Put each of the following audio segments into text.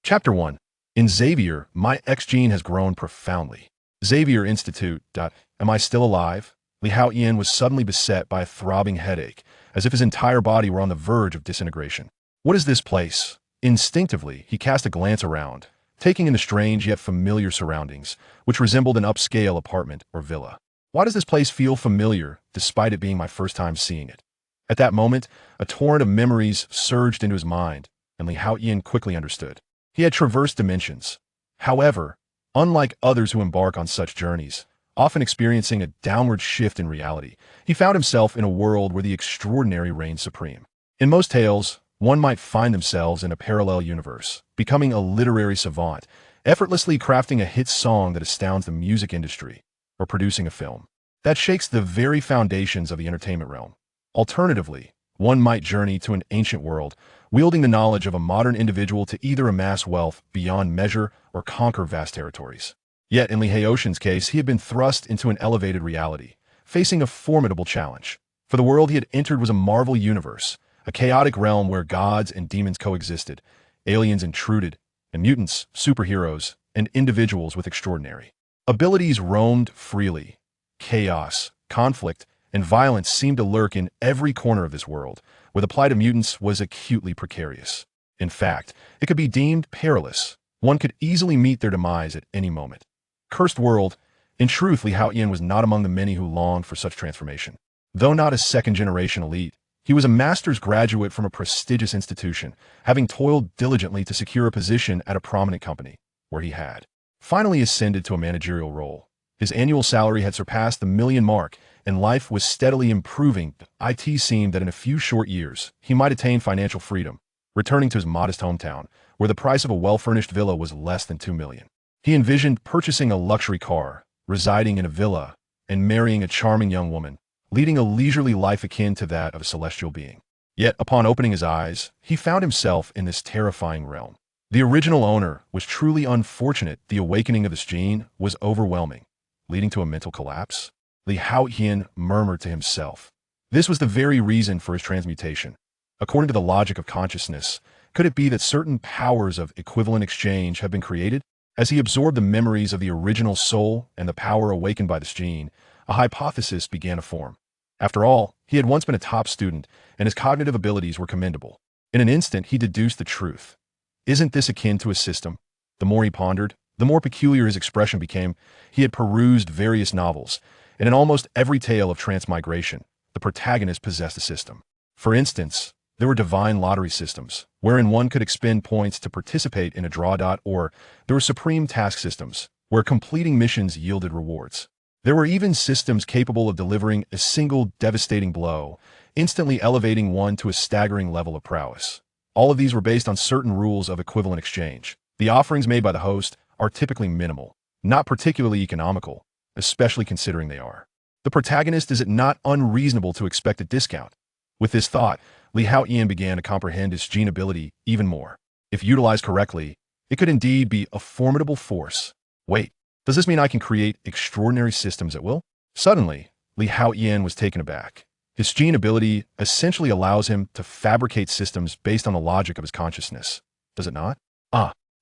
Chapter 1. In Xavier, my X-Gene has grown profoundly. Xavier Institute. Am I still alive? Haotian was suddenly beset by a throbbing headache, as if his entire body were on the verge of disintegration. What is this place? Instinctively, he cast a glance around, taking in the strange yet familiar surroundings, which resembled an upscale apartment or villa. Why does this place feel familiar, despite it being my first time seeing it? At that moment, a torrent of memories surged into his mind, and Haotian quickly understood. He had traversed dimensions. However, unlike others who embark on such journeys, often experiencing a downward shift in reality, he found himself in a world where the extraordinary reigned supreme. In most tales, one might find themselves in a parallel universe, becoming a literary savant, effortlessly crafting a hit song that astounds the music industry, or producing a film that shakes the very foundations of the entertainment realm. Alternatively, one might journey to an ancient world, wielding the knowledge of a modern individual to either amass wealth beyond measure or conquer vast territories. Yet in Haotian's case, he had been thrust into an elevated reality, facing a formidable challenge. For the world he had entered was a Marvel universe, a chaotic realm where gods and demons coexisted, aliens intruded, and mutants, superheroes, and individuals with extraordinary abilities roamed freely. Chaos, conflict, and violence seemed to lurk in every corner of this world, where the plight of mutants was acutely precarious. In fact, it could be deemed perilous. One could easily meet their demise at any moment. Cursed world. In truth, Haotian was not among the many who longed for such transformation. Though not a second-generation elite, he was a master's graduate from a prestigious institution, having toiled diligently to secure a position at a prominent company, where he had finally ascended to a managerial role. His annual salary had surpassed the million mark, and life was steadily improving. It seemed that in a few short years, he might attain financial freedom, returning to his modest hometown, where the price of a well-furnished villa was less than $2 million. He envisioned purchasing a luxury car, residing in a villa, and marrying a charming young woman, leading a leisurely life akin to that of a celestial being. Yet, upon opening his eyes, he found himself in this terrifying realm. The original owner was truly unfortunate. The awakening of this gene was overwhelming, leading to a mental collapse. Haotian murmured to himself. This was the very reason for his transmutation. According to the logic of consciousness, could it be that certain powers of equivalent exchange have been created? As he absorbed the memories of the original soul and the power awakened by this gene, a hypothesis began to form. After all, he had once been a top student, and his cognitive abilities were commendable. In an instant, he deduced the truth. Isn't this akin to a system? The more he pondered, the more peculiar his expression became. He had perused various novels, and in almost every tale of transmigration, the protagonist possessed a system. For instance, there were divine lottery systems, wherein one could expend points to participate in a draw. Or there were supreme task systems, where completing missions yielded rewards. There were even systems capable of delivering a single devastating blow, instantly elevating one to a staggering level of prowess. All of these were based on certain rules of equivalent exchange. The offerings made by the host are typically minimal, not particularly economical, especially considering they are the protagonist. Is it not unreasonable to expect a discount? With this thought, Haotian began to comprehend his gene ability even more. If utilized correctly, it could indeed be a formidable force. Wait, does this mean I can create extraordinary systems at will? Suddenly, Haotian was taken aback. His gene ability essentially allows him to fabricate systems based on the logic of his consciousness, does it not?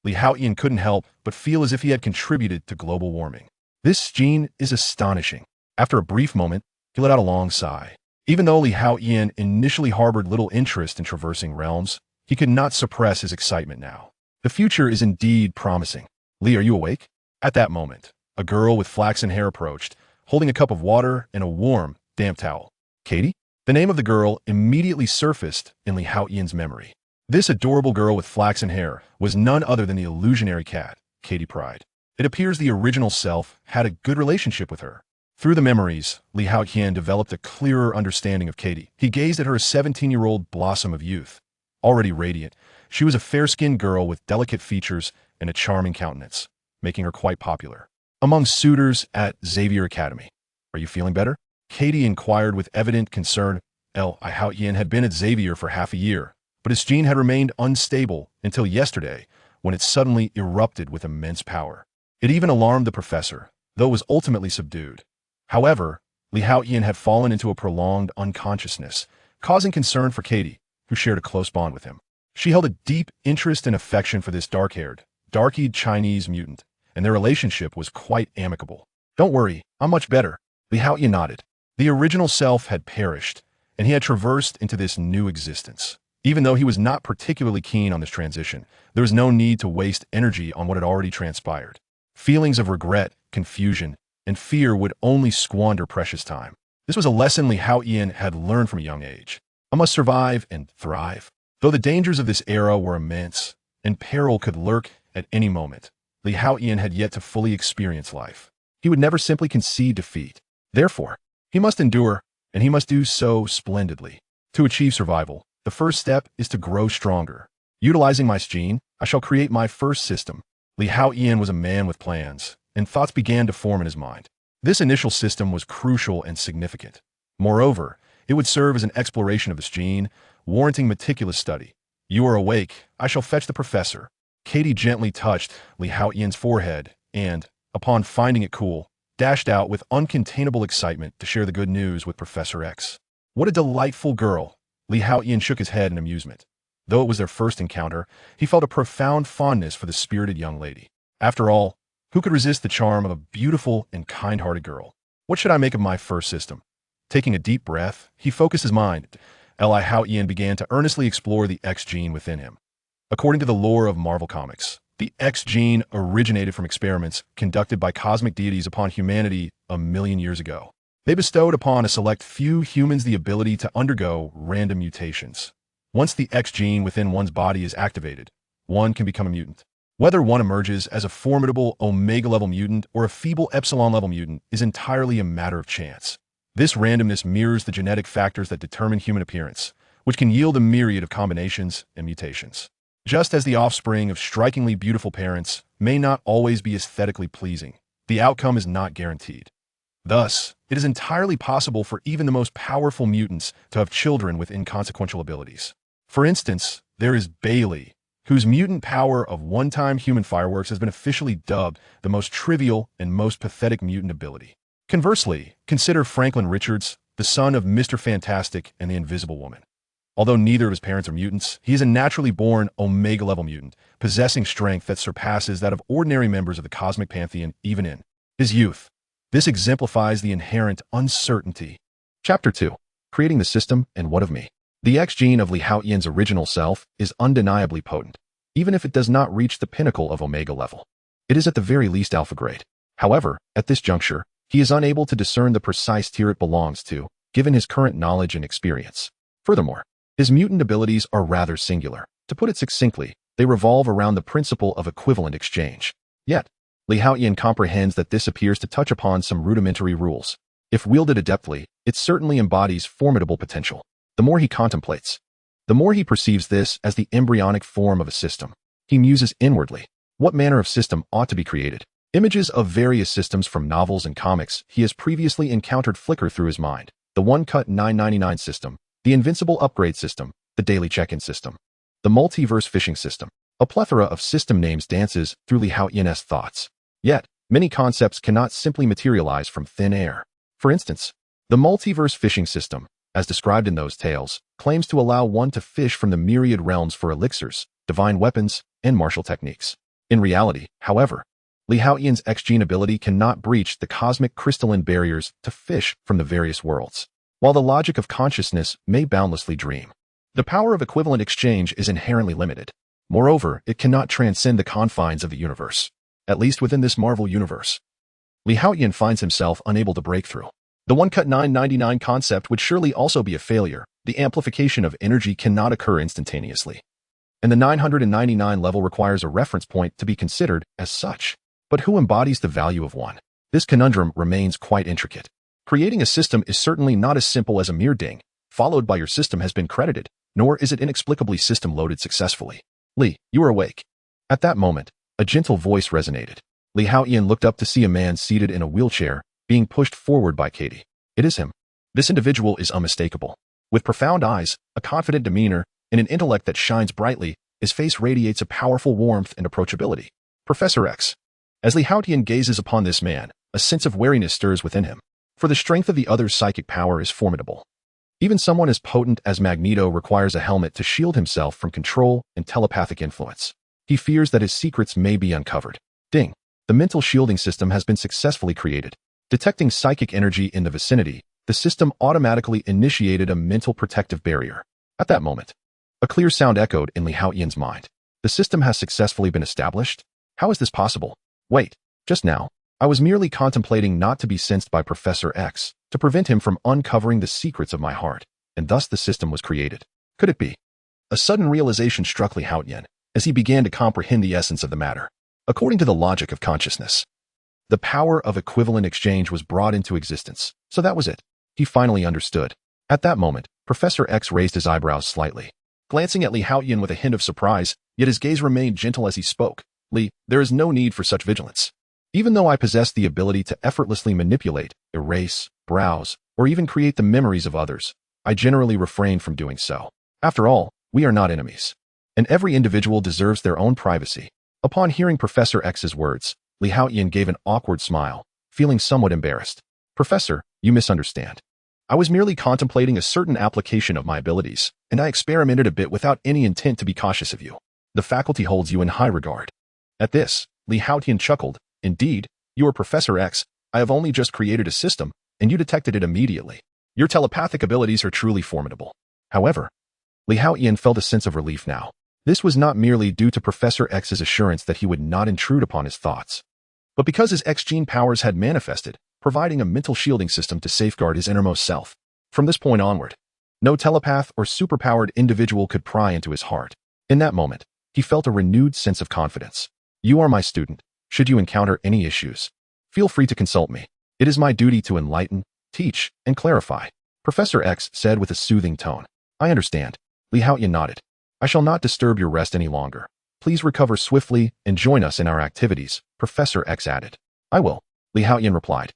Haotian couldn't help but feel as if he had contributed to global warming. This gene is astonishing. After a brief moment, he let out a long sigh. Even though Haotian initially harbored little interest in traversing realms, he could not suppress his excitement now. The future is indeed promising. Are you awake? At that moment, a girl with flaxen hair approached, holding a cup of water and a warm, damp towel. Katie? The name of the girl immediately surfaced in Haotian's memory. This adorable girl with flaxen hair was none other than the illusionary cat, Katie Pride. It appears the original self had a good relationship with her. Through the memories, Haotian developed a clearer understanding of Katie. He gazed at her 17-year-old blossom of youth. Already radiant, she was a fair-skinned girl with delicate features and a charming countenance, making her quite popular among suitors at Xavier Academy. Are you feeling better? Katie inquired with evident concern. Haotian had been at Xavier for half a year, but his gene had remained unstable until yesterday, when it suddenly erupted with immense power. It even alarmed the professor, though it was ultimately subdued. However, Haotian had fallen into a prolonged unconsciousness, causing concern for Katie, who shared a close bond with him. She held a deep interest and affection for this dark-haired, dark-eyed Chinese mutant, and their relationship was quite amicable. Don't worry, I'm much better, Li Haotian nodded. The original self had perished, and he had traversed into this new existence. Even though he was not particularly keen on this transition, there was no need to waste energy on what had already transpired. Feelings of regret, confusion, and fear would only squander precious time. This was a lesson Li Haotian had learned from a young age. I must survive and thrive. Though the dangers of this era were immense, and peril could lurk at any moment, Li Haotian had yet to fully experience life. He would never simply concede defeat. Therefore, he must endure, and he must do so splendidly. To achieve survival, the first step is to grow stronger. Utilizing my X-Gene, I shall create my first system. Li Haotian was a man with plans, and thoughts began to form in his mind. This initial system was crucial and significant. Moreover, it would serve as an exploration of the X-Gene, warranting meticulous study. You are awake. I shall fetch the professor. Katie gently touched Li Haotian's forehead and, upon finding it cool, dashed out with uncontainable excitement to share the good news with Professor X. What a delightful girl! Li Haotian shook his head in amusement. Though it was their first encounter, he felt a profound fondness for the spirited young lady. After all, who could resist the charm of a beautiful and kind-hearted girl? What should I make of my first system? Taking a deep breath, he focused his mind. Li Haotian began to earnestly explore the X-Gene within him. According to the lore of Marvel Comics, the X-Gene originated from experiments conducted by cosmic deities upon humanity 1,000,000 years ago. They bestowed upon a select few humans the ability to undergo random mutations. Once the X-Gene within one's body is activated, one can become a mutant. Whether one emerges as a formidable Omega-level mutant or a feeble Epsilon-level mutant is entirely a matter of chance. This randomness mirrors the genetic factors that determine human appearance, which can yield a myriad of combinations and mutations. Just as the offspring of strikingly beautiful parents may not always be aesthetically pleasing, the outcome is not guaranteed. Thus, it is entirely possible for even the most powerful mutants to have children with inconsequential abilities. For instance, there is Bailey, whose mutant power of one-time human fireworks has been officially dubbed the most trivial and most pathetic mutant ability. Conversely, consider Franklin Richards, the son of Mr. Fantastic and the Invisible Woman. Although neither of his parents are mutants, he is a naturally born Omega-level mutant, possessing strength that surpasses that of ordinary members of the cosmic pantheon even in his youth. This exemplifies the inherent uncertainty. Chapter 2. Creating the System and What of Me? The X-Gene of Li Haotian's original self is undeniably potent, even if it does not reach the pinnacle of Omega level. It is at the very least alpha grade. However, at this juncture, he is unable to discern the precise tier it belongs to, given his current knowledge and experience. Furthermore, his mutant abilities are rather singular. To put it succinctly, they revolve around the principle of equivalent exchange. Yet, Li Haotian comprehends that this appears to touch upon some rudimentary rules. If wielded adeptly, it certainly embodies formidable potential. The more he contemplates, the more he perceives this as the embryonic form of a system. He muses inwardly. What manner of system ought to be created? Images of various systems from novels and comics he has previously encountered flicker through his mind. The one-cut 999 system, the Invincible upgrade system, the daily check-in system, the multiverse fishing system. A plethora of system names dances through Li Haotian's thoughts. Yet, many concepts cannot simply materialize from thin air. For instance, the multiverse fishing system, as described in those tales, claims to allow one to fish from the myriad realms for elixirs, divine weapons, and martial techniques. In reality, however, Li Haotian's X-Gene ability cannot breach the cosmic crystalline barriers to fish from the various worlds. While the logic of consciousness may boundlessly dream, the power of equivalent exchange is inherently limited. Moreover, it cannot transcend the confines of the universe, at least within this Marvel universe. Li Haotian finds himself unable to break through. The one-cut 999 concept would surely also be a failure. The amplification of energy cannot occur instantaneously, and the 999 level requires a reference point to be considered as such. But who embodies the value of one? This conundrum remains quite intricate. Creating a system is certainly not as simple as a mere ding, followed by your system has been credited, nor is it inexplicably system-loaded successfully. Li, you are awake. At that moment, a gentle voice resonated. Li Haotian looked up to see a man seated in a wheelchair, being pushed forward by Katie. It is him. This individual is unmistakable. With profound eyes, a confident demeanor, and an intellect that shines brightly, his face radiates a powerful warmth and approachability. Professor X. As Li Haotian gazes upon this man, a sense of wariness stirs within him, for the strength of the other's psychic power is formidable. Even someone as potent as Magneto requires a helmet to shield himself from control and telepathic influence. He fears that his secrets may be uncovered. Ding. The mental shielding system has been successfully created. Detecting psychic energy in the vicinity, the system automatically initiated a mental protective barrier. At that moment, a clear sound echoed in Li Haotian's mind. The system has successfully been established? How is this possible? Wait, just now, I was merely contemplating not to be sensed by Professor X to prevent him from uncovering the secrets of my heart, and thus the system was created. Could it be? A sudden realization struck Li Haotian as he began to comprehend the essence of the matter. According to the logic of consciousness, the power of equivalent exchange was brought into existence, so that was it. He finally understood. At that moment, Professor X raised his eyebrows slightly, glancing at Li Haotian with a hint of surprise, yet his gaze remained gentle as he spoke. Li, there is no need for such vigilance. Even though I possess the ability to effortlessly manipulate, erase, browse, or even create the memories of others, I generally refrain from doing so. After all, we are not enemies. And every individual deserves their own privacy. Upon hearing Professor X's words, Li Haotian gave an awkward smile, feeling somewhat embarrassed. Professor, you misunderstand. I was merely contemplating a certain application of my abilities, and I experimented a bit without any intent to be cautious of you. The faculty holds you in high regard. At this, Li Haotian chuckled. Indeed, you are Professor X. I have only just created a system, and you detected it immediately. Your telepathic abilities are truly formidable. However, Li Haotian felt a sense of relief now. This was not merely due to Professor X's assurance that he would not intrude upon his thoughts, but because his X-Gene powers had manifested, providing a mental shielding system to safeguard his innermost self. From this point onward, no telepath or superpowered individual could pry into his heart. In that moment, he felt a renewed sense of confidence. You are my student. Should you encounter any issues, feel free to consult me. It is my duty to enlighten, teach, and clarify, Professor X said with a soothing tone. I understand. Li Haotian nodded. I shall not disturb your rest any longer. Please recover swiftly and join us in our activities, Professor X added. I will, Li Haotian replied.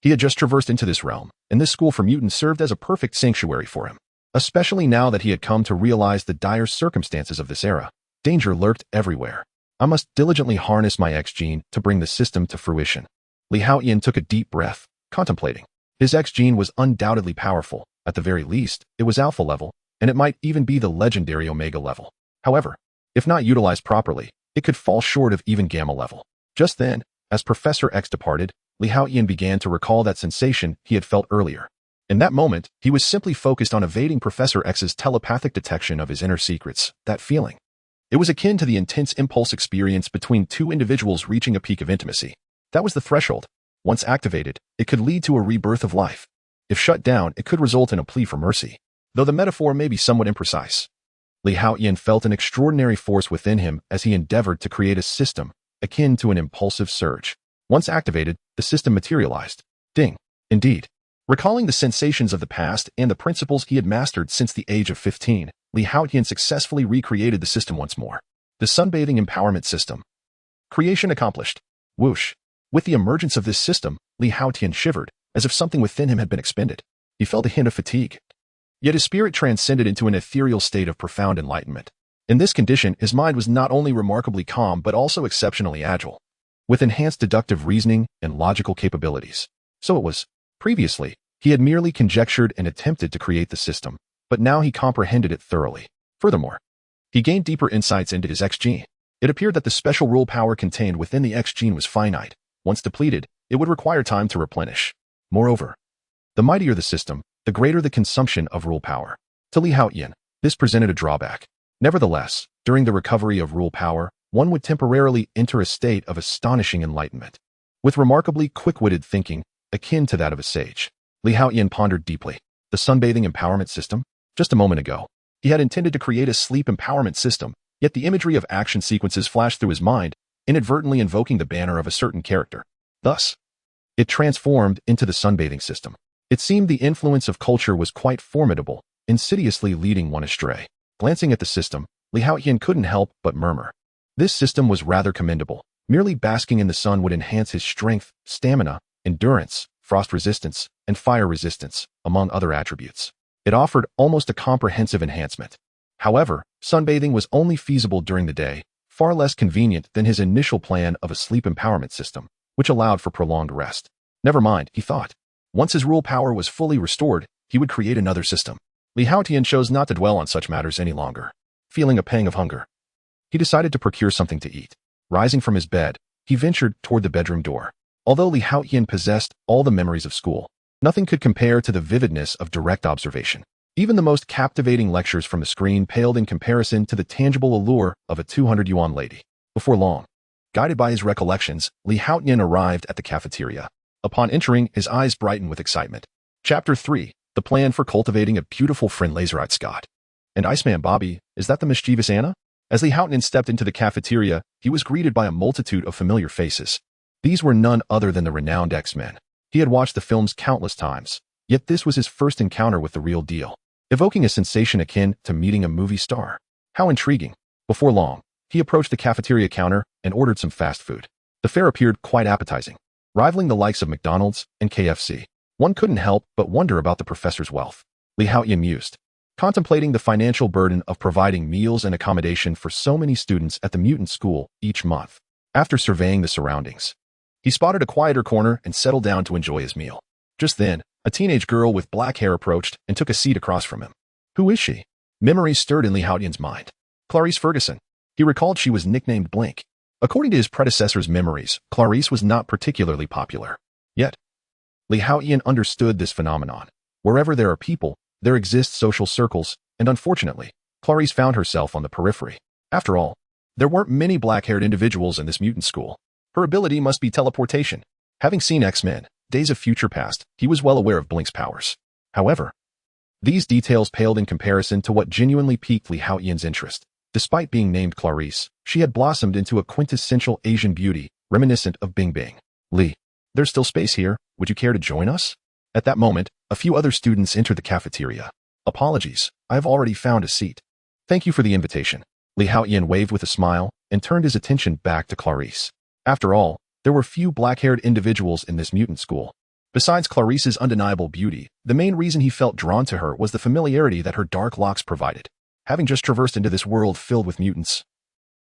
He had just traversed into this realm, and this school for mutants served as a perfect sanctuary for him. Especially now that he had come to realize the dire circumstances of this era. Danger lurked everywhere. I must diligently harness my X-Gene to bring the system to fruition. Li Haotian took a deep breath, contemplating. His X-Gene was undoubtedly powerful. At the very least, it was alpha level, and it might even be the legendary omega level. However, if not utilized properly, it could fall short of even gamma level. Just then, as Professor X departed, Li Haotian began to recall that sensation he had felt earlier. In that moment, he was simply focused on evading Professor X's telepathic detection of his inner secrets, that feeling. It was akin to the intense impulse experience between two individuals reaching a peak of intimacy. That was the threshold. Once activated, it could lead to a rebirth of life. If shut down, it could result in a plea for mercy. Though the metaphor may be somewhat imprecise. Li Haotian felt an extraordinary force within him as he endeavored to create a system akin to an impulsive surge. Once activated, the system materialized. Ding. Indeed. Recalling the sensations of the past and the principles he had mastered since the age of 15, Li Haotian successfully recreated the system once more. The sunbathing empowerment system. Creation accomplished. Whoosh. With the emergence of this system, Li Haotian shivered, as if something within him had been expended. He felt a hint of fatigue. Yet his spirit transcended into an ethereal state of profound enlightenment. In this condition, his mind was not only remarkably calm but also exceptionally agile, with enhanced deductive reasoning and logical capabilities. So it was. Previously, he had merely conjectured and attempted to create the system, but now he comprehended it thoroughly. Furthermore, he gained deeper insights into his X-Gene. It appeared that the special rule power contained within the X-Gene was finite. Once depleted, it would require time to replenish. Moreover, the mightier the system, the greater the consumption of rule power. To Li Haotian, this presented a drawback. Nevertheless, during the recovery of rule power, one would temporarily enter a state of astonishing enlightenment. With remarkably quick-witted thinking, akin to that of a sage, Li Haotian pondered deeply. The sunbathing empowerment system? Just a moment ago, he had intended to create a sleep empowerment system, yet the imagery of action sequences flashed through his mind, inadvertently invoking the banner of a certain character. Thus, it transformed into the sunbathing system. It seemed the influence of culture was quite formidable, insidiously leading one astray. Glancing at the system, Li Haotian couldn't help but murmur. This system was rather commendable. Merely basking in the sun would enhance his strength, stamina, endurance, frost resistance, and fire resistance, among other attributes. It offered almost a comprehensive enhancement. However, sunbathing was only feasible during the day, far less convenient than his initial plan of a sleep empowerment system, which allowed for prolonged rest. Never mind, he thought. Once his rule power was fully restored, he would create another system. Li Haotian chose not to dwell on such matters any longer. Feeling a pang of hunger, he decided to procure something to eat. Rising from his bed, he ventured toward the bedroom door. Although Li Haotian possessed all the memories of school, nothing could compare to the vividness of direct observation. Even the most captivating lectures from the screen paled in comparison to the tangible allure of a 200 yuan lady. Before long, guided by his recollections, Li Haotian arrived at the cafeteria. Upon entering, his eyes brightened with excitement. Chapter 3. The plan for cultivating a beautiful friend Laserite Scott. And Iceman Bobby, is that the mischievous Anna? As Li Haotian stepped into the cafeteria, he was greeted by a multitude of familiar faces. These were none other than the renowned X-Men. He had watched the films countless times, yet this was his first encounter with the real deal, evoking a sensation akin to meeting a movie star. How intriguing. Before long, he approached the cafeteria counter and ordered some fast food. The fare appeared quite appetizing, rivaling the likes of McDonald's and KFC. One couldn't help but wonder about the professor's wealth. Li Haotian mused, contemplating the financial burden of providing meals and accommodation for so many students at the mutant school each month. After surveying the surroundings, he spotted a quieter corner and settled down to enjoy his meal. Just then, a teenage girl with black hair approached and took a seat across from him. Who is she? Memories stirred in Li Haotian's mind. Clarice Ferguson. He recalled she was nicknamed Blink. According to his predecessor's memories, Clarice was not particularly popular. Yet, Li Haotian understood this phenomenon. Wherever there are people, there exist social circles, and unfortunately, Clarice found herself on the periphery. After all, there weren't many black-haired individuals in this mutant school. Her ability must be teleportation. Having seen X-Men, Days of Future Past, he was well aware of Blink's powers. However, these details paled in comparison to what genuinely piqued Li Haotian's interest. Despite being named Clarice, she had blossomed into a quintessential Asian beauty, reminiscent of Bing Bing. Li, there's still space here. Would you care to join us? At that moment, a few other students entered the cafeteria. Apologies, I have already found a seat. Thank you for the invitation. Li Haotian waved with a smile and turned his attention back to Clarice. After all, there were few black-haired individuals in this mutant school. Besides Clarice's undeniable beauty, the main reason he felt drawn to her was the familiarity that her dark locks provided. Having just traversed into this world filled with mutants,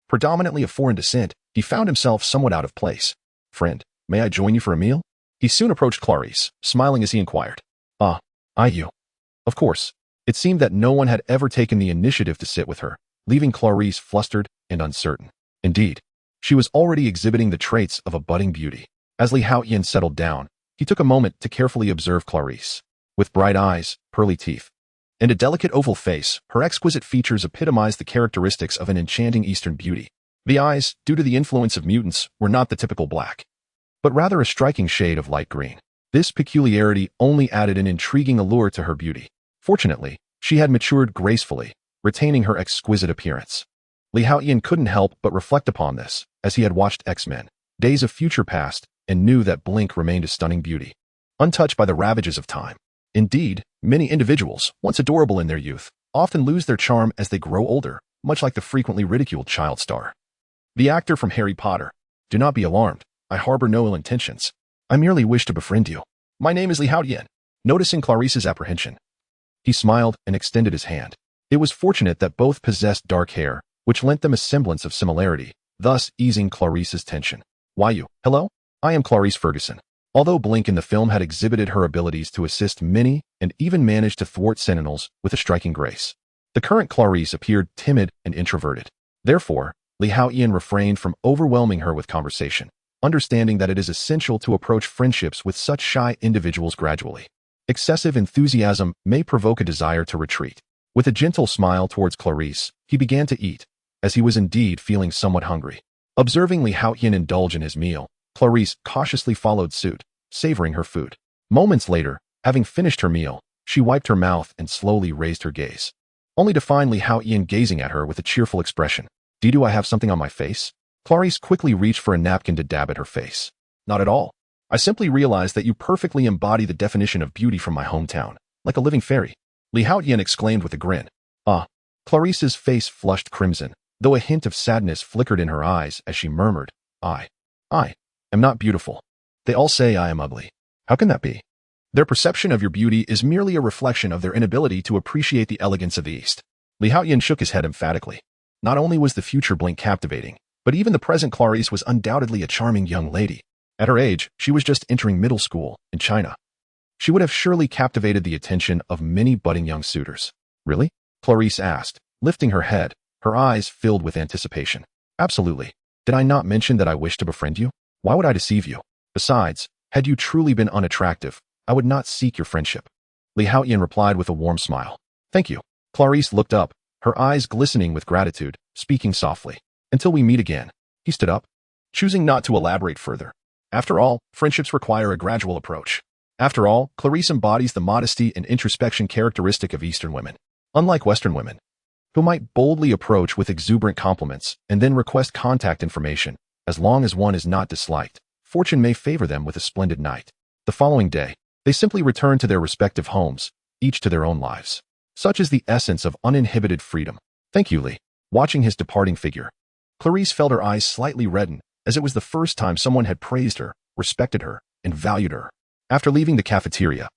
predominantly of foreign descent, he found himself somewhat out of place. Friend, may I join you for a meal? He soon approached Clarice, smiling as he inquired. You. Of course. It seemed that no one had ever taken the initiative to sit with her, leaving Clarice flustered and uncertain. Indeed, she was already exhibiting the traits of a budding beauty. As Li Haotian settled down, he took a moment to carefully observe Clarice. With bright eyes, pearly teeth, and a delicate oval face, her exquisite features epitomized the characteristics of an enchanting Eastern beauty. The eyes, due to the influence of mutants, were not the typical black, but rather a striking shade of light green. This peculiarity only added an intriguing allure to her beauty. Fortunately, she had matured gracefully, retaining her exquisite appearance. Li Haotian couldn't help but reflect upon this, as he had watched X-Men, Days of Future Past, and knew that Blink remained a stunning beauty, untouched by the ravages of time. Indeed, many individuals, once adorable in their youth, often lose their charm as they grow older, much like the frequently ridiculed child star. The actor from Harry Potter. Do not be alarmed. I harbor no ill intentions. I merely wish to befriend you. My name is Li Haotian. Noticing Clarice's apprehension, he smiled and extended his hand. It was fortunate that both possessed dark hair, which lent them a semblance of similarity, thus easing Clarice's tension. Why you? Hello? I am Clarice Ferguson. Although Blink in the film had exhibited her abilities to assist many and even managed to thwart Sentinels with a striking grace, the current Clarice appeared timid and introverted. Therefore, Li Haotian refrained from overwhelming her with conversation, understanding that it is essential to approach friendships with such shy individuals gradually. Excessive enthusiasm may provoke a desire to retreat. With a gentle smile towards Clarice, he began to eat, as he was indeed feeling somewhat hungry. Observing Li Haotian indulge in his meal, Clarice cautiously followed suit, savoring her food. Moments later, having finished her meal, she wiped her mouth and slowly raised her gaze, only to find Li Haotian gazing at her with a cheerful expression. Do I have something on my face? Clarice quickly reached for a napkin to dab at her face. Not at all. I simply realized that you perfectly embody the definition of beauty from my hometown, like a living fairy. Li Haotian exclaimed with a grin. Clarice's face flushed crimson, though a hint of sadness flickered in her eyes as she murmured, I am not beautiful. They all say I am ugly. How can that be? Their perception of your beauty is merely a reflection of their inability to appreciate the elegance of the East. Li Haotian shook his head emphatically. Not only was the future Blink captivating, but even the present Clarice was undoubtedly a charming young lady. At her age, she was just entering middle school in China. She would have surely captivated the attention of many budding young suitors. Really? Clarice asked, lifting her head, her eyes filled with anticipation. Absolutely. Did I not mention that I wish to befriend you? Why would I deceive you? Besides, had you truly been unattractive, I would not seek your friendship. Haotian replied with a warm smile. Thank you. Clarice looked up, her eyes glistening with gratitude, speaking softly. Until we meet again. He stood up, choosing not to elaborate further. After all, friendships require a gradual approach. After all, Clarice embodies the modesty and introspection characteristic of Eastern women, unlike Western women, who might boldly approach with exuberant compliments and then request contact information. As long as one is not disliked, fortune may favor them with a splendid night. The following day, they simply return to their respective homes, each to their own lives. Such is the essence of uninhibited freedom. Thank you, Lee. Watching his departing figure, Clarice felt her eyes slightly redden, as it was the first time someone had praised her, respected her, and valued her. After leaving the cafeteria,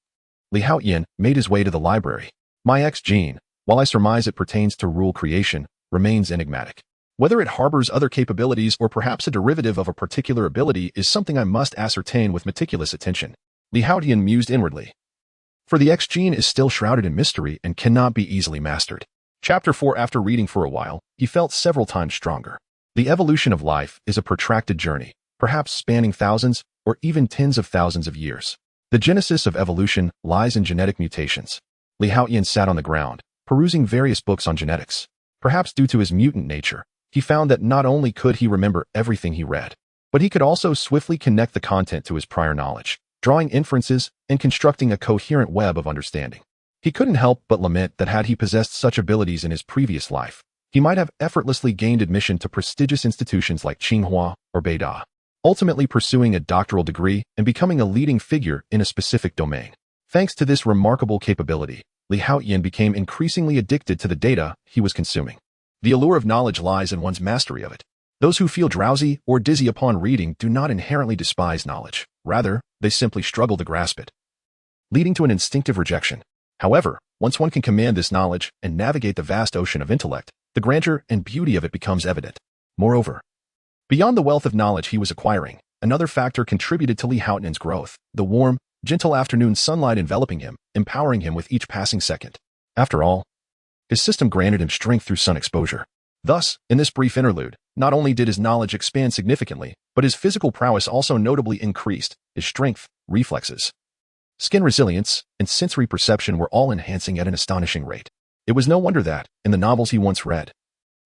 Haotian made his way to the library. My X-Gene, while I surmise it pertains to rule creation, remains enigmatic. Whether it harbors other capabilities or perhaps a derivative of a particular ability is something I must ascertain with meticulous attention. Haotian mused inwardly. For the X-Gene is still shrouded in mystery and cannot be easily mastered. Chapter 4. After reading for a while, he felt several times stronger. The evolution of life is a protracted journey, perhaps spanning thousands or even tens of thousands of years. The genesis of evolution lies in genetic mutations. Haotian sat on the ground, perusing various books on genetics. Perhaps due to his mutant nature, he found that not only could he remember everything he read, but he could also swiftly connect the content to his prior knowledge, drawing inferences and constructing a coherent web of understanding. He couldn't help but lament that had he possessed such abilities in his previous life, he might have effortlessly gained admission to prestigious institutions like Tsinghua or Beida, ultimately pursuing a doctoral degree and becoming a leading figure in a specific domain. Thanks to this remarkable capability, Haotian became increasingly addicted to the data he was consuming. The allure of knowledge lies in one's mastery of it. Those who feel drowsy or dizzy upon reading do not inherently despise knowledge. Rather, they simply struggle to grasp it, leading to an instinctive rejection. However, once one can command this knowledge and navigate the vast ocean of intellect, the grandeur and beauty of it becomes evident. Moreover, beyond the wealth of knowledge he was acquiring, another factor contributed to Haotian's growth: the warm, gentle afternoon sunlight enveloping him, empowering him with each passing second. After all, his system granted him strength through sun exposure. Thus, in this brief interlude, not only did his knowledge expand significantly, but his physical prowess also notably increased. His strength, reflexes, skin resilience, and sensory perception were all enhancing at an astonishing rate. It was no wonder that, in the novels he once read,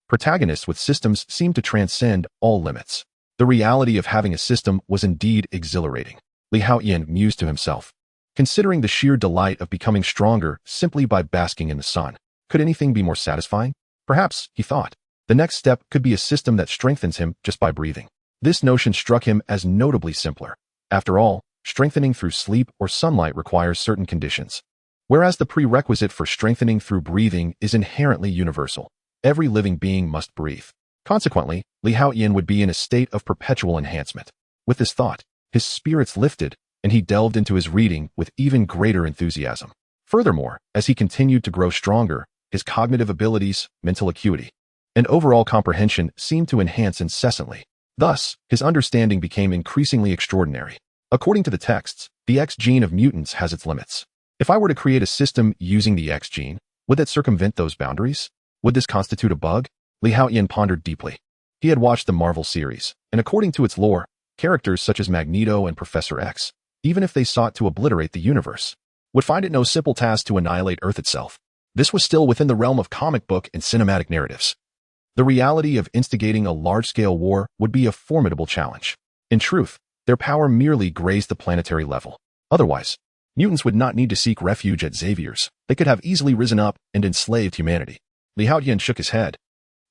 protagonists with systems seemed to transcend all limits. The reality of having a system was indeed exhilarating. Haotian mused to himself, considering the sheer delight of becoming stronger simply by basking in the sun. Could anything be more satisfying? Perhaps, he thought, the next step could be a system that strengthens him just by breathing. This notion struck him as notably simpler. After all, strengthening through sleep or sunlight requires certain conditions, whereas the prerequisite for strengthening through breathing is inherently universal. Every living being must breathe. Consequently, Haotian would be in a state of perpetual enhancement. With this thought, his spirits lifted, and he delved into his reading with even greater enthusiasm. Furthermore, as he continued to grow stronger, his cognitive abilities, mental acuity, and overall comprehension seemed to enhance incessantly. Thus, his understanding became increasingly extraordinary. According to the texts, the X-Gene of mutants has its limits. If I were to create a system using the X-Gene, would that circumvent those boundaries? Would this constitute a bug? Haotian pondered deeply. He had watched the Marvel series, and according to its lore, characters such as Magneto and Professor X, even if they sought to obliterate the universe, would find it no simple task to annihilate Earth itself. This was still within the realm of comic book and cinematic narratives. The reality of instigating a large-scale war would be a formidable challenge. In truth, their power merely grazed the planetary level. Otherwise, mutants would not need to seek refuge at Xavier's. They could have easily risen up and enslaved humanity. Haotian shook his head.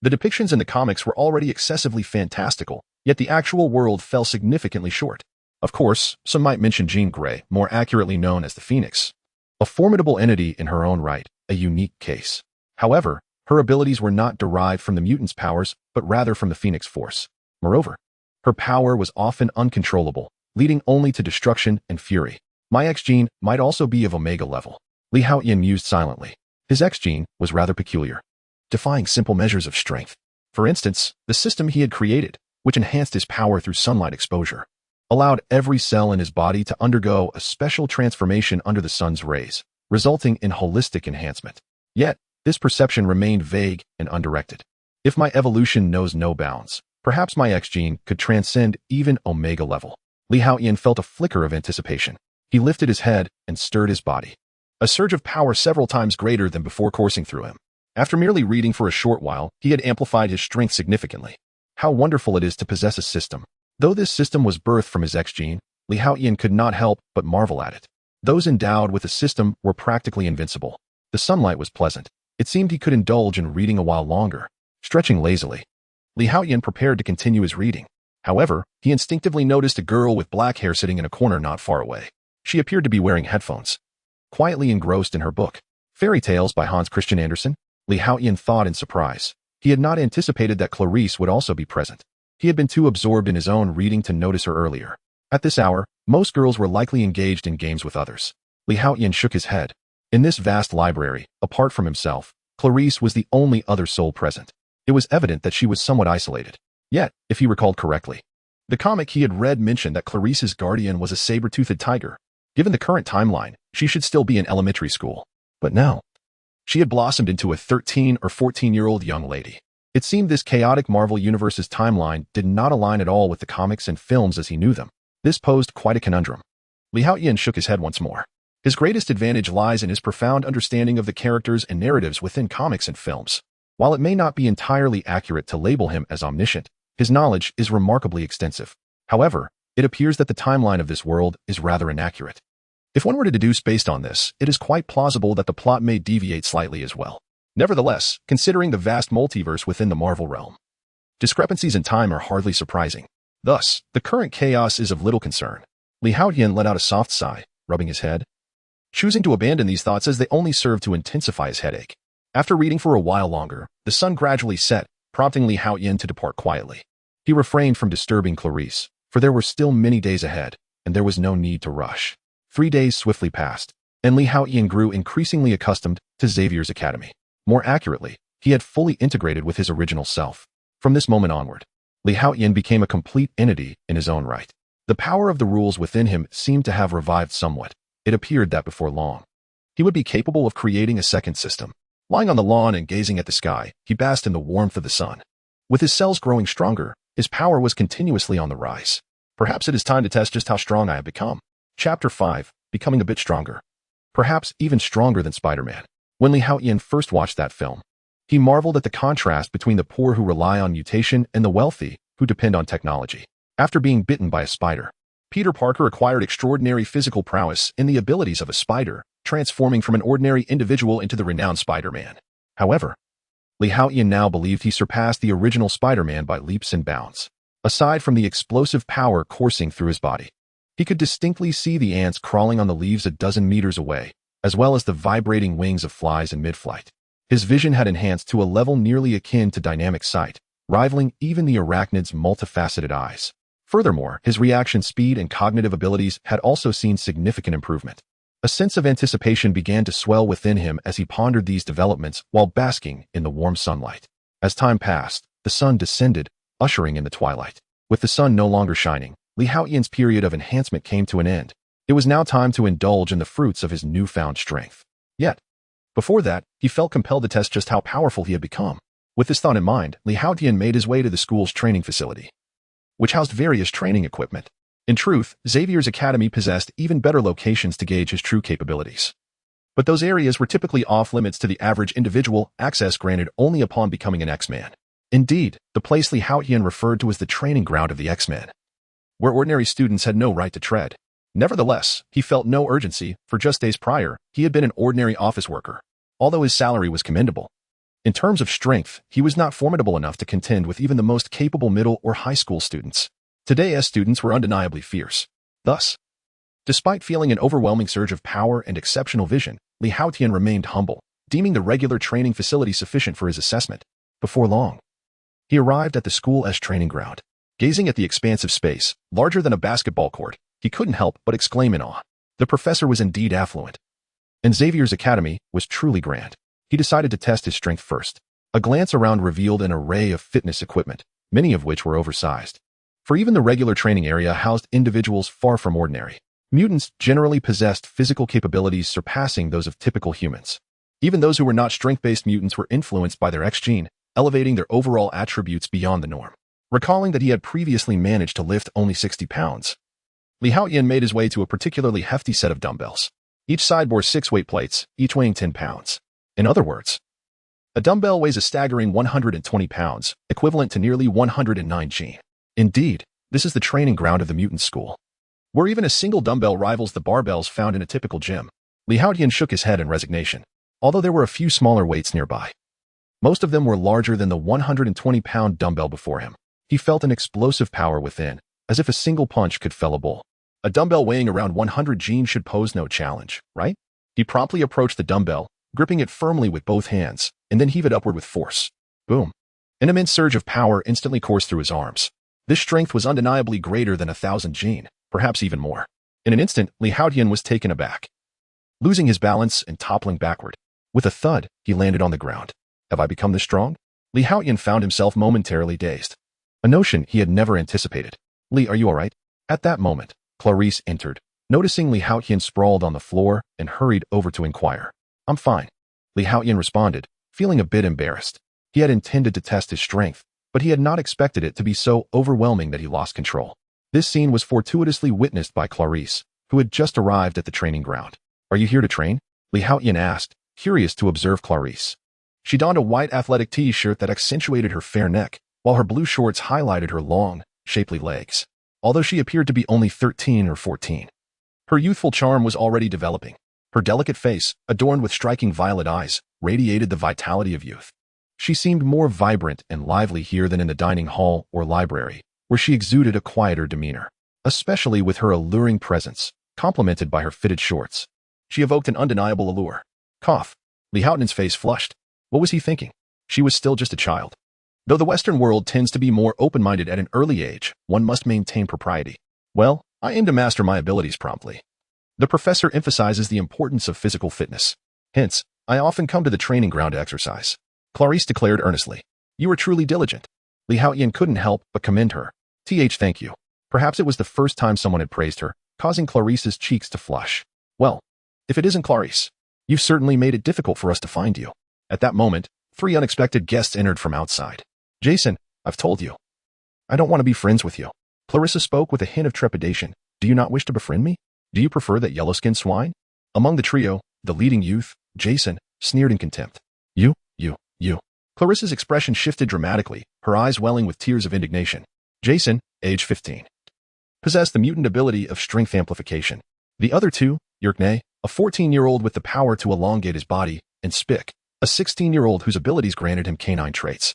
The depictions in the comics were already excessively fantastical, yet the actual world fell significantly short. Of course, some might mention Jean Grey, more accurately known as the Phoenix, a formidable entity in her own right, a unique case. However, her abilities were not derived from the mutant's powers, but rather from the Phoenix Force. Moreover, her power was often uncontrollable, leading only to destruction and fury. My X-Gene might also be of Omega level. Haotian mused silently. His X-Gene was rather peculiar, defying simple measures of strength. For instance, the system he had created, which enhanced his power through sunlight exposure, allowed every cell in his body to undergo a special transformation under the sun's rays, resulting in holistic enhancement. Yet, This perception remained vague and undirected. If my evolution knows no bounds, perhaps my X-gene could transcend even Omega level. Li Haotian felt a flicker of anticipation. He lifted his head and stirred his body. A surge of power several times greater than before coursing through him. After merely reading for a short while, he had amplified his strength significantly. How wonderful it is to possess a system. Though this system was birthed from his X-gene, Li Haotian could not help but marvel at it. Those endowed with a system were practically invincible. The sunlight was pleasant. It seemed he could indulge in reading a while longer. Stretching lazily, Li Haotian prepared to continue his reading. However, he instinctively noticed a girl with black hair sitting in a corner not far away. She appeared to be wearing headphones. Quietly engrossed in her book, Fairy Tales by Hans Christian Andersen, Li Haotian thought in surprise. He had not anticipated that Clarice would also be present. He had been too absorbed in his own reading to notice her earlier. At this hour, most girls were likely engaged in games with others. Li Haotian shook his head. In this vast library, apart from himself, Clarice was the only other soul present. It was evident that she was somewhat isolated. Yet, if he recalled correctly, the comic he had read mentioned that Clarice's guardian was a saber-toothed tiger. Given the current timeline, she should still be in elementary school. But now, she had blossomed into a 13 or 14-year-old young lady. It seemed this chaotic Marvel Universe's timeline did not align at all with the comics and films as he knew them. This posed quite a conundrum. Li Haotian shook his head once more. His greatest advantage lies in his profound understanding of the characters and narratives within comics and films. While it may not be entirely accurate to label him as omniscient, his knowledge is remarkably extensive. However, it appears that the timeline of this world is rather inaccurate. If one were to deduce based on this, it is quite plausible that the plot may deviate slightly as well. Nevertheless, considering the vast multiverse within the Marvel realm, discrepancies in time are hardly surprising. Thus, the current chaos is of little concern. Li Haotian let out a soft sigh, rubbing his head, choosing to abandon these thoughts as they only served to intensify his headache. After reading for a while longer, the sun gradually set, prompting Li Haotian to depart quietly. He refrained from disturbing Clarice, for there were still many days ahead, and there was no need to rush. 3 days swiftly passed, and Li Haotian grew increasingly accustomed to Xavier's academy. More accurately, he had fully integrated with his original self. From this moment onward, Li Haotian became a complete entity in his own right. The power of the rules within him seemed to have revived somewhat. It appeared that before long, he would be capable of creating a second system. Lying on the lawn and gazing at the sky, he basked in the warmth of the sun. With his cells growing stronger, his power was continuously on the rise. Perhaps it is time to test just how strong I have become. Chapter 5, Becoming a Bit Stronger. Perhaps even stronger than Spider-Man. When Li Haotian first watched that film, he marveled at the contrast between the poor who rely on mutation and the wealthy who depend on technology. After being bitten by a spider, Peter Parker acquired extraordinary physical prowess in the abilities of a spider, transforming from an ordinary individual into the renowned Spider-Man. However, Li Haotian now believed he surpassed the original Spider-Man by leaps and bounds. Aside from the explosive power coursing through his body, he could distinctly see the ants crawling on the leaves a dozen meters away, as well as the vibrating wings of flies in mid-flight. His vision had enhanced to a level nearly akin to dynamic sight, rivaling even the arachnid's multifaceted eyes. Furthermore, his reaction speed and cognitive abilities had also seen significant improvement. A sense of anticipation began to swell within him as he pondered these developments while basking in the warm sunlight. As time passed, the sun descended, ushering in the twilight. With the sun no longer shining, Li Haotian's period of enhancement came to an end. It was now time to indulge in the fruits of his newfound strength. Yet, before that, he felt compelled to test just how powerful he had become. With this thought in mind, Li Haotian made his way to the school's training facility, which housed various training equipment. In truth, Xavier's academy possessed even better locations to gauge his true capabilities. But those areas were typically off-limits to the average individual, access granted only upon becoming an X-Man. Indeed, the place Li Haotian referred to as the training ground of the X-Men, where ordinary students had no right to tread. Nevertheless, he felt no urgency, for just days prior, he had been an ordinary office worker. Although his salary was commendable, in terms of strength, he was not formidable enough to contend with even the most capable middle or high school students. Today's students were undeniably fierce. Thus, despite feeling an overwhelming surge of power and exceptional vision, Li Haotian remained humble, deeming the regular training facility sufficient for his assessment. Before long, he arrived at the school's training ground. Gazing at the expansive space, larger than a basketball court, he couldn't help but exclaim in awe. The professor was indeed affluent, and Xavier's academy was truly grand. He decided to test his strength first. A glance around revealed an array of fitness equipment, many of which were oversized. For even the regular training area housed individuals far from ordinary. Mutants generally possessed physical capabilities surpassing those of typical humans. Even those who were not strength-based mutants were influenced by their X-gene, elevating their overall attributes beyond the norm. Recalling that he had previously managed to lift only 60 pounds, Haotian made his way to a particularly hefty set of dumbbells. Each side bore 6 weight plates, each weighing 10 pounds. In other words, a dumbbell weighs a staggering 120 pounds, equivalent to nearly 109 G. Indeed, this is the training ground of the mutant school, where even a single dumbbell rivals the barbells found in a typical gym. Haotian shook his head in resignation, although there were a few smaller weights nearby. Most of them were larger than the 120-pound dumbbell before him. He felt an explosive power within, as if a single punch could fell a bull. A dumbbell weighing around 100 G should pose no challenge, right? He promptly approached the dumbbell, gripping it firmly with both hands, and then heave it upward with force. Boom. An immense surge of power instantly coursed through his arms. This strength was undeniably greater than 1,000 G, perhaps even more. In an instant, Haotian was taken aback, losing his balance and toppling backward. With a thud, he landed on the ground. Have I become this strong? Haotian found himself momentarily dazed. A notion he had never anticipated. Lee, are you all right? At that moment, Clarice entered, noticing Haotian sprawled on the floor and hurried over to inquire. I'm fine. Haotian responded, feeling a bit embarrassed. He had intended to test his strength, but he had not expected it to be so overwhelming that he lost control. This scene was fortuitously witnessed by Clarice, who had just arrived at the training ground. Are you here to train? Haotian asked, curious to observe Clarice. She donned a white athletic t-shirt that accentuated her fair neck, while her blue shorts highlighted her long, shapely legs. Although she appeared to be only 13 or 14, her youthful charm was already developing. Her delicate face, adorned with striking violet eyes, radiated the vitality of youth. She seemed more vibrant and lively here than in the dining hall or library, where she exuded a quieter demeanor, especially with her alluring presence, complemented by her fitted shorts. She evoked an undeniable allure. Cough. Haotian's face flushed. What was he thinking? She was still just a child. Though the Western world tends to be more open-minded at an early age, one must maintain propriety. Well, I aim to master my abilities promptly. The professor emphasizes the importance of physical fitness. Hence, I often come to the training ground to exercise. Clarice declared earnestly. You are truly diligent. Haotian couldn't help but commend her. Thank you. Perhaps it was the first time someone had praised her, causing Clarice's cheeks to flush. Well, if it isn't Clarice, you've certainly made it difficult for us to find you. At that moment, 3 unexpected guests entered from outside. Jason, I've told you. I don't want to be friends with you. Clarissa spoke with a hint of trepidation. Do you not wish to befriend me? Do you prefer that yellow-skinned swine? Among the trio, the leading youth, Jason, sneered in contempt. You. Clarissa's expression shifted dramatically, her eyes welling with tears of indignation. Jason, age 15, possessed the mutant ability of strength amplification. The other two, Yerknay, a 14-year-old with the power to elongate his body, and Spick, a 16-year-old whose abilities granted him canine traits,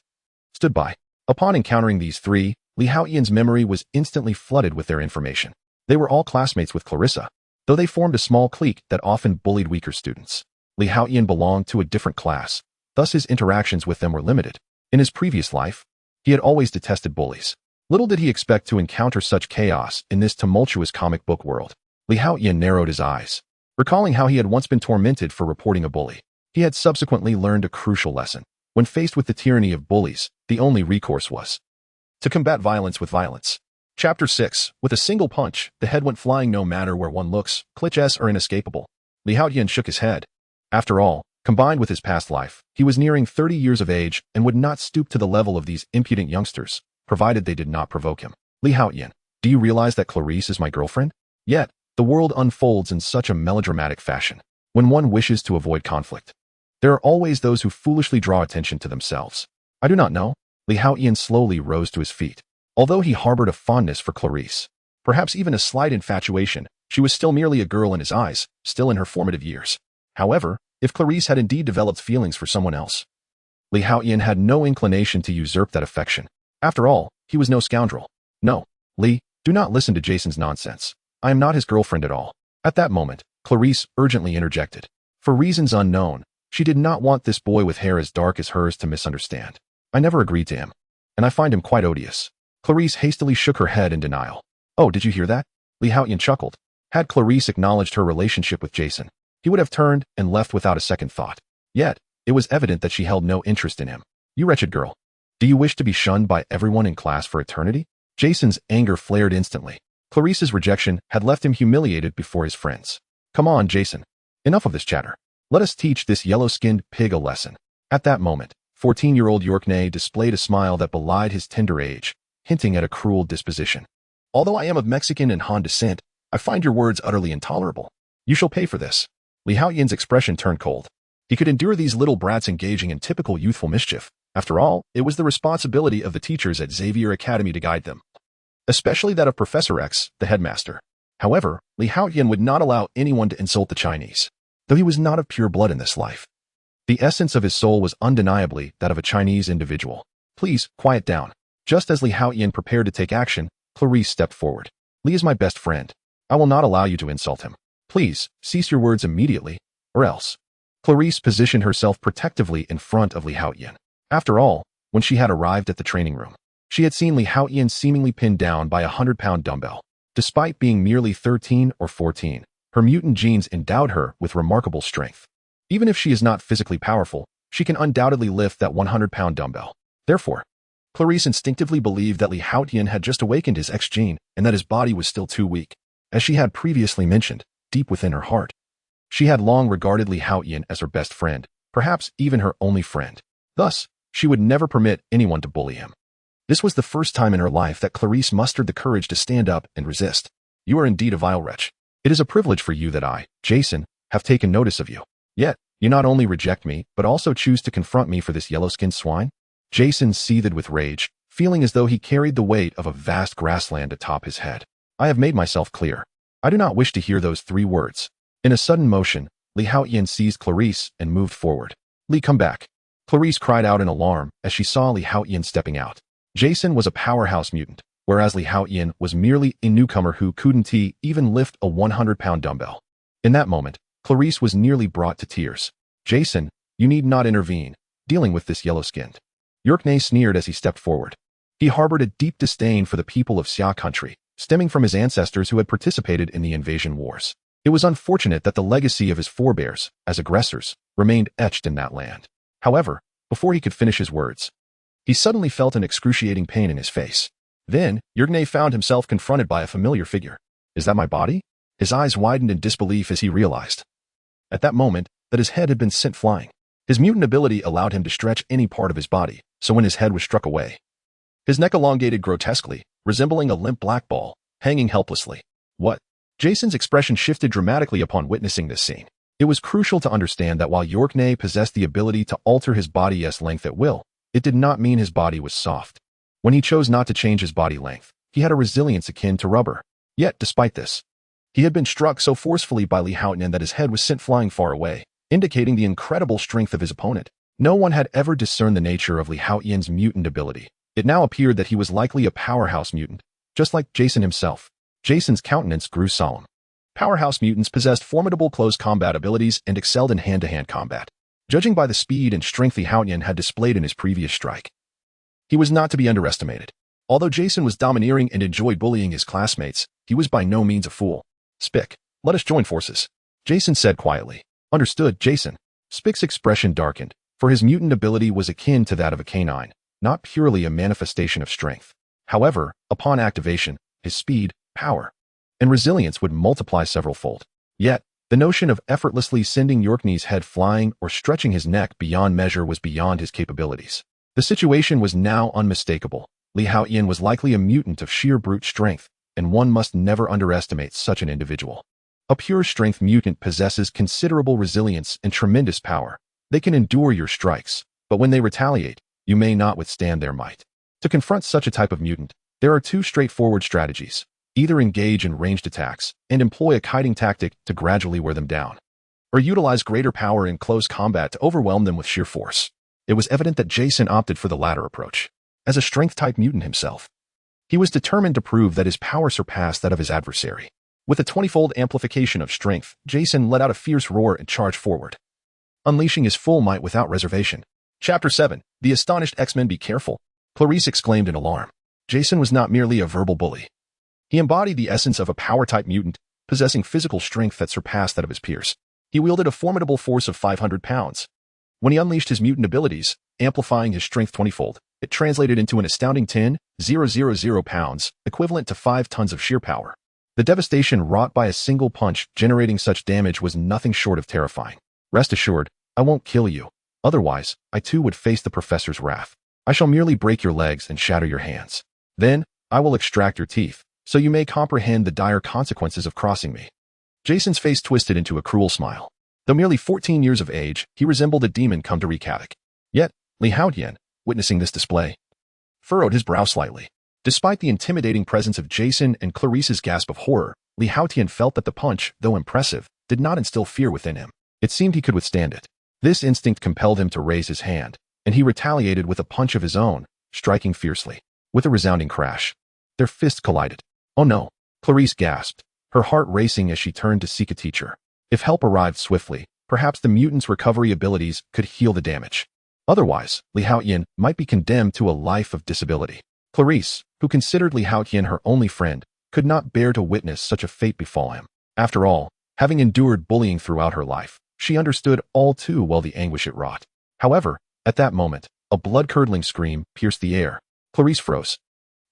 stood by. Upon encountering these 3, Haotian's memory was instantly flooded with their information. They were all classmates with Clarissa, though they formed a small clique that often bullied weaker students. Haotian belonged to a different class, thus his interactions with them were limited. In his previous life, he had always detested bullies. Little did he expect to encounter such chaos in this tumultuous comic book world. Haotian narrowed his eyes, recalling how he had once been tormented for reporting a bully. He had subsequently learned a crucial lesson. When faced with the tyranny of bullies, the only recourse was to combat violence with violence. Chapter 6. With a single punch, the head went flying no matter where one looks. Glitches are inescapable. Haotian shook his head. After all, combined with his past life, he was nearing 30 years of age and would not stoop to the level of these impudent youngsters, provided they did not provoke him. Haotian, do you realize that Clarice is my girlfriend? Yet, the world unfolds in such a melodramatic fashion. When one wishes to avoid conflict, there are always those who foolishly draw attention to themselves. I do not know. Haotian slowly rose to his feet. Although he harbored a fondness for Clarice, perhaps even a slight infatuation, she was still merely a girl in his eyes, still in her formative years. However, if Clarice had indeed developed feelings for someone else, Haotian had no inclination to usurp that affection. After all, he was no scoundrel. No, Lee, do not listen to Jason's nonsense. I am not his girlfriend at all. At that moment, Clarice urgently interjected. For reasons unknown, she did not want this boy with hair as dark as hers to misunderstand. I never agreed to him, and I find him quite odious. Clarice hastily shook her head in denial. Oh, did you hear that? Haotian chuckled. Had Clarice acknowledged her relationship with Jason, he would have turned and left without a second thought. Yet, it was evident that she held no interest in him. You wretched girl. Do you wish to be shunned by everyone in class for eternity? Jason's anger flared instantly. Clarice's rejection had left him humiliated before his friends. Come on, Jason. Enough of this chatter. Let us teach this yellow-skinned pig a lesson. At that moment, 14-year-old Yorkney displayed a smile that belied his tender age, hinting at a cruel disposition. Although I am of Mexican and Han descent, I find your words utterly intolerable. You shall pay for this. Li Haotian's expression turned cold. He could endure these little brats engaging in typical youthful mischief. After all, it was the responsibility of the teachers at Xavier Academy to guide them, especially that of Professor X, the headmaster. However, Li Haotian would not allow anyone to insult the Chinese, though he was not of pure blood in this life. The essence of his soul was undeniably that of a Chinese individual. Please, quiet down. Just as Li Haotian prepared to take action, Clarice stepped forward. Li is my best friend. I will not allow you to insult him. Please, cease your words immediately, or else. Clarice positioned herself protectively in front of Li Haotian. After all, when she had arrived at the training room, she had seen Li Haotian seemingly pinned down by a 100-pound dumbbell. Despite being merely 13 or 14, her mutant genes endowed her with remarkable strength. Even if she is not physically powerful, she can undoubtedly lift that 100-pound dumbbell. Therefore, Clarice instinctively believed that Li Haotian had just awakened his X-Gene and that his body was still too weak. As she had previously mentioned, deep within her heart, she had long regarded Li Haotian as her best friend, perhaps even her only friend. Thus, she would never permit anyone to bully him. This was the first time in her life that Clarice mustered the courage to stand up and resist. You are indeed a vile wretch. It is a privilege for you that I, Jason, have taken notice of you. Yet, you not only reject me, but also choose to confront me for this yellow-skinned swine? Jason seethed with rage, feeling as though he carried the weight of a vast grassland atop his head. I have made myself clear. I do not wish to hear those 3 words. In a sudden motion, Li Haotian seized Clarice and moved forward. Li, come back. Clarice cried out in alarm as she saw Li Haotian stepping out. Jason was a powerhouse mutant, whereas Li Haotian was merely a newcomer who couldn't even lift a 100-pound dumbbell. In that moment, Clarice was nearly brought to tears. Jason, you need not intervene, dealing with this yellow-skinned. Yorkney sneered as he stepped forward. He harbored a deep disdain for the people of Xia country, stemming from his ancestors who had participated in the invasion wars. It was unfortunate that the legacy of his forebears, as aggressors, remained etched in that land. However, before he could finish his words, he suddenly felt an excruciating pain in his face. Then, Yorkney found himself confronted by a familiar figure. Is that my body? His eyes widened in disbelief as he realized, at that moment, that his head had been sent flying. His mutant ability allowed him to stretch any part of his body, so when his head was struck away, his neck elongated grotesquely, resembling a limp black ball, hanging helplessly. What? Jason's expression shifted dramatically upon witnessing this scene. It was crucial to understand that while Yorkney possessed the ability to alter his body's length at will, it did not mean his body was soft. When he chose not to change his body length, he had a resilience akin to rubber. Yet, despite this, he had been struck so forcefully by Li Haotian that his head was sent flying far away, indicating the incredible strength of his opponent. No one had ever discerned the nature of Li Haotian's mutant ability. It now appeared that he was likely a powerhouse mutant, just like Jason himself. Jason's countenance grew solemn. Powerhouse mutants possessed formidable close combat abilities and excelled in hand-to-hand combat. Judging by the speed and strength Li Haotian had displayed in his previous strike, he was not to be underestimated. Although Jason was domineering and enjoyed bullying his classmates, he was by no means a fool. Spick, let us join forces, Jason said quietly. Understood, Jason. Spick's expression darkened, for his mutant ability was akin to that of a canine, not purely a manifestation of strength. However, upon activation, his speed, power, and resilience would multiply several-fold. Yet, the notion of effortlessly sending Yorkney's head flying or stretching his neck beyond measure was beyond his capabilities. The situation was now unmistakable. Li Haotian was likely a mutant of sheer brute strength, and one must never underestimate such an individual. A pure strength mutant possesses considerable resilience and tremendous power. They can endure your strikes, but when they retaliate, you may not withstand their might. To confront such a type of mutant, there are 2 straightforward strategies. Either engage in ranged attacks and employ a kiting tactic to gradually wear them down, or utilize greater power in close combat to overwhelm them with sheer force. It was evident that Jason opted for the latter approach. As a strength-type mutant himself, he was determined to prove that his power surpassed that of his adversary. With a 20-fold amplification of strength, Jason let out a fierce roar and charged forward, unleashing his full might without reservation. Chapter 7. The astonished X-Men. Be careful, Clarice exclaimed in alarm. Jason was not merely a verbal bully. He embodied the essence of a power-type mutant, possessing physical strength that surpassed that of his peers. He wielded a formidable force of 500 pounds. When he unleashed his mutant abilities, amplifying his strength 20-fold, it translated into an astounding 10,000 pounds, equivalent to 5 tons of sheer power. The devastation wrought by a single punch generating such damage was nothing short of terrifying. Rest assured, I won't kill you. Otherwise, I too would face the professor's wrath. I shall merely break your legs and shatter your hands. Then, I will extract your teeth, so you may comprehend the dire consequences of crossing me. Jason's face twisted into a cruel smile. Though merely 14 years of age, he resembled a demon come to wreak havoc. Yet, Haotian, witnessing this display, furrowed his brow slightly. Despite the intimidating presence of Jason and Clarice's gasp of horror, Haotian felt that the punch, though impressive, did not instill fear within him. It seemed he could withstand it. This instinct compelled him to raise his hand, and he retaliated with a punch of his own, striking fiercely. With a resounding crash, their fists collided. Oh no, Clarice gasped, her heart racing as she turned to seek a teacher. If help arrived swiftly, perhaps the mutant's recovery abilities could heal the damage. Otherwise, Haotian might be condemned to a life of disability. Clarice, who considered Haotian her only friend, could not bear to witness such a fate befall him. After all, having endured bullying throughout her life, she understood all too well the anguish it wrought. However, at that moment, a blood-curdling scream pierced the air. Clarice froze,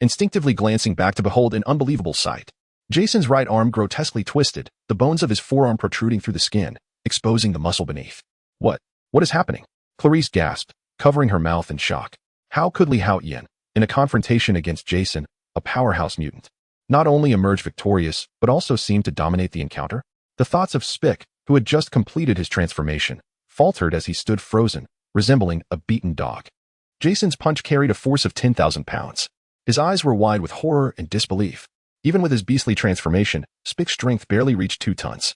instinctively glancing back to behold an unbelievable sight. Jason's right arm grotesquely twisted, the bones of his forearm protruding through the skin, exposing the muscle beneath. What is happening? Clarice gasped, covering her mouth in shock. How could Haotian, in a confrontation against Jason, a powerhouse mutant, not only emerge victorious, but also seem to dominate the encounter? The thoughts of Spick, who had just completed his transformation, faltered as he stood frozen, resembling a beaten dog. Jason's punch carried a force of 10,000 pounds. His eyes were wide with horror and disbelief. Even with his beastly transformation, Spick's strength barely reached 2 tons.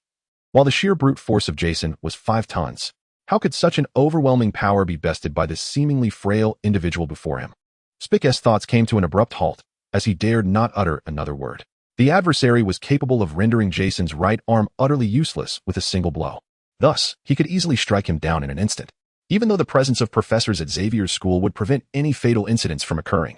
While the sheer brute force of Jason was 5 tons, how could such an overwhelming power be bested by this seemingly frail individual before him? Spick's thoughts came to an abrupt halt, as he dared not utter another word. The adversary was capable of rendering Jason's right arm utterly useless with a single blow. Thus, he could easily strike him down in an instant, even though the presence of professors at Xavier's school would prevent any fatal incidents from occurring.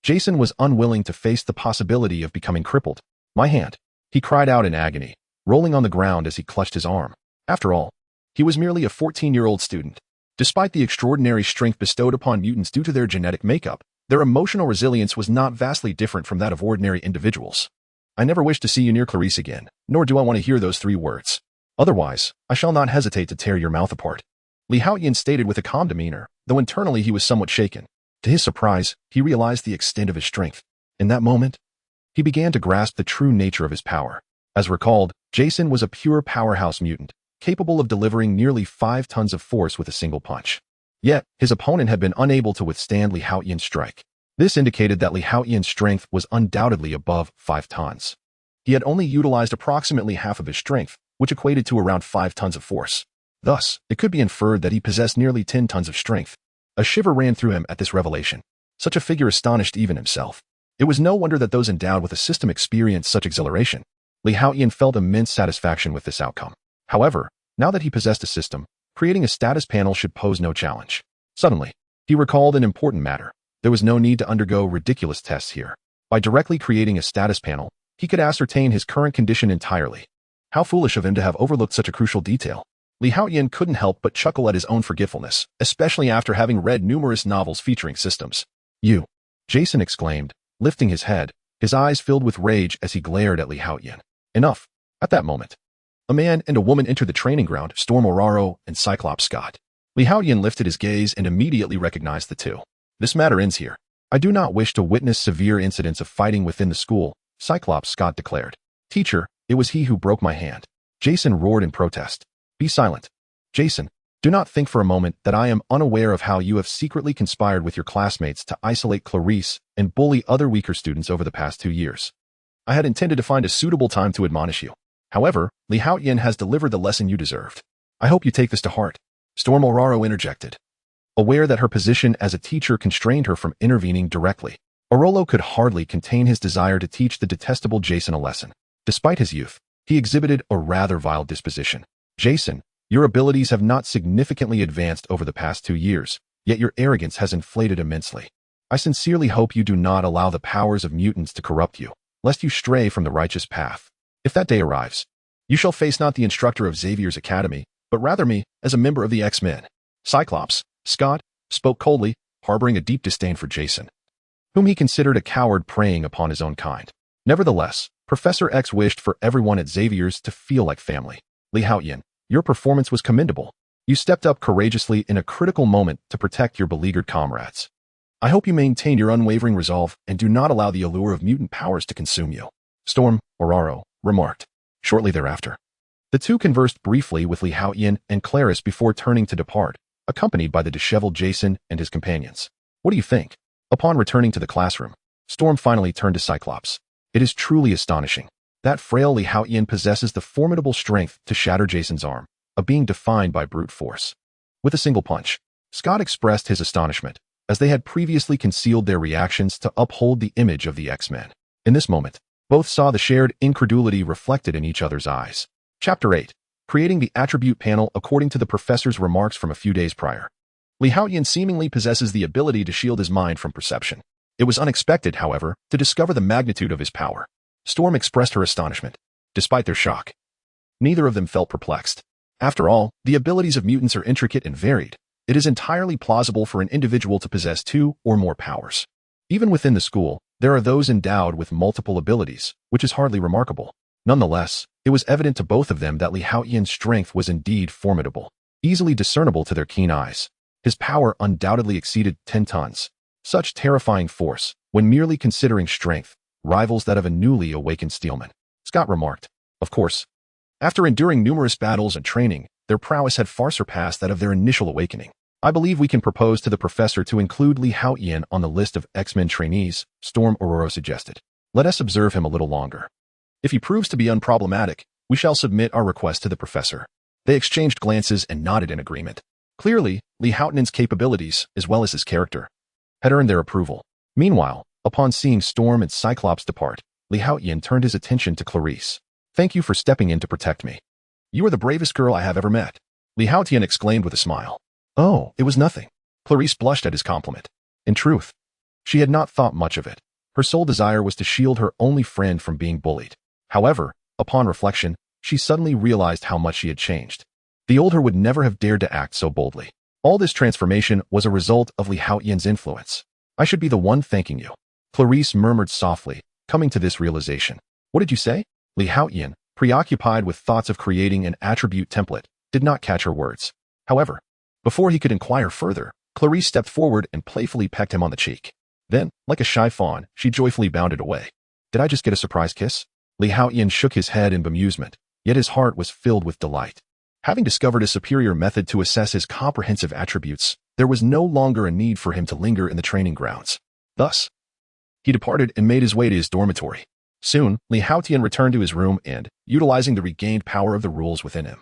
Jason was unwilling to face the possibility of becoming crippled. My hand, he cried out in agony, rolling on the ground as he clutched his arm. After all, he was merely a 14-year-old student. Despite the extraordinary strength bestowed upon mutants due to their genetic makeup, their emotional resilience was not vastly different from that of ordinary individuals. I never wish to see you near Clarice again, nor do I want to hear those 3 words. Otherwise, I shall not hesitate to tear your mouth apart. Haotian stated with a calm demeanor, though internally he was somewhat shaken. To his surprise, he realized the extent of his strength. In that moment, he began to grasp the true nature of his power. As recalled, Jason was a pure powerhouse mutant, capable of delivering nearly 5 tons of force with a single punch. Yet, his opponent had been unable to withstand Haotian's strike. This indicated that Haotian's strength was undoubtedly above 5 tons. He had only utilized approximately half of his strength, which equated to around 5 tons of force. Thus, it could be inferred that he possessed nearly 10 tons of strength. A shiver ran through him at this revelation. Such a figure astonished even himself. It was no wonder that those endowed with a system experienced such exhilaration. Haotian felt immense satisfaction with this outcome. However, now that he possessed a system, creating a status panel should pose no challenge. Suddenly, he recalled an important matter. There was no need to undergo ridiculous tests here. By directly creating a status panel, he could ascertain his current condition entirely. How foolish of him to have overlooked such a crucial detail. Haotian couldn't help but chuckle at his own forgetfulness, especially after having read numerous novels featuring systems. You! Jason exclaimed, lifting his head, his eyes filled with rage as he glared at Haotian. Enough. At that moment, a man and a woman entered the training ground, Storm Oraro and Cyclops Scott. Haotian lifted his gaze and immediately recognized the two. This matter ends here. I do not wish to witness severe incidents of fighting within the school, Cyclops Scott declared. Teacher, it was he who broke my hand. Jason roared in protest. Be silent. Jason, do not think for a moment that I am unaware of how you have secretly conspired with your classmates to isolate Clarice and bully other weaker students over the past 2 years. I had intended to find a suitable time to admonish you. However, Haotian has delivered the lesson you deserved. I hope you take this to heart. Storm Oraro interjected, aware that her position as a teacher constrained her from intervening directly. Orolo could hardly contain his desire to teach the detestable Jason a lesson. Despite his youth, he exhibited a rather vile disposition. Jason, your abilities have not significantly advanced over the past 2 years, yet your arrogance has inflated immensely. I sincerely hope you do not allow the powers of mutants to corrupt you, lest you stray from the righteous path. If that day arrives, you shall face not the instructor of Xavier's academy, but rather me, as a member of the X-Men. Cyclops, Scott, spoke coldly, harboring a deep disdain for Jason, whom he considered a coward preying upon his own kind. Nevertheless, Professor X wished for everyone at Xavier's to feel like family. Haotian, Your performance was commendable. You stepped up courageously in a critical moment to protect your beleaguered comrades. I hope you maintain your unwavering resolve and do not allow the allure of mutant powers to consume you, Storm Oraro remarked. Shortly thereafter, the two conversed briefly with Haotian and Clarice before turning to depart, accompanied by the disheveled Jason and his companions. What do you think? Upon returning to the classroom, Storm finally turned to Cyclops. It is truly astonishing. That frail Haotian possesses the formidable strength to shatter Jason's arm, a being defined by brute force. With a single punch, Scott expressed his astonishment, as they had previously concealed their reactions to uphold the image of the X-Men. In this moment, both saw the shared incredulity reflected in each other's eyes. Chapter 8. Creating the attribute panel according to the professor's remarks from a few days prior. Haotian seemingly possesses the ability to shield his mind from perception. It was unexpected, however, to discover the magnitude of his power. Storm expressed her astonishment. Despite their shock, neither of them felt perplexed. After all, the abilities of mutants are intricate and varied. It is entirely plausible for an individual to possess two or more powers. Even within the school, there are those endowed with multiple abilities, which is hardly remarkable. Nonetheless, it was evident to both of them that Haotian's strength was indeed formidable, easily discernible to their keen eyes. His power undoubtedly exceeded 10 tons. Such terrifying force, when merely considering strength, rivals that of a newly awakened Steelman, Scott remarked. Of course, after enduring numerous battles and training, their prowess had far surpassed that of their initial awakening. I believe we can propose to the professor to include Haotian on the list of X-Men trainees, Storm Ororo suggested. Let us observe him a little longer. If he proves to be unproblematic, we shall submit our request to the professor. They exchanged glances and nodded in agreement. Clearly, Haotian's capabilities, as well as his character, had earned their approval. Meanwhile, upon seeing Storm and Cyclops depart, Haotian turned his attention to Clarice. Thank you for stepping in to protect me. You are the bravest girl I have ever met, Haotian exclaimed with a smile. Oh, it was nothing. Clarice blushed at his compliment. In truth, she had not thought much of it. Her sole desire was to shield her only friend from being bullied. However, upon reflection, she suddenly realized how much she had changed. The older would never have dared to act so boldly. All this transformation was a result of Haotian's influence. I should be the one thanking you, Clarice murmured softly, coming to this realization. What did you say? Haotian, preoccupied with thoughts of creating an attribute template, did not catch her words. However, before he could inquire further, Clarice stepped forward and playfully pecked him on the cheek. Then, like a shy fawn, she joyfully bounded away. Did I just get a surprise kiss? Haotian shook his head in bemusement, yet his heart was filled with delight. Having discovered a superior method to assess his comprehensive attributes, there was no longer a need for him to linger in the training grounds. Thus, he departed and made his way to his dormitory. Soon, Haotian returned to his room and, utilizing the regained power of the rules within him,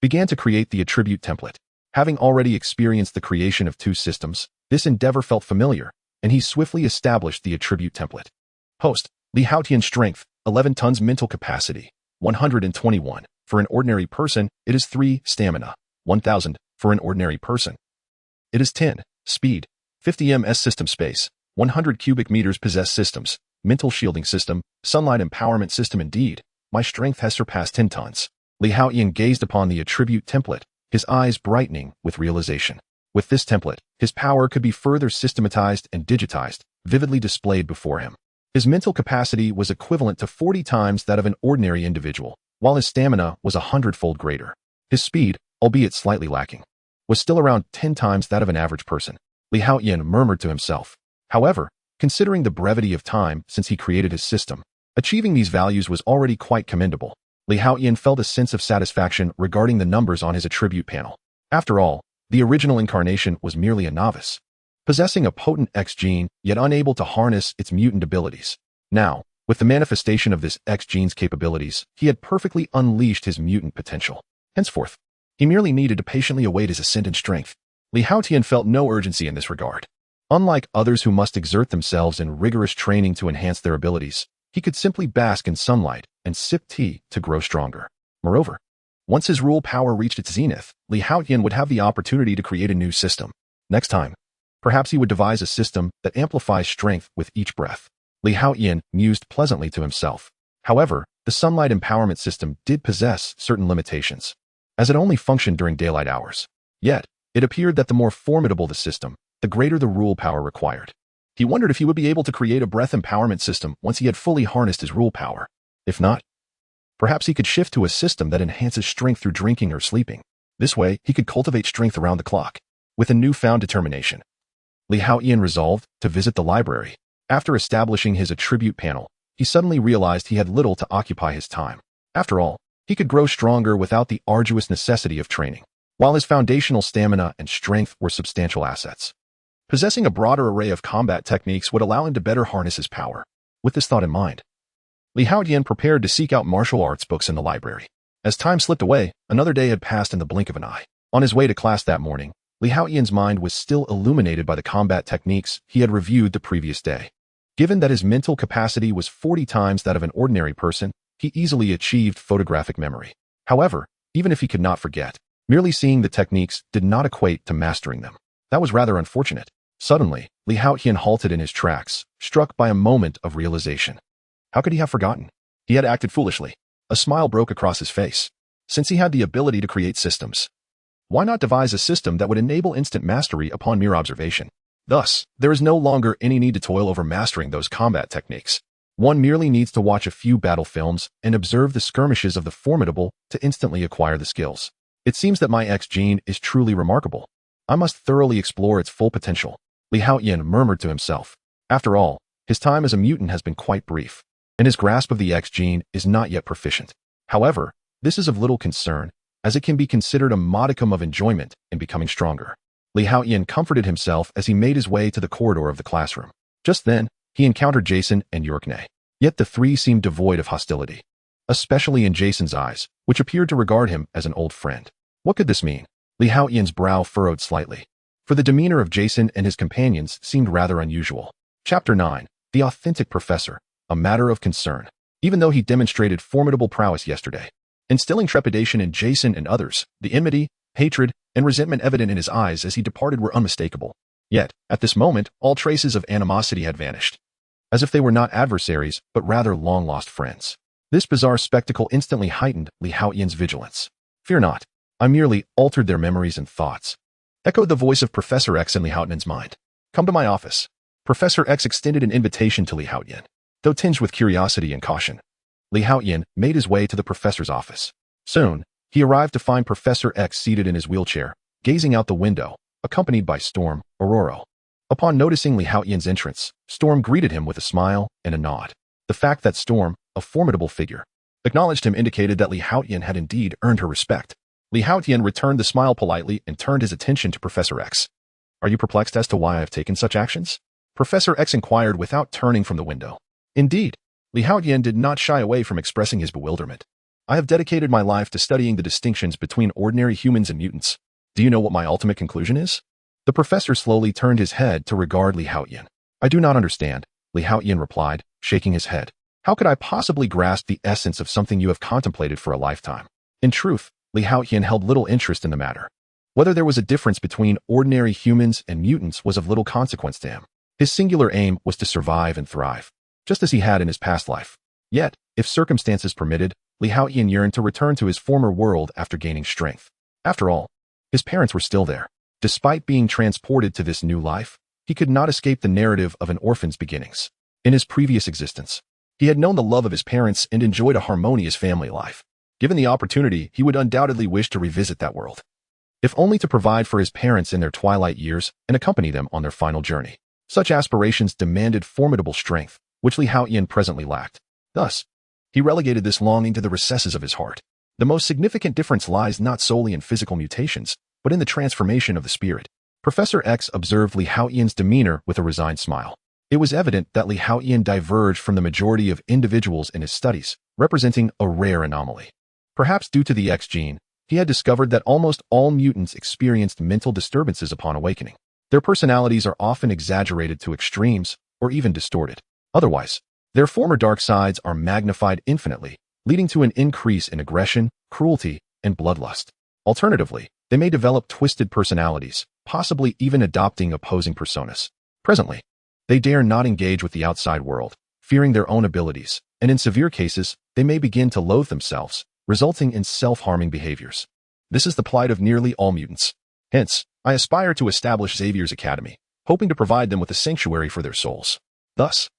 began to create the attribute template. Having already experienced the creation of two systems, this endeavor felt familiar, and he swiftly established the attribute template. Host, Haotian strength, 11 tons mental capacity, 121. For an ordinary person, it is 3 stamina, 1000. For an ordinary person, it is 10 speed, 50 ms system space, 100 cubic meters possessed systems, mental shielding system, sunlight empowerment system. Indeed, my strength has surpassed 10 tons. Haotian gazed upon the attribute template, his eyes brightening with realization. With this template, his power could be further systematized and digitized, vividly displayed before him. His mental capacity was equivalent to 40 times that of an ordinary individual, while his stamina was 100-fold greater. His speed, albeit slightly lacking, was still around 10 times that of an average person. Haotian murmured to himself. However, considering the brevity of time since he created his system, achieving these values was already quite commendable. Haotian felt a sense of satisfaction regarding the numbers on his attribute panel. After all, the original incarnation was merely a novice, possessing a potent X-gene, yet unable to harness its mutant abilities. Now, with the manifestation of this X-gene's capabilities, he had perfectly unleashed his mutant potential. Henceforth, he merely needed to patiently await his ascent in strength. Haotian felt no urgency in this regard. Unlike others who must exert themselves in rigorous training to enhance their abilities, he could simply bask in sunlight and sip tea to grow stronger. Moreover, once his rule power reached its zenith, Haotian would have the opportunity to create a new system. Next time, perhaps he would devise a system that amplifies strength with each breath. Haotian mused pleasantly to himself. However, the sunlight empowerment system did possess certain limitations, as it only functioned during daylight hours. Yet, it appeared that the more formidable the system, the greater the rule power required. He wondered if he would be able to create a breath empowerment system once he had fully harnessed his rule power. If not, Perhaps he could shift to a system that enhances strength through drinking or sleeping. This way, he could cultivate strength around the clock. With a newfound determination, Li Haotian resolved to visit the library. After establishing his attribute panel, he suddenly realized he had little to occupy his time. After all, he could grow stronger without the arduous necessity of training, while his foundational stamina and strength were substantial assets. Possessing a broader array of combat techniques would allow him to better harness his power. With this thought in mind, Li Haotian prepared to seek out martial arts books in the library. As time slipped away, another day had passed in the blink of an eye. On his way to class that morning, Li Haotian's mind was still illuminated by the combat techniques he had reviewed the previous day. Given that his mental capacity was 40 times that of an ordinary person, he easily achieved photographic memory. However, even if he could not forget, merely seeing the techniques did not equate to mastering them. That was rather unfortunate. Suddenly, Li Haotian halted in his tracks, struck by a moment of realization. How could he have forgotten? He had acted foolishly. A smile broke across his face. Since he had the ability to create systems, why not devise a system that would enable instant mastery upon mere observation? Thus, there is no longer any need to toil over mastering those combat techniques. One merely needs to watch a few battle films and observe the skirmishes of the formidable to instantly acquire the skills. It seems that my X-Gene is truly remarkable. I must thoroughly explore its full potential, Li Haotian murmured to himself. After all, his time as a mutant has been quite brief, and his grasp of the X-Gene is not yet proficient. However, this is of little concern, as it can be considered a modicum of enjoyment in becoming stronger. Li Haotian comforted himself as he made his way to the corridor of the classroom. Just then, he encountered Jason and Yorkney. Yet the three seemed devoid of hostility, especially in Jason's eyes, which appeared to regard him as an old friend. What could this mean? Li Haotian's brow furrowed slightly, for the demeanor of Jason and his companions seemed rather unusual. Chapter 9. The Authentic Professor, a matter of concern. Even though he demonstrated formidable prowess yesterday, instilling trepidation in Jason and others, the enmity, hatred, and resentment evident in his eyes as he departed were unmistakable. Yet, at this moment, all traces of animosity had vanished, as if they were not adversaries, but rather long-lost friends. This bizarre spectacle instantly heightened Li Haotian's vigilance. Fear not, I merely altered their memories and thoughts, echoed the voice of Professor X in Li Haotian's mind. Come to my office. Professor X extended an invitation to Li Haotian. Though tinged with curiosity and caution, Li Haotian made his way to the professor's office. Soon, he arrived to find Professor X seated in his wheelchair, gazing out the window, accompanied by Storm, Aurora. Upon noticing Li Haotian's entrance, Storm greeted him with a smile and a nod. The fact that Storm, a formidable figure, acknowledged him indicated that Li Haotian had indeed earned her respect. Li Haotian returned the smile politely and turned his attention to Professor X. Are you perplexed as to why I have taken such actions? Professor X inquired without turning from the window. Indeed, Li Haotian did not shy away from expressing his bewilderment. I have dedicated my life to studying the distinctions between ordinary humans and mutants. Do you know what my ultimate conclusion is? The professor slowly turned his head to regard Li Haotian. I do not understand, Li Haotian replied, shaking his head. How could I possibly grasp the essence of something you have contemplated for a lifetime? In truth, Li Haotian held little interest in the matter. Whether there was a difference between ordinary humans and mutants was of little consequence to him. His singular aim was to survive and thrive, just as he had in his past life. Yet, if circumstances permitted, Li Haotian yearned to return to his former world after gaining strength. After all, his parents were still there. Despite being transported to this new life, he could not escape the narrative of an orphan's beginnings. In his previous existence, he had known the love of his parents and enjoyed a harmonious family life. Given the opportunity, he would undoubtedly wish to revisit that world, if only to provide for his parents in their twilight years and accompany them on their final journey. Such aspirations demanded formidable strength, which Li Haotian presently lacked. Thus, he relegated this longing to the recesses of his heart. The most significant difference lies not solely in physical mutations, but in the transformation of the spirit. Professor X observed Li Haotian's demeanor with a resigned smile. It was evident that Li Haotian diverged from the majority of individuals in his studies, representing a rare anomaly. Perhaps due to the X-Gene, he had discovered that almost all mutants experienced mental disturbances upon awakening. Their personalities are often exaggerated to extremes or even distorted. Otherwise, their former dark sides are magnified infinitely, leading to an increase in aggression, cruelty, and bloodlust. Alternatively, they may develop twisted personalities, possibly even adopting opposing personas. Presently, they dare not engage with the outside world, fearing their own abilities, and in severe cases, they may begin to loathe themselves, resulting in self-harming behaviors. This is the plight of nearly all mutants. Hence, I aspire to establish Xavier's Academy, hoping to provide them with a sanctuary for their souls. Thus,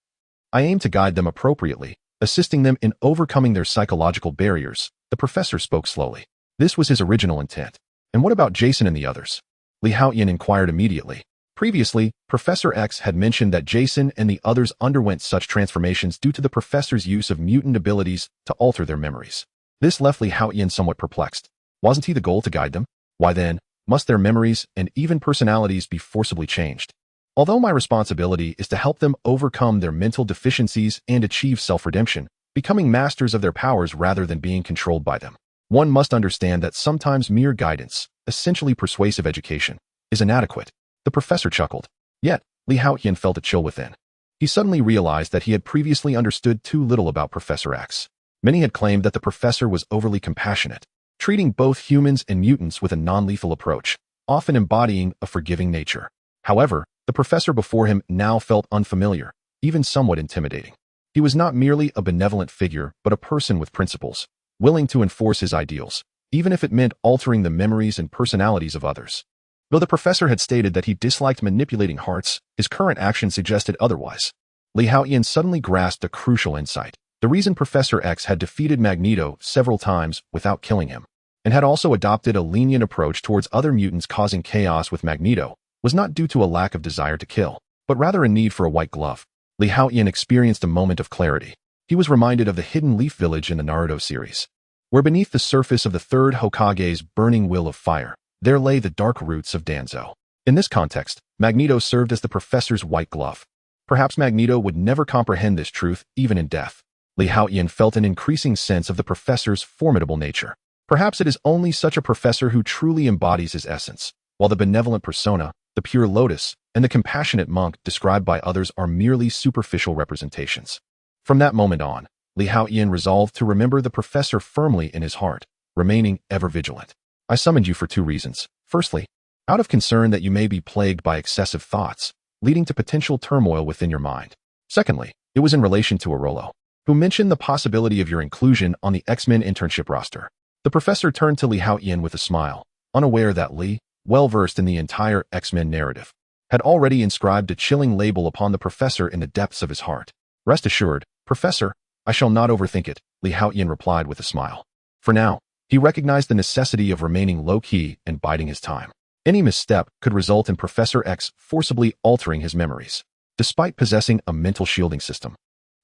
I aim to guide them appropriately, assisting them in overcoming their psychological barriers. The professor spoke slowly. This was his original intent. And what about Jason and the others? Haotian inquired immediately. Previously, Professor X had mentioned that Jason and the others underwent such transformations due to the professor's use of mutant abilities to alter their memories. This left Haotian somewhat perplexed. Wasn't he the goal to guide them? Why then, must their memories and even personalities be forcibly changed? Although my responsibility is to help them overcome their mental deficiencies and achieve self-redemption, becoming masters of their powers rather than being controlled by them, one must understand that sometimes mere guidance, essentially persuasive education, is inadequate. The professor chuckled. Yet, Haotian felt a chill within. He suddenly realized that he had previously understood too little about Professor X. Many had claimed that the professor was overly compassionate, treating both humans and mutants with a non-lethal approach, often embodying a forgiving nature. However, the professor before him now felt unfamiliar, even somewhat intimidating. He was not merely a benevolent figure, but a person with principles, willing to enforce his ideals, even if it meant altering the memories and personalities of others. Though the professor had stated that he disliked manipulating hearts, his current action suggested otherwise. Haotian suddenly grasped a crucial insight. The reason Professor X had defeated Magneto several times without killing him, and had also adopted a lenient approach towards other mutants causing chaos with Magneto, was not due to a lack of desire to kill, but rather a need for a white glove. Haotian experienced a moment of clarity. He was reminded of the hidden leaf village in the Naruto series, where beneath the surface of the third Hokage's burning will of fire, there lay the dark roots of Danzo. In this context, Magneto served as the professor's white glove. Perhaps Magneto would never comprehend this truth, even in death. Haotian felt an increasing sense of the professor's formidable nature. Perhaps it is only such a professor who truly embodies his essence, while the benevolent persona, the pure lotus, and the compassionate monk described by others are merely superficial representations. From that moment on, Haotian resolved to remember the professor firmly in his heart, remaining ever vigilant. I summoned you for two reasons. Firstly, out of concern that you may be plagued by excessive thoughts, leading to potential turmoil within your mind. Secondly, it was in relation to Arolo, who mentioned the possibility of your inclusion on the X-Men internship roster. The professor turned to Haotian with a smile, unaware that Li, well-versed in the entire X-Men narrative, had already inscribed a chilling label upon the professor in the depths of his heart. Rest assured, Professor, I shall not overthink it, Haotian replied with a smile. For now, he recognized the necessity of remaining low-key and biding his time. Any misstep could result in Professor X forcibly altering his memories. Despite possessing a mental shielding system,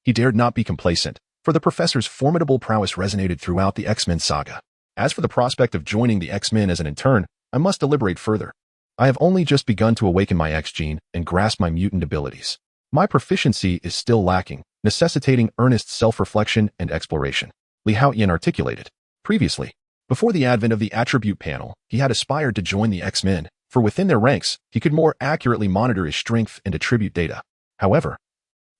he dared not be complacent, for the professor's formidable prowess resonated throughout the X-Men saga. As for the prospect of joining the X-Men as an intern, I must deliberate further. I have only just begun to awaken my X-Gene and grasp my mutant abilities. My proficiency is still lacking, necessitating earnest self-reflection and exploration. Haotian articulated. Previously, before the advent of the attribute panel, he had aspired to join the X-Men, for within their ranks, he could more accurately monitor his strength and attribute data. However,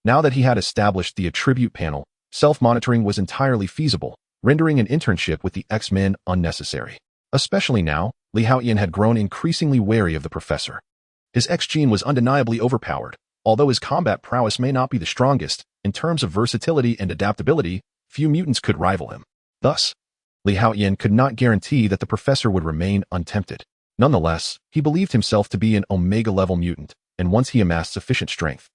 now that he had established the attribute panel, self-monitoring was entirely feasible, rendering an internship with the X-Men unnecessary. Especially now, Haotian had grown increasingly wary of the professor. His X-Gene was undeniably overpowered. Although his combat prowess may not be the strongest, in terms of versatility and adaptability, few mutants could rival him. Thus, Haotian could not guarantee that the professor would remain untempted. Nonetheless, he believed himself to be an Omega-level mutant, and once he amassed sufficient strength,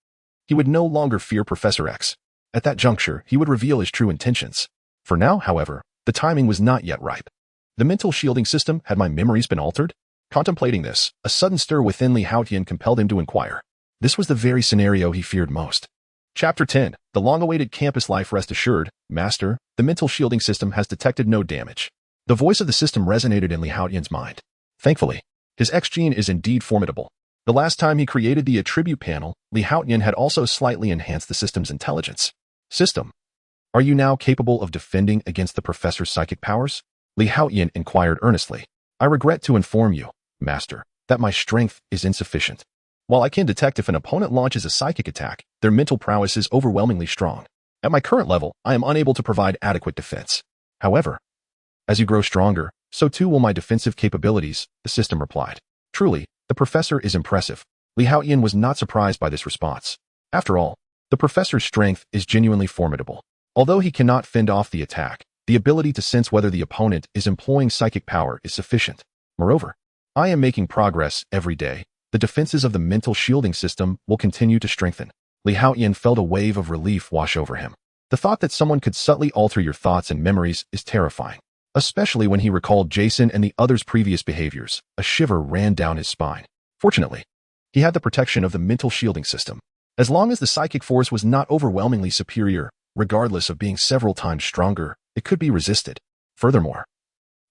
he would no longer fear Professor X. At that juncture, he would reveal his true intentions. For now, however, the timing was not yet ripe. The mental shielding system, had my memories been altered? Contemplating this, a sudden stir within Haotian compelled him to inquire. This was the very scenario he feared most. Chapter 10. The long-awaited campus life. Rest assured, Master, the mental shielding system has detected no damage. The voice of the system resonated in Haotian's mind. Thankfully, his X-Gene is indeed formidable. The last time he created the attribute panel, Haotian had also slightly enhanced the system's intelligence. System, are you now capable of defending against the professor's psychic powers? Haotian inquired earnestly. I regret to inform you, Master, that my strength is insufficient. While I can detect if an opponent launches a psychic attack, their mental prowess is overwhelmingly strong. At my current level, I am unable to provide adequate defense. However, as you grow stronger, so too will my defensive capabilities, the system replied. Truly, the professor is impressive. Haotian was not surprised by this response. After all, the professor's strength is genuinely formidable. Although he cannot fend off the attack, the ability to sense whether the opponent is employing psychic power is sufficient. Moreover, I am making progress every day. The defenses of the mental shielding system will continue to strengthen. Haotian felt a wave of relief wash over him. The thought that someone could subtly alter your thoughts and memories is terrifying. Especially when he recalled Jason and the others' previous behaviors, a shiver ran down his spine. Fortunately, he had the protection of the mental shielding system. As long as the psychic force was not overwhelmingly superior, regardless of being several times stronger, it could be resisted. Furthermore,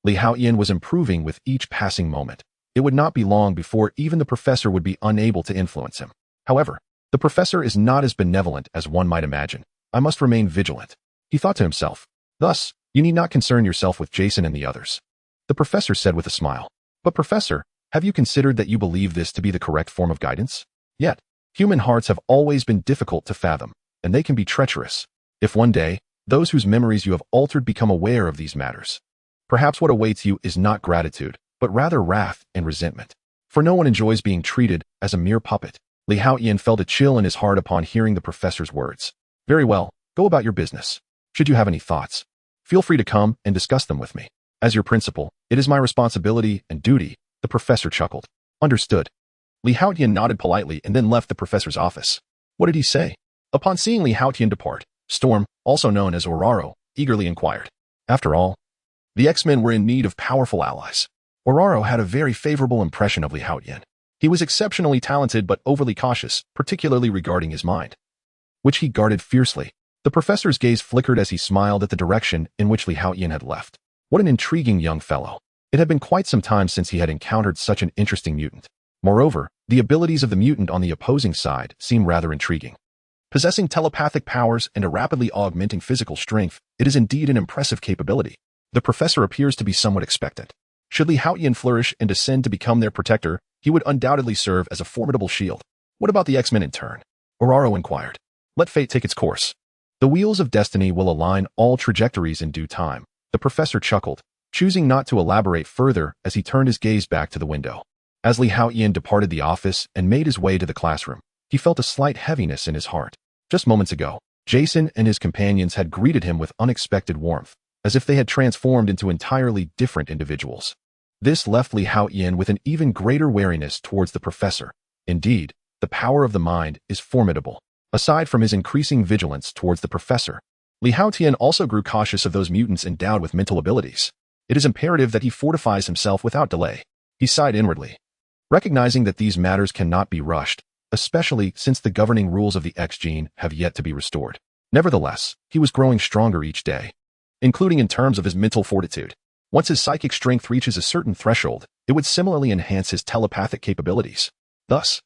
Haotian was improving with each passing moment. It would not be long before even the professor would be unable to influence him. However, the professor is not as benevolent as one might imagine. I must remain vigilant, he thought to himself. Thus, you need not concern yourself with Jason and the others, the professor said with a smile. But professor, have you considered that you believe this to be the correct form of guidance? Yet, human hearts have always been difficult to fathom, and they can be treacherous. If one day, those whose memories you have altered become aware of these matters, perhaps what awaits you is not gratitude, but rather wrath and resentment. For no one enjoys being treated as a mere puppet. Haotian felt a chill in his heart upon hearing the professor's words. Very well, go about your business. Should you have any thoughts, feel free to come and discuss them with me. As your principal, it is my responsibility and duty, the professor chuckled. Understood. Haotian nodded politely and then left the professor's office. What did he say? Upon seeing Haotian depart, Storm, also known as Ororo, eagerly inquired. After all, the X-Men were in need of powerful allies. Ororo had a very favorable impression of Haotian. He was exceptionally talented but overly cautious, particularly regarding his mind, which he guarded fiercely. The professor's gaze flickered as he smiled at the direction in which Haotian had left. What an intriguing young fellow. It had been quite some time since he had encountered such an interesting mutant. Moreover, the abilities of the mutant on the opposing side seemed rather intriguing. Possessing telepathic powers and a rapidly augmenting physical strength, it is indeed an impressive capability. The professor appears to be somewhat expectant. Should Haotian flourish and descend to become their protector, he would undoubtedly serve as a formidable shield. What about the X-Men in turn? Ororo inquired. Let fate take its course. The wheels of destiny will align all trajectories in due time. The professor chuckled, choosing not to elaborate further as he turned his gaze back to the window. As Haotian departed the office and made his way to the classroom, he felt a slight heaviness in his heart. Just moments ago, Jason and his companions had greeted him with unexpected warmth, as if they had transformed into entirely different individuals. This left Haotian with an even greater wariness towards the professor. Indeed, the power of the mind is formidable. Aside from his increasing vigilance towards the professor, Haotian also grew cautious of those mutants endowed with mental abilities. It is imperative that he fortifies himself without delay. He sighed inwardly, recognizing that these matters cannot be rushed, especially since the governing rules of the X-Gene have yet to be restored. Nevertheless, he was growing stronger each day, including in terms of his mental fortitude. Once his psychic strength reaches a certain threshold, it would similarly enhance his telepathic capabilities. Thus,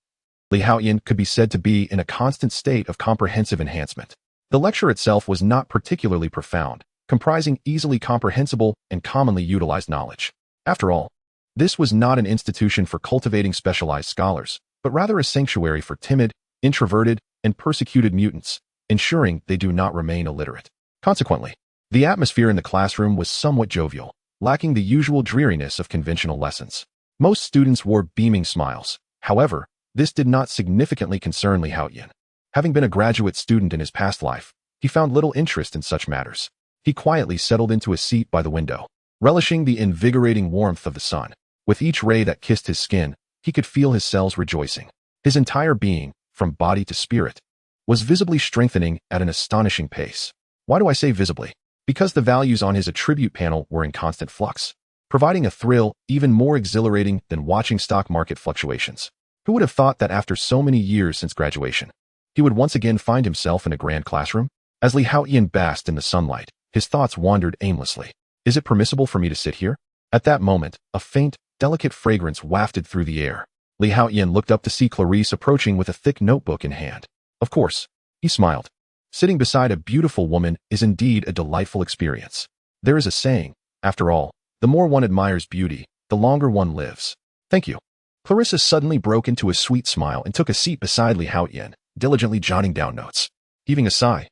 Haotian could be said to be in a constant state of comprehensive enhancement. The lecture itself was not particularly profound, comprising easily comprehensible and commonly utilized knowledge. After all, this was not an institution for cultivating specialized scholars, but rather a sanctuary for timid, introverted, and persecuted mutants, ensuring they do not remain illiterate. Consequently, the atmosphere in the classroom was somewhat jovial, lacking the usual dreariness of conventional lessons. Most students wore beaming smiles. However, this did not significantly concern Haotian. Having been a graduate student in his past life, he found little interest in such matters. He quietly settled into a seat by the window, relishing the invigorating warmth of the sun. With each ray that kissed his skin, he could feel his cells rejoicing. His entire being, from body to spirit, was visibly strengthening at an astonishing pace. Why do I say visibly? Because the values on his attribute panel were in constant flux, providing a thrill even more exhilarating than watching stock market fluctuations. Who would have thought that after so many years since graduation, he would once again find himself in a grand classroom? As Haotian basked in the sunlight, his thoughts wandered aimlessly. Is it permissible for me to sit here? At that moment, a faint, delicate fragrance wafted through the air. Haotian looked up to see Clarice approaching with a thick notebook in hand. Of course, he smiled. Sitting beside a beautiful woman is indeed a delightful experience. There is a saying, after all, the more one admires beauty, the longer one lives. Thank you. Clarissa suddenly broke into a sweet smile and took a seat beside Haotian, diligently jotting down notes. Heaving a sigh,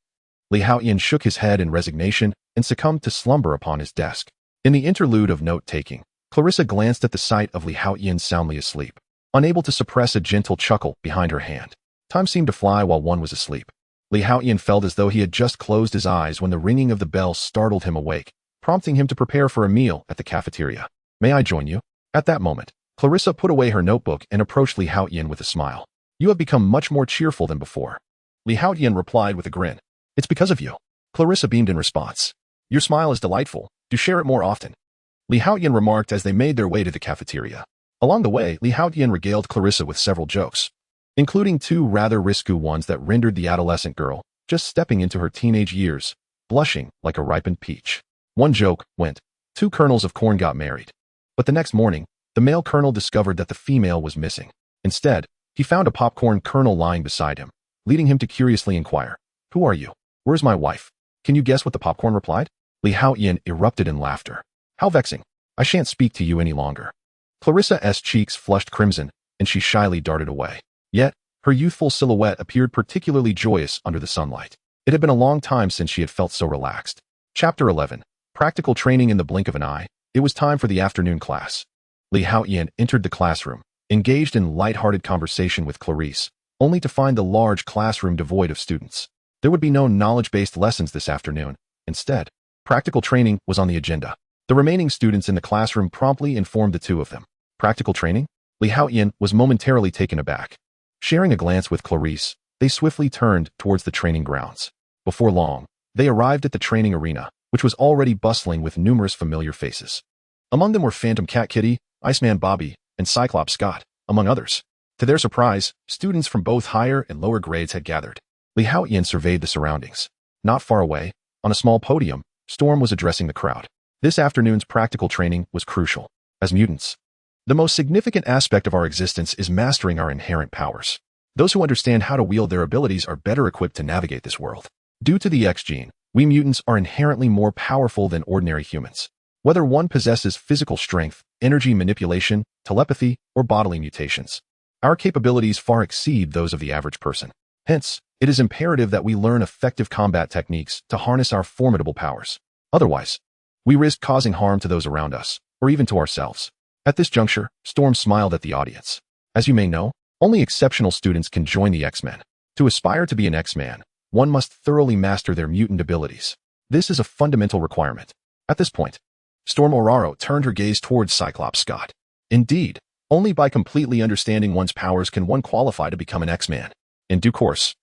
Haotian shook his head in resignation and succumbed to slumber upon his desk. In the interlude of note-taking, Clarissa glanced at the sight of Haotian soundly asleep, unable to suppress a gentle chuckle behind her hand. Time seemed to fly while one was asleep. Haotian felt as though he had just closed his eyes when the ringing of the bell startled him awake, prompting him to prepare for a meal at the cafeteria. May I join you? At that moment, Clarissa put away her notebook and approached Haotian with a smile. You have become much more cheerful than before. Haotian replied with a grin. It's because of you. Clarissa beamed in response. Your smile is delightful. Do share it more often. Li Haotian remarked as they made their way to the cafeteria. Along the way, Li Haotian regaled Clarissa with several jokes, including two rather risque ones that rendered the adolescent girl, just stepping into her teenage years, blushing like a ripened peach. One joke went, 2 kernels of corn got married. But the next morning, the male colonel discovered that the female was missing. Instead, he found a popcorn kernel lying beside him, leading him to curiously inquire, Who are you? Where's my wife? Can you guess what the popcorn replied? Li Haotian erupted in laughter. How vexing. I shan't speak to you any longer. Clarissa's cheeks flushed crimson, and she shyly darted away. Yet, her youthful silhouette appeared particularly joyous under the sunlight. It had been a long time since she had felt so relaxed. Chapter 11. Practical training in the blink of an eye. It was time for the afternoon class. Li Haotian entered the classroom, engaged in light-hearted conversation with Clarisse, only to find the large classroom devoid of students. There would be no knowledge-based lessons this afternoon. Instead, practical training was on the agenda. The remaining students in the classroom promptly informed the two of them. Practical training? Li Haotian was momentarily taken aback. Sharing a glance with Clarisse, they swiftly turned towards the training grounds. Before long, they arrived at the training arena, which was already bustling with numerous familiar faces. Among them were Phantom Cat Kitty, Iceman Bobby, and Cyclops Scott, among others. To their surprise, students from both higher and lower grades had gathered. Li Haotian surveyed the surroundings. Not far away, on a small podium, Storm was addressing the crowd. This afternoon's practical training was crucial. As mutants, the most significant aspect of our existence is mastering our inherent powers. Those who understand how to wield their abilities are better equipped to navigate this world. Due to the X-Gene, we mutants are inherently more powerful than ordinary humans. Whether one possesses physical strength, energy manipulation, telepathy, or bodily mutations, our capabilities far exceed those of the average person. Hence, it is imperative that we learn effective combat techniques to harness our formidable powers. Otherwise, we risk causing harm to those around us, or even to ourselves. At this juncture, Storm smiled at the audience. As you may know, only exceptional students can join the X-Men. To aspire to be an X-Man, one must thoroughly master their mutant abilities. This is a fundamental requirement. At this point, Storm Oraro turned her gaze towards Cyclops Scott. Indeed, only by completely understanding one's powers can one qualify to become an X-Man. In due course,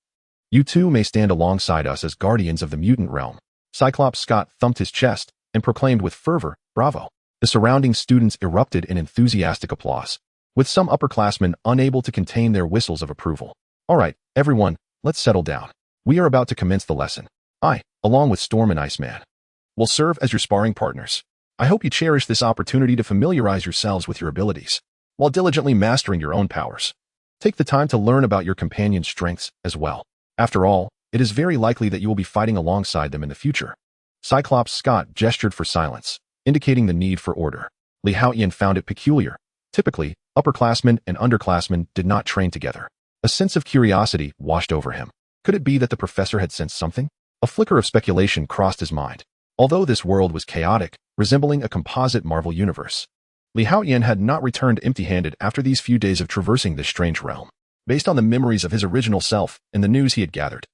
you too may stand alongside us as guardians of the mutant realm. Cyclops Scott thumped his chest and proclaimed with fervor, Bravo. The surrounding students erupted in enthusiastic applause, with some upperclassmen unable to contain their whistles of approval. All right, everyone, let's settle down. We are about to commence the lesson. I, along with Storm and Iceman, will serve as your sparring partners. I hope you cherish this opportunity to familiarize yourselves with your abilities, while diligently mastering your own powers. Take the time to learn about your companion's strengths as well. After all, it is very likely that you will be fighting alongside them in the future. Cyclops Scott gestured for silence, indicating the need for order. Li Haotian found it peculiar. Typically, upperclassmen and underclassmen did not train together. A sense of curiosity washed over him. Could it be that the professor had sensed something? A flicker of speculation crossed his mind. Although this world was chaotic, resembling a composite Marvel universe, Li Haotian had not returned empty-handed after these few days of traversing this strange realm. Based on the memories of his original self and the news he had gathered,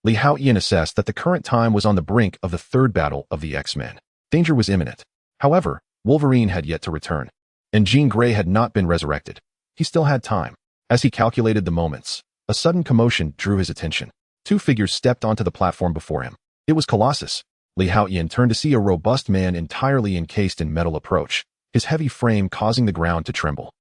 Li Haotian assessed that the current time was on the brink of the third battle of the X-Men. Danger was imminent. However, Wolverine had yet to return, and Jean Grey had not been resurrected. He still had time. As he calculated the moments, a sudden commotion drew his attention. 2 figures stepped onto the platform before him. It was Colossus. Li Haotian turned to see a robust man entirely encased in metal approach, his heavy frame causing the ground to tremble.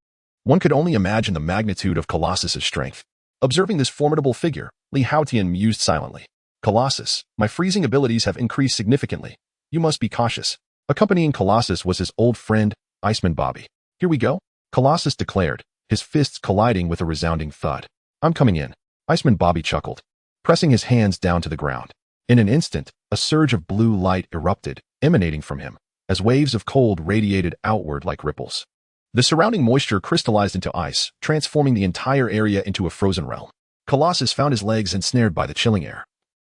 One could only imagine the magnitude of Colossus's strength. Observing this formidable figure, Li Haotian mused silently. Colossus, my freezing abilities have increased significantly. You must be cautious. Accompanying Colossus was his old friend, Iceman Bobby. Here we go, Colossus declared, his fists colliding with a resounding thud. I'm coming in. Iceman Bobby chuckled, pressing his hands down to the ground. In an instant, a surge of blue light erupted, emanating from him, as waves of cold radiated outward like ripples. The surrounding moisture crystallized into ice, transforming the entire area into a frozen realm. Colossus found his legs ensnared by the chilling air,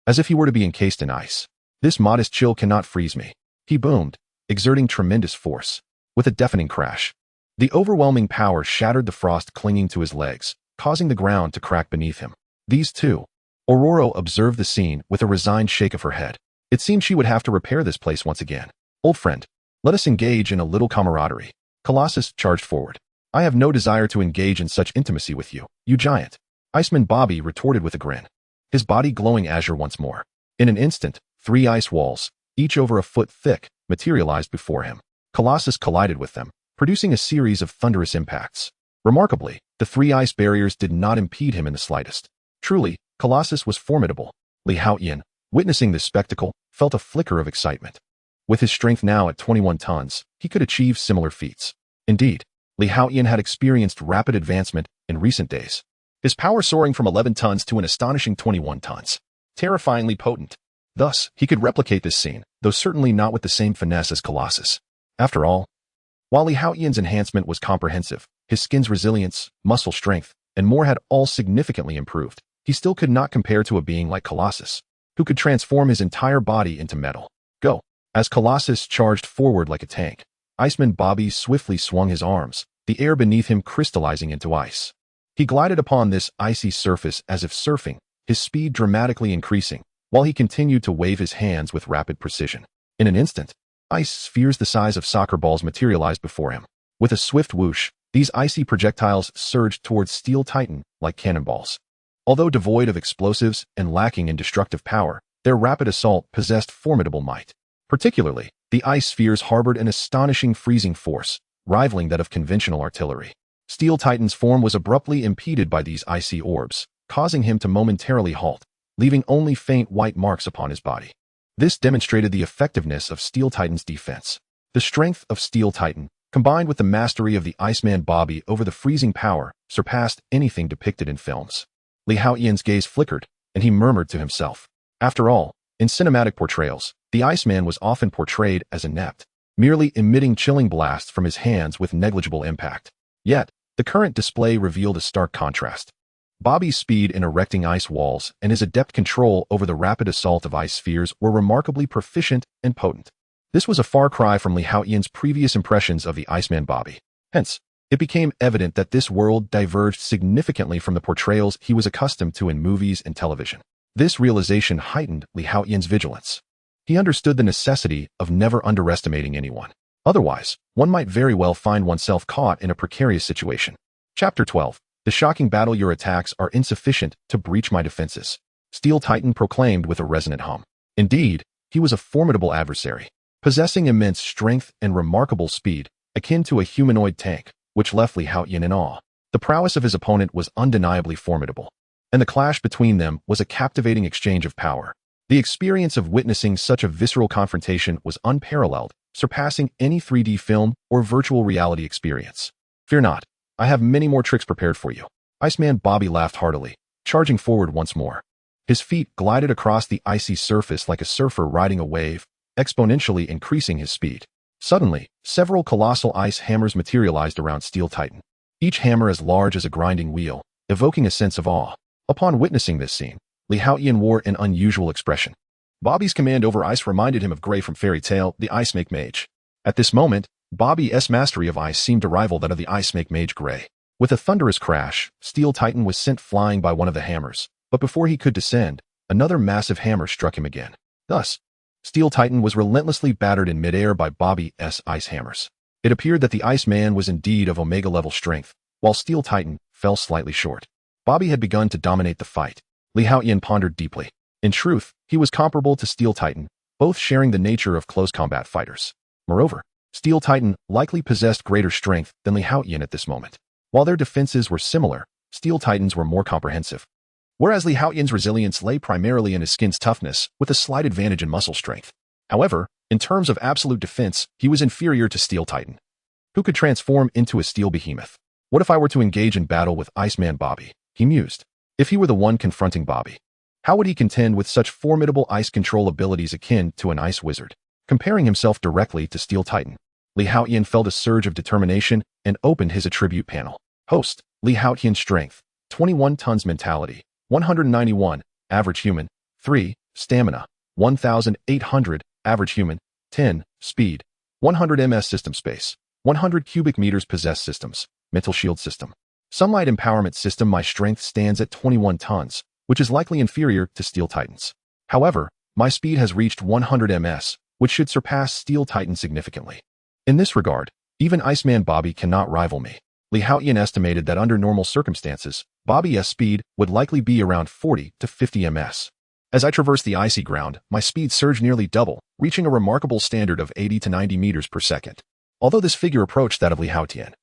as if he were to be encased in ice. This modest chill cannot freeze me, he boomed, exerting tremendous force. With a deafening crash, the overwhelming power shattered the frost clinging to his legs, causing the ground to crack beneath him. These two. Aurora observed the scene with a resigned shake of her head. It seemed she would have to repair this place once again. Old friend, let us engage in a little camaraderie. Colossus charged forward. I have no desire to engage in such intimacy with you, you giant. Iceman Bobby retorted with a grin, his body glowing azure once more. In an instant, 3 ice walls, each over a foot thick, materialized before him. Colossus collided with them, producing a series of thunderous impacts. Remarkably, the 3 ice barriers did not impede him in the slightest. Truly, Colossus was formidable. Haotian, witnessing this spectacle, felt a flicker of excitement. With his strength now at 21 tons, he could achieve similar feats. Indeed, Haotian had experienced rapid advancement in recent days, his power soaring from 11 tons to an astonishing 21 tons. Terrifyingly potent. Thus, he could replicate this scene, though certainly not with the same finesse as Colossus. After all, while Haotian's enhancement was comprehensive, his skin's resilience, muscle strength, and more had all significantly improved. He still could not compare to a being like Colossus, who could transform his entire body into metal. Go! As Colossus charged forward like a tank, Iceman Bobby swiftly swung his arms, the air beneath him crystallizing into ice. He glided upon this icy surface as if surfing, his speed dramatically increasing, while he continued to wave his hands with rapid precision. In an instant, ice spheres the size of soccer balls materialized before him. With a swift whoosh, these icy projectiles surged towards Steel Titan like cannonballs. Although devoid of explosives and lacking in destructive power, their rapid assault possessed formidable might. Particularly, the ice spheres harbored an astonishing freezing force, rivaling that of conventional artillery. Steel Titan's form was abruptly impeded by these icy orbs, causing him to momentarily halt, leaving only faint white marks upon his body. This demonstrated the effectiveness of Steel Titan's defense. The strength of Steel Titan, combined with the mastery of the Iceman Bobby over the freezing power, surpassed anything depicted in films. Haotian's gaze flickered, and he murmured to himself. After all, in cinematic portrayals, the Iceman was often portrayed as inept, merely emitting chilling blasts from his hands with negligible impact. Yet, the current display revealed a stark contrast. Bobby's speed in erecting ice walls and his adept control over the rapid assault of ice spheres were remarkably proficient and potent. This was a far cry from Haotian's previous impressions of the Iceman Bobby. Hence, it became evident that this world diverged significantly from the portrayals he was accustomed to in movies and television. This realization heightened Haotian's vigilance. He understood the necessity of never underestimating anyone. Otherwise, one might very well find oneself caught in a precarious situation. Chapter 12. The shocking battle. Your attacks are insufficient to breach my defenses, Steel Titan proclaimed with a resonant hum. Indeed, he was a formidable adversary, possessing immense strength and remarkable speed, akin to a humanoid tank, which left Haotian in awe. The prowess of his opponent was undeniably formidable, and the clash between them was a captivating exchange of power. The experience of witnessing such a visceral confrontation was unparalleled, surpassing any 3D film or virtual reality experience. Fear not, I have many more tricks prepared for you. Iceman Bobby laughed heartily, charging forward once more. His feet glided across the icy surface like a surfer riding a wave, exponentially increasing his speed. Suddenly, several colossal ice hammers materialized around Steel Titan, each hammer as large as a grinding wheel, evoking a sense of awe. Upon witnessing this scene, Haotian wore an unusual expression. Bobby's command over ice reminded him of Gray from Fairy Tale, the Ice Mage. At this moment, Bobby's mastery of ice seemed to rival that of the Ice Mage Gray. With a thunderous crash, Steel Titan was sent flying by one of the hammers, but before he could descend, another massive hammer struck him again. Thus, Steel Titan was relentlessly battered in midair by Bobby's ice hammers. It appeared that the Iceman was indeed of Omega-level strength, while Steel Titan fell slightly short. Bobby had begun to dominate the fight. Haotian pondered deeply. In truth, he was comparable to Steel Titan, both sharing the nature of close combat fighters. Moreover, Steel Titan likely possessed greater strength than Haotian at this moment. While their defenses were similar, Steel Titans were more comprehensive. Whereas Haotian's resilience lay primarily in his skin's toughness, with a slight advantage in muscle strength. However, in terms of absolute defense, he was inferior to Steel Titan, who could transform into a steel behemoth. What if I were to engage in battle with Iceman Bobby? He mused. If he were the one confronting Bobby, how would he contend with such formidable ice control abilities akin to an ice wizard? Comparing himself directly to Steel Titan, Haotian felt a surge of determination and opened his attribute panel. Host, Haotian strength, 21 tons mentality, 191, average human, 3, stamina, 1,800, average human, 10, speed, 100 ms system space, 100 cubic meters possessed systems, mental shield system. Sunlight empowerment system. My strength stands at 21 tons, which is likely inferior to Steel Titan's. However, my speed has reached 100 ms, which should surpass Steel Titan significantly. In this regard, even Iceman Bobby cannot rival me. Haotian estimated that under normal circumstances, Bobby's speed would likely be around 40 to 50 ms. As I traversed the icy ground, my speed surged nearly double, reaching a remarkable standard of 80 to 90 meters per second. Although this figure approached that of Li Haotian,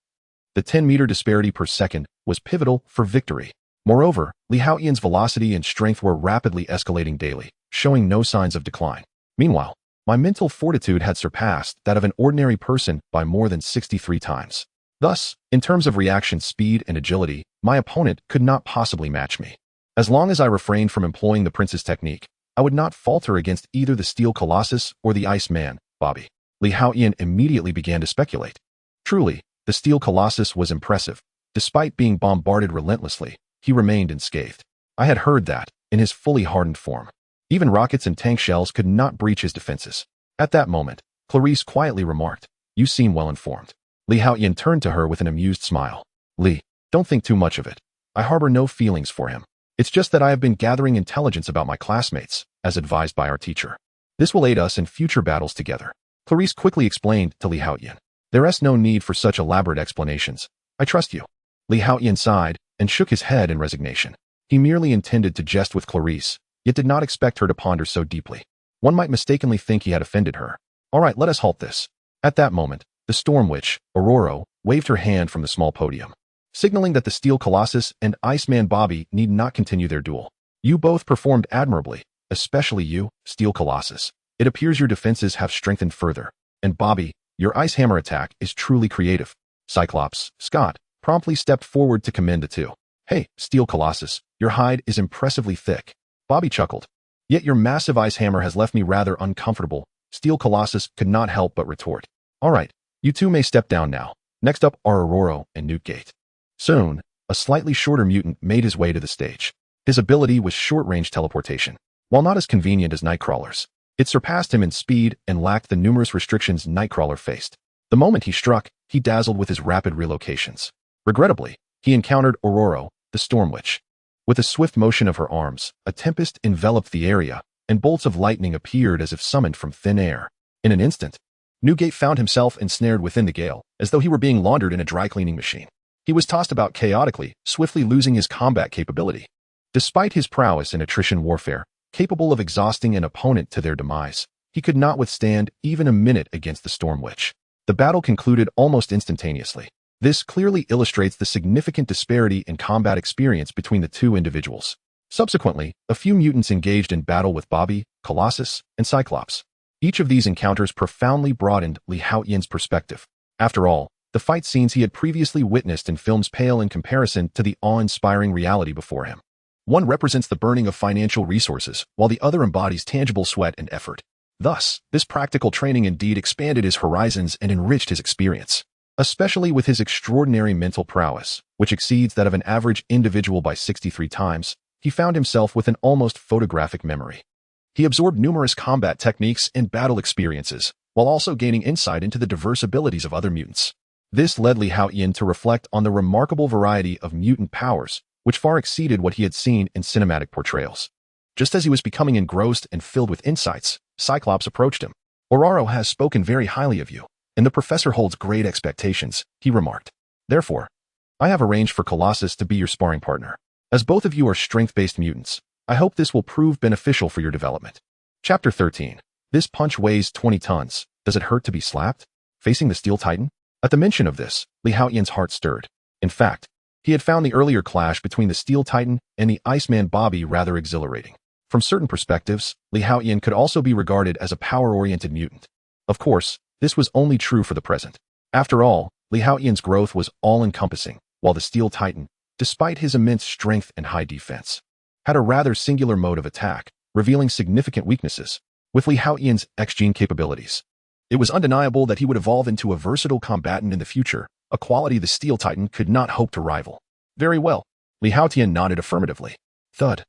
the 10-meter disparity per second was pivotal for victory. Moreover, Li Haotian's velocity and strength were rapidly escalating daily, showing no signs of decline. Meanwhile, my mental fortitude had surpassed that of an ordinary person by more than 63 times. Thus, in terms of reaction speed and agility, my opponent could not possibly match me. As long as I refrained from employing the prince's technique, I would not falter against either the Steel Colossus or the Iceman, Bobby. Li Haotian immediately began to speculate. Truly, the Steel Colossus was impressive. Despite being bombarded relentlessly, he remained unscathed. I had heard that, in his fully hardened form, even rockets and tank shells could not breach his defenses. At that moment, Clarice quietly remarked, "You seem well informed." Li Haotian turned to her with an amused smile. "Li, don't think too much of it. I harbor no feelings for him. It's just that I have been gathering intelligence about my classmates, as advised by our teacher. This will aid us in future battles together." Clarice quickly explained to Li Haotian. "There is no need for such elaborate explanations. I trust you." Li Haotian sighed and shook his head in resignation. He merely intended to jest with Clarice, yet did not expect her to ponder so deeply. One might mistakenly think he had offended her. "All right, let us halt this." At that moment, the Storm Witch, Aurora, waved her hand from the small podium, signaling that the Steel Colossus and Iceman Bobby need not continue their duel. "You both performed admirably, especially you, Steel Colossus. It appears your defenses have strengthened further. And Bobby, your ice hammer attack is truly creative." Cyclops, Scott, promptly stepped forward to commend the two. "Hey, Steel Colossus, your hide is impressively thick." Bobby chuckled. "Yet your massive ice hammer has left me rather uncomfortable." Steel Colossus could not help but retort. "All right, you two may step down now. Next up are Aurora and Newtgate." Soon, a slightly shorter mutant made his way to the stage. His ability was short-range teleportation. While not as convenient as Nightcrawler's, it surpassed him in speed and lacked the numerous restrictions Nightcrawler faced. The moment he struck, he dazzled with his rapid relocations. Regrettably, he encountered Aurora, the Storm Witch. With a swift motion of her arms, a tempest enveloped the area, and bolts of lightning appeared as if summoned from thin air. In an instant, Newtgate found himself ensnared within the gale, as though he were being laundered in a dry-cleaning machine. He was tossed about chaotically, swiftly losing his combat capability. Despite his prowess in attrition warfare, capable of exhausting an opponent to their demise, he could not withstand even a minute against the Storm Witch. The battle concluded almost instantaneously. This clearly illustrates the significant disparity in combat experience between the two individuals. Subsequently, a few mutants engaged in battle with Bobby, Colossus, and Cyclops. Each of these encounters profoundly broadened Li Haotian's perspective. After all, the fight scenes he had previously witnessed in films pale in comparison to the awe-inspiring reality before him. One represents the burning of financial resources, while the other embodies tangible sweat and effort. Thus, this practical training indeed expanded his horizons and enriched his experience, especially with his extraordinary mental prowess, which exceeds that of an average individual by 63 times. He found himself with an almost photographic memory. He absorbed numerous combat techniques and battle experiences, while also gaining insight into the diverse abilities of other mutants. This led Li Haotian to reflect on the remarkable variety of mutant powers, which far exceeded what he had seen in cinematic portrayals. Just as he was becoming engrossed and filled with insights, Cyclops approached him. "Aurora has spoken very highly of you, and the professor holds great expectations," he remarked. "Therefore, I have arranged for Colossus to be your sparring partner. As both of you are strength-based mutants, I hope this will prove beneficial for your development." Chapter 13. This punch weighs 20 tons. Does it hurt to be slapped? Facing the Steel Titan? At the mention of this, Li Haotian's heart stirred. In fact, he had found the earlier clash between the Steel Titan and the Iceman Bobby rather exhilarating. From certain perspectives, Li Haotian could also be regarded as a power-oriented mutant. Of course, this was only true for the present. After all, Li Haotian's growth was all-encompassing, while the Steel Titan, despite his immense strength and high defense, had a rather singular mode of attack, revealing significant weaknesses. With Li Haotian's X-Gene capabilities, it was undeniable that he would evolve into a versatile combatant in the future, a quality the Steel Titan could not hope to rival. Very well. Li Haotian nodded affirmatively. Thud.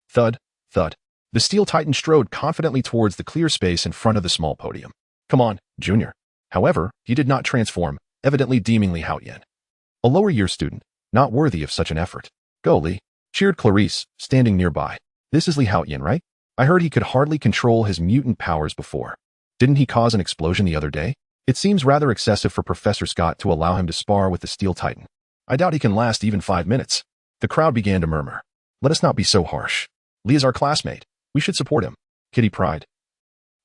Thud. Thud. The Steel Titan strode confidently towards the clear space in front of the small podium. "Come on, Junior." However, he did not transform, evidently deeming Li Haotian a lower-year student, not worthy of such an effort. "Go, Li," cheered Clarice, standing nearby. "This is Li Haotian, right? I heard he could hardly control his mutant powers before. Didn't he cause an explosion the other day? It seems rather excessive for Professor Scott to allow him to spar with the Steel Titan. I doubt he can last even 5 minutes." The crowd began to murmur. "Let us not be so harsh. Li is our classmate. We should support him. Kitty Pryde,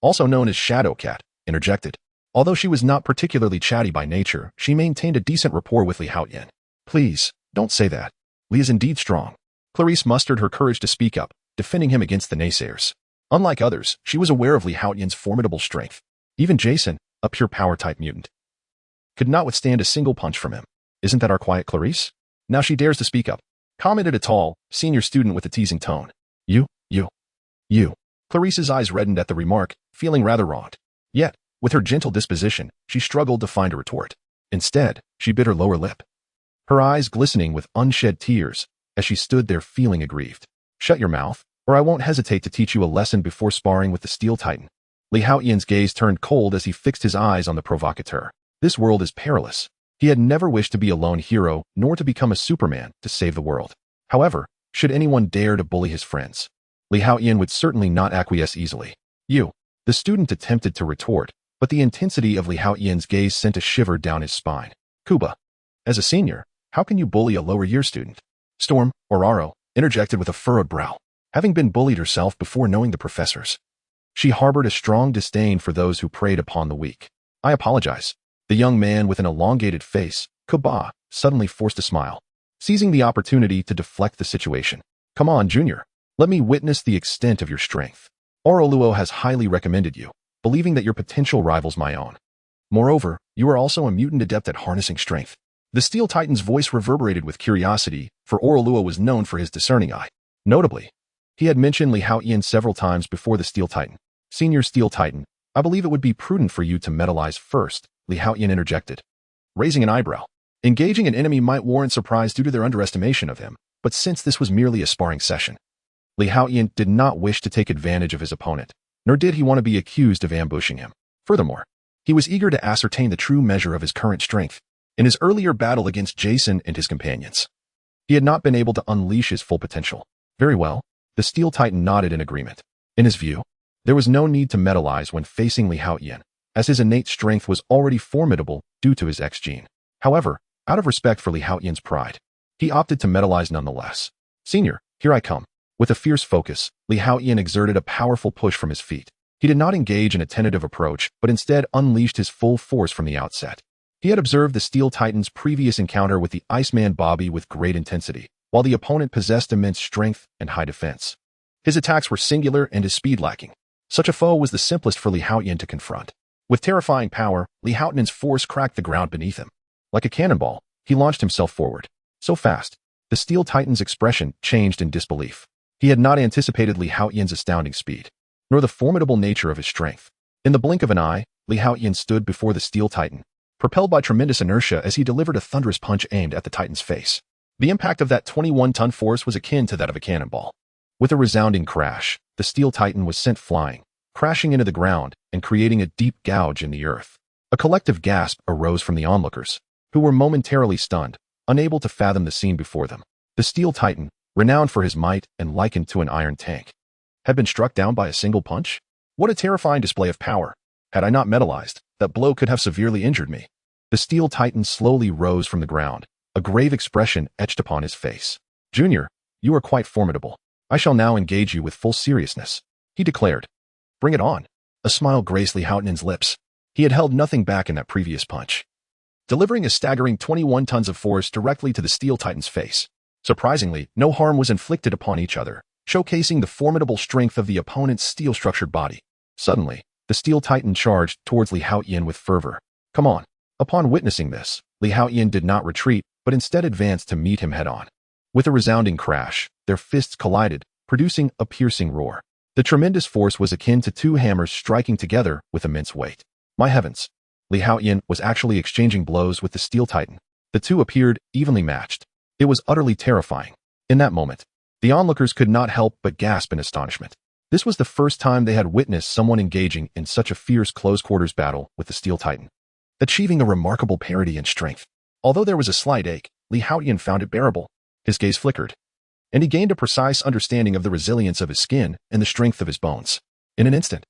also known as Shadow Cat, interjected. Although she was not particularly chatty by nature, she maintained a decent rapport with Li Haotian. Please, don't say that. Li is indeed strong. Clarice mustered her courage to speak up, defending him against the naysayers. Unlike others, she was aware of Li Haotian's formidable strength. Even Jason, a pure power-type mutant, could not withstand a single punch from him. Isn't that our quiet Clarice? Now she dares to speak up, commented a tall, senior student with a teasing tone. You. Clarice's eyes reddened at the remark, feeling rather wronged. Yet, with her gentle disposition, she struggled to find a retort. Instead, she bit her lower lip, her eyes glistening with unshed tears as she stood there feeling aggrieved. Shut your mouth, or I won't hesitate to teach you a lesson before sparring with the Steel Titan. Li Haotian's gaze turned cold as he fixed his eyes on the provocateur. This world is perilous. He had never wished to be a lone hero, nor to become a Superman to save the world. However, should anyone dare to bully his friends, Li Haotian would certainly not acquiesce easily. The student attempted to retort, but the intensity of Li Haotian's gaze sent a shiver down his spine. Kuba, as a senior, how can you bully a lower-year student? Storm, Oraro, interjected with a furrowed brow, having been bullied herself before knowing the professors. She harbored a strong disdain for those who preyed upon the weak. I apologize. The young man with an elongated face, Kuba, suddenly forced a smile, seizing the opportunity to deflect the situation. Come on, Junior. Let me witness the extent of your strength. Oroluo has highly recommended you, believing that your potential rivals my own. Moreover, you are also a mutant adept at harnessing strength. The Steel Titan's voice reverberated with curiosity, for Oroluo was known for his discerning eye. Notably, he had mentioned Li Haotian several times before the Steel Titan. Senior Steel Titan, I believe it would be prudent for you to metalize first, Li Haotian interjected, raising an eyebrow. Engaging an enemy might warrant surprise due to their underestimation of him, but since this was merely a sparring session, Li Haotian did not wish to take advantage of his opponent, nor did he want to be accused of ambushing him. Furthermore, he was eager to ascertain the true measure of his current strength. In his earlier battle against Jason and his companions, he had not been able to unleash his full potential. Very well, the Steel Titan nodded in agreement. In his view, there was no need to metalize when facing Li Haotian, as his innate strength was already formidable due to his X-Gene. However, out of respect for Li Haotian's pride, he opted to metalize nonetheless. Senior, here I come. With a fierce focus, Li Haotian exerted a powerful push from his feet. He did not engage in a tentative approach, but instead unleashed his full force from the outset. He had observed the Steel Titan's previous encounter with the Iceman Bobby with great intensity, while the opponent possessed immense strength and high defense. His attacks were singular and his speed lacking. Such a foe was the simplest for Li Haotian to confront. With terrifying power, Li Haotian's force cracked the ground beneath him. Like a cannonball, he launched himself forward. So fast, the Steel Titan's expression changed in disbelief. He had not anticipated Li Haotian's astounding speed, nor the formidable nature of his strength. In the blink of an eye, Li Haotian stood before the Steel Titan, propelled by tremendous inertia as he delivered a thunderous punch aimed at the Titan's face. The impact of that 21-ton force was akin to that of a cannonball. With a resounding crash, the Steel Titan was sent flying, crashing into the ground and creating a deep gouge in the earth. A collective gasp arose from the onlookers, who were momentarily stunned, unable to fathom the scene before them. The Steel Titan, renowned for his might and likened to an iron tank, had been struck down by a single punch? What a terrifying display of power. Had I not metalized, that blow could have severely injured me. The Steel Titan slowly rose from the ground, a grave expression etched upon his face. Junior, you are quite formidable. I shall now engage you with full seriousness, he declared. Bring it on. A smile graced Li Haotian's lips. He had held nothing back in that previous punch, delivering a staggering 21 tons of force directly to the Steel Titan's face. Surprisingly, no harm was inflicted upon each other, showcasing the formidable strength of the opponent's steel-structured body. Suddenly, the Steel Titan charged towards Li Haotian with fervor. Come on. Upon witnessing this, Li Haotian did not retreat, but instead advanced to meet him head-on. With a resounding crash, their fists collided, producing a piercing roar. The tremendous force was akin to two hammers striking together with immense weight. My heavens! Li Haotian was actually exchanging blows with the Steel Titan. The two appeared evenly matched. It was utterly terrifying. In that moment, the onlookers could not help but gasp in astonishment. This was the first time they had witnessed someone engaging in such a fierce close-quarters battle with the Steel Titan, achieving a remarkable parity in strength. Although there was a slight ache, Li Haotian found it bearable. His gaze flickered, and he gained a precise understanding of the resilience of his skin and the strength of his bones. In an instant,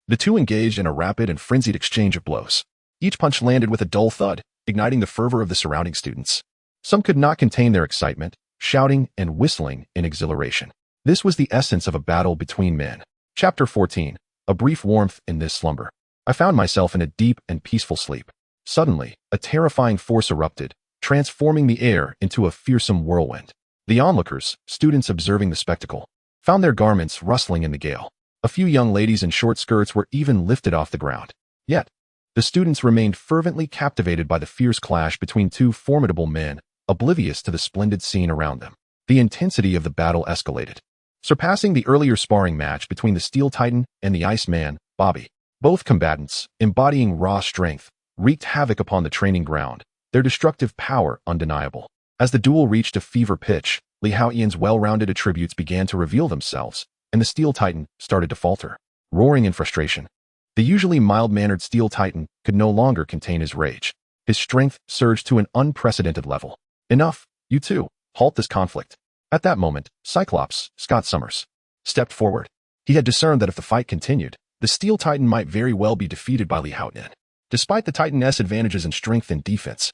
the two engaged in a rapid and frenzied exchange of blows. Each punch landed with a dull thud, igniting the fervor of the surrounding students. Some could not contain their excitement, shouting and whistling in exhilaration. This was the essence of a battle between men. Chapter 14. A brief warmth in this slumber. I found myself in a deep and peaceful sleep. Suddenly, a terrifying force erupted, transforming the air into a fearsome whirlwind. The onlookers, students observing the spectacle, found their garments rustling in the gale. A few young ladies in short skirts were even lifted off the ground. Yet, the students remained fervently captivated by the fierce clash between two formidable men, oblivious to the splendid scene around them. The intensity of the battle escalated, surpassing the earlier sparring match between the Steel Titan and the Iceman, Bobby. Both combatants, embodying raw strength, wreaked havoc upon the training ground, their destructive power undeniable. As the duel reached a fever pitch, Haotian's well-rounded attributes began to reveal themselves, and the Steel Titan started to falter. Roaring in frustration, the usually mild-mannered Steel Titan could no longer contain his rage. His strength surged to an unprecedented level. Enough, you two, halt this conflict. At that moment, Cyclops, Scott Summers, stepped forward. He had discerned that if the fight continued, the Steel Titan might very well be defeated by Haotian. Despite the Titan's advantages in strength and defense,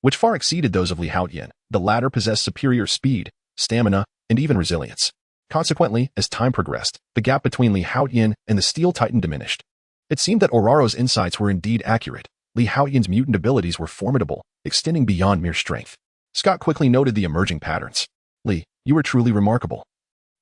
which far exceeded those of Haotian, the latter possessed superior speed, stamina, and even resilience. Consequently, as time progressed, the gap between Haotian and the Steel Titan diminished. It seemed that Ororo's insights were indeed accurate. Haotian's mutant abilities were formidable, extending beyond mere strength. Scott quickly noted the emerging patterns. Lee, you are truly remarkable.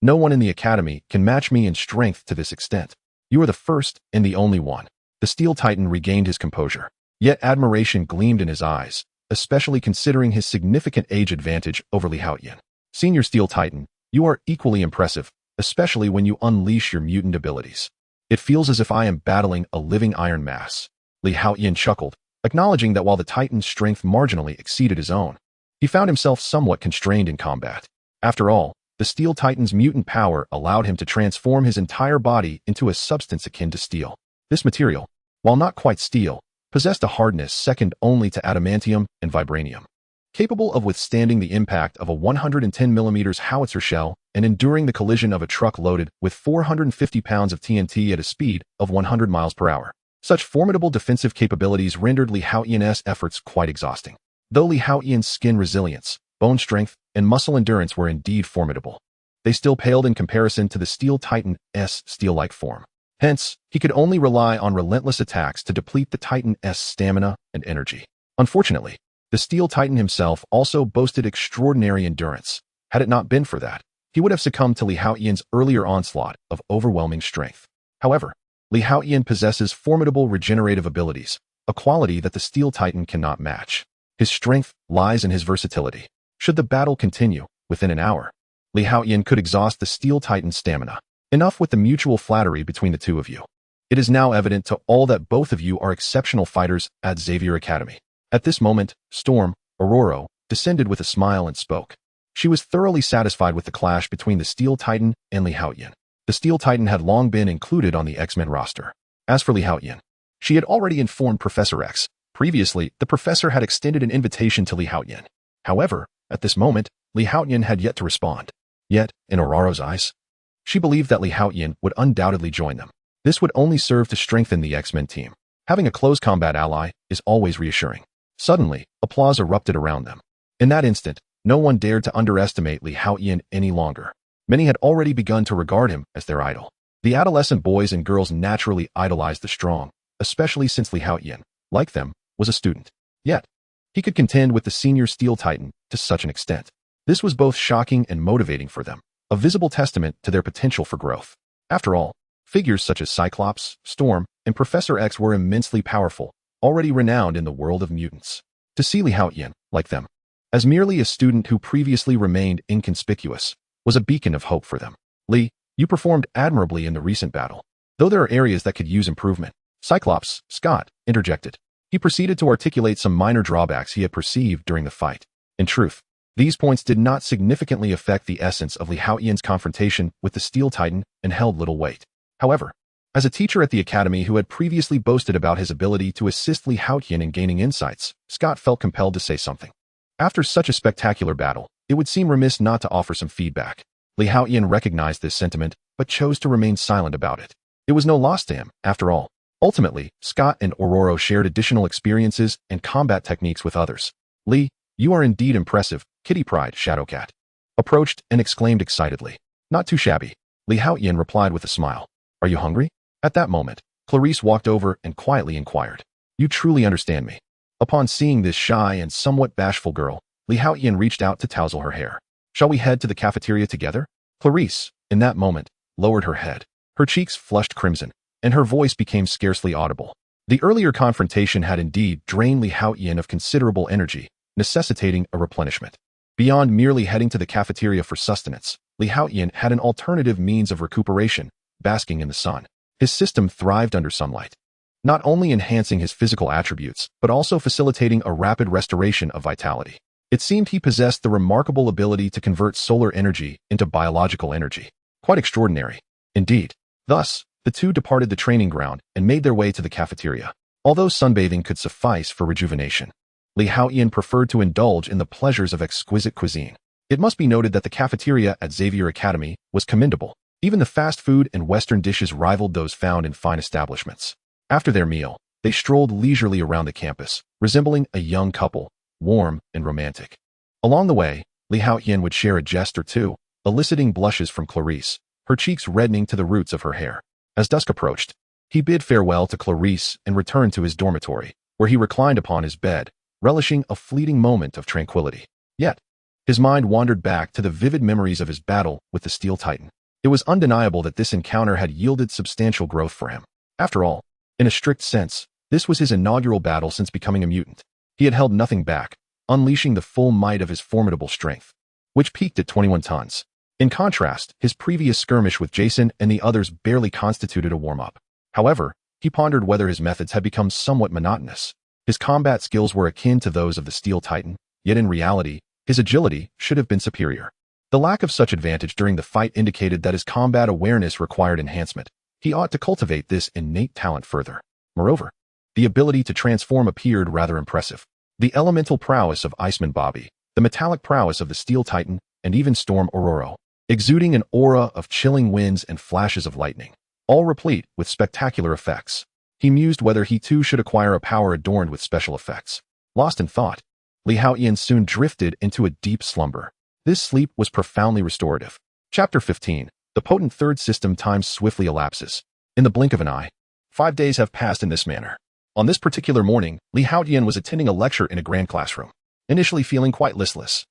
No one in the academy can match me in strength to this extent. You are the first and the only one. The Steel Titan regained his composure. Yet admiration gleamed in his eyes, especially considering his significant age advantage over Haotian. Senior Steel Titan, you are equally impressive, especially when you unleash your mutant abilities. It feels as if I am battling a living iron mass. Haotian chuckled, acknowledging that while the Titan's strength marginally exceeded his own, he found himself somewhat constrained in combat. After all, the Steel Titan's mutant power allowed him to transform his entire body into a substance akin to steel. This material, while not quite steel, possessed a hardness second only to adamantium and vibranium, capable of withstanding the impact of a 110mm howitzer shell and enduring the collision of a truck loaded with 450 pounds of TNT at a speed of 100 miles per hour. Such formidable defensive capabilities rendered Haotian's efforts quite exhausting. Though Haotian's skin resilience, bone strength, and muscle endurance were indeed formidable, they still paled in comparison to the Steel Titan's steel-like form. Hence, he could only rely on relentless attacks to deplete the Titan's stamina and energy. Unfortunately, the Steel Titan himself also boasted extraordinary endurance. Had it not been for that, he would have succumbed to Haotian's earlier onslaught of overwhelming strength. However, Haotian possesses formidable regenerative abilities, a quality that the Steel Titan cannot match. His strength lies in his versatility. Should the battle continue, within an hour, Haotian could exhaust the Steel Titan's stamina. Enough with the mutual flattery between the two of you. It is now evident to all that both of you are exceptional fighters at Xavier Academy. At this moment, Storm, Ororo, descended with a smile and spoke. She was thoroughly satisfied with the clash between the Steel Titan and Haotian. The Steel Titan had long been included on the X-Men roster. As for Haotian, she had already informed Professor X. Previously, the professor had extended an invitation to Haotian. However, at this moment, Haotian had yet to respond. Yet, in Ororo's eyes, she believed that Haotian would undoubtedly join them. This would only serve to strengthen the X-Men team. Having a close combat ally is always reassuring. Suddenly, applause erupted around them. In that instant, no one dared to underestimate Haotian any longer. Many had already begun to regard him as their idol. The adolescent boys and girls naturally idolized the strong, especially since Haotian, like them, was a student. Yet, he could contend with the senior Steel Titan to such an extent. This was both shocking and motivating for them, a visible testament to their potential for growth. After all, figures such as Cyclops, Storm, and Professor X were immensely powerful, already renowned in the world of mutants. To see Haotian, like them, as merely a student who previously remained inconspicuous, was a beacon of hope for them. Lee, you performed admirably in the recent battle. Though there are areas that could use improvement, Cyclops, Scott, interjected. He proceeded to articulate some minor drawbacks he had perceived during the fight. In truth, these points did not significantly affect the essence of Haotian's confrontation with the Steel Titan and held little weight. However, as a teacher at the academy who had previously boasted about his ability to assist Haotian in gaining insights, Scott felt compelled to say something. After such a spectacular battle, it would seem remiss not to offer some feedback. Haotian recognized this sentiment, but chose to remain silent about it. It was no loss to him, after all. Ultimately, Scott and Ororo shared additional experiences and combat techniques with others. Lee, you are indeed impressive, Kitty Pryde, Shadowcat approached and exclaimed excitedly. Not too shabby, Li Haotian replied with a smile. Are you hungry? At that moment, Clarice walked over and quietly inquired. You truly understand me. Upon seeing this shy and somewhat bashful girl, Li Haotian reached out to tousle her hair. Shall we head to the cafeteria together? Clarice, in that moment, lowered her head. Her cheeks flushed crimson, and her voice became scarcely audible. The earlier confrontation had indeed drained Li Haotian of considerable energy, necessitating a replenishment. Beyond merely heading to the cafeteria for sustenance, Li Haotian had an alternative means of recuperation, basking in the sun. His system thrived under sunlight, not only enhancing his physical attributes, but also facilitating a rapid restoration of vitality. It seemed he possessed the remarkable ability to convert solar energy into biological energy. Quite extraordinary, indeed. Thus, the two departed the training ground and made their way to the cafeteria. Although sunbathing could suffice for rejuvenation, Li Haotian preferred to indulge in the pleasures of exquisite cuisine. It must be noted that the cafeteria at Xavier Academy was commendable. Even the fast food and Western dishes rivaled those found in fine establishments. After their meal, they strolled leisurely around the campus, resembling a young couple, warm and romantic. Along the way, Li Haotian would share a jest or two, eliciting blushes from Clarice, her cheeks reddening to the roots of her hair. As dusk approached, he bid farewell to Clarice and returned to his dormitory, where he reclined upon his bed, relishing a fleeting moment of tranquility. Yet, his mind wandered back to the vivid memories of his battle with the Steel Titan. It was undeniable that this encounter had yielded substantial growth for him. After all, in a strict sense, this was his inaugural battle since becoming a mutant. He had held nothing back, unleashing the full might of his formidable strength, which peaked at 21 tons. In contrast, his previous skirmish with Jason and the others barely constituted a warm-up. However, he pondered whether his methods had become somewhat monotonous. His combat skills were akin to those of the Steel Titan, yet in reality, his agility should have been superior. The lack of such advantage during the fight indicated that his combat awareness required enhancement. He ought to cultivate this innate talent further. Moreover, the ability to transform appeared rather impressive. The elemental prowess of Iceman Bobby, the metallic prowess of the Steel Titan, and even Storm Aurora, exuding an aura of chilling winds and flashes of lightning, all replete with spectacular effects. He mused whether he too should acquire a power adorned with special effects. Lost in thought, Li Haotian soon drifted into a deep slumber. This sleep was profoundly restorative. Chapter 15. The potent third system time swiftly elapses. In the blink of an eye, 5 days have passed in this manner. On this particular morning, Li Haotian was attending a lecture in a grand classroom, initially feeling quite listless.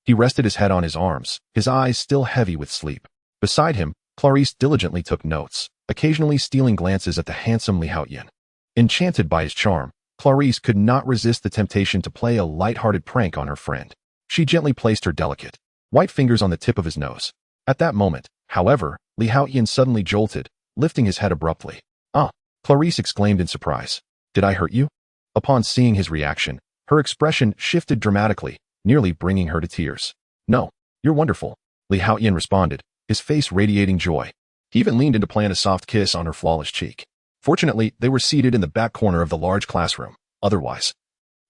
He rested his head on his arms, his eyes still heavy with sleep. Beside him, Clarice diligently took notes, occasionally stealing glances at the handsome Li Haotian. Enchanted by his charm, Clarice could not resist the temptation to play a light-hearted prank on her friend. She gently placed her delicate, white fingers on the tip of his nose. At that moment, however, Li Haotian suddenly jolted, lifting his head abruptly. "Ah!" Clarice exclaimed in surprise. "Did I hurt you?" Upon seeing his reaction, her expression shifted dramatically, nearly bringing her to tears. "No, you're wonderful," Li Haotian responded, his face radiating joy. He even leaned in to plant a soft kiss on her flawless cheek. Fortunately, they were seated in the back corner of the large classroom. Otherwise,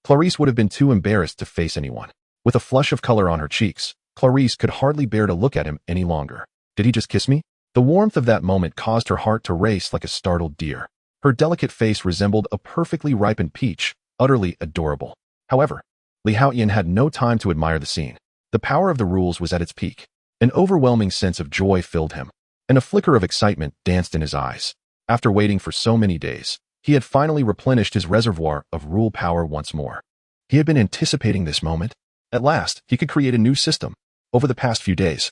Clarice would have been too embarrassed to face anyone. With a flush of color on her cheeks, Clarice could hardly bear to look at him any longer. Did he just kiss me? The warmth of that moment caused her heart to race like a startled deer. Her delicate face resembled a perfectly ripened peach, utterly adorable. However, Li Haotian had no time to admire the scene. The power of the rules was at its peak. An overwhelming sense of joy filled him, and a flicker of excitement danced in his eyes. After waiting for so many days, he had finally replenished his reservoir of rule power once more. He had been anticipating this moment. At last, he could create a new system. Over the past few days,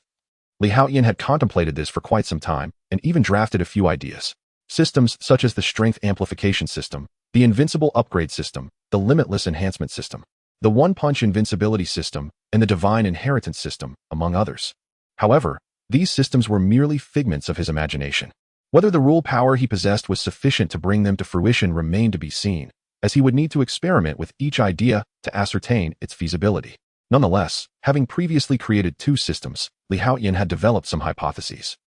Li Haotian had contemplated this for quite some time and even drafted a few ideas. Systems such as the Strength Amplification System, the Invincible Upgrade System, the Limitless Enhancement System, the One-Punch Invincibility System, and the Divine Inheritance System, among others. However, these systems were merely figments of his imagination. Whether the rule power he possessed was sufficient to bring them to fruition remained to be seen, as he would need to experiment with each idea to ascertain its feasibility. Nonetheless, having previously created 2 systems, Li Haotian had developed some hypotheses.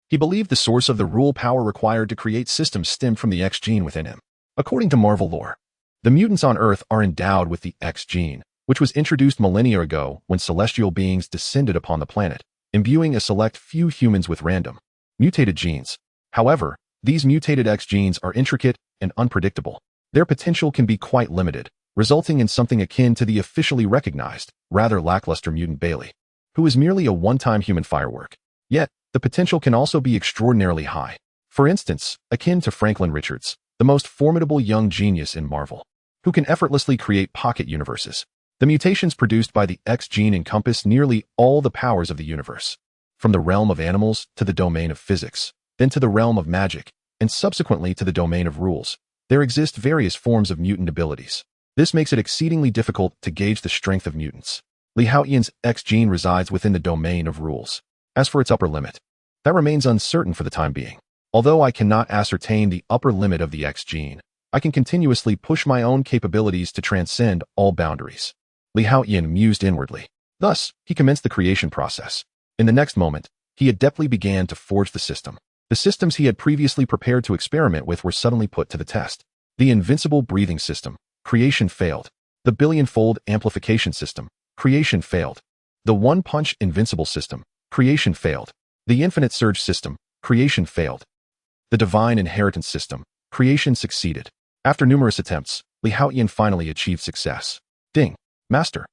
He believed the source of the rule power required to create systems stemmed from the X-Gene within him. According to Marvel lore, the mutants on Earth are endowed with the X-Gene, which was introduced millennia ago when celestial beings descended upon the planet, imbuing a select few humans with random, mutated genes. However, these mutated X-genes are intricate and unpredictable. Their potential can be quite limited, resulting in something akin to the officially recognized, rather lackluster mutant Bailey, who is merely a one-time human firework. Yet, the potential can also be extraordinarily high. For instance, akin to Franklin Richards, the most formidable young genius in Marvel, who can effortlessly create pocket universes. The mutations produced by the X-gene encompass nearly all the powers of the universe, from the realm of animals to the domain of physics, then to the realm of magic, and subsequently to the domain of rules. There exist various forms of mutant abilities. This makes it exceedingly difficult to gauge the strength of mutants. Haotian's X-gene resides within the domain of rules. As for its upper limit, that remains uncertain for the time being. Although I cannot ascertain the upper limit of the X-gene, I can continuously push my own capabilities to transcend all boundaries. Haotian mused inwardly. Thus, he commenced the creation process. In the next moment, he adeptly began to forge the system. The systems he had previously prepared to experiment with were suddenly put to the test. The invincible breathing system, creation failed. The billion-fold amplification system, creation failed. The one-punch invincible system, creation failed. The infinite surge system, creation failed. The divine inheritance system, creation succeeded. After numerous attempts, Haotian finally achieved success. Ding. Master,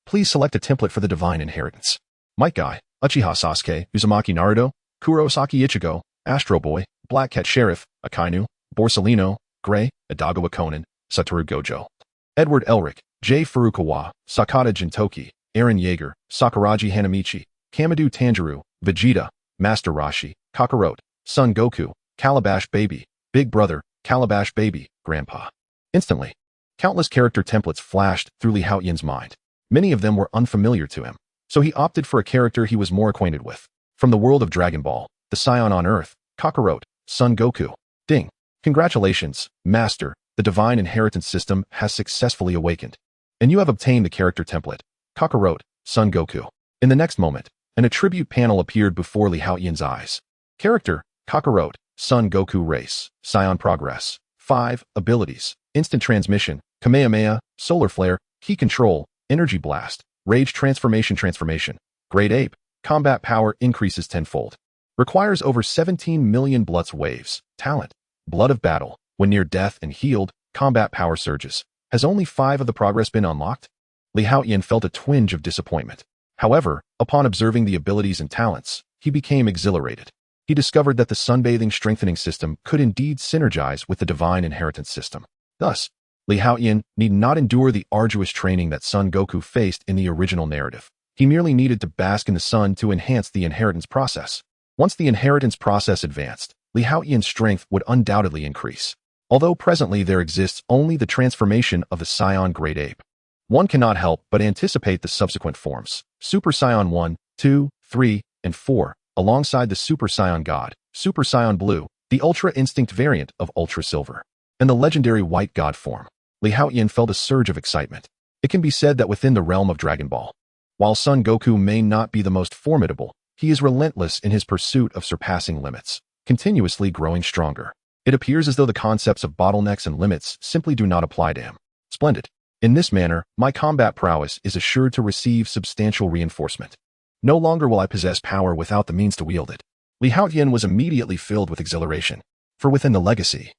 please select a template for the divine inheritance. Might Guy, Uchiha Sasuke, Uzumaki Naruto, Kurosaki Ichigo, Astro Boy, Black Cat Sheriff, Akainu, Borsalino, Gray, Adagawa Conan, Satoru Gojo. Edward Elric, J. Furukawa, Sakata Jintoki, Eren Yeager, Sakuraji Hanamichi, Kamadu Tanjiro, Vegeta, Master Roshi, Kakarot, Son Goku, Calabash Baby, Big Brother, Calabash Baby, Grandpa. Instantly, countless character templates flashed through Haotian's mind. Many of them were unfamiliar to him, so he opted for a character he was more acquainted with. From the world of Dragon Ball, the Scion on Earth, Kakarot, Son Goku. Ding. Congratulations, Master, the divine inheritance system has successfully awakened. And you have obtained the character template, Kakarot, Son Goku. In the next moment, an attribute panel appeared before Haotian's eyes. Character, Kakarot, Son Goku Race, Scion Progress. 5. Abilities, Instant Transmission, Kamehameha, Solar Flare, Key Control, Energy Blast, Rage Transformation. Great Ape, Combat Power increases tenfold. Requires over 17 million Bloods waves. Talent, Blood of Battle, when near death and healed, combat power surges. Has only 5 of the progress been unlocked? Haotian felt a twinge of disappointment. However, upon observing the abilities and talents, he became exhilarated. He discovered that the sunbathing strengthening system could indeed synergize with the divine inheritance system. Thus, Haotian need not endure the arduous training that Son Goku faced in the original narrative. He merely needed to bask in the sun to enhance the inheritance process. Once the inheritance process advanced, Haotian's strength would undoubtedly increase. Although presently there exists only the transformation of the Scion Great Ape, one cannot help but anticipate the subsequent forms, Super Saiyan 1, 2, 3, and 4, alongside the Super Saiyan God, Super Saiyan Blue, the Ultra Instinct variant of Ultra Silver, and the legendary White God form. Haotian felt a surge of excitement. It can be said that within the realm of Dragon Ball, while Son Goku may not be the most formidable, he is relentless in his pursuit of surpassing limits, continuously growing stronger. It appears as though the concepts of bottlenecks and limits simply do not apply to him. Splendid. In this manner, my combat prowess is assured to receive substantial reinforcement. No longer will I possess power without the means to wield it. Haotian was immediately filled with exhilaration, for within the legacy,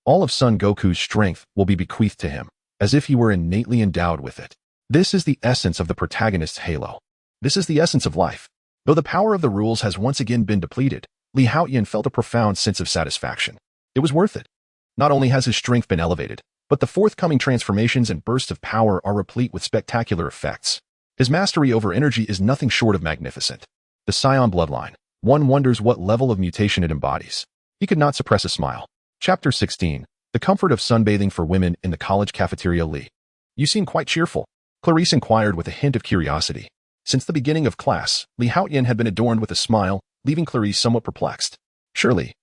all of Son Goku's strength will be bequeathed to him, as if he were innately endowed with it. This is the essence of the protagonist's halo. This is the essence of life. Though the power of the rules has once again been depleted, Haotian felt a profound sense of satisfaction. It was worth it. Not only has his strength been elevated, but the forthcoming transformations and bursts of power are replete with spectacular effects. His mastery over energy is nothing short of magnificent. The Scion bloodline. One wonders what level of mutation it embodies. He could not suppress a smile. Chapter 16. The Comfort of Sunbathing for Women in the College Cafeteria. You seem quite cheerful, Clarice inquired with a hint of curiosity. Since the beginning of class, Haotian had been adorned with a smile, leaving Clarice somewhat perplexed. Surely,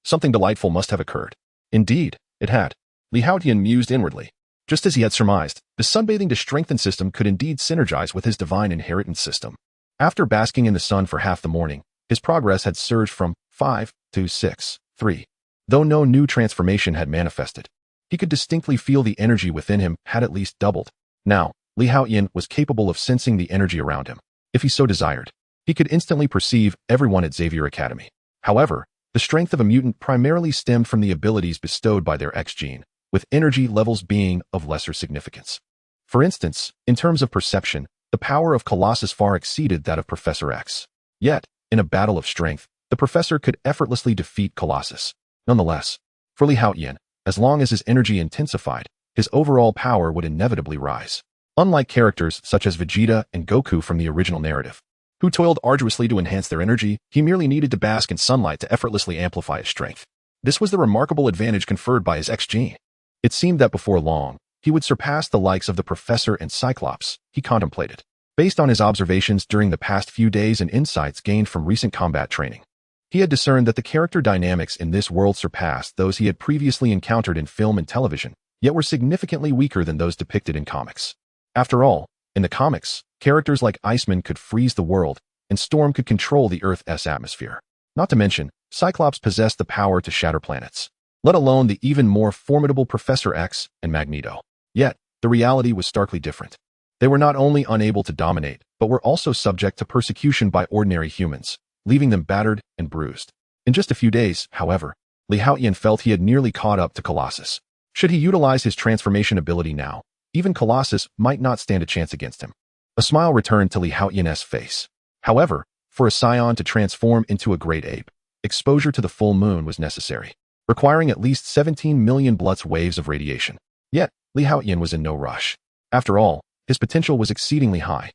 something delightful must have occurred. Indeed, it had. Haotian mused inwardly. Just as he had surmised, the sunbathing to strengthen system could indeed synergize with his divine inheritance system. After basking in the sun for half the morning, his progress had surged from 5 to 6, 3. Though no new transformation had manifested, he could distinctly feel the energy within him had at least doubled. Now, Haotian was capable of sensing the energy around him. If he so desired, he could instantly perceive everyone at Xavier Academy. However, the strength of a mutant primarily stemmed from the abilities bestowed by their X-gene, with energy levels being of lesser significance. For instance, in terms of perception, the power of Colossus far exceeded that of Professor X. Yet, in a battle of strength, the professor could effortlessly defeat Colossus. Nonetheless, for Li Haotian, as long as his energy intensified, his overall power would inevitably rise. Unlike characters such as Vegeta and Goku from the original narrative, who toiled arduously to enhance their energy, he merely needed to bask in sunlight to effortlessly amplify his strength. This was the remarkable advantage conferred by his X-Gene. It seemed that before long, he would surpass the likes of the Professor and Cyclops, he contemplated, based on his observations during the past few days and insights gained from recent combat training. He had discerned that the character dynamics in this world surpassed those he had previously encountered in film and television, yet were significantly weaker than those depicted in comics. After all, in the comics, characters like Iceman could freeze the world, and Storm could control the Earth's atmosphere. Not to mention, Cyclops possessed the power to shatter planets, let alone the even more formidable Professor X and Magneto. Yet, the reality was starkly different. They were not only unable to dominate, but were also subject to persecution by ordinary humans, leaving them battered and bruised. In just a few days, however, Li Haotian felt he had nearly caught up to Colossus. Should he utilize his transformation ability now, even Colossus might not stand a chance against him. A smile returned to Li Haotian's face. However, for a scion to transform into a great ape, exposure to the full moon was necessary, requiring at least 17 million Blutz waves of radiation. Yet, Li Haotian was in no rush. After all, his potential was exceedingly high.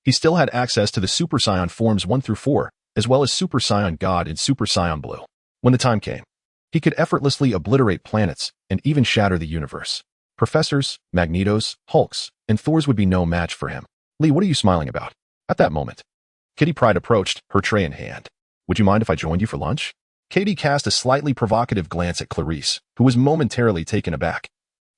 He still had access to the Super Saiyan forms 1 through 4, as well as Super Saiyan God and Super Saiyan Blue. When the time came, he could effortlessly obliterate planets and even shatter the universe. Professors, Magnetos, Hulks, and Thors would be no match for him. Lee, what are you smiling about? At that moment, Kitty Pryde approached, her tray in hand. Would you mind if I joined you for lunch? Katie cast a slightly provocative glance at Clarice, who was momentarily taken aback,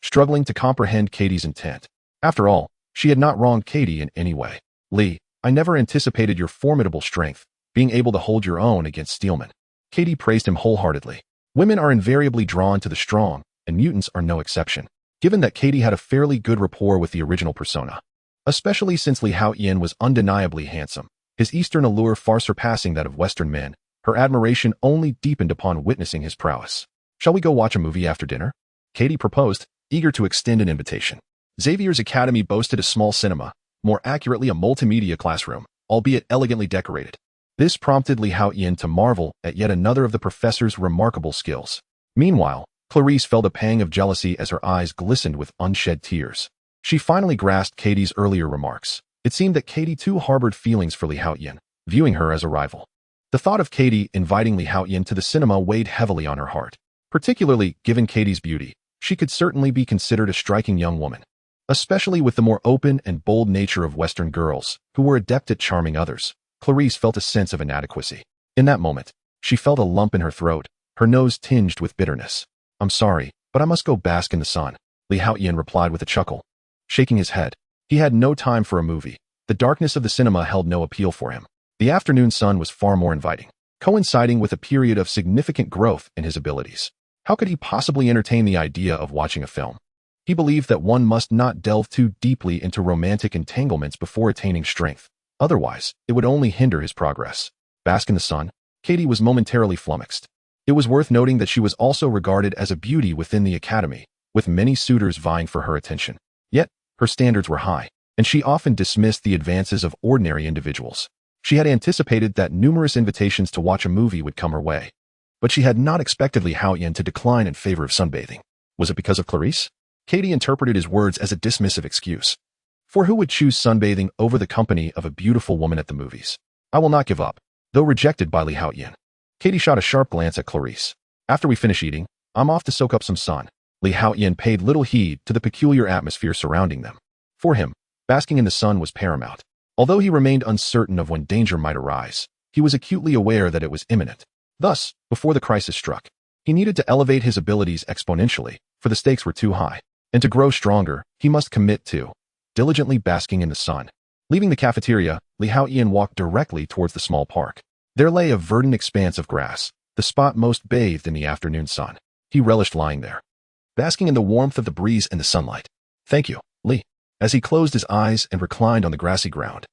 struggling to comprehend Katie's intent. After all, she had not wronged Katie in any way. Lee, I never anticipated your formidable strength, being able to hold your own against Steelman. Katie praised him wholeheartedly. Women are invariably drawn to the strong, and mutants are no exception. Given that Katie had a fairly good rapport with the original persona, especially since Li Haotian was undeniably handsome, his Eastern allure far surpassing that of Western men, her admiration only deepened upon witnessing his prowess. Shall we go watch a movie after dinner? Katie proposed, eager to extend an invitation. Xavier's academy boasted a small cinema, more accurately a multimedia classroom, albeit elegantly decorated. This prompted Li Haotian to marvel at yet another of the professor's remarkable skills. Meanwhile, Clarice felt a pang of jealousy as her eyes glistened with unshed tears. She finally grasped Katie's earlier remarks. It seemed that Katie too harbored feelings for Li Haotian, viewing her as a rival. The thought of Katie inviting Li Haotian to the cinema weighed heavily on her heart. Particularly given Katie's beauty, she could certainly be considered a striking young woman, especially with the more open and bold nature of Western girls, who were adept at charming others. Clarice felt a sense of inadequacy. In that moment, she felt a lump in her throat, her nose tinged with bitterness. I'm sorry, but I must go bask in the sun, Li Haotian replied with a chuckle. Shaking his head, he had no time for a movie. The darkness of the cinema held no appeal for him. The afternoon sun was far more inviting, coinciding with a period of significant growth in his abilities. How could he possibly entertain the idea of watching a film? He believed that one must not delve too deeply into romantic entanglements before attaining strength. Otherwise, it would only hinder his progress. Bask in the sun, Katie was momentarily flummoxed. It was worth noting that she was also regarded as a beauty within the academy, with many suitors vying for her attention. Yet, her standards were high, and she often dismissed the advances of ordinary individuals. She had anticipated that numerous invitations to watch a movie would come her way, but she had not expected Li Haotian to decline in favor of sunbathing. Was it because of Clarice? Katie interpreted his words as a dismissive excuse. For who would choose sunbathing over the company of a beautiful woman at the movies? I will not give up, though rejected by Li Haotian. Katie shot a sharp glance at Clarice. After we finish eating, I'm off to soak up some sun. Li Haotian paid little heed to the peculiar atmosphere surrounding them. For him, basking in the sun was paramount. Although he remained uncertain of when danger might arise, he was acutely aware that it was imminent. Thus, before the crisis struck, he needed to elevate his abilities exponentially, for the stakes were too high. And to grow stronger, he must commit to diligently basking in the sun. Leaving the cafeteria, Li Haotian walked directly towards the small park. There lay a verdant expanse of grass, the spot most bathed in the afternoon sun. He relished lying there, basking in the warmth of the breeze and the sunlight. Thank you, Li. As he closed his eyes and reclined on the grassy ground,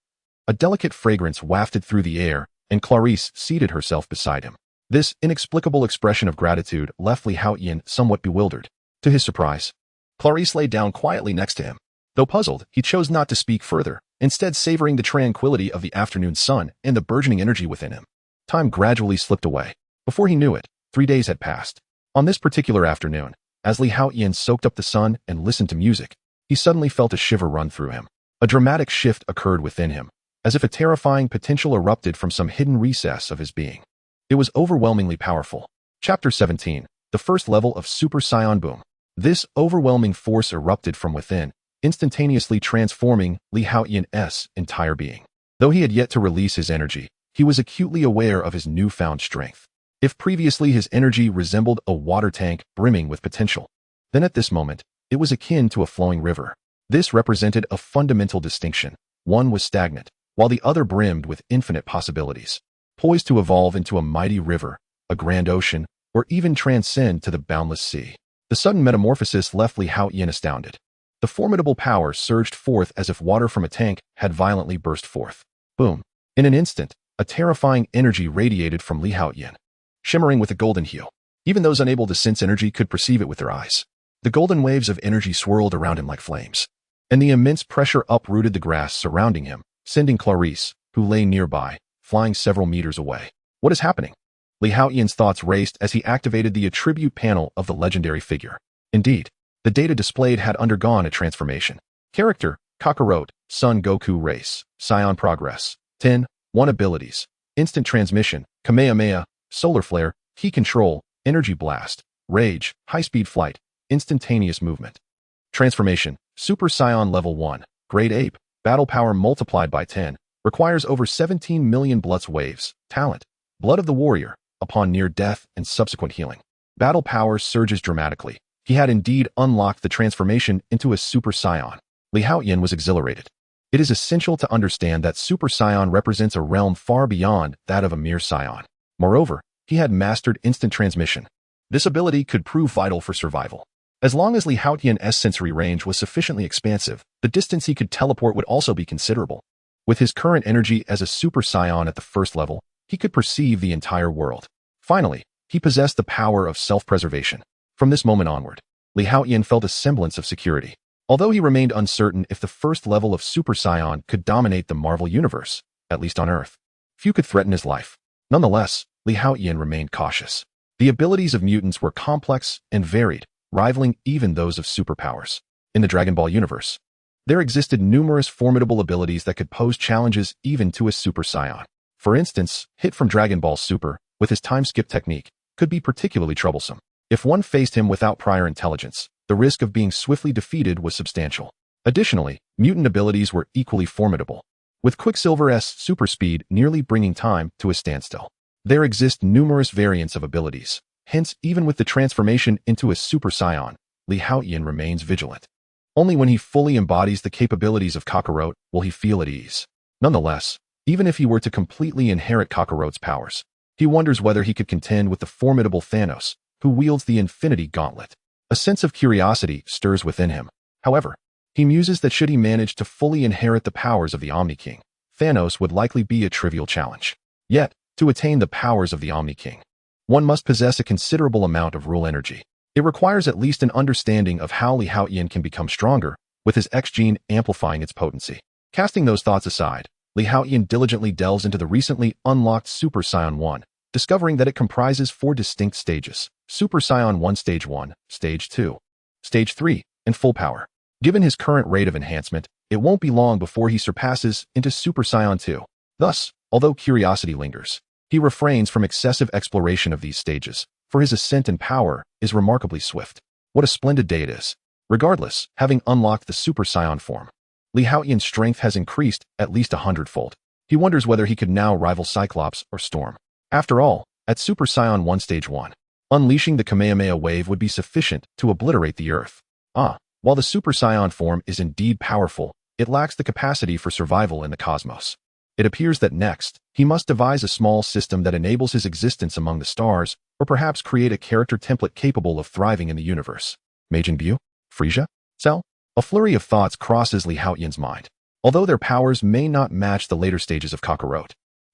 a delicate fragrance wafted through the air, and Clarice seated herself beside him. This inexplicable expression of gratitude left Li Haotian somewhat bewildered. To his surprise, Clarice lay down quietly next to him. Though puzzled, he chose not to speak further, instead savoring the tranquility of the afternoon sun and the burgeoning energy within him. Time gradually slipped away. Before he knew it, 3 days had passed. On this particular afternoon, as Li Haotian soaked up the sun and listened to music, he suddenly felt a shiver run through him. A dramatic shift occurred within him, as if a terrifying potential erupted from some hidden recess of his being. It was overwhelmingly powerful. Chapter 17. The first level of Super Saiyan Boom. This overwhelming force erupted from within, instantaneously transforming Li Haotian's entire being. Though he had yet to release his energy, he was acutely aware of his newfound strength. If previously his energy resembled a water tank brimming with potential, then at this moment, it was akin to a flowing river. This represented a fundamental distinction. One was stagnant, while the other brimmed with infinite possibilities, poised to evolve into a mighty river, a grand ocean, or even transcend to the boundless sea. The sudden metamorphosis left Li Haotian astounded. The formidable power surged forth as if water from a tank had violently burst forth. Boom! In an instant, a terrifying energy radiated from Li Haotian, shimmering with a golden hue. Even those unable to sense energy could perceive it with their eyes. The golden waves of energy swirled around him like flames, and the immense pressure uprooted the grass surrounding him, sending Clarice, who lay nearby, flying several meters away. What is happening? Li Haotian's thoughts raced as he activated the attribute panel of the legendary figure. Indeed, the data displayed had undergone a transformation. Character, Kakarot, Son Goku Race, Scion Progress, 10, 1 Abilities, Instant Transmission, Kamehameha, Solar Flare, Key Control, Energy Blast, Rage, High-Speed Flight, Instantaneous Movement. Transformation, Super Saiyan Level 1, Great Ape, Battle Power multiplied by 10, requires over 17 million Bloods waves, Talent, Blood of the Warrior, upon near death and subsequent healing. Battle Power surges dramatically. He had indeed unlocked the transformation into a Super Saiyan. Li Haotian was exhilarated. It is essential to understand that Super Saiyan represents a realm far beyond that of a mere Saiyan. Moreover, he had mastered instant transmission. This ability could prove vital for survival. As long as Li Haotian's sensory range was sufficiently expansive, the distance he could teleport would also be considerable. With his current energy as a Super Saiyan at the first level, he could perceive the entire world. Finally, he possessed the power of self-preservation. From this moment onward, Li Haotian felt a semblance of security. Although he remained uncertain if the first level of Super Saiyan could dominate the Marvel Universe, at least on Earth, few could threaten his life. Nonetheless, Li Haotian remained cautious. The abilities of mutants were complex and varied, rivaling even those of superpowers. In the Dragon Ball universe, there existed numerous formidable abilities that could pose challenges even to a Super Saiyan. For instance, Hit from Dragon Ball Super, with his time skip technique, could be particularly troublesome. If one faced him without prior intelligence, the risk of being swiftly defeated was substantial. Additionally, mutant abilities were equally formidable, with Quicksilver's super speed nearly bringing time to a standstill. There exist numerous variants of abilities. Hence, even with the transformation into a Super Saiyan, Li Haotian remains vigilant. Only when he fully embodies the capabilities of Kakarot will he feel at ease. Nonetheless, even if he were to completely inherit Kakarot's powers, he wonders whether he could contend with the formidable Thanos, who wields the Infinity Gauntlet. A sense of curiosity stirs within him. However, he muses that should he manage to fully inherit the powers of the Omni King, Thanos would likely be a trivial challenge. Yet, to attain the powers of the Omni King, one must possess a considerable amount of rule energy. It requires at least an understanding of how Li Haotian can become stronger, with his X-Gene amplifying its potency. Casting those thoughts aside, Li Haotian diligently delves into the recently unlocked Super Saiyan 1, discovering that it comprises 4 distinct stages: Super Saiyan 1 Stage 1, Stage 2, Stage 3, and Full Power. Given his current rate of enhancement, it won't be long before he surpasses into Super Saiyan 2. Thus, although curiosity lingers, he refrains from excessive exploration of these stages, for his ascent in power is remarkably swift. What a splendid day it is. Regardless, having unlocked the Super Saiyan form, Li Haotian's strength has increased at least 100-fold. He wonders whether he could now rival Cyclops or Storm. After all, at Super Saiyan 1 Stage 1, unleashing the Kamehameha wave would be sufficient to obliterate the Earth. While the Super Saiyan form is indeed powerful, it lacks the capacity for survival in the cosmos. It appears that next, he must devise a small system that enables his existence among the stars, or perhaps create a character template capable of thriving in the universe. Majin Buu? Frisia? Cell? A flurry of thoughts crosses Li Haotian's mind. Although their powers may not match the later stages of Kakarot,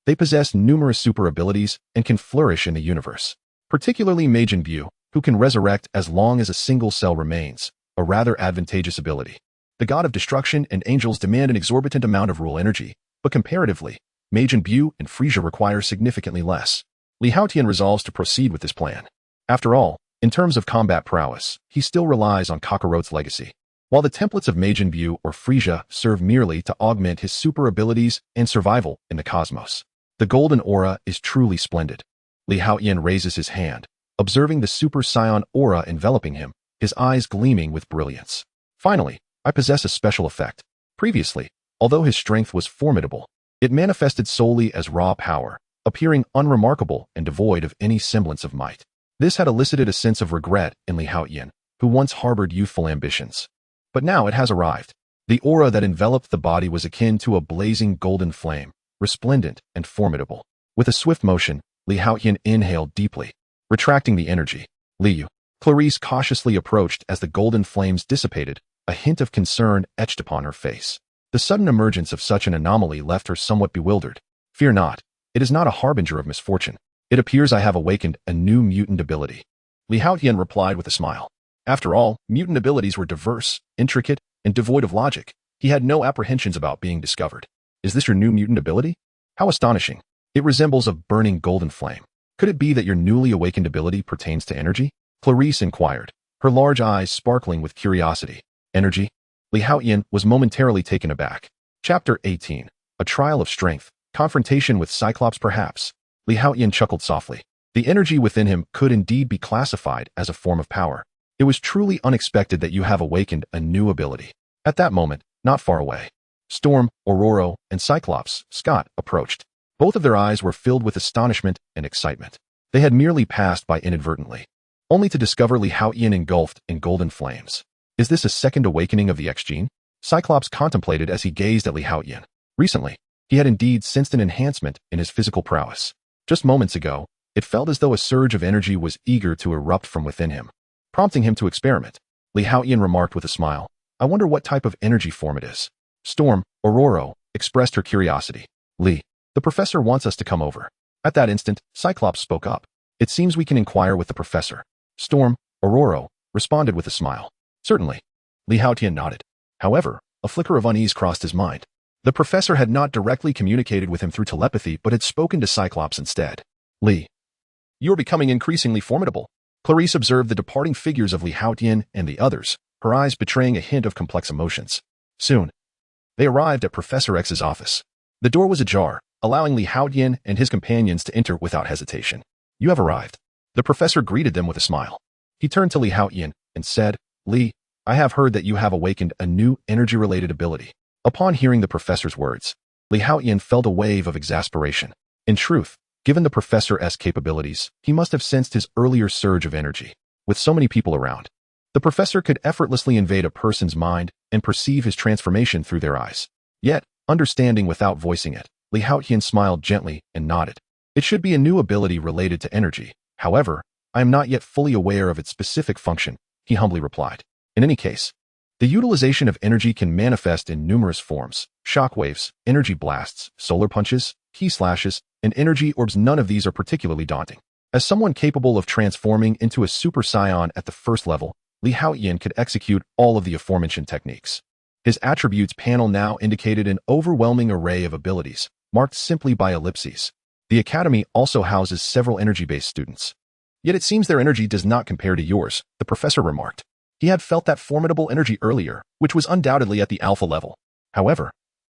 they possess numerous super abilities and can flourish in the universe. Particularly Majin Buu, who can resurrect as long as a single cell remains, a rather advantageous ability. The god of destruction and angels demand an exorbitant amount of rule energy, but comparatively, Majin Buu and Frisia require significantly less. Haotian resolves to proceed with this plan. After all, in terms of combat prowess, he still relies on Kakarot's legacy. While the templates of Majin Buu or Frisia serve merely to augment his super abilities and survival in the cosmos, the golden aura is truly splendid. Haotian raises his hand, observing the super scion aura enveloping him, his eyes gleaming with brilliance. Finally, I possess a special effect. Previously, although his strength was formidable, it manifested solely as raw power, appearing unremarkable and devoid of any semblance of might. This had elicited a sense of regret in Haotian, who once harbored youthful ambitions. But now it has arrived. The aura that enveloped the body was akin to a blazing golden flame, resplendent and formidable. With a swift motion, Haotian inhaled deeply, retracting the energy. Liu. Clarice cautiously approached as the golden flames dissipated, a hint of concern etched upon her face. The sudden emergence of such an anomaly left her somewhat bewildered. Fear not. It is not a harbinger of misfortune. It appears I have awakened a new mutant ability. Haotian replied with a smile. After all, mutant abilities were diverse, intricate, and devoid of logic. He had no apprehensions about being discovered. Is this your new mutant ability? How astonishing. It resembles a burning golden flame. Could it be that your newly awakened ability pertains to energy? Clarice inquired, her large eyes sparkling with curiosity. Energy? Haotian was momentarily taken aback. Chapter 18. A Trial of Strength. Confrontation with Cyclops perhaps. Haotian chuckled softly. The energy within him could indeed be classified as a form of power. It was truly unexpected that you have awakened a new ability. At that moment, not far away, Storm, Aurora, and Cyclops, Scott, approached. Both of their eyes were filled with astonishment and excitement. They had merely passed by inadvertently, only to discover Haotian engulfed in golden flames. Is this a second awakening of the X-Gene? Cyclops contemplated as he gazed at Haotian. Recently, he had indeed sensed an enhancement in his physical prowess. Just moments ago, it felt as though a surge of energy was eager to erupt from within him, prompting him to experiment. Haotian remarked with a smile, I wonder what type of energy form it is. Storm, Aurora, expressed her curiosity. The professor wants us to come over. At that instant, Cyclops spoke up. It seems we can inquire with the professor. Storm, Aurora, responded with a smile. Certainly. Haotian nodded. However, a flicker of unease crossed his mind. The professor had not directly communicated with him through telepathy but had spoken to Cyclops instead. You are becoming increasingly formidable. Clarice observed the departing figures of Haotian and the others, her eyes betraying a hint of complex emotions. Soon, they arrived at Professor X's office. The door was ajar, allowing Haotian and his companions to enter without hesitation. You have arrived. The professor greeted them with a smile. He turned to Haotian and said, I have heard that you have awakened a new energy-related ability. Upon hearing the professor's words, Haotian felt a wave of exasperation. In truth, given the professor's capabilities, he must have sensed his earlier surge of energy. With so many people around, the professor could effortlessly invade a person's mind and perceive his transformation through their eyes. Yet, understanding without voicing it, Haotian smiled gently and nodded. It should be a new ability related to energy. However, I am not yet fully aware of its specific function, he humbly replied. In any case, the utilization of energy can manifest in numerous forms: shockwaves, energy blasts, solar punches, key slashes, and energy orbs. None of these are particularly daunting. As someone capable of transforming into a super scion at the first level, Haotian could execute all of the aforementioned techniques. His attributes panel now indicated an overwhelming array of abilities, marked simply by ellipses. The academy also houses several energy-based students. Yet it seems their energy does not compare to yours, the professor remarked. He had felt that formidable energy earlier, which was undoubtedly at the alpha level. However,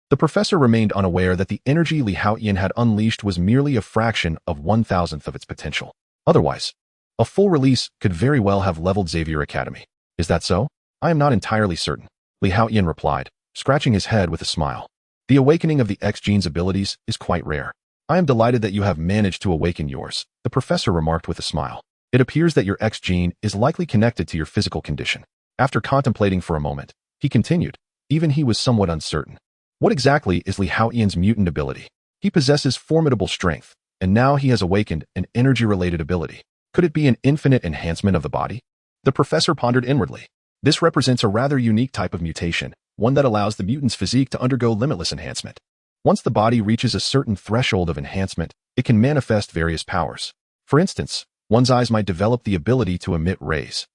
the professor remained unaware that the energy Haotian had unleashed was merely a fraction of 1,000th of its potential. Otherwise, a full release could very well have leveled Xavier Academy. Is that so? I am not entirely certain, Haotian replied, scratching his head with a smile. The awakening of the X-Gene's abilities is quite rare. I am delighted that you have managed to awaken yours, the professor remarked with a smile. It appears that your X-Gene is likely connected to your physical condition. After contemplating for a moment, he continued. Even he was somewhat uncertain. What exactly is Haotian's mutant ability? He possesses formidable strength, and now he has awakened an energy-related ability. Could it be an infinite enhancement of the body? The professor pondered inwardly. This represents a rather unique type of mutation, one that allows the mutant's physique to undergo limitless enhancement. Once the body reaches a certain threshold of enhancement, it can manifest various powers. For instance, one's eyes might develop the ability to emit rays.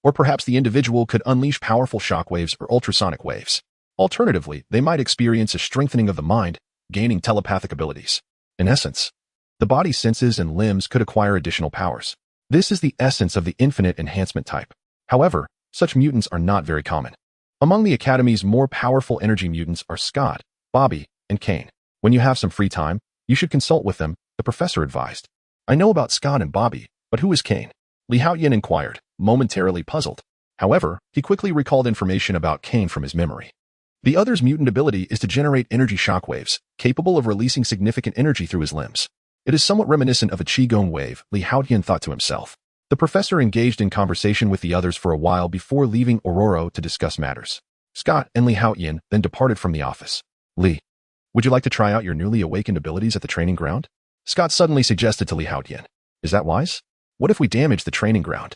Or perhaps the individual could unleash powerful shockwaves or ultrasonic waves. Alternatively, they might experience a strengthening of the mind, gaining telepathic abilities. In essence, the body's senses and limbs could acquire additional powers. This is the essence of the infinite enhancement type. However, such mutants are not very common. Among the Academy's more powerful energy mutants are Scott, Bobby, and Kane. When you have some free time, you should consult with them, the professor advised. I know about Scott and Bobby, but who is Kane? Li Haotian inquired, momentarily puzzled. However, he quickly recalled information about Kane from his memory. The other's mutant ability is to generate energy shockwaves, capable of releasing significant energy through his limbs. It is somewhat reminiscent of a qigong wave, Li Haotian thought to himself. The professor engaged in conversation with the others for a while before leaving Ororo to discuss matters. Scott and Li Haotian then departed from the office. Li, would you like to try out your newly awakened abilities at the training ground? Scott suddenly suggested to Li Haotian. Is that wise? What if we damage the training ground?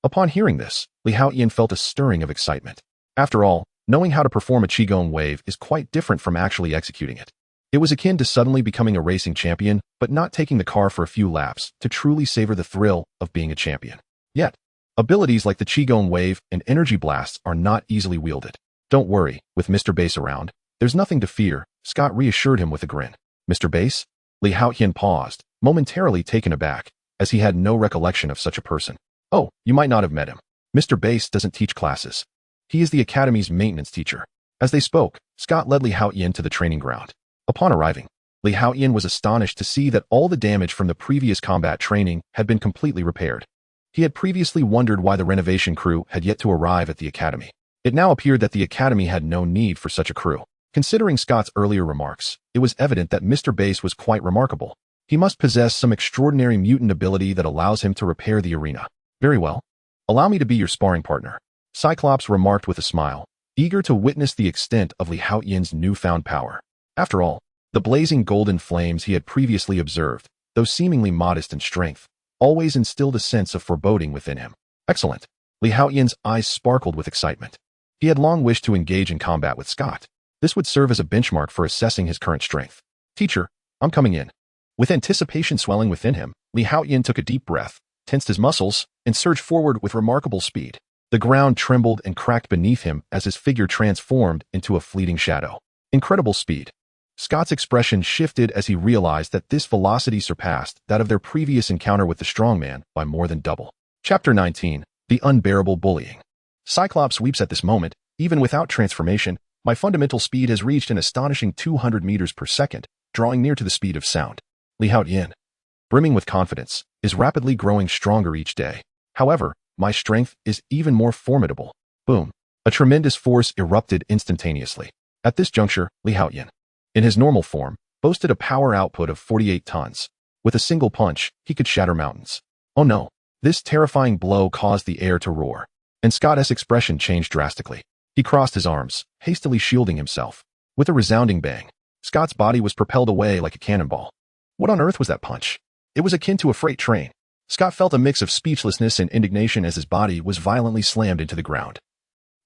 Upon hearing this, Li Haotian felt a stirring of excitement. After all, knowing how to perform a qigong wave is quite different from actually executing it. It was akin to suddenly becoming a racing champion, but not taking the car for a few laps to truly savor the thrill of being a champion. Yet, abilities like the qigong wave and energy blasts are not easily wielded. Don't worry, with Mr. Base around, there's nothing to fear, Scott reassured him with a grin. Mr. Base? Li Haotian paused, momentarily taken aback, as he had no recollection of such a person. Oh, you might not have met him. Mr. Base doesn't teach classes. He is the Academy's maintenance teacher. As they spoke, Scott led Li Haotian to the training ground. Upon arriving, Li Haotian was astonished to see that all the damage from the previous combat training had been completely repaired. He had previously wondered why the renovation crew had yet to arrive at the Academy. It now appeared that the Academy had no need for such a crew. Considering Scott's earlier remarks, it was evident that Mr. Base was quite remarkable. He must possess some extraordinary mutant ability that allows him to repair the arena. Very well. Allow me to be your sparring partner, Cyclops remarked with a smile, eager to witness the extent of Li Haotian's newfound power. After all, the blazing golden flames he had previously observed, though seemingly modest in strength, always instilled a sense of foreboding within him. Excellent. Li Haotian's eyes sparkled with excitement. He had long wished to engage in combat with Scott. This would serve as a benchmark for assessing his current strength. Teacher, I'm coming in. With anticipation swelling within him, Li Haotian took a deep breath, tensed his muscles, and surged forward with remarkable speed. The ground trembled and cracked beneath him as his figure transformed into a fleeting shadow. Incredible speed. Scott's expression shifted as he realized that this velocity surpassed that of their previous encounter with the strongman by more than double. Chapter 19, The Unbearable Bullying. Cyclops weeps at this moment. Even without transformation, my fundamental speed has reached an astonishing 200 meters per second, drawing near to the speed of sound. Li Haotian, brimming with confidence, is rapidly growing stronger each day. However, my strength is even more formidable. Boom. A tremendous force erupted instantaneously. At this juncture, Li Haotian, in his normal form, boasted a power output of 48 tons. With a single punch, he could shatter mountains. Oh no. This terrifying blow caused the air to roar, and Scott's expression changed drastically. He crossed his arms, hastily shielding himself. With a resounding bang, Scott's body was propelled away like a cannonball. What on earth was that punch? It was akin to a freight train. Scott felt a mix of speechlessness and indignation as his body was violently slammed into the ground,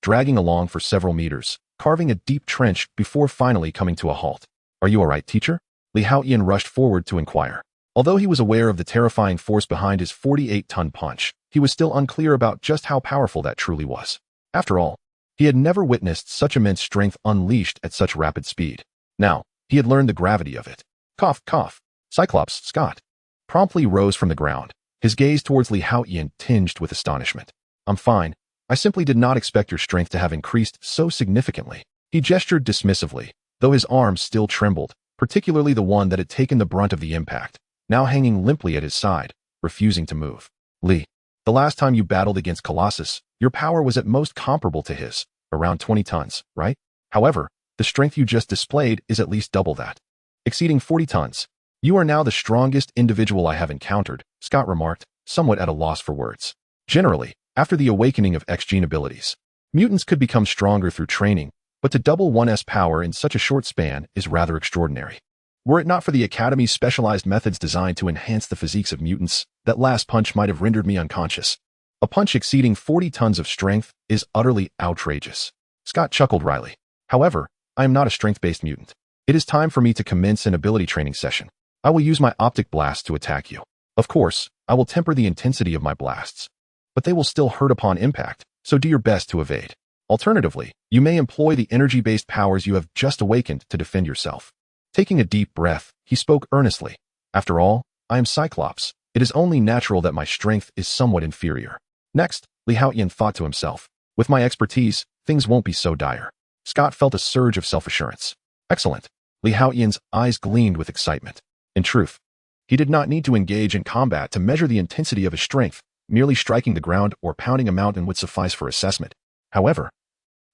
dragging along for several meters, carving a deep trench before finally coming to a halt. Are you all right, teacher? Li Haotian rushed forward to inquire. Although he was aware of the terrifying force behind his 48-ton punch, he was still unclear about just how powerful that truly was. After all, he had never witnessed such immense strength unleashed at such rapid speed. Now, he had learned the gravity of it. Cough, cough. Cyclops, Scott, promptly rose from the ground, his gaze towards Li Haotian tinged with astonishment. I'm fine. I simply did not expect your strength to have increased so significantly. He gestured dismissively, though his arms still trembled, particularly the one that had taken the brunt of the impact, now hanging limply at his side, refusing to move. Li, the last time you battled against Colossus, your power was at most comparable to his, around 20 tons, right? However, the strength you just displayed is at least double that, exceeding 40 tons. You are now the strongest individual I have encountered, Scott remarked, somewhat at a loss for words. Generally, after the awakening of X-Gene abilities, mutants could become stronger through training, but to double one's power in such a short span is rather extraordinary. Were it not for the Academy's specialized methods designed to enhance the physiques of mutants, that last punch might have rendered me unconscious. A punch exceeding 40 tons of strength is utterly outrageous. Scott chuckled wryly. However, I am not a strength-based mutant. It is time for me to commence an ability training session. I will use my optic blast to attack you. Of course, I will temper the intensity of my blasts, but they will still hurt upon impact, so do your best to evade. Alternatively, you may employ the energy-based powers you have just awakened to defend yourself. Taking a deep breath, he spoke earnestly. After all, I am Cyclops. It is only natural that my strength is somewhat inferior. Next, Haotian thought to himself. With my expertise, things won't be so dire. Scott felt a surge of self-assurance. Excellent. Haotian's eyes gleamed with excitement. In truth, he did not need to engage in combat to measure the intensity of his strength. Merely striking the ground or pounding a mountain would suffice for assessment. However,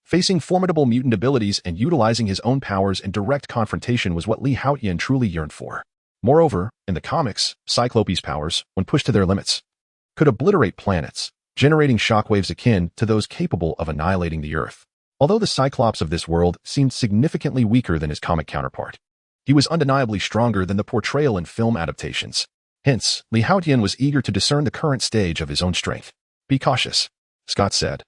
facing formidable mutant abilities and utilizing his own powers in direct confrontation was what Haotian truly yearned for. Moreover, in the comics, Cyclops' powers, when pushed to their limits, could obliterate planets, generating shockwaves akin to those capable of annihilating the Earth. Although the Cyclops of this world seemed significantly weaker than his comic counterpart, he was undeniably stronger than the portrayal in film adaptations. Hence, Haotian was eager to discern the current stage of his own strength. Be cautious, Scott said,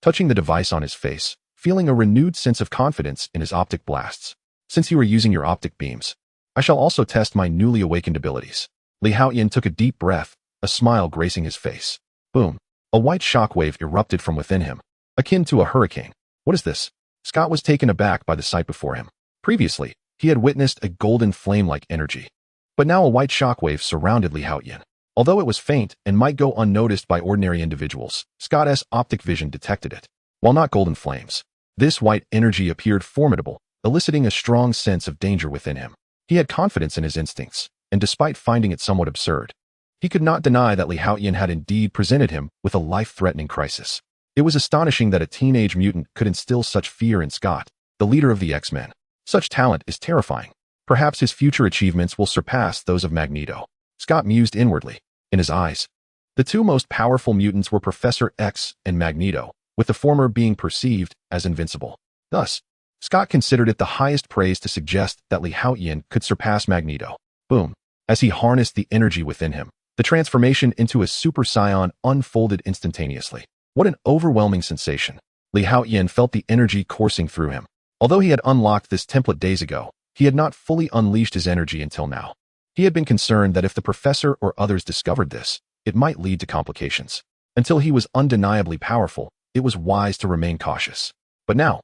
touching the device on his face, feeling a renewed sense of confidence in his optic blasts. Since you are using your optic beams, I shall also test my newly awakened abilities. Haotian took a deep breath, a smile gracing his face. Boom. A white shockwave erupted from within him, akin to a hurricane. What is this? Scott was taken aback by the sight before him. Previously, he had witnessed a golden flame-like energy. But now a white shockwave surrounded Haotian. Although it was faint and might go unnoticed by ordinary individuals, Scott's optic vision detected it. While not golden flames, this white energy appeared formidable, eliciting a strong sense of danger within him. He had confidence in his instincts, and despite finding it somewhat absurd, he could not deny that Haotian had indeed presented him with a life-threatening crisis. It was astonishing that a teenage mutant could instill such fear in Scott, the leader of the X-Men. Such talent is terrifying. Perhaps his future achievements will surpass those of Magneto. Scott mused inwardly. In his eyes, the two most powerful mutants were Professor X and Magneto, with the former being perceived as invincible. Thus, Scott considered it the highest praise to suggest that Haotian could surpass Magneto. Boom. As he harnessed the energy within him, the transformation into a super scion unfolded instantaneously. What an overwhelming sensation. Haotian felt the energy coursing through him. Although he had unlocked this template days ago, he had not fully unleashed his energy until now. He had been concerned that if the professor or others discovered this, it might lead to complications. Until he was undeniably powerful, it was wise to remain cautious. But now,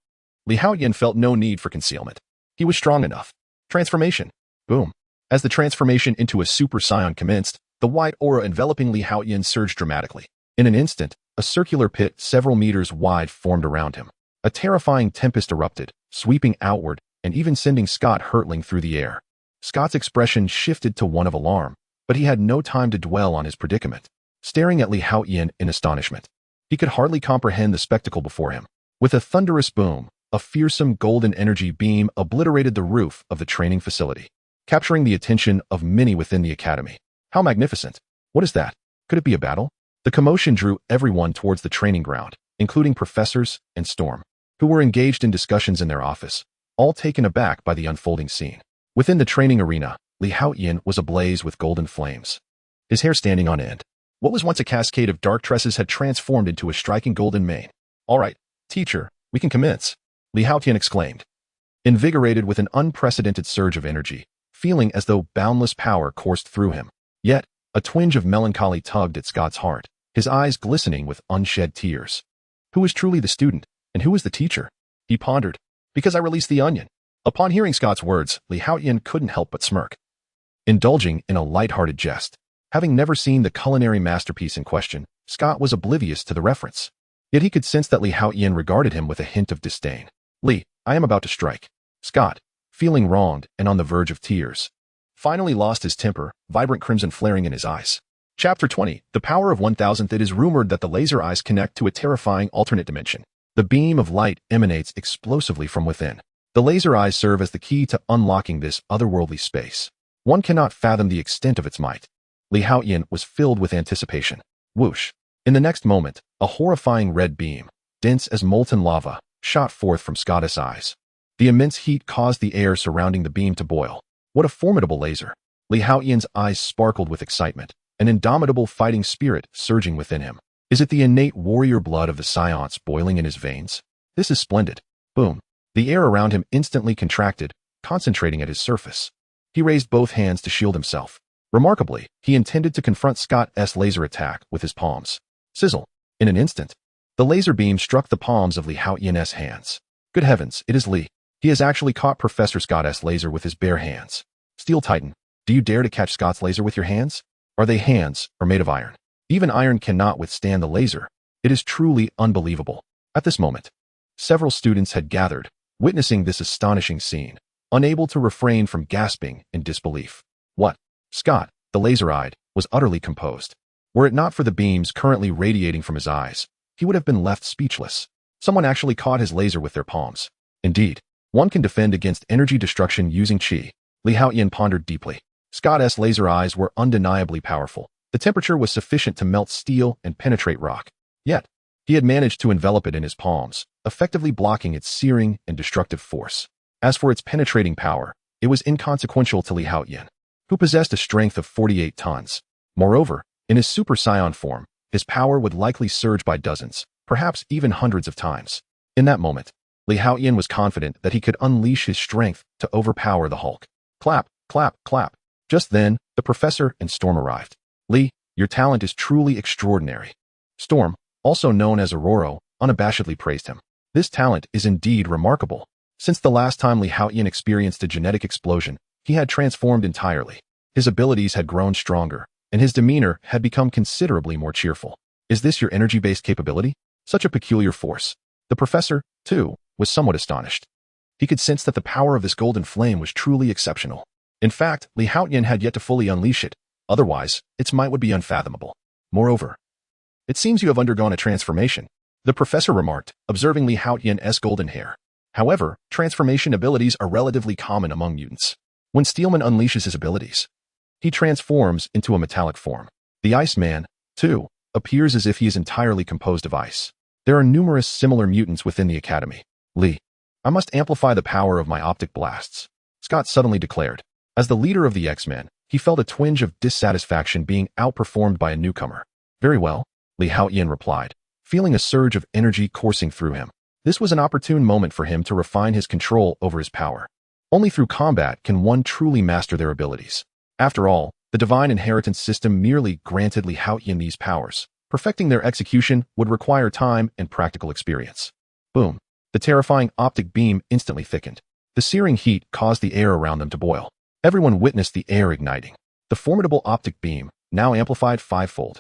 Haotian felt no need for concealment. He was strong enough. Transformation. Boom. As the transformation into a super scion commenced, the white aura enveloping Haotian surged dramatically. In an instant, a circular pit several meters wide formed around him. A terrifying tempest erupted, sweeping outward and even sending Scott hurtling through the air. Scott's expression shifted to one of alarm, but he had no time to dwell on his predicament. Staring at Haotian in astonishment, he could hardly comprehend the spectacle before him. With a thunderous boom, a fearsome golden energy beam obliterated the roof of the training facility, capturing the attention of many within the academy. How magnificent! What is that? Could it be a battle? The commotion drew everyone towards the training ground, including professors and Storm, who were engaged in discussions in their office, all taken aback by the unfolding scene. Within the training arena, Haotian was ablaze with golden flames, his hair standing on end. What was once a cascade of dark tresses had transformed into a striking golden mane. All right, teacher, we can commence, Haotian exclaimed, invigorated with an unprecedented surge of energy, feeling as though boundless power coursed through him. Yet, a twinge of melancholy tugged at Scott's heart, his eyes glistening with unshed tears. Who was truly the student, and who was the teacher? He pondered. Because I released the onion. Upon hearing Scott's words, Haotian couldn't help but smirk, indulging in a light-hearted jest. Having never seen the culinary masterpiece in question, Scott was oblivious to the reference. Yet he could sense that Haotian regarded him with a hint of disdain. I am about to strike. Scott, feeling wronged and on the verge of tears, finally lost his temper, vibrant crimson flaring in his eyes. Chapter 20, The Power of 1000th. It is rumored that the laser eyes connect to a terrifying alternate dimension. The beam of light emanates explosively from within. The laser eyes serve as the key to unlocking this otherworldly space. One cannot fathom the extent of its might. Haotian was filled with anticipation. Whoosh! In the next moment, a horrifying red beam, dense as molten lava, shot forth from Scott's eyes. The immense heat caused the air surrounding the beam to boil. What a formidable laser! Haotian's eyes sparkled with excitement, an indomitable fighting spirit surging within him. Is it the innate warrior blood of the Scions boiling in his veins? This is splendid. Boom. The air around him instantly contracted, concentrating at his surface. He raised both hands to shield himself. Remarkably, he intended to confront Scott's laser attack with his palms. Sizzle. In an instant, the laser beam struck the palms of Haotian's hands. Good heavens, it is Lee. He has actually caught Professor Scott's laser with his bare hands. Steel Titan, do you dare to catch Scott's laser with your hands? Are they hands or made of iron? Even iron cannot withstand the laser. It is truly unbelievable. At this moment, several students had gathered, witnessing this astonishing scene, unable to refrain from gasping in disbelief. What? Scott, the laser-eyed, was utterly composed. Were it not for the beams currently radiating from his eyes, he would have been left speechless. Someone actually caught his laser with their palms. Indeed, one can defend against energy destruction using chi. Haotian pondered deeply. Scott's laser eyes were undeniably powerful. The temperature was sufficient to melt steel and penetrate rock. Yet, he had managed to envelop it in his palms, effectively blocking its searing and destructive force. As for its penetrating power, it was inconsequential to Haotian, who possessed a strength of 48 tons. Moreover, in his Super Saiyan form, his power would likely surge by dozens, perhaps even hundreds of times. In that moment, Haotian was confident that he could unleash his strength to overpower the Hulk. Clap, clap, clap. Just then, the professor and Storm arrived. Lee, your talent is truly extraordinary. Storm, also known as Aurora, unabashedly praised him. This talent is indeed remarkable. Since the last time Haotian experienced a genetic explosion, he had transformed entirely. His abilities had grown stronger, and his demeanor had become considerably more cheerful. Is this your energy-based capability? Such a peculiar force. The professor, too, was somewhat astonished. He could sense that the power of this golden flame was truly exceptional. In fact, Haotian had yet to fully unleash it. Otherwise, its might would be unfathomable. Moreover, it seems you have undergone a transformation, the professor remarked, observing Haotian's golden hair. However, transformation abilities are relatively common among mutants. When Steelman unleashes his abilities, he transforms into a metallic form. The Iceman, too, appears as if he is entirely composed of ice. There are numerous similar mutants within the Academy. Lee, I must amplify the power of my optic blasts, Scott suddenly declared. As the leader of the X-Men, he felt a twinge of dissatisfaction being outperformed by a newcomer. Very well, Haotian replied, feeling a surge of energy coursing through him. This was an opportune moment for him to refine his control over his power. Only through combat can one truly master their abilities. After all, the divine inheritance system merely granted Haotian these powers. Perfecting their execution would require time and practical experience. Boom. The terrifying optic beam instantly thickened. The searing heat caused the air around them to boil. Everyone witnessed the air igniting. The formidable optic beam, now amplified fivefold.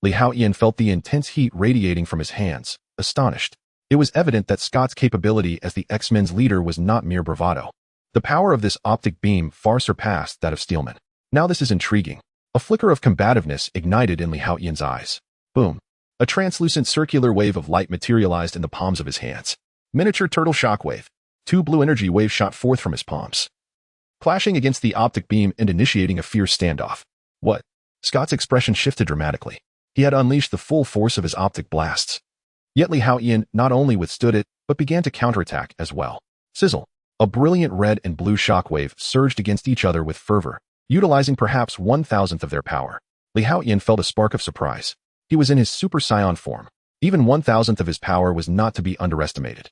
Haotian felt the intense heat radiating from his hands, astonished. It was evident that Scott's capability as the X-Men's leader was not mere bravado. The power of this optic beam far surpassed that of Steelman. Now this is intriguing. A flicker of combativeness ignited in Haotian's eyes. Boom. A translucent circular wave of light materialized in the palms of his hands. Miniature turtle shockwave. 2 blue energy waves shot forth from his palms, clashing against the optic beam and initiating a fierce standoff. What? Scott's expression shifted dramatically. He had unleashed the full force of his optic blasts. Yet Haotian not only withstood it, but began to counterattack as well. Sizzle. A brilliant red and blue shockwave surged against each other with fervor, utilizing perhaps 1,000th of their power. Haotian felt a spark of surprise. He was in his Super Saiyan form. Even 1,000th of his power was not to be underestimated.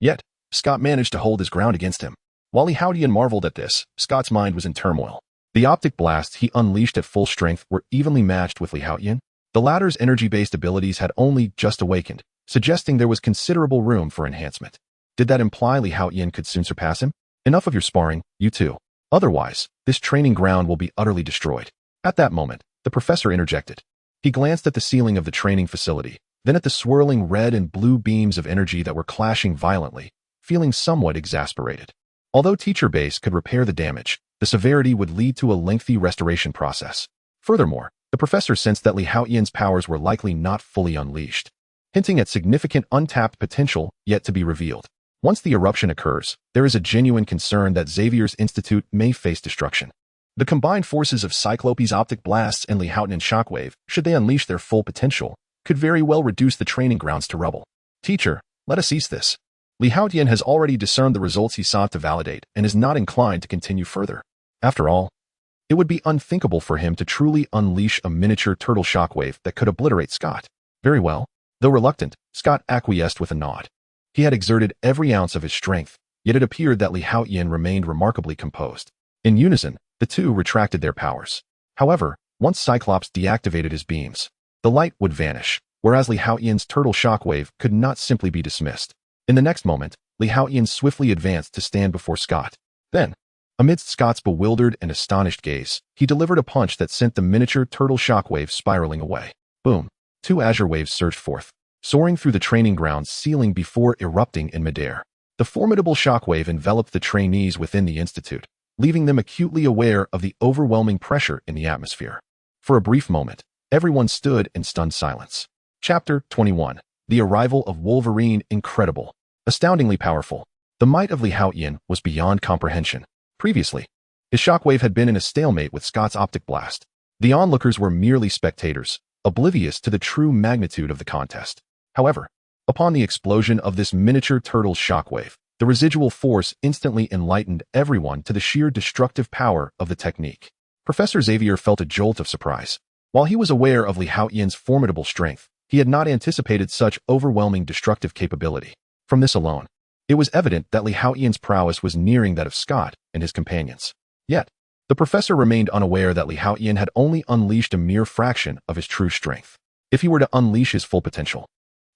Yet, Scott managed to hold his ground against him. While Haotian marveled at this, Scott's mind was in turmoil. The optic blasts he unleashed at full strength were evenly matched with Haotian. The latter's energy-based abilities had only just awakened, suggesting there was considerable room for enhancement. Did that imply Haotian could soon surpass him? Enough of your sparring, you two. Otherwise, this training ground will be utterly destroyed. At that moment, the professor interjected. He glanced at the ceiling of the training facility, then at the swirling red and blue beams of energy that were clashing violently, feeling somewhat exasperated. Although Teacher Base could repair the damage, the severity would lead to a lengthy restoration process. Furthermore, the professor sensed that Haotian's powers were likely not fully unleashed, hinting at significant untapped potential yet to be revealed. Once the eruption occurs, there is a genuine concern that Xavier's institute may face destruction. The combined forces of Cyclope's optic blasts and Haotian's shockwave, should they unleash their full potential, could very well reduce the training grounds to rubble. Teacher, let us cease this. Haotian has already discerned the results he sought to validate and is not inclined to continue further. After all, it would be unthinkable for him to truly unleash a miniature turtle shockwave that could obliterate Scott. Very well. Though reluctant, Scott acquiesced with a nod. He had exerted every ounce of his strength, yet it appeared that Haotian remained remarkably composed. In unison, the two retracted their powers. However, once Cyclops deactivated his beams, the light would vanish, whereas Haotian's turtle shockwave could not simply be dismissed. In the next moment, Li Haotian swiftly advanced to stand before Scott. Then, amidst Scott's bewildered and astonished gaze, he delivered a punch that sent the miniature turtle shockwave spiraling away. Boom! 2 azure waves surged forth, soaring through the training grounds ceiling before erupting in midair. The formidable shockwave enveloped the trainees within the institute, leaving them acutely aware of the overwhelming pressure in the atmosphere. For a brief moment, everyone stood in stunned silence. Chapter 21. The Arrival of Wolverine. Incredible. Astoundingly powerful. The might of Li Haotian was beyond comprehension. Previously, his shockwave had been in a stalemate with Scott's optic blast. The onlookers were merely spectators, oblivious to the true magnitude of the contest. However, upon the explosion of this miniature turtle's shockwave, the residual force instantly enlightened everyone to the sheer destructive power of the technique. Professor Xavier felt a jolt of surprise. While he was aware of Li Haotian's formidable strength, he had not anticipated such overwhelming destructive capability. From this alone, it was evident that Li Haotian's prowess was nearing that of Scott and his companions. Yet, the professor remained unaware that Li Haotian had only unleashed a mere fraction of his true strength. If he were to unleash his full potential,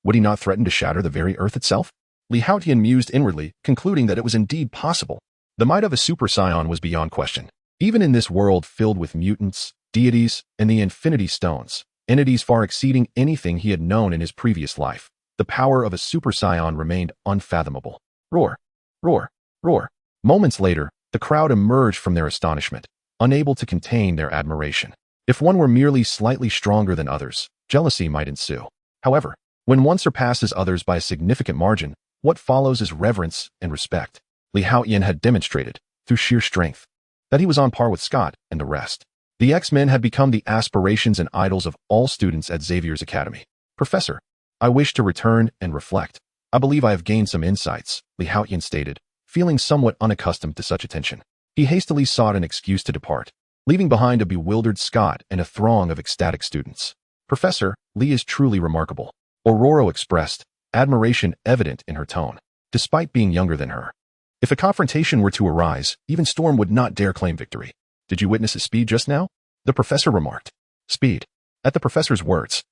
would he not threaten to shatter the very earth itself? Li Haotian mused inwardly, concluding that it was indeed possible. The might of a super scion was beyond question. Even in this world filled with mutants, deities, and the Infinity Stones, entities far exceeding anything he had known in his previous life, the power of a super scion remained unfathomable. Roar! Roar! Roar! Moments later, the crowd emerged from their astonishment, unable to contain their admiration. If one were merely slightly stronger than others, jealousy might ensue. However, when one surpasses others by a significant margin, what follows is reverence and respect. Li Haotian had demonstrated, through sheer strength, that he was on par with Scott and the rest. The X-Men had become the aspirations and idols of all students at Xavier's Academy. Professor, I wish to return and reflect. I believe I have gained some insights, Li Haotian stated, feeling somewhat unaccustomed to such attention. He hastily sought an excuse to depart, leaving behind a bewildered Scott and a throng of ecstatic students. Professor, Li is truly remarkable. Aurora expressed, admiration evident in her tone, despite being younger than her. If a confrontation were to arise, even Storm would not dare claim victory. Did you witness his speed just now? The professor remarked. Speed. At the professor's words,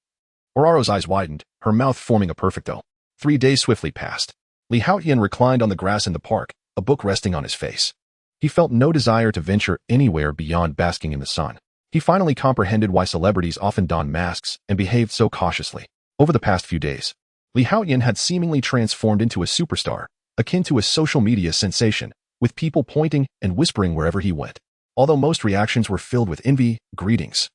Aurora's eyes widened, her mouth forming a perfect O. 3 days swiftly passed. Li Haotian reclined on the grass in the park, a book resting on his face. He felt no desire to venture anywhere beyond basking in the sun. He finally comprehended why celebrities often don masks and behaved so cautiously. Over the past few days, Li Haotian had seemingly transformed into a superstar, akin to a social media sensation, with people pointing and whispering wherever he went. Although most reactions were filled with envy, greetings,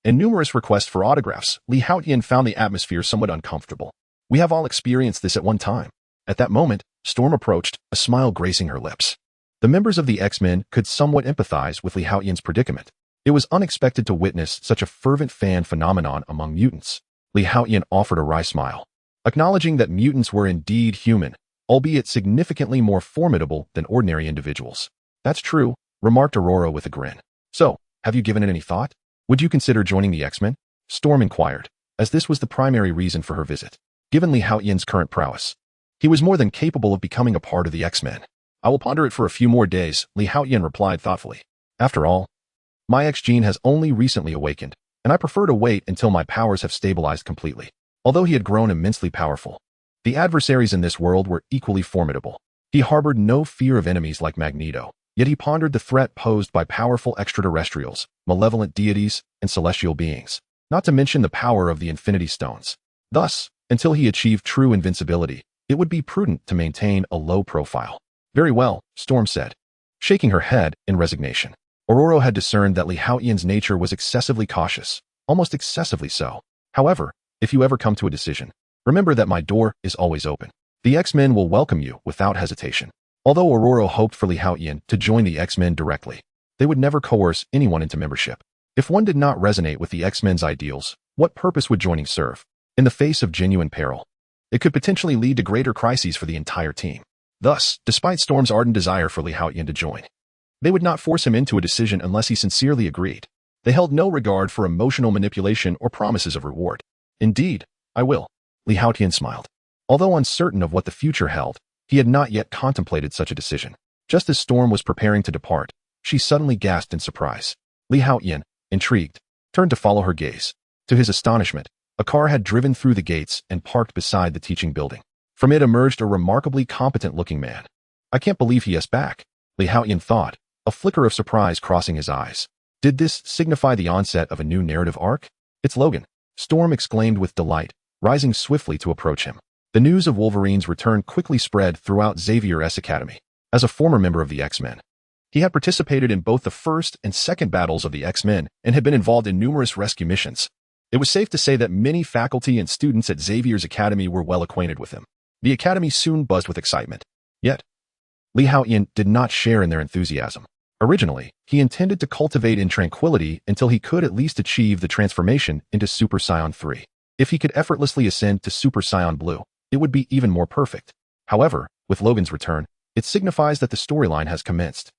and numerous requests for autographs, Li Haotian found the atmosphere somewhat uncomfortable. We have all experienced this at one time. At that moment, Storm approached, a smile gracing her lips. The members of the X-Men could somewhat empathize with Li Haotian's predicament. It was unexpected to witness such a fervent fan phenomenon among mutants. Li Haotian offered a wry smile, acknowledging that mutants were indeed human, albeit significantly more formidable than ordinary individuals. That's true, remarked Aurora with a grin. So, have you given it any thought? Would you consider joining the X-Men? Storm inquired, as this was the primary reason for her visit. Given Li Haotian's current prowess, he was more than capable of becoming a part of the X-Men. I will ponder it for a few more days, Li Haotian replied thoughtfully. After all, my X-Gene has only recently awakened, and I prefer to wait until my powers have stabilized completely. Although he had grown immensely powerful, the adversaries in this world were equally formidable. He harbored no fear of enemies like Magneto, yet he pondered the threat posed by powerful extraterrestrials, malevolent deities, and celestial beings, not to mention the power of the Infinity Stones. Thus, until he achieved true invincibility, it would be prudent to maintain a low profile. Very well, Storm said, shaking her head in resignation. Aurora had discerned that Li Haotian's nature was excessively cautious, almost excessively so. However, if you ever come to a decision, remember that my door is always open. The X-Men will welcome you without hesitation. Although Aurora hoped for Li Haotian to join the X-Men directly, they would never coerce anyone into membership. If one did not resonate with the X-Men's ideals, what purpose would joining serve? In the face of genuine peril, it could potentially lead to greater crises for the entire team. Thus, despite Storm's ardent desire for Li Haotian to join, they would not force him into a decision unless he sincerely agreed. They held no regard for emotional manipulation or promises of reward. Indeed, I will, Li Haotian smiled. Although uncertain of what the future held, he had not yet contemplated such a decision. Just as Storm was preparing to depart, she suddenly gasped in surprise. Li Haotian, intrigued, turned to follow her gaze. To his astonishment, a car had driven through the gates and parked beside the teaching building. From it emerged a remarkably competent-looking man. I can't believe he is back, Li Haotian thought, a flicker of surprise crossing his eyes. Did this signify the onset of a new narrative arc? It's Logan, Storm exclaimed with delight, rising swiftly to approach him. The news of Wolverine's return quickly spread throughout Xavier's academy. As a former member of the X-Men, he had participated in both the first and second battles of the X-Men and had been involved in numerous rescue missions. It was safe to say that many faculty and students at Xavier's academy were well acquainted with him. The academy soon buzzed with excitement. Yet, Li Haotian did not share in their enthusiasm. Originally, he intended to cultivate in tranquility until he could at least achieve the transformation into Super Saiyan 3. If he could effortlessly ascend to Super Saiyan Blue, it would be even more perfect. However, with Logan's return, it signifies that the storyline has commenced.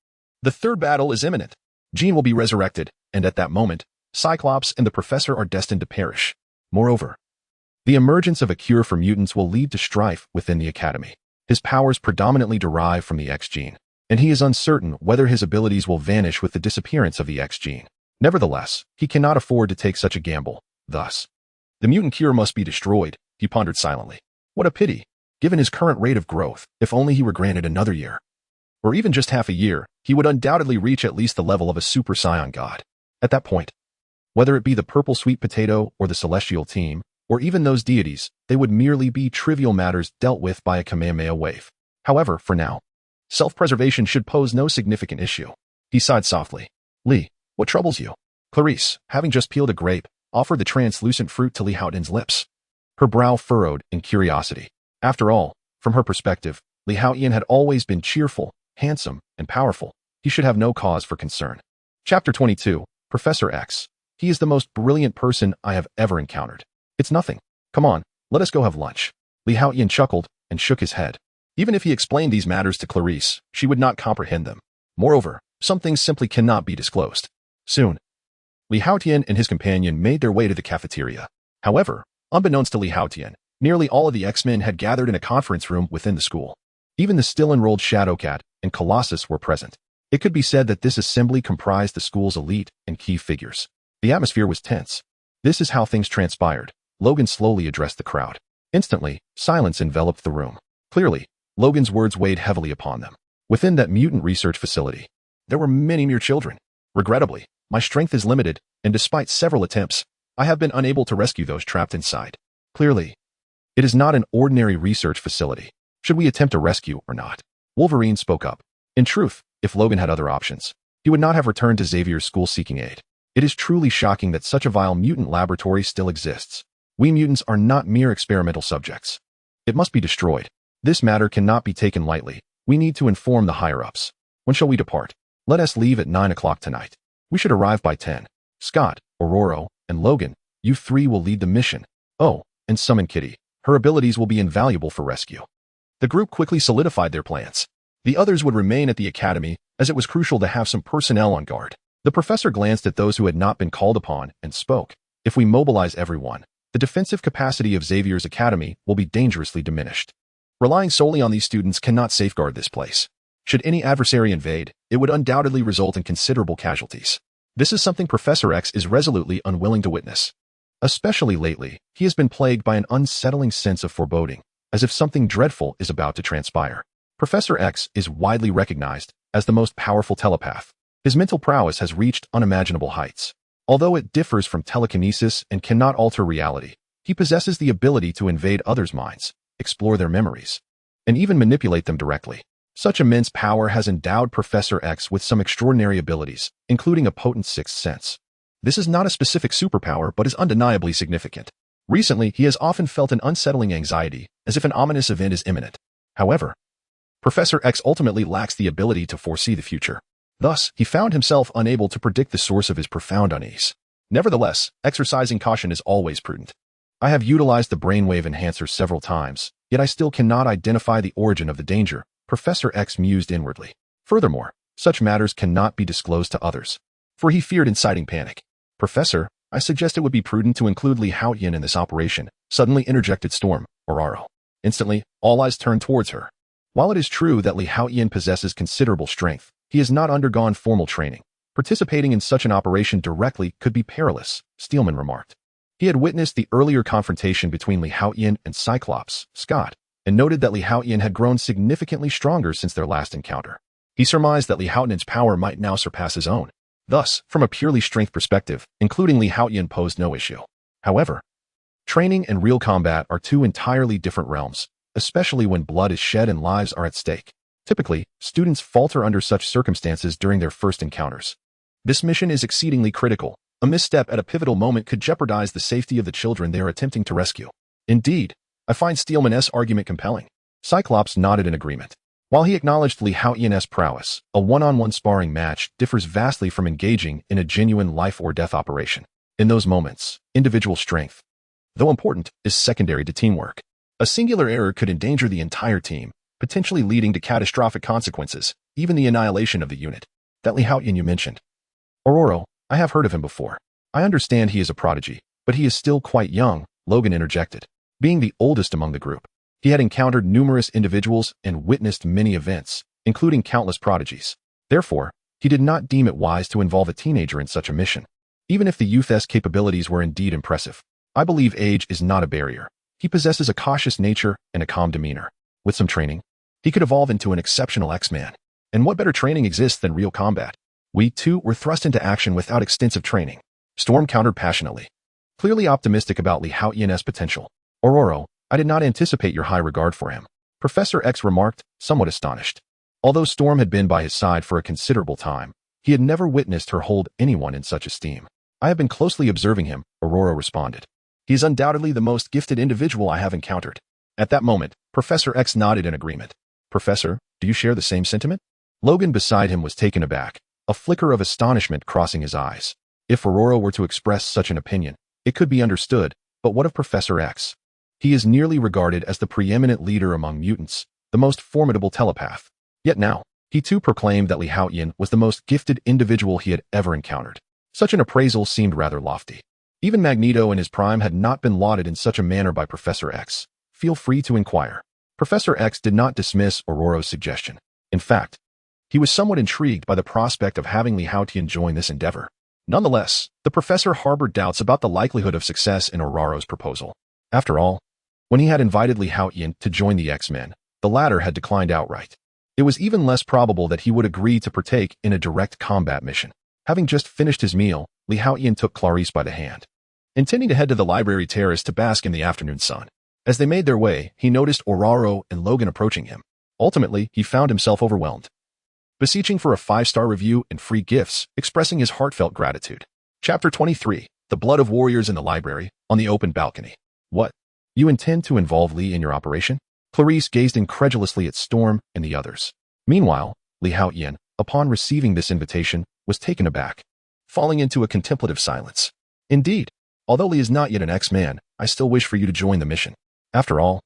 The third battle is imminent. Jean will be resurrected, and at that moment, Cyclops and the Professor are destined to perish. Moreover, the emergence of a cure for mutants will lead to strife within the Academy. His powers predominantly derive from the X-Gene, and he is uncertain whether his abilities will vanish with the disappearance of the X-Gene. Nevertheless, he cannot afford to take such a gamble. Thus, the mutant cure must be destroyed, he pondered silently. What a pity, given his current rate of growth. If only he were granted another year, or even just half a year, he would undoubtedly reach at least the level of a Super Saiyan god. At that point, whether it be the purple sweet potato or the celestial team, or even those deities, they would merely be trivial matters dealt with by a Kamehameha wave. However, for now, self-preservation should pose no significant issue. He sighed softly. Li, what troubles you? Clarice, having just peeled a grape, offered the translucent fruit to Li Haotian's lips. Her brow furrowed in curiosity. After all, from her perspective, Li Haotian had always been cheerful, handsome, and powerful. He should have no cause for concern. Chapter 22, Professor X. He is the most brilliant person I have ever encountered. It's nothing. Come on, let us go have lunch. Li Haotian chuckled and shook his head. Even if he explained these matters to Clarice, she would not comprehend them. Moreover, some things simply cannot be disclosed. Soon, Li Haotian and his companion made their way to the cafeteria. However, unbeknownst to Li Haotian, nearly all of the X-Men had gathered in a conference room within the school. Even the still-enrolled Shadowcat and Colossus were present. It could be said that this assembly comprised the school's elite and key figures. The atmosphere was tense. This is how things transpired. Logan slowly addressed the crowd. Instantly, silence enveloped the room. Clearly, Logan's words weighed heavily upon them. Within that mutant research facility, there were many mere children. Regrettably, my strength is limited, and despite several attempts, I have been unable to rescue those trapped inside. Clearly, it is not an ordinary research facility. Should we attempt a rescue or not? Wolverine spoke up. In truth, if Logan had other options, he would not have returned to Xavier's school seeking aid. It is truly shocking that such a vile mutant laboratory still exists. We mutants are not mere experimental subjects. It must be destroyed. This matter cannot be taken lightly. We need to inform the higher-ups. When shall we depart? Let us leave at 9 o'clock tonight. We should arrive by 10. Scott, Aurora, and Logan, you three will lead the mission. Oh, and summon Kitty. Her abilities will be invaluable for rescue. The group quickly solidified their plans. The others would remain at the academy, as it was crucial to have some personnel on guard. The professor glanced at those who had not been called upon and spoke. If we mobilize everyone, the defensive capacity of Xavier's academy will be dangerously diminished. Relying solely on these students cannot safeguard this place. Should any adversary invade, it would undoubtedly result in considerable casualties. This is something Professor X is resolutely unwilling to witness. Especially lately, he has been plagued by an unsettling sense of foreboding, as if something dreadful is about to transpire. Professor X is widely recognized as the most powerful telepath. His mental prowess has reached unimaginable heights. Although it differs from telekinesis and cannot alter reality, he possesses the ability to invade others' minds, explore their memories, and even manipulate them directly. Such immense power has endowed Professor X with some extraordinary abilities, including a potent sixth sense. This is not a specific superpower but is undeniably significant. Recently, he has often felt an unsettling anxiety, as if an ominous event is imminent. However, Professor X ultimately lacks the ability to foresee the future. Thus, he found himself unable to predict the source of his profound unease. Nevertheless, exercising caution is always prudent. I have utilized the brainwave enhancer several times, yet I still cannot identify the origin of the danger, Professor X mused inwardly. Furthermore, such matters cannot be disclosed to others, for he feared inciting panic. Professor, I suggest it would be prudent to include Li Haotian in this operation, suddenly interjected Storm, Aurora. Instantly, all eyes turned towards her. While it is true that Li Haotian possesses considerable strength, he has not undergone formal training. Participating in such an operation directly could be perilous, Steelman remarked. He had witnessed the earlier confrontation between Li Haotian and Cyclops, Scott, and and noted that Li Haotian had grown significantly stronger since their last encounter. He surmised that Li Haotian's power might now surpass his own. Thus, from a purely strength perspective, including Li Haotian posed no issue. However, training and real combat are two entirely different realms, especially when blood is shed and lives are at stake. Typically, students falter under such circumstances during their first encounters. This mission is exceedingly critical. A misstep at a pivotal moment could jeopardize the safety of the children they are attempting to rescue. Indeed, I find Steelman's argument compelling. Cyclops nodded in agreement. While he acknowledged Li Haotian's prowess, a one-on-one sparring match differs vastly from engaging in a genuine life-or-death operation. In those moments, individual strength, though important, is secondary to teamwork. A singular error could endanger the entire team, potentially leading to catastrophic consequences, even the annihilation of the unit. That Li Haotian you mentioned. Aurora, I have heard of him before. I understand he is a prodigy, but he is still quite young, Logan interjected. Being the oldest among the group, he had encountered numerous individuals and witnessed many events, including countless prodigies. Therefore, he did not deem it wise to involve a teenager in such a mission. Even if the youth's capabilities were indeed impressive, I believe age is not a barrier. He possesses a cautious nature and a calm demeanor. With some training, he could evolve into an exceptional X-Man. And what better training exists than real combat? We, too, were thrust into action without extensive training. Storm countered passionately, clearly optimistic about Li Haotian's potential. Aurora, I did not anticipate your high regard for him, Professor X remarked, somewhat astonished. Although Storm had been by his side for a considerable time, he had never witnessed her hold anyone in such esteem. I have been closely observing him, Aurora responded. He is undoubtedly the most gifted individual I have encountered. At that moment, Professor X nodded in agreement. Professor, do you share the same sentiment? Logan beside him was taken aback, a flicker of astonishment crossing his eyes. If Aurora were to express such an opinion, it could be understood, but what of Professor X? He is nearly regarded as the preeminent leader among mutants, the most formidable telepath. Yet now, he too proclaimed that Li Haotian was the most gifted individual he had ever encountered. Such an appraisal seemed rather lofty. Even Magneto in his prime had not been lauded in such a manner by Professor X. Feel free to inquire. Professor X did not dismiss Aurora's suggestion. In fact, he was somewhat intrigued by the prospect of having Li Haotian join this endeavor. Nonetheless, the professor harbored doubts about the likelihood of success in Aurora's proposal. After all, when he had invited Li Haotian to join the X-Men, the latter had declined outright. It was even less probable that he would agree to partake in a direct combat mission. Having just finished his meal, Li Haotian took Clarice by the hand, intending to head to the library terrace to bask in the afternoon sun. As they made their way, he noticed Aurora and Logan approaching him. Ultimately, he found himself overwhelmed, beseeching for a 5-star review and free gifts, expressing his heartfelt gratitude. Chapter 23, The Blood of Warriors in the Library, on the open balcony. What? You intend to involve Li in your operation? Clarice gazed incredulously at Storm and the others. Meanwhile, Li Haotian, upon receiving this invitation, was taken aback, falling into a contemplative silence. Indeed, although Li is not yet an X-Man, I still wish for you to join the mission. After all,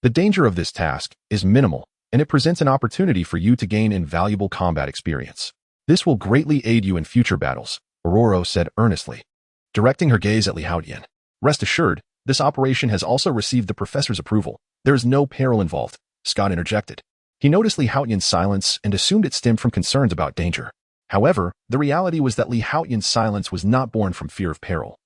the danger of this task is minimal, and it presents an opportunity for you to gain invaluable combat experience. This will greatly aid you in future battles, Aurora said earnestly, directing her gaze at Li Haotian. Rest assured, this operation has also received the professor's approval. There is no peril involved, Scott interjected. He noticed Li Haotian's silence and assumed it stemmed from concerns about danger. However, the reality was that Li Haotian's silence was not born from fear of peril,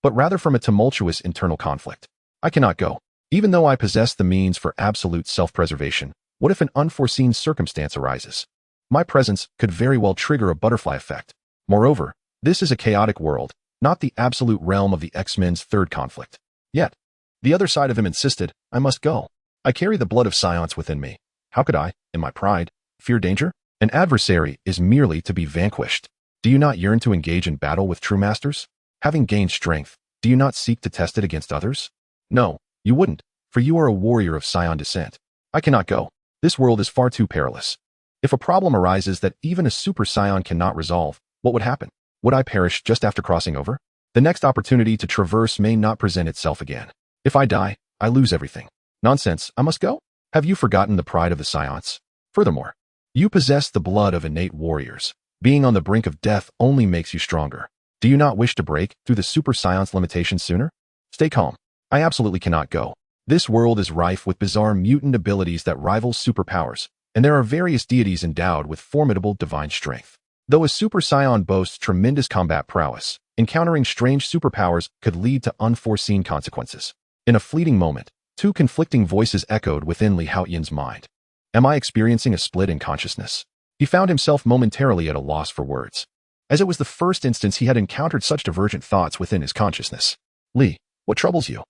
but rather from a tumultuous internal conflict. I cannot go. Even though I possess the means for absolute self-preservation, what if an unforeseen circumstance arises? My presence could very well trigger a butterfly effect. Moreover, this is a chaotic world, not the absolute realm of the X-Men's third conflict. Yet, the other side of him insisted, I must go. I carry the blood of science within me. How could I, in my pride, fear danger? An adversary is merely to be vanquished. Do you not yearn to engage in battle with true masters? Having gained strength, do you not seek to test it against others? No, you wouldn't, for you are a warrior of Scion descent. I cannot go. This world is far too perilous. If a problem arises that even a super Scion cannot resolve, what would happen? Would I perish just after crossing over? The next opportunity to traverse may not present itself again. If I die, I lose everything. Nonsense, I must go? Have you forgotten the pride of the Scions? Furthermore, you possess the blood of innate warriors. Being on the brink of death only makes you stronger. Do you not wish to break through the super Scion's limitations sooner? Stay calm. I absolutely cannot go. This world is rife with bizarre mutant abilities that rival superpowers, and there are various deities endowed with formidable divine strength. Though a super Scion boasts tremendous combat prowess, encountering strange superpowers could lead to unforeseen consequences. In a fleeting moment, Two conflicting voices echoed within Li Haotian's mind. Am I experiencing a split in consciousness? He found himself momentarily at a loss for words, as it was the first instance he had encountered such divergent thoughts within his consciousness. Li, what troubles you?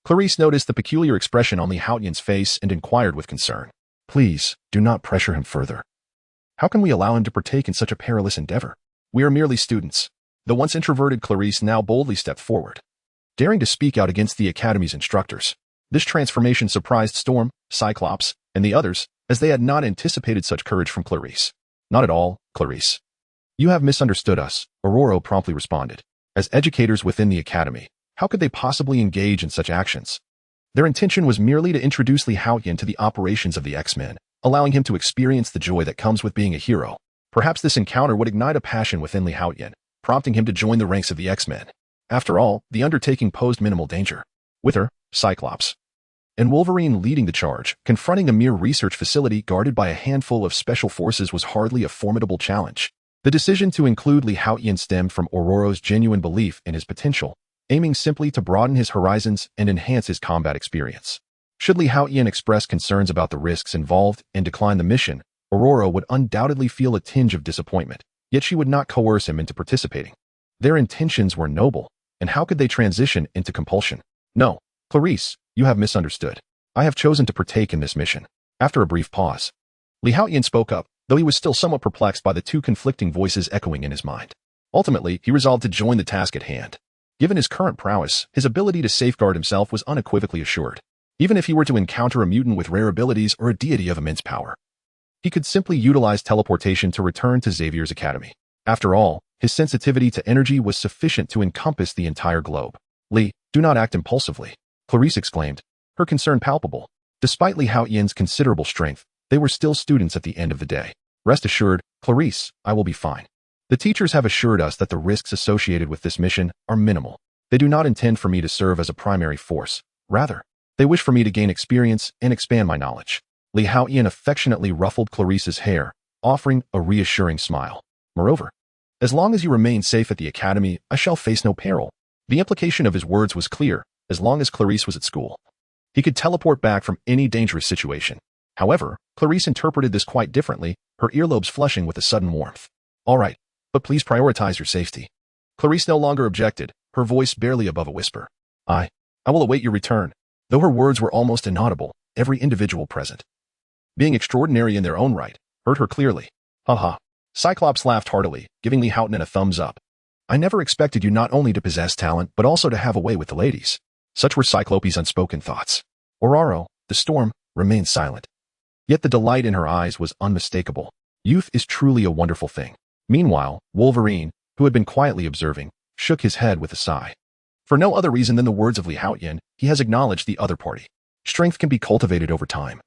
Clarice noticed the peculiar expression on Li Haotian's face and inquired with concern. Please, do not pressure him further. How can we allow him to partake in such a perilous endeavor? We are merely students. The once introverted Clarice now boldly stepped forward, daring to speak out against the Academy's instructors. This transformation surprised Storm, Cyclops, and the others, as they had not anticipated such courage from Clarice. Not at all, Clarice. You have misunderstood us, Aurora promptly responded. As educators within the Academy, how could they possibly engage in such actions? Their intention was merely to introduce Li Haotian to the operations of the X-Men, allowing him to experience the joy that comes with being a hero. Perhaps this encounter would ignite a passion within Li Haotian, prompting him to join the ranks of the X-Men. After all, the undertaking posed minimal danger. With her, Cyclops and Wolverine leading the charge, confronting a mere research facility guarded by a handful of special forces was hardly a formidable challenge. The decision to include Li Haotian stemmed from Aurora's genuine belief in his potential, aiming simply to broaden his horizons and enhance his combat experience. Should Li Haotian express concerns about the risks involved and decline the mission, Aurora would undoubtedly feel a tinge of disappointment, yet she would not coerce him into participating. Their intentions were noble, and how could they transition into compulsion? No, Clarice, you have misunderstood. I have chosen to partake in this mission. After a brief pause, Li Haotian spoke up, though he was still somewhat perplexed by the two conflicting voices echoing in his mind. Ultimately, he resolved to join the task at hand. Given his current prowess, his ability to safeguard himself was unequivocally assured. Even if he were to encounter a mutant with rare abilities or a deity of immense power, he could simply utilize teleportation to return to Xavier's academy. After all, his sensitivity to energy was sufficient to encompass the entire globe. Li, do not act impulsively, Clarice exclaimed, her concern palpable. Despite Li Haotian's considerable strength, they were still students at the end of the day. Rest assured, Clarice, I will be fine. The teachers have assured us that the risks associated with this mission are minimal. They do not intend for me to serve as a primary force. Rather, they wish for me to gain experience and expand my knowledge. Li Haotian affectionately ruffled Clarice's hair, offering a reassuring smile. Moreover, as long as you remain safe at the academy, I shall face no peril. The implication of his words was clear. As long as Clarice was at school, he could teleport back from any dangerous situation. However, Clarice interpreted this quite differently, her earlobes flushing with a sudden warmth. All right, but please prioritize your safety. Clarice no longer objected, her voice barely above a whisper. I will await your return. Though her words were almost inaudible, every individual present, being extraordinary in their own right, heard her clearly. Haha. Cyclops laughed heartily, giving Li Haotian a thumbs up. I never expected you not only to possess talent, but also to have a way with the ladies. Such were Cyclope's unspoken thoughts. Aurora, the Storm, remained silent. Yet the delight in her eyes was unmistakable. Youth is truly a wonderful thing. Meanwhile, Wolverine, who had been quietly observing, shook his head with a sigh. For no other reason than the words of Li Haotian, he has acknowledged the other party. Strength can be cultivated over time.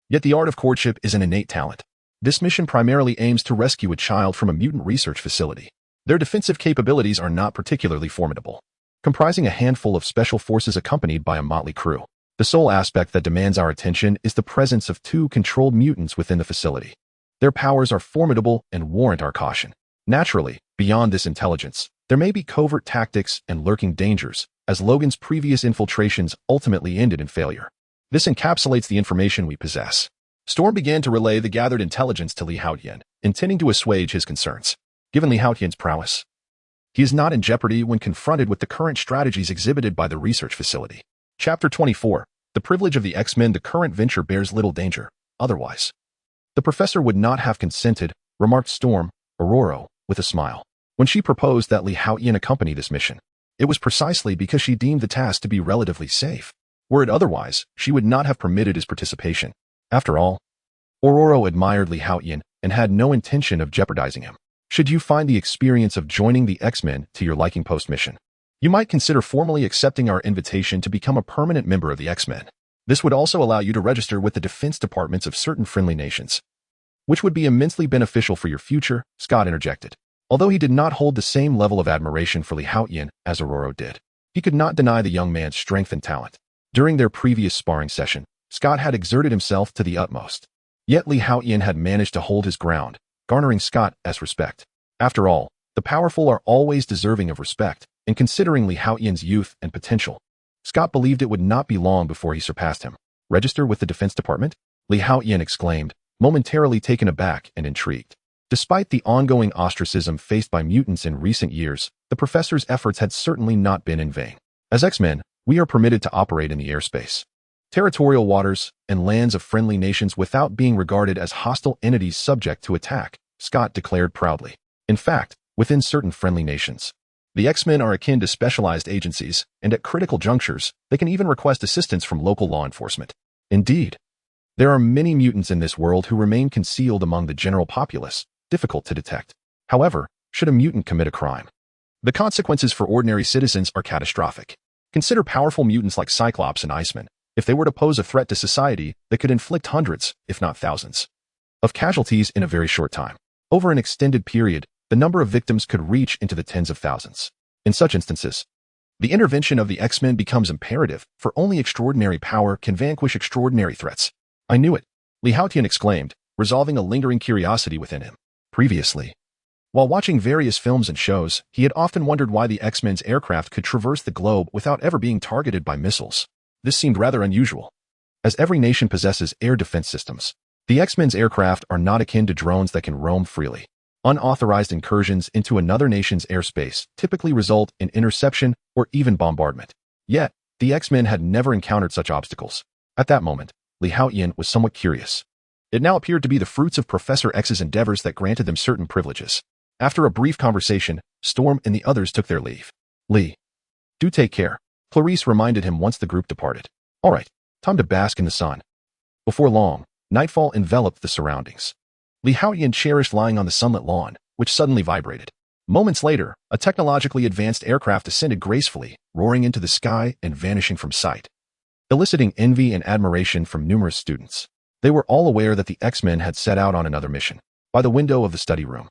Yet the art of courtship is an innate talent. This mission primarily aims to rescue a child from a mutant research facility. Their defensive capabilities are not particularly formidable, comprising a handful of special forces accompanied by a motley crew. The sole aspect that demands our attention is the presence of two controlled mutants within the facility. Their powers are formidable and warrant our caution. Naturally, beyond this intelligence, there may be covert tactics and lurking dangers, as Logan's previous infiltrations ultimately ended in failure. This encapsulates the information we possess. Storm began to relay the gathered intelligence to Li Haotian, intending to assuage his concerns. Given Li Haotian's prowess, he is not in jeopardy when confronted with the current strategies exhibited by the research facility. Chapter 24. The privilege of the X-Men. The current venture bears little danger. Otherwise, the professor would not have consented, remarked Storm, Aurora, with a smile. When she proposed that Li Haotian accompany this mission, it was precisely because she deemed the task to be relatively safe. Were it otherwise, she would not have permitted his participation. After all, Aurora admired Li Haotian and had no intention of jeopardizing him. Should you find the experience of joining the X-Men to your liking post-mission, you might consider formally accepting our invitation to become a permanent member of the X-Men. This would also allow you to register with the defense departments of certain friendly nations, which would be immensely beneficial for your future, Scott interjected. Although he did not hold the same level of admiration for Li Haotian as Aurora did, he could not deny the young man's strength and talent. During their previous sparring session, Scott had exerted himself to the utmost. Yet Li Haotian had managed to hold his ground, garnering Scott's respect. After all, the powerful are always deserving of respect, and considering Li Haotian's youth and potential, Scott believed it would not be long before he surpassed him. Register with the Defense Department? Li Haotian exclaimed, momentarily taken aback and intrigued. Despite the ongoing ostracism faced by mutants in recent years, the professor's efforts had certainly not been in vain. As X-Men, we are permitted to operate in the airspace, territorial waters, and lands of friendly nations without being regarded as hostile entities subject to attack, Scott declared proudly. In fact, within certain friendly nations, the X-Men are akin to specialized agencies, and at critical junctures, they can even request assistance from local law enforcement. Indeed, there are many mutants in this world who remain concealed among the general populace, difficult to detect. However, should a mutant commit a crime, the consequences for ordinary citizens are catastrophic. Consider powerful mutants like Cyclops and Iceman. If they were to pose a threat to society, they could inflict hundreds, if not thousands, of casualties in a very short time. Over an extended period, the number of victims could reach into the tens of thousands. In such instances, the intervention of the X-Men becomes imperative, for only extraordinary power can vanquish extraordinary threats. I knew it, Li Haotian exclaimed, resolving a lingering curiosity within him. Previously, while watching various films and shows, he had often wondered why the X-Men's aircraft could traverse the globe without ever being targeted by missiles. This seemed rather unusual. As every nation possesses air defense systems, the X-Men's aircraft are not akin to drones that can roam freely. Unauthorized incursions into another nation's airspace typically result in interception or even bombardment. Yet, the X-Men had never encountered such obstacles. At that moment, Li Haotian was somewhat curious. It now appeared to be the fruits of Professor X's endeavors that granted them certain privileges. After a brief conversation, Storm and the others took their leave. Lee, do take care, Clarice reminded him once the group departed. All right, time to bask in the sun. Before long, nightfall enveloped the surroundings. Li Haotian cherished lying on the sunlit lawn, which suddenly vibrated. Moments later, a technologically advanced aircraft ascended gracefully, roaring into the sky and vanishing from sight, eliciting envy and admiration from numerous students. They were all aware that the X-Men had set out on another mission. By the window of the study room,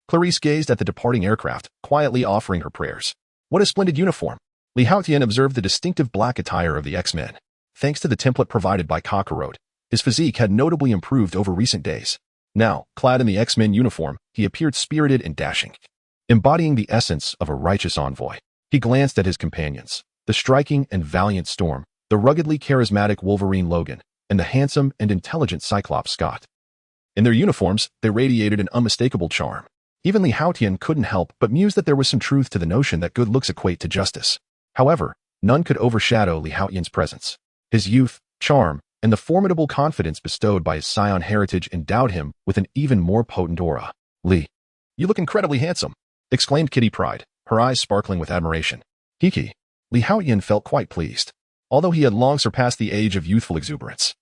Clarice gazed at the departing aircraft, quietly offering her prayers. What a splendid uniform! Li Haotian observed the distinctive black attire of the X-Men. Thanks to the template provided by Kakarot, his physique had notably improved over recent days. Now, clad in the X-Men uniform, he appeared spirited and dashing, embodying the essence of a righteous envoy. He glanced at his companions, the striking and valiant Storm, the ruggedly charismatic Wolverine Logan, and the handsome and intelligent Cyclops Scott. In their uniforms, they radiated an unmistakable charm. Even Li Haotian couldn't help but muse that there was some truth to the notion that good looks equate to justice. However, none could overshadow Li Haotian's presence. His youth, charm, and the formidable confidence bestowed by his scion heritage endowed him with an even more potent aura. Li, you look incredibly handsome, exclaimed Kitty Pryde, her eyes sparkling with admiration. Kiki. Li Haotian felt quite pleased, although he had long surpassed the age of youthful exuberance.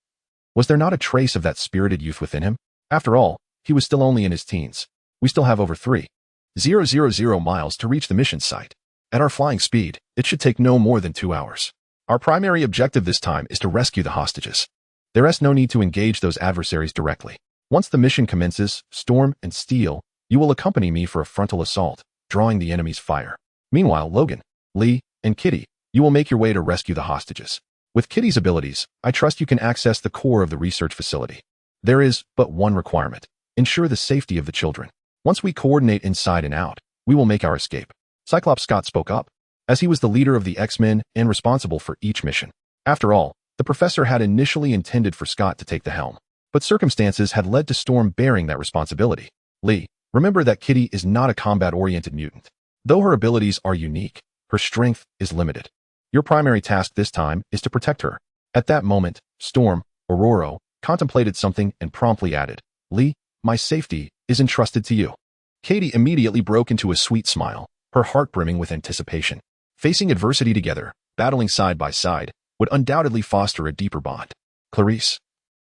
Was there not a trace of that spirited youth within him? After all, he was still only in his teens. We still have over 3,000 miles to reach the mission site. At our flying speed, it should take no more than 2 hours. Our primary objective this time is to rescue the hostages. There is no need to engage those adversaries directly. Once the mission commences, Storm and Steel, you will accompany me for a frontal assault, drawing the enemy's fire. Meanwhile, Logan, Lee, and Kitty, you will make your way to rescue the hostages. With Kitty's abilities, I trust you can access the core of the research facility. There is but one requirement: ensure the safety of the children. Once we coordinate inside and out, we will make our escape. Cyclops Scott spoke up, as he was the leader of the X-Men and responsible for each mission. After all, the professor had initially intended for Scott to take the helm, but circumstances had led to Storm bearing that responsibility. Lee, remember that Kitty is not a combat-oriented mutant. Though her abilities are unique, her strength is limited. Your primary task this time is to protect her. At that moment, Storm, Aurora, contemplated something and promptly added, Lee, my safety is entrusted to you. Katie immediately broke into a sweet smile, her heart brimming with anticipation. Facing adversity together, battling side by side, would undoubtedly foster a deeper bond. Clarice,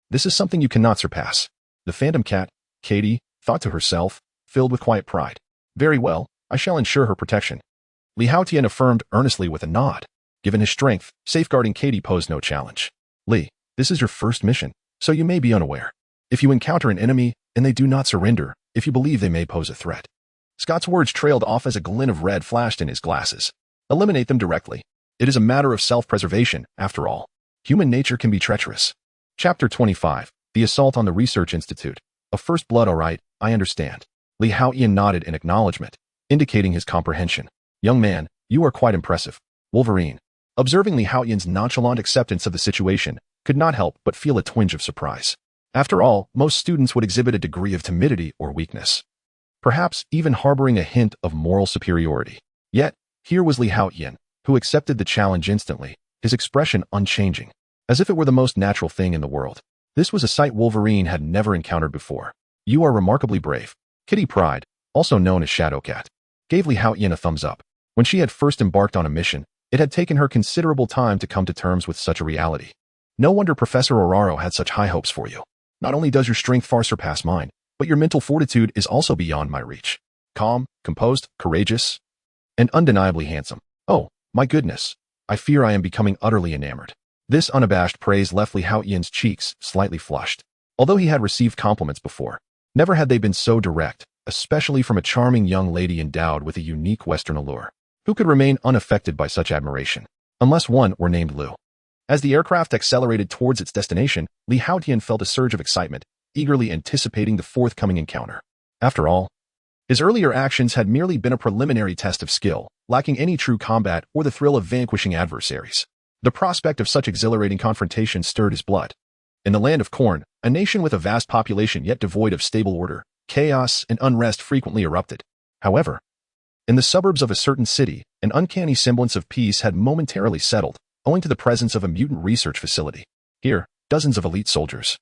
this is something you cannot surpass. The Phantom Cat, Katie, thought to herself, filled with quiet pride. Very well, I shall ensure her protection. Li Haotian affirmed earnestly with a nod. Given his strength, safeguarding Katie posed no challenge. Lee, this is your first mission, so you may be unaware. If you encounter an enemy, and they do not surrender, if you believe they may pose a threat. Scott's words trailed off as a glint of red flashed in his glasses. Eliminate them directly. It is a matter of self-preservation, after all. Human nature can be treacherous. Chapter 25, The Assault on the Research Institute. A first blood, all right, I understand. Li Haotian nodded in acknowledgement, indicating his comprehension. Young man, you are quite impressive. Wolverine, Observing Li Haotian's nonchalant acceptance of the situation could not help but feel a twinge of surprise. After all, most students would exhibit a degree of timidity or weakness, perhaps even harboring a hint of moral superiority. Yet, here was Li Haotian, who accepted the challenge instantly, his expression unchanging, as if it were the most natural thing in the world. This was a sight Wolverine had never encountered before. "You are remarkably brave." Kitty Pryde, also known as Shadowcat, gave Li Haotian a thumbs up. When she had first embarked on a mission, it had taken her considerable time to come to terms with such a reality. "No wonder Professor Oraro had such high hopes for you. Not only does your strength far surpass mine, but your mental fortitude is also beyond my reach. Calm, composed, courageous, and undeniably handsome. Oh, my goodness. I fear I am becoming utterly enamored." This unabashed praise left Li Haotian's cheeks slightly flushed. Although he had received compliments before, never had they been so direct, especially from a charming young lady endowed with a unique Western allure. Who could remain unaffected by such admiration? Unless one were named Lu. As the aircraft accelerated towards its destination, Li Haotian felt a surge of excitement, eagerly anticipating the forthcoming encounter. After all, his earlier actions had merely been a preliminary test of skill, lacking any true combat or the thrill of vanquishing adversaries. The prospect of such exhilarating confrontation stirred his blood. In the land of Korn, a nation with a vast population yet devoid of stable order, chaos and unrest frequently erupted. However, in the suburbs of a certain city, an uncanny semblance of peace had momentarily settled, owing to the presence of a mutant research facility. Here, dozens of elite soldiers,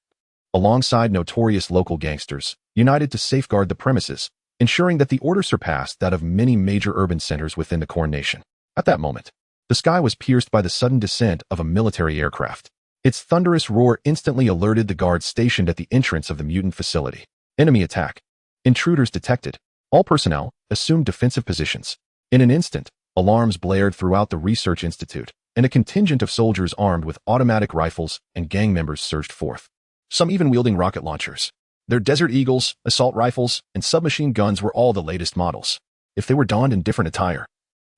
alongside notorious local gangsters, united to safeguard the premises, ensuring that the order surpassed that of many major urban centers within the Korn nation. At that moment, the sky was pierced by the sudden descent of a military aircraft. Its thunderous roar instantly alerted the guards stationed at the entrance of the mutant facility. Enemy attack. Intruders detected. All personnel assumed defensive positions. In an instant, alarms blared throughout the research institute, and a contingent of soldiers armed with automatic rifles and gang members surged forth. Some even wielding rocket launchers. Their Desert Eagles, assault rifles, and submachine guns were all the latest models. If they were donned in different attire,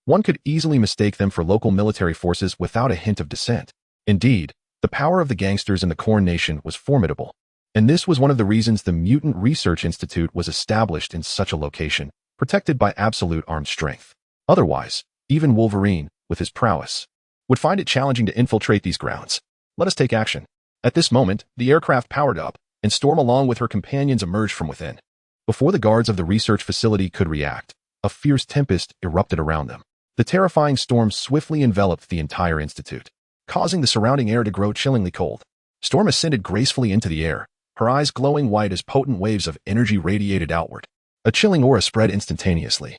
one could easily mistake them for local military forces without a hint of dissent. Indeed, the power of the gangsters in the Korn nation was formidable, and this was one of the reasons the Mutant Research Institute was established in such a location, protected by absolute armed strength. Otherwise, even Wolverine, with his prowess, would find it challenging to infiltrate these grounds. Let us take action. At this moment, the aircraft powered up, and Storm along with her companions emerged from within. Before the guards of the research facility could react, a fierce tempest erupted around them. The terrifying storm swiftly enveloped the entire institute, causing the surrounding air to grow chillingly cold. Storm ascended gracefully into the air, her eyes glowing white as potent waves of energy radiated outward. A chilling aura spread instantaneously,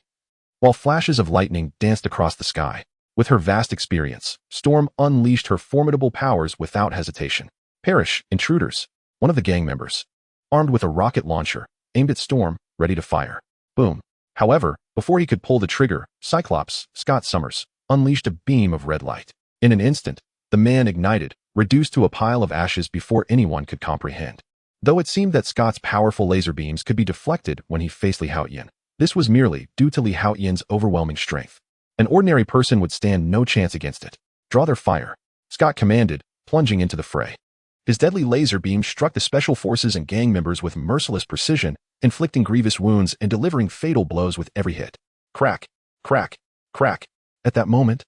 while flashes of lightning danced across the sky. With her vast experience, Storm unleashed her formidable powers without hesitation. Perish, intruders. One of the gang members, armed with a rocket launcher, aimed at Storm, ready to fire. Boom. However, before he could pull the trigger, Cyclops, Scott Summers, unleashed a beam of red light. In an instant, the man ignited, reduced to a pile of ashes before anyone could comprehend. Though it seemed that Scott's powerful laser beams could be deflected when he faced Li Haotian, this was merely due to Li Haotian's overwhelming strength. An ordinary person would stand no chance against it. Draw their fire, Scott commanded, plunging into the fray. His deadly laser beam struck the special forces and gang members with merciless precision, inflicting grievous wounds and delivering fatal blows with every hit. Crack, crack, crack. At that moment,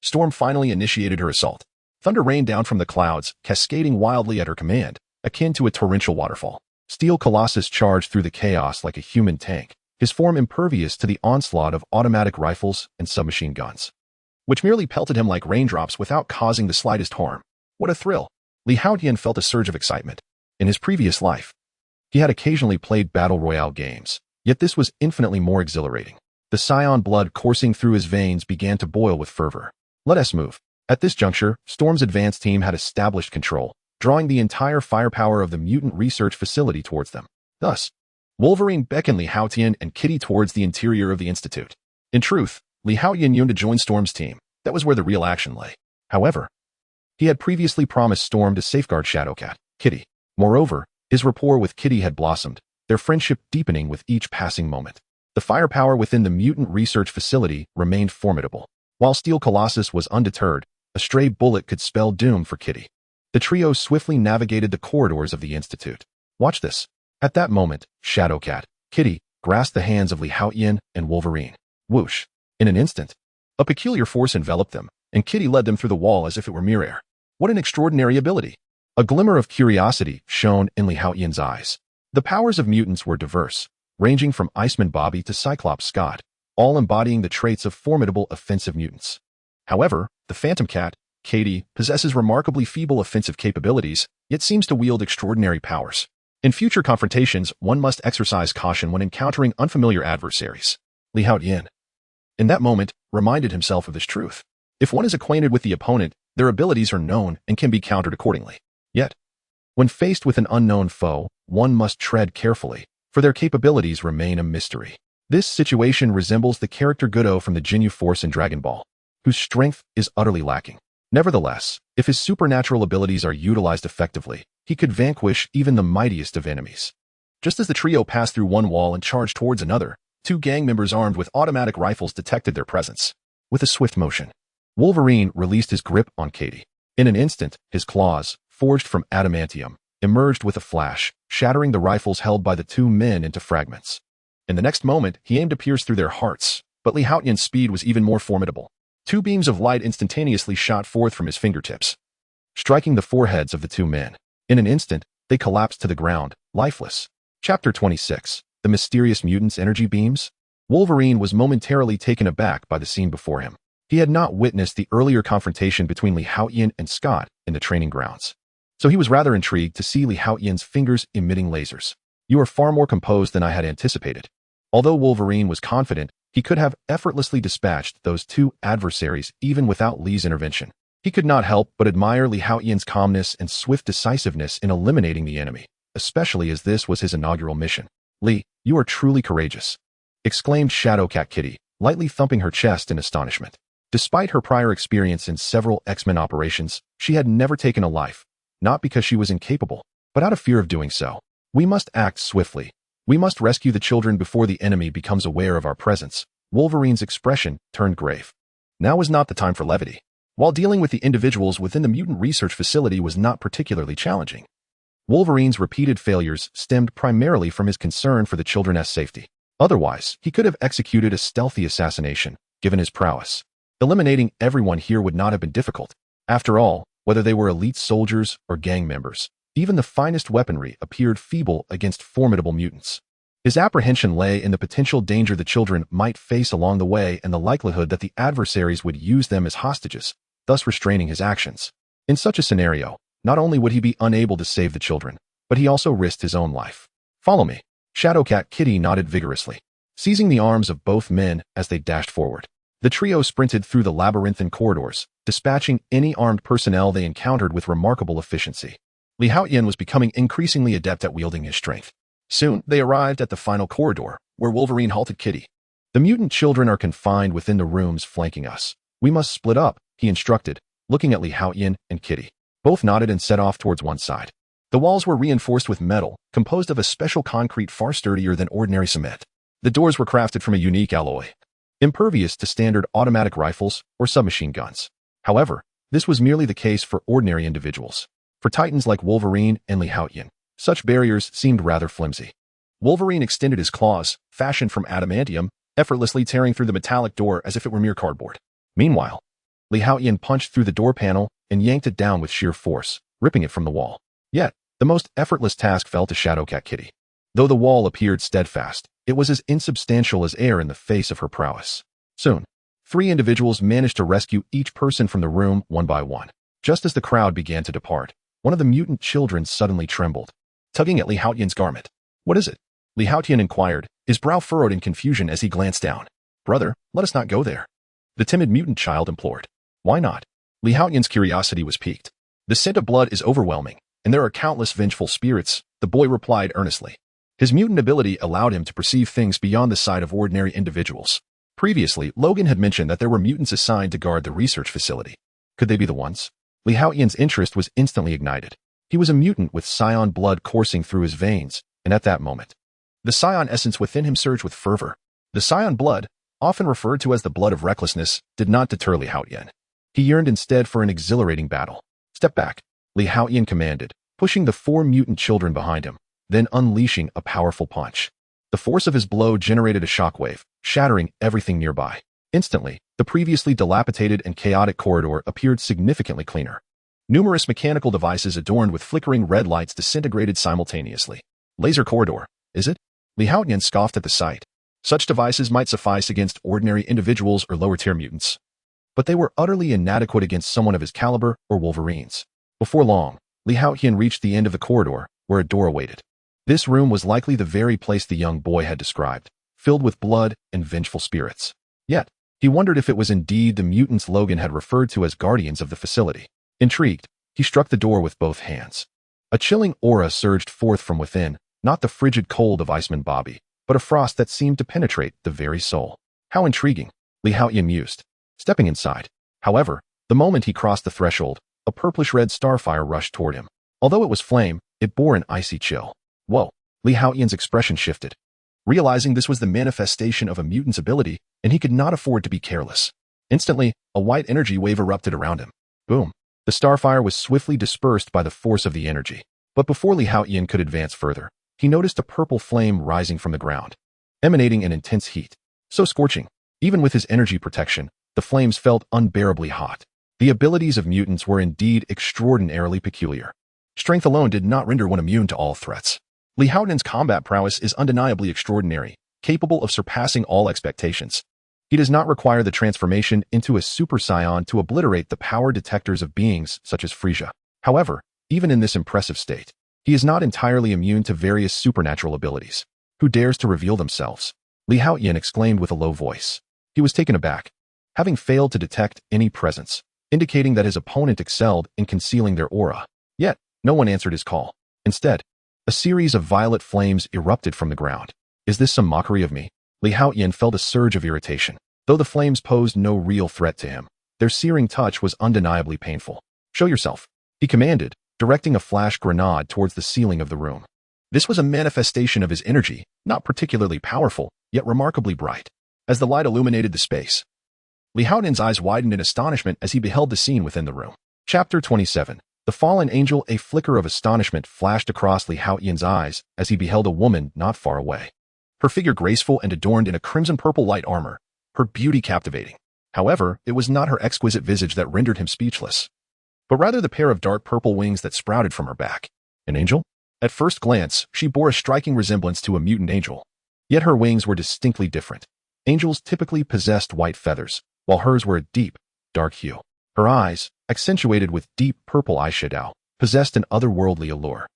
Storm finally initiated her assault. Thunder rained down from the clouds, cascading wildly at her command, akin to a torrential waterfall. Steel Colossus charged through the chaos like a human tank, his form impervious to the onslaught of automatic rifles and submachine guns, which merely pelted him like raindrops without causing the slightest harm. What a thrill! Li Haotian felt a surge of excitement. In his previous life, he had occasionally played battle royale games, yet this was infinitely more exhilarating. The scion blood coursing through his veins began to boil with fervor. Let us move. At this juncture, Storm's advance team had established control, drawing the entire firepower of the mutant research facility towards them. Thus, Wolverine beckoned Li Haotian and Kitty towards the interior of the institute. In truth, Li Haotian yearned to join Storm's team. That was where the real action lay. However, he had previously promised Storm to safeguard Shadowcat, Kitty. Moreover, his rapport with Kitty had blossomed, their friendship deepening with each passing moment. The firepower within the mutant research facility remained formidable. While Steel Colossus was undeterred, a stray bullet could spell doom for Kitty. The trio swiftly navigated the corridors of the institute. Watch this. At that moment, Shadowcat, Kitty, grasped the hands of Li Haotian and Wolverine. Whoosh. In an instant, a peculiar force enveloped them, and Kitty led them through the wall as if it were mere air. What an extraordinary ability! A glimmer of curiosity shone in Li Haotian's eyes. The powers of mutants were diverse, ranging from Iceman Bobby to Cyclops Scott, all embodying the traits of formidable offensive mutants. However, the Phantom Cat, Katie, possesses remarkably feeble offensive capabilities, yet seems to wield extraordinary powers. In future confrontations, one must exercise caution when encountering unfamiliar adversaries. Li Haotian, in that moment, reminded himself of this truth. If one is acquainted with the opponent, their abilities are known and can be countered accordingly. Yet, when faced with an unknown foe, one must tread carefully, for their capabilities remain a mystery. This situation resembles the character Godot from the Ginyu Force in Dragon Ball, whose strength is utterly lacking. Nevertheless, if his supernatural abilities are utilized effectively, he could vanquish even the mightiest of enemies. Just as the trio passed through one wall and charged towards another, two gang members armed with automatic rifles detected their presence. With a swift motion, Wolverine released his grip on Katie. In an instant, his claws, forged from adamantium, emerged with a flash, shattering the rifles held by the two men into fragments. In the next moment, he aimed to pierce through their hearts, but Li Haotian's speed was even more formidable. Two beams of light instantaneously shot forth from his fingertips, striking the foreheads of the two men. In an instant, they collapsed to the ground, lifeless. Chapter 26. The Mysterious Mutants' Energy Beams. Wolverine was momentarily taken aback by the scene before him. He had not witnessed the earlier confrontation between Li Haotian and Scott in the training grounds, so he was rather intrigued to see Li Haotian's fingers emitting lasers. You are far more composed than I had anticipated. Although Wolverine was confident he could have effortlessly dispatched those two adversaries even without Li's intervention, he could not help but admire Li Haotian's calmness and swift decisiveness in eliminating the enemy, especially as this was his inaugural mission. Li, you are truly courageous, exclaimed Shadowcat Kitty, lightly thumping her chest in astonishment. Despite her prior experience in several X-Men operations, she had never taken a life, not because she was incapable, but out of fear of doing so. We must act swiftly. We must rescue the children before the enemy becomes aware of our presence. Wolverine's expression turned grave. Now is not the time for levity. While dealing with the individuals within the mutant research facility was not particularly challenging, Wolverine's repeated failures stemmed primarily from his concern for the children's safety. Otherwise, he could have executed a stealthy assassination, given his prowess. Eliminating everyone here would not have been difficult. After all, whether they were elite soldiers or gang members, even the finest weaponry appeared feeble against formidable mutants. His apprehension lay in the potential danger the children might face along the way and the likelihood that the adversaries would use them as hostages, thus restraining his actions. In such a scenario, not only would he be unable to save the children, but he also risked his own life. Follow me. Shadowcat Kitty nodded vigorously, seizing the arms of both men as they dashed forward. The trio sprinted through the labyrinthine corridors, dispatching any armed personnel they encountered with remarkable efficiency. Li Haotian was becoming increasingly adept at wielding his strength. Soon, they arrived at the final corridor, where Wolverine halted Kitty. The mutant children are confined within the rooms flanking us. We must split up, he instructed, looking at Li Haotian and Kitty. Both nodded and set off towards one side. The walls were reinforced with metal, composed of a special concrete far sturdier than ordinary cement. The doors were crafted from a unique alloy, impervious to standard automatic rifles or submachine guns. However, this was merely the case for ordinary individuals. For titans like Wolverine and Li Haotian, such barriers seemed rather flimsy. Wolverine extended his claws, fashioned from adamantium, effortlessly tearing through the metallic door as if it were mere cardboard. Meanwhile, Li Haotian punched through the door panel and yanked it down with sheer force, ripping it from the wall. Yet, the most effortless task fell to Shadowcat Kitty. Though the wall appeared steadfast, it was as insubstantial as air in the face of her prowess. Soon, 3 individuals managed to rescue each person from the room one by one. Just as the crowd began to depart, one of the mutant children suddenly trembled, tugging at Li Haotian's garment. What is it? Li Haotian inquired, his brow furrowed in confusion as he glanced down. Brother, let us not go there, the timid mutant child implored. Why not? Li Haotian's curiosity was piqued. The scent of blood is overwhelming, and there are countless vengeful spirits, the boy replied earnestly. His mutant ability allowed him to perceive things beyond the sight of ordinary individuals. Previously, Logan had mentioned that there were mutants assigned to guard the research facility. Could they be the ones? Li Haotian's interest was instantly ignited. He was a mutant with scion blood coursing through his veins, and at that moment, the scion essence within him surged with fervor. The scion blood, often referred to as the blood of recklessness, did not deter Li Haotian. He yearned instead for an exhilarating battle. Step back, Li Haotian commanded, pushing the 4 mutant children behind him, then unleashing a powerful punch. The force of his blow generated a shockwave, shattering everything nearby. Instantly, The previously dilapidated and chaotic corridor appeared significantly cleaner. Numerous mechanical devices adorned with flickering red lights disintegrated simultaneously. Laser corridor, is it? Haotian scoffed at the sight. Such devices might suffice against ordinary individuals or lower-tier mutants, but they were utterly inadequate against someone of his caliber or Wolverines. Before long, Haotian reached the end of the corridor, where a door awaited. This room was likely the very place the young boy had described, filled with blood and vengeful spirits. Yet, he wondered if it was indeed the mutants Logan had referred to as guardians of the facility. Intrigued, he struck the door with both hands. A chilling aura surged forth from within, not the frigid cold of Iceman Bobby, but a frost that seemed to penetrate the very soul. How intriguing, Haotian mused, stepping inside. However, the moment he crossed the threshold, a purplish-red starfire rushed toward him. Although it was flame, it bore an icy chill. Whoa, Haotian's expression shifted. Realizing this was the manifestation of a mutant's ability, and he could not afford to be careless. Instantly, a white energy wave erupted around him. Boom. The starfire was swiftly dispersed by the force of the energy. But before Haotian could advance further, he noticed a purple flame rising from the ground, emanating an intense heat. So scorching, even with his energy protection, the flames felt unbearably hot. The abilities of mutants were indeed extraordinarily peculiar. Strength alone did not render one immune to all threats. Haotian's combat prowess is undeniably extraordinary, capable of surpassing all expectations. He does not require the transformation into a super scion to obliterate the power detectors of beings such as Frisia. However, even in this impressive state, he is not entirely immune to various supernatural abilities. Who dares to reveal themselves? Haotian exclaimed with a low voice. He was taken aback, having failed to detect any presence, indicating that his opponent excelled in concealing their aura. Yet, no one answered his call. Instead, a series of violet flames erupted from the ground. Is this some mockery of me? Haotian felt a surge of irritation. Though the flames posed no real threat to him, their searing touch was undeniably painful. Show yourself, he commanded, directing a flash grenade towards the ceiling of the room. This was a manifestation of his energy, not particularly powerful, yet remarkably bright. As the light illuminated the space, Haotian's eyes widened in astonishment as he beheld the scene within the room. Chapter 27. The Fallen Angel. A flicker of astonishment flashed across Haotian's eyes as he beheld a woman not far away. Her figure graceful and adorned in a crimson-purple light armor, her beauty captivating. However, it was not her exquisite visage that rendered him speechless, but rather the pair of dark purple wings that sprouted from her back. An angel? At first glance, she bore a striking resemblance to a mutant angel. Yet her wings were distinctly different. Angels typically possessed white feathers, while hers were a deep, dark hue. Her eyes, accentuated with deep purple eyeshadow, possessed an otherworldly allure.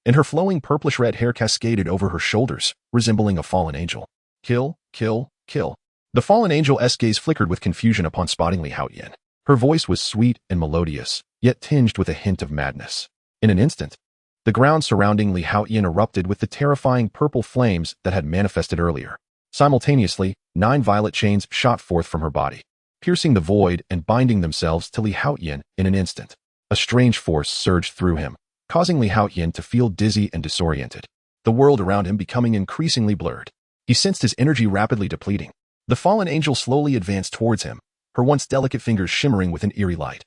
And her flowing purplish-red hair cascaded over her shoulders, resembling a fallen angel. Kill, kill, kill. The fallen angel's gaze flickered with confusion upon spotting Haotian. Her voice was sweet and melodious, yet tinged with a hint of madness. In an instant, the ground surrounding Haotian erupted with the terrifying purple flames that had manifested earlier. Simultaneously, 9 violet chains shot forth from her body, piercing the void and binding themselves to Haotian in an instant. A strange force surged through him, causing Haotian to feel dizzy and disoriented, the world around him becoming increasingly blurred. He sensed his energy rapidly depleting. The fallen angel slowly advanced towards him, her once delicate fingers shimmering with an eerie light.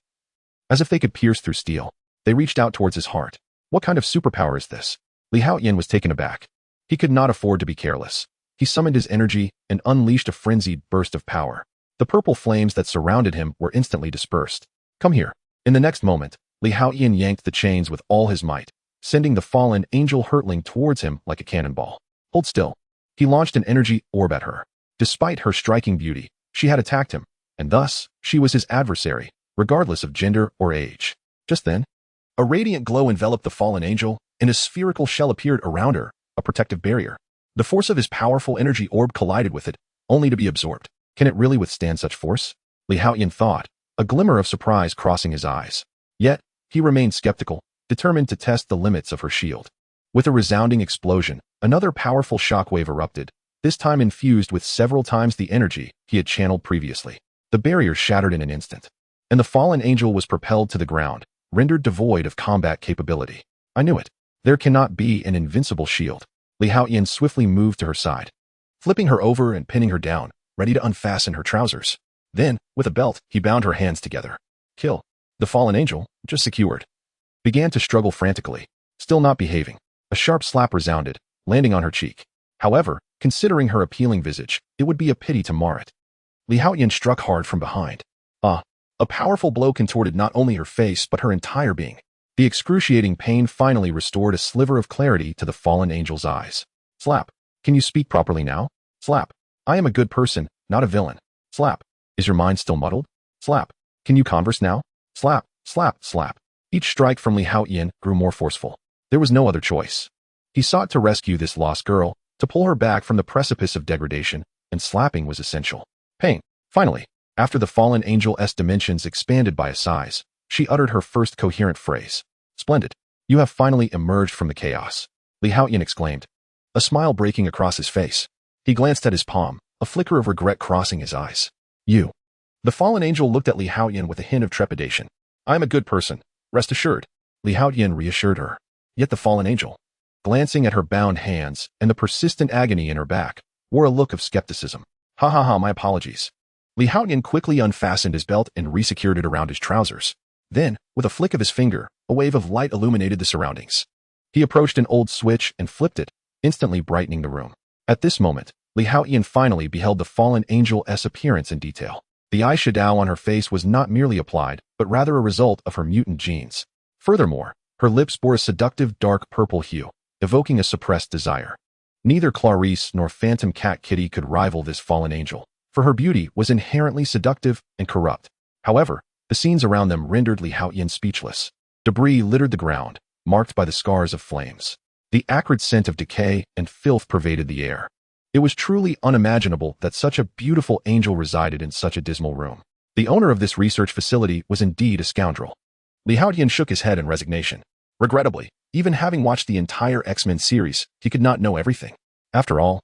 As if they could pierce through steel, they reached out towards his heart. What kind of superpower is this? Haotian was taken aback. He could not afford to be careless. He summoned his energy and unleashed a frenzied burst of power. The purple flames that surrounded him were instantly dispersed. Come here. In the next moment, Haotian yanked the chains with all his might, sending the fallen angel hurtling towards him like a cannonball. Hold still. He launched an energy orb at her. Despite her striking beauty, she had attacked him, and thus, she was his adversary, regardless of gender or age. Just then, a radiant glow enveloped the fallen angel, and a spherical shell appeared around her, a protective barrier. The force of his powerful energy orb collided with it, only to be absorbed. Can it really withstand such force? Haotian thought, a glimmer of surprise crossing his eyes. Yet, he remained skeptical, determined to test the limits of her shield. With a resounding explosion, another powerful shockwave erupted, this time infused with several times the energy he had channeled previously. The barrier shattered in an instant, and the fallen angel was propelled to the ground, rendered devoid of combat capability. I knew it. There cannot be an invincible shield. Haotian swiftly moved to her side, flipping her over and pinning her down, ready to unfasten her trousers. Then, with a belt, he bound her hands together. Kill. The fallen angel, just secured, began to struggle frantically, still not behaving. A sharp slap resounded, landing on her cheek. However, considering her appealing visage, it would be a pity to mar it. Li Haotian struck hard from behind. Ah! A powerful blow contorted not only her face but her entire being. The excruciating pain finally restored a sliver of clarity to the fallen angel's eyes. Slap. Can you speak properly now? Slap. I am a good person, not a villain. Slap. Is your mind still muddled? Slap. Can you converse now? Slap, slap, slap. Each strike from Li Haotian grew more forceful. There was no other choice. He sought to rescue this lost girl, to pull her back from the precipice of degradation, and slapping was essential. Pain. Finally, after the fallen angel's dimensions expanded by a size, she uttered her first coherent phrase. Splendid. You have finally emerged from the chaos. Li Haotian exclaimed, a smile breaking across his face. He glanced at his palm, a flicker of regret crossing his eyes. You. The fallen angel looked at Li Haotian with a hint of trepidation. I am a good person, rest assured. Li Haotian reassured her. Yet the fallen angel, glancing at her bound hands and the persistent agony in her back, wore a look of skepticism. Ha ha ha, my apologies. Li Haotian quickly unfastened his belt and resecured it around his trousers. Then, with a flick of his finger, a wave of light illuminated the surroundings. He approached an old switch and flipped it, instantly brightening the room. At this moment, Li Haotian finally beheld the fallen angel's appearance in detail. The eyeshadow on her face was not merely applied, but rather a result of her mutant genes. Furthermore, her lips bore a seductive dark purple hue, evoking a suppressed desire. Neither Clarice nor Phantom Cat Kitty could rival this fallen angel, for her beauty was inherently seductive and corrupt. However, the scenes around them rendered Li Haotian speechless. Debris littered the ground, marked by the scars of flames. The acrid scent of decay and filth pervaded the air. It was truly unimaginable that such a beautiful angel resided in such a dismal room. The owner of this research facility was indeed a scoundrel. Li Haotian shook his head in resignation. Regrettably, even having watched the entire X-Men series, he could not know everything. After all,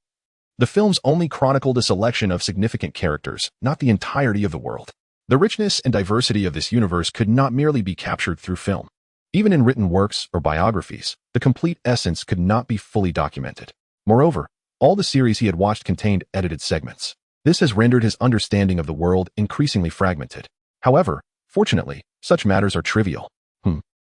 the films only chronicled a selection of significant characters, not the entirety of the world. The richness and diversity of this universe could not merely be captured through film. Even in written works or biographies, the complete essence could not be fully documented. Moreover, all the series he had watched contained edited segments. This has rendered his understanding of the world increasingly fragmented. However, fortunately, such matters are trivial.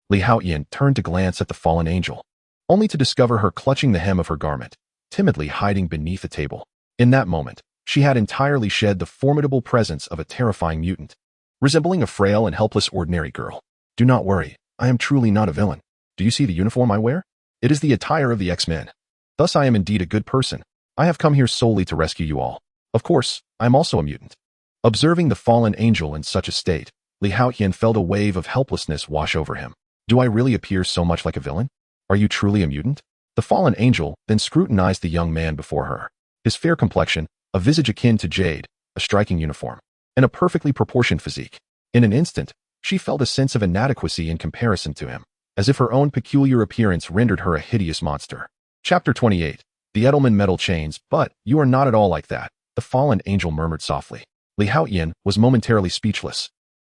Li Haotian turned to glance at the fallen angel, only to discover her clutching the hem of her garment, timidly hiding beneath a table. In that moment, she had entirely shed the formidable presence of a terrifying mutant, resembling a frail and helpless ordinary girl. Do not worry, I am truly not a villain. Do you see the uniform I wear? It is the attire of the X-Men. Thus I am indeed a good person. I have come here solely to rescue you all. Of course, I am also a mutant. Observing the fallen angel in such a state, Li Haotian felt a wave of helplessness wash over him. Do I really appear so much like a villain? Are you truly a mutant? The fallen angel then scrutinized the young man before her. His fair complexion, a visage akin to jade, a striking uniform, and a perfectly proportioned physique. In an instant, she felt a sense of inadequacy in comparison to him, as if her own peculiar appearance rendered her a hideous monster. Chapter 28. The Edelman Metal Chains. But you are not at all like that, the fallen angel murmured softly. Li Haotian was momentarily speechless.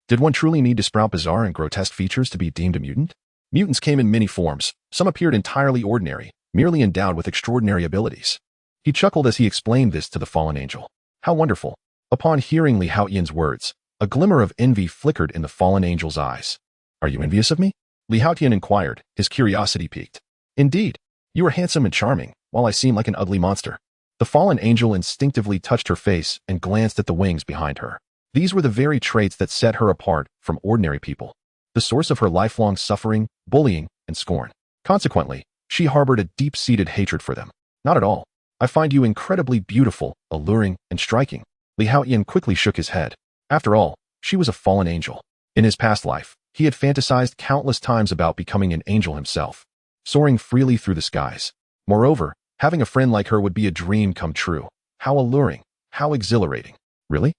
Did one truly need to sprout bizarre and grotesque features to be deemed a mutant? Mutants came in many forms. Some appeared entirely ordinary, merely endowed with extraordinary abilities. He chuckled as he explained this to the fallen angel. How wonderful. Upon hearing Li Haotian's words, a glimmer of envy flickered in the fallen angel's eyes. Are you envious of me? Li Haotian inquired, his curiosity piqued. Indeed. You are handsome and charming, while I seem like an ugly monster. The fallen angel instinctively touched her face and glanced at the wings behind her. These were the very traits that set her apart from ordinary people, the source of her lifelong suffering, bullying, and scorn. Consequently, she harbored a deep-seated hatred for them. Not at all. I find you incredibly beautiful, alluring, and striking. Li Haotian quickly shook his head. After all, she was a fallen angel. In his past life, he had fantasized countless times about becoming an angel himself, soaring freely through the skies. Moreover, having a friend like her would be a dream come true. How alluring, how exhilarating. Really?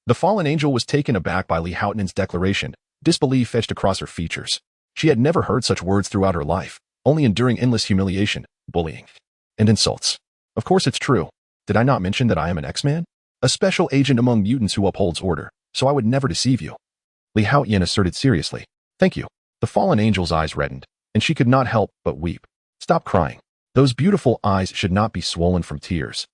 The fallen angel was taken aback by Li Haotian's declaration, disbelief etched across her features. She had never heard such words throughout her life, only enduring endless humiliation, bullying, and insults. Of course it's true. Did I not mention that I am an X-Man? A special agent among mutants who upholds order, so I would never deceive you. Li Haotian asserted seriously. Thank you. The fallen angel's eyes reddened, and she could not help but weep. Stop crying. Those beautiful eyes should not be swollen from tears.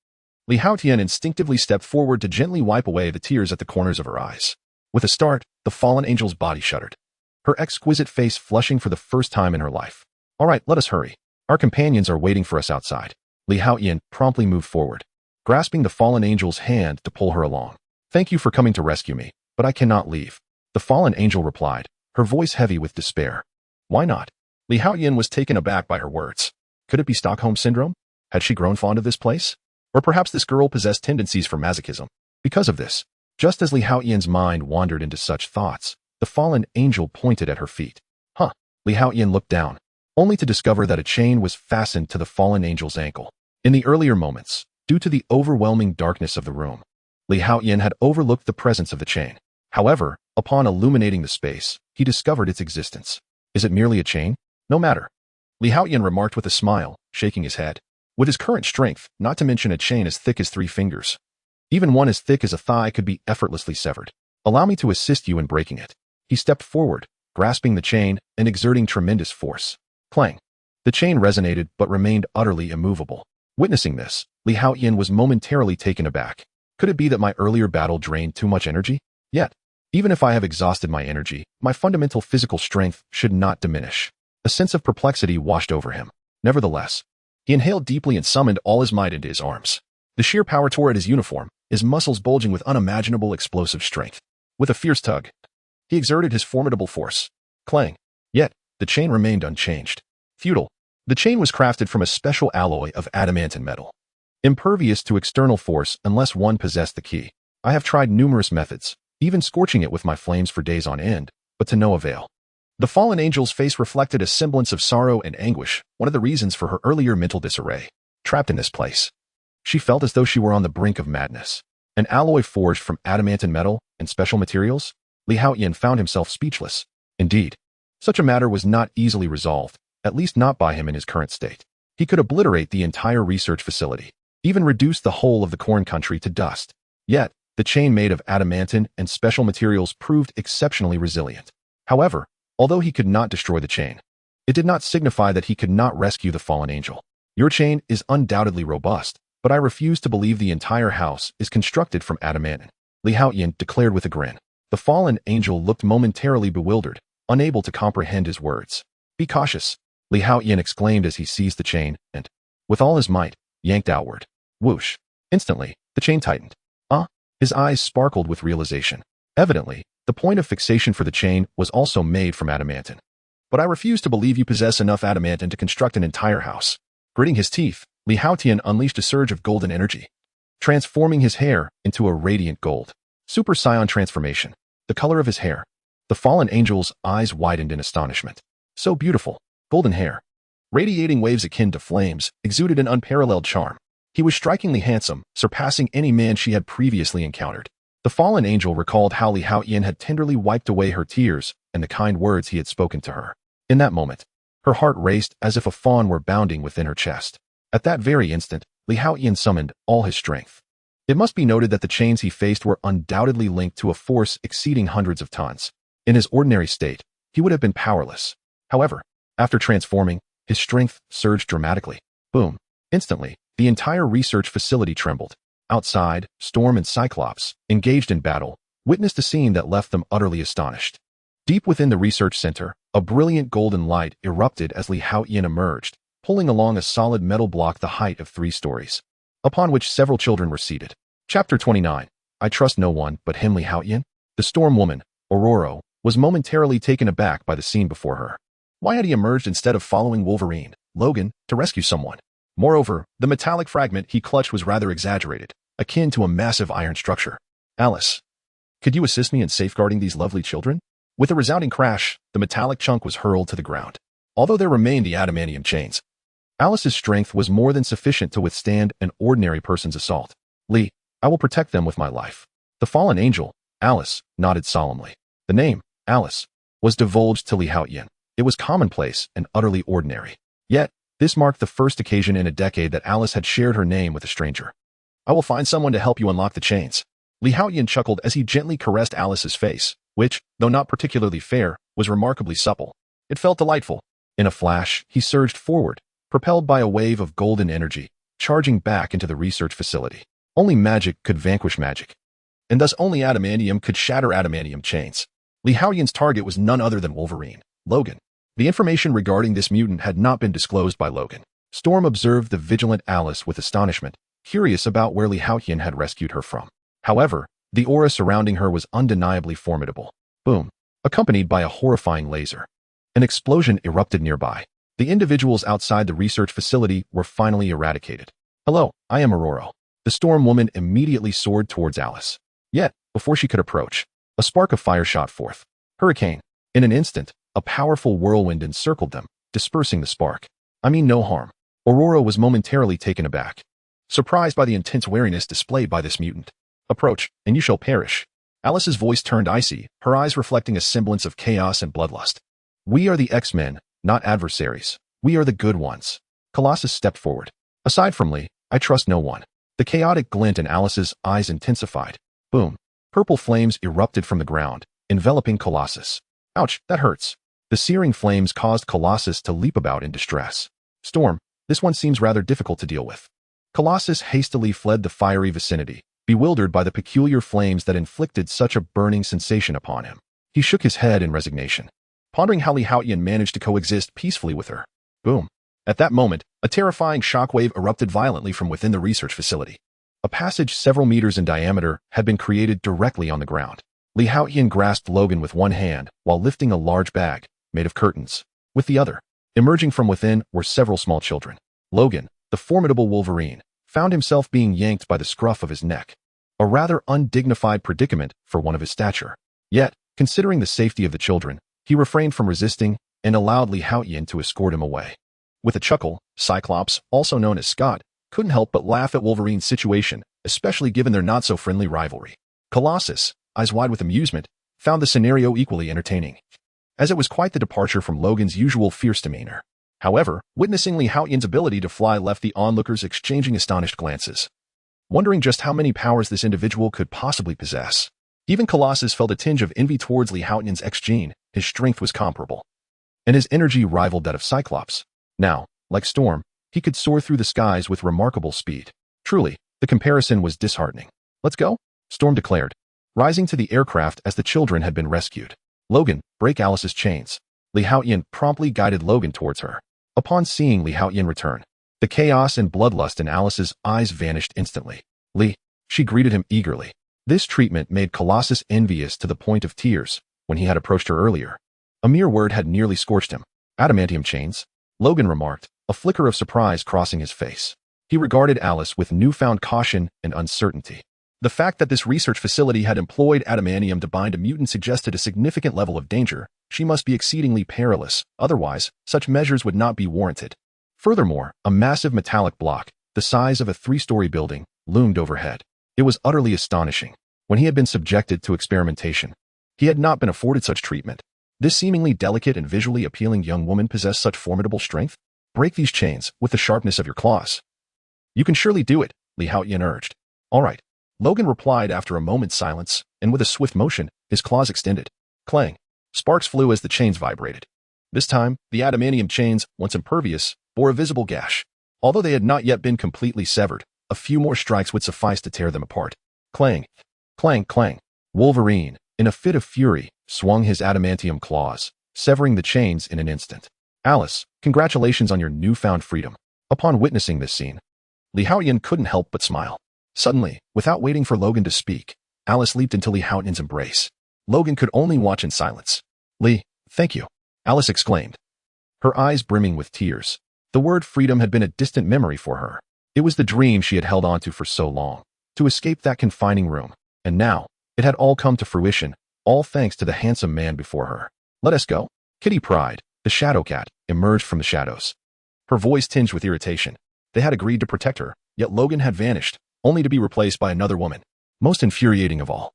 Li Haotian instinctively stepped forward to gently wipe away the tears at the corners of her eyes. With a start, the fallen angel's body shuddered, her exquisite face flushing for the first time in her life. All right, let us hurry. Our companions are waiting for us outside. Li Haotian promptly moved forward, grasping the fallen angel's hand to pull her along. Thank you for coming to rescue me, but I cannot leave. The fallen angel replied, her voice heavy with despair. Why not? Li Haotian was taken aback by her words. Could it be Stockholm Syndrome? Had she grown fond of this place? Or perhaps this girl possessed tendencies for masochism. Because of this, just as Li Haotian's mind wandered into such thoughts, the fallen angel pointed at her feet. Huh. Li Haotian looked down, only to discover that a chain was fastened to the fallen angel's ankle. In the earlier moments, due to the overwhelming darkness of the room, Li Haotian had overlooked the presence of the chain. However, upon illuminating the space, he discovered its existence. Is it merely a chain? No matter. Li Haotian remarked with a smile, shaking his head. With his current strength, not to mention a chain as thick as 3 fingers, even one as thick as a thigh could be effortlessly severed. Allow me to assist you in breaking it. He stepped forward, grasping the chain and exerting tremendous force. Clang. The chain resonated but remained utterly immovable. Witnessing this, Li Haotian was momentarily taken aback. Could it be that my earlier battle drained too much energy? Yet, even if I have exhausted my energy, my fundamental physical strength should not diminish. A sense of perplexity washed over him. Nevertheless, he inhaled deeply and summoned all his might into his arms. The sheer power tore at his uniform, his muscles bulging with unimaginable explosive strength. With a fierce tug, he exerted his formidable force. Clang. Yet, the chain remained unchanged. Futile. The chain was crafted from a special alloy of adamant metal, impervious to external force unless one possessed the key. I have tried numerous methods, even scorching it with my flames for days on end, but to no avail. The fallen angel's face reflected a semblance of sorrow and anguish, one of the reasons for her earlier mental disarray. Trapped in this place, she felt as though she were on the brink of madness. An alloy forged from adamant metal and special materials? Li Haotian found himself speechless. Indeed, such a matter was not easily resolved, at least not by him in his current state. He could obliterate the entire research facility, even reduce the whole of the corn country to dust. Yet, the chain made of adamantine and special materials proved exceptionally resilient. However, although he could not destroy the chain, it did not signify that he could not rescue the fallen angel. Your chain is undoubtedly robust, but I refuse to believe the entire house is constructed from adamantine, Li Haotian declared with a grin. The fallen angel looked momentarily bewildered, unable to comprehend his words. Be cautious, Li Haotian exclaimed as he seized the chain and, with all his might, yanked outward. Whoosh. Instantly, the chain tightened. His eyes sparkled with realization. Evidently, the point of fixation for the chain was also made from adamantine. But I refuse to believe you possess enough adamantine to construct an entire house. Gritting his teeth, Li Haotian unleashed a surge of golden energy, transforming his hair into a radiant gold. Super Scion transformation. The color of his hair. The fallen angel's eyes widened in astonishment. So beautiful. Golden hair, radiating waves akin to flames, exuded an unparalleled charm. He was strikingly handsome, surpassing any man she had previously encountered. The fallen angel recalled how Li Haotian had tenderly wiped away her tears and the kind words he had spoken to her. In that moment, her heart raced as if a fawn were bounding within her chest. At that very instant, Li Haotian summoned all his strength. It must be noted that the chains he faced were undoubtedly linked to a force exceeding hundreds of tons. In his ordinary state, he would have been powerless. However, after transforming, his strength surged dramatically. Boom. Instantly, the entire research facility trembled. Outside, Storm and Cyclops, engaged in battle, witnessed a scene that left them utterly astonished. Deep within the research center, a brilliant golden light erupted as Li Haotian emerged, pulling along a solid metal block the height of 3 stories, upon which several children were seated. Chapter 29. I trust no one but him. Li Haotian, the Storm Woman, Aurora, was momentarily taken aback by the scene before her. Why had he emerged instead of following Wolverine, Logan, to rescue someone? Moreover, the metallic fragment he clutched was rather exaggerated, akin to a massive iron structure. Alice, could you assist me in safeguarding these lovely children? With a resounding crash, the metallic chunk was hurled to the ground. Although there remained the adamantium chains, Alice's strength was more than sufficient to withstand an ordinary person's assault. Lee, I will protect them with my life. The fallen angel, Alice, nodded solemnly. The name, Alice, was divulged to Li Haotian. It was commonplace and utterly ordinary. Yet, this marked the first occasion in a decade that Alice had shared her name with a stranger. I will find someone to help you unlock the chains. Li Haotian chuckled as he gently caressed Alice's face, which, though not particularly fair, was remarkably supple. It felt delightful. In a flash, he surged forward, propelled by a wave of golden energy, charging back into the research facility. Only magic could vanquish magic, and thus only adamantium could shatter adamantium chains. Li Haotian's target was none other than Wolverine, Logan. The information regarding this mutant had not been disclosed by Logan. Storm observed the vigilant Alice with astonishment, curious about where Li Haotian had rescued her from. However, The aura surrounding her was undeniably formidable. Boom. Accompanied by a horrifying laser. An explosion erupted nearby. The individuals outside the research facility were finally eradicated. Hello, I am Aurora. The storm woman immediately soared towards Alice. Yet, before she could approach, a spark of fire shot forth. Hurricane. In an instant, a powerful whirlwind encircled them, dispersing the spark. I mean no harm. Aurora was momentarily taken aback, surprised by the intense wariness displayed by this mutant. Approach, and you shall perish. Alice's voice turned icy, her eyes reflecting a semblance of chaos and bloodlust. We are the X-Men, not adversaries. We are the good ones. Colossus stepped forward. Aside from Lee, I trust no one. The chaotic glint in Alice's eyes intensified. Boom. Purple flames erupted from the ground, enveloping Colossus. Ouch, that hurts. The searing flames caused Colossus to leap about in distress. Storm, this one seems rather difficult to deal with. Colossus hastily fled the fiery vicinity, bewildered by the peculiar flames that inflicted such a burning sensation upon him. He shook his head in resignation, pondering how Haotian managed to coexist peacefully with her. Boom. At that moment, a terrifying shockwave erupted violently from within the research facility. A passage several meters in diameter had been created directly on the ground. Haotian grasped Logan with one hand while lifting a large bag, made of curtains, with the other. Emerging from within were several small children. Logan, the formidable Wolverine, found himself being yanked by the scruff of his neck. A rather undignified predicament for one of his stature. Yet, considering the safety of the children, he refrained from resisting and allowed Haotian to escort him away. With a chuckle, Cyclops, also known as Scott, couldn't help but laugh at Wolverine's situation, especially given their not-so-friendly rivalry. Colossus, eyes wide with amusement, found the scenario equally entertaining, as it was quite the departure from Logan's usual fierce demeanor. However, witnessing Haotian's ability to fly left the onlookers exchanging astonished glances, wondering just how many powers this individual could possibly possess. Even Colossus felt a tinge of envy towards Haotian's X-Gene. His strength was comparable, and his energy rivaled that of Cyclops. Now, like Storm, he could soar through the skies with remarkable speed. Truly, the comparison was disheartening. Let's go, Storm declared, rising to the aircraft as the children had been rescued. Logan, break Alice's chains. Haotian promptly guided Logan towards her. Upon seeing Haotian return, the chaos and bloodlust in Alice's eyes vanished instantly. Lee, she greeted him eagerly. This treatment made Colossus envious to the point of tears when he had approached her earlier. A mere word had nearly scorched him. Adamantium chains, Logan remarked, a flicker of surprise crossing his face. He regarded Alice with newfound caution and uncertainty. The fact that this research facility had employed adamantium to bind a mutant suggested a significant level of danger. She must be exceedingly perilous, otherwise, such measures would not be warranted. Furthermore, a massive metallic block, the size of a 3-story building, loomed overhead. It was utterly astonishing. When he had been subjected to experimentation, he had not been afforded such treatment. This seemingly delicate and visually appealing young woman possessed such formidable strength? Break these chains with the sharpness of your claws. You can surely do it, Haotian urged. All right. Logan replied after a moment's silence, and with a swift motion, his claws extended. Clang. Sparks flew as the chains vibrated. This time, the adamantium chains, once impervious, bore a visible gash. Although they had not yet been completely severed, a few more strikes would suffice to tear them apart. Clang. Clang, clang. Wolverine, in a fit of fury, swung his adamantium claws, severing the chains in an instant. Alice, congratulations on your newfound freedom. Upon witnessing this scene, Haotian couldn't help but smile. Suddenly, without waiting for Logan to speak, Alice leaped into Haotian's embrace. Logan could only watch in silence. Lee, thank you, Alice exclaimed, her eyes brimming with tears. The word freedom had been a distant memory for her. It was the dream she had held onto for so long, to escape that confining room. And now, it had all come to fruition, all thanks to the handsome man before her. Let us go. Kitty Pryde, the shadow cat, emerged from the shadows. Her voice tinged with irritation. They had agreed to protect her, yet Logan had vanished, only to be replaced by another woman. Most infuriating of all,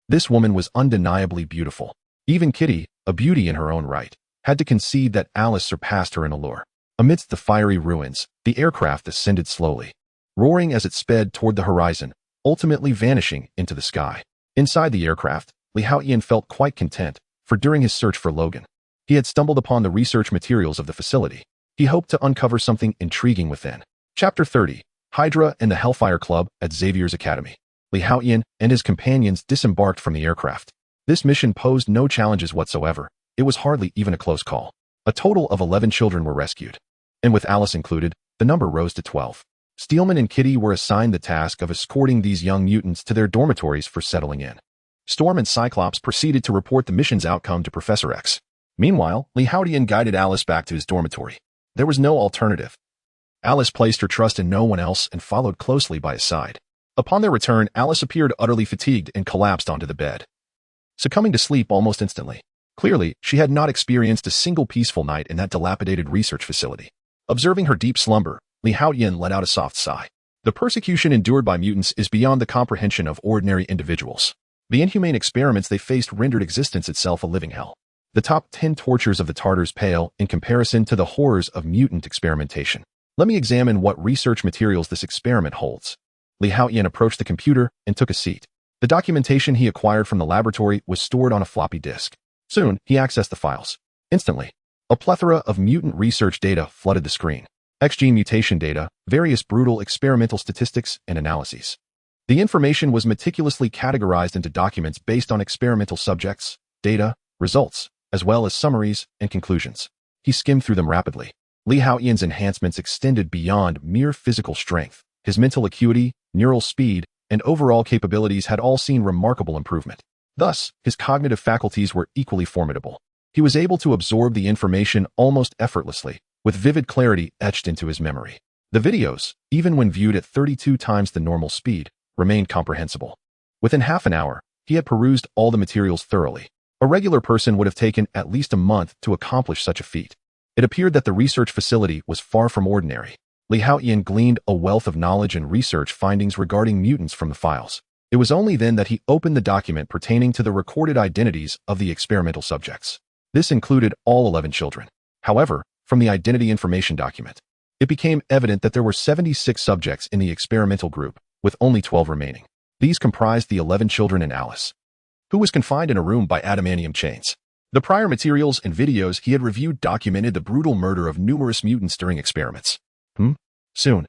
this woman was undeniably beautiful. Even Kitty, a beauty in her own right, had to concede that Alice surpassed her in allure. Amidst the fiery ruins, the aircraft ascended slowly, roaring as it sped toward the horizon, ultimately vanishing into the sky. Inside the aircraft, Haotian felt quite content, for during his search for Logan, he had stumbled upon the research materials of the facility. He hoped to uncover something intriguing within. Chapter 30. Hydra and the Hellfire Club at Xavier's Academy. Haotian and his companions disembarked from the aircraft. This mission posed no challenges whatsoever. It was hardly even a close call. A total of 11 children were rescued. And with Alice included, the number rose to 12. Steelman and Kitty were assigned the task of escorting these young mutants to their dormitories for settling in. Storm and Cyclops proceeded to report the mission's outcome to Professor X. Meanwhile, Haotian guided Alice back to his dormitory. There was no alternative. Alice placed her trust in no one else and followed closely by his side. Upon their return, Alice appeared utterly fatigued and collapsed onto the bed, succumbing to sleep almost instantly. Clearly, she had not experienced a single peaceful night in that dilapidated research facility. Observing her deep slumber, Haotian let out a soft sigh. The persecution endured by mutants is beyond the comprehension of ordinary individuals. The inhumane experiments they faced rendered existence itself a living hell. The top 10 tortures of the Tartars pale in comparison to the horrors of mutant experimentation. Let me examine what research materials this experiment holds. Haotian approached the computer and took a seat. The documentation he acquired from the laboratory was stored on a floppy disk. Soon, he accessed the files. Instantly, a plethora of mutant research data flooded the screen. X-gene mutation data, various brutal experimental statistics, and analyses. The information was meticulously categorized into documents based on experimental subjects, data, results, as well as summaries and conclusions. He skimmed through them rapidly. Haotian's enhancements extended beyond mere physical strength. His mental acuity, neural speed, and overall capabilities had all seen remarkable improvement. Thus, his cognitive faculties were equally formidable. He was able to absorb the information almost effortlessly, with vivid clarity etched into his memory. The videos, even when viewed at 32 times the normal speed, remained comprehensible. Within half an hour, he had perused all the materials thoroughly. A regular person would have taken at least a month to accomplish such a feat. It appeared that the research facility was far from ordinary. Haotian gleaned a wealth of knowledge and research findings regarding mutants from the files. It was only then that he opened the document pertaining to the recorded identities of the experimental subjects. This included all 11 children. However, from the identity information document, it became evident that there were 76 subjects in the experimental group, with only 12 remaining. These comprised the 11 children and Alice, who was confined in a room by adamantium chains. The prior materials and videos he had reviewed documented the brutal murder of numerous mutants during experiments. Soon,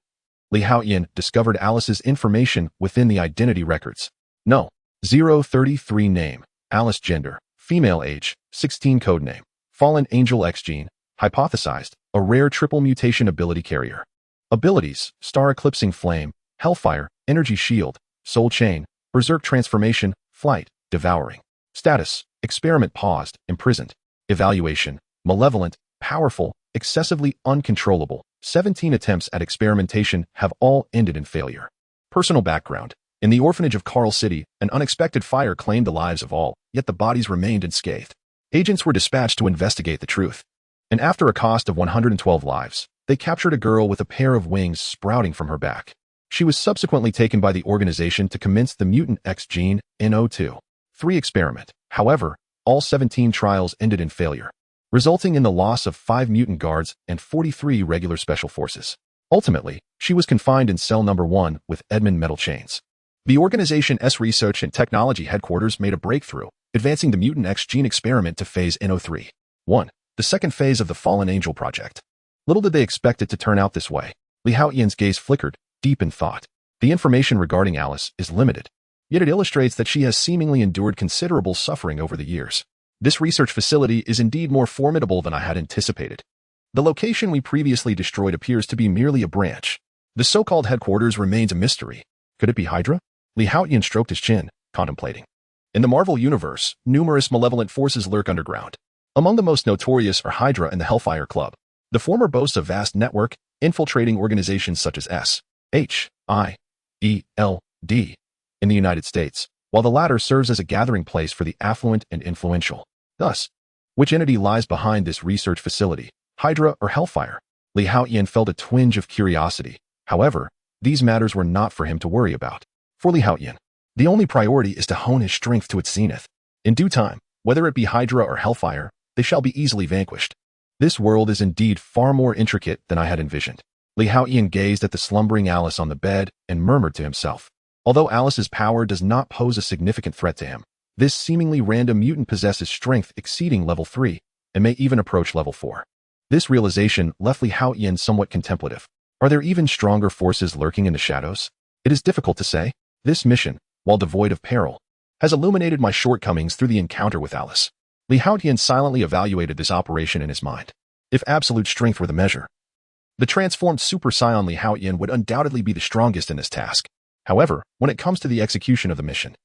Haotian discovered Alice's information within the identity records. No. 033 name, Alice gender, female age, 16 code name, fallen angel X-gene, hypothesized, a rare triple mutation ability carrier. Abilities, star eclipsing flame, hellfire, energy shield, soul chain, berserk transformation, flight, devouring. Status, experiment paused, imprisoned. Evaluation, malevolent, powerful, excessively uncontrollable. 17 attempts at experimentation have all ended in failure. Personal background. In the orphanage of Carl City, an unexpected fire claimed the lives of all, yet the bodies remained unscathed. Agents were dispatched to investigate the truth. And after a cost of 112 lives, they captured a girl with a pair of wings sprouting from her back. She was subsequently taken by the organization to commence the mutant X-gene NO2. 3 experiment. However, all 17 trials ended in failure, resulting in the loss of 5 mutant guards and 43 regular special forces. Ultimately, she was confined in cell number 1 with Edmund metal chains. The organization's research and technology headquarters made a breakthrough, advancing the mutant X-gene experiment to phase NO3. 1. The second phase of the Fallen Angel project. Little did they expect it to turn out this way. Haotian's gaze flickered, deep in thought. The information regarding Alice is limited, yet it illustrates that she has seemingly endured considerable suffering over the years. This research facility is indeed more formidable than I had anticipated. The location we previously destroyed appears to be merely a branch. The so-called headquarters remains a mystery. Could it be Hydra? Haotian stroked his chin, contemplating. In the Marvel Universe, numerous malevolent forces lurk underground. Among the most notorious are Hydra and the Hellfire Club. The former boasts a vast network, infiltrating organizations such as S.H.I.E.L.D. in the United States, while the latter serves as a gathering place for the affluent and influential. Thus, which entity lies behind this research facility, Hydra or Hellfire? Haotian felt a twinge of curiosity. However, these matters were not for him to worry about. For Haotian, the only priority is to hone his strength to its zenith. In due time, whether it be Hydra or Hellfire, they shall be easily vanquished. This world is indeed far more intricate than I had envisioned. Haotian gazed at the slumbering Alice on the bed and murmured to himself. Although Alice's power does not pose a significant threat to him, this seemingly random mutant possesses strength exceeding level 3 and may even approach level 4. This realization left Haotian somewhat contemplative. Are there even stronger forces lurking in the shadows? It is difficult to say. This mission, while devoid of peril, has illuminated my shortcomings through the encounter with Alice. Haotian silently evaluated this operation in his mind. If absolute strength were the measure, The transformed Super Saiyan Li Haotian would undoubtedly be the strongest in this task. However, when it comes to the execution of the mission,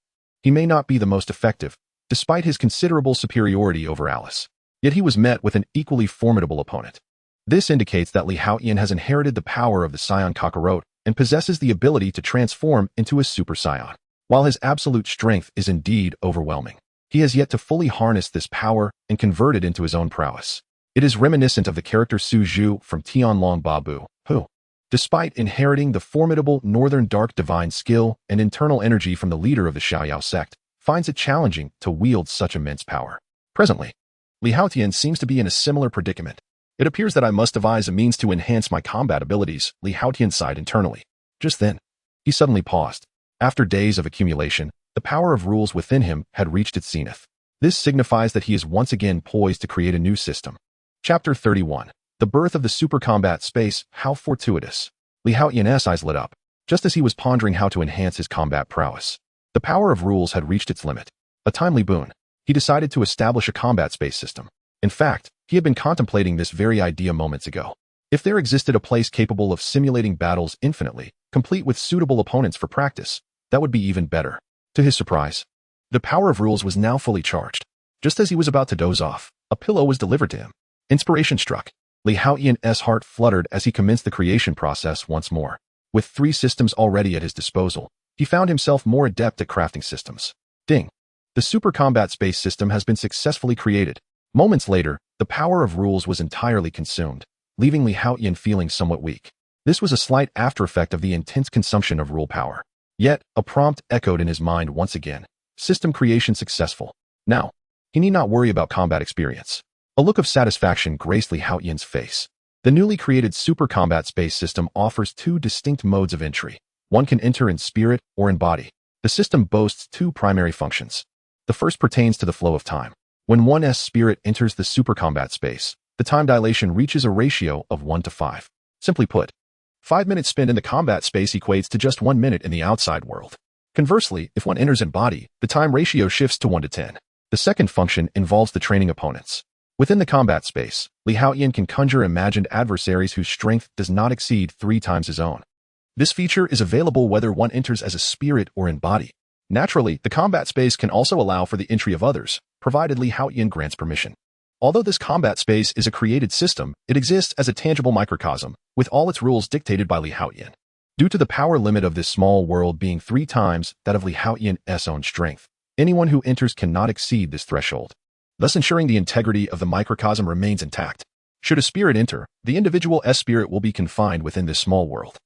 he may not be the most effective, despite his considerable superiority over Alice. Yet he was met with an equally formidable opponent. This indicates that Li Haotian has inherited the power of the Saiyan Kakarot and possesses the ability to transform into a Super Saiyan. While his absolute strength is indeed overwhelming, he has yet to fully harness this power and convert it into his own prowess. It is reminiscent of the character Su Zhu from Tianlong Babu, who, despite inheriting the formidable Northern Dark Divine skill and internal energy from the leader of the Xiaoyao sect, finds it challenging to wield such immense power. Presently, Li Haotian seems to be in a similar predicament. It appears that I must devise a means to enhance my combat abilities, Li Haotian sighed internally. Just then, he suddenly paused. After days of accumulation, the power of rules within him had reached its zenith. This signifies that he is once again poised to create a new system. Chapter 31. The birth of the super combat space, how fortuitous. Li Haotian's eyes lit up, just as he was pondering how to enhance his combat prowess. The power of rules had reached its limit. A timely boon. He decided to establish a combat space system. In fact, he had been contemplating this very idea moments ago. If there existed a place capable of simulating battles infinitely, complete with suitable opponents for practice, that would be even better. To his surprise, the power of rules was now fully charged. Just as he was about to doze off, a pillow was delivered to him. Inspiration struck. Li Haotian's heart fluttered as he commenced the creation process once more. With 3 systems already at his disposal, he found himself more adept at crafting systems. Ding! The super combat space system has been successfully created. Moments later, the power of rules was entirely consumed, leaving Li Haotian feeling somewhat weak. This was a slight after-effect of the intense consumption of rule power. Yet, a prompt echoed in his mind once again. System creation successful. Now, he need not worry about combat experience. A look of satisfaction graced Li Haotian's face. The newly created super combat space system offers 2 distinct modes of entry. One can enter in spirit or in body. The system boasts 2 primary functions. The first pertains to the flow of time. When one's spirit enters the super combat space, the time dilation reaches a ratio of 1 to 5. Simply put, 5 minutes spent in the combat space equates to just 1 minute in the outside world. Conversely, if one enters in body, the time ratio shifts to 1 to 10. The second function involves the training opponents. Within the combat space, Li Haotian can conjure imagined adversaries whose strength does not exceed 3 times his own. This feature is available whether one enters as a spirit or in body. Naturally, the combat space can also allow for the entry of others, provided Li Haotian grants permission. Although this combat space is a created system, it exists as a tangible microcosm, with all its rules dictated by Li Haotian. Due to the power limit of this small world being 3 times that of Li Haotian's own strength, anyone who enters cannot exceed this threshold, thus ensuring the integrity of the microcosm remains intact. Should a spirit enter, the individual's spirit will be confined within this small world.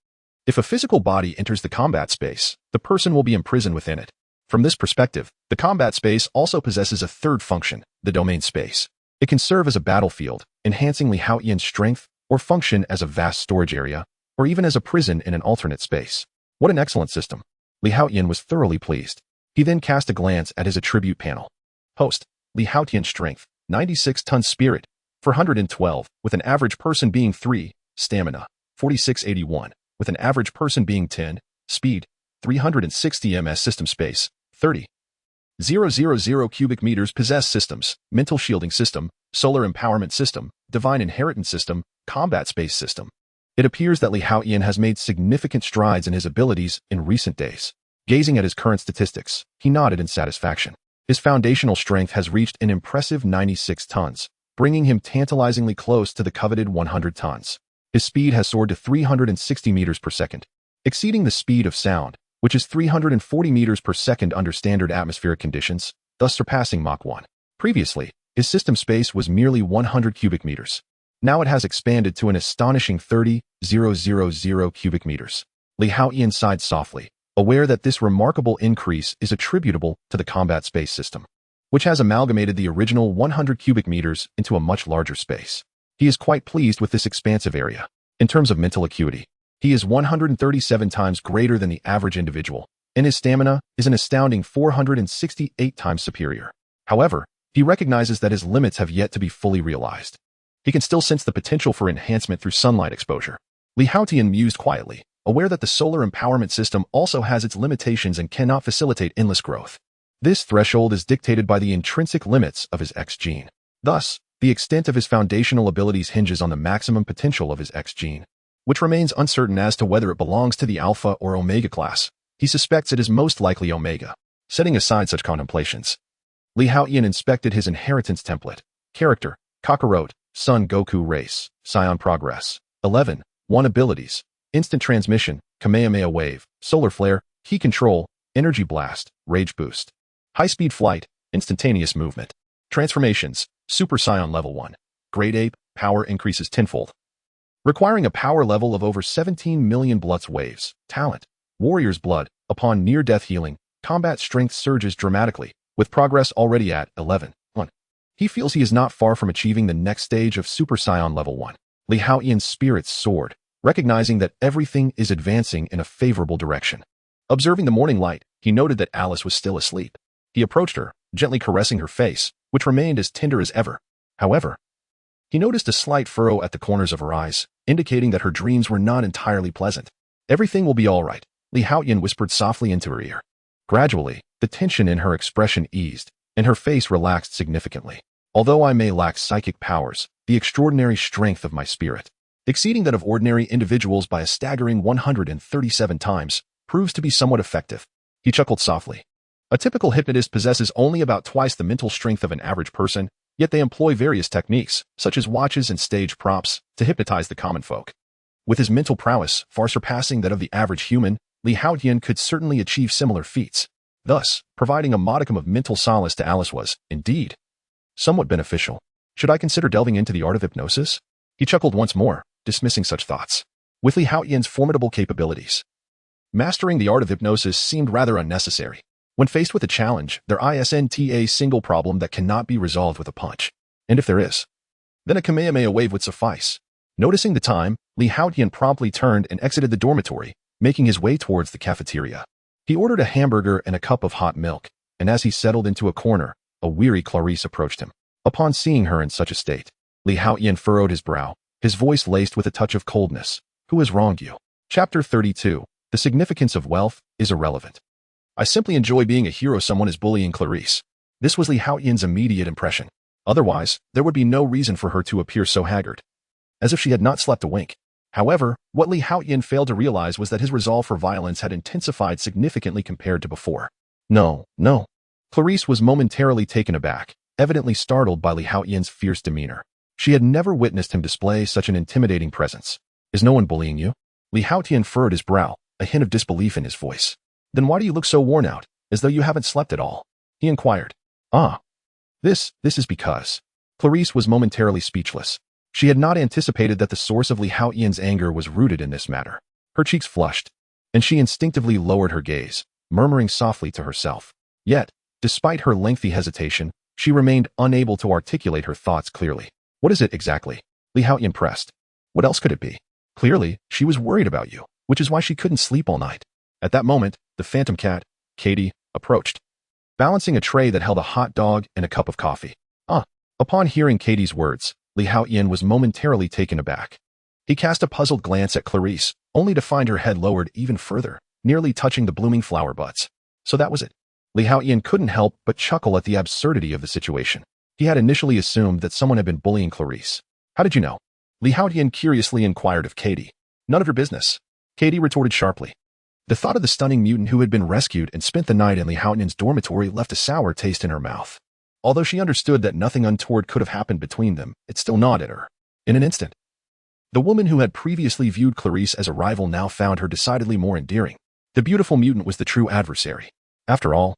If a physical body enters the combat space, the person will be imprisoned within it. From this perspective, the combat space also possesses a third function, the domain space. It can serve as a battlefield, enhancing Li Haotian's strength, or function as a vast storage area, or even as a prison in an alternate space. What an excellent system. Li Haotian was thoroughly pleased. He then cast a glance at his attribute panel. Host, Li Haotian strength, 96 tons spirit, 412, with an average person being 3, stamina, 4681, with an average person being 10, speed, 360 ms system space, 30,000 cubic meters possessed systems, mental shielding system, solar empowerment system, divine inheritance system, combat space system. It appears that Li Haotian has made significant strides in his abilities in recent days. Gazing at his current statistics, he nodded in satisfaction. His foundational strength has reached an impressive 96 tons, bringing him tantalizingly close to the coveted 100 tons. His speed has soared to 360 meters per second, exceeding the speed of sound, which is 340 meters per second under standard atmospheric conditions, thus surpassing Mach 1. Previously, his system space was merely 100 cubic meters. Now it has expanded to an astonishing 30,000 cubic meters. Li Haotian sighed softly, aware that this remarkable increase is attributable to the combat space system, which has amalgamated the original 100 cubic meters into a much larger space. He is quite pleased with this expansive area. In terms of mental acuity, he is 137 times greater than the average individual, and his stamina is an astounding 468 times superior. However, he recognizes that his limits have yet to be fully realized. He can still sense the potential for enhancement through sunlight exposure. Li Haotian mused quietly, aware that the solar empowerment system also has its limitations and cannot facilitate endless growth. This threshold is dictated by the intrinsic limits of his X-gene. Thus, the extent of his foundational abilities hinges on the maximum potential of his X-gene. which remains uncertain as to whether it belongs to the Alpha or Omega class. He suspects it is most likely Omega. Setting aside such contemplations, Li Haotian inspected his inheritance template. Character: Kakarot, Son Goku race, Scion progress. 11. 1 abilities: Instant transmission, Kamehameha wave, Solar flare, Ki control, Energy blast, Rage boost. High-speed flight, instantaneous movement. Transformations: Super Saiyan level 1. Great Ape, power increases tenfold, requiring a power level of over 17 million Blutz waves. Talent: Warrior's blood, upon near-death healing, combat strength surges dramatically, with progress already at 11. 1. He feels he is not far from achieving the next stage of Super Saiyan level 1. Li Haotian's spirits soared, recognizing that everything is advancing in a favorable direction. Observing the morning light, he noted that Alice was still asleep. He approached her, gently caressing her face, which remained as tender as ever. However, he noticed a slight furrow at the corners of her eyes, indicating that her dreams were not entirely pleasant. Everything will be all right, Li Haotian whispered softly into her ear. Gradually, the tension in her expression eased, and her face relaxed significantly. Although I may lack psychic powers, the extraordinary strength of my spirit, exceeding that of ordinary individuals by a staggering 137 times, proves to be somewhat effective. He chuckled softly. A typical hypnotist possesses only about twice the mental strength of an average person, yet they employ various techniques, such as watches and stage props, to hypnotize the common folk. With his mental prowess far surpassing that of the average human, Li Haotian could certainly achieve similar feats. Thus, providing a modicum of mental solace to Alice was, indeed, somewhat beneficial. Should I consider delving into the art of hypnosis? He chuckled once more, dismissing such thoughts. With Li Haotian's formidable capabilities, mastering the art of hypnosis seemed rather unnecessary. When faced with a challenge, there isn't a single problem that cannot be resolved with a punch. And if there is, then a Kamehameha wave would suffice. Noticing the time, Li Haotian promptly turned and exited the dormitory, making his way towards the cafeteria. He ordered a hamburger and a cup of hot milk, and as he settled into a corner, a weary Clarice approached him. Upon seeing her in such a state, Li Haotian furrowed his brow, his voice laced with a touch of coldness. Who has wronged you? Chapter 32. The significance of wealth is irrelevant. I simply enjoy being a hero. Someone is bullying Clarice. This was Li Haotian's immediate impression. Otherwise, there would be no reason for her to appear so haggard, as if she had not slept a wink. However, what Li Haotian failed to realize was that his resolve for violence had intensified significantly compared to before. No. Clarice was momentarily taken aback, evidently startled by Li Haotian's fierce demeanor. She had never witnessed him display such an intimidating presence. Is no one bullying you? Li Haotian furrowed his brow, a hint of disbelief in his voice. Then why do you look so worn out, as though you haven't slept at all? He inquired. This is because. Clarice was momentarily speechless. She had not anticipated that the source of Li Haotian's anger was rooted in this matter. Her cheeks flushed, and she instinctively lowered her gaze, murmuring softly to herself. Yet, despite her lengthy hesitation, she remained unable to articulate her thoughts clearly. What is it exactly? Li Haotian pressed. What else could it be? Clearly, she was worried about you, which is why she couldn't sleep all night. At that moment, the phantom cat, Katie, approached, balancing a tray that held a hot dog and a cup of coffee. Upon hearing Katie's words, Li Haotian was momentarily taken aback. He cast a puzzled glance at Clarice, only to find her head lowered even further, nearly touching the blooming flower buds. So that was it. Li Haotian couldn't help but chuckle at the absurdity of the situation. He had initially assumed that someone had been bullying Clarice. How did you know? Li Haotian curiously inquired of Katie. None of your business, Katie retorted sharply. The thought of the stunning mutant who had been rescued and spent the night in Li Haotian's dormitory left a sour taste in her mouth. Although she understood that nothing untoward could have happened between them, it still gnawed at her. In an instant, the woman who had previously viewed Clarice as a rival now found her decidedly more endearing. The beautiful mutant was the true adversary. After all,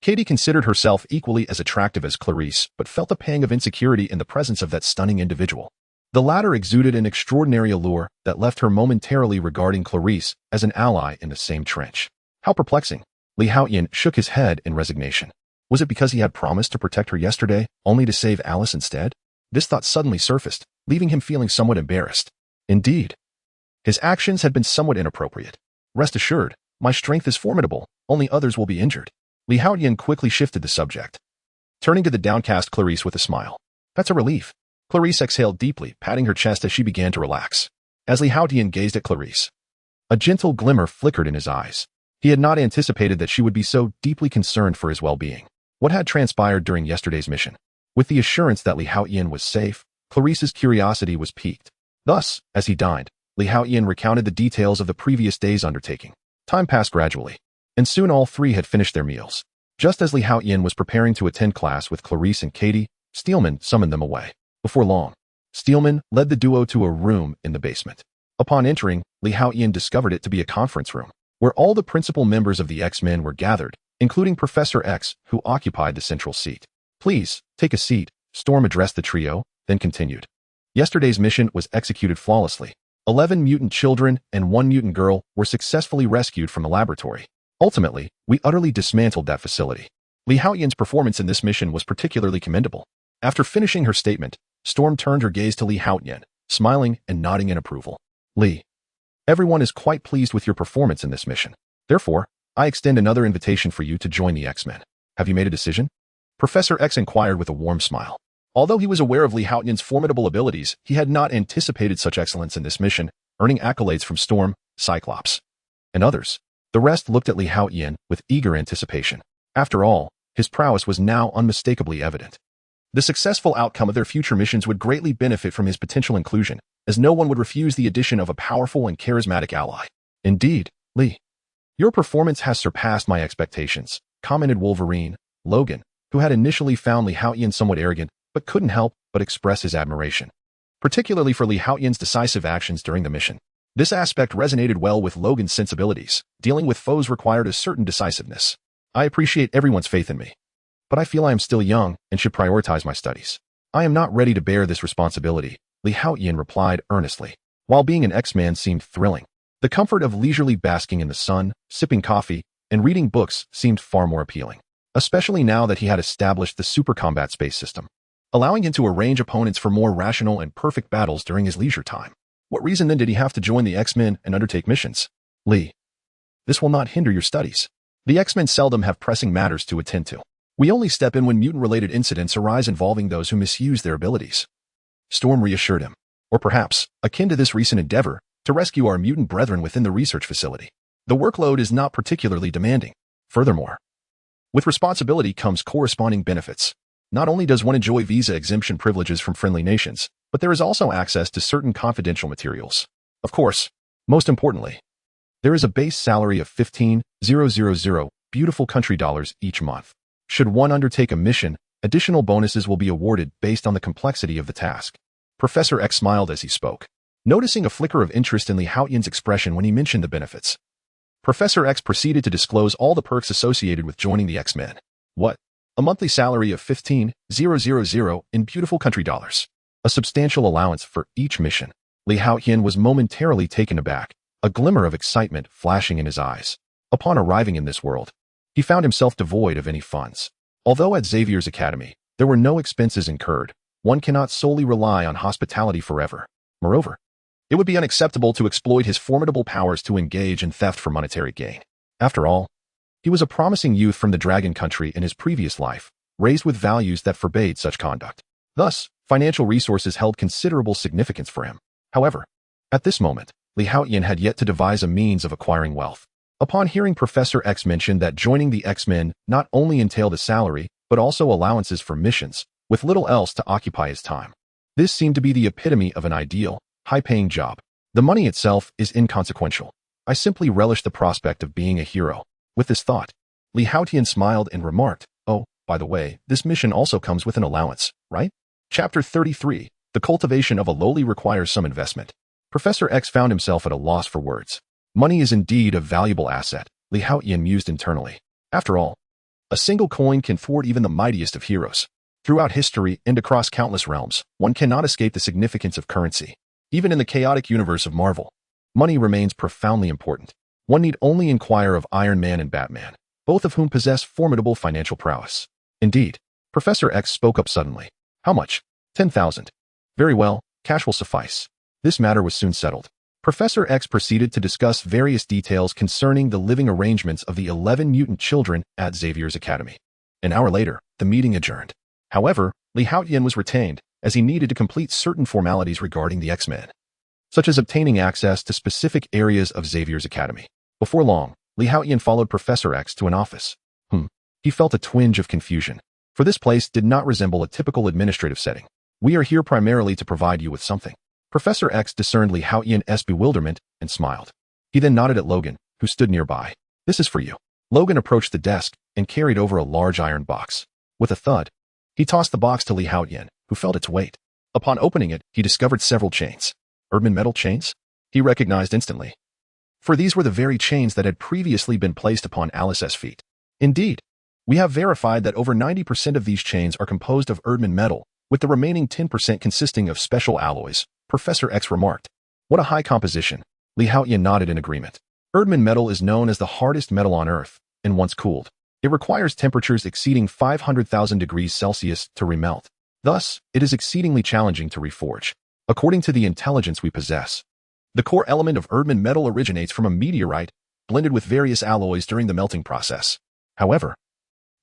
Katie considered herself equally as attractive as Clarice, but felt a pang of insecurity in the presence of that stunning individual. The latter exuded an extraordinary allure that left her momentarily regarding Clarice as an ally in the same trench. How perplexing. Li Haotian shook his head in resignation. Was it because he had promised to protect her yesterday, only to save Alice instead? This thought suddenly surfaced, leaving him feeling somewhat embarrassed. Indeed, his actions had been somewhat inappropriate. Rest assured, my strength is formidable, only others will be injured. Li Haotian quickly shifted the subject, turning to the downcast Clarice with a smile. That's a relief. Clarice exhaled deeply, patting her chest as she began to relax. As Li Haotian gazed at Clarice, a gentle glimmer flickered in his eyes. He had not anticipated that she would be so deeply concerned for his well-being. What had transpired during yesterday's mission? With the assurance that Li Haotian was safe, Clarice's curiosity was piqued. Thus, as he dined, Li Haotian recounted the details of the previous day's undertaking. Time passed gradually, and soon all three had finished their meals. Just as Li Haotian was preparing to attend class with Clarice and Katie, Steelman summoned them away. Before long, Steelman led the duo to a room in the basement. Upon entering, Li Haotian discovered it to be a conference room, where all the principal members of the X-Men were gathered, including Professor X, who occupied the central seat. "Please, take a seat," Storm addressed the trio, then continued. Yesterday's mission was executed flawlessly. 11 mutant children and 1 mutant girl were successfully rescued from the laboratory. Ultimately, we utterly dismantled that facility. Li Haotian's performance in this mission was particularly commendable. After finishing her statement, Storm turned her gaze to Li Haotian, smiling and nodding in approval. "Li, everyone is quite pleased with your performance in this mission. Therefore, I extend another invitation for you to join the X-Men. Have you made a decision?" Professor X inquired with a warm smile. Although he was aware of Li Haotian's formidable abilities, he had not anticipated such excellence in this mission, earning accolades from Storm, Cyclops, and others. The rest looked at Li Haotian with eager anticipation. After all, his prowess was now unmistakably evident. The successful outcome of their future missions would greatly benefit from his potential inclusion, as no one would refuse the addition of a powerful and charismatic ally. "Indeed, Li, your performance has surpassed my expectations," commented Wolverine. Logan, who had initially found Li Haotian somewhat arrogant, but couldn't help but express his admiration, particularly for Li Haotian's decisive actions during the mission. This aspect resonated well with Logan's sensibilities. Dealing with foes required a certain decisiveness. "I appreciate everyone's faith in me, but I feel I am still young and should prioritize my studies. I am not ready to bear this responsibility," Li Haotian replied earnestly. While being an X-Man seemed thrilling, the comfort of leisurely basking in the sun, sipping coffee, and reading books seemed far more appealing, especially now that he had established the super combat space system, allowing him to arrange opponents for more rational and perfect battles during his leisure time. What reason then did he have to join the X-Men and undertake missions? "Li, this will not hinder your studies. The X-Men seldom have pressing matters to attend to. We only step in when mutant-related incidents arise involving those who misuse their abilities," Storm reassured him. "Or perhaps, akin to this recent endeavor, to rescue our mutant brethren within the research facility. The workload is not particularly demanding. Furthermore, with responsibility comes corresponding benefits. Not only does one enjoy visa exemption privileges from friendly nations, but there is also access to certain confidential materials. Of course, most importantly, there is a base salary of 15,000 beautiful country dollars each month. Should one undertake a mission, additional bonuses will be awarded based on the complexity of the task." Professor X smiled as he spoke, noticing a flicker of interest in Li Haotian's expression when he mentioned the benefits. Professor X proceeded to disclose all the perks associated with joining the X-Men. "What? A monthly salary of 15,000 in beautiful country dollars. A substantial allowance for each mission." Li Haotian was momentarily taken aback, a glimmer of excitement flashing in his eyes. Upon arriving in this world, he found himself devoid of any funds. Although at Xavier's academy, there were no expenses incurred, one cannot solely rely on hospitality forever. Moreover, it would be unacceptable to exploit his formidable powers to engage in theft for monetary gain. After all, he was a promising youth from the Dragon Country in his previous life, raised with values that forbade such conduct. Thus, financial resources held considerable significance for him. However, at this moment, Li Haotian had yet to devise a means of acquiring wealth. Upon hearing Professor X mention that joining the X-Men not only entailed a salary, but also allowances for missions, with little else to occupy his time, this seemed to be the epitome of an ideal, high-paying job. "The money itself is inconsequential. I simply relish the prospect of being a hero." With this thought, Li Haotian smiled and remarked, "Oh, by the way, this mission also comes with an allowance, right?" Chapter 33, The Cultivation of a Lowly Requires Some Investment. Professor X found himself at a loss for words. Money is indeed a valuable asset, Li Haotian mused internally. After all, a single coin can thwart even the mightiest of heroes. Throughout history and across countless realms, one cannot escape the significance of currency. Even in the chaotic universe of Marvel, money remains profoundly important. One need only inquire of Iron Man and Batman, both of whom possess formidable financial prowess. Indeed, Professor X spoke up suddenly. "How much?" 10,000. "Very well, cash will suffice." This matter was soon settled. Professor X proceeded to discuss various details concerning the living arrangements of the 11 mutant children at Xavier's academy. An hour later, the meeting adjourned. However, Li Haotian was retained, as he needed to complete certain formalities regarding the X-Men, such as obtaining access to specific areas of Xavier's academy. Before long, Li Haotian followed Professor X to an office. He felt a twinge of confusion, for this place did not resemble a typical administrative setting. "We are here primarily to provide you with something," Professor X discerned Li Haotian's bewilderment and smiled. He then nodded at Logan, who stood nearby. This is for you. Logan approached the desk and carried over a large iron box. With a thud, he tossed the box to Li Haotian, who felt its weight. Upon opening it, he discovered several chains. Erdman metal chains? He recognized instantly. For these were the very chains that had previously been placed upon Alice's feet. Indeed, we have verified that over 90% of these chains are composed of Erdman metal, with the remaining 10% consisting of special alloys, Professor X remarked. What a high composition. Li Haotian nodded in agreement. Erdman metal is known as the hardest metal on Earth, and once cooled, it requires temperatures exceeding 500,000 degrees Celsius to remelt. Thus, it is exceedingly challenging to reforge. According to the intelligence we possess, the core element of Erdman metal originates from a meteorite blended with various alloys during the melting process. However,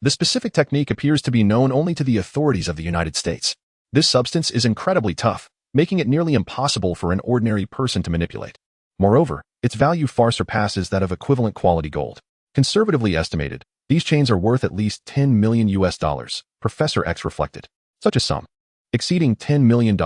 the specific technique appears to be known only to the authorities of the United States. This substance is incredibly tough, making it nearly impossible for an ordinary person to manipulate. Moreover, its value far surpasses that of equivalent quality gold. Conservatively estimated, these chains are worth at least $10 million, Professor X reflected. Such a sum, exceeding $10 million,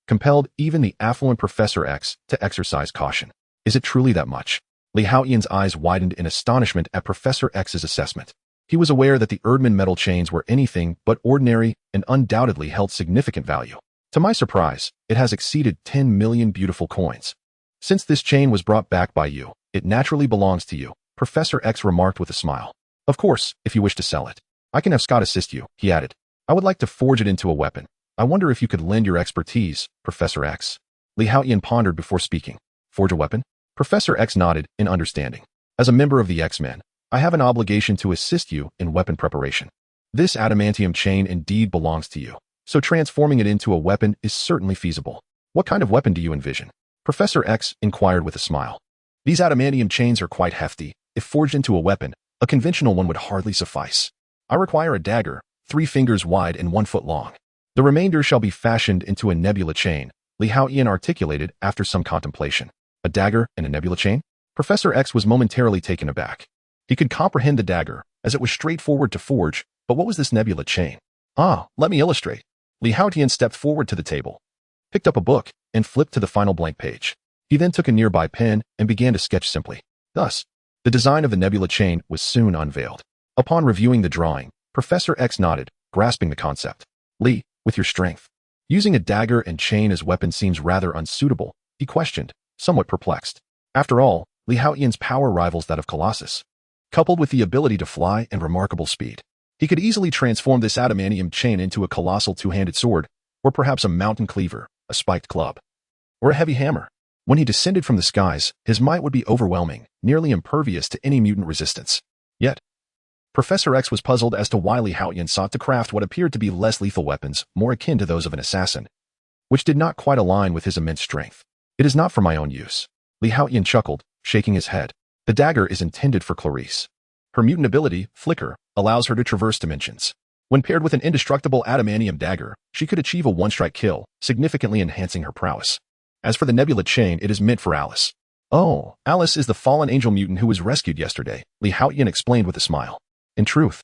compelled even the affluent Professor X to exercise caution. Is it truly that much? Li Haotian's eyes widened in astonishment at Professor X's assessment. He was aware that the Erdman metal chains were anything but ordinary and undoubtedly held significant value. To my surprise, it has exceeded 10 million beautiful coins. Since this chain was brought back by you, it naturally belongs to you, Professor X remarked with a smile. Of course, if you wish to sell it, I can have Scott assist you, he added. I would like to forge it into a weapon. I wonder if you could lend your expertise, Professor X. Li Haotian pondered before speaking. Forge a weapon? Professor X nodded in understanding. As a member of the X-Men, I have an obligation to assist you in weapon preparation. This adamantium chain indeed belongs to you, so transforming it into a weapon is certainly feasible. What kind of weapon do you envision? Professor X inquired with a smile. These adamantium chains are quite hefty. If forged into a weapon, a conventional one would hardly suffice. I require a dagger, 3 fingers wide and 1 foot long. The remainder shall be fashioned into a nebula chain, Li Haotian articulated after some contemplation. A dagger and a nebula chain? Professor X was momentarily taken aback. He could comprehend the dagger, as it was straightforward to forge, but what was this nebula chain? Ah, let me illustrate. Li Haotian stepped forward to the table, picked up a book, and flipped to the final blank page. He then took a nearby pen and began to sketch simply. Thus, the design of the nebula chain was soon unveiled. Upon reviewing the drawing, Professor X nodded, grasping the concept. Li, with your strength, using a dagger and chain as weapons seems rather unsuitable, he questioned, somewhat perplexed. After all, Li Haotian's power rivals that of Colossus. Coupled with the ability to fly and remarkable speed, he could easily transform this adamantium chain into a colossal two-handed sword, or perhaps a mountain cleaver, a spiked club, or a heavy hammer. When he descended from the skies, his might would be overwhelming, nearly impervious to any mutant resistance. Yet, Professor X was puzzled as to why Li Haotian sought to craft what appeared to be less lethal weapons, more akin to those of an assassin, which did not quite align with his immense strength. It is not for my own use. Li Haotian chuckled, shaking his head. The dagger is intended for Clarice. Her mutant ability, Flicker, allows her to traverse dimensions. When paired with an indestructible adamantium dagger, she could achieve a one-strike kill, significantly enhancing her prowess. As for the nebula chain, it is meant for Alice. Oh, Alice is the fallen angel mutant who was rescued yesterday, Li Haotian explained with a smile. In truth,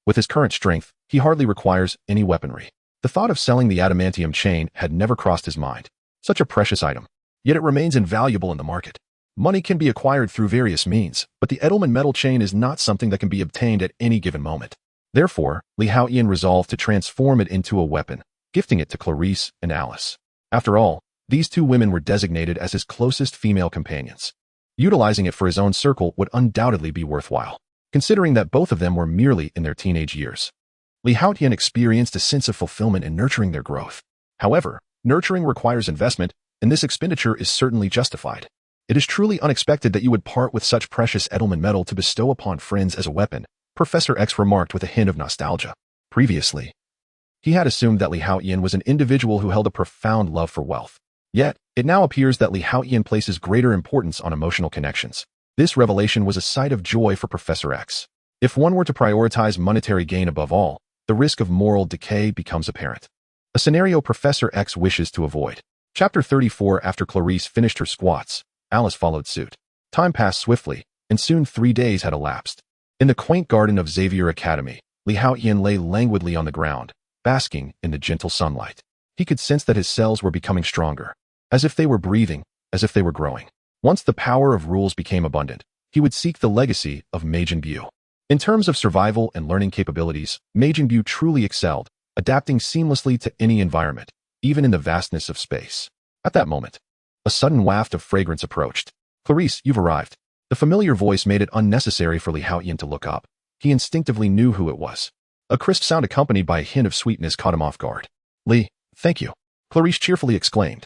with his current strength, he hardly requires any weaponry. The thought of selling the adamantium chain had never crossed his mind. Such a precious item. Yet it remains invaluable in the market. Money can be acquired through various means, but the Edelman metal chain is not something that can be obtained at any given moment. Therefore, Li Haotian resolved to transform it into a weapon, gifting it to Clarice and Alice. After all, these two women were designated as his closest female companions. Utilizing it for his own circle would undoubtedly be worthwhile, considering that both of them were merely in their teenage years. Li Haotian experienced a sense of fulfillment in nurturing their growth. However, nurturing requires investment, and this expenditure is certainly justified. It is truly unexpected that you would part with such precious Edelman metal to bestow upon friends as a weapon, Professor X remarked with a hint of nostalgia. Previously, he had assumed that Li Haotian was an individual who held a profound love for wealth. Yet, it now appears that Li Haotian places greater importance on emotional connections. This revelation was a sight of joy for Professor X. If one were to prioritize monetary gain above all, the risk of moral decay becomes apparent. A scenario Professor X wishes to avoid. Chapter 34. After Clarice finished her squats, Alice followed suit. Time passed swiftly, and soon 3 days had elapsed. In the quaint garden of Xavier Academy, Li Haotian lay languidly on the ground, basking in the gentle sunlight. He could sense that his cells were becoming stronger. as if they were breathing, as if they were growing. Once the power of rules became abundant, he would seek the legacy of Majin Buu. In terms of survival and learning capabilities, Majin Buu truly excelled, adapting seamlessly to any environment, even in the vastness of space. At that moment, a sudden waft of fragrance approached. "Clarice, you've arrived." The familiar voice made it unnecessary for Li Haotian to look up. He instinctively knew who it was. A crisp sound accompanied by a hint of sweetness caught him off guard. "Li, thank you," Clarice cheerfully exclaimed,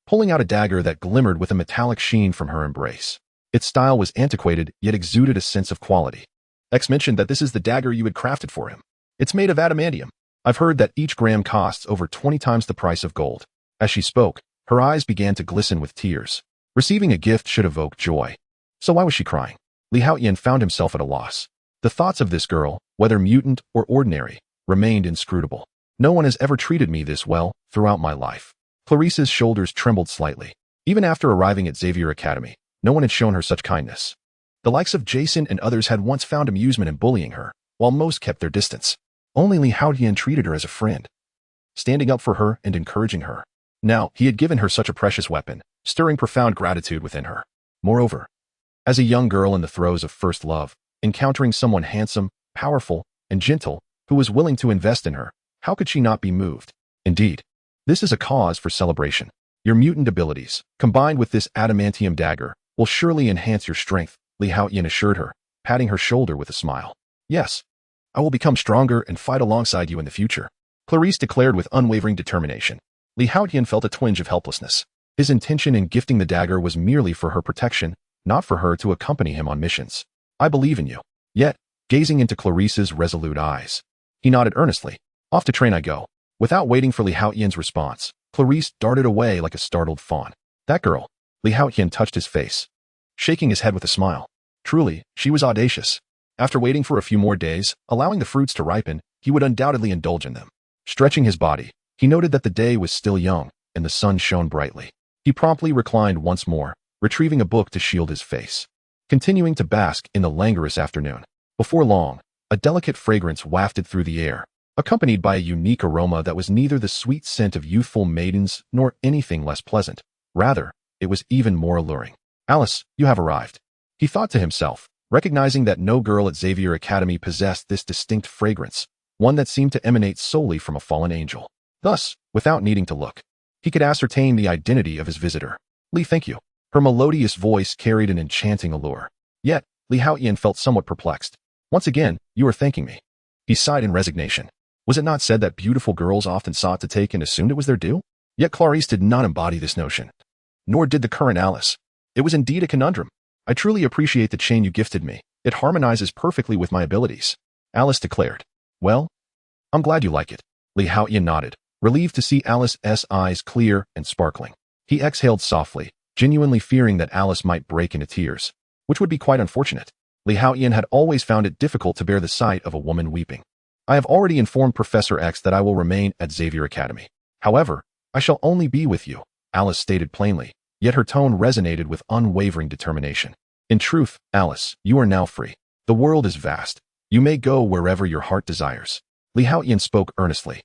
pulling out a dagger that glimmered with a metallic sheen from her embrace. Its style was antiquated, yet exuded a sense of quality. "X mentioned that this is the dagger you had crafted for him. It's made of adamantium. I've heard that each gram costs over 20 times the price of gold." As she spoke, her eyes began to glisten with tears. Receiving a gift should evoke joy. So why was she crying? Li Haotian found himself at a loss. The thoughts of this girl, whether mutant or ordinary, remained inscrutable. "No one has ever treated me this well throughout my life." Clarice's shoulders trembled slightly. Even after arriving at Xavier Academy, no one had shown her such kindness. The likes of Jason and others had once found amusement in bullying her, while most kept their distance. Only Li Haotian treated her as a friend, standing up for her and encouraging her. Now, he had given her such a precious weapon, stirring profound gratitude within her. Moreover, as a young girl in the throes of first love, encountering someone handsome, powerful, and gentle, who was willing to invest in her, how could she not be moved? Indeed, this is a cause for celebration. Your mutant abilities, combined with this adamantium dagger, will surely enhance your strength, Li Haotian assured her, patting her shoulder with a smile. "Yes, I will become stronger and fight alongside you in the future," Clarice declared with unwavering determination. Li Haotian felt a twinge of helplessness. His intention in gifting the dagger was merely for her protection, not for her to accompany him on missions. "I believe in you." Yet, gazing into Clarice's resolute eyes, he nodded earnestly. "Off to train I go." Without waiting for Li Haotian's response, Clarice darted away like a startled fawn. "That girl." Li Haotian touched his face, shaking his head with a smile. Truly, she was audacious. After waiting for a few more days, allowing the fruits to ripen, he would undoubtedly indulge in them. Stretching his body, he noted that the day was still young, and the sun shone brightly. He promptly reclined once more, retrieving a book to shield his face, continuing to bask in the languorous afternoon. Before long, a delicate fragrance wafted through the air, accompanied by a unique aroma that was neither the sweet scent of youthful maidens nor anything less pleasant. Rather, it was even more alluring. "Alice, you have arrived," he thought to himself, recognizing that no girl at Xavier Academy possessed this distinct fragrance, one that seemed to emanate solely from a fallen angel. Thus, without needing to look, he could ascertain the identity of his visitor. "Li, thank you." Her melodious voice carried an enchanting allure. Yet, Li Haotian felt somewhat perplexed. "Once again, you are thanking me." He sighed in resignation. Was it not said that beautiful girls often sought to take and assumed it was their due? Yet Clarice did not embody this notion. Nor did the current Alice. It was indeed a conundrum. "I truly appreciate the chain you gifted me. It harmonizes perfectly with my abilities," Alice declared. "Well, I'm glad you like it." Li Haotian nodded, relieved to see Alice's eyes clear and sparkling. He exhaled softly, genuinely fearing that Alice might break into tears, which would be quite unfortunate. Li Haotian had always found it difficult to bear the sight of a woman weeping. "I have already informed Professor X that I will remain at Xavier Academy. However, I shall only be with you," Alice stated plainly, yet her tone resonated with unwavering determination. "In truth, Alice, you are now free. The world is vast. You may go wherever your heart desires." Li Haotian spoke earnestly.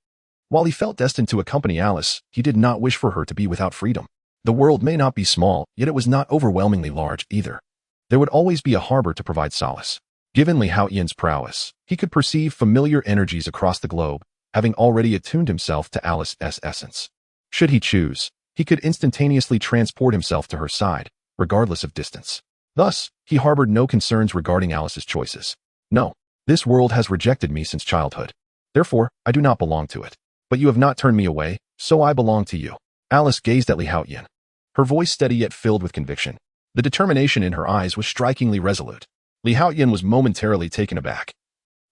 While he felt destined to accompany Alice, he did not wish for her to be without freedom. The world may not be small, yet it was not overwhelmingly large either. There would always be a harbor to provide solace. Given Li Haotian's prowess, he could perceive familiar energies across the globe, having already attuned himself to Alice's essence. Should he choose, he could instantaneously transport himself to her side, regardless of distance. Thus, he harbored no concerns regarding Alice's choices. "No, this world has rejected me since childhood. Therefore, I do not belong to it. But you have not turned me away, so I belong to you." Alice gazed at Li Haotian, her voice steady yet filled with conviction. The determination in her eyes was strikingly resolute. Li Haotian was momentarily taken aback,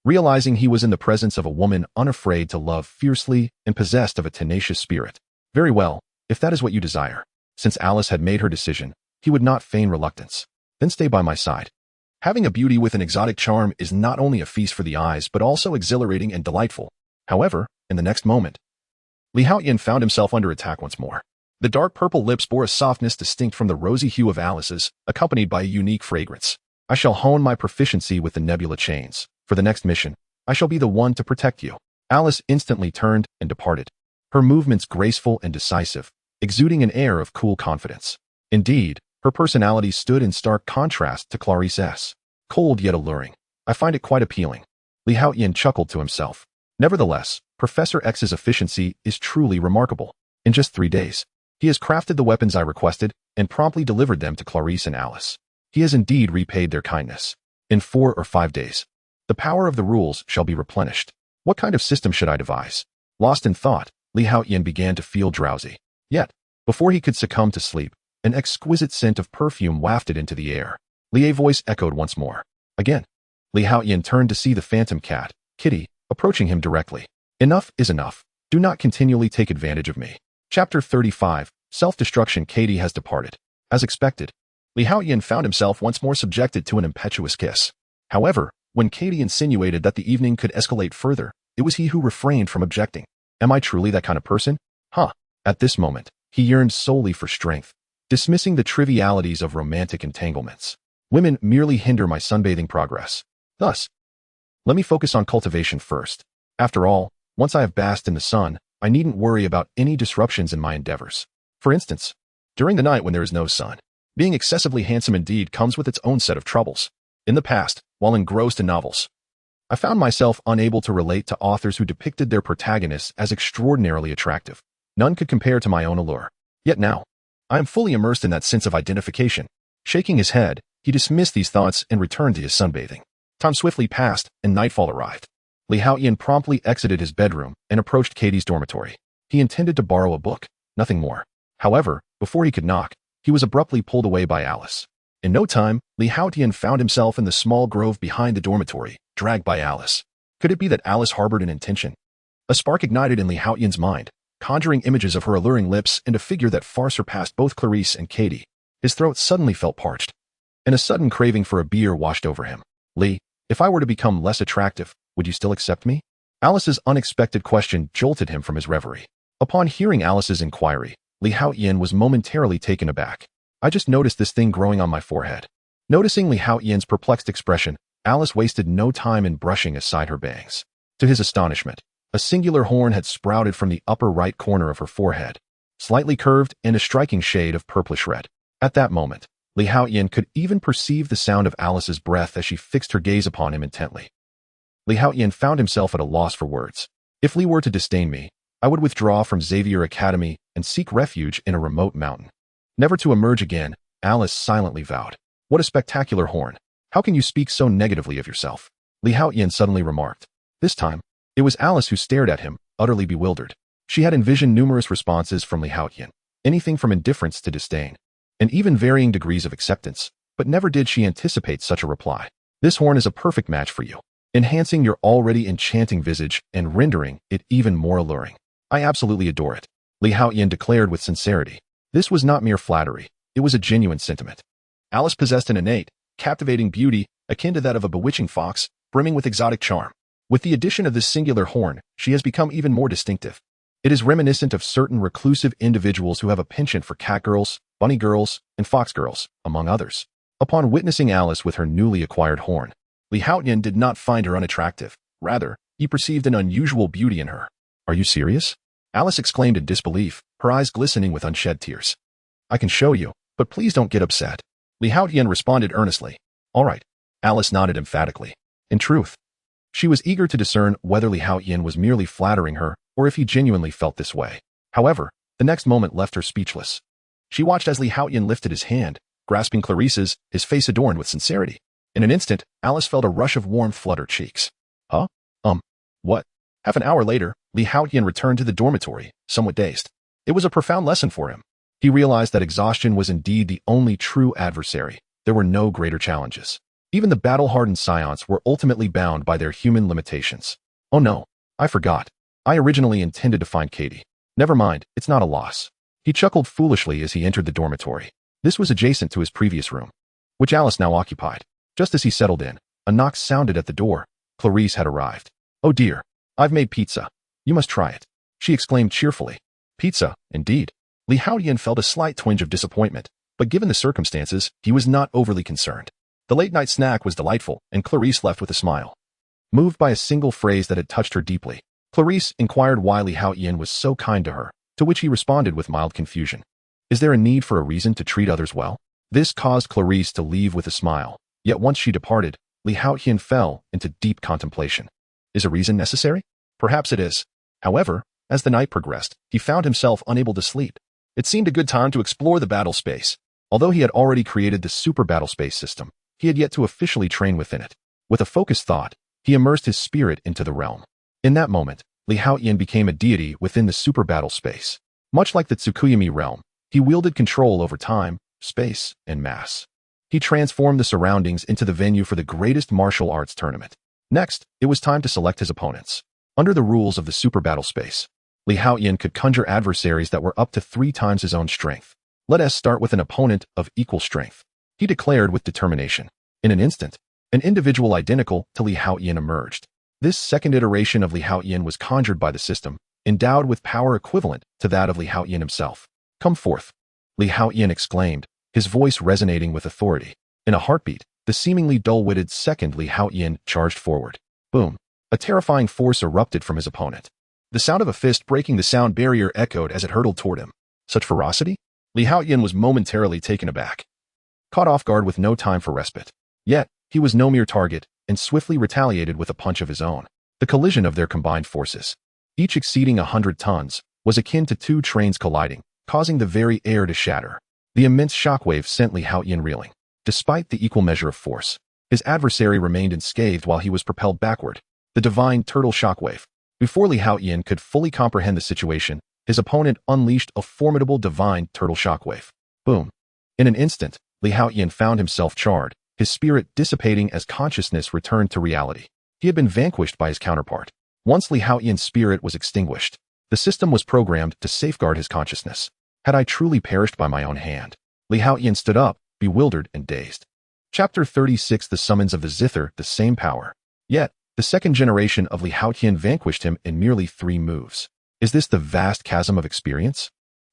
realizing he was in the presence of a woman unafraid to love fiercely and possessed of a tenacious spirit. "Very well, if that is what you desire." Since Alice had made her decision, he would not feign reluctance. "Then stay by my side." Having a beauty with an exotic charm is not only a feast for the eyes but also exhilarating and delightful. However, in the next moment, Li Haotian found himself under attack once more. The dark purple lips bore a softness distinct from the rosy hue of Alice's, accompanied by a unique fragrance. "I shall hone my proficiency with the nebula chains. For the next mission, I shall be the one to protect you." Alice instantly turned and departed, her movements graceful and decisive, exuding an air of cool confidence. Indeed, her personality stood in stark contrast to Clarice's. Cold yet alluring. I find it quite appealing. Li Haotian chuckled to himself. Nevertheless, Professor X's efficiency is truly remarkable. In just 3 days, he has crafted the weapons I requested and promptly delivered them to Clarice and Alice. He has indeed repaid their kindness. In 4 or 5 days, the power of the rules shall be replenished. What kind of system should I devise? Lost in thought, Li Haotian began to feel drowsy. Yet, before he could succumb to sleep, an exquisite scent of perfume wafted into the air. Li's voice echoed once more. Again. Li Haotian turned to see the phantom cat, Kitty, approaching him directly. Enough is enough. Do not continually take advantage of me. Chapter 35, Self-Destruction. Katie has departed. As expected, Li Haotian found himself once more subjected to an impetuous kiss. However, when Katie insinuated that the evening could escalate further, it was he who refrained from objecting. Am I truly that kind of person? Huh. At this moment, he yearned solely for strength, dismissing the trivialities of romantic entanglements. Women merely hinder my sunbathing progress. Thus, let me focus on cultivation first. After all, once I have basked in the sun, I needn't worry about any disruptions in my endeavors. For instance, during the night when there is no sun, being excessively handsome indeed comes with its own set of troubles. In the past, while engrossed in novels, I found myself unable to relate to authors who depicted their protagonists as extraordinarily attractive. None could compare to my own allure. Yet now, I am fully immersed in that sense of identification. Shaking his head, he dismissed these thoughts and returned to his sunbathing. Time swiftly passed, and nightfall arrived. Li Haotian promptly exited his bedroom and approached Katie's dormitory. He intended to borrow a book, nothing more. However, before he could knock, he was abruptly pulled away by Alice. In no time, Li Haotian found himself in the small grove behind the dormitory, dragged by Alice. Could it be that Alice harbored an intention? A spark ignited in Li Haotian's mind, conjuring images of her alluring lips and a figure that far surpassed both Clarice and Katie. His throat suddenly felt parched, and a sudden craving for a beer washed over him. Li, if I were to become less attractive, would you still accept me? Alice's unexpected question jolted him from his reverie. Upon hearing Alice's inquiry, Li Haotian was momentarily taken aback. I just noticed this thing growing on my forehead. Noticing Li Haotian's perplexed expression, Alice wasted no time in brushing aside her bangs. To his astonishment, a singular horn had sprouted from the upper right corner of her forehead, slightly curved and a striking shade of purplish red. At that moment, Li Haotian could even perceive the sound of Alice's breath as she fixed her gaze upon him intently. Li Haotian found himself at a loss for words. If Li were to disdain me, I would withdraw from Xavier Academy and seek refuge in a remote mountain. Never to emerge again, Alice silently vowed. What a spectacular horn. How can you speak so negatively of yourself? Li Haotian suddenly remarked. This time, it was Alice who stared at him, utterly bewildered. She had envisioned numerous responses from Li Haotian, anything from indifference to disdain, and even varying degrees of acceptance, but never did she anticipate such a reply. This horn is a perfect match for you, enhancing your already enchanting visage and rendering it even more alluring. I absolutely adore it, Li Haotian declared with sincerity. This was not mere flattery, it was a genuine sentiment. Alice possessed an innate, captivating beauty akin to that of a bewitching fox, brimming with exotic charm. With the addition of this singular horn, she has become even more distinctive. It is reminiscent of certain reclusive individuals who have a penchant for cat girls, bunny girls, and fox girls, among others. Upon witnessing Alice with her newly acquired horn, Li Haotian did not find her unattractive. Rather, he perceived an unusual beauty in her. Are you serious? Alice exclaimed in disbelief, her eyes glistening with unshed tears. I can show you, but please don't get upset. Li Haotian responded earnestly. All right. Alice nodded emphatically. In truth, she was eager to discern whether Li Haotian was merely flattering her or if he genuinely felt this way. However, the next moment left her speechless. She watched as Li Haotian lifted his hand, grasping Clarice's, his face adorned with sincerity. In an instant, Alice felt a rush of warmth flood her cheeks. Huh? What? Half an hour later, Li Haotian returned to the dormitory, somewhat dazed. It was a profound lesson for him. He realized that exhaustion was indeed the only true adversary. There were no greater challenges. Even the battle-hardened scions were ultimately bound by their human limitations. Oh no, I forgot. I originally intended to find Katie. Never mind, it's not a loss. He chuckled foolishly as he entered the dormitory. This was adjacent to his previous room, which Alice now occupied. Just as he settled in, a knock sounded at the door. Clarice had arrived. Oh dear, I've made pizza. You must try it, she exclaimed cheerfully. Pizza, indeed. Li Haotian felt a slight twinge of disappointment, but given the circumstances, he was not overly concerned. The late-night snack was delightful, and Clarice left with a smile. Moved by a single phrase that had touched her deeply, Clarice inquired why Li Haotian was so kind to her. to which he responded with mild confusion. Is there a need for a reason to treat others well? This caused Clarice to leave with a smile, yet once she departed, Haotian fell into deep contemplation. Is a reason necessary? Perhaps it is. However, as the night progressed, he found himself unable to sleep. It seemed a good time to explore the battle space. Although he had already created the super battle space system, he had yet to officially train within it. With a focused thought, he immersed his spirit into the realm. In that moment, Haotian became a deity within the super battle space. Much like the Tsukuyami realm, he wielded control over time, space, and mass. He transformed the surroundings into the venue for the greatest martial arts tournament. Next, it was time to select his opponents. Under the rules of the super battle space, Haotian could conjure adversaries that were up to 3 times his own strength. Let us start with an opponent of equal strength, he declared with determination. In an instant, an individual identical to Haotian emerged. This second iteration of Haotian was conjured by the system, endowed with power equivalent to that of Haotian himself. Come forth, Haotian exclaimed, his voice resonating with authority. In a heartbeat, the seemingly dull-witted second Haotian charged forward. Boom! A terrifying force erupted from his opponent. The sound of a fist breaking the sound barrier echoed as it hurtled toward him. Such ferocity? Haotian was momentarily taken aback, caught off guard with no time for respite. Yet, he was no mere target, and swiftly retaliated with a punch of his own. The collision of their combined forces, each exceeding 100 tons, was akin to 2 trains colliding, causing the very air to shatter. The immense shockwave sent Haotian reeling. Despite the equal measure of force, his adversary remained unscathed while he was propelled backward. The divine turtle shockwave. Before Haotian could fully comprehend the situation, his opponent unleashed a formidable divine turtle shockwave. Boom! In an instant, Haotian found himself charred, his spirit dissipating as consciousness returned to reality. He had been vanquished by his counterpart. Once Haotian's spirit was extinguished, the system was programmed to safeguard his consciousness. Had I truly perished by my own hand? Haotian stood up, bewildered and dazed. Chapter 36. The Summons of the Zither, the same power. Yet, the second generation of Haotian vanquished him in merely 3 moves. Is this the vast chasm of experience?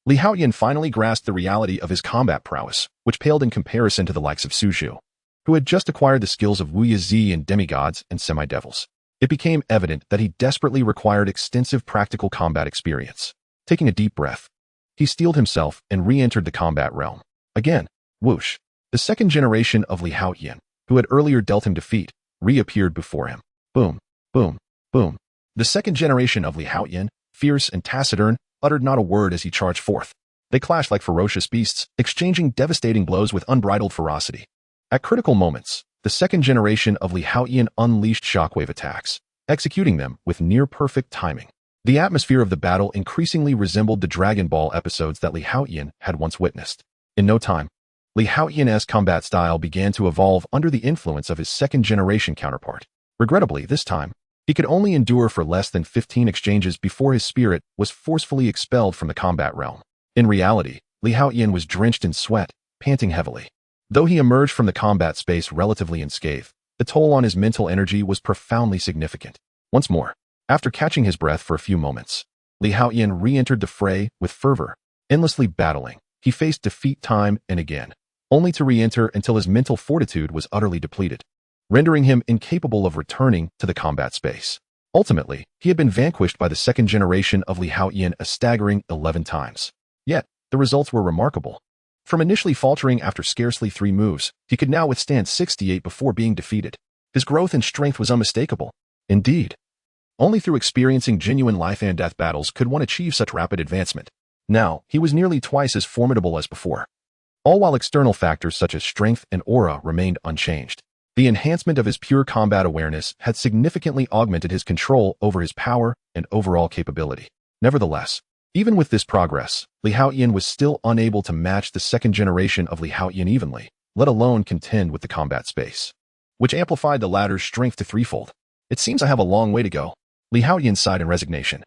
Haotian finally grasped the reality of his combat prowess, which paled in comparison to the likes of Suju, who had just acquired the skills of Wu Zi and demigods and semi-devils. It became evident that he desperately required extensive practical combat experience. Taking a deep breath, he steeled himself and re-entered the combat realm. Again, whoosh! The second generation of Haotian, who had earlier dealt him defeat, reappeared before him. Boom, boom, boom. The second generation of Haotian, fierce and taciturn, uttered not a word as he charged forth. They clashed like ferocious beasts, exchanging devastating blows with unbridled ferocity. At critical moments, the second generation of Haotian unleashed shockwave attacks, executing them with near-perfect timing. The atmosphere of the battle increasingly resembled the Dragon Ball episodes that Haotian had once witnessed. In no time, Haotian's combat style began to evolve under the influence of his second-generation counterpart. Regrettably, this time, he could only endure for less than 15 exchanges before his spirit was forcefully expelled from the combat realm. In reality, Haotian was drenched in sweat, panting heavily. Though he emerged from the combat space relatively unscathed, the toll on his mental energy was profoundly significant. Once more, after catching his breath for a few moments, Haotian re-entered the fray with fervor. Endlessly battling, he faced defeat time and again, only to re-enter until his mental fortitude was utterly depleted, rendering him incapable of returning to the combat space. Ultimately, he had been vanquished by the second generation of Haotian a staggering 11 times. Yet, the results were remarkable. From initially faltering after scarcely 3 moves, he could now withstand 68 before being defeated. His growth and strength was unmistakable. Indeed, only through experiencing genuine life-and-death battles could one achieve such rapid advancement. Now, he was nearly twice as formidable as before, all while external factors such as strength and aura remained unchanged. The enhancement of his pure combat awareness had significantly augmented his control over his power and overall capability. Nevertheless, even with this progress, Haotian was still unable to match the second generation of Haotian evenly, let alone contend with the combat space, which amplified the latter's strength to 3-fold. It seems I have a long way to go. Haotian sighed in resignation,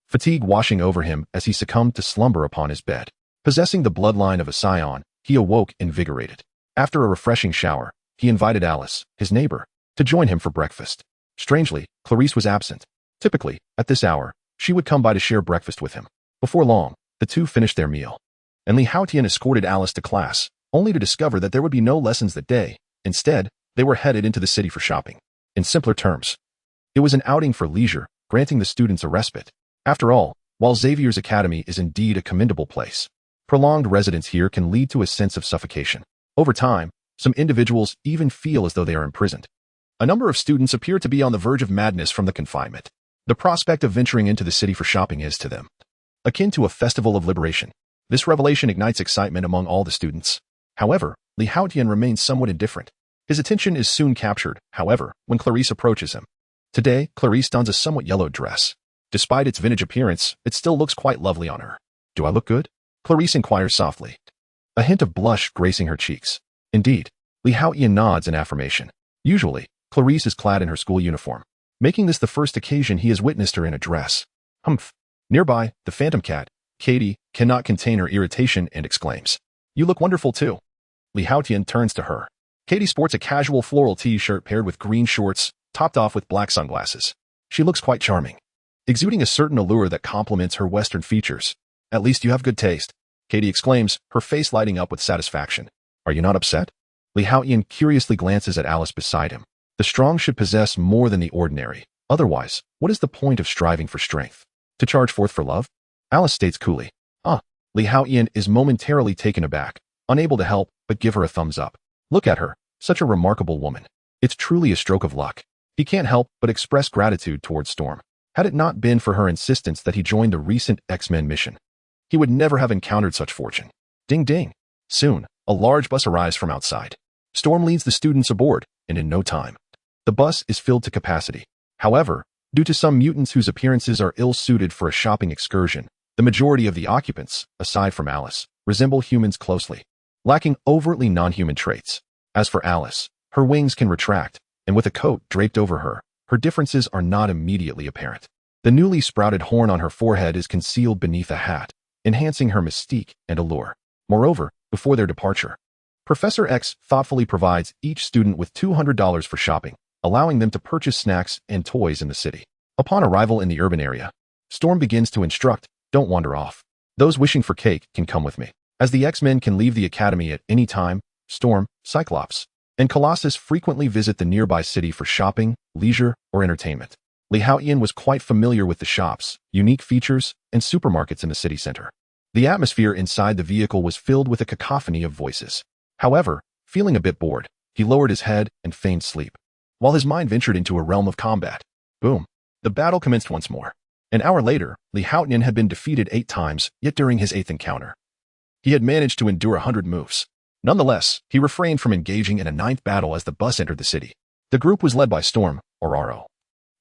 fatigue washing over him as he succumbed to slumber upon his bed. Possessing the bloodline of a scion, he awoke invigorated. After a refreshing shower, he invited Alice, his neighbor, to join him for breakfast. Strangely, Clarice was absent. Typically, at this hour, she would come by to share breakfast with him. Before long, the two finished their meal, and Haotian escorted Alice to class, only to discover that there would be no lessons that day. Instead, they were headed into the city for shopping. In simpler terms, it was an outing for leisure, granting the students a respite. After all, While Xavier's academy is indeed a commendable place, prolonged residence here can lead to a sense of suffocation. Over time, some individuals even feel as though they are imprisoned. A number of students appear to be on the verge of madness from the confinement. The prospect of venturing into the city for shopping is, to them, akin to a festival of liberation. This revelation ignites excitement among all the students. However, Haotian remains somewhat indifferent. His attention is soon captured, however, when Clarice approaches him. Today, Clarice dons a somewhat yellowed dress. Despite its vintage appearance, it still looks quite lovely on her. Do I look good? Clarice inquires softly, a hint of blush gracing her cheeks. Indeed, Haotian nods in affirmation. Usually, Clarice is clad in her school uniform, making this the first occasion he has witnessed her in a dress. Humph. Nearby, the phantom cat, Katie, cannot contain her irritation and exclaims, "You look wonderful too." Haotian turns to her. Katie sports a casual floral t-shirt paired with green shorts, topped off with black sunglasses. She looks quite charming, exuding a certain allure that complements her Western features. "At least you have good taste," Katie exclaims, her face lighting up with satisfaction. "Are you not upset?" Haotian curiously glances at Alice beside him. The strong should possess more than the ordinary. Otherwise, what is the point of striving for strength? To charge forth for love? Alice states coolly. Haotian is momentarily taken aback, unable to help but give her a thumbs up. Look at her, such a remarkable woman. It's truly a stroke of luck. He can't help but express gratitude towards Storm. Had it not been for her insistence that he join the recent X-Men mission, he would never have encountered such fortune. Ding ding. Soon, a large bus arrives from outside. Storm leads the students aboard, and in no time, the bus is filled to capacity. However, due to some mutants whose appearances are ill-suited for a shopping excursion, the majority of the occupants, aside from Alice, resemble humans closely, lacking overtly non-human traits. As for Alice, her wings can retract, and with a coat draped over her, her differences are not immediately apparent. The newly sprouted horn on her forehead is concealed beneath a hat, enhancing her mystique and allure. Moreover, before their departure, Professor X thoughtfully provides each student with $200 for shopping, allowing them to purchase snacks and toys in the city. Upon arrival in the urban area, Storm begins to instruct, "Don't wander off. Those wishing for cake can come with me." As the X-Men can leave the academy at any time, Storm, Cyclops, and Colossus frequently visit the nearby city for shopping, leisure, or entertainment. Haotian was quite familiar with the shops, unique features, and supermarkets in the city center. The atmosphere inside the vehicle was filled with a cacophony of voices. However, feeling a bit bored, he lowered his head and feigned sleep, while his mind ventured into a realm of combat. Boom. The battle commenced once more. An hour later, Haotian had been defeated 8 times, yet during his 8th encounter, he had managed to endure 100 moves. Nonetheless, he refrained from engaging in a 9th battle as the bus entered the city. The group was led by Storm, Ororo,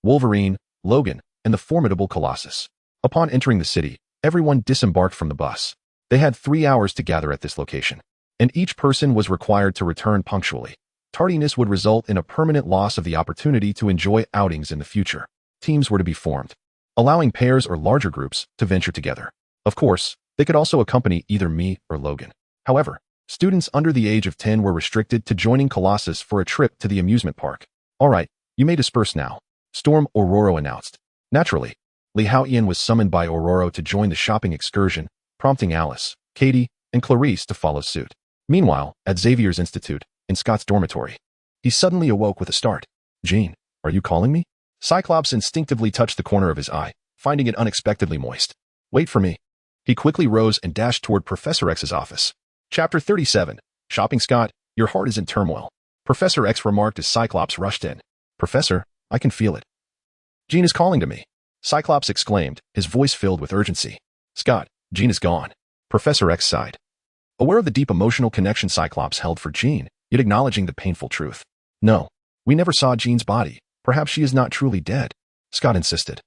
Wolverine, Logan, and the formidable Colossus. Upon entering the city, everyone disembarked from the bus. They had 3 hours to gather at this location, and each person was required to return punctually. Tardiness would result in a permanent loss of the opportunity to enjoy outings in the future. Teams were to be formed, allowing pairs or larger groups to venture together. Of course, they could also accompany either me or Logan. However, students under the age of 10 were restricted to joining Colossus for a trip to the amusement park. "All right, you may disperse now," Storm Ororo announced. Naturally, Haotian was summoned by Ororo to join the shopping excursion, prompting Alice, Katie, and Clarice to follow suit. Meanwhile, at Xavier's institute, in Scott's dormitory, he suddenly awoke with a start. "Jean, are you calling me?" Cyclops instinctively touched the corner of his eye, finding it unexpectedly moist. "Wait for me." He quickly rose and dashed toward Professor X's office. Chapter 37. Shopping. "Scott, your heart is in turmoil," Professor X remarked as Cyclops rushed in. "Professor, I can feel it." "Jean is calling to me," Cyclops exclaimed, his voice filled with urgency. "Scott, Jean is gone," Professor X sighed. Aware of the deep emotional connection Cyclops held for Jean, yet acknowledging the painful truth. "No, we never saw Jean's body. Perhaps she is not truly dead," Scott insisted,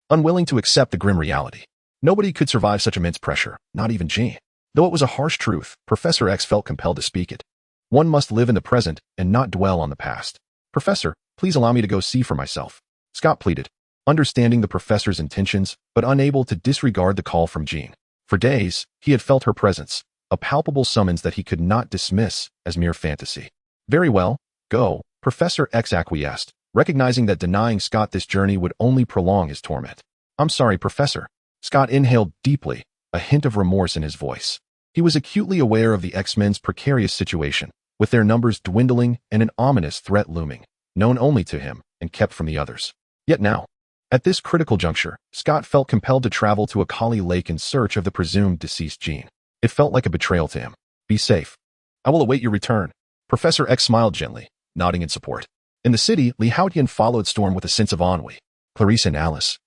unwilling to accept the grim reality. Nobody could survive such immense pressure, not even Jean. Though it was a harsh truth, Professor X felt compelled to speak it. One must live in the present and not dwell on the past. "Professor, please allow me to go see for myself," Scott pleaded, understanding the professor's intentions, but unable to disregard the call from Jean. For days, he had felt her presence, a palpable summons that he could not dismiss as mere fantasy. "Very well, go," Professor X acquiesced, recognizing that denying Scott this journey would only prolong his torment. "I'm sorry, Professor." Scott inhaled deeply, a hint of remorse in his voice. He was acutely aware of the X-Men's precarious situation, with their numbers dwindling and an ominous threat looming, known only to him and kept from the others. Yet now, At this critical juncture, Scott felt compelled to travel to a Kali Lake in search of the presumed deceased Gene. It felt like a betrayal to him. Be safe. I will await your return. Professor X smiled gently, nodding in support. In the city, Haotian followed Storm with a sense of ennui. Clarice and Alice,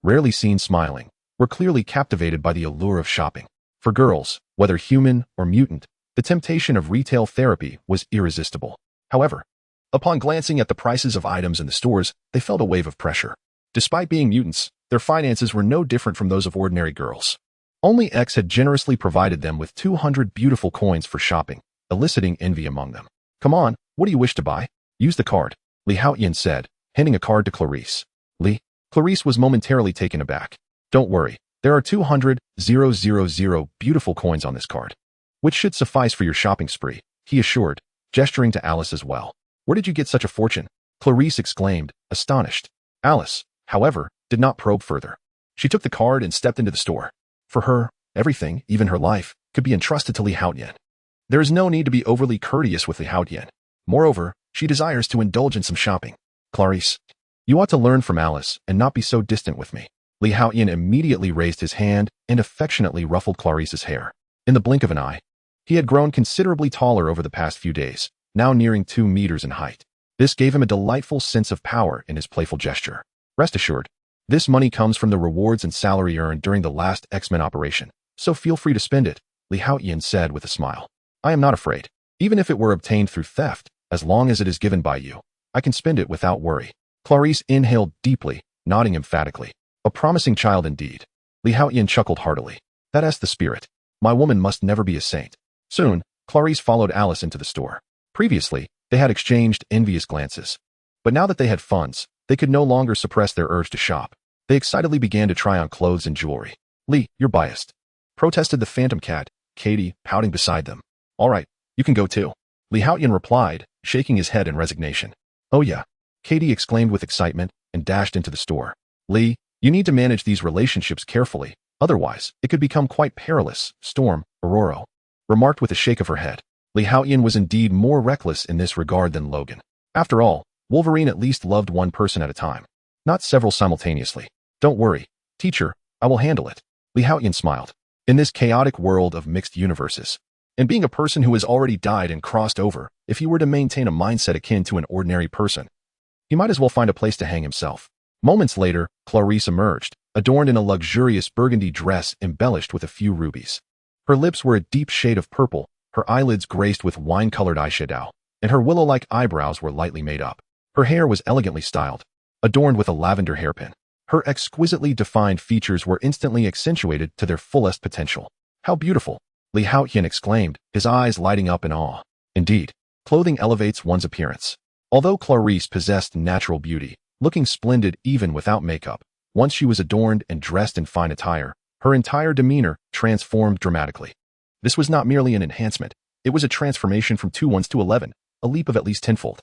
rarely seen smiling, were clearly captivated by the allure of shopping. For girls, whether human or mutant, the temptation of retail therapy was irresistible. However, upon glancing at the prices of items in the stores, they felt a wave of pressure. Despite being mutants, their finances were no different from those of ordinary girls. Only X had generously provided them with 200 beautiful coins for shopping, eliciting envy among them. Come on, what do you wish to buy? Use the card, Haotian said, handing a card to Clarice. Clarice was momentarily taken aback. Don't worry, there are 200,000 beautiful coins on this card, which should suffice for your shopping spree, he assured, gesturing to Alice as well. Where did you get such a fortune? Clarice exclaimed, astonished. Alice, however, did not probe further. She took the card and stepped into the store. For her, everything, even her life, could be entrusted to Haotian. There is no need to be overly courteous with Haotian. Moreover, she desires to indulge in some shopping. Clarice, you ought to learn from Alice and not be so distant with me. Haotian immediately raised his hand and affectionately ruffled Clarice's hair. In the blink of an eye, he had grown considerably taller over the past few days, now nearing 2 meters in height. This gave him a delightful sense of power in his playful gesture. Rest assured, this money comes from the rewards and salary earned during the last X-Men operation, so feel free to spend it, Haotian said with a smile. I am not afraid. Even if it were obtained through theft, as long as it is given by you, I can spend it without worry. Clarice inhaled deeply, nodding emphatically. A promising child indeed. Haotian chuckled heartily. That's the spirit. My woman must never be a saint. Soon, Clarice followed Alice into the store. Previously, they had exchanged envious glances. But now that they had funds, they could no longer suppress their urge to shop. They excitedly began to try on clothes and jewelry. You're biased, protested the Phantom Cat, Katie, pouting beside them. All right, you can go too. Haotian replied, shaking his head in resignation. Oh yeah, Katie exclaimed with excitement and dashed into the store. You need to manage these relationships carefully, otherwise, it could become quite perilous, Storm, Aurora, remarked with a shake of her head. Haotian was indeed more reckless in this regard than Logan. After all, Wolverine at least loved one person at a time, not several simultaneously. Don't worry, teacher, I will handle it. Haotian smiled. In this chaotic world of mixed universes, and being a person who has already died and crossed over, if he were to maintain a mindset akin to an ordinary person, he might as well find a place to hang himself. Moments later, Clarice emerged, adorned in a luxurious burgundy dress embellished with a few rubies. Her lips were a deep shade of purple, her eyelids graced with wine-colored eyeshadow, and her willow-like eyebrows were lightly made up. Her hair was elegantly styled, adorned with a lavender hairpin. Her exquisitely defined features were instantly accentuated to their fullest potential. How beautiful! Haotian exclaimed, his eyes lighting up in awe. Indeed, clothing elevates one's appearance. Although Clarice possessed natural beauty, looking splendid even without makeup, once she was adorned and dressed in fine attire, her entire demeanor transformed dramatically. This was not merely an enhancement, it was a transformation from 2 ones to 11, a leap of at least tenfold.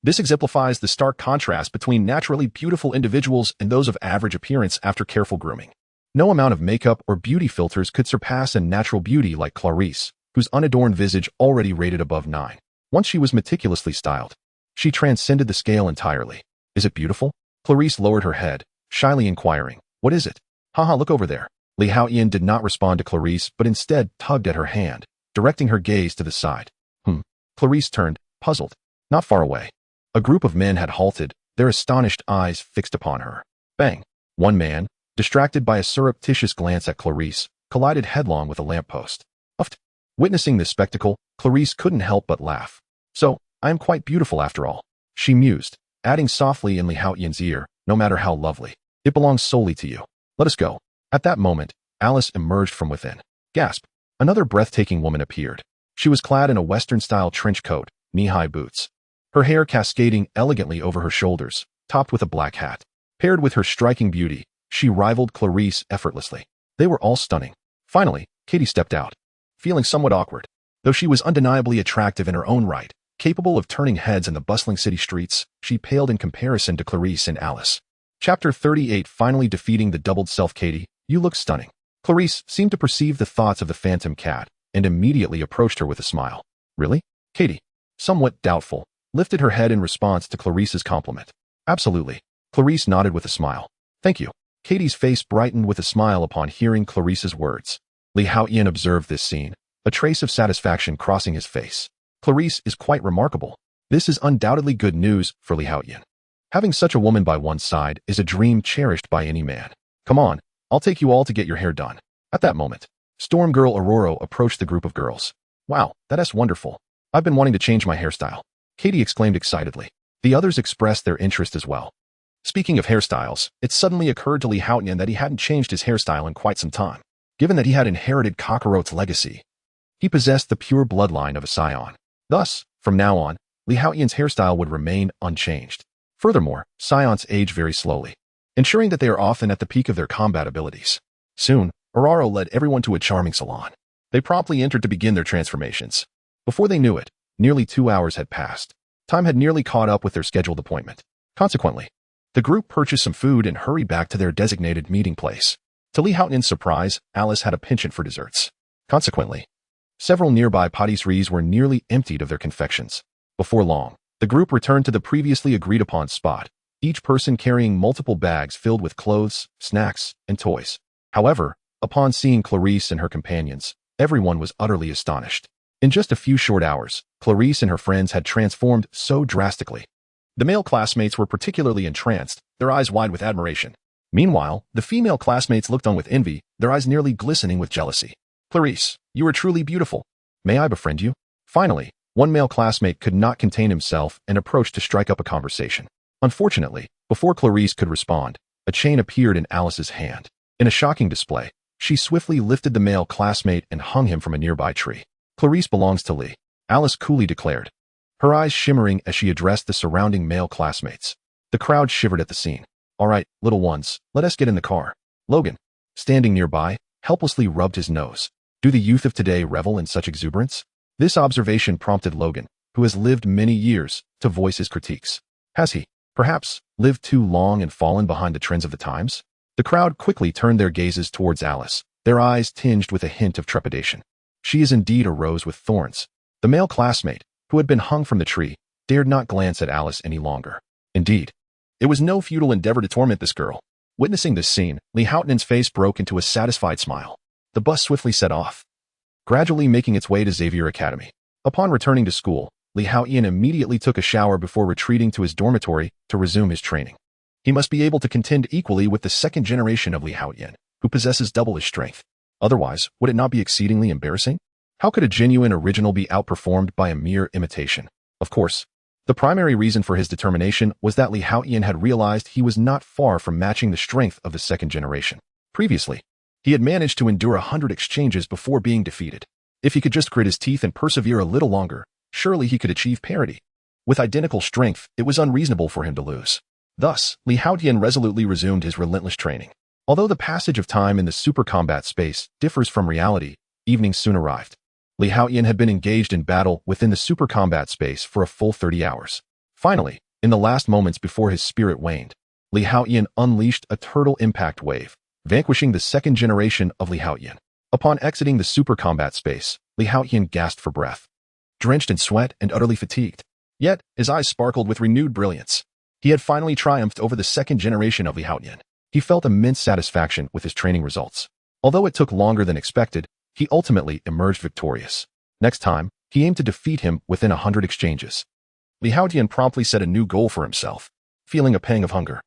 This exemplifies the stark contrast between naturally beautiful individuals and those of average appearance after careful grooming. No amount of makeup or beauty filters could surpass a natural beauty like Clarice, whose unadorned visage already rated above 9. Once she was meticulously styled, she transcended the scale entirely. Is it beautiful? Clarice lowered her head, shyly inquiring. What is it? Haha, look over there. Haotian did not respond to Clarice, but instead tugged at her hand, directing her gaze to the side. Clarice turned, puzzled. Not far away, a group of men had halted, their astonished eyes fixed upon her. Bang! One man, distracted by a surreptitious glance at Clarice, collided headlong with a lamppost. Uffed. Witnessing this spectacle, Clarice couldn't help but laugh. So, I am quite beautiful after all, she mused, adding softly in Haotian's ear, no matter how lovely, it belongs solely to you. Let us go. At that moment, Alice emerged from within. Gasp! Another breathtaking woman appeared. She was clad in a Western-style trench coat, knee-high boots, her hair cascading elegantly over her shoulders, topped with a black hat. Paired with her striking beauty, she rivaled Clarice effortlessly. They were all stunning. Finally, Katie stepped out, feeling somewhat awkward. Though she was undeniably attractive in her own right, capable of turning heads in the bustling city streets, she paled in comparison to Clarice and Alice. Chapter 38. Finally defeating the doubled self. Katie, you look stunning. Clarice seemed to perceive the thoughts of the Phantom Cat and immediately approached her with a smile. Really? Katie, somewhat doubtful, lifted her head in response to Clarice's compliment. Absolutely. Clarice nodded with a smile. Thank you. Katie's face brightened with a smile upon hearing Clarice's words. Li Haotian observed this scene, a trace of satisfaction crossing his face. Clarice is quite remarkable. This is undoubtedly good news for Li Haotian. Having such a woman by one's side is a dream cherished by any man. Come on, I'll take you all to get your hair done. At that moment, Storm Girl Aurora approached the group of girls. Wow, that's wonderful. I've been wanting to change my hairstyle. Katie exclaimed excitedly. The others expressed their interest as well. Speaking of hairstyles, it suddenly occurred to Li Haotian that he hadn't changed his hairstyle in quite some time. Given that he had inherited Kakarot's legacy, he possessed the pure bloodline of a scion. Thus, from now on, Li Haotian's hairstyle would remain unchanged. Furthermore, scions age very slowly, ensuring that they are often at the peak of their combat abilities. Soon, Aurora led everyone to a charming salon. They promptly entered to begin their transformations. Before they knew it, nearly 2 hours had passed. Time had nearly caught up with their scheduled appointment. Consequently, the group purchased some food and hurried back to their designated meeting place. To Li Haotian's surprise, Alice had a penchant for desserts. Consequently, several nearby patisseries were nearly emptied of their confections. Before long, the group returned to the previously agreed-upon spot, each person carrying multiple bags filled with clothes, snacks, and toys. However, upon seeing Clarice and her companions, everyone was utterly astonished. In just a few short hours, Clarice and her friends had transformed so drastically. The male classmates were particularly entranced, their eyes wide with admiration. Meanwhile, the female classmates looked on with envy, their eyes nearly glistening with jealousy. Clarice, you are truly beautiful. May I befriend you? Finally, one male classmate could not contain himself and approached to strike up a conversation. Unfortunately, before Clarice could respond, a chain appeared in Alice's hand. In a shocking display, she swiftly lifted the male classmate and hung him from a nearby tree. Clarice belongs to Lee, Alice coolly declared, her eyes shimmering as she addressed the surrounding male classmates. The crowd shivered at the scene. All right, little ones, let us get in the car. Logan, standing nearby, helplessly rubbed his nose. Do the youth of today revel in such exuberance? This observation prompted Logan, who has lived many years, to voice his critiques. Has he, perhaps, lived too long and fallen behind the trends of the times? The crowd quickly turned their gazes towards Alice, their eyes tinged with a hint of trepidation. She is indeed a rose with thorns. The male classmate, who had been hung from the tree, dared not glance at Alice any longer. Indeed, it was no futile endeavor to torment this girl. Witnessing this scene, Li Haotian's face broke into a satisfied smile. The bus swiftly set off, gradually making its way to Xavier Academy. Upon returning to school, Li Haotian immediately took a shower before retreating to his dormitory to resume his training. He must be able to contend equally with the second generation of Li Haotian, who possesses double his strength. Otherwise, would it not be exceedingly embarrassing? How could a genuine original be outperformed by a mere imitation? Of course, the primary reason for his determination was that Li Haotian had realized he was not far from matching the strength of the second generation. Previously, he had managed to endure 100 exchanges before being defeated. If he could just grit his teeth and persevere a little longer, surely he could achieve parity. With identical strength, it was unreasonable for him to lose. Thus, Li Haotian resolutely resumed his relentless training. Although the passage of time in the super combat space differs from reality, evening soon arrived. Li Haotian had been engaged in battle within the super combat space for a full 30 hours. Finally, in the last moments before his spirit waned, Li Haotian unleashed a turtle impact wave, vanquishing the second generation of Li Haotian. Upon exiting the super combat space, Li Haotian gasped for breath. Drenched in sweat and utterly fatigued, yet his eyes sparkled with renewed brilliance. He had finally triumphed over the second generation of Li Haotian. He felt immense satisfaction with his training results. Although it took longer than expected, he ultimately emerged victorious. Next time, he aimed to defeat him within 100 exchanges. Li Haotian promptly set a new goal for himself, feeling a pang of hunger.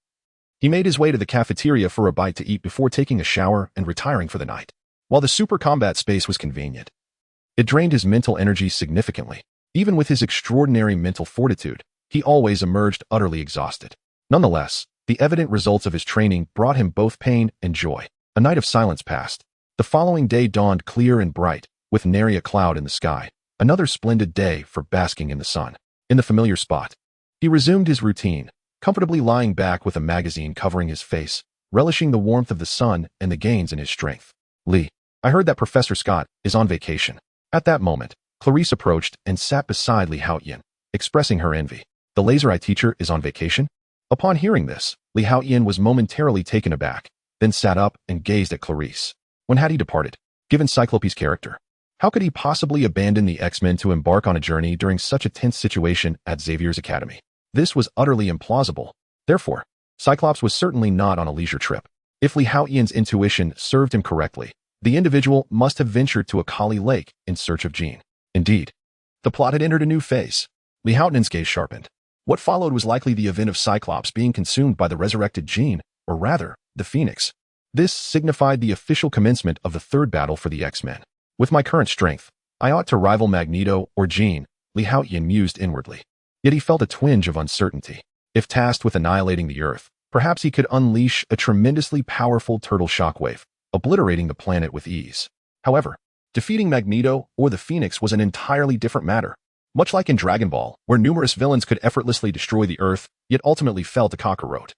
He made his way to the cafeteria for a bite to eat before taking a shower and retiring for the night. While the super combat space was convenient, it drained his mental energy significantly. Even with his extraordinary mental fortitude, he always emerged utterly exhausted. Nonetheless, the evident results of his training brought him both pain and joy. A night of silence passed. The following day dawned clear and bright, with nary a cloud in the sky. Another splendid day for basking in the sun. In the familiar spot, he resumed his routine, comfortably lying back with a magazine covering his face, relishing the warmth of the sun and the gains in his strength. Lee, I heard that Professor Scott is on vacation. At that moment, Clarice approached and sat beside Li Haotian, expressing her envy. The laser eye teacher is on vacation? Upon hearing this, Li Haotian was momentarily taken aback, then sat up and gazed at Clarice. When had he departed? Given Cyclope's character, how could he possibly abandon the X-Men to embark on a journey during such a tense situation at Xavier's academy? This was utterly implausible. Therefore, Cyclops was certainly not on a leisure trip. If Li Haotian's intuition served him correctly, the individual must have ventured to a Kali lake in search of Jean. Indeed, the plot had entered a new phase. Li Haotian's gaze sharpened. What followed was likely the event of Cyclops being consumed by the resurrected Jean, or rather, the Phoenix. This signified the official commencement of the third battle for the X-Men. With my current strength, I ought to rival Magneto or Jean, Li Haotian mused inwardly. Yet he felt a twinge of uncertainty. If tasked with annihilating the Earth, perhaps he could unleash a tremendously powerful turtle shockwave, obliterating the planet with ease. However, defeating Magneto or the Phoenix was an entirely different matter. Much like in Dragon Ball, where numerous villains could effortlessly destroy the Earth, yet ultimately fell to Kakarot.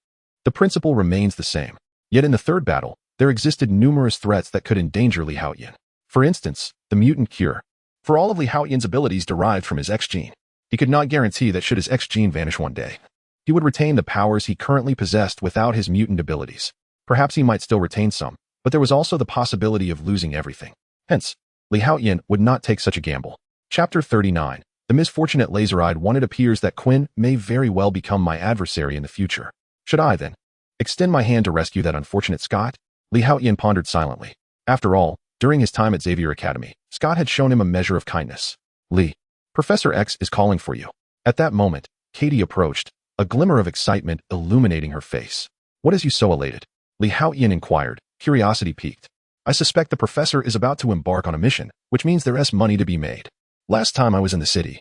The principle remains the same. Yet in the third battle, there existed numerous threats that could endanger Li Haotian. For instance, the mutant cure. For all of Li Haotian's abilities derived from his X-Gene, he could not guarantee that should his X-Gene vanish one day, he would retain the powers he currently possessed without his mutant abilities. Perhaps he might still retain some, but there was also the possibility of losing everything. Hence, Li Haotian would not take such a gamble. Chapter 39. The misfortunate laser-eyed one. It appears that Quinn may very well become my adversary in the future. Should I, then, extend my hand to rescue that unfortunate Scott? Li Haotian pondered silently. After all, during his time at Xavier Academy, Scott had shown him a measure of kindness. Li, Professor X is calling for you. At that moment, Katie approached, a glimmer of excitement illuminating her face. What has you so elated? Li Haotian inquired, curiosity piqued. I suspect the professor is about to embark on a mission, which means there is money to be made. Last time I was in the city,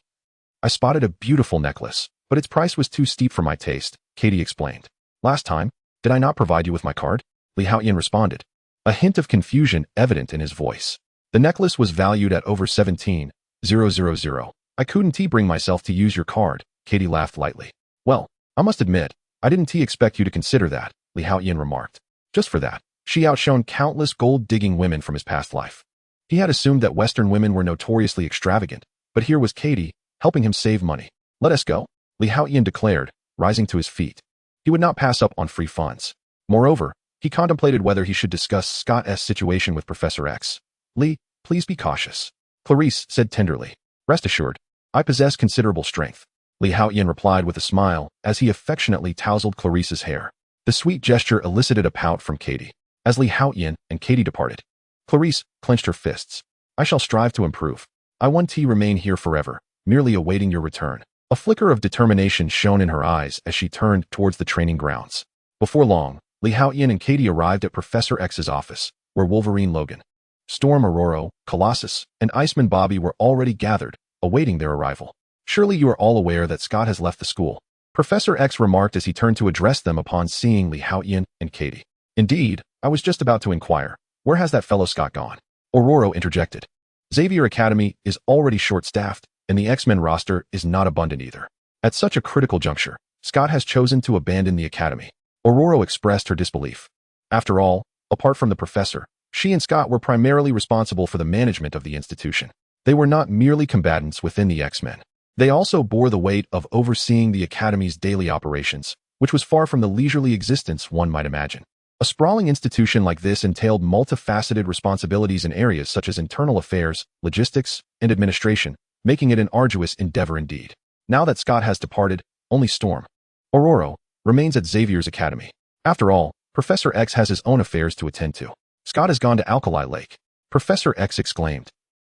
I spotted a beautiful necklace, but its price was too steep for my taste, Katie explained. Last time, did I not provide you with my card? Li Haotian responded, a hint of confusion evident in his voice. The necklace was valued at over 17,000. I couldn't bring myself to use your card, Katie laughed lightly. Well, I must admit, I didn't expect you to consider that, Li Haotian remarked. Just for that, she outshone countless gold-digging women from his past life. He had assumed that Western women were notoriously extravagant, but here was Katie, helping him save money. Let us go, Li Haotian declared, rising to his feet. He would not pass up on free funds. Moreover, he contemplated whether he should discuss Scott's situation with Professor X. Li, please be cautious, Clarice said tenderly. Rest assured, I possess considerable strength. Li Haotian replied with a smile as he affectionately tousled Clarice's hair. The sweet gesture elicited a pout from Katie. As Li Haotian and Katie departed, Clarice clenched her fists. I shall strive to improve. I want to remain here forever, merely awaiting your return. A flicker of determination shone in her eyes as she turned towards the training grounds. Before long, Li Haotian and Katie arrived at Professor X's office, where Wolverine Logan, Storm Aurora, Colossus, and Iceman Bobby were already gathered, awaiting their arrival. Surely you are all aware that Scott has left the school, Professor X remarked as he turned to address them upon seeing Li Haotian and Katie. Indeed, I was just about to inquire, where has that fellow Scott gone? Aurora interjected. Xavier Academy is already short-staffed, and the X-Men roster is not abundant either. At such a critical juncture, Scott has chosen to abandon the Academy. Aurora expressed her disbelief. After all, apart from the professor, she and Scott were primarily responsible for the management of the institution. They were not merely combatants within the X-Men. They also bore the weight of overseeing the Academy's daily operations, which was far from the leisurely existence one might imagine. A sprawling institution like this entailed multifaceted responsibilities in areas such as internal affairs, logistics, and administration, making it an arduous endeavor indeed. Now that Scott has departed, only Storm Aurora remains at Xavier's Academy. After all, Professor X has his own affairs to attend to. Scott has gone to Alkali Lake, Professor X exclaimed.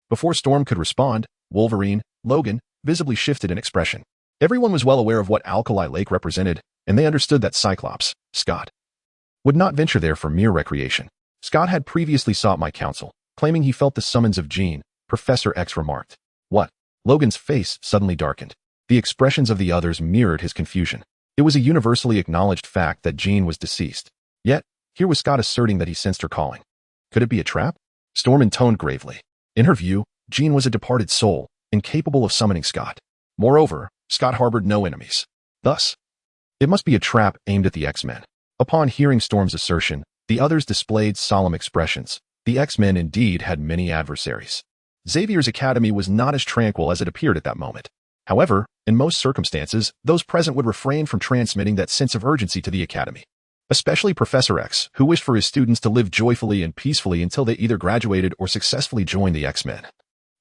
Before Storm could respond, Wolverine, Logan, visibly shifted in expression. Everyone was well aware of what Alkali Lake represented, and they understood that Cyclops, Scott, would not venture there for mere recreation. Scott had previously sought my counsel, claiming he felt the summons of Jean, Professor X remarked. What? Logan's face suddenly darkened. The expressions of the others mirrored his confusion. It was a universally acknowledged fact that Jean was deceased. Yet, here was Scott asserting that he sensed her calling. Could it be a trap? Storm intoned gravely. In her view, Jean was a departed soul, incapable of summoning Scott. Moreover, Scott harbored no enemies. Thus, it must be a trap aimed at the X-Men. Upon hearing Storm's assertion, the others displayed solemn expressions. The X-Men indeed had many adversaries. Xavier's Academy was not as tranquil as it appeared at that moment. However, in most circumstances, those present would refrain from transmitting that sense of urgency to the Academy. Especially Professor X, who wished for his students to live joyfully and peacefully until they either graduated or successfully joined the X-Men.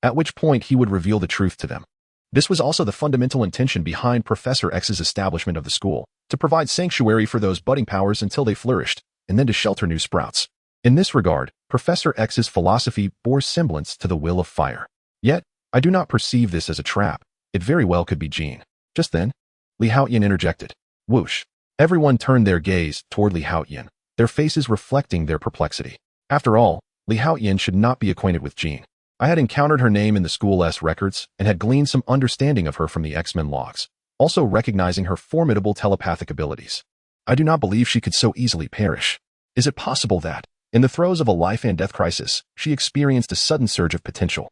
At which point he would reveal the truth to them. This was also the fundamental intention behind Professor X's establishment of the school, to provide sanctuary for those budding powers until they flourished, and then to shelter new sprouts. In this regard, Professor X's philosophy bore semblance to the will of fire. Yet, I do not perceive this as a trap. It very well could be Jean. Just then, Haotian interjected. Whoosh. Everyone turned their gaze toward Haotian, their faces reflecting their perplexity. After all, Haotian should not be acquainted with Jean. I had encountered her name in the school's records and had gleaned some understanding of her from the X-Men logs, also recognizing her formidable telepathic abilities. I do not believe she could so easily perish. Is it possible that, in the throes of a life and death crisis, she experienced a sudden surge of potential,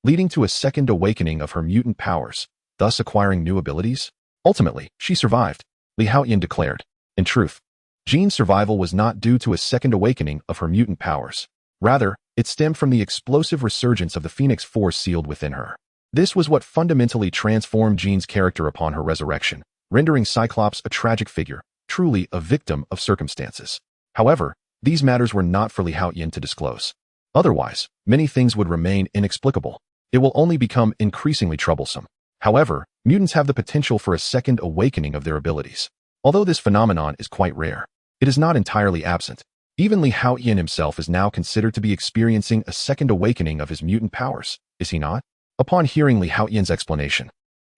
leading to a second awakening of her mutant powers, thus acquiring new abilities? Ultimately, she survived, Haotian declared. In truth, Jean's survival was not due to a second awakening of her mutant powers. Rather, it stemmed from the explosive resurgence of the Phoenix Force sealed within her. This was what fundamentally transformed Jean's character upon her resurrection, rendering Cyclops a tragic figure, truly a victim of circumstances. However, these matters were not for Haotian to disclose. Otherwise, many things would remain inexplicable. It will only become increasingly troublesome. However, mutants have the potential for a second awakening of their abilities. Although this phenomenon is quite rare, it is not entirely absent. Even Haotian himself is now considered to be experiencing a second awakening of his mutant powers, is he not? Upon hearing Haotian's explanation,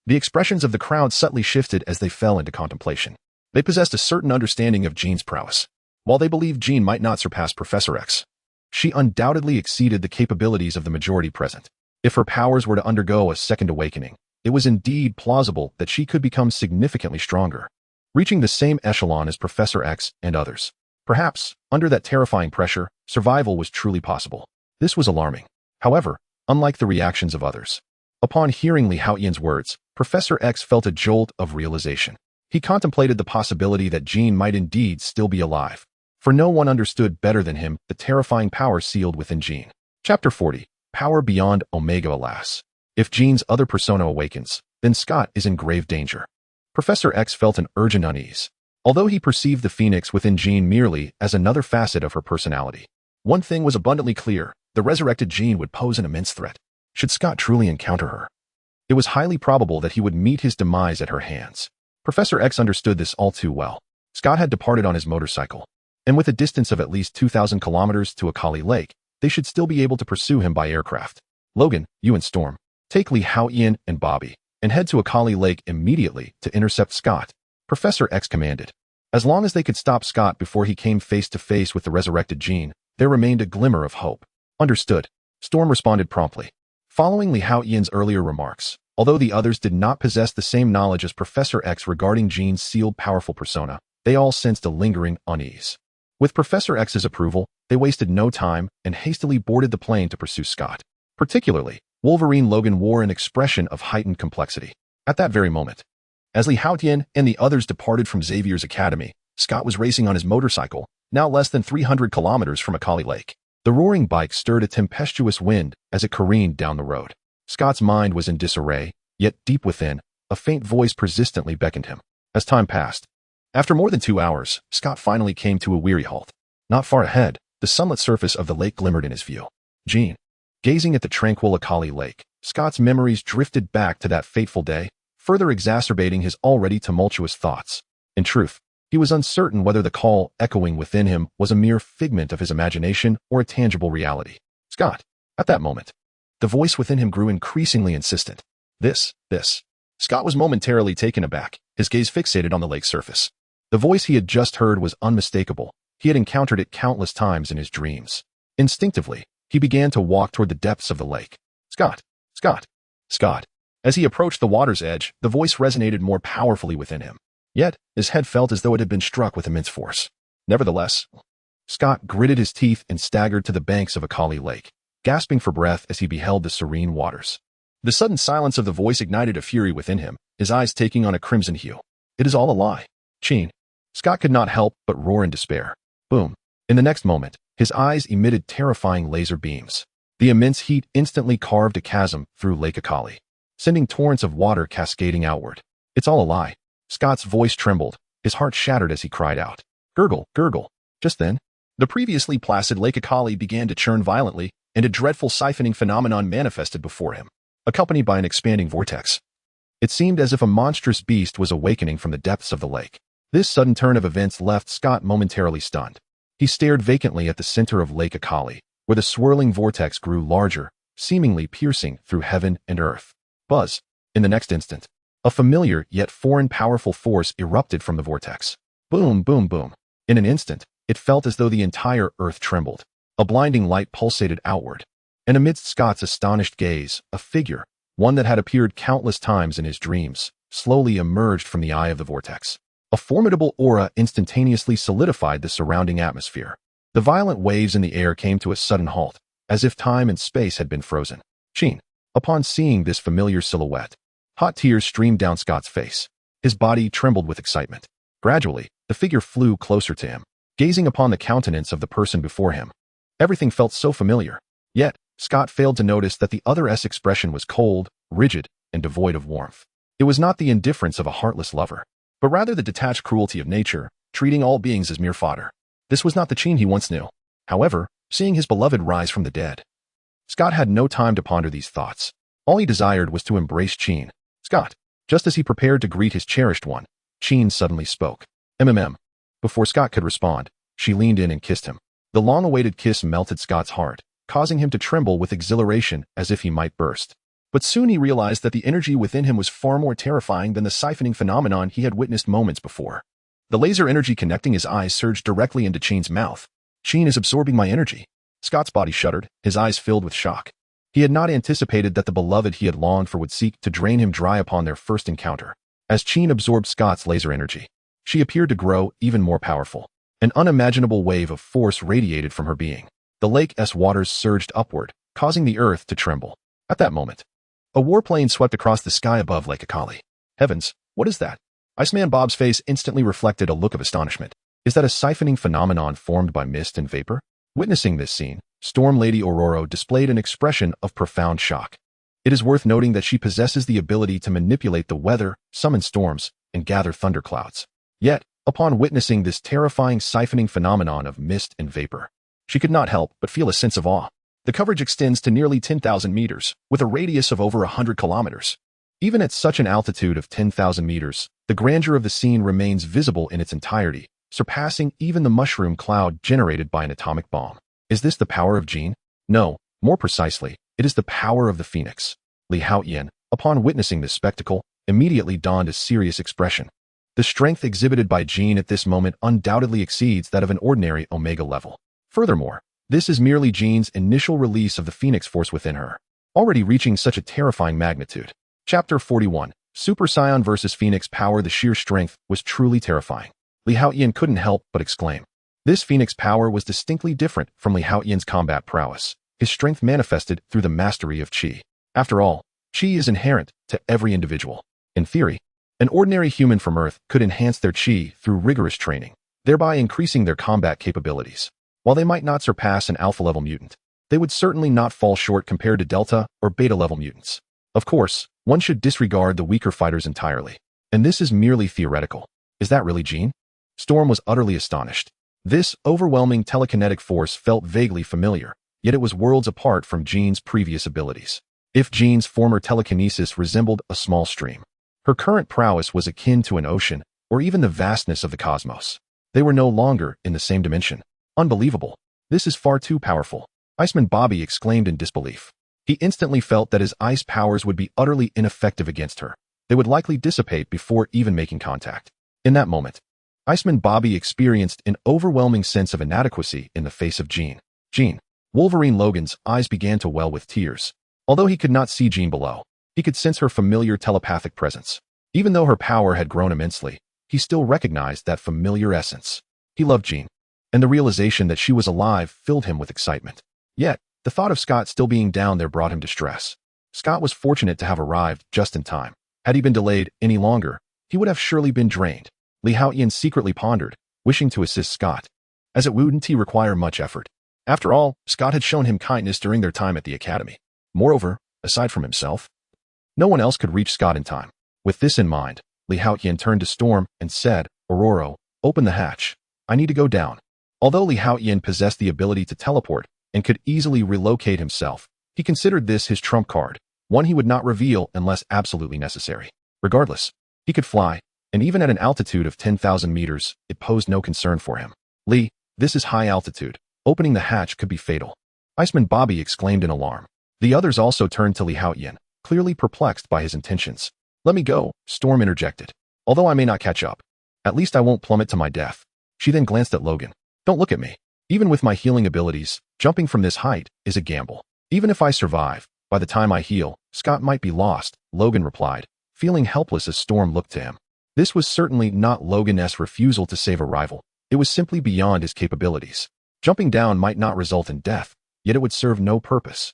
the expressions of the crowd subtly shifted as they fell into contemplation. They possessed a certain understanding of Jean's prowess. While they believed Jean might not surpass Professor X, she undoubtedly exceeded the capabilities of the majority present. If her powers were to undergo a second awakening, it was indeed plausible that she could become significantly stronger, reaching the same echelon as Professor X and others. Perhaps, under that terrifying pressure, survival was truly possible. This was alarming. However, unlike the reactions of others, upon hearing Haotian's words, Professor X felt a jolt of realization. He contemplated the possibility that Jean might indeed still be alive, for no one understood better than him the terrifying power sealed within Jean. Chapter 40. Power Beyond Omega. Alas, if Jean's other persona awakens, then Scott is in grave danger. Professor X felt an urgent unease. Although he perceived the Phoenix within Jean merely as another facet of her personality, one thing was abundantly clear: the resurrected Jean would pose an immense threat. Should Scott truly encounter her, it was highly probable that he would meet his demise at her hands. Professor X understood this all too well. Scott had departed on his motorcycle, and with a distance of at least 2,000 kilometers to Akali Lake, they should still be able to pursue him by aircraft. Logan, you and Storm, take Haotian and Bobby, and head to Akali Lake immediately to intercept Scott, Professor X commanded. As long as they could stop Scott before he came face to face with the resurrected Jean, there remained a glimmer of hope. Understood. Storm responded promptly. Following Haotian's earlier remarks, although the others did not possess the same knowledge as Professor X regarding Jean's sealed powerful persona, they all sensed a lingering unease. With Professor X's approval, they wasted no time and hastily boarded the plane to pursue Scott. Particularly, Wolverine Logan wore an expression of heightened complexity. At that very moment, as Haotian and the others departed from Xavier's academy, Scott was racing on his motorcycle, now less than 300 kilometers from Akali Lake. The roaring bike stirred a tempestuous wind as it careened down the road. Scott's mind was in disarray, yet deep within, a faint voice persistently beckoned him. As time passed, after more than 2 hours, Scott finally came to a weary halt. Not far ahead, the sunlit surface of the lake glimmered in his view. Jean. Gazing at the tranquil Akali Lake, Scott's memories drifted back to that fateful day, further exacerbating his already tumultuous thoughts. In truth, he was uncertain whether the call echoing within him was a mere figment of his imagination or a tangible reality. Scott. At that moment, the voice within him grew increasingly insistent. This. Scott was momentarily taken aback, his gaze fixated on the lake's surface. The voice he had just heard was unmistakable. He had encountered it countless times in his dreams. Instinctively, he began to walk toward the depths of the lake. Scott. As he approached the water's edge, the voice resonated more powerfully within him. Yet, his head felt as though it had been struck with immense force. Nevertheless, Scott gritted his teeth and staggered to the banks of Akali Lake, gasping for breath as he beheld the serene waters. The sudden silence of the voice ignited a fury within him, his eyes taking on a crimson hue. It is all a lie. Jean. Scott could not help but roar in despair. Boom. In the next moment, his eyes emitted terrifying laser beams. The immense heat instantly carved a chasm through Lake Akali, sending torrents of water cascading outward. It's all a lie. Scott's voice trembled, his heart shattered as he cried out. Gurgle, gurgle. Just then, the previously placid Lake Akali began to churn violently, and a dreadful siphoning phenomenon manifested before him, accompanied by an expanding vortex. It seemed as if a monstrous beast was awakening from the depths of the lake. This sudden turn of events left Scott momentarily stunned. He stared vacantly at the center of Lake Akali, where the swirling vortex grew larger, seemingly piercing through heaven and earth. Buzz. In the next instant, a familiar yet foreign powerful force erupted from the vortex. Boom, boom, boom. In an instant, it felt as though the entire earth trembled. A blinding light pulsated outward. And amidst Scott's astonished gaze, a figure, one that had appeared countless times in his dreams, slowly emerged from the eye of the vortex. A formidable aura instantaneously solidified the surrounding atmosphere. The violent waves in the air came to a sudden halt, as if time and space had been frozen. Gene. Upon seeing this familiar silhouette, hot tears streamed down Scott's face. His body trembled with excitement. Gradually, the figure flew closer to him, gazing upon the countenance of the person before him. Everything felt so familiar. Yet, Scott failed to notice that the other's expression was cold, rigid, and devoid of warmth. It was not the indifference of a heartless lover, but rather the detached cruelty of nature, treating all beings as mere fodder. This was not the Gene he once knew. However, seeing his beloved rise from the dead, Scott had no time to ponder these thoughts. All he desired was to embrace Gene. Scott. Just as he prepared to greet his cherished one, Gene suddenly spoke. Before Scott could respond, she leaned in and kissed him. The long-awaited kiss melted Scott's heart, causing him to tremble with exhilaration as if he might burst. But soon he realized that the energy within him was far more terrifying than the siphoning phenomenon he had witnessed moments before. The laser energy connecting his eyes surged directly into Gene's mouth. Gene is absorbing my energy. Scott's body shuddered, his eyes filled with shock. He had not anticipated that the beloved he had longed for would seek to drain him dry upon their first encounter. As Gene absorbed Scott's laser energy, she appeared to grow even more powerful. An unimaginable wave of force radiated from her being. The lake's waters surged upward, causing the earth to tremble. At that moment, a warplane swept across the sky above Lake Akali. Heavens, what is that? Iceman Bob's face instantly reflected a look of astonishment. Is that a siphoning phenomenon formed by mist and vapor? Witnessing this scene, Storm Lady Aurora displayed an expression of profound shock. It is worth noting that she possesses the ability to manipulate the weather, summon storms, and gather thunderclouds. Yet, upon witnessing this terrifying siphoning phenomenon of mist and vapor, she could not help but feel a sense of awe. The coverage extends to nearly 10,000 meters, with a radius of over 100 kilometers. Even at such an altitude of 10,000 meters, the grandeur of the scene remains visible in its entirety, surpassing even the mushroom cloud generated by an atomic bomb. Is this the power of Gene? No, more precisely, it is the power of the Phoenix. Haotian, upon witnessing this spectacle, immediately donned a serious expression. The strength exhibited by Gene at this moment undoubtedly exceeds that of an ordinary Omega level. Furthermore, this is merely Gene's initial release of the Phoenix force within her, already reaching such a terrifying magnitude. Chapter 41. Super Scion vs. Phoenix Power. The sheer strength was truly terrifying. Haotian couldn't help but exclaim. This Phoenix power was distinctly different from Haotian's combat prowess. His strength manifested through the mastery of Qi. After all, Qi is inherent to every individual. In theory, an ordinary human from Earth could enhance their Qi through rigorous training, thereby increasing their combat capabilities. While they might not surpass an alpha-level mutant, they would certainly not fall short compared to delta or beta-level mutants. Of course, one should disregard the weaker fighters entirely. And this is merely theoretical. Is that really Gene? Storm was utterly astonished. This overwhelming telekinetic force felt vaguely familiar, yet it was worlds apart from Gene's previous abilities. If Gene's former telekinesis resembled a small stream, her current prowess was akin to an ocean or even the vastness of the cosmos. They were no longer in the same dimension. Unbelievable. This is far too powerful. Iceman Bobby exclaimed in disbelief. He instantly felt that his ice powers would be utterly ineffective against her. They would likely dissipate before even making contact. In that moment, Iceman Bobby experienced an overwhelming sense of inadequacy in the face of Gene. Gene. Wolverine Logan's eyes began to well with tears. Although he could not see Gene below, he could sense her familiar telepathic presence. Even though her power had grown immensely, he still recognized that familiar essence. He loved Gene, and the realization that she was alive filled him with excitement. Yet, the thought of Scott still being down there brought him distress. Scott was fortunate to have arrived just in time. Had he been delayed any longer, he would have surely been drained. Haotian secretly pondered, wishing to assist Scott, as it wouldn't require much effort. After all, Scott had shown him kindness during their time at the academy. Moreover, aside from himself, no one else could reach Scott in time. With this in mind, Haotian turned to Storm and said, Aurora, open the hatch. I need to go down. Although Haotian possessed the ability to teleport and could easily relocate himself, he considered this his trump card, one he would not reveal unless absolutely necessary. Regardless, he could fly, and even at an altitude of 10,000 meters, it posed no concern for him. Lee, this is high altitude. Opening the hatch could be fatal. Iceman Bobby exclaimed in alarm. The others also turned to Li Haotian, clearly perplexed by his intentions. Let me go, Storm interjected. Although I may not catch up, at least I won't plummet to my death. She then glanced at Logan. Don't look at me. Even with my healing abilities, jumping from this height is a gamble. Even if I survive, by the time I heal, Scott might be lost, Logan replied, feeling helpless as Storm looked to him. This was certainly not Logan's refusal to save a rival. It was simply beyond his capabilities. Jumping down might not result in death, yet it would serve no purpose.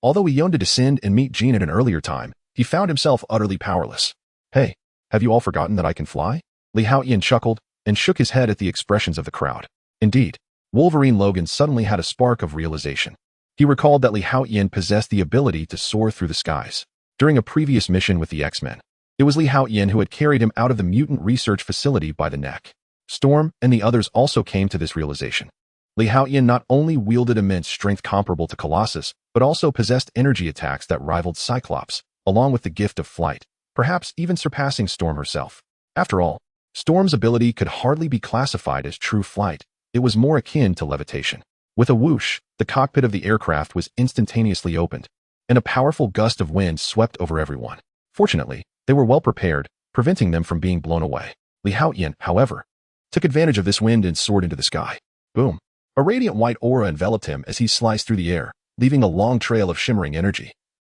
Although he yearned to descend and meet Jean at an earlier time, he found himself utterly powerless. Hey, have you all forgotten that I can fly? Li Haotian chuckled and shook his head at the expressions of the crowd. Indeed, Wolverine Logan suddenly had a spark of realization. He recalled that Li Haotian possessed the ability to soar through the skies. During a previous mission with the X-Men, it was Li Haotian who had carried him out of the mutant research facility by the neck. Storm and the others also came to this realization. Li Haotian not only wielded immense strength comparable to Colossus, but also possessed energy attacks that rivaled Cyclops, along with the gift of flight, perhaps even surpassing Storm herself. After all, Storm's ability could hardly be classified as true flight. It was more akin to levitation. With a whoosh, the cockpit of the aircraft was instantaneously opened, and a powerful gust of wind swept over everyone. Fortunately, they were well prepared, preventing them from being blown away. Li Haotian, however, took advantage of this wind and soared into the sky. Boom! A radiant white aura enveloped him as he sliced through the air, leaving a long trail of shimmering energy.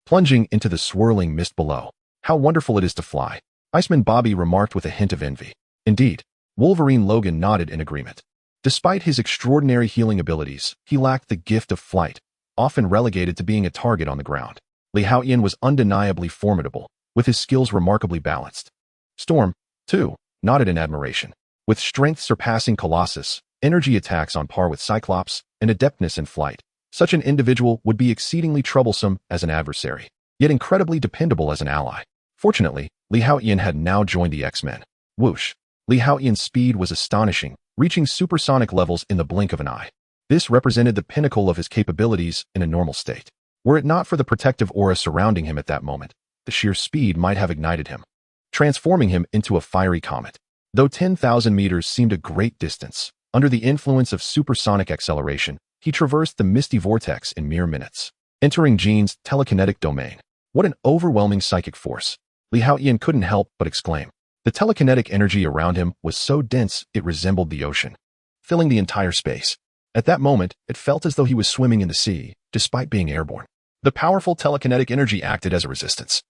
Plunging into the swirling mist below. How wonderful it is to fly, Iceman Bobby remarked with a hint of envy. Indeed, Wolverine Logan nodded in agreement. Despite his extraordinary healing abilities, he lacked the gift of flight, often relegated to being a target on the ground. Li Haotian was undeniably formidable, with his skills remarkably balanced. Storm, too, nodded in admiration. With strength surpassing Colossus, energy attacks on par with Cyclops, and adeptness in flight, such an individual would be exceedingly troublesome as an adversary, yet incredibly dependable as an ally. Fortunately, Li Haotian had now joined the X-Men. Whoosh! Li Haotian's speed was astonishing, reaching supersonic levels in the blink of an eye. This represented the pinnacle of his capabilities in a normal state. Were it not for the protective aura surrounding him at that moment, the sheer speed might have ignited him, transforming him into a fiery comet. Though 10,000 meters seemed a great distance, under the influence of supersonic acceleration, he traversed the misty vortex in mere minutes, entering Jean's telekinetic domain. What an overwhelming psychic force! Li Haotian couldn't help but exclaim. The telekinetic energy around him was so dense it resembled the ocean, filling the entire space. At that moment, it felt as though he was swimming in the sea, despite being airborne. The powerful telekinetic energy acted as a resistance,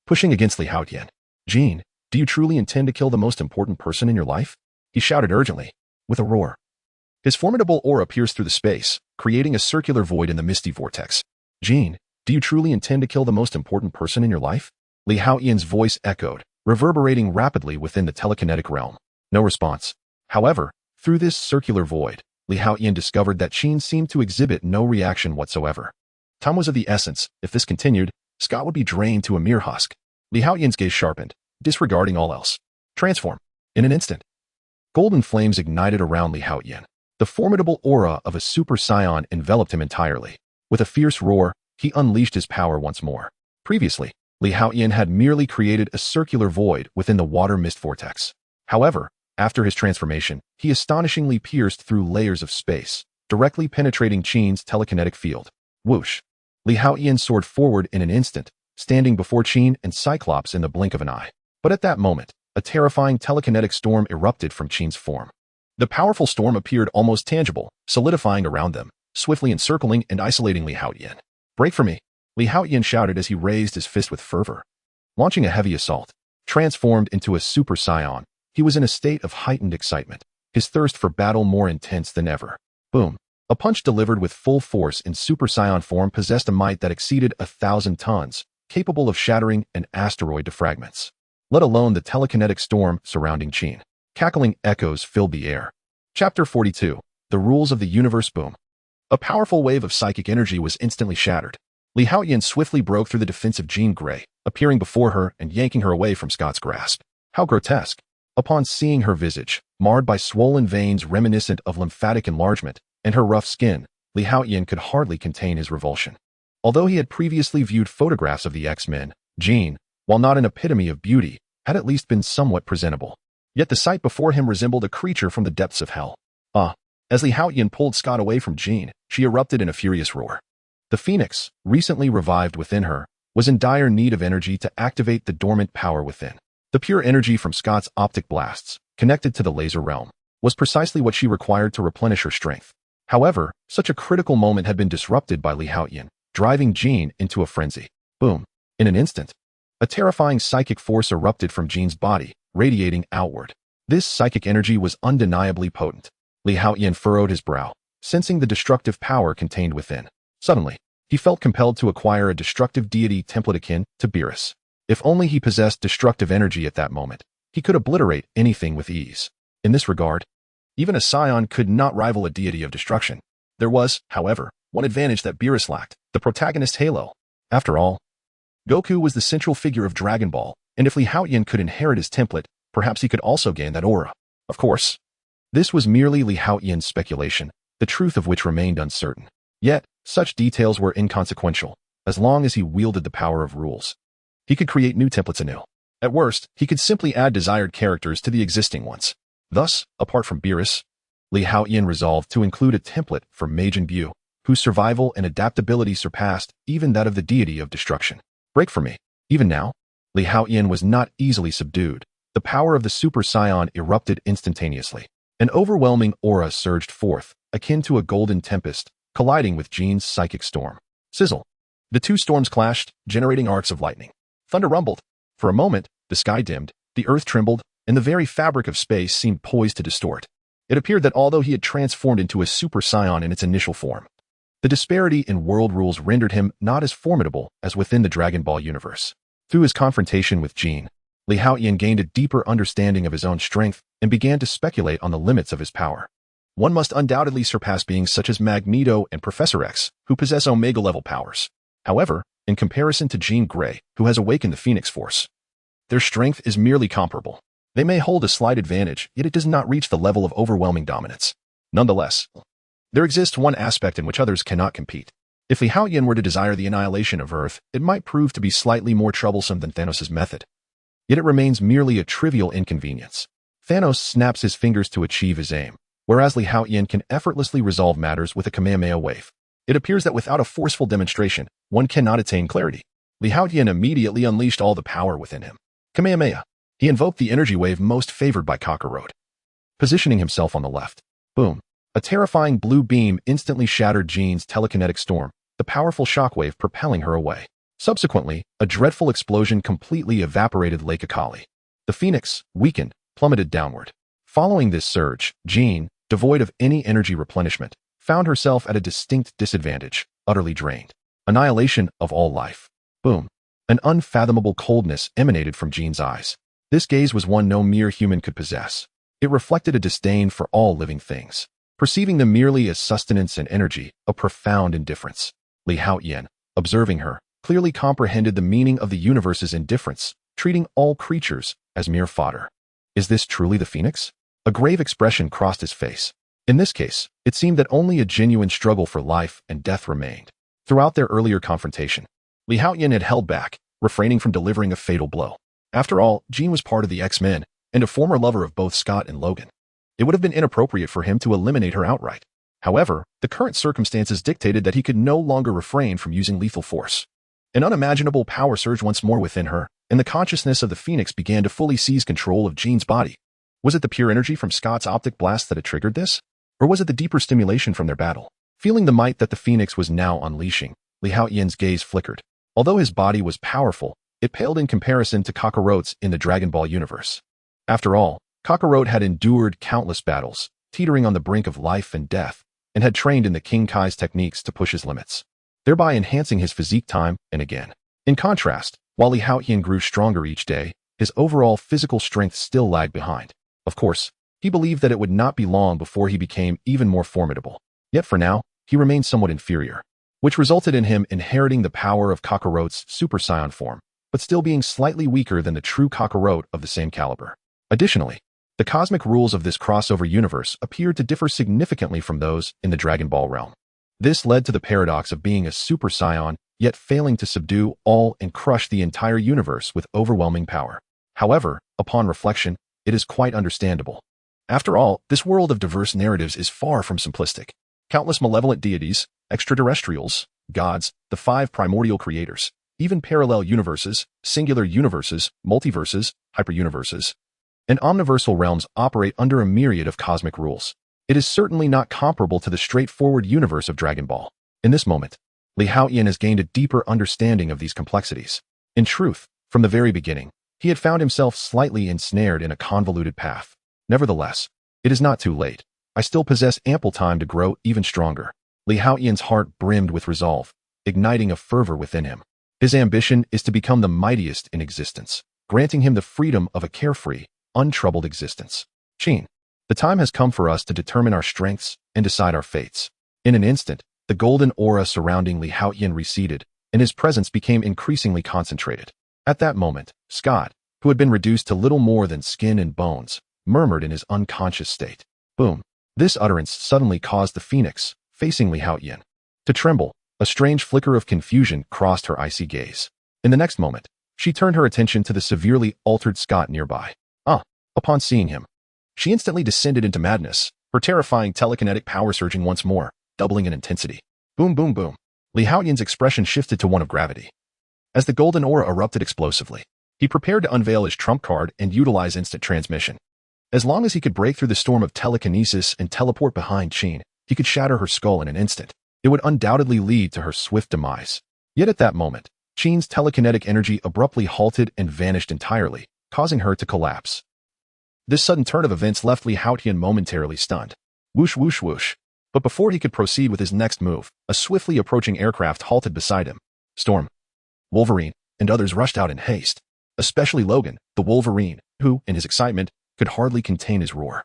pushing against Li Haotian. Jean, do you truly intend to kill the most important person in your life? He shouted urgently, with a roar. His formidable aura pierced through the space, creating a circular void in the misty vortex. Jean, do you truly intend to kill the most important person in your life? Li Haotian's voice echoed, reverberating rapidly within the telekinetic realm. No response. However, through this circular void, Li Haotian discovered that Jean seemed to exhibit no reaction whatsoever. Time was of the essence. If this continued, Scott would be drained to a mere husk. Li Haotian's gaze sharpened, disregarding all else. Transform. In an instant. Golden flames ignited around Li Haotian. The formidable aura of a super scion enveloped him entirely. With a fierce roar, he unleashed his power once more. Previously, Li Haotian had merely created a circular void within the water mist vortex. However, after his transformation, he astonishingly pierced through layers of space, directly penetrating Jean's telekinetic field. Whoosh! Li Haotian soared forward in an instant, standing before Jean and Cyclops in the blink of an eye. But at that moment, a terrifying telekinetic storm erupted from Jean's form. The powerful storm appeared almost tangible, solidifying around them, swiftly encircling and isolating Li Haotian. Break for me! Li Haotian shouted as he raised his fist with fervor. Launching a heavy assault, transformed into a super scion, he was in a state of heightened excitement, his thirst for battle more intense than ever. Boom! A punch delivered with full force in super scion form possessed a might that exceeded 1,000 tons, capable of shattering an asteroid to fragments, let alone the telekinetic storm surrounding Jean. Cackling echoes filled the air. Chapter 42. The Rules of the Universe. Boom! A powerful wave of psychic energy was instantly shattered. Li Haotian swiftly broke through the defense of Jean Grey, appearing before her and yanking her away from Scott's grasp. How grotesque! Upon seeing her visage, marred by swollen veins reminiscent of lymphatic enlargement, and her rough skin, Li Haotian could hardly contain his revulsion. Although he had previously viewed photographs of the X-Men, Jean, while not an epitome of beauty, had at least been somewhat presentable. Yet the sight before him resembled a creature from the depths of hell. As Haotian pulled Scott away from Jean, she erupted in a furious roar. The Phoenix, recently revived within her, was in dire need of energy to activate the dormant power within. The pure energy from Scott's optic blasts, connected to the laser realm, was precisely what she required to replenish her strength. However, such a critical moment had been disrupted by Haotian, driving Jean into a frenzy. Boom. In an instant, a terrifying psychic force erupted from Jean's body, radiating outward. This psychic energy was undeniably potent. Haotian furrowed his brow, sensing the destructive power contained within. Suddenly, he felt compelled to acquire a destructive deity template akin to Beerus. If only he possessed destructive energy at that moment, he could obliterate anything with ease. In this regard, even a scion could not rival a deity of destruction. There was, however, one advantage that Beerus lacked: the protagonist halo. After all, Goku was the central figure of Dragon Ball, and if Haotian could inherit his template, perhaps he could also gain that aura. Of course, this was merely Haotian's speculation, the truth of which remained uncertain. Yet, such details were inconsequential, as long as he wielded the power of rules. He could create new templates anew. At worst, he could simply add desired characters to the existing ones. Thus, apart from Beerus, Haotian resolved to include a template for Majin Buu, whose survival and adaptability surpassed even that of the deity of destruction. Break for me. Even now, Haotian was not easily subdued. The power of the Super Saiyan erupted instantaneously. An overwhelming aura surged forth, akin to a golden tempest, colliding with Jean's psychic storm. Sizzle. The two storms clashed, generating arcs of lightning. Thunder rumbled. For a moment, the sky dimmed, the earth trembled, and the very fabric of space seemed poised to distort. It appeared that although he had transformed into a Super Saiyan in its initial form, the disparity in world rules rendered him not as formidable as within the Dragon Ball universe. Through his confrontation with Jean, Haotian gained a deeper understanding of his own strength and began to speculate on the limits of his power. One must undoubtedly surpass beings such as Magneto and Professor X, who possess Omega-level powers. However, in comparison to Jean Grey, who has awakened the Phoenix Force, their strength is merely comparable. They may hold a slight advantage, yet it does not reach the level of overwhelming dominance. Nonetheless, there exists one aspect in which others cannot compete. If Haotian were to desire the annihilation of Earth, it might prove to be slightly more troublesome than Thanos' method. Yet it remains merely a trivial inconvenience. Thanos snaps his fingers to achieve his aim, whereas Haotian can effortlessly resolve matters with a Kamehameha wave. It appears that without a forceful demonstration, one cannot attain clarity. Haotian immediately unleashed all the power within him. Kamehameha. He invoked the energy wave most favored by Kakarot. Positioning himself on the left. Boom. A terrifying blue beam instantly shattered Jean's telekinetic storm, the powerful shockwave propelling her away. Subsequently, a dreadful explosion completely evaporated Lake Akali. The Phoenix, weakened, plummeted downward. Following this surge, Jean, devoid of any energy replenishment, found herself at a distinct disadvantage, utterly drained. Annihilation of all life. Boom. An unfathomable coldness emanated from Jean's eyes. This gaze was one no mere human could possess. It reflected a disdain for all living things, perceiving them merely as sustenance and energy, a profound indifference. Haotian, observing her, clearly comprehended the meaning of the universe's indifference, treating all creatures as mere fodder. Is this truly the Phoenix? A grave expression crossed his face. In this case, it seemed that only a genuine struggle for life and death remained. Throughout their earlier confrontation, Haotian had held back, refraining from delivering a fatal blow. After all, Jean was part of the X-Men, and a former lover of both Scott and Logan. It would have been inappropriate for him to eliminate her outright. However, the current circumstances dictated that he could no longer refrain from using lethal force. An unimaginable power surged once more within her, and the consciousness of the Phoenix began to fully seize control of Jean's body. Was it the pure energy from Scott's optic blast that had triggered this? Or was it the deeper stimulation from their battle? Feeling the might that the Phoenix was now unleashing, Haotian's gaze flickered. Although his body was powerful, it paled in comparison to Kakarot's in the Dragon Ball universe. After all, Kakarot had endured countless battles, teetering on the brink of life and death, and had trained in the King Kai's techniques to push his limits, thereby enhancing his physique time and again. In contrast, while Haotian grew stronger each day, his overall physical strength still lagged behind. Of course, he believed that it would not be long before he became even more formidable. Yet for now, he remained somewhat inferior, which resulted in him inheriting the power of Kakarot's Super Saiyan form, but still being slightly weaker than the true Kakarot of the same caliber. Additionally, the cosmic rules of this crossover universe appeared to differ significantly from those in the Dragon Ball realm. This led to the paradox of being a Super Saiyan, yet failing to subdue all and crush the entire universe with overwhelming power. However, upon reflection, it is quite understandable. After all, this world of diverse narratives is far from simplistic. Countless malevolent deities, extraterrestrials, gods, the 5 primordial creators, even parallel universes, singular universes, multiverses, hyperuniverses, and omniversal realms operate under a myriad of cosmic rules. It is certainly not comparable to the straightforward universe of Dragon Ball. In this moment, Haotian has gained a deeper understanding of these complexities. In truth, from the very beginning, he had found himself slightly ensnared in a convoluted path. Nevertheless, it is not too late. I still possess ample time to grow even stronger. Haotian's heart brimmed with resolve, igniting a fervor within him. His ambition is to become the mightiest in existence, granting him the freedom of a carefree, untroubled existence. Gene, the time has come for us to determine our strengths and decide our fates. In an instant, the golden aura surrounding Haotian receded, and his presence became increasingly concentrated. At that moment, Scott, who had been reduced to little more than skin and bones, murmured in his unconscious state. Boom. This utterance suddenly caused the phoenix, facing Haotian, to tremble. A strange flicker of confusion crossed her icy gaze. In the next moment, she turned her attention to the severely altered Scott nearby. Upon seeing him, she instantly descended into madness, her terrifying telekinetic power surging once more, doubling in intensity. Boom, boom, boom. Haotian's expression shifted to one of gravity. As the golden aura erupted explosively, he prepared to unveil his trump card and utilize instant transmission. As long as he could break through the storm of telekinesis and teleport behind Gene, he could shatter her skull in an instant. It would undoubtedly lead to her swift demise. Yet at that moment, Gene's telekinetic energy abruptly halted and vanished entirely, causing her to collapse. This sudden turn of events left Haotian momentarily stunned. Whoosh, whoosh, whoosh. But before he could proceed with his next move, a swiftly approaching aircraft halted beside him. Storm, Wolverine, and others rushed out in haste, especially Logan, the Wolverine, who, in his excitement, could hardly contain his roar.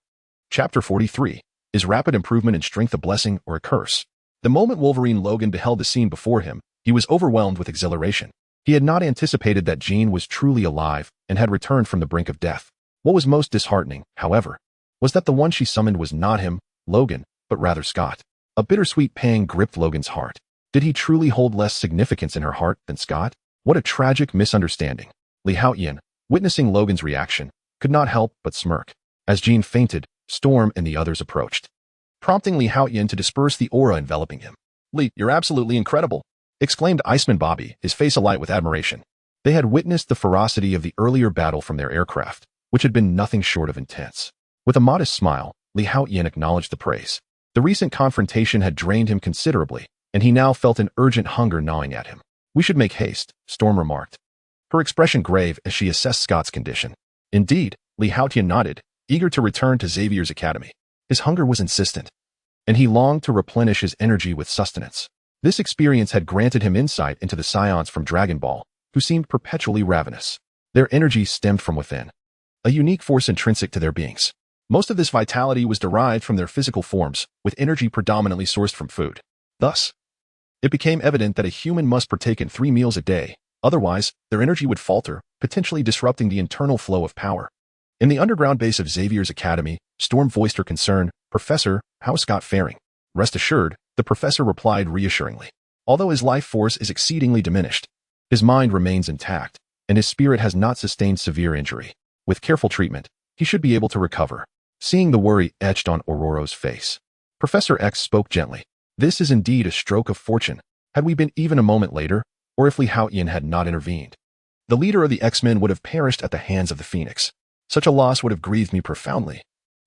Chapter 43. Is rapid improvement in strength a blessing or a curse? The moment Wolverine Logan beheld the scene before him, he was overwhelmed with exhilaration. He had not anticipated that Gene was truly alive and had returned from the brink of death. What was most disheartening, however, was that the one she summoned was not him, Logan, but rather Scott. A bittersweet pang gripped Logan's heart. Did he truly hold less significance in her heart than Scott? What a tragic misunderstanding. Haotian, witnessing Logan's reaction, could not help but smirk. As Gene fainted, Storm and the others approached, prompting Haotian to disperse the aura enveloping him. "Lee, you're absolutely incredible," exclaimed Iceman Bobby, his face alight with admiration. They had witnessed the ferocity of the earlier battle from their aircraft, which had been nothing short of intense. With a modest smile, Haotian acknowledged the praise. The recent confrontation had drained him considerably, and he now felt an urgent hunger gnawing at him. "We should make haste," Storm remarked, her expression grave as she assessed Scott's condition. Indeed, Haotian nodded, eager to return to Xavier's academy. His hunger was insistent, and he longed to replenish his energy with sustenance. This experience had granted him insight into the scions from Dragon Ball, who seemed perpetually ravenous. Their energy stemmed from within, a unique force intrinsic to their beings. Most of this vitality was derived from their physical forms, with energy predominantly sourced from food. Thus, it became evident that a human must partake in 3 meals a day, otherwise, their energy would falter, potentially disrupting the internal flow of power. In the underground base of Xavier's academy, Storm voiced her concern. "Professor, how's Scott faring?" "Rest assured," the professor replied reassuringly. "Although his life force is exceedingly diminished, his mind remains intact, and his spirit has not sustained severe injury. With careful treatment, he should be able to recover." Seeing the worry etched on Ororo's face, Professor X spoke gently. "This is indeed a stroke of fortune. Had we been even a moment later, or if Haotian had not intervened, the leader of the X-Men would have perished at the hands of the Phoenix. Such a loss would have grieved me profoundly,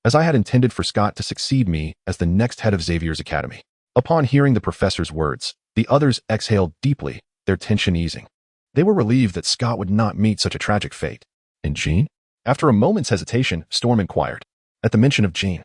as I had intended for Scott to succeed me as the next head of Xavier's academy." Upon hearing the professor's words, the others exhaled deeply, their tension easing. They were relieved that Scott would not meet such a tragic fate. "And Gene?" After a moment's hesitation, Storm inquired. At the mention of Gene,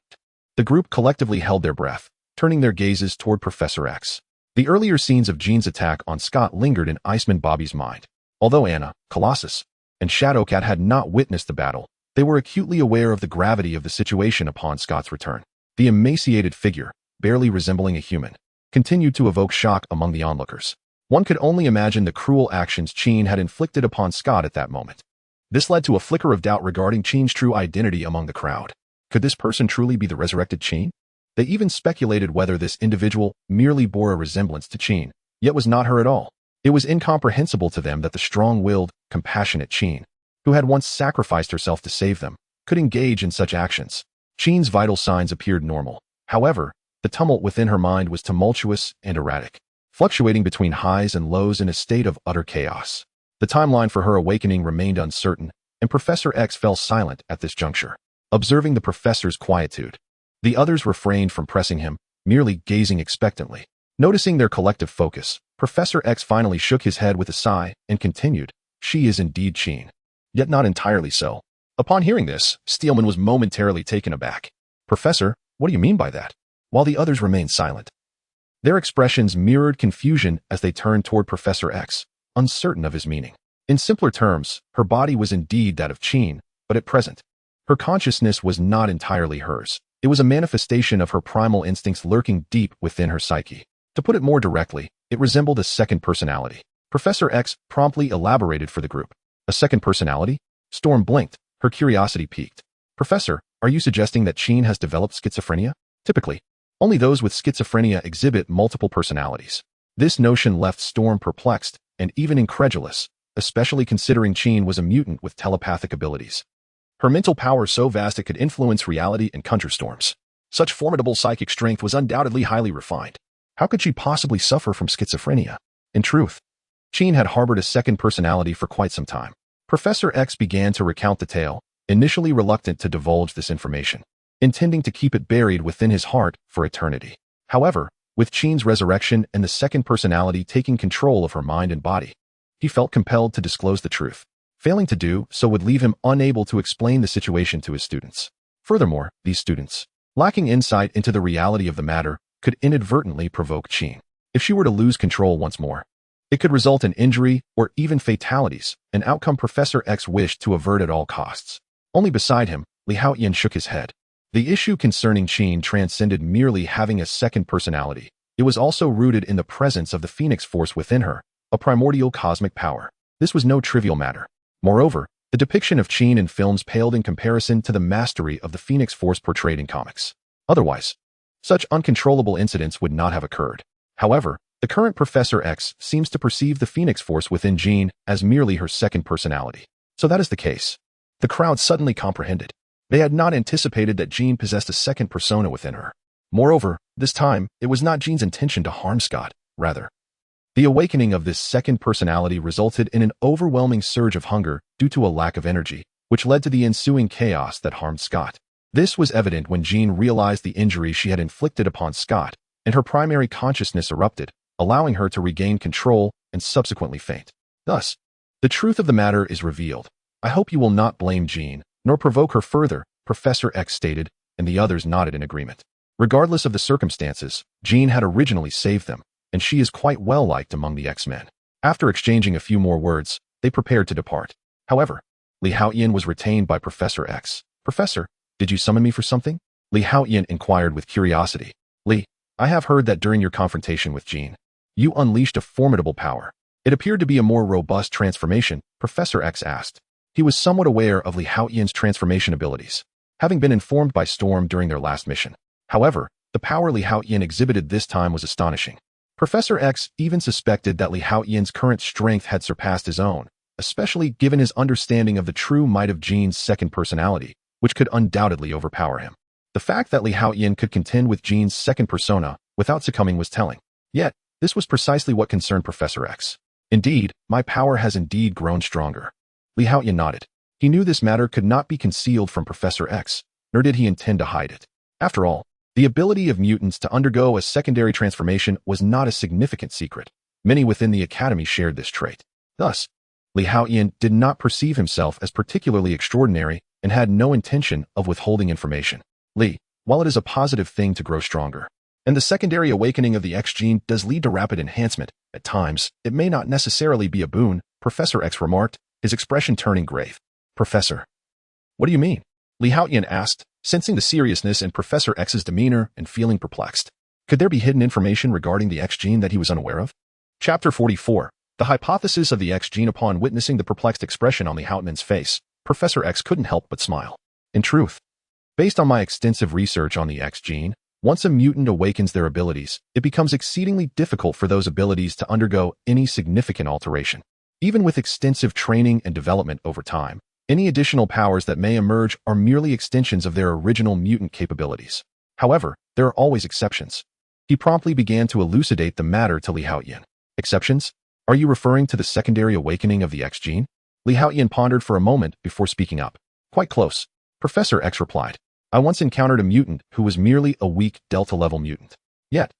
the group collectively held their breath, turning their gazes toward Professor X. The earlier scenes of Gene's attack on Scott lingered in Iceman Bobby's mind. Although Anna, Colossus, and Shadowcat had not witnessed the battle, they were acutely aware of the gravity of the situation upon Scott's return. The emaciated figure, barely resembling a human, continued to evoke shock among the onlookers. One could only imagine the cruel actions Gene had inflicted upon Scott at that moment. This led to a flicker of doubt regarding Gene's true identity among the crowd. Could this person truly be the resurrected Gene? They even speculated whether this individual merely bore a resemblance to Gene, yet was not her at all. It was incomprehensible to them that the strong-willed, compassionate Gene who had once sacrificed herself to save them, could engage in such actions. Jean's vital signs appeared normal. However, the tumult within her mind was tumultuous and erratic, fluctuating between highs and lows in a state of utter chaos. The timeline for her awakening remained uncertain, and Professor X fell silent at this juncture. Observing the professor's quietude, the others refrained from pressing him, merely gazing expectantly. Noticing their collective focus, Professor X finally shook his head with a sigh and continued, "She is indeed Jean. Yet not entirely so." Upon hearing this, Steelman was momentarily taken aback. "Professor, what do you mean by that?" While the others remained silent, their expressions mirrored confusion as they turned toward Professor X, uncertain of his meaning. In simpler terms, her body was indeed that of Jean, but at present, her consciousness was not entirely hers. It was a manifestation of her primal instincts lurking deep within her psyche. To put it more directly, it resembled a second personality. Professor X promptly elaborated for the group. "A second personality?" Storm blinked, her curiosity piqued. "Professor, are you suggesting that Jean has developed schizophrenia?" Typically, only those with schizophrenia exhibit multiple personalities. This notion left Storm perplexed and even incredulous, especially considering Jean was a mutant with telepathic abilities. Her mental power so vast it could influence reality and conjure storms. Such formidable psychic strength was undoubtedly highly refined. How could she possibly suffer from schizophrenia? In truth, Jean had harbored a second personality for quite some time. Professor X began to recount the tale, initially reluctant to divulge this information, intending to keep it buried within his heart for eternity. However, with Jean's resurrection and the second personality taking control of her mind and body, he felt compelled to disclose the truth. Failing to do so would leave him unable to explain the situation to his students. Furthermore, these students, lacking insight into the reality of the matter, could inadvertently provoke Jean. If she were to lose control once more, it could result in injury or even fatalities, an outcome Professor X wished to avert at all costs. Only beside him, Haotian shook his head. The issue concerning Jean transcended merely having a second personality. It was also rooted in the presence of the Phoenix Force within her, a primordial cosmic power. This was no trivial matter. Moreover, the depiction of Jean in films paled in comparison to the mastery of the Phoenix Force portrayed in comics. Otherwise, such uncontrollable incidents would not have occurred. However, the current Professor X seems to perceive the Phoenix Force within Jean as merely her second personality. So that is the case. The crowd suddenly comprehended. They had not anticipated that Jean possessed a second persona within her. Moreover, this time, it was not Jean's intention to harm Scott. Rather, the awakening of this second personality resulted in an overwhelming surge of hunger due to a lack of energy, which led to the ensuing chaos that harmed Scott. This was evident when Jean realized the injury she had inflicted upon Scott, and her primary consciousness erupted, allowing her to regain control and subsequently faint. Thus, the truth of the matter is revealed. "I hope you will not blame Jean, nor provoke her further," Professor X stated, and the others nodded in agreement. Regardless of the circumstances, Jean had originally saved them, and she is quite well liked among the X-Men. After exchanging a few more words, they prepared to depart. However, Haotian was retained by Professor X. "Professor, did you summon me for something?" Haotian inquired with curiosity. "I have heard that during your confrontation with Jean, you unleashed a formidable power. It appeared to be a more robust transformation," Professor X asked. He was somewhat aware of Haotian's transformation abilities, having been informed by Storm during their last mission. However, the power Haotian exhibited this time was astonishing. Professor X even suspected that Haotian's current strength had surpassed his own, especially given his understanding of the true might of Jean's second personality, which could undoubtedly overpower him. The fact that Haotian could contend with Jean's second persona without succumbing was telling. Yet, this was precisely what concerned Professor X. "Indeed, my power has indeed grown stronger." Haotian nodded. He knew this matter could not be concealed from Professor X, nor did he intend to hide it. After all, the ability of mutants to undergo a secondary transformation was not a significant secret. Many within the Academy shared this trait. Thus, Haotian did not perceive himself as particularly extraordinary and had no intention of withholding information. While it is a positive thing to grow stronger, and the secondary awakening of the X-gene does lead to rapid enhancement, at times, it may not necessarily be a boon, Professor X remarked, his expression turning grave. "Professor, what do you mean?" Haotian asked, sensing the seriousness in Professor X's demeanor and feeling perplexed. Could there be hidden information regarding the X-gene that he was unaware of? Chapter 44. The hypothesis of the X-gene. Upon witnessing the perplexed expression on Haotian's face, Professor X couldn't help but smile. "In truth, based on my extensive research on the X-gene, once a mutant awakens their abilities, it becomes exceedingly difficult for those abilities to undergo any significant alteration. Even with extensive training and development over time, Any additional powers that may emerge are merely extensions of their original mutant capabilities. However, there are always exceptions. He promptly began to elucidate the matter to Li Haotian. Exceptions? Are you referring to the secondary awakening of the X-Gene? Li Haotian pondered for a moment before speaking up. Quite close. Professor X replied. I once encountered a mutant who was merely a weak Delta-level mutant. Yet,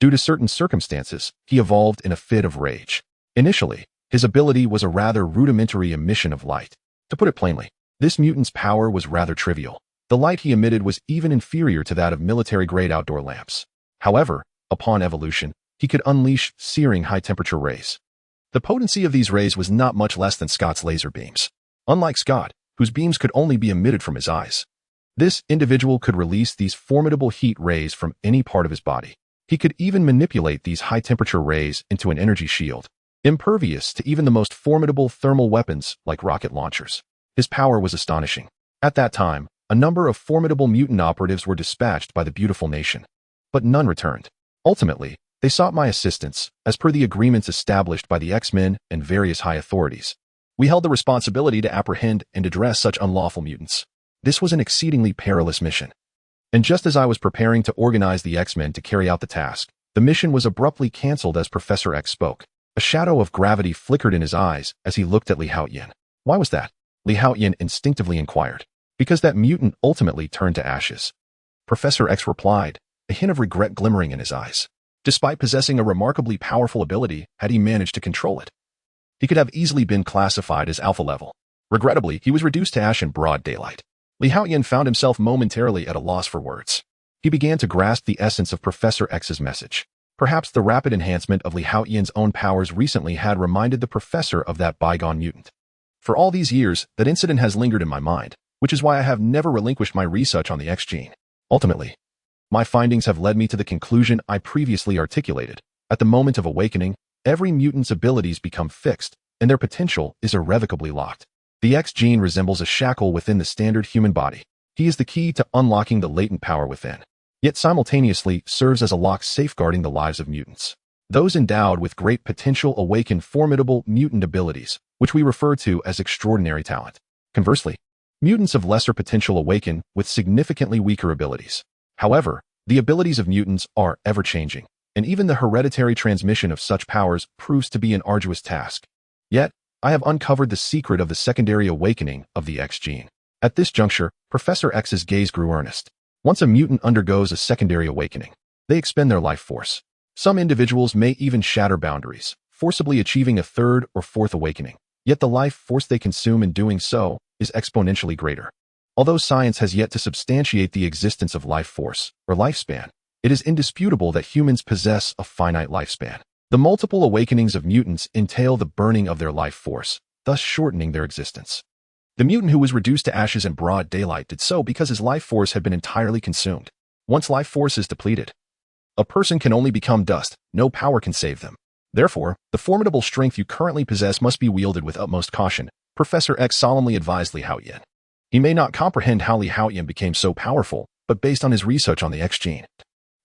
due to certain circumstances, he evolved in a fit of rage. Initially, his ability was a rather rudimentary emission of light. To put it plainly, this mutant's power was rather trivial. The light he emitted was even inferior to that of military-grade outdoor lamps. However, upon evolution, he could unleash searing high-temperature rays. The potency of these rays was not much less than Scott's laser beams. Unlike Scott, whose beams could only be emitted from his eyes, this individual could release these formidable heat rays from any part of his body. He could even manipulate these high-temperature rays into an energy shield, impervious to even the most formidable thermal weapons like rocket launchers. His power was astonishing. At that time, a number of formidable mutant operatives were dispatched by the beautiful nation, but none returned. Ultimately, they sought my assistance, as per the agreements established by the X-Men and various high authorities. We held the responsibility to apprehend and address such unlawful mutants. This was an exceedingly perilous mission. And just as I was preparing to organize the X-Men to carry out the task, the mission was abruptly cancelled as Professor X spoke. A shadow of gravity flickered in his eyes as he looked at Li Haotian. Why was that? Li Haotian instinctively inquired. Because that mutant ultimately turned to ashes. Professor X replied, a hint of regret glimmering in his eyes. Despite possessing a remarkably powerful ability, had he managed to control it, he could have easily been classified as alpha level. Regrettably, he was reduced to ash in broad daylight. Li Haotian found himself momentarily at a loss for words. He began to grasp the essence of Professor X's message. Perhaps the rapid enhancement of Li Haotian's own powers recently had reminded the professor of that bygone mutant. For all these years, that incident has lingered in my mind, which is why I have never relinquished my research on the X-Gene. Ultimately, my findings have led me to the conclusion I previously articulated. At the moment of awakening, every mutant's abilities become fixed, and their potential is irrevocably locked. The X-Gene resembles a shackle within the standard human body. He is the key to unlocking the latent power within, yet simultaneously serves as a lock safeguarding the lives of mutants. Those endowed with great potential awaken formidable mutant abilities, which we refer to as extraordinary talent. Conversely, mutants of lesser potential awaken with significantly weaker abilities. However, the abilities of mutants are ever-changing, and even the hereditary transmission of such powers proves to be an arduous task. Yet, I have uncovered the secret of the secondary awakening of the X-Gene. At this juncture, Professor X's gaze grew earnest. Once a mutant undergoes a secondary awakening, they expend their life force. Some individuals may even shatter boundaries, forcibly achieving a third or fourth awakening. Yet the life force they consume in doing so is exponentially greater. Although science has yet to substantiate the existence of life force, or lifespan, it is indisputable that humans possess a finite lifespan. The multiple awakenings of mutants entail the burning of their life force, thus shortening their existence. The mutant who was reduced to ashes in broad daylight did so because his life force had been entirely consumed. Once life force is depleted, a person can only become dust. No power can save them. Therefore, the formidable strength you currently possess must be wielded with utmost caution, Professor X solemnly advised Li Haotian. He may not comprehend how Li Haotian became so powerful, but based on his research on the X-Gene,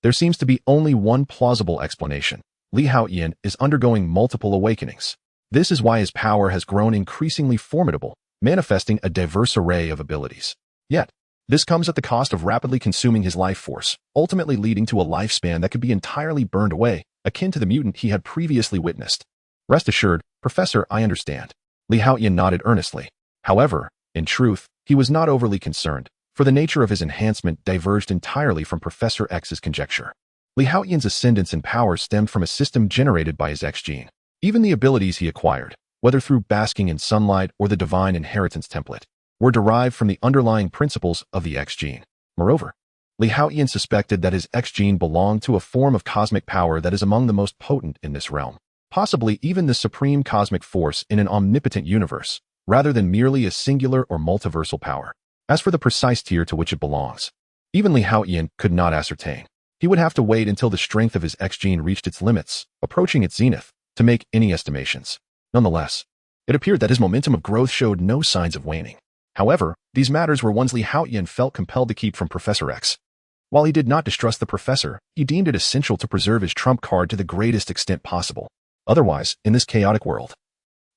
there seems to be only one plausible explanation. Li Haotian is undergoing multiple awakenings. This is why his power has grown increasingly formidable, manifesting a diverse array of abilities. Yet, this comes at the cost of rapidly consuming his life force, ultimately leading to a lifespan that could be entirely burned away, akin to the mutant he had previously witnessed. Rest assured, Professor, I understand. Li Haotian nodded earnestly. However, in truth, he was not overly concerned, for the nature of his enhancement diverged entirely from Professor X's conjecture. Li Haotian's ascendance in power stemmed from a system generated by his X-Gene. Even the abilities he acquired, whether through basking in sunlight or the divine inheritance template, were derived from the underlying principles of the X-Gene. Moreover, Li Haotian suspected that his X-Gene belonged to a form of cosmic power that is among the most potent in this realm, possibly even the supreme cosmic force in an omnipotent universe, rather than merely a singular or multiversal power. As for the precise tier to which it belongs, even Li Haotian could not ascertain. He would have to wait until the strength of his X-Gene reached its limits, approaching its zenith, to make any estimations. Nonetheless, it appeared that his momentum of growth showed no signs of waning. However, these matters were ones Li Haotian felt compelled to keep from Professor X. While he did not distrust the professor, he deemed it essential to preserve his trump card to the greatest extent possible. Otherwise, in this chaotic world,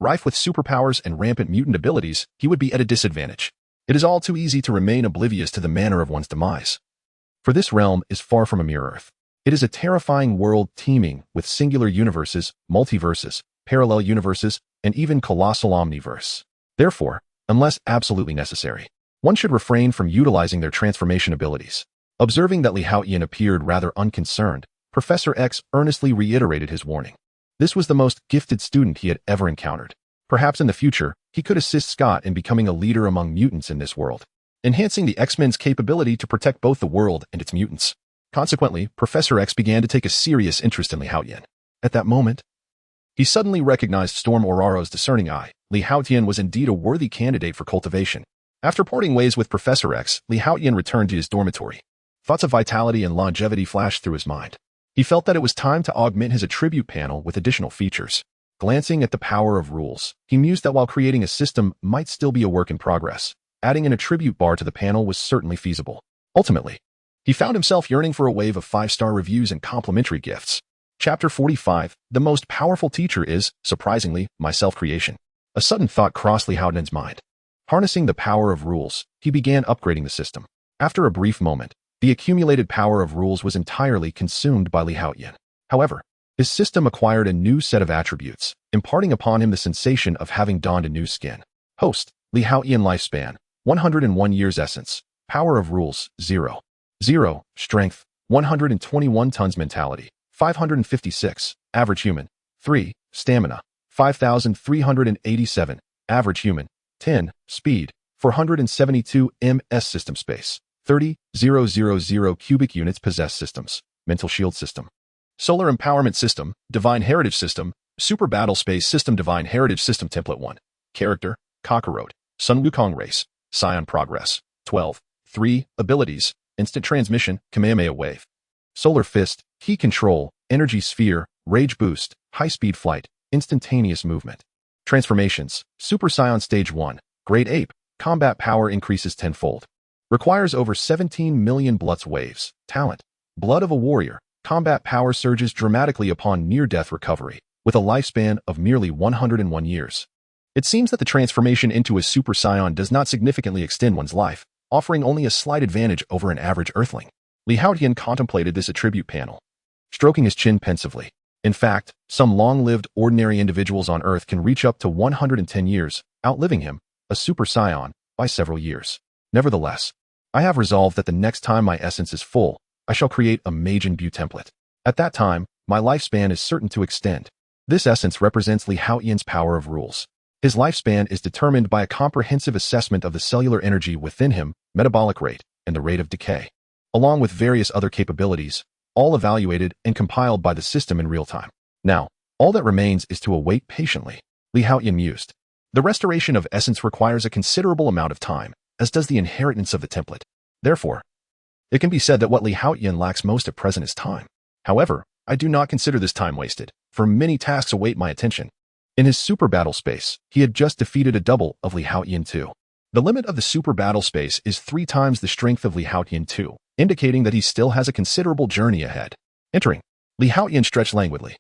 rife with superpowers and rampant mutant abilities, he would be at a disadvantage. It is all too easy to remain oblivious to the manner of one's demise. For this realm is far from a mere Earth. It is a terrifying world teeming with singular universes, multiverses, parallel universes, and even colossal omniverse. Therefore, unless absolutely necessary, one should refrain from utilizing their transformation abilities. Observing that Haotian appeared rather unconcerned, Professor X earnestly reiterated his warning. This was the most gifted student he had ever encountered. Perhaps in the future, he could assist Scott in becoming a leader among mutants in this world, enhancing the X-Men's capability to protect both the world and its mutants. Consequently, Professor X began to take a serious interest in Haotian. At that moment, he suddenly recognized Storm Aurora's discerning eye. Haotian was indeed a worthy candidate for cultivation. After parting ways with Professor X, Haotian returned to his dormitory. Thoughts of vitality and longevity flashed through his mind. He felt that it was time to augment his attribute panel with additional features. Glancing at the power of rules, he mused that while creating a system might still be a work in progress, adding an attribute bar to the panel was certainly feasible. Ultimately, he found himself yearning for a wave of 5-star reviews and complimentary gifts. Chapter 45, The most powerful teacher is, surprisingly, my self-creation. A sudden thought crossed Haotian's mind. Harnessing the power of rules, he began upgrading the system. After a brief moment, the accumulated power of rules was entirely consumed by Haotian. However, his system acquired a new set of attributes, imparting upon him the sensation of having donned a new skin. Host, Haotian lifespan, 101 years essence, power of rules, 0. 0, strength, 121 tons mentality, 556, average human, 3, stamina, 5,387, average human, 10, speed, 472 ms system space, 30,000 cubic units possessed systems, mental shield system, solar empowerment system, divine heritage system, super battle space system, divine heritage system template 1, character, Kakarot, Sun Wukong race, Scion progress, 12, 3, abilities, instant transmission, Kamehameha wave, solar fist, key control, energy sphere, rage boost, high-speed flight, instantaneous movement. Transformations, Super Scion stage 1, Great Ape, combat power increases tenfold. Requires over 17 million Blutz waves. Talent, Blood of a warrior, combat power surges dramatically upon near-death recovery, with a lifespan of merely 101 years. It seems that the transformation into a Super Scion does not significantly extend one's life, offering only a slight advantage over an average Earthling. Haotian contemplated this attribute panel, stroking his chin pensively. In fact, some long-lived ordinary individuals on Earth can reach up to 110 years, outliving him, a Super Scion, by several years. Nevertheless, I have resolved that the next time my essence is full, I shall create a Majin Bu template. At that time, my lifespan is certain to extend. This essence represents Haotian's power of rules. His lifespan is determined by a comprehensive assessment of the cellular energy within him, metabolic rate, and the rate of decay, along with various other capabilities, all evaluated and compiled by the system in real time. Now, all that remains is to await patiently. Haotian mused. The restoration of essence requires a considerable amount of time, as does the inheritance of the template. Therefore, it can be said that what Haotian lacks most at present is time. However, I do not consider this time wasted, for many tasks await my attention. In his super battle space, he had just defeated a double of Haotian 2. The limit of the super battle space is 3 times the strength of Haotian 2, indicating that he still has a considerable journey ahead. Entering, Haotian stretched languidly,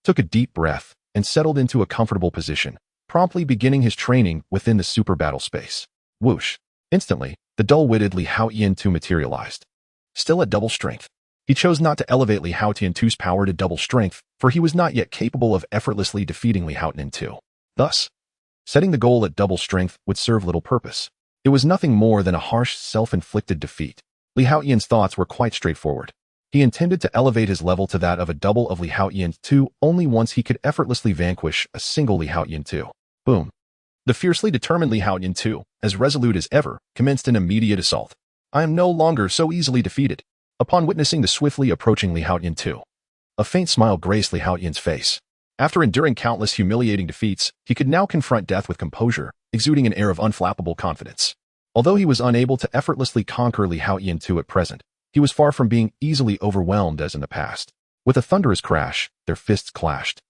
took a deep breath, and settled into a comfortable position, promptly beginning his training within the super battle space. Whoosh! Instantly, the dull-witted Haotian 2 materialized. Still at double strength. He chose not to elevate Haotian 2's power to double strength, for he was not yet capable of effortlessly defeating Haotian 2. Thus, setting the goal at double strength would serve little purpose. It was nothing more than a harsh, self-inflicted defeat. Haotian's thoughts were quite straightforward. He intended to elevate his level to that of a double of Haotian 2 only once he could effortlessly vanquish a single Haotian 2. Boom. The fiercely determined Haotian 2, as resolute as ever, commenced an immediate assault. I am no longer so easily defeated. Upon witnessing the swiftly approaching Haotian 2, a faint smile graced Haotian's face. After enduring countless humiliating defeats, he could now confront death with composure, exuding an air of unflappable confidence. Although he was unable to effortlessly conquer Haotian 2 at present, he was far from being easily overwhelmed as in the past. With a thunderous crash, their fists clashed,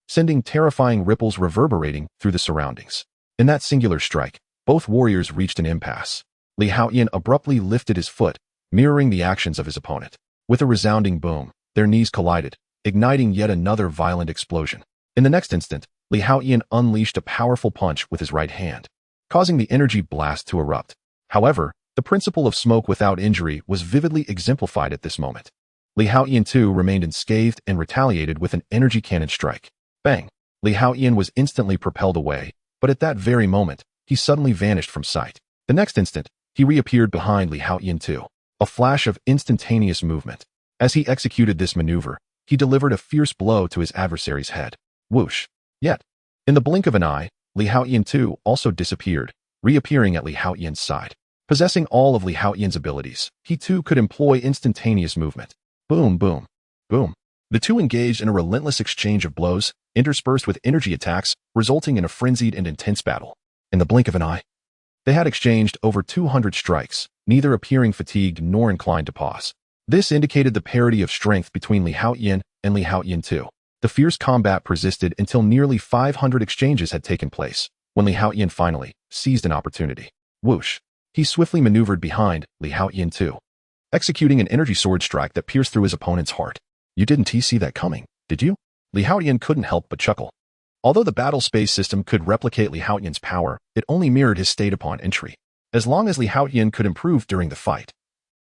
sending terrifying ripples reverberating through the surroundings. In that singular strike, both warriors reached an impasse. Haotian abruptly lifted his foot, mirroring the actions of his opponent. With a resounding boom, their knees collided, igniting yet another violent explosion. In the next instant, Li Haotian unleashed a powerful punch with his right hand, causing the energy blast to erupt. However, the principle of smoke without injury was vividly exemplified at this moment. Li Haotian too remained unscathed and retaliated with an energy cannon strike. Bang! Li Haotian was instantly propelled away, but at that very moment, he suddenly vanished from sight. The next instant, he reappeared behind Li Haotian too, a flash of instantaneous movement. As he executed this maneuver, he delivered a fierce blow to his adversary's head. Whoosh! Yet, in the blink of an eye, Li Haotian too also disappeared, reappearing at Li Haotian's side. Possessing all of Li Haotian's abilities, he too could employ instantaneous movement. Boom, boom, boom. The two engaged in a relentless exchange of blows, interspersed with energy attacks, resulting in a frenzied and intense battle. In the blink of an eye, they had exchanged over 200 strikes, neither appearing fatigued nor inclined to pause. This indicated the parity of strength between Li Haotian and Li Haotian too. The fierce combat persisted until nearly 500 exchanges had taken place, when Li Haotian finally seized an opportunity. Whoosh! He swiftly maneuvered behind Li Haotian too, executing an energy sword strike that pierced through his opponent's heart. You didn't see that coming, did you? Li Haotian couldn't help but chuckle. Although the battle space system could replicate Li Haotian's power, it only mirrored his state upon entry. As long as Li Haotian could improve during the fight,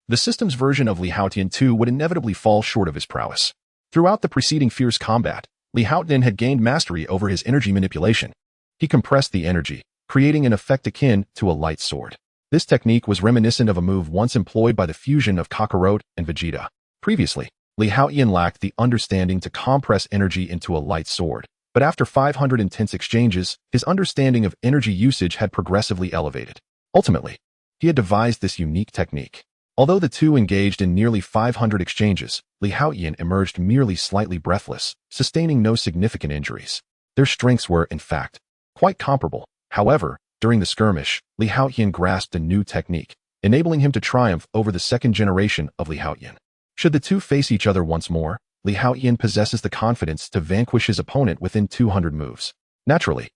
the system's version of Li Haotian too would inevitably fall short of his prowess. Throughout the preceding fierce combat, Li Haotian had gained mastery over his energy manipulation. He compressed the energy, creating an effect akin to a light sword. This technique was reminiscent of a move once employed by the fusion of Kakarot and Vegeta. Previously, Li Haotian lacked the understanding to compress energy into a light sword, but after 500 intense exchanges, his understanding of energy usage had progressively elevated. Ultimately, he had devised this unique technique. Although the two engaged in nearly 500 exchanges, Li Haotian emerged merely slightly breathless, sustaining no significant injuries. Their strengths were, in fact, quite comparable. However, during the skirmish, Li Haotian grasped a new technique, enabling him to triumph over the second generation of Li Haotian. Should the two face each other once more, Li Haotian possesses the confidence to vanquish his opponent within 200 moves. Naturally,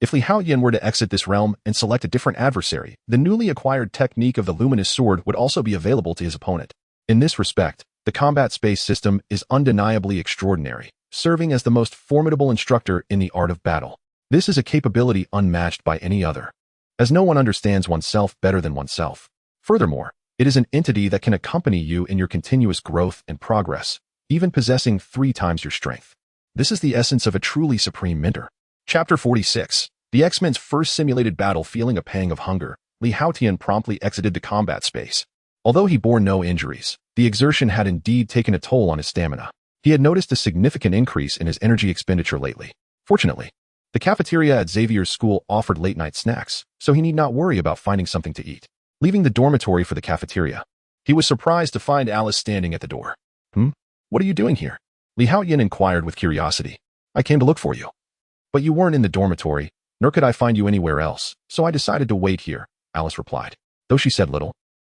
if Li Haotian were to exit this realm and select a different adversary, the newly acquired technique of the luminous sword would also be available to his opponent. In this respect, the combat space system is undeniably extraordinary, serving as the most formidable instructor in the art of battle. This is a capability unmatched by any other, as no one understands oneself better than oneself. Furthermore, it is an entity that can accompany you in your continuous growth and progress, even possessing 3 times your strength. This is the essence of a truly supreme mentor. Chapter 46. The X-Men's first simulated battle. Feeling a pang of hunger, Li Haotian promptly exited the combat space. Although he bore no injuries, the exertion had indeed taken a toll on his stamina. He had noticed a significant increase in his energy expenditure lately. Fortunately, the cafeteria at Xavier's school offered late-night snacks, so he need not worry about finding something to eat. Leaving the dormitory for the cafeteria, he was surprised to find Alice standing at the door. What are you doing here? Li Haotian inquired with curiosity. I came to look for you. But you weren't in the dormitory, nor could I find you anywhere else, so I decided to wait here, Alice replied. Though she said little,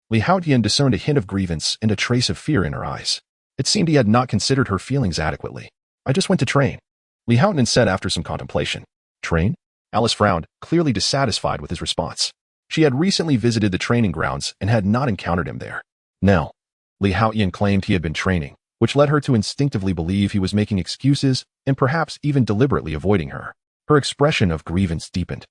Li Haotian discerned a hint of grievance and a trace of fear in her eyes. It seemed he had not considered her feelings adequately. I just went to train, Li Haotian said after some contemplation. Train? Alice frowned, clearly dissatisfied with his response. She had recently visited the training grounds and had not encountered him there. No, Li Haotian claimed he had been training, which led her to instinctively believe he was making excuses and perhaps even deliberately avoiding her. Her expression of grievance deepened.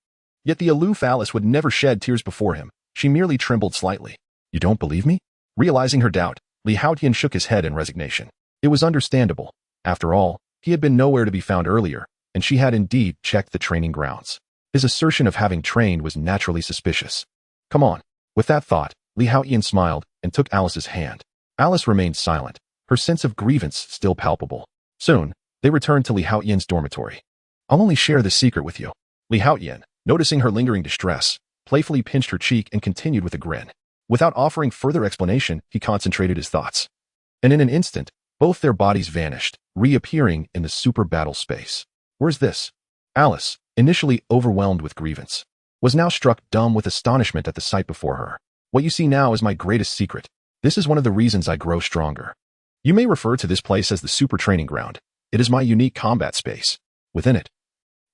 Yet the aloof Alice would never shed tears before him. She merely trembled slightly. You don't believe me? Realizing her doubt, Li Haotian shook his head in resignation. It was understandable. After all, he had been nowhere to be found earlier, and she had indeed checked the training grounds. His assertion of having trained was naturally suspicious. Come on. With that thought, Li Haotian smiled and took Alice's hand. Alice remained silent, her sense of grievance still palpable. Soon, they returned to Li Haotian's dormitory. I'll only share this secret with you. Li Haotian, noticing her lingering distress, playfully pinched her cheek and continued with a grin. Without offering further explanation, he concentrated his thoughts. And in an instant, both their bodies vanished, reappearing in the super battle space. Where's this? Alice, initially overwhelmed with grievance, was now struck dumb with astonishment at the sight before her. What you see now is my greatest secret. This is one of the reasons I grow stronger. You may refer to this place as the super training ground. It is my unique combat space. Within it,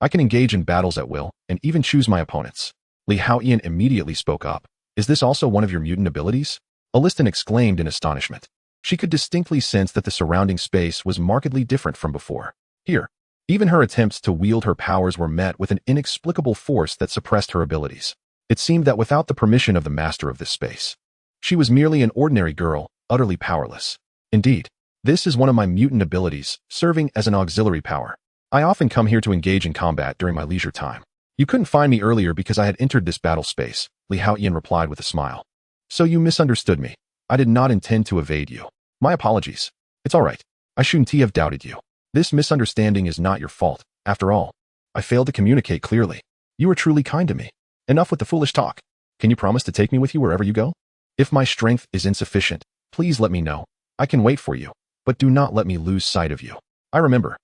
I can engage in battles at will and even choose my opponents. Li Haotian immediately spoke up. Is this also one of your mutant abilities? Alistan exclaimed in astonishment. She could distinctly sense that the surrounding space was markedly different from before. Here, Even her attempts to wield her powers were met with an inexplicable force that suppressed her abilities. It seemed that without the permission of the master of this space, she was merely an ordinary girl, utterly powerless. Indeed, this is one of my mutant abilities, serving as an auxiliary power. I often come here to engage in combat during my leisure time. You couldn't find me earlier because I had entered this battle space, Haotian replied with a smile. So you misunderstood me. I did not intend to evade you. My apologies. It's all right. I shouldn't have doubted you. This misunderstanding is not your fault. After all, I failed to communicate clearly. You were truly kind to me. Enough with the foolish talk. Can you promise to take me with you wherever you go? If my strength is insufficient, please let me know. I can wait for you, but do not let me lose sight of you. I remember.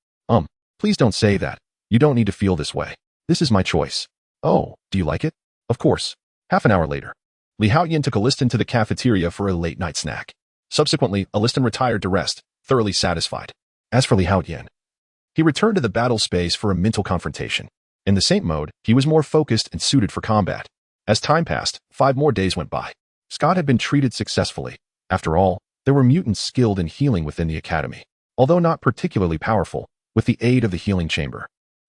Please don't say that. You don't need to feel this way. This is my choice. Oh, do you like it? Of course. Half an hour later, Haotian took Alistan to the cafeteria for a late-night snack. Subsequently, Alistan retired to rest, thoroughly satisfied. As for Haotian, he returned to the battle space for a mental confrontation. In the Saint mode, he was more focused and suited for combat. As time passed, 5 more days went by. Scott had been treated successfully. After all, there were mutants skilled in healing within the academy. Although not particularly powerful, with the aid of the healing chamber,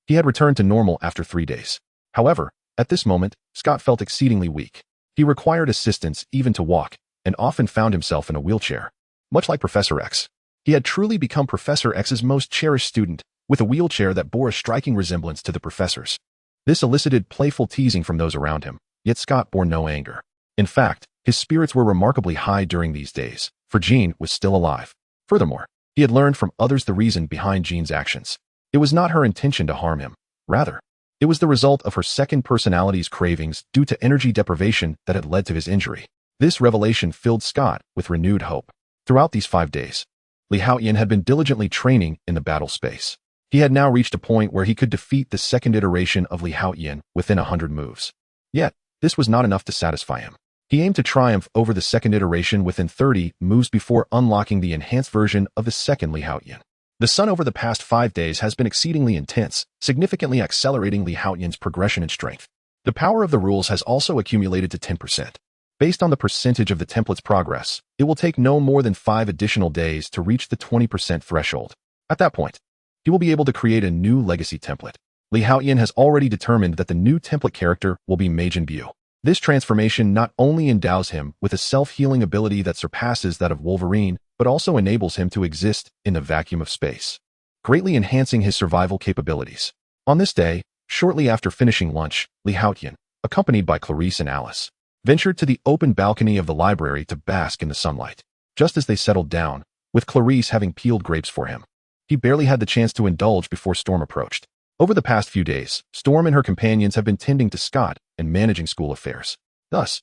he had returned to normal after 3 days. However, at this moment, Scott felt exceedingly weak. He required assistance even to walk, and often found himself in a wheelchair. Much like Professor X, he had truly become Professor X's most cherished student, with a wheelchair that bore a striking resemblance to the professor's. This elicited playful teasing from those around him, yet Scott bore no anger. In fact, his spirits were remarkably high during these days, for Jean was still alive. Furthermore, he had learned from others the reason behind Jean's actions. It was not her intention to harm him. Rather, it was the result of her second personality's cravings due to energy deprivation that had led to his injury. This revelation filled Scott with renewed hope. Throughout these 5 days, Haotian had been diligently training in the battle space. He had now reached a point where he could defeat the second iteration of Haotian within 100 moves. Yet, this was not enough to satisfy him. He aimed to triumph over the second iteration within 30 moves before unlocking the enhanced version of the second Haotian. The sun over the past 5 days has been exceedingly intense, significantly accelerating Haotian's progression in strength. The power of the rules has also accumulated to 10%. Based on the percentage of the template's progress, it will take no more than 5 additional days to reach the 20% threshold. At that point, he will be able to create a new legacy template. Haotian has already determined that the new template character will be Majin Buu. This transformation not only endows him with a self-healing ability that surpasses that of Wolverine, but also enables him to exist in the vacuum of space, greatly enhancing his survival capabilities. On this day, shortly after finishing lunch, Haotian, accompanied by Clarice and Alice, ventured to the open balcony of the library to bask in the sunlight. Just as they settled down, with Clarice having peeled grapes for him, he barely had the chance to indulge before Storm approached. Over the past few days, Storm and her companions have been tending to Scott and managing school affairs. Thus,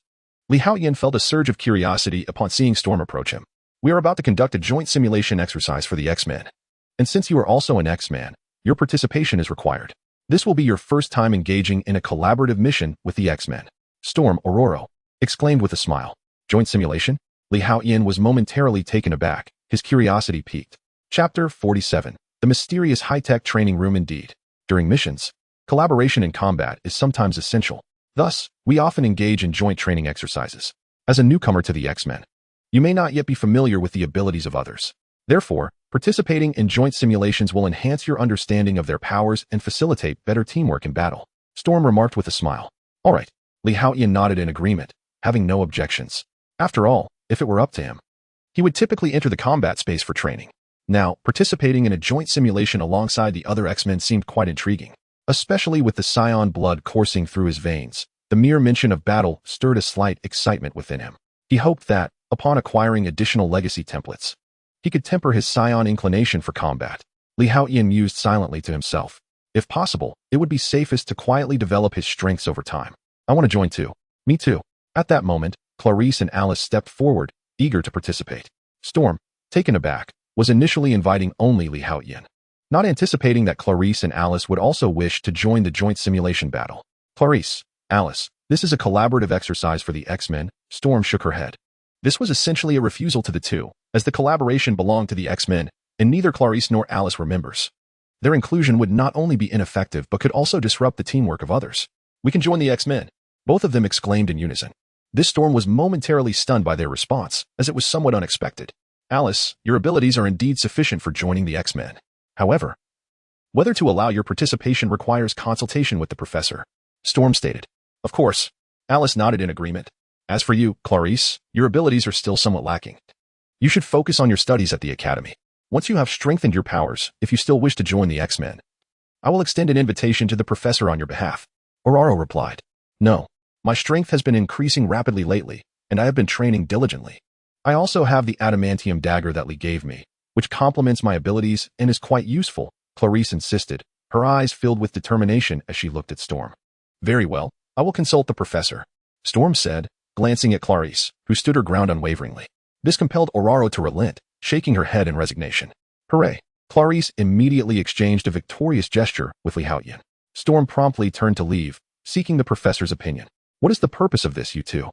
Haotian felt a surge of curiosity upon seeing Storm approach him. We are about to conduct a joint simulation exercise for the X-Men. And since you are also an X-Man, your participation is required. This will be your first time engaging in a collaborative mission with the X-Men. Storm Aurora exclaimed with a smile. Joint simulation? Haotian was momentarily taken aback, his curiosity piqued. Chapter 47. The mysterious high-tech training room indeed. During missions, collaboration in combat is sometimes essential. Thus, we often engage in joint training exercises. As a newcomer to the X-Men, you may not yet be familiar with the abilities of others. Therefore, participating in joint simulations will enhance your understanding of their powers and facilitate better teamwork in battle. Storm remarked with a smile. All right. Haotian nodded in agreement, having no objections. After all, if it were up to him, he would typically enter the combat space for training. Now, participating in a joint simulation alongside the other X-Men seemed quite intriguing, especially with the Scion blood coursing through his veins. The mere mention of battle stirred a slight excitement within him. He hoped that, upon acquiring additional legacy templates, he could temper his Scion inclination for combat. Haotian mused silently to himself. If possible, it would be safest to quietly develop his strengths over time. I want to join too. Me too. At that moment, Clarice and Alice stepped forward, eager to participate. Storm, taken aback, was initially inviting only Haotian, not anticipating that Clarice and Alice would also wish to join the joint simulation battle. Clarice, Alice, this is a collaborative exercise for the X-Men. Storm shook her head. This was essentially a refusal to the two, as the collaboration belonged to the X-Men, and neither Clarice nor Alice were members. Their inclusion would not only be ineffective but could also disrupt the teamwork of others. We can join the X-Men, both of them exclaimed in unison. This Storm was momentarily stunned by their response, as it was somewhat unexpected. Alice, your abilities are indeed sufficient for joining the X-Men. However, Whether to allow your participation requires consultation with the professor, Storm stated. Of course. Alice nodded in agreement. As for you, Clarice, your abilities are still somewhat lacking. You should focus on your studies at the academy. Once you have strengthened your powers, if you still wish to join the X-Men, I will extend an invitation to the professor on your behalf. Ororo replied. No. My strength has been increasing rapidly lately, and I have been training diligently. I also have the adamantium dagger that Lee gave me, which complements my abilities and is quite useful, Clarice insisted, her eyes filled with determination as she looked at Storm. Very well, I will consult the professor, Storm said, glancing at Clarice, who stood her ground unwaveringly. This compelled Ororo to relent, shaking her head in resignation. Hooray! Clarice immediately exchanged a victorious gesture with Lee Haotian. Storm promptly turned to leave, seeking the professor's opinion. What is the purpose of this, you two?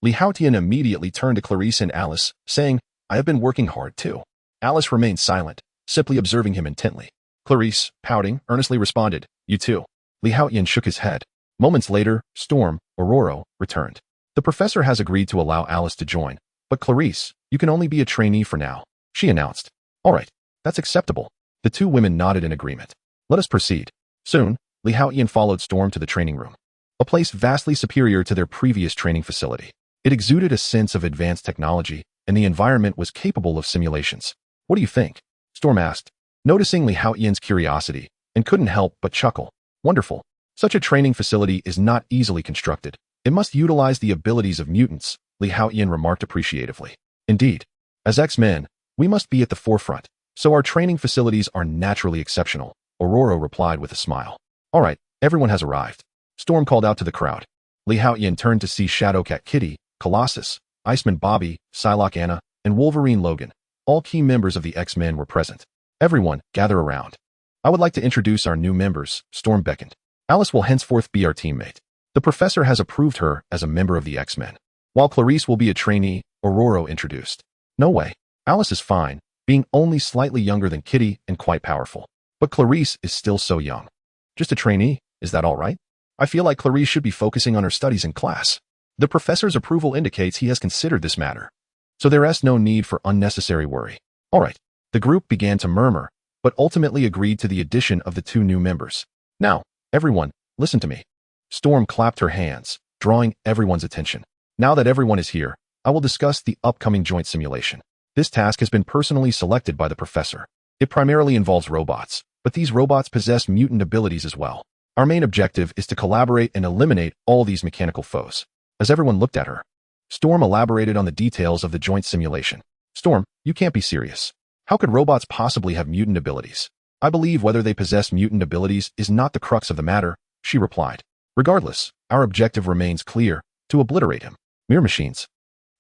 Lee Haotian immediately turned to Clarice and Alice, saying, I have been working hard too. Alice remained silent, simply observing him intently. Clarice, pouting, earnestly responded, You too. Lee Haotian shook his head. Moments later, Storm, Ororo, returned. The professor has agreed to allow Alice to join, but Clarice, you can only be a trainee for now, she announced. All right, that's acceptable. The two women nodded in agreement. Let us proceed. Soon, Lee Haotian followed Storm to the training room, a place vastly superior to their previous training facility. It exuded a sense of advanced technology, and the environment was capable of simulations. What do you think? Storm asked, noticing Lee Haotian's curiosity, and couldn't help but chuckle. Wonderful. Such a training facility is not easily constructed. It must utilize the abilities of mutants, Lee Haotian remarked appreciatively. Indeed. As X-Men, we must be at the forefront, so our training facilities are naturally exceptional, Ororo replied with a smile. All right, everyone has arrived. Storm called out to the crowd. Lee Haotian turned to see Shadowcat Kitty, Colossus, Iceman Bobby, Psylocke Anna, and Wolverine Logan. All key members of the X-Men were present. Everyone, gather around. I would like to introduce our new members, Storm beckoned. Alice will henceforth be our teammate. The professor has approved her as a member of the X-Men. While Clarice will be a trainee, Ororo introduced. No way. Alice is fine, being only slightly younger than Kitty and quite powerful. But Clarice is still so young. Just a trainee, is that all right? I feel like Clarice should be focusing on her studies in class. The professor's approval indicates he has considered this matter. So there is no need for unnecessary worry. All right. The group began to murmur, but ultimately agreed to the addition of the two new members. Now, everyone, listen to me. Storm clapped her hands, drawing everyone's attention. Now that everyone is here, I will discuss the upcoming joint simulation. This task has been personally selected by the professor. It primarily involves robots, but these robots possess mutant abilities as well. Our main objective is to collaborate and eliminate all these mechanical foes. As everyone looked at her, Storm elaborated on the details of the joint simulation. Storm, you can't be serious. How could robots possibly have mutant abilities? I believe whether they possess mutant abilities is not the crux of the matter, she replied. Regardless, our objective remains clear, to obliterate him. Mere machines.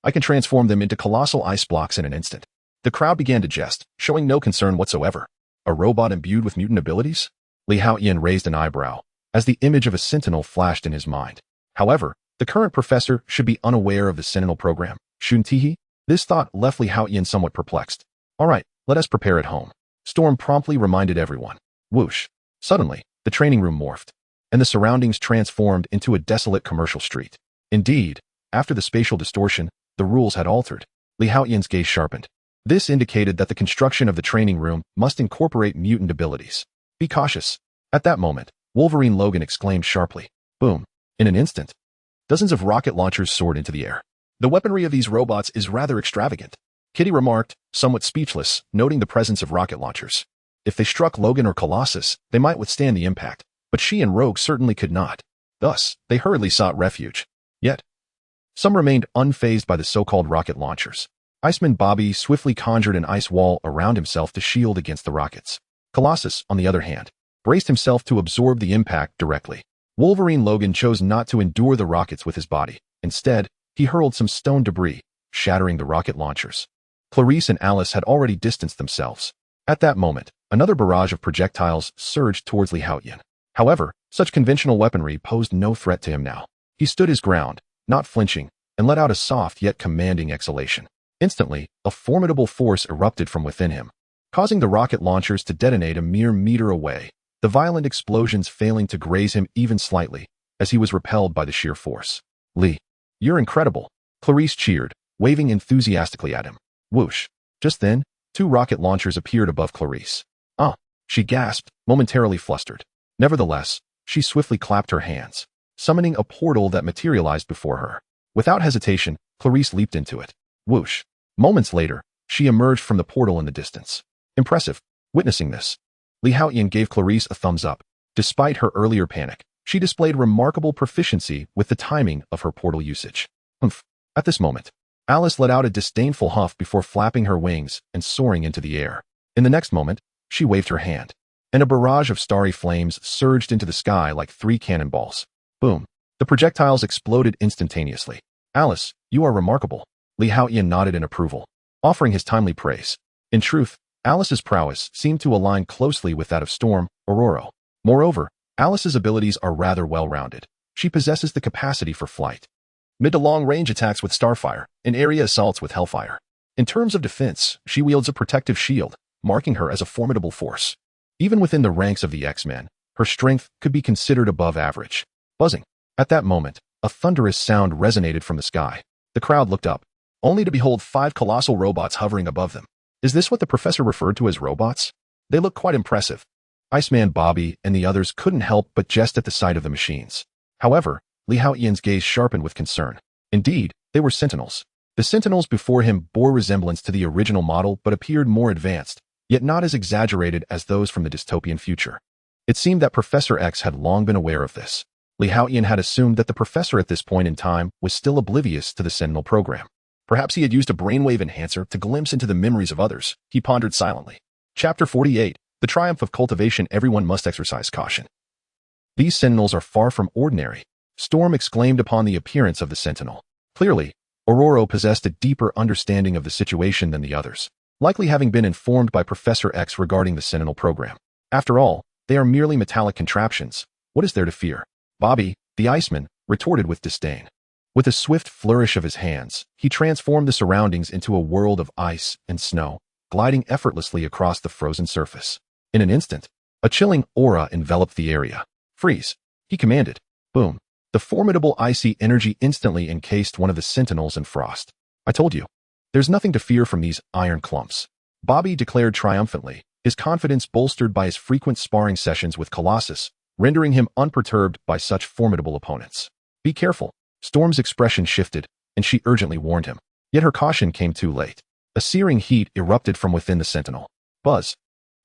I can transform them into colossal ice blocks in an instant. The crowd began to jest, showing no concern whatsoever. A robot imbued with mutant abilities? Lee Haotian raised an eyebrow, as the image of a sentinel flashed in his mind. However, the current professor should be unaware of the Sentinel program, shouldn't he? This thought left Lee Haotian somewhat perplexed. All right, let us prepare at home. Storm promptly reminded everyone. Whoosh. Suddenly, the training room morphed, and the surroundings transformed into a desolate commercial street. Indeed, after the spatial distortion, the rules had altered. Lee Haotian's gaze sharpened. This indicated that the construction of the training room must incorporate mutant abilities. Be cautious. At that moment, Wolverine Logan exclaimed sharply. Boom. In an instant, dozens of rocket launchers soared into the air. The weaponry of these robots is rather extravagant, Kitty remarked, somewhat speechless, noting the presence of rocket launchers. If they struck Logan or Colossus, they might withstand the impact, but she and Rogue certainly could not. Thus, they hurriedly sought refuge. Yet, some remained unfazed by the so-called rocket launchers. Iceman Bobby swiftly conjured an ice wall around himself to shield against the rockets. Colossus, on the other hand, braced himself to absorb the impact directly. Wolverine Logan chose not to endure the rockets with his body. Instead, he hurled some stone debris, shattering the rocket launchers. Clarice and Alice had already distanced themselves. At that moment, another barrage of projectiles surged towards Lee Haotian. However, such conventional weaponry posed no threat to him now. He stood his ground, not flinching, and let out a soft yet commanding exhalation. Instantly, a formidable force erupted from within him, causing the rocket launchers to detonate a mere meter away, the violent explosions failing to graze him even slightly, as he was repelled by the sheer force. Lee, you're incredible, Clarice cheered, waving enthusiastically at him. Whoosh. Just then, two rocket launchers appeared above Clarice. Ah, She gasped, momentarily flustered. Nevertheless, she swiftly clapped her hands, summoning a portal that materialized before her. Without hesitation, Clarice leaped into it. Whoosh. Moments later, she emerged from the portal in the distance. Impressive. Witnessing this, Haotian gave Clarice a thumbs up. Despite her earlier panic, she displayed remarkable proficiency with the timing of her portal usage. Humph. At this moment, Alice let out a disdainful huff before flapping her wings and soaring into the air. In the next moment, she waved her hand, and a barrage of starry flames surged into the sky like 3 cannonballs. Boom. The projectiles exploded instantaneously. Alice, you are remarkable. Haotian nodded in approval, offering his timely praise. In truth, Alice's prowess seemed to align closely with that of Storm, Aurora. Moreover, Alice's abilities are rather well-rounded. She possesses the capacity for flight, mid to long-range attacks with Starfire, and area assaults with Hellfire. In terms of defense, she wields a protective shield, marking her as a formidable force. Even within the ranks of the X-Men, her strength could be considered above average. Buzzing. At that moment, a thunderous sound resonated from the sky. The crowd looked up, only to behold 5 colossal robots hovering above them. Is this what the professor referred to as robots? They look quite impressive. Iceman Bobby and the others couldn't help but jest at the sight of the machines. However, Haotian's gaze sharpened with concern. Indeed, they were Sentinels. The Sentinels before him bore resemblance to the original model but appeared more advanced, yet not as exaggerated as those from the dystopian future. It seemed that Professor X had long been aware of this. Haotian had assumed that the professor at this point in time was still oblivious to the Sentinel program. Perhaps he had used a brainwave enhancer to glimpse into the memories of others, he pondered silently. Chapter 48. The Triumph of Cultivation. Everyone must exercise caution. These Sentinels are far from ordinary, Storm exclaimed upon the appearance of the Sentinel. Clearly, Aurora possessed a deeper understanding of the situation than the others, likely having been informed by Professor X regarding the Sentinel program. After all, they are merely metallic contraptions. What is there to fear? Bobby, the Iceman, retorted with disdain. With a swift flourish of his hands, he transformed the surroundings into a world of ice and snow, gliding effortlessly across the frozen surface. In an instant, a chilling aura enveloped the area. Freeze, he commanded. Boom. The formidable icy energy instantly encased one of the Sentinels in frost. I told you. There's nothing to fear from these iron clumps, Bobby declared triumphantly, his confidence bolstered by his frequent sparring sessions with Colossus, rendering him unperturbed by such formidable opponents. Be careful. Storm's expression shifted, and she urgently warned him. Yet her caution came too late. A searing heat erupted from within the Sentinel. Buzz.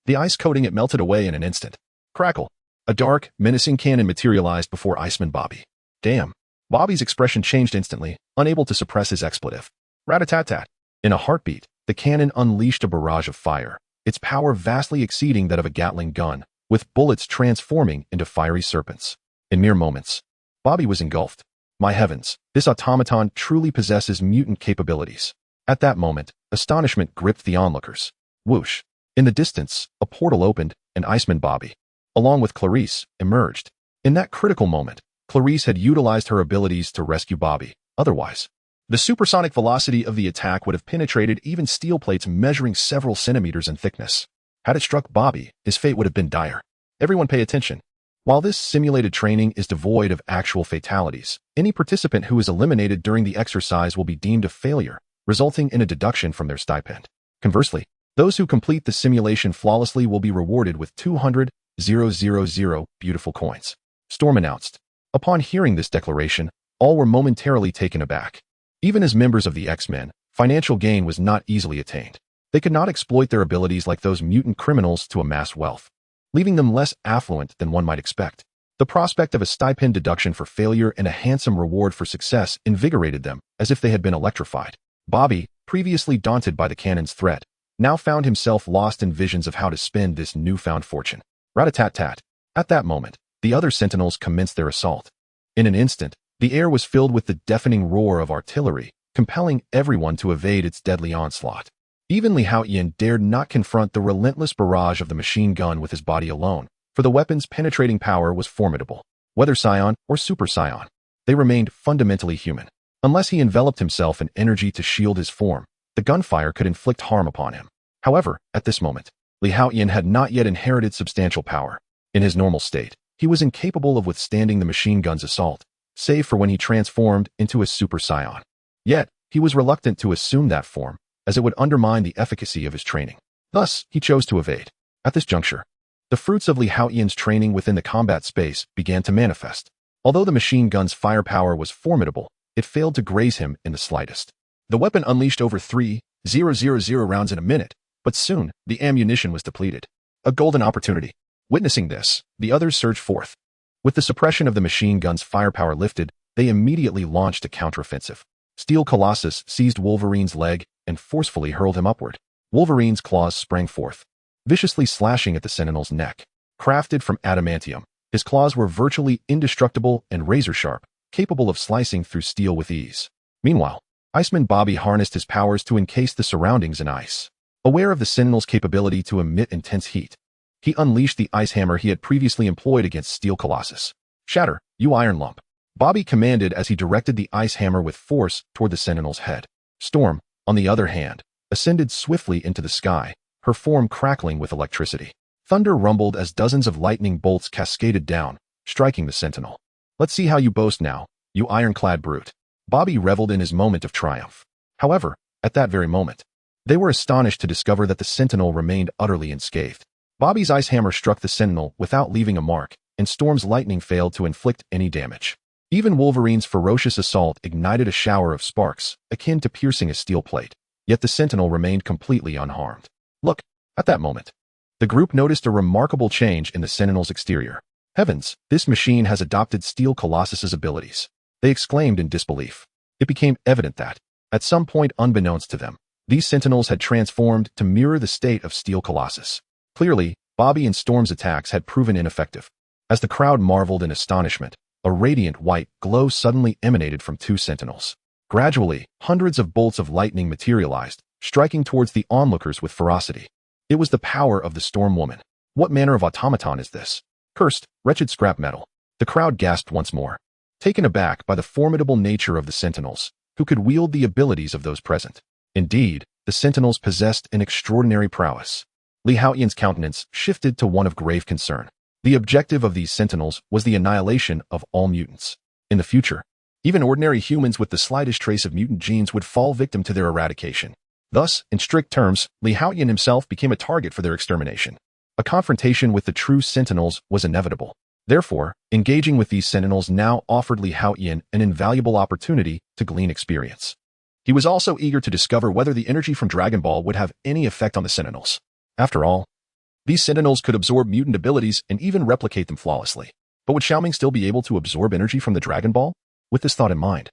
The ice coating it melted away in an instant. Crackle. A dark, menacing cannon materialized before Iceman Bobby. Damn. Bobby's expression changed instantly, unable to suppress his expletive. Rat-a-tat-tat. In a heartbeat, the cannon unleashed a barrage of fire, its power vastly exceeding that of a Gatling gun, with bullets transforming into fiery serpents. In mere moments, Bobby was engulfed. My heavens, this automaton truly possesses mutant capabilities. At that moment, astonishment gripped the onlookers. Whoosh. In the distance, a portal opened, and Iceman Bobby, along with Clarice, emerged. In that critical moment, Clarice had utilized her abilities to rescue Bobby. Otherwise, the supersonic velocity of the attack would have penetrated even steel plates measuring several centimeters in thickness. Had it struck Bobby, his fate would have been dire. Everyone pay attention. While this simulated training is devoid of actual fatalities, any participant who is eliminated during the exercise will be deemed a failure, resulting in a deduction from their stipend. Conversely, those who complete the simulation flawlessly will be rewarded with 200,000 beautiful coins. Storm announced. Upon hearing this declaration, all were momentarily taken aback. Even as members of the X-Men, financial gain was not easily attained. They could not exploit their abilities like those mutant criminals to amass wealth, leaving them less affluent than one might expect. The prospect of a stipend deduction for failure and a handsome reward for success invigorated them, as if they had been electrified. Bobby, previously daunted by the cannon's threat, now found himself lost in visions of how to spend this newfound fortune. Rat-a-tat-tat. At that moment, the other Sentinels commenced their assault. In an instant, the air was filled with the deafening roar of artillery, compelling everyone to evade its deadly onslaught. Even Haotian dared not confront the relentless barrage of the machine gun with his body alone, for the weapon's penetrating power was formidable. Whether Scion or Super Scion, they remained fundamentally human. Unless he enveloped himself in energy to shield his form, the gunfire could inflict harm upon him. However, at this moment, Haotian had not yet inherited substantial power. In his normal state, he was incapable of withstanding the machine gun's assault, save for when he transformed into a Super Scion. Yet, he was reluctant to assume that form, as it would undermine the efficacy of his training. Thus, he chose to evade. At this juncture, The fruits of Li Haotian's training within the combat space began to manifest. Although the machine gun's firepower was formidable, it failed to graze him in the slightest. The weapon unleashed over 3,000 rounds in a minute, but soon the ammunition was depleted. A golden opportunity. Witnessing this, the others surged forth. With the suppression of the machine gun's firepower lifted, they immediately launched a counteroffensive. Steel Colossus seized Wolverine's leg and forcefully hurled him upward. Wolverine's claws sprang forth, viciously slashing at the Sentinel's neck. Crafted from adamantium, his claws were virtually indestructible and razor-sharp, capable of slicing through steel with ease. Meanwhile, Iceman Bobby harnessed his powers to encase the surroundings in ice. Aware of the Sentinel's capability to emit intense heat, he unleashed the ice hammer he had previously employed against Steel Colossus. "Shatter, you iron lump," Bobby commanded as he directed the ice hammer with force toward the Sentinel's head. Storm, on the other hand, ascended swiftly into the sky, her form crackling with electricity. Thunder rumbled as dozens of lightning bolts cascaded down, striking the Sentinel. "Let's see how you boast now, you ironclad brute." Bobby reveled in his moment of triumph. However, at that very moment, they were astonished to discover that the Sentinel remained utterly unscathed. Bobby's ice hammer struck the Sentinel without leaving a mark, and Storm's lightning failed to inflict any damage. Even Wolverine's ferocious assault ignited a shower of sparks, akin to piercing a steel plate, yet the Sentinel remained completely unharmed. Look, at that moment, the group noticed a remarkable change in the Sentinel's exterior. "Heavens, this machine has adopted Steel Colossus's abilities," they exclaimed in disbelief. It became evident that, at some point unbeknownst to them, these Sentinels had transformed to mirror the state of Steel Colossus. Clearly, Bobby and Storm's attacks had proven ineffective. As the crowd marveled in astonishment, a radiant white glow suddenly emanated from two Sentinels. Gradually, hundreds of bolts of lightning materialized, striking towards the onlookers with ferocity. It was the power of the Storm Woman. What manner of automaton is this? Cursed, wretched scrap metal. The crowd gasped once more, taken aback by the formidable nature of the Sentinels, who could wield the abilities of those present. Indeed, the Sentinels possessed an extraordinary prowess. Li Haotian's countenance shifted to one of grave concern. The objective of these Sentinels was the annihilation of all mutants. In the future, even ordinary humans with the slightest trace of mutant genes would fall victim to their eradication. Thus, in strict terms, Li Haotian himself became a target for their extermination. A confrontation with the true Sentinels was inevitable. Therefore, engaging with these Sentinels now offered Li Haotian an invaluable opportunity to glean experience. He was also eager to discover whether the energy from Dragon Ball would have any effect on the Sentinels. After all, these Sentinels could absorb mutant abilities and even replicate them flawlessly. But would Xiaoming still be able to absorb energy from the Dragon Ball? With this thought in mind,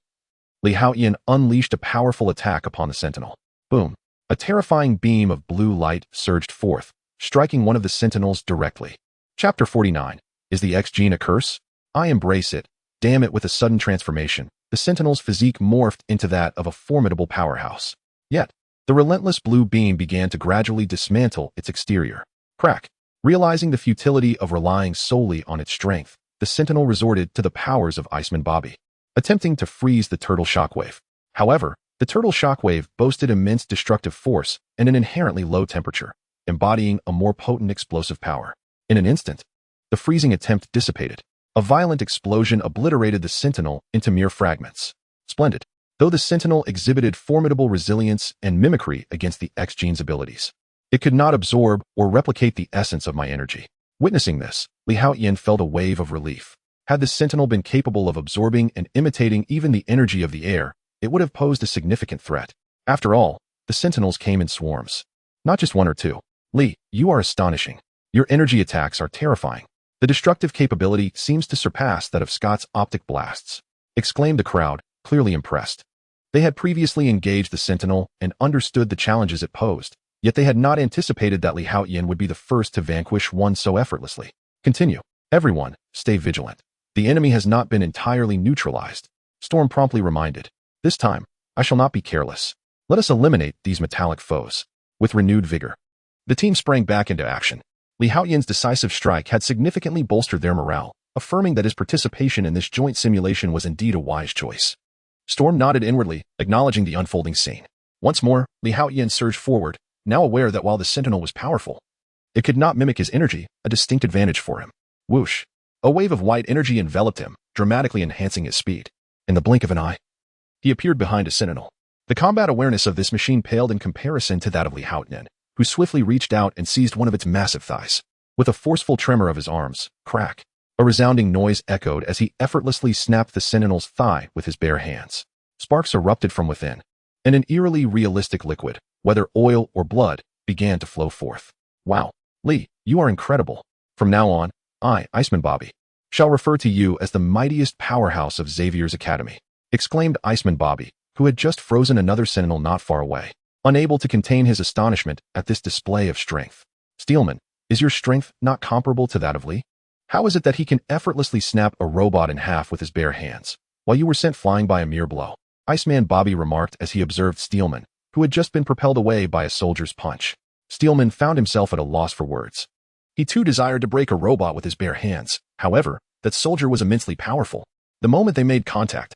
Li Haotian unleashed a powerful attack upon the Sentinel. Boom! A terrifying beam of blue light surged forth, striking one of the Sentinels directly. Chapter 49. Is the X-Gene a curse? I embrace it. Damn it, with a sudden transformation, the Sentinel's physique morphed into that of a formidable powerhouse. Yet, the relentless blue beam began to gradually dismantle its exterior. Crack. Realizing the futility of relying solely on its strength, the Sentinel resorted to the powers of Iceman Bobby, attempting to freeze the turtle shockwave. However, the turtle shockwave boasted immense destructive force and an inherently low temperature, embodying a more potent explosive power. In an instant, the freezing attempt dissipated. A violent explosion obliterated the Sentinel into mere fragments. Splendid. Though the Sentinel exhibited formidable resilience and mimicry against the X-Gene's abilities, it could not absorb or replicate the essence of my energy. Witnessing this, Li Haotian felt a wave of relief. Had the Sentinel been capable of absorbing and imitating even the energy of the air, it would have posed a significant threat. After all, the Sentinels came in swarms. Not just one or two. "Li, you are astonishing. Your energy attacks are terrifying. The destructive capability seems to surpass that of Scott's optic blasts," exclaimed the crowd, clearly impressed. They had previously engaged the Sentinel and understood the challenges it posed, yet they had not anticipated that Li Haotian would be the first to vanquish one so effortlessly. "Continue. Everyone, stay vigilant. The enemy has not been entirely neutralized," Storm promptly reminded. "This time, I shall not be careless. Let us eliminate these metallic foes." With renewed vigor, the team sprang back into action. Li Haotian's decisive strike had significantly bolstered their morale, affirming that his participation in this joint simulation was indeed a wise choice. Storm nodded inwardly, acknowledging the unfolding scene. Once more, Li Haotian surged forward, now aware that while the Sentinel was powerful, it could not mimic his energy, a distinct advantage for him. Whoosh! A wave of white energy enveloped him, dramatically enhancing his speed. In the blink of an eye, he appeared behind a Sentinel. The combat awareness of this machine paled in comparison to that of Li Haotian, who swiftly reached out and seized one of its massive thighs. With a forceful tremor of his arms, crack, a resounding noise echoed as he effortlessly snapped the Sentinel's thigh with his bare hands. Sparks erupted from within, and an eerily realistic liquid, whether oil or blood, began to flow forth. Wow, Lee, you are incredible. From now on, I, Iceman Bobby, shall refer to you as the mightiest powerhouse of Xavier's Academy, exclaimed Iceman Bobby, who had just frozen another Sentinel not far away, unable to contain his astonishment at this display of strength. Steelman, is your strength not comparable to that of Lee? How is it that he can effortlessly snap a robot in half with his bare hands, while you were sent flying by a mere blow? Iceman Bobby remarked as he observed Steelman, who had just been propelled away by a soldier's punch. Steelman found himself at a loss for words. He too desired to break a robot with his bare hands. However, that soldier was immensely powerful. The moment they made contact,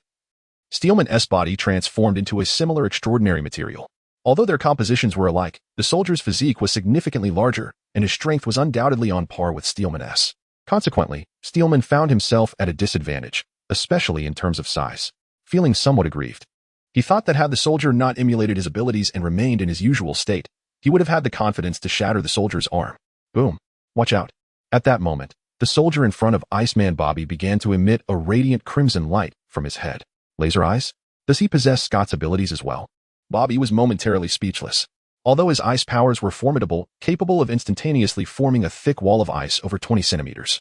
Steelman's body transformed into a similar extraordinary material. Although their compositions were alike, the soldier's physique was significantly larger, and his strength was undoubtedly on par with Steelman's. Consequently, Steelman found himself at a disadvantage, especially in terms of size, feeling somewhat aggrieved. He thought that had the soldier not emulated his abilities and remained in his usual state, he would have had the confidence to shatter the soldier's arm. Boom. Watch out. At that moment, the soldier in front of Iceman Bobby began to emit a radiant crimson light from his head. Laser eyes? Does he possess Scott's abilities as well? Bobby was momentarily speechless. Although his ice powers were formidable, capable of instantaneously forming a thick wall of ice over 20 centimeters,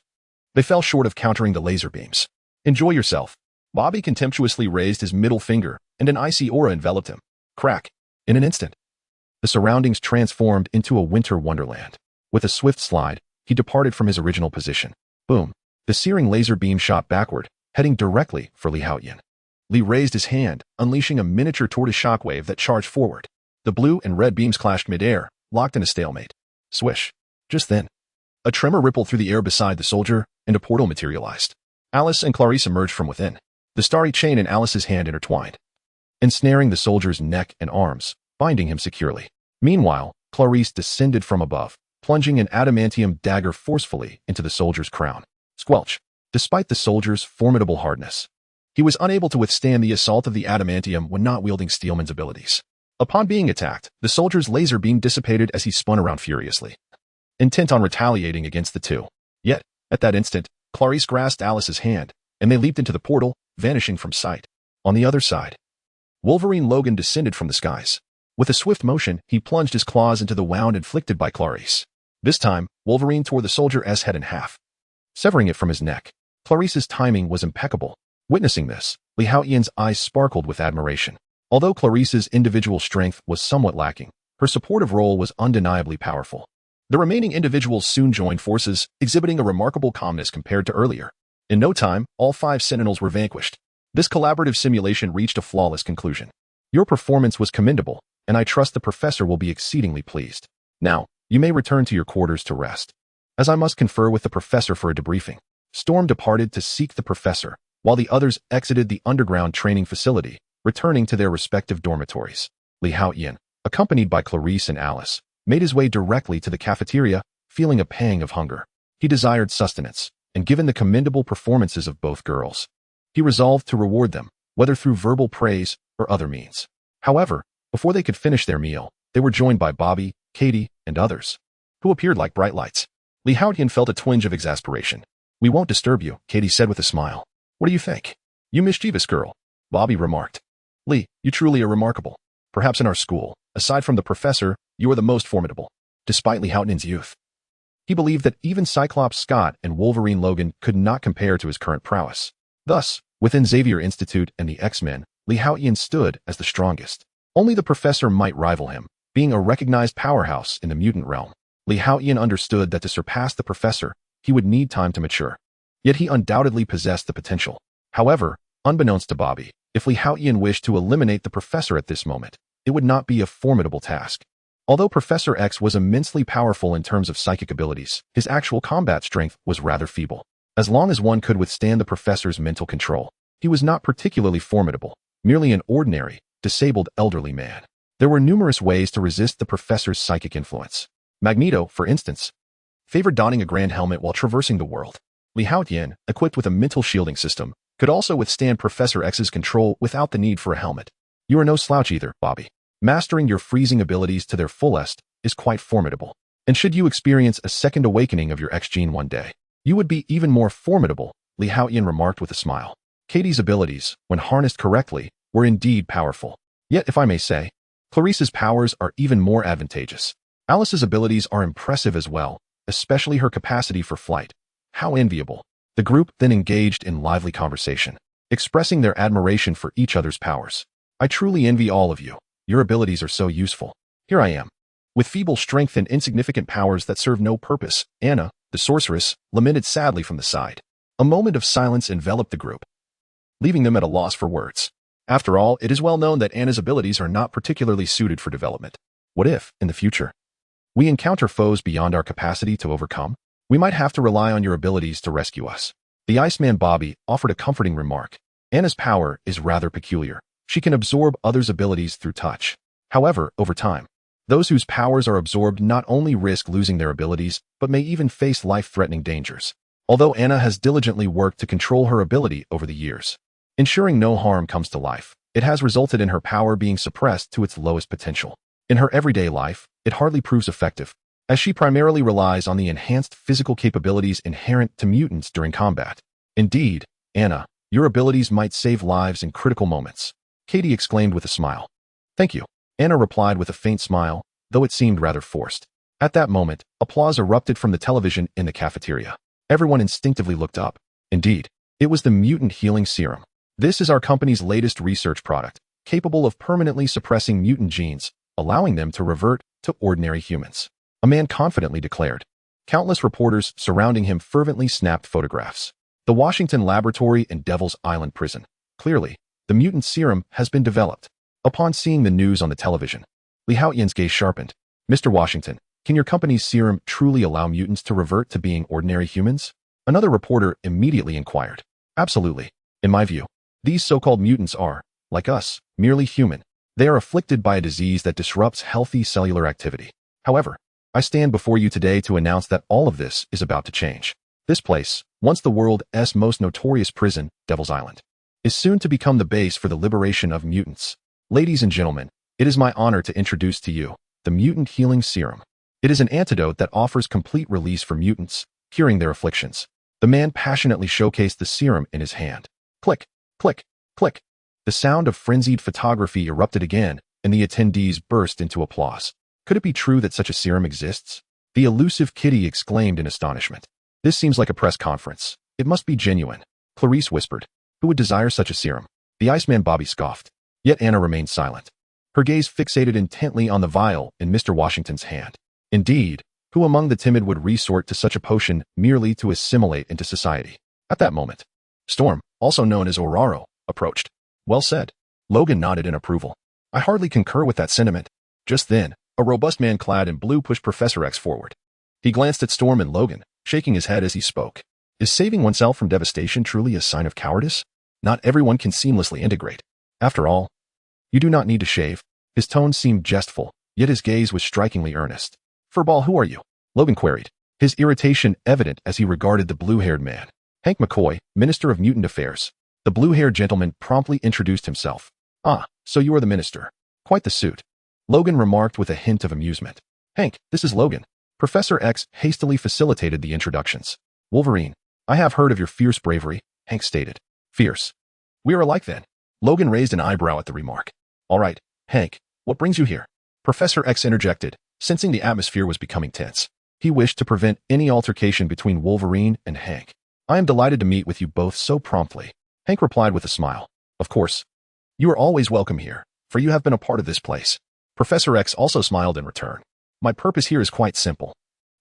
they fell short of countering the laser beams. Enjoy yourself. Bobby contemptuously raised his middle finger, and an icy aura enveloped him. Crack. In an instant, the surroundings transformed into a winter wonderland. With a swift slide, he departed from his original position. Boom. The searing laser beam shot backward, heading directly for Lee Haotian. Lee raised his hand, unleashing a miniature tortoise shockwave that charged forward. The blue and red beams clashed midair, locked in a stalemate. Swish. Just then, a tremor rippled through the air beside the soldier, and a portal materialized. Alice and Clarice emerged from within. The starry chain in Alice's hand intertwined, ensnaring the soldier's neck and arms, binding him securely. Meanwhile, Clarice descended from above, plunging an adamantium dagger forcefully into the soldier's crown. Squelch. Despite the soldier's formidable hardness, he was unable to withstand the assault of the adamantium when not wielding Steelman's abilities. Upon being attacked, the soldier's laser beam dissipated as he spun around furiously, intent on retaliating against the two. Yet, at that instant, Clarice grasped Alice's hand, and they leaped into the portal, vanishing from sight. On the other side, Wolverine Logan descended from the skies. With a swift motion, he plunged his claws into the wound inflicted by Clarice. This time, Wolverine tore the soldier's head in half, severing it from his neck. Clarice's timing was impeccable. Witnessing this, Lee Haotian's eyes sparkled with admiration. Although Clarice's individual strength was somewhat lacking, her supportive role was undeniably powerful. The remaining individuals soon joined forces, exhibiting a remarkable calmness compared to earlier. In no time, all 5 Sentinels were vanquished. This collaborative simulation reached a flawless conclusion. Your performance was commendable, and I trust the professor will be exceedingly pleased. Now, you may return to your quarters to rest, as I must confer with the professor for a debriefing. Storm departed to seek the professor, while the others exited the underground training facility, returning to their respective dormitories. Lee Haotian, accompanied by Clarice and Alice, made his way directly to the cafeteria, feeling a pang of hunger. He desired sustenance, and given the commendable performances of both girls, he resolved to reward them, whether through verbal praise or other means. However, before they could finish their meal, they were joined by Bobby, Katie, and others, who appeared like bright lights. Lee Haotian felt a twinge of exasperation. "We won't disturb you," Katie said with a smile. "What do you think?" "You mischievous girl," Bobby remarked. "Lee, you truly are remarkable. Perhaps in our school, aside from the professor, you are the most formidable." Despite Lee Haotian's youth, he believed that even Cyclops Scott and Wolverine Logan could not compare to his current prowess. Thus, within Xavier Institute and the X-Men, Lee Haotian stood as the strongest. Only the professor might rival him, being a recognized powerhouse in the mutant realm. Lee Haotian understood that to surpass the professor, he would need time to mature. Yet he undoubtedly possessed the potential. However, unbeknownst to Bobby, if Lee Haotian wished to eliminate the professor at this moment, it would not be a formidable task. Although Professor X was immensely powerful in terms of psychic abilities, his actual combat strength was rather feeble. As long as one could withstand the professor's mental control, he was not particularly formidable, merely an ordinary, disabled elderly man. There were numerous ways to resist the professor's psychic influence. Magneto, for instance, favored donning a grand helmet while traversing the world. Lee Haotian, equipped with a mental shielding system, could also withstand Professor X's control without the need for a helmet. You are no slouch either, Bobby. Mastering your freezing abilities to their fullest is quite formidable. And should you experience a second awakening of your X-Gene one day, you would be even more formidable, Haotian remarked with a smile. Katie's abilities, when harnessed correctly, were indeed powerful. Yet, if I may say, Clarice's powers are even more advantageous. Alice's abilities are impressive as well, especially her capacity for flight. How enviable. The group then engaged in lively conversation, expressing their admiration for each other's powers. I truly envy all of you. Your abilities are so useful. Here I am, with feeble strength and insignificant powers that serve no purpose. Anna, the sorceress, lamented sadly from the side. A moment of silence enveloped the group, leaving them at a loss for words. After all, it is well known that Anna's abilities are not particularly suited for development. What if, in the future, we encounter foes beyond our capacity to overcome? We might have to rely on your abilities to rescue us. The Iceman Bobby offered a comforting remark. Anna's power is rather peculiar. She can absorb others' abilities through touch. However, over time, those whose powers are absorbed not only risk losing their abilities, but may even face life-threatening dangers. Although Anna has diligently worked to control her ability over the years, ensuring no harm comes to life, it has resulted in her power being suppressed to its lowest potential. In her everyday life, it hardly proves effective, as she primarily relies on the enhanced physical capabilities inherent to mutants during combat. Indeed, Anna, your abilities might save lives in critical moments, Katie exclaimed with a smile. Thank you, Anna replied with a faint smile, though it seemed rather forced. At that moment, applause erupted from the television in the cafeteria. Everyone instinctively looked up. Indeed, it was the mutant healing serum. This is our company's latest research product, capable of permanently suppressing mutant genes, allowing them to revert to ordinary humans. A man confidently declared. Countless reporters surrounding him fervently snapped photographs. The Washington Laboratory in Devil's Island Prison. Clearly, the mutant serum has been developed. Upon seeing the news on the television, Haotian's gaze sharpened. Mr. Washington, can your company's serum truly allow mutants to revert to being ordinary humans? Another reporter immediately inquired. Absolutely. In my view, these so-called mutants are, like us, merely human. They are afflicted by a disease that disrupts healthy cellular activity. However, I stand before you today to announce that all of this is about to change. This place, once the world's most notorious prison, Devil's Island, is soon to become the base for the liberation of mutants. Ladies and gentlemen, it is my honor to introduce to you the Mutant Healing Serum. It is an antidote that offers complete release for mutants, curing their afflictions. The man passionately showcased the serum in his hand. Click, click, click. The sound of frenzied photography erupted again, and the attendees burst into applause. Could it be true that such a serum exists? The elusive Kitty exclaimed in astonishment. This seems like a press conference. It must be genuine. Clarice whispered. Who would desire such a serum? The Iceman Bobby scoffed. Yet Anna remained silent, her gaze fixated intently on the vial in Mr. Washington's hand. Indeed, who among the timid would resort to such a potion merely to assimilate into society? At that moment, Storm, also known as Oraro, approached. Well said. Logan nodded in approval. I hardly concur with that sentiment. Just then, a robust man clad in blue pushed Professor X forward. He glanced at Storm and Logan, shaking his head as he spoke. Is saving oneself from devastation truly a sign of cowardice? Not everyone can seamlessly integrate. After all, you do not need to shave. His tone seemed jestful, yet his gaze was strikingly earnest. Furball, who are you? Logan queried, his irritation evident as he regarded the blue-haired man. Hank McCoy, Minister of Mutant Affairs. The blue-haired gentleman promptly introduced himself. Ah, so you are the minister. Quite the suit. Logan remarked with a hint of amusement. Hank, this is Logan. Professor X hastily facilitated the introductions. Wolverine, I have heard of your fierce bravery, Hank stated. Fierce. We are alike then. Logan raised an eyebrow at the remark. All right, Hank, what brings you here? Professor X interjected, sensing the atmosphere was becoming tense. He wished to prevent any altercation between Wolverine and Hank. I am delighted to meet with you both so promptly. Hank replied with a smile. Of course. You are always welcome here, for you have been a part of this place. Professor X also smiled in return. My purpose here is quite simple.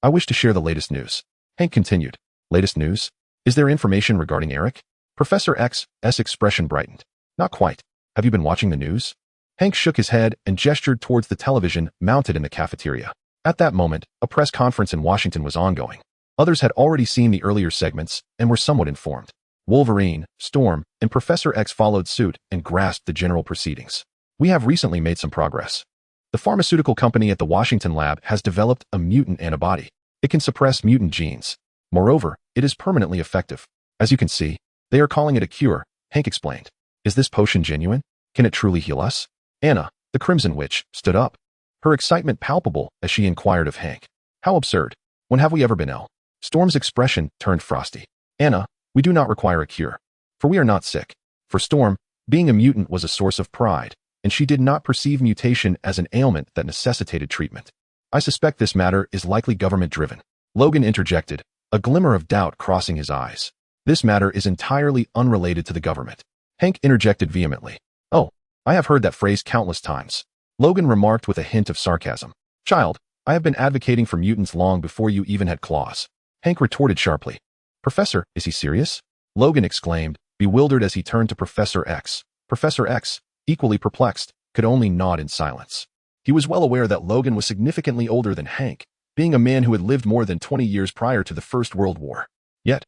I wish to share the latest news. Hank continued. Latest news? Is there information regarding Eric? Professor X's expression brightened. Not quite. Have you been watching the news? Hank shook his head and gestured towards the television mounted in the cafeteria. At that moment, a press conference in Washington was ongoing. Others had already seen the earlier segments and were somewhat informed. Wolverine, Storm, and Professor X followed suit and grasped the general proceedings. We have recently made some progress. The pharmaceutical company at the Washington lab has developed a mutant antibody. It can suppress mutant genes. Moreover, it is permanently effective. As you can see, they are calling it a cure, Hank explained. Is this potion genuine? Can it truly heal us? Anna, the Crimson Witch, stood up, her excitement palpable as she inquired of Hank. How absurd. When have we ever been ill? Storm's expression turned frosty. Anna, we do not require a cure. For we are not sick. For Storm, being a mutant was a source of pride, and she did not perceive mutation as an ailment that necessitated treatment. I suspect this matter is likely government-driven. Logan interjected, a glimmer of doubt crossing his eyes. This matter is entirely unrelated to the government. Hank interjected vehemently. Oh, I have heard that phrase countless times. Logan remarked with a hint of sarcasm. Child, I have been advocating for mutants long before you even had claws. Hank retorted sharply. Professor, is he serious? Logan exclaimed, bewildered as he turned to Professor X. Professor X, equally perplexed, could only nod in silence. He was well aware that Logan was significantly older than Hank, being a man who had lived more than 20 years prior to the First World War. Yet,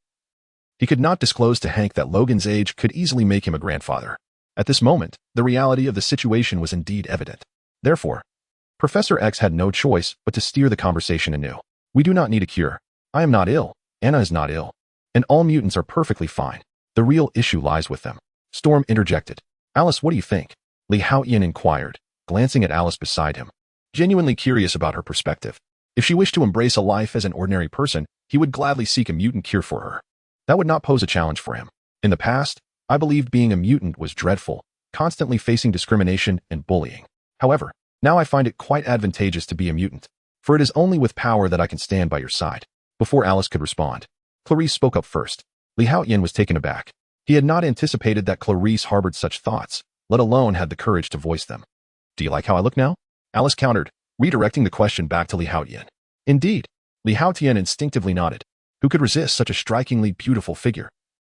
he could not disclose to Hank that Logan's age could easily make him a grandfather. At this moment, the reality of the situation was indeed evident. Therefore, Professor X had no choice but to steer the conversation anew. We do not need a cure. I am not ill. Anna is not ill. And all mutants are perfectly fine. The real issue lies with them. Storm interjected. Alice, what do you think? Haotian inquired, glancing at Alice beside him, genuinely curious about her perspective. If she wished to embrace a life as an ordinary person, he would gladly seek a mutant cure for her. That would not pose a challenge for him. In the past, I believed being a mutant was dreadful, constantly facing discrimination and bullying. However, now I find it quite advantageous to be a mutant, for it is only with power that I can stand by your side. Before Alice could respond, Clarice spoke up first. Haotian was taken aback. He had not anticipated that Clarice harbored such thoughts, let alone had the courage to voice them. Do you like how I look now? Alice countered, redirecting the question back to Haotian. Indeed. Haotian instinctively nodded. Who could resist such a strikingly beautiful figure?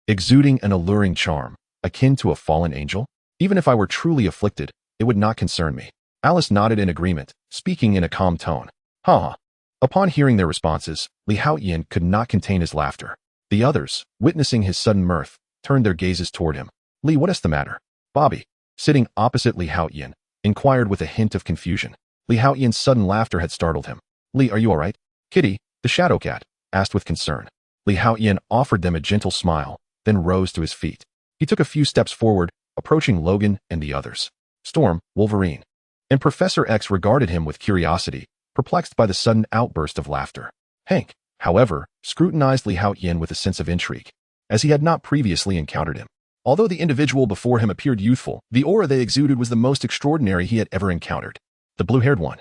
Exuding an alluring charm, akin to a fallen angel? Even if I were truly afflicted, it would not concern me. Alice nodded in agreement, speaking in a calm tone. Ha! Upon hearing their responses, Haotian could not contain his laughter. The others, witnessing his sudden mirth, turned their gazes toward him. Lee, what is the matter? Bobby, sitting opposite Haotian, inquired with a hint of confusion. Haotian's sudden laughter had startled him. Lee, are you all right? Kitty, the shadow cat, asked with concern. Haotian offered them a gentle smile, then rose to his feet. He took a few steps forward, approaching Logan and the others. Storm, Wolverine, and Professor X regarded him with curiosity, perplexed by the sudden outburst of laughter. Hank, however, scrutinized Haotian with a sense of intrigue, as he had not previously encountered him. Although the individual before him appeared youthful, the aura they exuded was the most extraordinary he had ever encountered. The blue-haired one.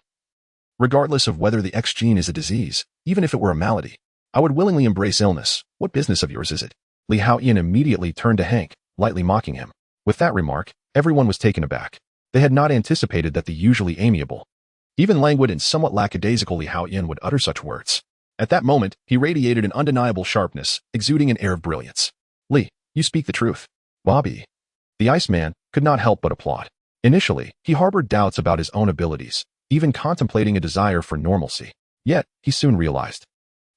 Regardless of whether the X-Gene is a disease, even if it were a malady, I would willingly embrace illness. What business of yours is it? Haotian immediately turned to Hank, lightly mocking him. With that remark, everyone was taken aback. They had not anticipated that the usually amiable, even languid and somewhat lackadaisical Haotian would utter such words. At that moment, he radiated an undeniable sharpness, exuding an air of brilliance. Lee, you speak the truth. Bobby, the Iceman, could not help but applaud. Initially, he harbored doubts about his own abilities, even contemplating a desire for normalcy. Yet, he soon realized.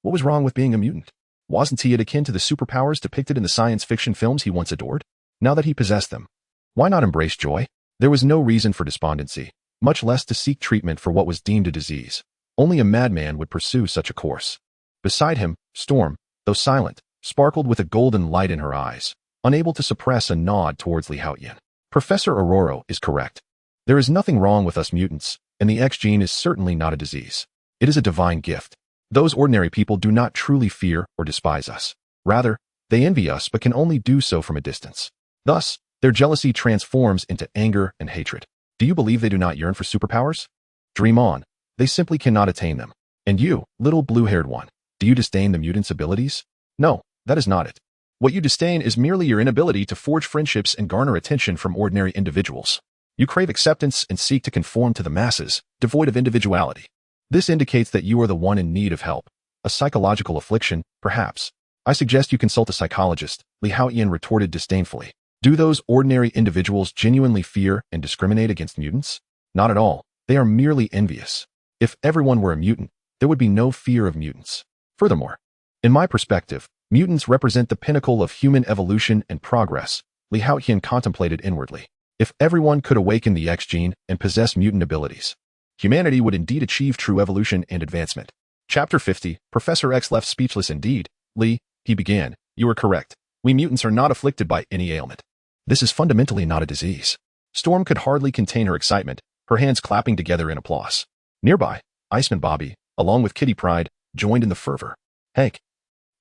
What was wrong with being a mutant? Wasn't he akin to the superpowers depicted in the science fiction films he once adored? Now that he possessed them, why not embrace joy? There was no reason for despondency, much less to seek treatment for what was deemed a disease. Only a madman would pursue such a course. Beside him, Storm, though silent, sparkled with a golden light in her eyes, unable to suppress a nod towards Haotian. Professor Aurora is correct. There is nothing wrong with us mutants, and the X-Gene is certainly not a disease. It is a divine gift. Those ordinary people do not truly fear or despise us. Rather, they envy us but can only do so from a distance. Thus, their jealousy transforms into anger and hatred. Do you believe they do not yearn for superpowers? Dream on. They simply cannot attain them. And you, little blue-haired one, do you disdain the mutant's abilities? No, that is not it. What you disdain is merely your inability to forge friendships and garner attention from ordinary individuals. You crave acceptance and seek to conform to the masses, devoid of individuality. This indicates that you are the one in need of help. A psychological affliction, perhaps. I suggest you consult a psychologist, Haotian retorted disdainfully. Do those ordinary individuals genuinely fear and discriminate against mutants? Not at all. They are merely envious. If everyone were a mutant, there would be no fear of mutants. Furthermore, in my perspective, mutants represent the pinnacle of human evolution and progress, Haotian contemplated inwardly. If everyone could awaken the X-Gene and possess mutant abilities, humanity would indeed achieve true evolution and advancement. Chapter 50, Professor X left speechless indeed. Lee, he began, you are correct. We mutants are not afflicted by any ailment. This is fundamentally not a disease. Storm could hardly contain her excitement, her hands clapping together in applause. Nearby, Iceman Bobby, along with Kitty Pryde, joined in the fervor. Hank,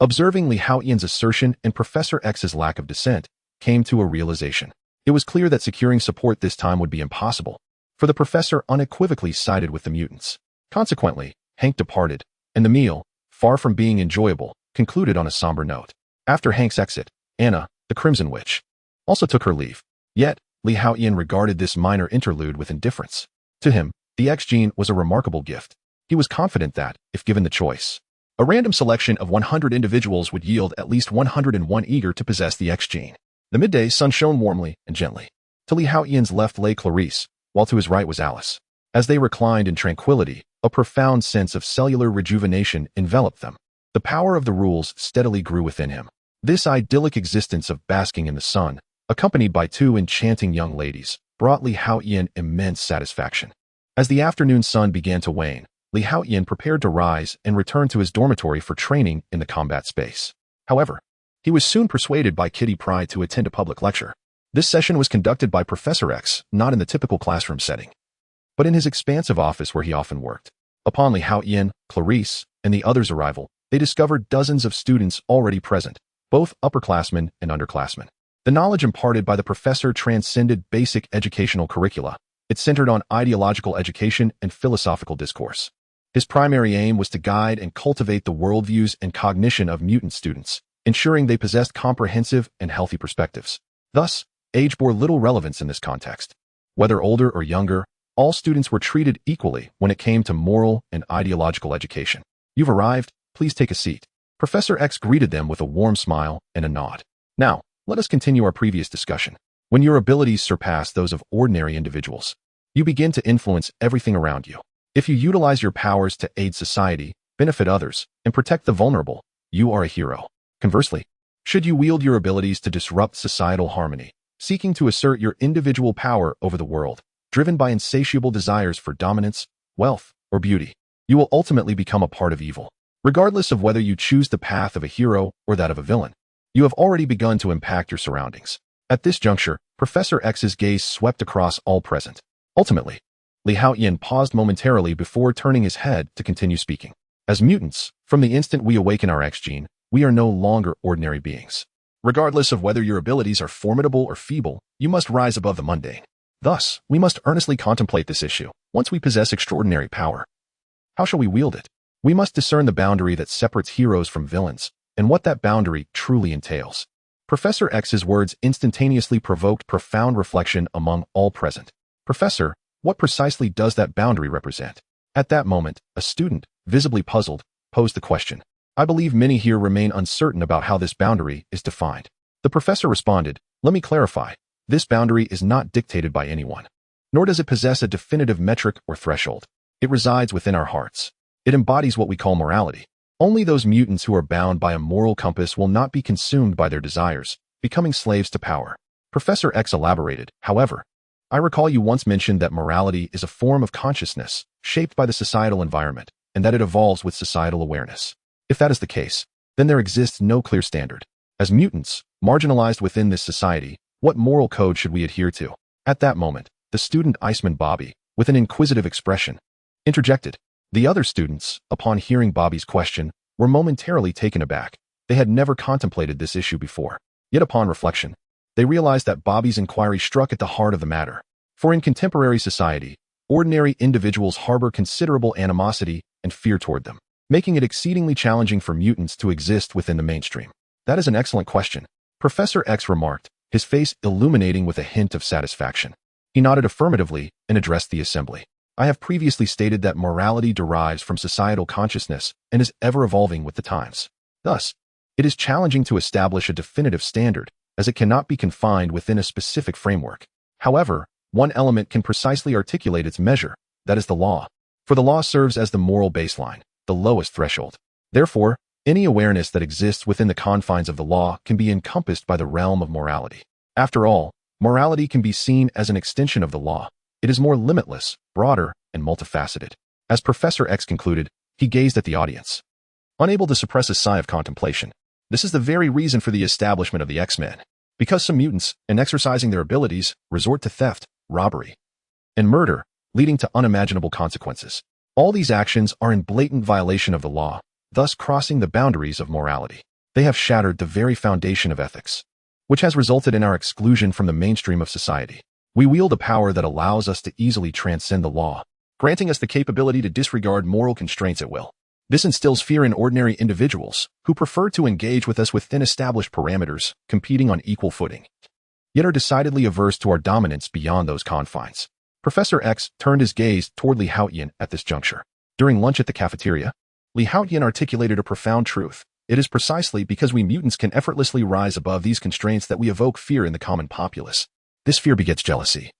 observing Li Haotian's assertion and Professor X's lack of dissent, came to a realization. It was clear that securing support this time would be impossible, for the professor unequivocally sided with the mutants. Consequently, Hank departed, and the meal, far from being enjoyable, concluded on a somber note. After Hank's exit, Anna, the Crimson Witch, also took her leave. Yet, Li Haotian regarded this minor interlude with indifference. To him, the X-Gene was a remarkable gift. He was confident that, if given the choice, a random selection of 100 individuals would yield at least 101 eager to possess the X-Gene. The midday sun shone warmly and gently. To Li Haotian's left lay Clarice, while to his right was Alice. As they reclined in tranquility, a profound sense of cellular rejuvenation enveloped them. The power of the rules steadily grew within him. This idyllic existence of basking in the sun, accompanied by two enchanting young ladies, brought Li Haotian immense satisfaction. As the afternoon sun began to wane, Li Haotian prepared to rise and return to his dormitory for training in the combat space. However, he was soon persuaded by Kitty Pryde to attend a public lecture. This session was conducted by Professor X, not in the typical classroom setting, but in his expansive office where he often worked. Upon Li Haotian, Clarice, and the others' arrival, they discovered dozens of students already present, both upperclassmen and underclassmen. The knowledge imparted by the professor transcended basic educational curricula. It centered on ideological education and philosophical discourse. His primary aim was to guide and cultivate the worldviews and cognition of mutant students, ensuring they possessed comprehensive and healthy perspectives. Thus, age bore little relevance in this context. Whether older or younger, all students were treated equally when it came to moral and ideological education. You've arrived, please take a seat. Professor X greeted them with a warm smile and a nod. Now, let us continue our previous discussion. When your abilities surpass those of ordinary individuals, you begin to influence everything around you. If you utilize your powers to aid society, benefit others, and protect the vulnerable, you are a hero. Conversely, should you wield your abilities to disrupt societal harmony, seeking to assert your individual power over the world, driven by insatiable desires for dominance, wealth, or beauty, you will ultimately become a part of evil. Regardless of whether you choose the path of a hero or that of a villain, you have already begun to impact your surroundings. At this juncture, Professor X's gaze swept across all present. Ultimately, Li Haotian paused momentarily before turning his head to continue speaking. As mutants, from the instant we awaken our X-Gene, we are no longer ordinary beings. Regardless of whether your abilities are formidable or feeble, you must rise above the mundane. Thus, we must earnestly contemplate this issue. Once we possess extraordinary power, how shall we wield it? We must discern the boundary that separates heroes from villains, and what that boundary truly entails. Professor X's words instantaneously provoked profound reflection among all present. Professor, what precisely does that boundary represent? At that moment, a student, visibly puzzled, posed the question. I believe many here remain uncertain about how this boundary is defined. The professor responded, let me clarify. This boundary is not dictated by anyone, nor does it possess a definitive metric or threshold. It resides within our hearts. It embodies what we call morality. Only those mutants who are bound by a moral compass will not be consumed by their desires, becoming slaves to power. Professor X elaborated, however, I recall you once mentioned that morality is a form of consciousness, shaped by the societal environment, and that it evolves with societal awareness. If that is the case, then there exists no clear standard. As mutants, marginalized within this society, what moral code should we adhere to? At that moment, the student Iceman Bobby, with an inquisitive expression, interjected. The other students, upon hearing Bobby's question, were momentarily taken aback. They had never contemplated this issue before. Yet upon reflection, they realized that Bobby's inquiry struck at the heart of the matter. For in contemporary society, ordinary individuals harbor considerable animosity and fear toward them, making it exceedingly challenging for mutants to exist within the mainstream. That is an excellent question, Professor X remarked, his face illuminating with a hint of satisfaction. He nodded affirmatively and addressed the assembly. I have previously stated that morality derives from societal consciousness and is ever evolving with the times. Thus, it is challenging to establish a definitive standard, as it cannot be confined within a specific framework. However, one element can precisely articulate its measure, that is the law. For the law serves as the moral baseline, the lowest threshold. Therefore, any awareness that exists within the confines of the law can be encompassed by the realm of morality. After all, morality can be seen as an extension of the law. It is more limitless, broader, and multifaceted. As Professor X concluded, he gazed at the audience, unable to suppress a sigh of contemplation. This is the very reason for the establishment of the X-Men. Because some mutants, in exercising their abilities, resort to theft, robbery, and murder, leading to unimaginable consequences. All these actions are in blatant violation of the law, thus crossing the boundaries of morality. They have shattered the very foundation of ethics, which has resulted in our exclusion from the mainstream of society. We wield a power that allows us to easily transcend the law, granting us the capability to disregard moral constraints at will. This instills fear in ordinary individuals who prefer to engage with us within established parameters, competing on equal footing, yet are decidedly averse to our dominance beyond those confines. Professor X turned his gaze toward Haotian at this juncture. During lunch at the cafeteria, Haotian articulated a profound truth. It is precisely because we mutants can effortlessly rise above these constraints that we evoke fear in the common populace. This fear begets jealousy,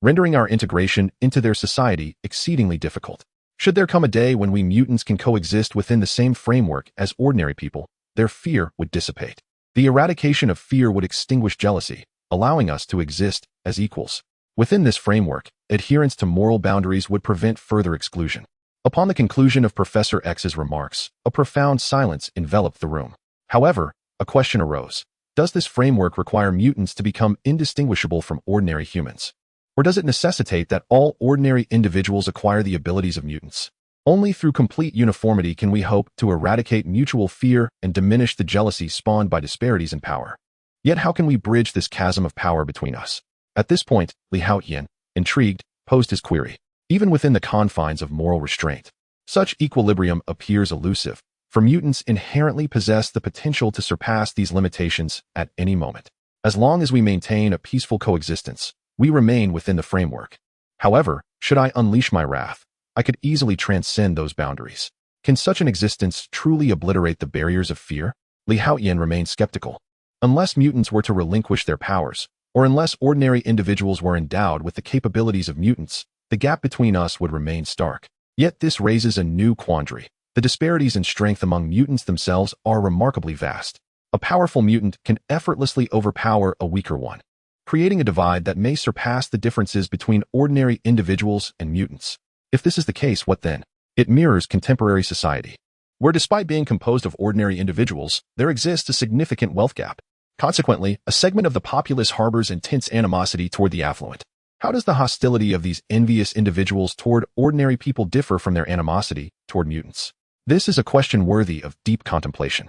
rendering our integration into their society exceedingly difficult. Should there come a day when we mutants can coexist within the same framework as ordinary people, their fear would dissipate. The eradication of fear would extinguish jealousy, allowing us to exist as equals. Within this framework, adherence to moral boundaries would prevent further exclusion. Upon the conclusion of Professor X's remarks, a profound silence enveloped the room. However, a question arose. Does this framework require mutants to become indistinguishable from ordinary humans? Or does it necessitate that all ordinary individuals acquire the abilities of mutants? Only through complete uniformity can we hope to eradicate mutual fear and diminish the jealousy spawned by disparities in power. Yet how can we bridge this chasm of power between us? At this point, Haotian, intrigued, posed his query. Even within the confines of moral restraint, such equilibrium appears elusive, for mutants inherently possess the potential to surpass these limitations at any moment. As long as we maintain a peaceful coexistence, we remain within the framework. However, should I unleash my wrath, I could easily transcend those boundaries. Can such an existence truly obliterate the barriers of fear? Haotian remained skeptical. Unless mutants were to relinquish their powers, or unless ordinary individuals were endowed with the capabilities of mutants, the gap between us would remain stark. Yet this raises a new quandary. The disparities in strength among mutants themselves are remarkably vast. A powerful mutant can effortlessly overpower a weaker one, creating a divide that may surpass the differences between ordinary individuals and mutants. If this is the case, what then? It mirrors contemporary society, where despite being composed of ordinary individuals, there exists a significant wealth gap. Consequently, a segment of the populace harbors intense animosity toward the affluent. How does the hostility of these envious individuals toward ordinary people differ from their animosity toward mutants? This is a question worthy of deep contemplation.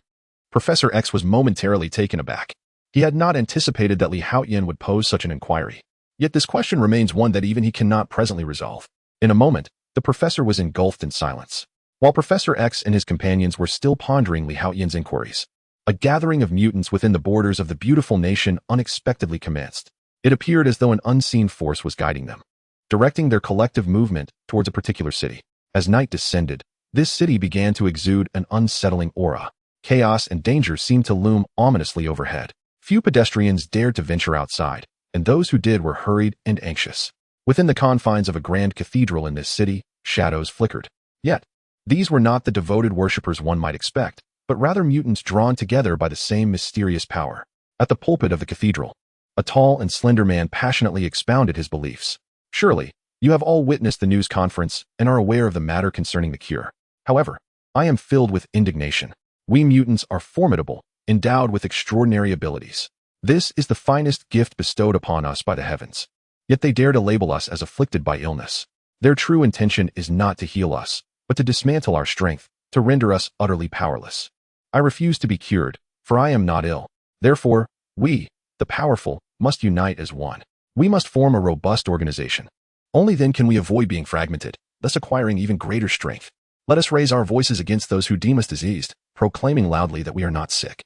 Professor X was momentarily taken aback. He had not anticipated that Haotian would pose such an inquiry. Yet this question remains one that even he cannot presently resolve. In a moment, the professor was engulfed in silence. While Professor X and his companions were still pondering Haotian's inquiries, a gathering of mutants within the borders of the beautiful nation unexpectedly commenced. It appeared as though an unseen force was guiding them, directing their collective movement towards a particular city. As night descended, this city began to exude an unsettling aura. Chaos and danger seemed to loom ominously overhead. Few pedestrians dared to venture outside, and those who did were hurried and anxious. Within the confines of a grand cathedral in this city, shadows flickered. Yet, these were not the devoted worshippers one might expect, but rather mutants drawn together by the same mysterious power. At the pulpit of the cathedral, a tall and slender man passionately expounded his beliefs. Surely, you have all witnessed the news conference and are aware of the matter concerning the cure. However, I am filled with indignation. We mutants are formidable, endowed with extraordinary abilities. This is the finest gift bestowed upon us by the heavens. Yet they dare to label us as afflicted by illness. Their true intention is not to heal us, but to dismantle our strength, to render us utterly powerless. I refuse to be cured, for I am not ill. Therefore, we, the powerful, must unite as one. We must form a robust organization. Only then can we avoid being fragmented, thus acquiring even greater strength. Let us raise our voices against those who deem us diseased, proclaiming loudly that we are not sick.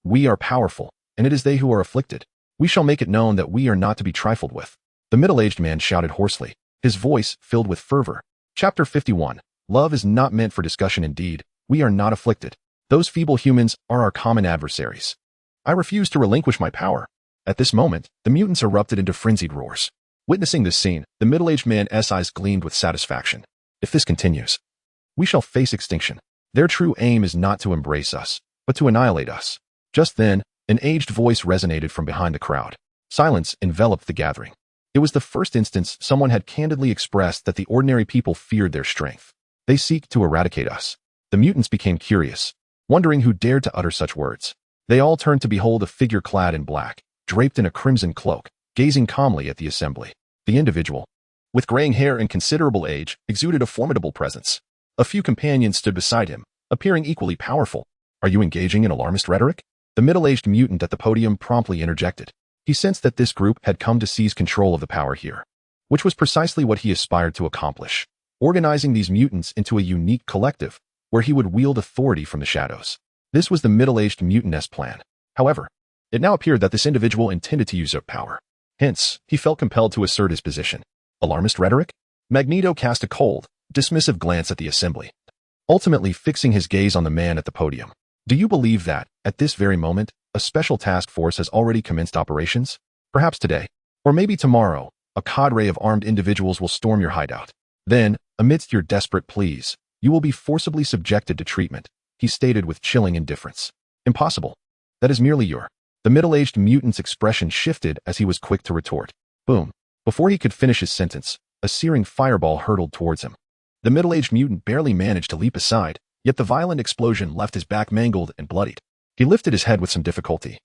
We are powerful, and it is they who are afflicted. We shall make it known that we are not to be trifled with. The middle-aged man shouted hoarsely, his voice filled with fervor. Chapter 51. Love is not meant for discussion indeed. We are not afflicted. Those feeble humans are our common adversaries. I refuse to relinquish my power. At this moment, the mutants erupted into frenzied roars. Witnessing this scene, the middle-aged man's eyes gleamed with satisfaction. If this continues, we shall face extinction. Their true aim is not to embrace us, but to annihilate us. Just then, an aged voice resonated from behind the crowd. Silence enveloped the gathering. It was the first instance someone had candidly expressed that the ordinary people feared their strength. They seek to eradicate us. The mutants became curious, wondering who dared to utter such words. They all turned to behold a figure clad in black, draped in a crimson cloak, gazing calmly at the assembly. The individual, with graying hair and considerable age, exuded a formidable presence. A few companions stood beside him, appearing equally powerful. Are you engaging in alarmist rhetoric? The middle-aged mutant at the podium promptly interjected. He sensed that this group had come to seize control of the power here, which was precisely what he aspired to accomplish, organizing these mutants into a unique collective, where he would wield authority from the shadows. This was the middle-aged mutant's plan. However, it now appeared that this individual intended to usurp power. Hence, he felt compelled to assert his position. Alarmist rhetoric? Magneto cast a cold, dismissive glance at the assembly, ultimately fixing his gaze on the man at the podium. Do you believe that, at this very moment, a special task force has already commenced operations? Perhaps today, or maybe tomorrow, a cadre of armed individuals will storm your hideout. Then, amidst your desperate pleas, you will be forcibly subjected to treatment, he stated with chilling indifference. Impossible. That is merely your... The middle-aged mutant's expression shifted as he was quick to retort. Boom. Before he could finish his sentence, a searing fireball hurtled towards him. The middle-aged mutant barely managed to leap aside, yet the violent explosion left his back mangled and bloodied. He lifted his head with some difficulty,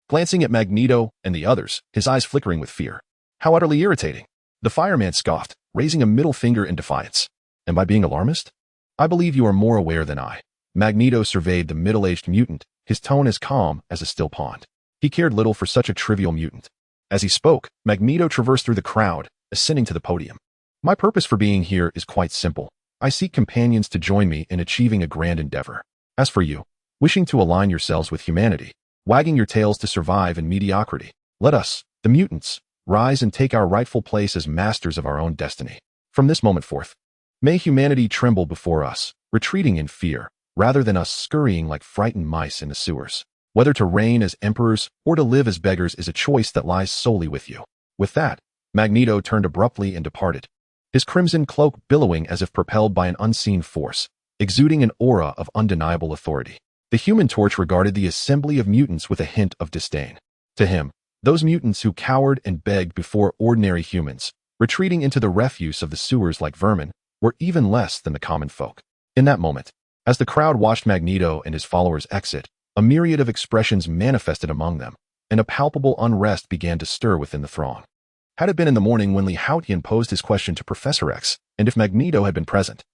glancing at Magneto and the others, his eyes flickering with fear. How utterly irritating. The fireman scoffed, raising a middle finger in defiance. Am I being alarmist? I believe you are more aware than I. Magneto surveyed the middle-aged mutant, his tone as calm as a still pond. He cared little for such a trivial mutant. As he spoke, Magneto traversed through the crowd, ascending to the podium. My purpose for being here is quite simple. I seek companions to join me in achieving a grand endeavor. As for you, wishing to align yourselves with humanity, wagging your tails to survive in mediocrity, let us, the mutants, rise and take our rightful place as masters of our own destiny. From this moment forth, may humanity tremble before us, retreating in fear, rather than us scurrying like frightened mice in the sewers. Whether to reign as emperors or to live as beggars is a choice that lies solely with you. With that, Magneto turned abruptly and departed, his crimson cloak billowing as if propelled by an unseen force, exuding an aura of undeniable authority. The Human Torch regarded the assembly of mutants with a hint of disdain. To him, those mutants who cowered and begged before ordinary humans, retreating into the refuse of the sewers like vermin, were even less than the common folk. In that moment, as the crowd watched Magneto and his followers exit, a myriad of expressions manifested among them, and a palpable unrest began to stir within the throng. Had it been in the morning when Haotian posed his question to Professor X, and if Magneto had been present,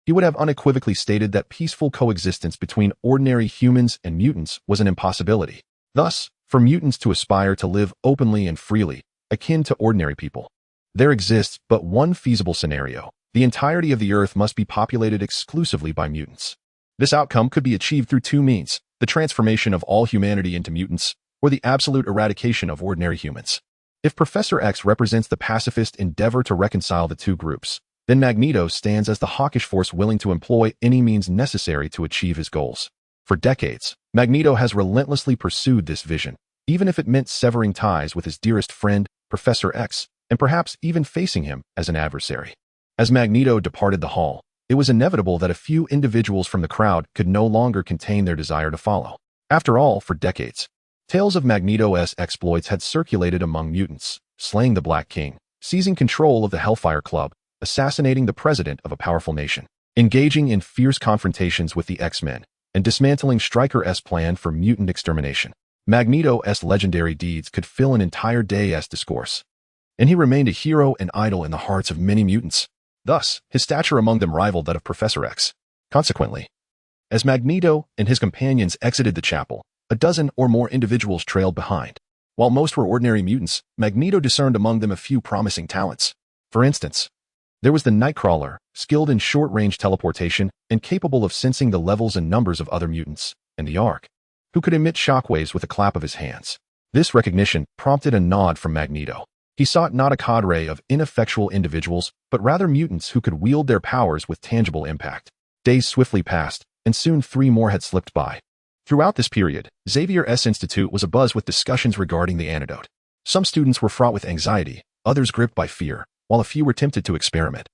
he would have unequivocally stated that peaceful coexistence between ordinary humans and mutants was an impossibility. Thus, for mutants to aspire to live openly and freely, akin to ordinary people, there exists but one feasible scenario. The entirety of the Earth must be populated exclusively by mutants. This outcome could be achieved through two means: the transformation of all humanity into mutants, or the absolute eradication of ordinary humans. If Professor X represents the pacifist endeavor to reconcile the two groups, then Magneto stands as the hawkish force willing to employ any means necessary to achieve his goals. For decades, Magneto has relentlessly pursued this vision, even if it meant severing ties with his dearest friend, Professor X, and perhaps even facing him as an adversary. As Magneto departed the hall, it was inevitable that a few individuals from the crowd could no longer contain their desire to follow. After all, for decades, tales of Magneto's exploits had circulated among mutants, slaying the Black King, seizing control of the Hellfire Club, assassinating the president of a powerful nation, engaging in fierce confrontations with the X-Men, and dismantling Stryker's plan for mutant extermination. Magneto's legendary deeds could fill an entire day's discourse, and he remained a hero and idol in the hearts of many mutants. Thus, his stature among them rivaled that of Professor X. Consequently, as Magneto and his companions exited the chapel, a dozen or more individuals trailed behind. While most were ordinary mutants, Magneto discerned among them a few promising talents. For instance, there was the Nightcrawler, skilled in short-range teleportation and capable of sensing the levels and numbers of other mutants, and the Ark, who could emit shockwaves with a clap of his hands. This recognition prompted a nod from Magneto. He sought not a cadre of ineffectual individuals, but rather mutants who could wield their powers with tangible impact. Days swiftly passed, and soon 3 more had slipped by. Throughout this period, Xavier's Institute was abuzz with discussions regarding the antidote. Some students were fraught with anxiety, others gripped by fear, while a few were tempted to experiment,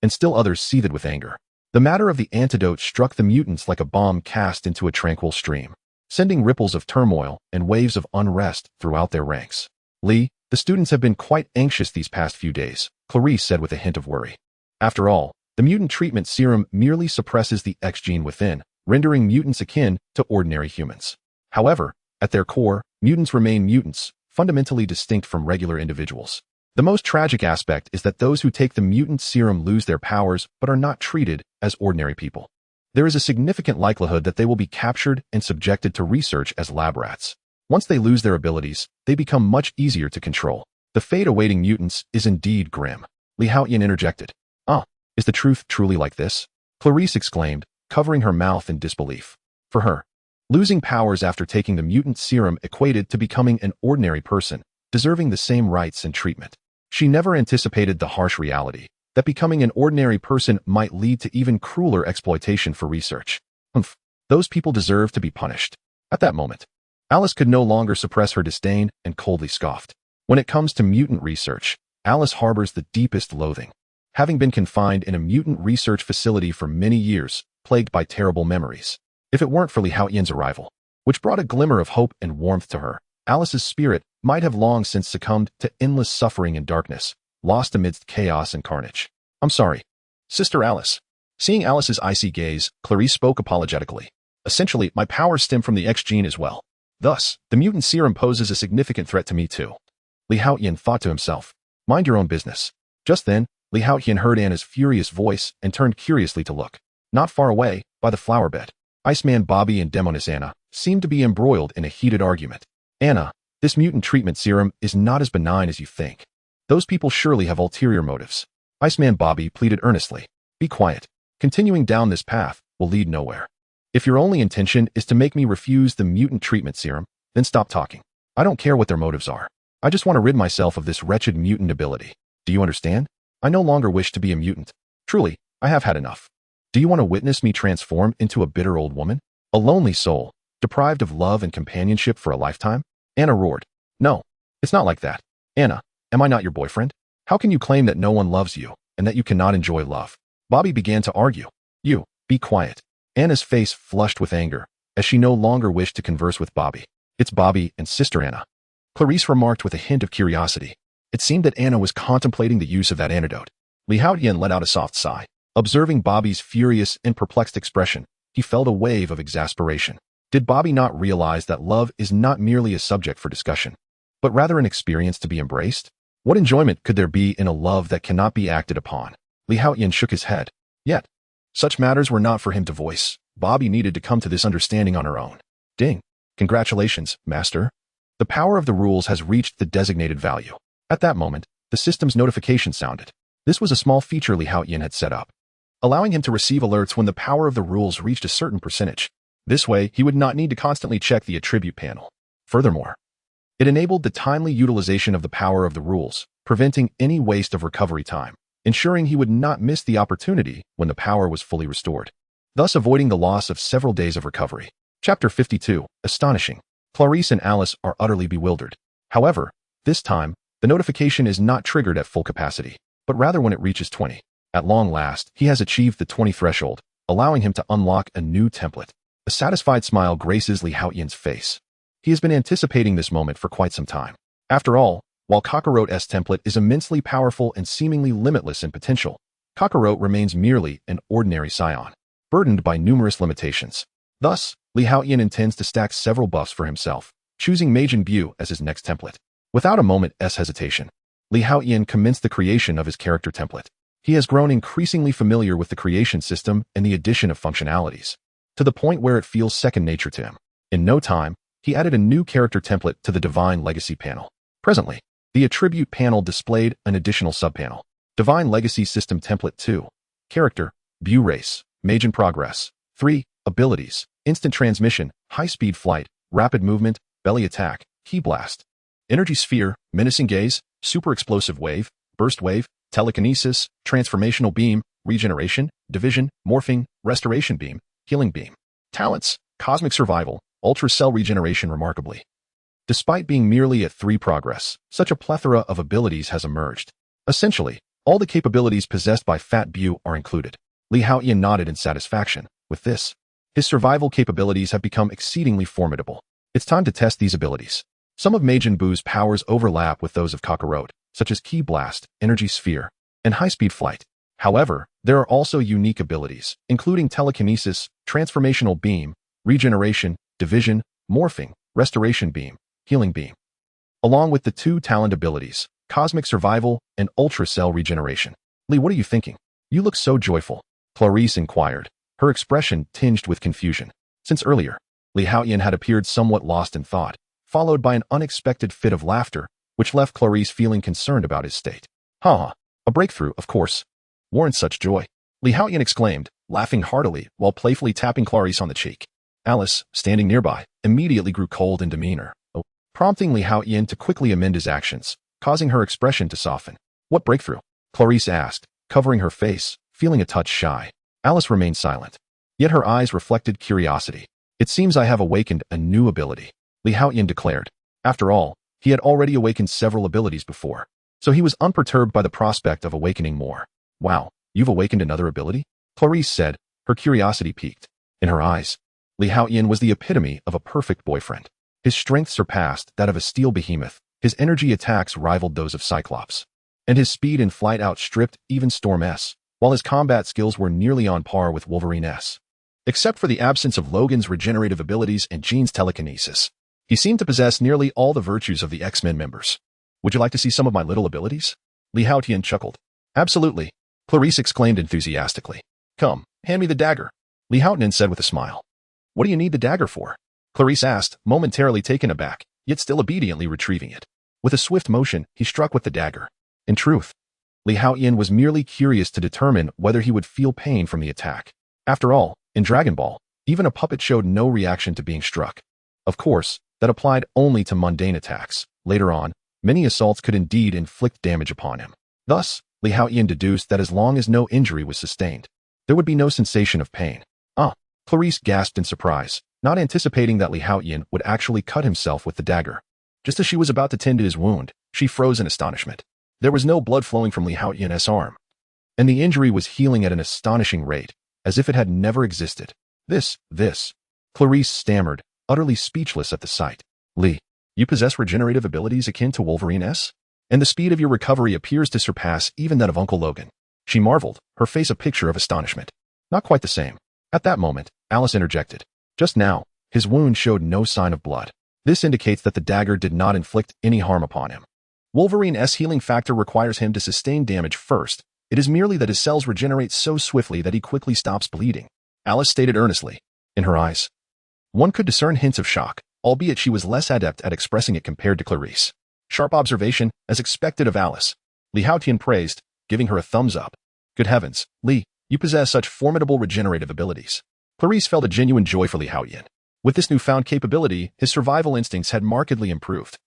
and still others seethed with anger. The matter of the antidote struck the mutants like a bomb cast into a tranquil stream, sending ripples of turmoil and waves of unrest throughout their ranks. "Lee, the students have been quite anxious these past few days," Clarice said with a hint of worry. After all, the mutant treatment serum merely suppresses the X-gene within, rendering mutants akin to ordinary humans. However, at their core, mutants remain mutants, fundamentally distinct from regular individuals. The most tragic aspect is that those who take the mutant serum lose their powers but are not treated as ordinary people. There is a significant likelihood that they will be captured and subjected to research as lab rats. Once they lose their abilities, they become much easier to control. The fate awaiting mutants is indeed grim. Haotian interjected. Is the truth truly like this? Clarice exclaimed, covering her mouth in disbelief. For her, losing powers after taking the mutant serum equated to becoming an ordinary person, deserving the same rights and treatment. She never anticipated the harsh reality that becoming an ordinary person might lead to even crueler exploitation for research. Those people deserve to be punished. At that moment, Alice could no longer suppress her disdain and coldly scoffed. When it comes to mutant research, Alice harbors the deepest loathing. Having been confined in a mutant research facility for many years, plagued by terrible memories. If it weren't for Haotian's arrival, which brought a glimmer of hope and warmth to her, Alice's spirit might have long since succumbed to endless suffering and darkness, lost amidst chaos and carnage. I'm sorry, Sister Alice. Seeing Alice's icy gaze, Clarice spoke apologetically. Essentially, my powers stem from the X-Gene as well. Thus, the mutant serum poses a significant threat to me too. Haotian thought to himself. Mind your own business. Just then, Haotian heard Anna's furious voice and turned curiously to look. Not far away, by the flower bed, Iceman Bobby and Demoness Anna seemed to be embroiled in a heated argument. Anna, this mutant treatment serum is not as benign as you think. Those people surely have ulterior motives. Iceman Bobby pleaded earnestly. Be quiet. Continuing down this path will lead nowhere. If your only intention is to make me refuse the mutant treatment serum, then stop talking. I don't care what their motives are. I just want to rid myself of this wretched mutant ability. Do you understand? I no longer wish to be a mutant. Truly, I have had enough. Do you want to witness me transform into a bitter old woman? A lonely soul, deprived of love and companionship for a lifetime? Anna roared. No, it's not like that. Anna, am I not your boyfriend? How can you claim that no one loves you and that you cannot enjoy love? Bobby began to argue. You, be quiet. Anna's face flushed with anger, as she no longer wished to converse with Bobby. It's Bobby and Sister Anna. Clarice remarked with a hint of curiosity. It seemed that Anna was contemplating the use of that antidote. Haotian let out a soft sigh. Observing Bobby's furious and perplexed expression, he felt a wave of exasperation. Did Bobby not realize that love is not merely a subject for discussion, but rather an experience to be embraced? What enjoyment could there be in a love that cannot be acted upon? Haotian shook his head. Yet, such matters were not for him to voice. Bobby needed to come to this understanding on her own. Ding. Congratulations, Master. The power of the rules has reached the designated value. At that moment, the system's notification sounded. This was a small feature Haotian had set up, allowing him to receive alerts when the power of the rules reached a certain percentage. This way, he would not need to constantly check the attribute panel. Furthermore, it enabled the timely utilization of the power of the rules, preventing any waste of recovery time, ensuring he would not miss the opportunity when the power was fully restored, thus avoiding the loss of several days of recovery. Chapter 52. Astonishing. Clarice and Alice are utterly bewildered. However, this time, the notification is not triggered at full capacity, but rather when it reaches 20. At long last, he has achieved the 20 threshold, allowing him to unlock a new template. A satisfied smile graces Haotian's face. He has been anticipating this moment for quite some time. After all, while Kakarot's template is immensely powerful and seemingly limitless in potential, Kakarot remains merely an ordinary scion, burdened by numerous limitations. Thus, Haotian intends to stack several buffs for himself, choosing Majin Bu as his next template. Without a moment's hesitation, Haotian commenced the creation of his character template. He has grown increasingly familiar with the creation system and the addition of functionalities, to the point where it feels second nature to him. In no time, he added a new character template to the Divine Legacy panel. Presently, the attribute panel displayed an additional subpanel. Divine Legacy System Template 2. Character, Bu Race, Majin Progress. 3. Abilities, Instant Transmission, High-Speed Flight, Rapid Movement, Belly Attack, Ki Blast. Energy Sphere, Menacing Gaze, Super Explosive Wave, Burst Wave, Telekinesis, Transformational Beam, Regeneration, Division, Morphing, Restoration Beam, Healing Beam. Talents, Cosmic Survival, Ultra Cell Regeneration. Remarkably, despite being merely at 3 progress, such a plethora of abilities has emerged. Essentially, all the capabilities possessed by Fat Bu are included. Haotian nodded in satisfaction. With this, his survival capabilities have become exceedingly formidable. It's time to test these abilities. Some of Majin Buu's powers overlap with those of Kakarot, such as Ki Blast, Energy Sphere, and High-Speed Flight. However, there are also unique abilities, including Telekinesis, Transformational Beam, Regeneration, Division, Morphing, Restoration Beam, Healing Beam. Along with the 2 talent abilities, cosmic survival, and ultra-cell regeneration. Lee, what are you thinking? You look so joyful, Clarice inquired, her expression tinged with confusion. Since earlier, Haotian had appeared somewhat lost in thought, followed by an unexpected fit of laughter, which left Clarice feeling concerned about his state. A breakthrough, of course. Warrants such joy, Haotian exclaimed, laughing heartily while playfully tapping Clarice on the cheek. Alice, standing nearby, immediately grew cold in demeanor, prompting Haotian to quickly amend his actions, causing her expression to soften. What breakthrough? Clarice asked, covering her face, feeling a touch shy. Alice remained silent, yet her eyes reflected curiosity. It seems I have awakened a new ability, Haotian declared. After all, he had already awakened several abilities before, so he was unperturbed by the prospect of awakening more. Wow, you've awakened another ability? Clarice said, her curiosity piqued. In her eyes, Haotian was the epitome of a perfect boyfriend. His strength surpassed that of a steel behemoth, his energy attacks rivaled those of Cyclops, and his speed in flight outstripped even Storm S, while his combat skills were nearly on par with Wolverine S. Except for the absence of Logan's regenerative abilities and Jean's telekinesis, he seemed to possess nearly all the virtues of the X-Men members. Would you like to see some of my little abilities? Haotian chuckled. Absolutely, Clarice exclaimed enthusiastically. Come, hand me the dagger, Haotian said with a smile. What do you need the dagger for? Clarice asked, momentarily taken aback, yet still obediently retrieving it. With a swift motion, he struck with the dagger. In truth, Haotian was merely curious to determine whether he would feel pain from the attack. After all, in Dragon Ball, even a puppet showed no reaction to being struck. Of course, that applied only to mundane attacks. Later on, many assaults could indeed inflict damage upon him. Thus, Haotian deduced that as long as no injury was sustained, there would be no sensation of pain. Clarice gasped in surprise, not anticipating that Haotian would actually cut himself with the dagger. Just as she was about to tend to his wound, she froze in astonishment. There was no blood flowing from Haotian's arm, and the injury was healing at an astonishing rate, as if it had never existed. This, Clarice stammered, utterly speechless at the sight. Lee, you possess regenerative abilities akin to Wolverine S? And the speed of your recovery appears to surpass even that of Uncle Logan. She marveled, her face a picture of astonishment. Not quite the same. At that moment, Alice interjected. Just now, his wound showed no sign of blood. This indicates that the dagger did not inflict any harm upon him. Wolverine's healing factor requires him to sustain damage first. It is merely that his cells regenerate so swiftly that he quickly stops bleeding, Alice stated earnestly. In her eyes, one could discern hints of shock, albeit she was less adept at expressing it compared to Clarice. Sharp observation, as expected of Alice, Haotian praised, giving her a thumbs up. Good heavens, Lee, you possess such formidable regenerative abilities. Clarice felt a genuine joy for Haotian. With this newfound capability, his survival instincts had markedly improved,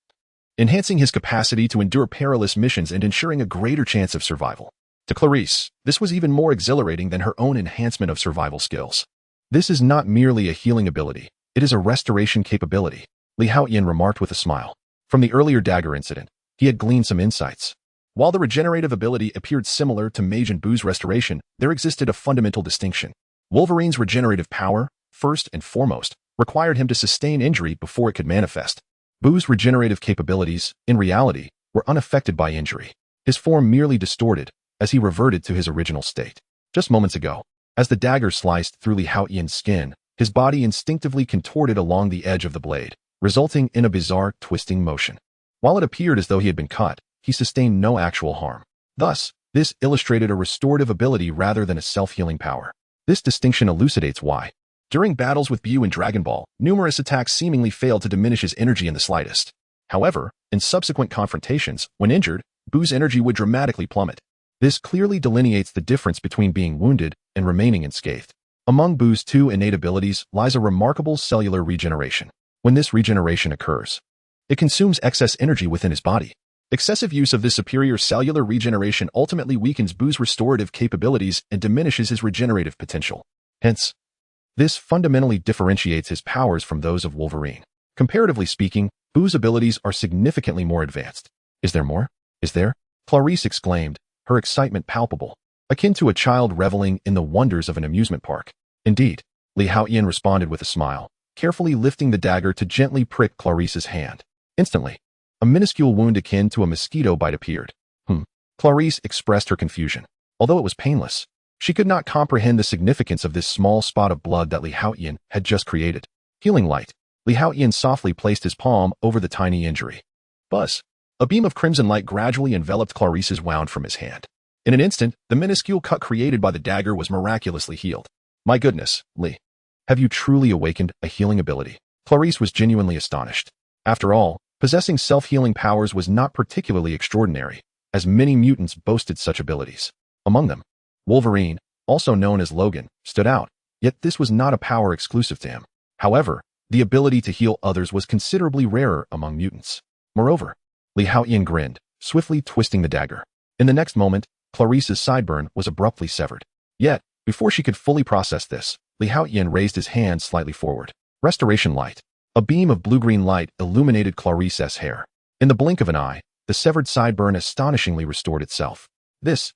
enhancing his capacity to endure perilous missions and ensuring a greater chance of survival. To Clarice, this was even more exhilarating than her own enhancement of survival skills. This is not merely a healing ability, it is a restoration capability, Haotian remarked with a smile. From the earlier dagger incident, he had gleaned some insights. While the regenerative ability appeared similar to Majin Buu's restoration, there existed a fundamental distinction. Wolverine's regenerative power, first and foremost, required him to sustain injury before it could manifest. Buu's regenerative capabilities, in reality, were unaffected by injury. His form merely distorted, as he reverted to his original state. Just moments ago, as the dagger sliced through Haotian's skin, his body instinctively contorted along the edge of the blade, resulting in a bizarre, twisting motion. While it appeared as though he had been cut, he sustained no actual harm. Thus, this illustrated a restorative ability rather than a self-healing power. This distinction elucidates why, during battles with Buu in Dragon Ball, numerous attacks seemingly failed to diminish his energy in the slightest. However, in subsequent confrontations, when injured, Buu's energy would dramatically plummet. This clearly delineates the difference between being wounded and remaining unscathed. Among Buu's two innate abilities lies a remarkable cellular regeneration. When this regeneration occurs, it consumes excess energy within his body. Excessive use of this superior cellular regeneration ultimately weakens Buu's restorative capabilities and diminishes his regenerative potential. Hence, this fundamentally differentiates his powers from those of Wolverine. Comparatively speaking, Buu's abilities are significantly more advanced. Is there more? Is there? Clarice exclaimed, her excitement palpable, akin to a child reveling in the wonders of an amusement park. Indeed, Haotian responded with a smile, carefully lifting the dagger to gently prick Clarice's hand. Instantly, a minuscule wound akin to a mosquito bite appeared. Clarice expressed her confusion. Although it was painless, she could not comprehend the significance of this small spot of blood that Haotian had just created. Healing light, Haotian softly placed his palm over the tiny injury. Buzz. A beam of crimson light gradually enveloped Clarice's wound from his hand. In an instant, the minuscule cut created by the dagger was miraculously healed. My goodness, Lee. Have you truly awakened a healing ability? Clarice was genuinely astonished. After all, possessing self-healing powers was not particularly extraordinary, as many mutants boasted such abilities. Among them, Wolverine, also known as Logan, stood out, yet this was not a power exclusive to him. However, the ability to heal others was considerably rarer among mutants. Moreover, Haotian grinned, swiftly twisting the dagger. In the next moment, Clarice's sideburn was abruptly severed. Yet, before she could fully process this, Haotian raised his hand slightly forward. Restoration light. A beam of blue-green light illuminated Clarice's hair. In the blink of an eye, the severed sideburn astonishingly restored itself. This.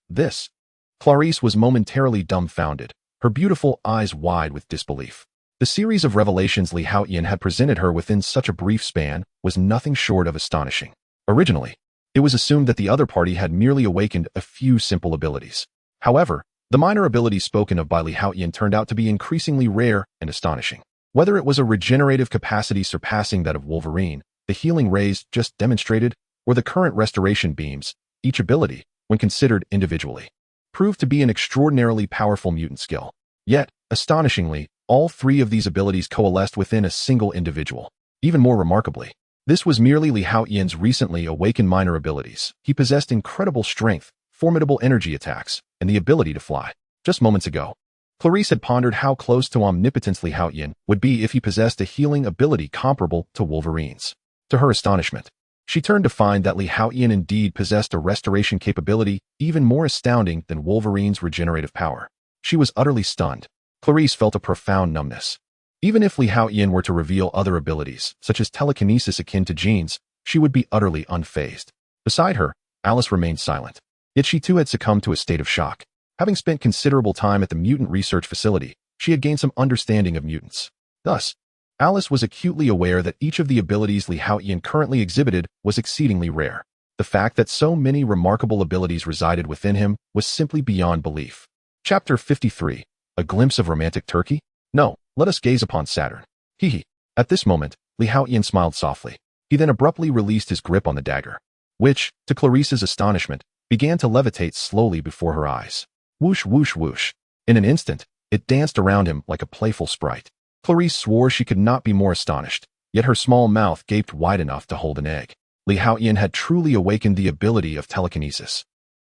Clarice was momentarily dumbfounded, her beautiful eyes wide with disbelief. The series of revelations Haotian had presented her within such a brief span was nothing short of astonishing. Originally, it was assumed that the other party had merely awakened a few simple abilities. However, the minor abilities spoken of by Haotian turned out to be increasingly rare and astonishing. Whether it was a regenerative capacity surpassing that of Wolverine, the healing rays just demonstrated, or the current restoration beams, each ability, when considered individually, proved to be an extraordinarily powerful mutant skill. Yet, astonishingly, all three of these abilities coalesced within a single individual. Even more remarkably, this was merely Haotian's recently awakened minor abilities. He possessed incredible strength, formidable energy attacks, and the ability to fly. Just moments ago, Clarice had pondered how close to omnipotence Haotian would be if he possessed a healing ability comparable to Wolverine's. To her astonishment, she turned to find that Haotian indeed possessed a restoration capability even more astounding than Wolverine's regenerative power. She was utterly stunned. Clarice felt a profound numbness. Even if Haotian were to reveal other abilities, such as telekinesis akin to Jean's, she would be utterly unfazed. Beside her, Alice remained silent. Yet she too had succumbed to a state of shock. Having spent considerable time at the mutant research facility, she had gained some understanding of mutants. Thus, Alice was acutely aware that each of the abilities Haotian currently exhibited was exceedingly rare. The fact that so many remarkable abilities resided within him was simply beyond belief. Chapter 53. A glimpse of romantic turkey? No, let us gaze upon Saturn. Hee. At this moment, Haotian smiled softly. He then abruptly released his grip on the dagger, which, to Clarice's astonishment, began to levitate slowly before her eyes. Whoosh, whoosh, whoosh. In an instant, it danced around him like a playful sprite. Clarice swore she could not be more astonished, yet her small mouth gaped wide enough to hold an egg. Haotian had truly awakened the ability of telekinesis.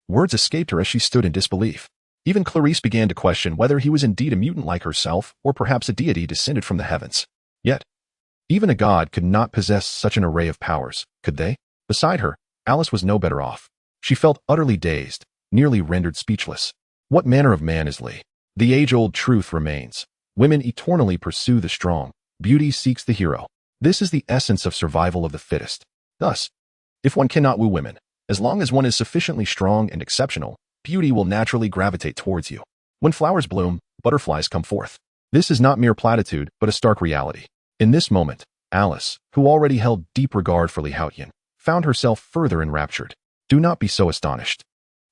Words escaped her as she stood in disbelief. Even Clarice began to question whether he was indeed a mutant like herself, or perhaps a deity descended from the heavens. Yet, even a god could not possess such an array of powers, could they? Beside her, Alice was no better off. She felt utterly dazed, nearly rendered speechless. What manner of man is Lee? The age-old truth remains. Women eternally pursue the strong. Beauty seeks the hero. This is the essence of survival of the fittest. Thus, if one cannot woo women, as long as one is sufficiently strong and exceptional, beauty will naturally gravitate towards you. When flowers bloom, butterflies come forth. This is not mere platitude, but a stark reality. In this moment, Alice, who already held deep regard for Haotian, found herself further enraptured. Do not be so astonished.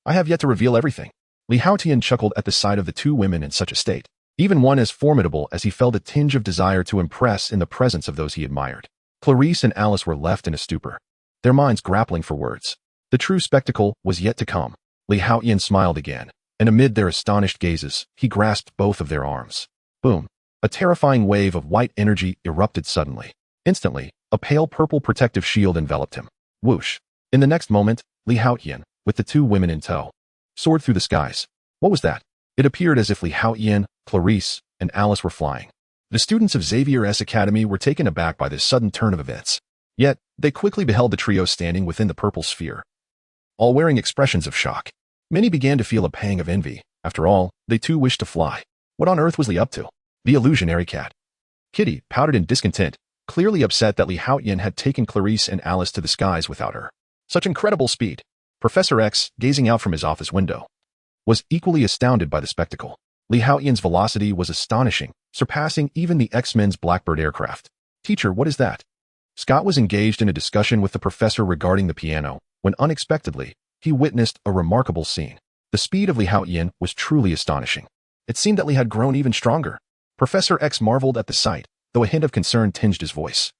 I have yet to reveal everything. Haotian chuckled at the sight of the two women in such a state, even one as formidable as he felt a tinge of desire to impress in the presence of those he admired. Clarice and Alice were left in a stupor, their minds grappling for words. The true spectacle was yet to come. Haotian smiled again, and amid their astonished gazes, he grasped both of their arms. Boom! A terrifying wave of white energy erupted suddenly. Instantly, a pale purple protective shield enveloped him. Whoosh! In the next moment, Haotian, with the two women in tow, soared through the skies. What was that? It appeared as if Haotian, Clarice, and Alice were flying. The students of Xavier's academy were taken aback by this sudden turn of events. Yet, they quickly beheld the trio standing within the purple sphere, all wearing expressions of shock. Many began to feel a pang of envy. After all, they too wished to fly. What on earth was Lee up to? The illusionary cat. Kitty pouted in discontent, clearly upset that Haotian had taken Clarice and Alice to the skies without her. Such incredible speed. Professor X, gazing out from his office window, was equally astounded by the spectacle. Haotian's velocity was astonishing, surpassing even the X-Men's Blackbird aircraft. Teacher, what is that? Scott was engaged in a discussion with the professor regarding the piano, when unexpectedly, he witnessed a remarkable scene. The speed of Haotian was truly astonishing. It seemed that Lee had grown even stronger. Professor X marveled at the sight, though a hint of concern tinged his voice.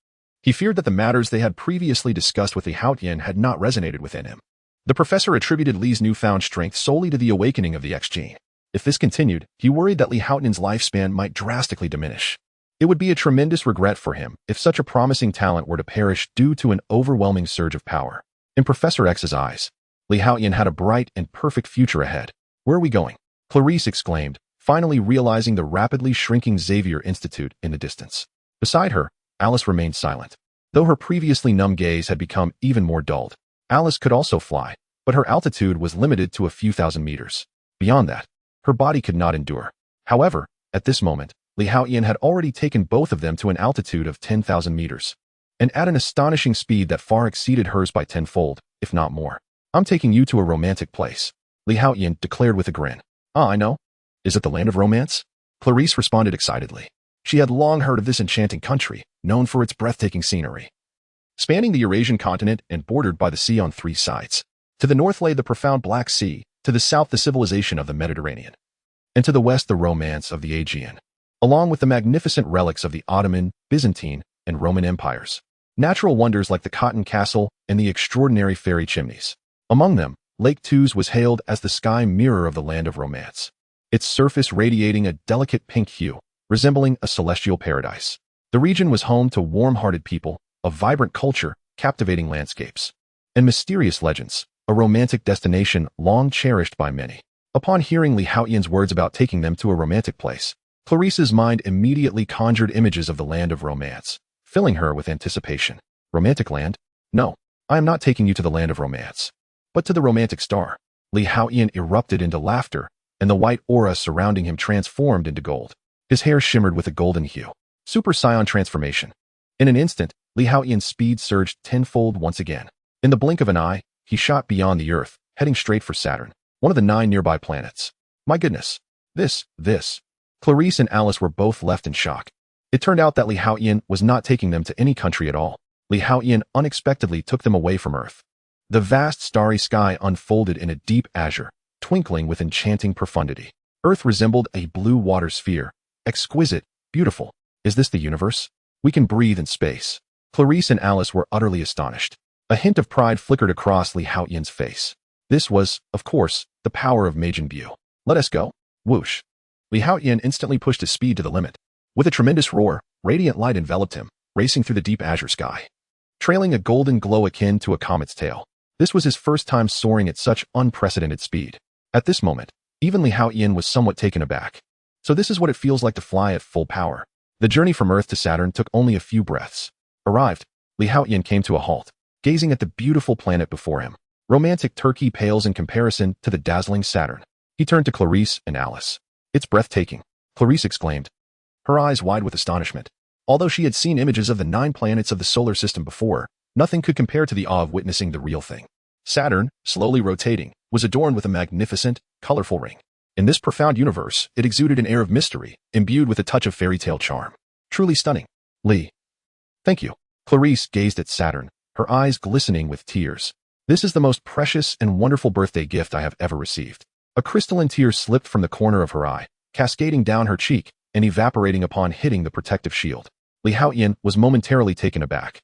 He feared that the matters they had previously discussed with the Haotian had not resonated within him. The professor attributed Li's newfound strength solely to the awakening of the X-Gene. If this continued, he worried that Li Haotian's lifespan might drastically diminish. It would be a tremendous regret for him if such a promising talent were to perish due to an overwhelming surge of power. In Professor X's eyes, Li Haotian had a bright and perfect future ahead. "Where are we going?" Clarice exclaimed, finally realizing the rapidly shrinking Xavier Institute in the distance. Beside her, Alice remained silent. Though her previously numb gaze had become even more dulled, Alice could also fly, but her altitude was limited to a few thousand meters. Beyond that, her body could not endure. However, at this moment, Li Haotian had already taken both of them to an altitude of 10,000 meters, and at an astonishing speed that far exceeded hers by tenfold, if not more. "I'm taking you to a romantic place," Li Haotian declared with a grin. "Ah, I know. Is it the land of romance?" Clarice responded excitedly. She had long heard of this enchanting country, known for its breathtaking scenery. Spanning the Eurasian continent and bordered by the sea on 3 sides. To the north lay the profound Black Sea, to the south the civilization of the Mediterranean, and to the west the romance of the Aegean, along with the magnificent relics of the Ottoman, Byzantine, and Roman empires. Natural wonders like the Cotton Castle and the extraordinary fairy chimneys. Among them, Lake Tews was hailed as the sky mirror of the land of romance, its surface radiating a delicate pink hue, resembling a celestial paradise. The region was home to warm-hearted people, a vibrant culture, captivating landscapes, and mysterious legends, a romantic destination long cherished by many. Upon hearing Li Haotian's words about taking them to a romantic place, Clarice's mind immediately conjured images of the land of romance, filling her with anticipation. "Romantic land? No, I am not taking you to the land of romance, but to the romantic star." Li Haotian erupted into laughter, and the white aura surrounding him transformed into gold. His hair shimmered with a golden hue. Super Saiyan transformation. In an instant, Li Haotian's speed surged tenfold once again. In the blink of an eye, he shot beyond the Earth, heading straight for Saturn, one of the 9 nearby planets. My goodness. This. Clarice and Alice were both left in shock. It turned out that Li Haotian was not taking them to any country at all. Li Haotian unexpectedly took them away from Earth. The vast starry sky unfolded in a deep azure, twinkling with enchanting profundity. Earth resembled a blue water sphere. Exquisite, beautiful. Is this the universe? We can breathe in space. Clarice and Alice were utterly astonished. A hint of pride flickered across Li Haotian's face. This was, of course, the power of Majin Buu. "Let us go." Whoosh. Li Haotian instantly pushed his speed to the limit. With a tremendous roar, radiant light enveloped him, racing through the deep azure sky, trailing a golden glow akin to a comet's tail. This was his first time soaring at such unprecedented speed. At this moment, even Li Haotian was somewhat taken aback. So this is what it feels like to fly at full power. The journey from Earth to Saturn took only a few breaths. Arrived, Li Haotian came to a halt, gazing at the beautiful planet before him. Romantic Turkey pales in comparison to the dazzling Saturn. He turned to Clarice and Alice. "It's breathtaking," Clarice exclaimed, her eyes wide with astonishment. Although she had seen images of the 9 planets of the solar system before, nothing could compare to the awe of witnessing the real thing. Saturn, slowly rotating, was adorned with a magnificent, colorful ring. In this profound universe, it exuded an air of mystery, imbued with a touch of fairy tale charm. Truly stunning. "Li. Thank you." Clarice gazed at Saturn, her eyes glistening with tears. "This is the most precious and wonderful birthday gift I have ever received." A crystalline tear slipped from the corner of her eye, cascading down her cheek and evaporating upon hitting the protective shield. Li Haotian was momentarily taken aback.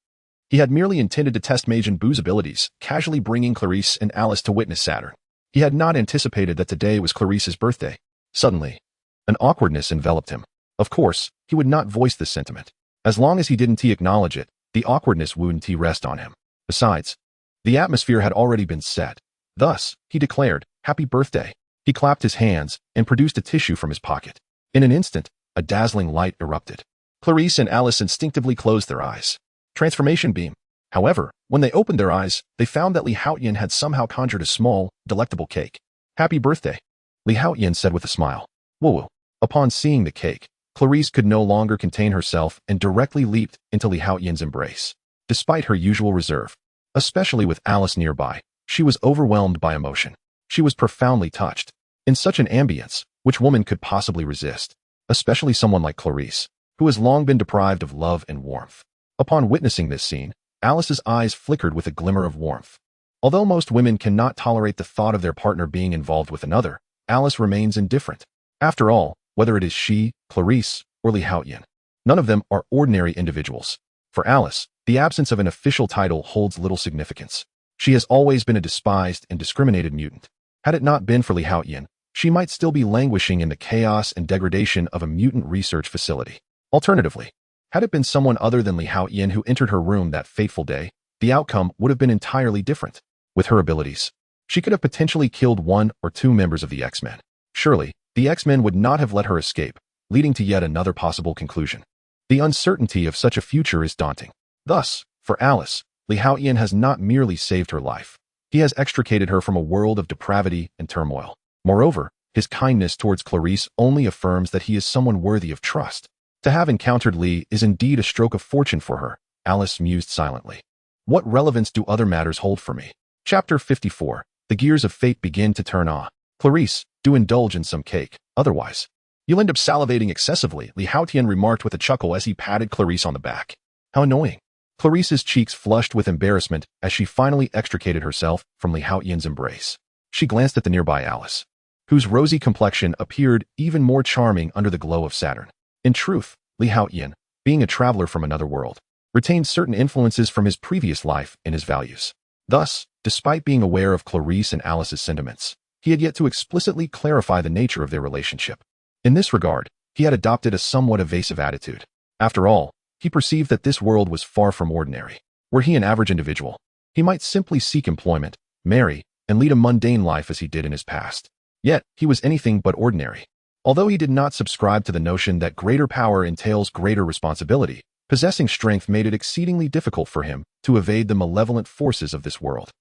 He had merely intended to test Majin Buu's abilities, casually bringing Clarice and Alice to witness Saturn. He had not anticipated that today was Clarice's birthday. Suddenly, an awkwardness enveloped him. Of course, he would not voice this sentiment. As long as he didn't acknowledge it, the awkwardness wouldn't rest on him. Besides, the atmosphere had already been set. Thus, he declared, "Happy birthday." He clapped his hands and produced a tissue from his pocket. In an instant, a dazzling light erupted. Clarice and Alice instinctively closed their eyes. Transformation beam. However, when they opened their eyes, they found that Li Haotian had somehow conjured a small, delectable cake. "Happy birthday," Li Haotian said with a smile. Woo-woo. Upon seeing the cake, Clarice could no longer contain herself and directly leaped into Li Haotian's embrace. Despite her usual reserve, especially with Alice nearby, she was overwhelmed by emotion. She was profoundly touched. In such an ambience, which woman could possibly resist? Especially someone like Clarice, who has long been deprived of love and warmth. Upon witnessing this scene, Alice's eyes flickered with a glimmer of warmth. Although most women cannot tolerate the thought of their partner being involved with another, Alice remains indifferent. After all, whether it is she, Clarice, or Li Haotian, none of them are ordinary individuals. For Alice, the absence of an official title holds little significance. She has always been a despised and discriminated mutant. Had it not been for Haotian, she might still be languishing in the chaos and degradation of a mutant research facility. Alternatively, had it been someone other than Haotian who entered her room that fateful day, the outcome would have been entirely different. With her abilities, she could have potentially killed one or two members of the X-Men. Surely, the X-Men would not have let her escape, leading to yet another possible conclusion. The uncertainty of such a future is daunting. Thus, for Alice, Haotian has not merely saved her life. He has extricated her from a world of depravity and turmoil. Moreover, his kindness towards Clarice only affirms that he is someone worthy of trust. To have encountered Lee is indeed a stroke of fortune for her, Alice mused silently. What relevance do other matters hold for me? Chapter 54. The gears of fate begin to turn on. Clarice, do indulge in some cake, otherwise you'll end up salivating excessively, Haotian remarked with a chuckle as he patted Clarice on the back. How annoying. Clarice's cheeks flushed with embarrassment as she finally extricated herself from Haotian's embrace. She glanced at the nearby Alice, whose rosy complexion appeared even more charming under the glow of Saturn. In truth, Haotian, being a traveler from another world, retained certain influences from his previous life in his values. Thus, despite being aware of Clarice and Alice's sentiments, he had yet to explicitly clarify the nature of their relationship. In this regard, he had adopted a somewhat evasive attitude. After all, he perceived that this world was far from ordinary. Were he an average individual, he might simply seek employment, marry, and lead a mundane life as he did in his past. Yet, he was anything but ordinary. Although he did not subscribe to the notion that greater power entails greater responsibility, possessing strength made it exceedingly difficult for him to evade the malevolent forces of this world.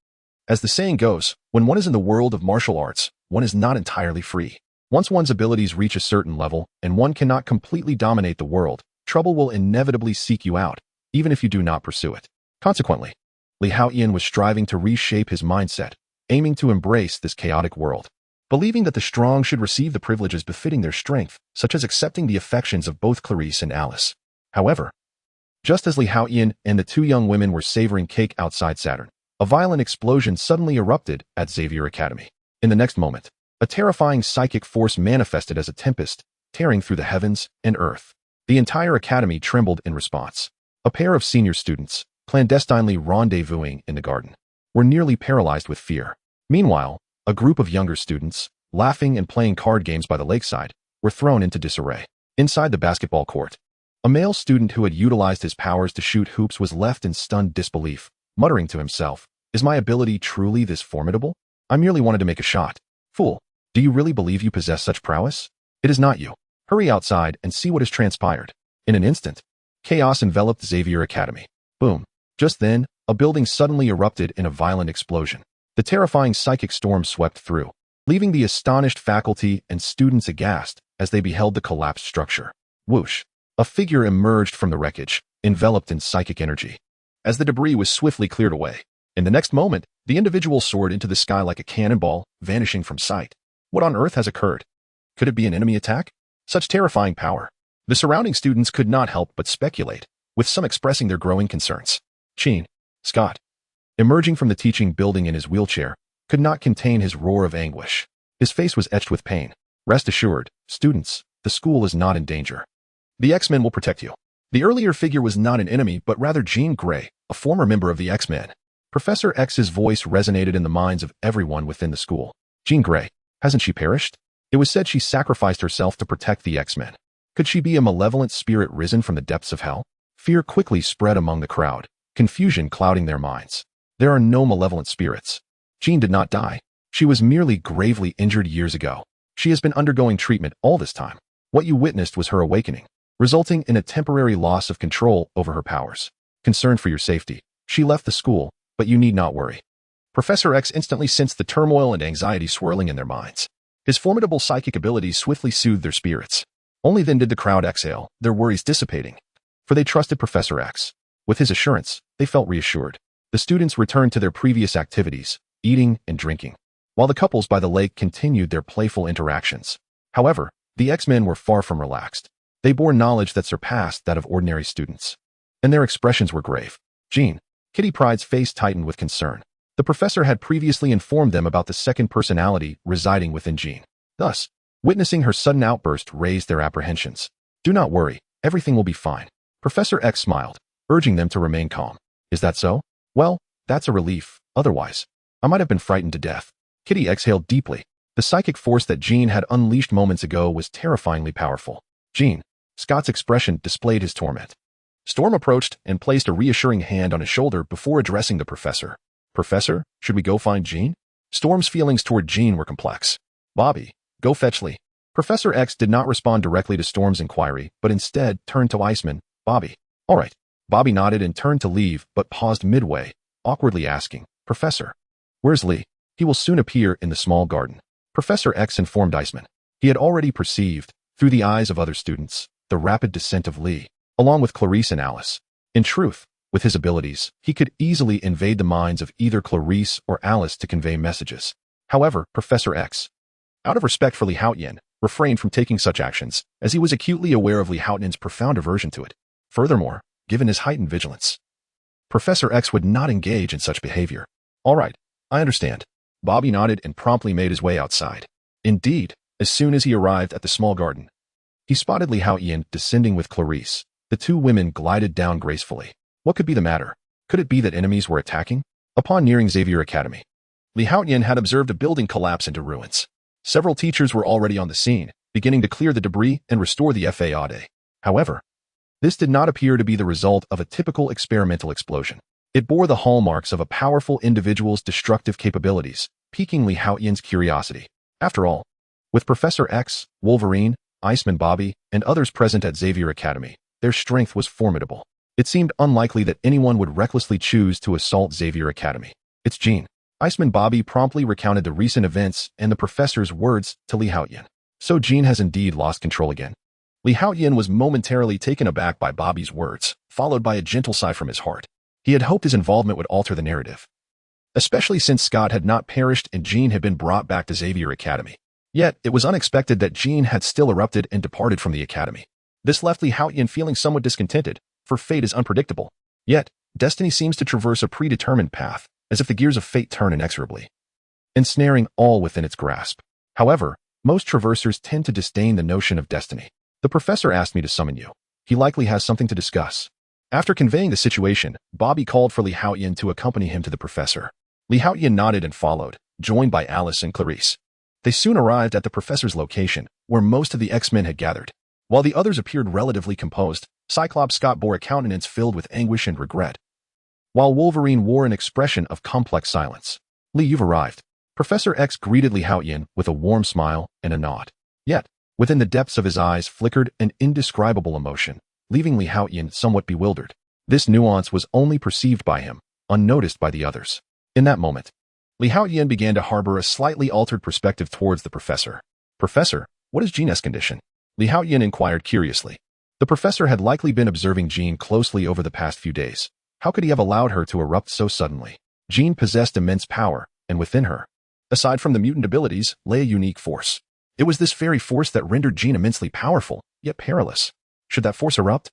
As the saying goes, when one is in the world of martial arts, one is not entirely free. Once one's abilities reach a certain level and one cannot completely dominate the world, trouble will inevitably seek you out, even if you do not pursue it. Consequently, Haotian was striving to reshape his mindset, aiming to embrace this chaotic world. Believing that the strong should receive the privileges befitting their strength, such as accepting the affections of both Clarice and Alice. However, just as Haotian and the two young women were savoring cake outside Saturn, a violent explosion suddenly erupted at Xavier Academy. In the next moment, a terrifying psychic force manifested as a tempest, tearing through the heavens and earth. The entire academy trembled in response. A pair of senior students, clandestinely rendezvousing in the garden, were nearly paralyzed with fear. Meanwhile, a group of younger students, laughing and playing card games by the lakeside, were thrown into disarray. Inside the basketball court, a male student who had utilized his powers to shoot hoops was left in stunned disbelief, muttering to himself, "Is my ability truly this formidable? I merely wanted to make a shot. Fool, do you really believe you possess such prowess? It is not you. Hurry outside and see what has transpired." In an instant, chaos enveloped Xavier Academy. Boom. Just then, a building suddenly erupted in a violent explosion. The terrifying psychic storm swept through, leaving the astonished faculty and students aghast as they beheld the collapsed structure. Whoosh. A figure emerged from the wreckage, enveloped in psychic energy. As the debris was swiftly cleared away, in the next moment, the individual soared into the sky like a cannonball, vanishing from sight. What on earth has occurred? Could it be an enemy attack? Such terrifying power. The surrounding students could not help but speculate, with some expressing their growing concerns. Gene, Scott, emerging from the teaching building in his wheelchair, could not contain his roar of anguish. His face was etched with pain. Rest assured, students, the school is not in danger. The X-Men will protect you. The earlier figure was not an enemy, but rather Jean Grey, a former member of the X-Men. Professor X's voice resonated in the minds of everyone within the school. Jean Grey, hasn't she perished? It was said she sacrificed herself to protect the X-Men. Could she be a malevolent spirit risen from the depths of hell? Fear quickly spread among the crowd, confusion clouding their minds. There are no malevolent spirits. Jean did not die. She was merely gravely injured years ago. She has been undergoing treatment all this time. What you witnessed was her awakening, resulting in a temporary loss of control over her powers. Concerned for your safety, she left the school, but you need not worry. Professor X instantly sensed the turmoil and anxiety swirling in their minds. His formidable psychic abilities swiftly soothed their spirits. Only then did the crowd exhale, their worries dissipating. For they trusted Professor X. With his assurance, they felt reassured. The students returned to their previous activities, eating and drinking, while the couples by the lake continued their playful interactions. However, the X-Men were far from relaxed. They bore knowledge that surpassed that of ordinary students. And their expressions were grave. Jean, Kitty Pryde's face tightened with concern. The professor had previously informed them about the second personality residing within Jean. Thus, witnessing her sudden outburst raised their apprehensions. Do not worry, everything will be fine. Professor X smiled. urging them to remain calm. Is that so? Well, that's a relief. Otherwise, I might have been frightened to death. Kitty exhaled deeply. The psychic force that Jean had unleashed moments ago was terrifyingly powerful. Jean, Scott's expression displayed his torment. Storm approached and placed a reassuring hand on his shoulder before addressing the professor. Professor, should we go find Jean? Storm's feelings toward Jean were complex. Bobby, go fetch Lee. Professor X did not respond directly to Storm's inquiry, but instead turned to Iceman. Bobby. All right. Bobby nodded and turned to leave, but paused midway, awkwardly asking, Professor, where's Lee? He will soon appear in the small garden. Professor X informed Iceman. He had already perceived, through the eyes of other students, the rapid descent of Lee, along with Clarice and Alice. In truth, with his abilities, he could easily invade the minds of either Clarice or Alice to convey messages. However, Professor X, out of respect for Lee Haotian, refrained from taking such actions, as he was acutely aware of Lee Haotian's profound aversion to it. Furthermore, given his heightened vigilance, Professor X would not engage in such behavior. All right, I understand. Bobby nodded and promptly made his way outside. Indeed, as soon as he arrived at the small garden, he spotted Lee Haotian descending with Clarice. The two women glided down gracefully. What could be the matter? Could it be that enemies were attacking? Upon nearing Xavier Academy, Lee Haotian had observed a building collapse into ruins. Several teachers were already on the scene, beginning to clear the debris and restore the FAAD. However, this did not appear to be the result of a typical experimental explosion. It bore the hallmarks of a powerful individual's destructive capabilities, piquing Lee Haotian's curiosity. After all, with Professor X, Wolverine, Iceman Bobby, and others present at Xavier Academy, their strength was formidable. It seemed unlikely that anyone would recklessly choose to assault Xavier Academy. It's Jean. Iceman Bobby promptly recounted the recent events and the professor's words to Lee Haotian. So Jean has indeed lost control again. Lee Haotian was momentarily taken aback by Bobby's words, followed by a gentle sigh from his heart. He had hoped his involvement would alter the narrative, especially since Scott had not perished and Jean had been brought back to Xavier Academy. Yet, it was unexpected that Jean had still erupted and departed from the academy. This left Lee Haotian feeling somewhat discontented, for fate is unpredictable. Yet, destiny seems to traverse a predetermined path, as if the gears of fate turn inexorably, ensnaring all within its grasp. However, most traversers tend to disdain the notion of destiny. The professor asked me to summon you. He likely has something to discuss. After conveying the situation, Bobby called for Lee Haotian to accompany him to the professor. Lee Haotian nodded and followed, joined by Alice and Clarice. They soon arrived at the professor's location, where most of the X-Men had gathered. While the others appeared relatively composed, Cyclops Scott bore a countenance filled with anguish and regret, while Wolverine wore an expression of complex silence. Lee, you've arrived. Professor X greeted Lee Haotian with a warm smile and a nod. Yet, within the depths of his eyes flickered an indescribable emotion, leaving Lee Haotian somewhat bewildered. This nuance was only perceived by him, unnoticed by the others. In that moment, Lee Haotian began to harbor a slightly altered perspective towards the professor. Professor, what is Jean's condition? Lee Haotian inquired curiously. The professor had likely been observing Jean closely over the past few days. How could he have allowed her to erupt so suddenly? Jean possessed immense power, and within her, aside from the mutant abilities, lay a unique force. It was this very force that rendered Jean immensely powerful, yet perilous. Should that force erupt,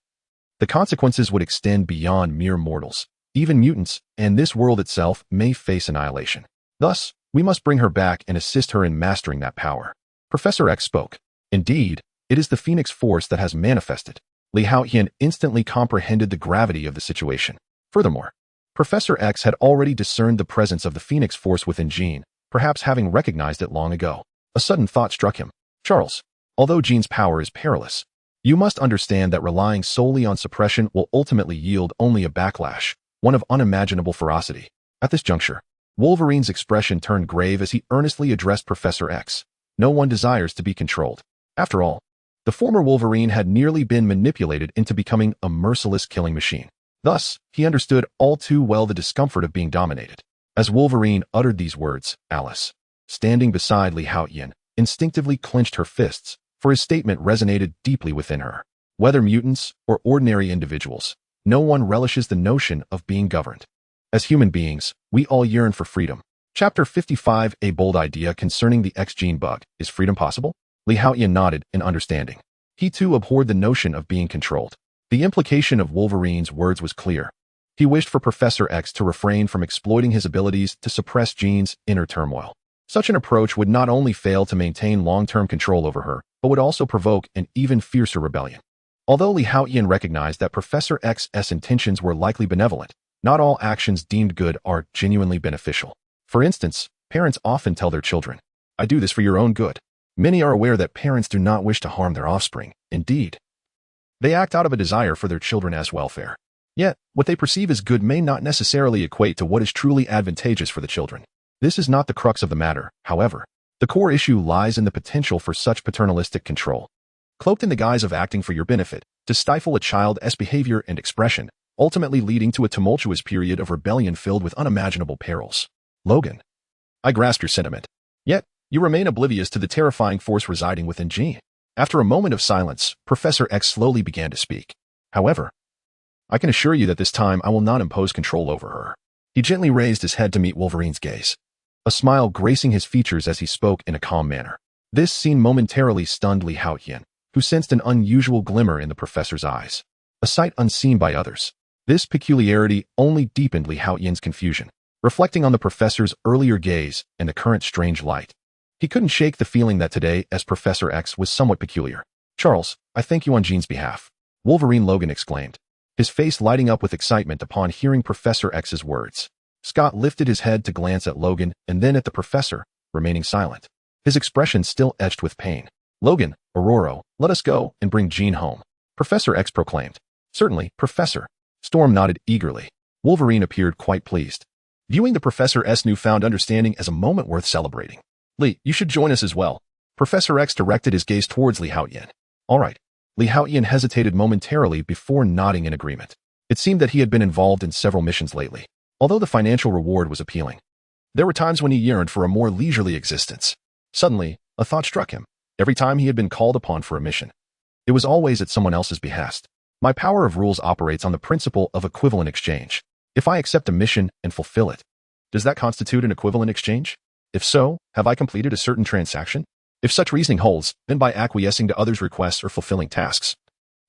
the consequences would extend beyond mere mortals. Even mutants, and this world itself, may face annihilation. Thus, we must bring her back and assist her in mastering that power. Professor X spoke. Indeed, it is the Phoenix Force that has manifested. Lee Haotian instantly comprehended the gravity of the situation. Furthermore, Professor X had already discerned the presence of the Phoenix Force within Jean, perhaps having recognized it long ago. A sudden thought struck him. Charles, although Jean's power is perilous, you must understand that relying solely on suppression will ultimately yield only a backlash, one of unimaginable ferocity. At this juncture, Wolverine's expression turned grave as he earnestly addressed Professor X. No one desires to be controlled. After all, the former Wolverine had nearly been manipulated into becoming a merciless killing machine. Thus, he understood all too well the discomfort of being dominated. As Wolverine uttered these words, Alice, standing beside Lee Haotian, instinctively clenched her fists, for his statement resonated deeply within her. Whether mutants or ordinary individuals, no one relishes the notion of being governed. As human beings, we all yearn for freedom. Chapter 55, A Bold Idea Concerning the X-Gene Bug. Is freedom possible? Lee Haotian nodded in understanding. He too abhorred the notion of being controlled. The implication of Wolverine's words was clear. He wished for Professor X to refrain from exploiting his abilities to suppress Jean's inner turmoil. Such an approach would not only fail to maintain long-term control over her, but would also provoke an even fiercer rebellion. Although Li Haotian recognized that Professor X's intentions were likely benevolent, not all actions deemed good are genuinely beneficial. For instance, parents often tell their children, "I do this for your own good." Many are aware that parents do not wish to harm their offspring. Indeed, they act out of a desire for their children's welfare. Yet, what they perceive as good may not necessarily equate to what is truly advantageous for the children. This is not the crux of the matter, however. The core issue lies in the potential for such paternalistic control, cloaked in the guise of acting for your benefit, to stifle a child's behavior and expression, ultimately leading to a tumultuous period of rebellion filled with unimaginable perils. Logan, I grasp your sentiment. Yet, you remain oblivious to the terrifying force residing within Jean. After a moment of silence, Professor X slowly began to speak. However, I can assure you that this time I will not impose control over her. He gently raised his head to meet Wolverine's gaze, a smile gracing his features as he spoke in a calm manner. This scene momentarily stunned Li Haotian, who sensed an unusual glimmer in the professor's eyes, a sight unseen by others. This peculiarity only deepened Li Haotian's confusion, reflecting on the professor's earlier gaze and the current strange light. He couldn't shake the feeling that today, as Professor X, was somewhat peculiar. "Charles, I thank you on Jean's behalf," Wolverine Logan exclaimed, his face lighting up with excitement upon hearing Professor X's words. Scott lifted his head to glance at Logan and then at the professor, remaining silent, his expression still etched with pain. "Logan, Aurora, let us go and bring Jean home," Professor X proclaimed. "Certainly, Professor." Storm nodded eagerly. Wolverine appeared quite pleased, viewing the professor's newfound understanding as a moment worth celebrating. "Li, you should join us as well." Professor X directed his gaze towards Li Haotian. "All right." Li Haotian hesitated momentarily before nodding in agreement. It seemed that he had been involved in several missions lately. Although the financial reward was appealing, there were times when he yearned for a more leisurely existence. Suddenly, a thought struck him. Every time he had been called upon for a mission, it was always at someone else's behest. My power of rules operates on the principle of equivalent exchange. If I accept a mission and fulfill it, does that constitute an equivalent exchange? If so, have I completed a certain transaction? If such reasoning holds, then by acquiescing to others' requests or fulfilling tasks,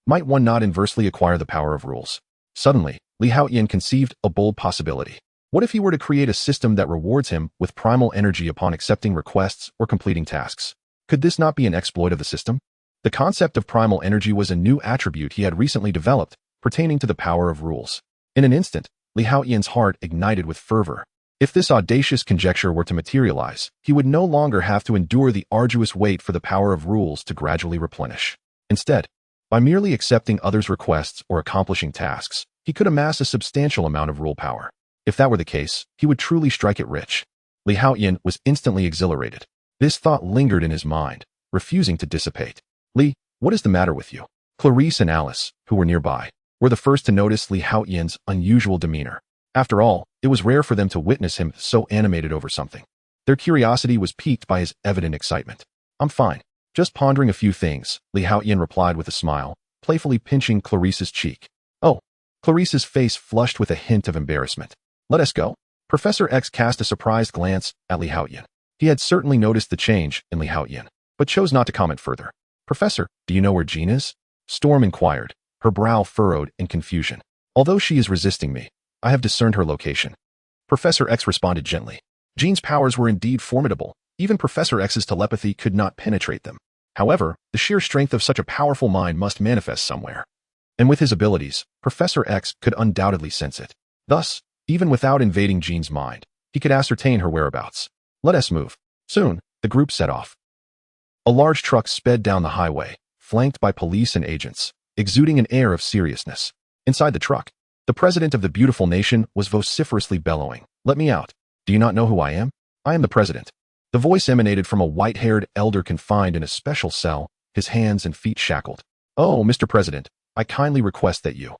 might one not inversely acquire the power of rules? Suddenly, Li Haotian conceived a bold possibility. What if he were to create a system that rewards him with primal energy upon accepting requests or completing tasks? Could this not be an exploit of the system? The concept of primal energy was a new attribute he had recently developed, pertaining to the power of rules. In an instant, Li Haotian's heart ignited with fervor. If this audacious conjecture were to materialize, he would no longer have to endure the arduous wait for the power of rules to gradually replenish. Instead, by merely accepting others' requests or accomplishing tasks, he could amass a substantial amount of rule power. If that were the case, he would truly strike it rich. Li Haotian was instantly exhilarated. This thought lingered in his mind, refusing to dissipate. "Li, what is the matter with you?" Clarice and Alice, who were nearby, were the first to notice Li Haotian's unusual demeanor. After all, it was rare for them to witness him so animated over something. Their curiosity was piqued by his evident excitement. "I'm fine. Just pondering a few things," Li Haotian replied with a smile, playfully pinching Clarice's cheek. "Oh." Clarice's face flushed with a hint of embarrassment. "Let us go." Professor X cast a surprised glance at Li Haotian. He had certainly noticed the change in Li Haotian, but chose not to comment further. "Professor, do you know where Jean is?" Storm inquired, her brow furrowed in confusion. "Although she is resisting me, I have discerned her location." Professor X responded gently. Jean's powers were indeed formidable. Even Professor X's telepathy could not penetrate them. However, the sheer strength of such a powerful mind must manifest somewhere. And with his abilities, Professor X could undoubtedly sense it. Thus, even without invading Jean's mind, he could ascertain her whereabouts. "Let us move." Soon, the group set off. A large truck sped down the highway, flanked by police and agents, exuding an air of seriousness. Inside the truck, the president of the beautiful nation was vociferously bellowing, "Let me out. Do you not know who I am? I am the president." The voice emanated from a white-haired elder confined in a special cell, his hands and feet shackled. "Oh, Mr. President, I kindly request that you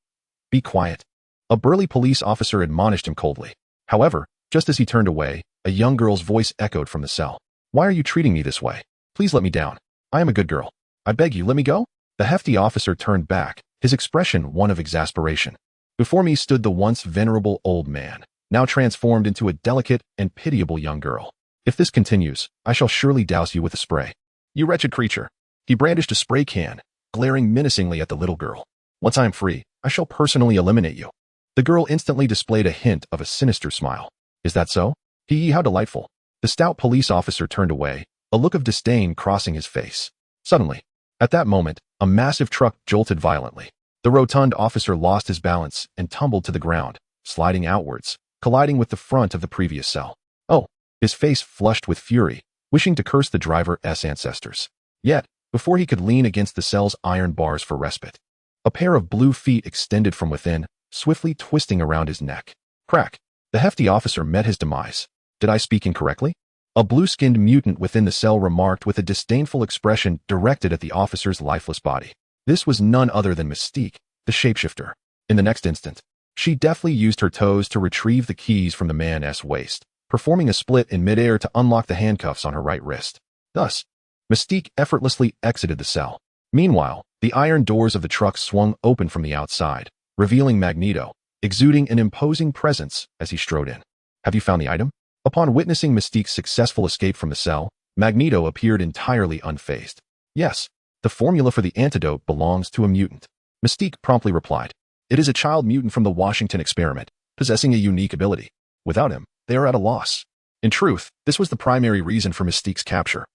be quiet." A burly police officer admonished him coldly. However, just as he turned away, a young girl's voice echoed from the cell. "Why are you treating me this way? Please let me down. I am a good girl. I beg you, let me go." The hefty officer turned back, his expression one of exasperation. Before me stood the once venerable old man, now transformed into a delicate and pitiable young girl. "If this continues, I shall surely douse you with a spray. You wretched creature." He brandished a spray can, glaring menacingly at the little girl. "Once I am free, I shall personally eliminate you." The girl instantly displayed a hint of a sinister smile. "Is that so? Hee, how delightful." The stout police officer turned away, a look of disdain crossing his face. Suddenly, at that moment, A massive truck jolted violently. The rotund officer lost his balance and tumbled to the ground, sliding outwards, colliding with the front of the previous cell. Oh, his face flushed with fury, wishing to curse the driver's ancestors. Yet, before he could lean against the cell's iron bars for respite, a pair of blue feet extended from within, swiftly twisting around his neck. Crack! The hefty officer met his demise. Did I speak incorrectly? A blue-skinned mutant within the cell remarked with a disdainful expression directed at the officer's lifeless body. This was none other than Mystique, the shapeshifter. In the next instant, she deftly used her toes to retrieve the keys from the man's waist, performing a split in midair to unlock the handcuffs on her right wrist. Thus, Mystique effortlessly exited the cell. Meanwhile, the iron doors of the truck swung open from the outside, revealing Magneto, exuding an imposing presence as he strode in. Have you found the item? Upon witnessing Mystique's successful escape from the cell, Magneto appeared entirely unfazed. Yes, the formula for the antidote belongs to a mutant. Mystique promptly replied. It is a child mutant from the Washington experiment, possessing a unique ability. Without him, they are at a loss. In truth, this was the primary reason for Mystique's capture.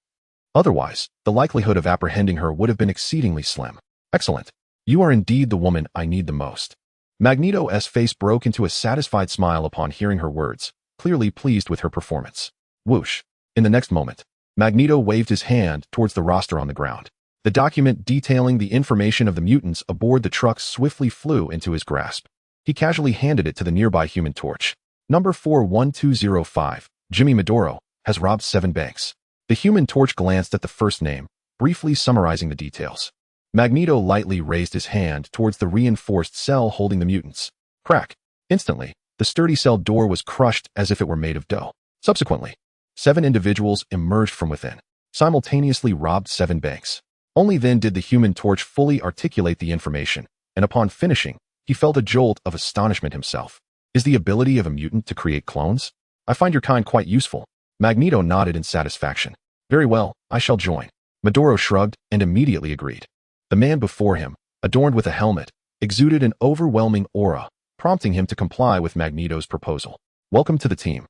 Otherwise, the likelihood of apprehending her would have been exceedingly slim. Excellent. You are indeed the woman I need the most. Magneto's face broke into a satisfied smile upon hearing her words, clearly pleased with her performance. Whoosh. In the next moment, Magneto waved his hand towards the roster on the ground. The document detailing the information of the mutants aboard the truck swiftly flew into his grasp. He casually handed it to the nearby Human Torch. Number 41205, Jimmy Medoro, has robbed 7 banks. The Human Torch glanced at the first name, briefly summarizing the details. Magneto lightly raised his hand towards the reinforced cell holding the mutants. Crack. Instantly, the sturdy cell door was crushed as if it were made of dough. Subsequently, 7 individuals emerged from within, simultaneously robbed 7 banks. Only then did the Human Torch fully articulate the information, and upon finishing, he felt a jolt of astonishment himself. Is the ability of a mutant to create clones? I find your kind quite useful. Magneto nodded in satisfaction. Very well, I shall join. Medoro shrugged and immediately agreed. The man before him, adorned with a helmet, exuded an overwhelming aura, prompting him to comply with Magneto's proposal. Welcome to the team.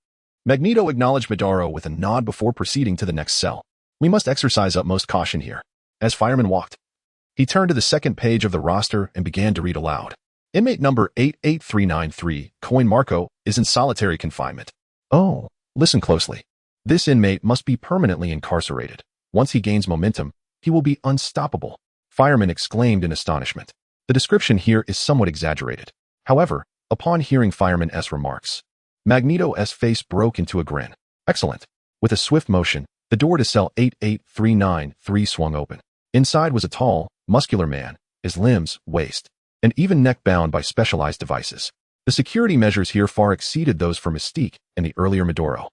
Magneto acknowledged Medoro with a nod before proceeding to the next cell. We must exercise utmost caution here. As Fireman walked, he turned to the second page of the roster and began to read aloud. Inmate number 88393, Coin Marco, is in solitary confinement. Oh, listen closely. This inmate must be permanently incarcerated. Once he gains momentum, he will be unstoppable. Fireman exclaimed in astonishment. The description here is somewhat exaggerated. However, upon hearing Fireman's remarks, Magneto's face broke into a grin. Excellent. With a swift motion, the door to cell 88393 swung open. Inside was a tall, muscular man, his limbs, waist, and even neck bound by specialized devices. The security measures here far exceeded those for Mystique and the earlier Medoro.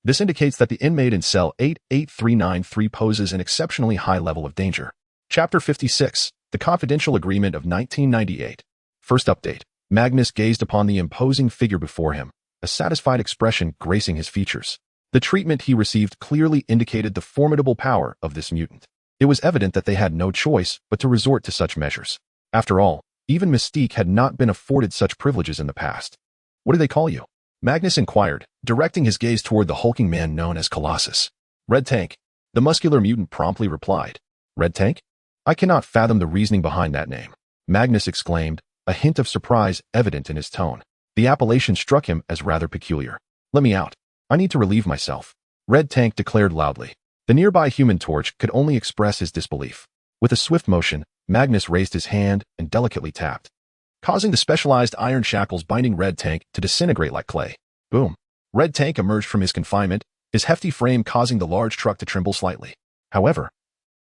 This indicates that the inmate in cell 88393 poses an exceptionally high level of danger. Chapter 56, The Confidential Agreement of 1998. First update. Magnus gazed upon the imposing figure before him, a satisfied expression gracing his features. The treatment he received clearly indicated the formidable power of this mutant. It was evident that they had no choice but to resort to such measures. After all, even Mystique had not been afforded such privileges in the past. What do they call you? Magnus inquired, directing his gaze toward the hulking man known as Colossus. Red Tank. The muscular mutant promptly replied. Red Tank? I cannot fathom the reasoning behind that name. Magnus exclaimed, a hint of surprise evident in his tone. The appellation struck him as rather peculiar. Let me out. I need to relieve myself. Red Tank declared loudly. The nearby Human Torch could only express his disbelief. With a swift motion, Magnus raised his hand and delicately tapped, causing the specialized iron shackles binding Red Tank to disintegrate like clay. Boom. Red Tank emerged from his confinement, his hefty frame causing the large truck to tremble slightly. However,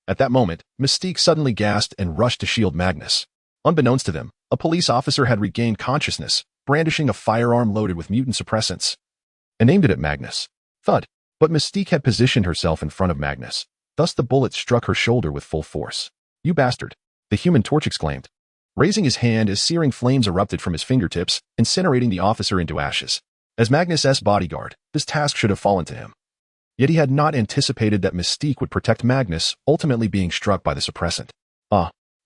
at that moment, Mystique suddenly gasped and rushed to shield Magnus. Unbeknownst to them, a police officer had regained consciousness, brandishing a firearm loaded with mutant suppressants, and aimed it at Magnus. Thud. But Mystique had positioned herself in front of Magnus. Thus the bullet struck her shoulder with full force. You bastard. The Human Torch exclaimed. Raising his hand as searing flames erupted from his fingertips, incinerating the officer into ashes. As Magnus's bodyguard, this task should have fallen to him. Yet he had not anticipated that Mystique would protect Magnus, ultimately being struck by the suppressant.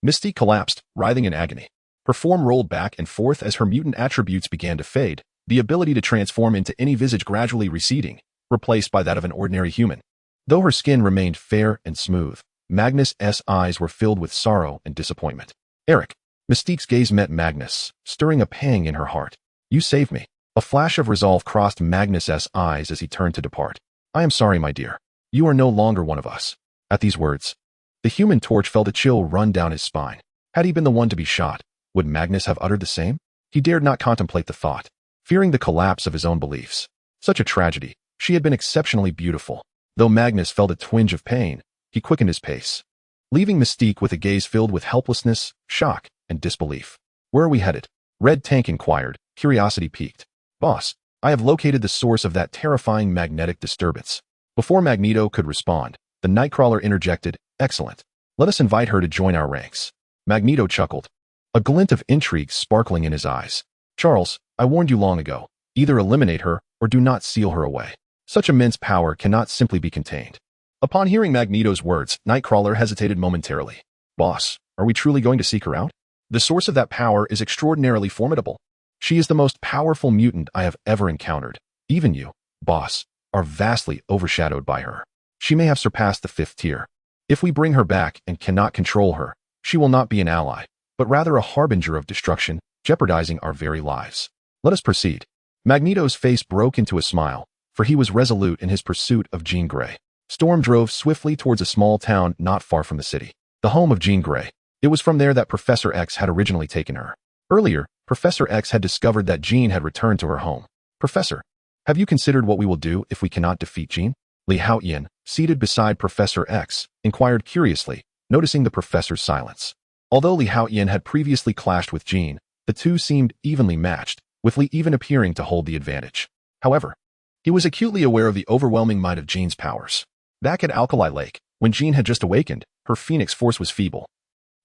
Mystique collapsed, writhing in agony. Her form rolled back and forth as her mutant attributes began to fade, the ability to transform into any visage gradually receding, replaced by that of an ordinary human. Though her skin remained fair and smooth, Magnus' eyes were filled with sorrow and disappointment. Eric. Mystique's gaze met Magnus, stirring a pang in her heart. You saved me. A flash of resolve crossed Magnus' eyes as he turned to depart. I am sorry, my dear. You are no longer one of us. At these words, the Human Torch felt a chill run down his spine. Had he been the one to be shot, would Magnus have uttered the same? He dared not contemplate the thought, fearing the collapse of his own beliefs. Such a tragedy. She had been exceptionally beautiful. Though Magnus felt a twinge of pain, he quickened his pace, leaving Mystique with a gaze filled with helplessness, shock, and disbelief. Where are we headed? Red Tank inquired, curiosity piqued. Boss, I have located the source of that terrifying magnetic disturbance. Before Magneto could respond, the Nightcrawler interjected, excellent. Let us invite her to join our ranks. Magneto chuckled, a glint of intrigue sparkling in his eyes. Charles, I warned you long ago. Either eliminate her or do not seal her away. Such immense power cannot simply be contained. Upon hearing Magneto's words, Nightcrawler hesitated momentarily. Boss, are we truly going to seek her out? The source of that power is extraordinarily formidable. She is the most powerful mutant I have ever encountered. Even you, boss, are vastly overshadowed by her. She may have surpassed the 5th tier. If we bring her back and cannot control her, she will not be an ally, but rather a harbinger of destruction, jeopardizing our very lives. Let us proceed. Magneto's face broke into a smile, for he was resolute in his pursuit of Jean Grey. Storm drove swiftly towards a small town not far from the city, the home of Jean Grey. It was from there that Professor X had originally taken her. Earlier, Professor X had discovered that Jean had returned to her home. Professor, have you considered what we will do if we cannot defeat Jean? Haotian, seated beside Professor X, inquired curiously, noticing the professor's silence. Although Haotian had previously clashed with Jean, the two seemed evenly matched, with Li even appearing to hold the advantage. However, he was acutely aware of the overwhelming might of Jean's powers. Back at Alkali Lake, when Jean had just awakened, her Phoenix Force was feeble.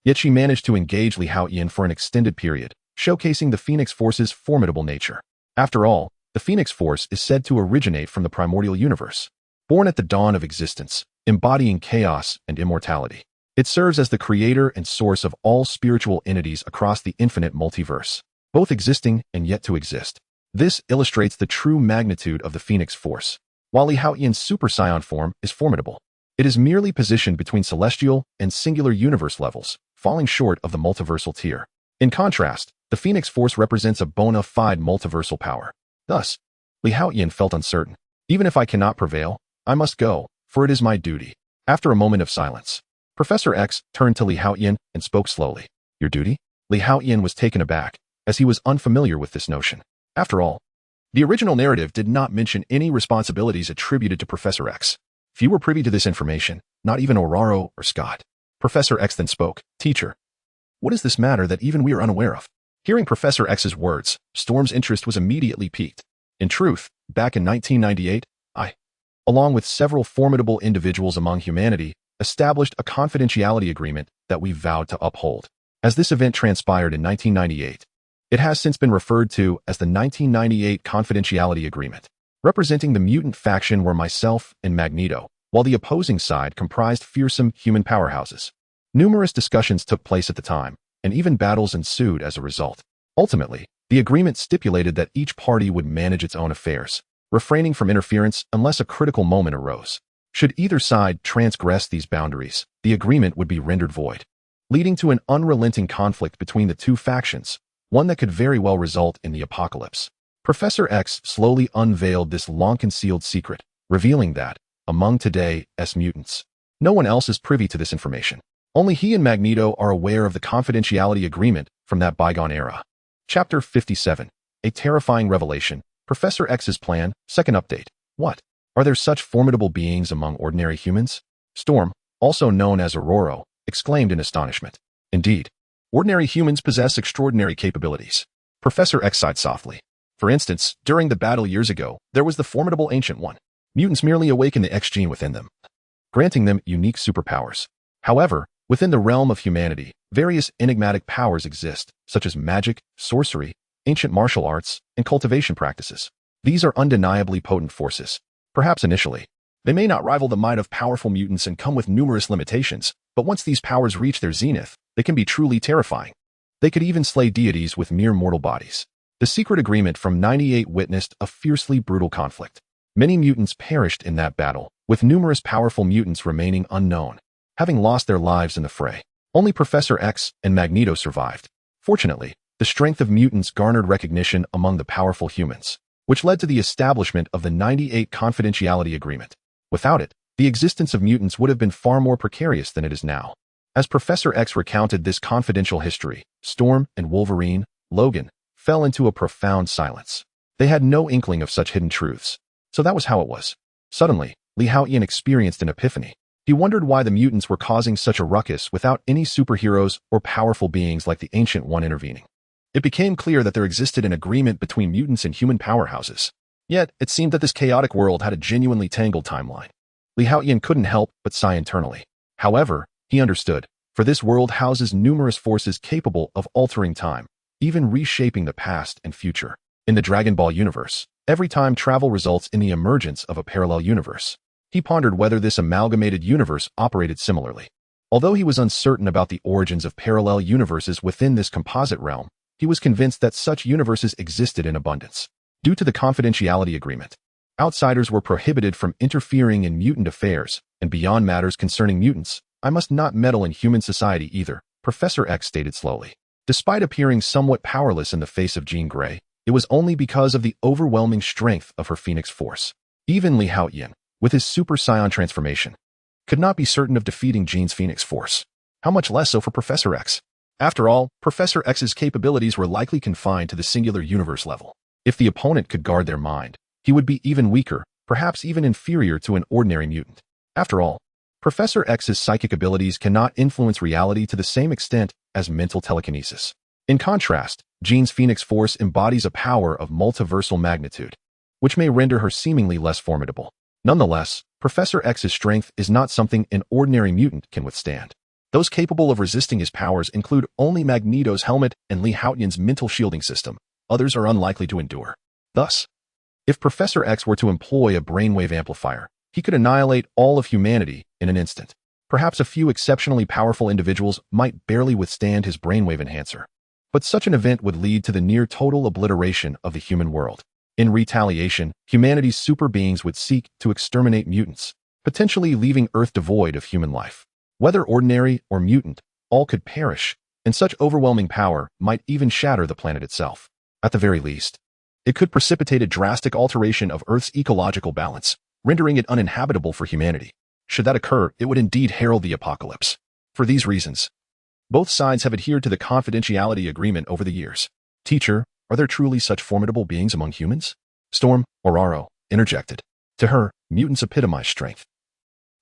Yet she managed to engage Haotian for an extended period, showcasing the Phoenix Force's formidable nature. After all, the Phoenix Force is said to originate from the primordial universe. Born at the dawn of existence, embodying chaos and immortality, it serves as the creator and source of all spiritual entities across the infinite multiverse, both existing and yet to exist. This illustrates the true magnitude of the Phoenix Force. While Haotian's Super Scion form is formidable, it is merely positioned between celestial and singular universe levels, falling short of the multiversal tier. In contrast, the Phoenix Force represents a bona fide multiversal power. Thus, Haotian felt uncertain. Even if I cannot prevail, I must go, for it is my duty. After a moment of silence, Professor X turned to Haotian and spoke slowly. Your duty? Haotian was taken aback, as he was unfamiliar with this notion. After all, the original narrative did not mention any responsibilities attributed to Professor X. Few were privy to this information, not even Ororo or Scott. Professor X then spoke. Teacher, what is this matter that even we are unaware of? Hearing Professor X's words, Storm's interest was immediately piqued. In truth, back in 1998, I, along with several formidable individuals among humanity, established a confidentiality agreement that we vowed to uphold. As this event transpired in 1998, it has since been referred to as the 1998 Confidentiality Agreement. Representing the mutant faction were myself and Magneto, while the opposing side comprised fearsome human powerhouses. Numerous discussions took place at the time, and even battles ensued as a result. Ultimately, the agreement stipulated that each party would manage its own affairs, refraining from interference unless a critical moment arose. Should either side transgress these boundaries, the agreement would be rendered void, leading to an unrelenting conflict between the two factions, one that could very well result in the apocalypse. Professor X slowly unveiled this long-concealed secret, revealing that, among today's mutants, no one else is privy to this information. Only he and Magneto are aware of the confidentiality agreement from that bygone era. Chapter 57. A terrifying revelation. Professor X's plan. Second update. What? Are there such formidable beings among ordinary humans? Storm, also known as Ororo, exclaimed in astonishment. Indeed, ordinary humans possess extraordinary capabilities. Professor X sighed softly. For instance, during the battle years ago, there was the formidable Ancient One. Mutants merely awaken the X-Gene within them, granting them unique superpowers. However, within the realm of humanity, various enigmatic powers exist, such as magic, sorcery, ancient martial arts, and cultivation practices. These are undeniably potent forces. Perhaps initially, they may not rival the might of powerful mutants and come with numerous limitations, but once these powers reach their zenith, they can be truly terrifying. They could even slay deities with mere mortal bodies. The secret agreement from 98 witnessed a fiercely brutal conflict. Many mutants perished in that battle, with numerous powerful mutants remaining unknown. having lost their lives in the fray. Only Professor X and Magneto survived. Fortunately, the strength of mutants garnered recognition among the powerful humans, which led to the establishment of the 98 Confidentiality Agreement. Without it, the existence of mutants would have been far more precarious than it is now. As Professor X recounted this confidential history, Storm and Wolverine, Logan, fell into a profound silence. They had no inkling of such hidden truths. So that was how it was. Suddenly, Haotian experienced an epiphany. He wondered why the mutants were causing such a ruckus without any superheroes or powerful beings like the Ancient One intervening. It became clear that there existed an agreement between mutants and human powerhouses. Yet, it seemed that this chaotic world had a genuinely tangled timeline. Haotian couldn't help but sigh internally. However, he understood, for this world houses numerous forces capable of altering time, even reshaping the past and future. In the Dragon Ball universe, every time travel results in the emergence of a parallel universe. He pondered whether this amalgamated universe operated similarly. Although he was uncertain about the origins of parallel universes within this composite realm, he was convinced that such universes existed in abundance. Due to the confidentiality agreement, outsiders were prohibited from interfering in mutant affairs, and beyond matters concerning mutants, I must not meddle in human society either, Professor X stated slowly. Despite appearing somewhat powerless in the face of Jean Grey, it was only because of the overwhelming strength of her Phoenix Force. Even Haotian, with his Super Saiyan transformation, could not be certain of defeating Jean's Phoenix Force. How much less so for Professor X? After all, Professor X's capabilities were likely confined to the singular universe level. If the opponent could guard their mind, he would be even weaker, perhaps even inferior to an ordinary mutant. After all, Professor X's psychic abilities cannot influence reality to the same extent as mental telekinesis. In contrast, Jean's Phoenix Force embodies a power of multiversal magnitude, which may render her seemingly less formidable. Nonetheless, Professor X's strength is not something an ordinary mutant can withstand. Those capable of resisting his powers include only Magneto's helmet and Haotian's mental shielding system. Others are unlikely to endure. Thus, if Professor X were to employ a brainwave amplifier, he could annihilate all of humanity in an instant. Perhaps a few exceptionally powerful individuals might barely withstand his brainwave enhancer. But such an event would lead to the near total obliteration of the human world. In retaliation, humanity's super beings would seek to exterminate mutants, potentially leaving Earth devoid of human life. Whether ordinary or mutant, all could perish, and such overwhelming power might even shatter the planet itself. At the very least, it could precipitate a drastic alteration of Earth's ecological balance, rendering it uninhabitable for humanity. Should that occur, it would indeed herald the apocalypse. For these reasons, both sides have adhered to the confidentiality agreement over the years. Teacher, are there truly such formidable beings among humans? Storm, Oraro, interjected. To her, mutants epitomize strength.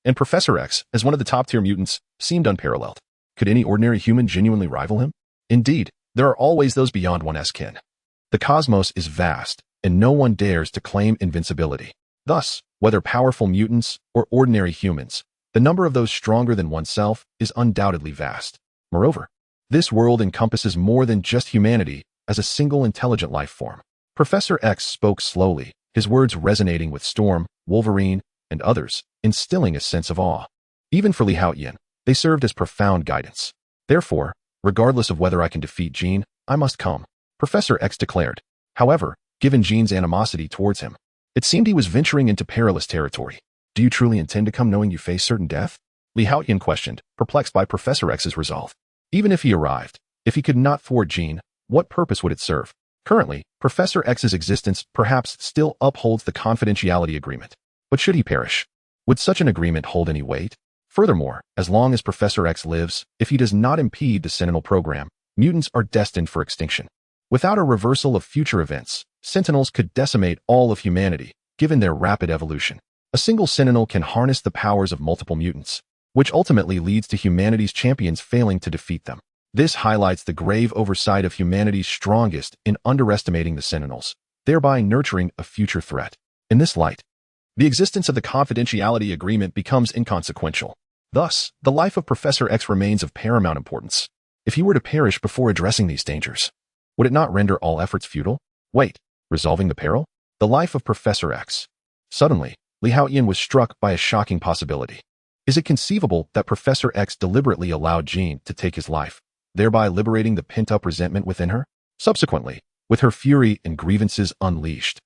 And Professor X, as one of the top-tier mutants, seemed unparalleled. Could any ordinary human genuinely rival him? Indeed, there are always those beyond one's kin. The cosmos is vast, and no one dares to claim invincibility. Thus, whether powerful mutants or ordinary humans, the number of those stronger than oneself is undoubtedly vast. Moreover, this world encompasses more than just humanity as a single intelligent life form. Professor X spoke slowly, his words resonating with Storm, Wolverine, and others, instilling a sense of awe. Even for Haotian, they served as profound guidance. Therefore, regardless of whether I can defeat Jean, I must come, Professor X declared. However, given Jean's animosity towards him, it seemed he was venturing into perilous territory. Do you truly intend to come knowing you face certain death? Haotian questioned, perplexed by Professor X's resolve. Even if he arrived, if he could not thwart Jean, what purpose would it serve? Currently, Professor X's existence perhaps still upholds the confidentiality agreement. But should he perish, would such an agreement hold any weight? Furthermore, as long as Professor X lives, if he does not impede the Sentinel program, mutants are destined for extinction. Without a reversal of future events, Sentinels could decimate all of humanity, given their rapid evolution. A single Sentinel can harness the powers of multiple mutants, which ultimately leads to humanity's champions failing to defeat them. This highlights the grave oversight of humanity's strongest in underestimating the Sentinels, thereby nurturing a future threat. In this light, the existence of the confidentiality agreement becomes inconsequential. Thus, the life of Professor X remains of paramount importance. If he were to perish before addressing these dangers, would it not render all efforts futile? Wait, resolving the peril? The life of Professor X. Suddenly, Haotian was struck by a shocking possibility. Is it conceivable that Professor X deliberately allowed Jean to take his life, thereby liberating the pent-up resentment within her? Subsequently, with her fury and grievances unleashed,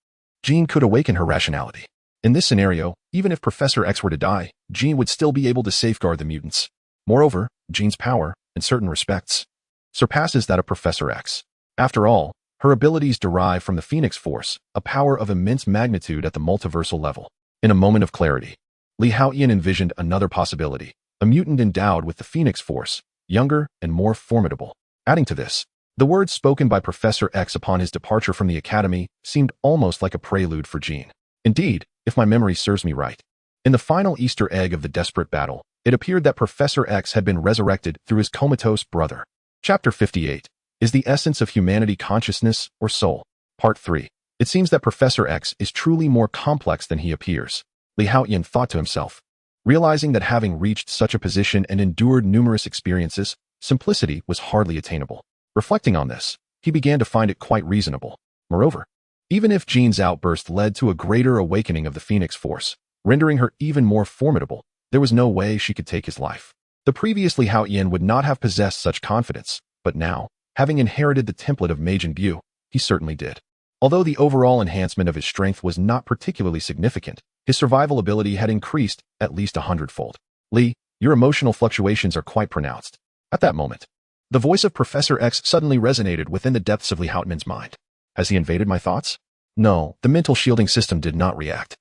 Jean could awaken her rationality. In this scenario, even if Professor X were to die, Jean would still be able to safeguard the mutants. Moreover, Jean's power, in certain respects, surpasses that of Professor X. After all, her abilities derive from the Phoenix Force, a power of immense magnitude at the multiversal level. In a moment of clarity, Haotian envisioned another possibility, a mutant endowed with the Phoenix Force, younger and more formidable. Adding to this, the words spoken by Professor X upon his departure from the Academy seemed almost like a prelude for Jean. Indeed, if my memory serves me right, in the final Easter egg of the desperate battle, it appeared that Professor X had been resurrected through his comatose brother. Chapter 58. Is the essence of humanity consciousness or soul? Part 3. It seems that Professor X is truly more complex than he appears, Haotian thought to himself. Realizing that having reached such a position and endured numerous experiences, simplicity was hardly attainable. Reflecting on this, he began to find it quite reasonable. Moreover, even if Jean's outburst led to a greater awakening of the Phoenix Force, rendering her even more formidable, there was no way she could take his life. The previously Haotian would not have possessed such confidence, but now, having inherited the template of Majin Buu, he certainly did. Although the overall enhancement of his strength was not particularly significant, his survival ability had increased at least 100-fold. Lee, your emotional fluctuations are quite pronounced. At that moment, the voice of Professor X suddenly resonated within the depths of Lee Haotian's mind. Has he invaded my thoughts? No, the mental shielding system did not react,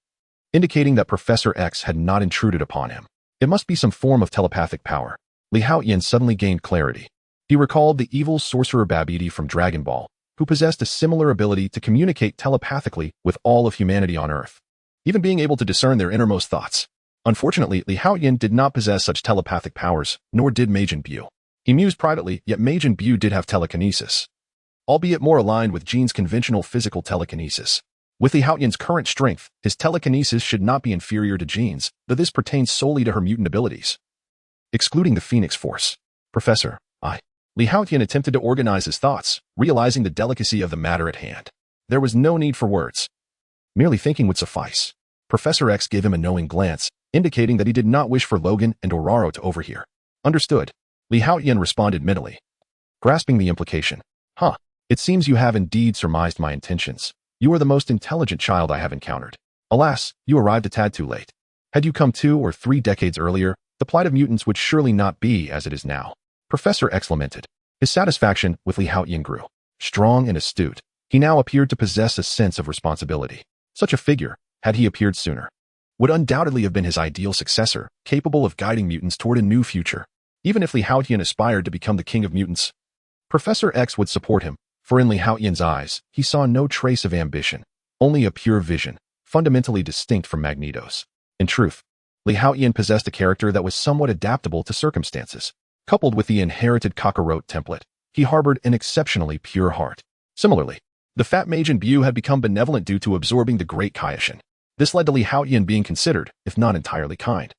indicating that Professor X had not intruded upon him. It must be some form of telepathic power. Lee Haotian suddenly gained clarity. He recalled the evil sorcerer Babidi from Dragon Ball, who possessed a similar ability to communicate telepathically with all of humanity on Earth, even being able to discern their innermost thoughts. Unfortunately, Lee Haotian did not possess such telepathic powers, nor did Majin Buu. He mused privately, yet Majin Buu did have telekinesis, albeit more aligned with Jean's conventional physical telekinesis. With Lee Haotian's current strength, his telekinesis should not be inferior to Jean's, though this pertains solely to her mutant abilities. Excluding the Phoenix Force, Professor, Lee Haotian attempted to organize his thoughts, realizing the delicacy of the matter at hand. There was no need for words. Merely thinking would suffice. Professor X gave him a knowing glance, indicating that he did not wish for Logan and Oraro to overhear. Understood. Lee Haotian responded mentally, grasping the implication. It seems you have indeed surmised my intentions. You are the most intelligent child I have encountered. Alas, you arrived a tad too late. Had you come 2 or 3 decades earlier, the plight of mutants would surely not be as it is now. Professor X lamented. His satisfaction with Lee Haotian grew. Strong and astute, he now appeared to possess a sense of responsibility. Such a figure, had he appeared sooner, would undoubtedly have been his ideal successor, capable of guiding mutants toward a new future. Even if Lee Haotian aspired to become the king of mutants, Professor X would support him, for in Lee Haotian's eyes, he saw no trace of ambition, only a pure vision, fundamentally distinct from Magneto's. In truth, Lee Haotian possessed a character that was somewhat adaptable to circumstances. Coupled with the inherited Kakarot template, he harbored an exceptionally pure heart. Similarly, the fat Majin Buu had become benevolent due to absorbing the great Haotian. This led to Lee Haotian being considered, if not entirely kind,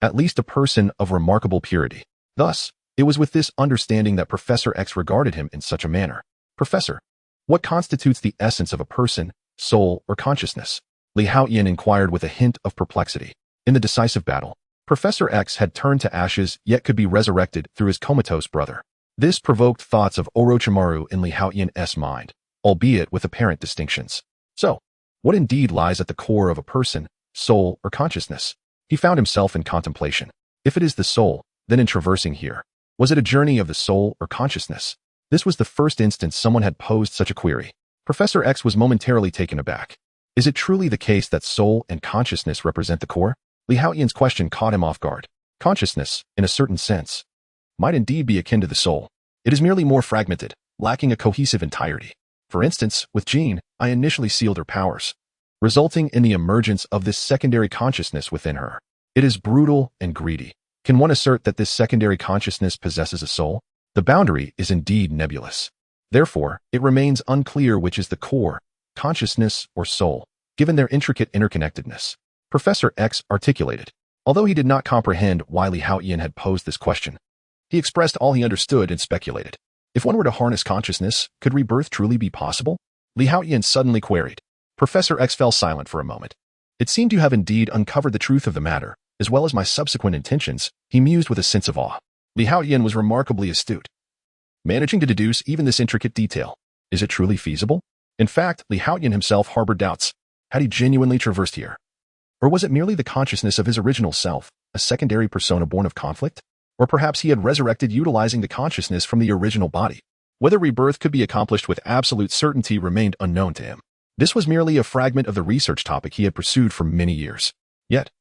at least a person of remarkable purity. Thus, it was with this understanding that Professor X regarded him in such a manner. Professor, what constitutes the essence of a person, soul, or consciousness? Lee Haotian inquired with a hint of perplexity. In the decisive battle, Professor X had turned to ashes yet could be resurrected through his comatose brother. This provoked thoughts of Orochimaru in Lee Haotian's mind, albeit with apparent distinctions. So, what indeed lies at the core of a person, soul, or consciousness? He found himself in contemplation. If it is the soul, then in traversing here, was it a journey of the soul or consciousness? This was the first instance someone had posed such a query. Professor X was momentarily taken aback. Is it truly the case that soul and consciousness represent the core? Lee Haotian's question caught him off guard. Consciousness, in a certain sense, might indeed be akin to the soul. It is merely more fragmented, lacking a cohesive entirety. For instance, with Jean, I initially sealed her powers, resulting in the emergence of this secondary consciousness within her. It is brutal and greedy. Can one assert that this secondary consciousness possesses a soul? The boundary is indeed nebulous. Therefore, it remains unclear which is the core, consciousness or soul, given their intricate interconnectedness. Professor X articulated. Although he did not comprehend why Lee Haotian had posed this question, he expressed all he understood and speculated. If one were to harness consciousness, could rebirth truly be possible? Lee Haotian suddenly queried. Professor X fell silent for a moment. It seemed you have indeed uncovered the truth of the matter, as well as my subsequent intentions, he mused with a sense of awe. Lee Haotian was remarkably astute, managing to deduce even this intricate detail. Is it truly feasible? In fact, Lee Haotian himself harbored doubts. Had he genuinely traversed here? Or was it merely the consciousness of his original self, a secondary persona born of conflict? Or perhaps he had resurrected utilizing the consciousness from the original body. Whether rebirth could be accomplished with absolute certainty remained unknown to him. This was merely a fragment of the research topic he had pursued for many years. Yet,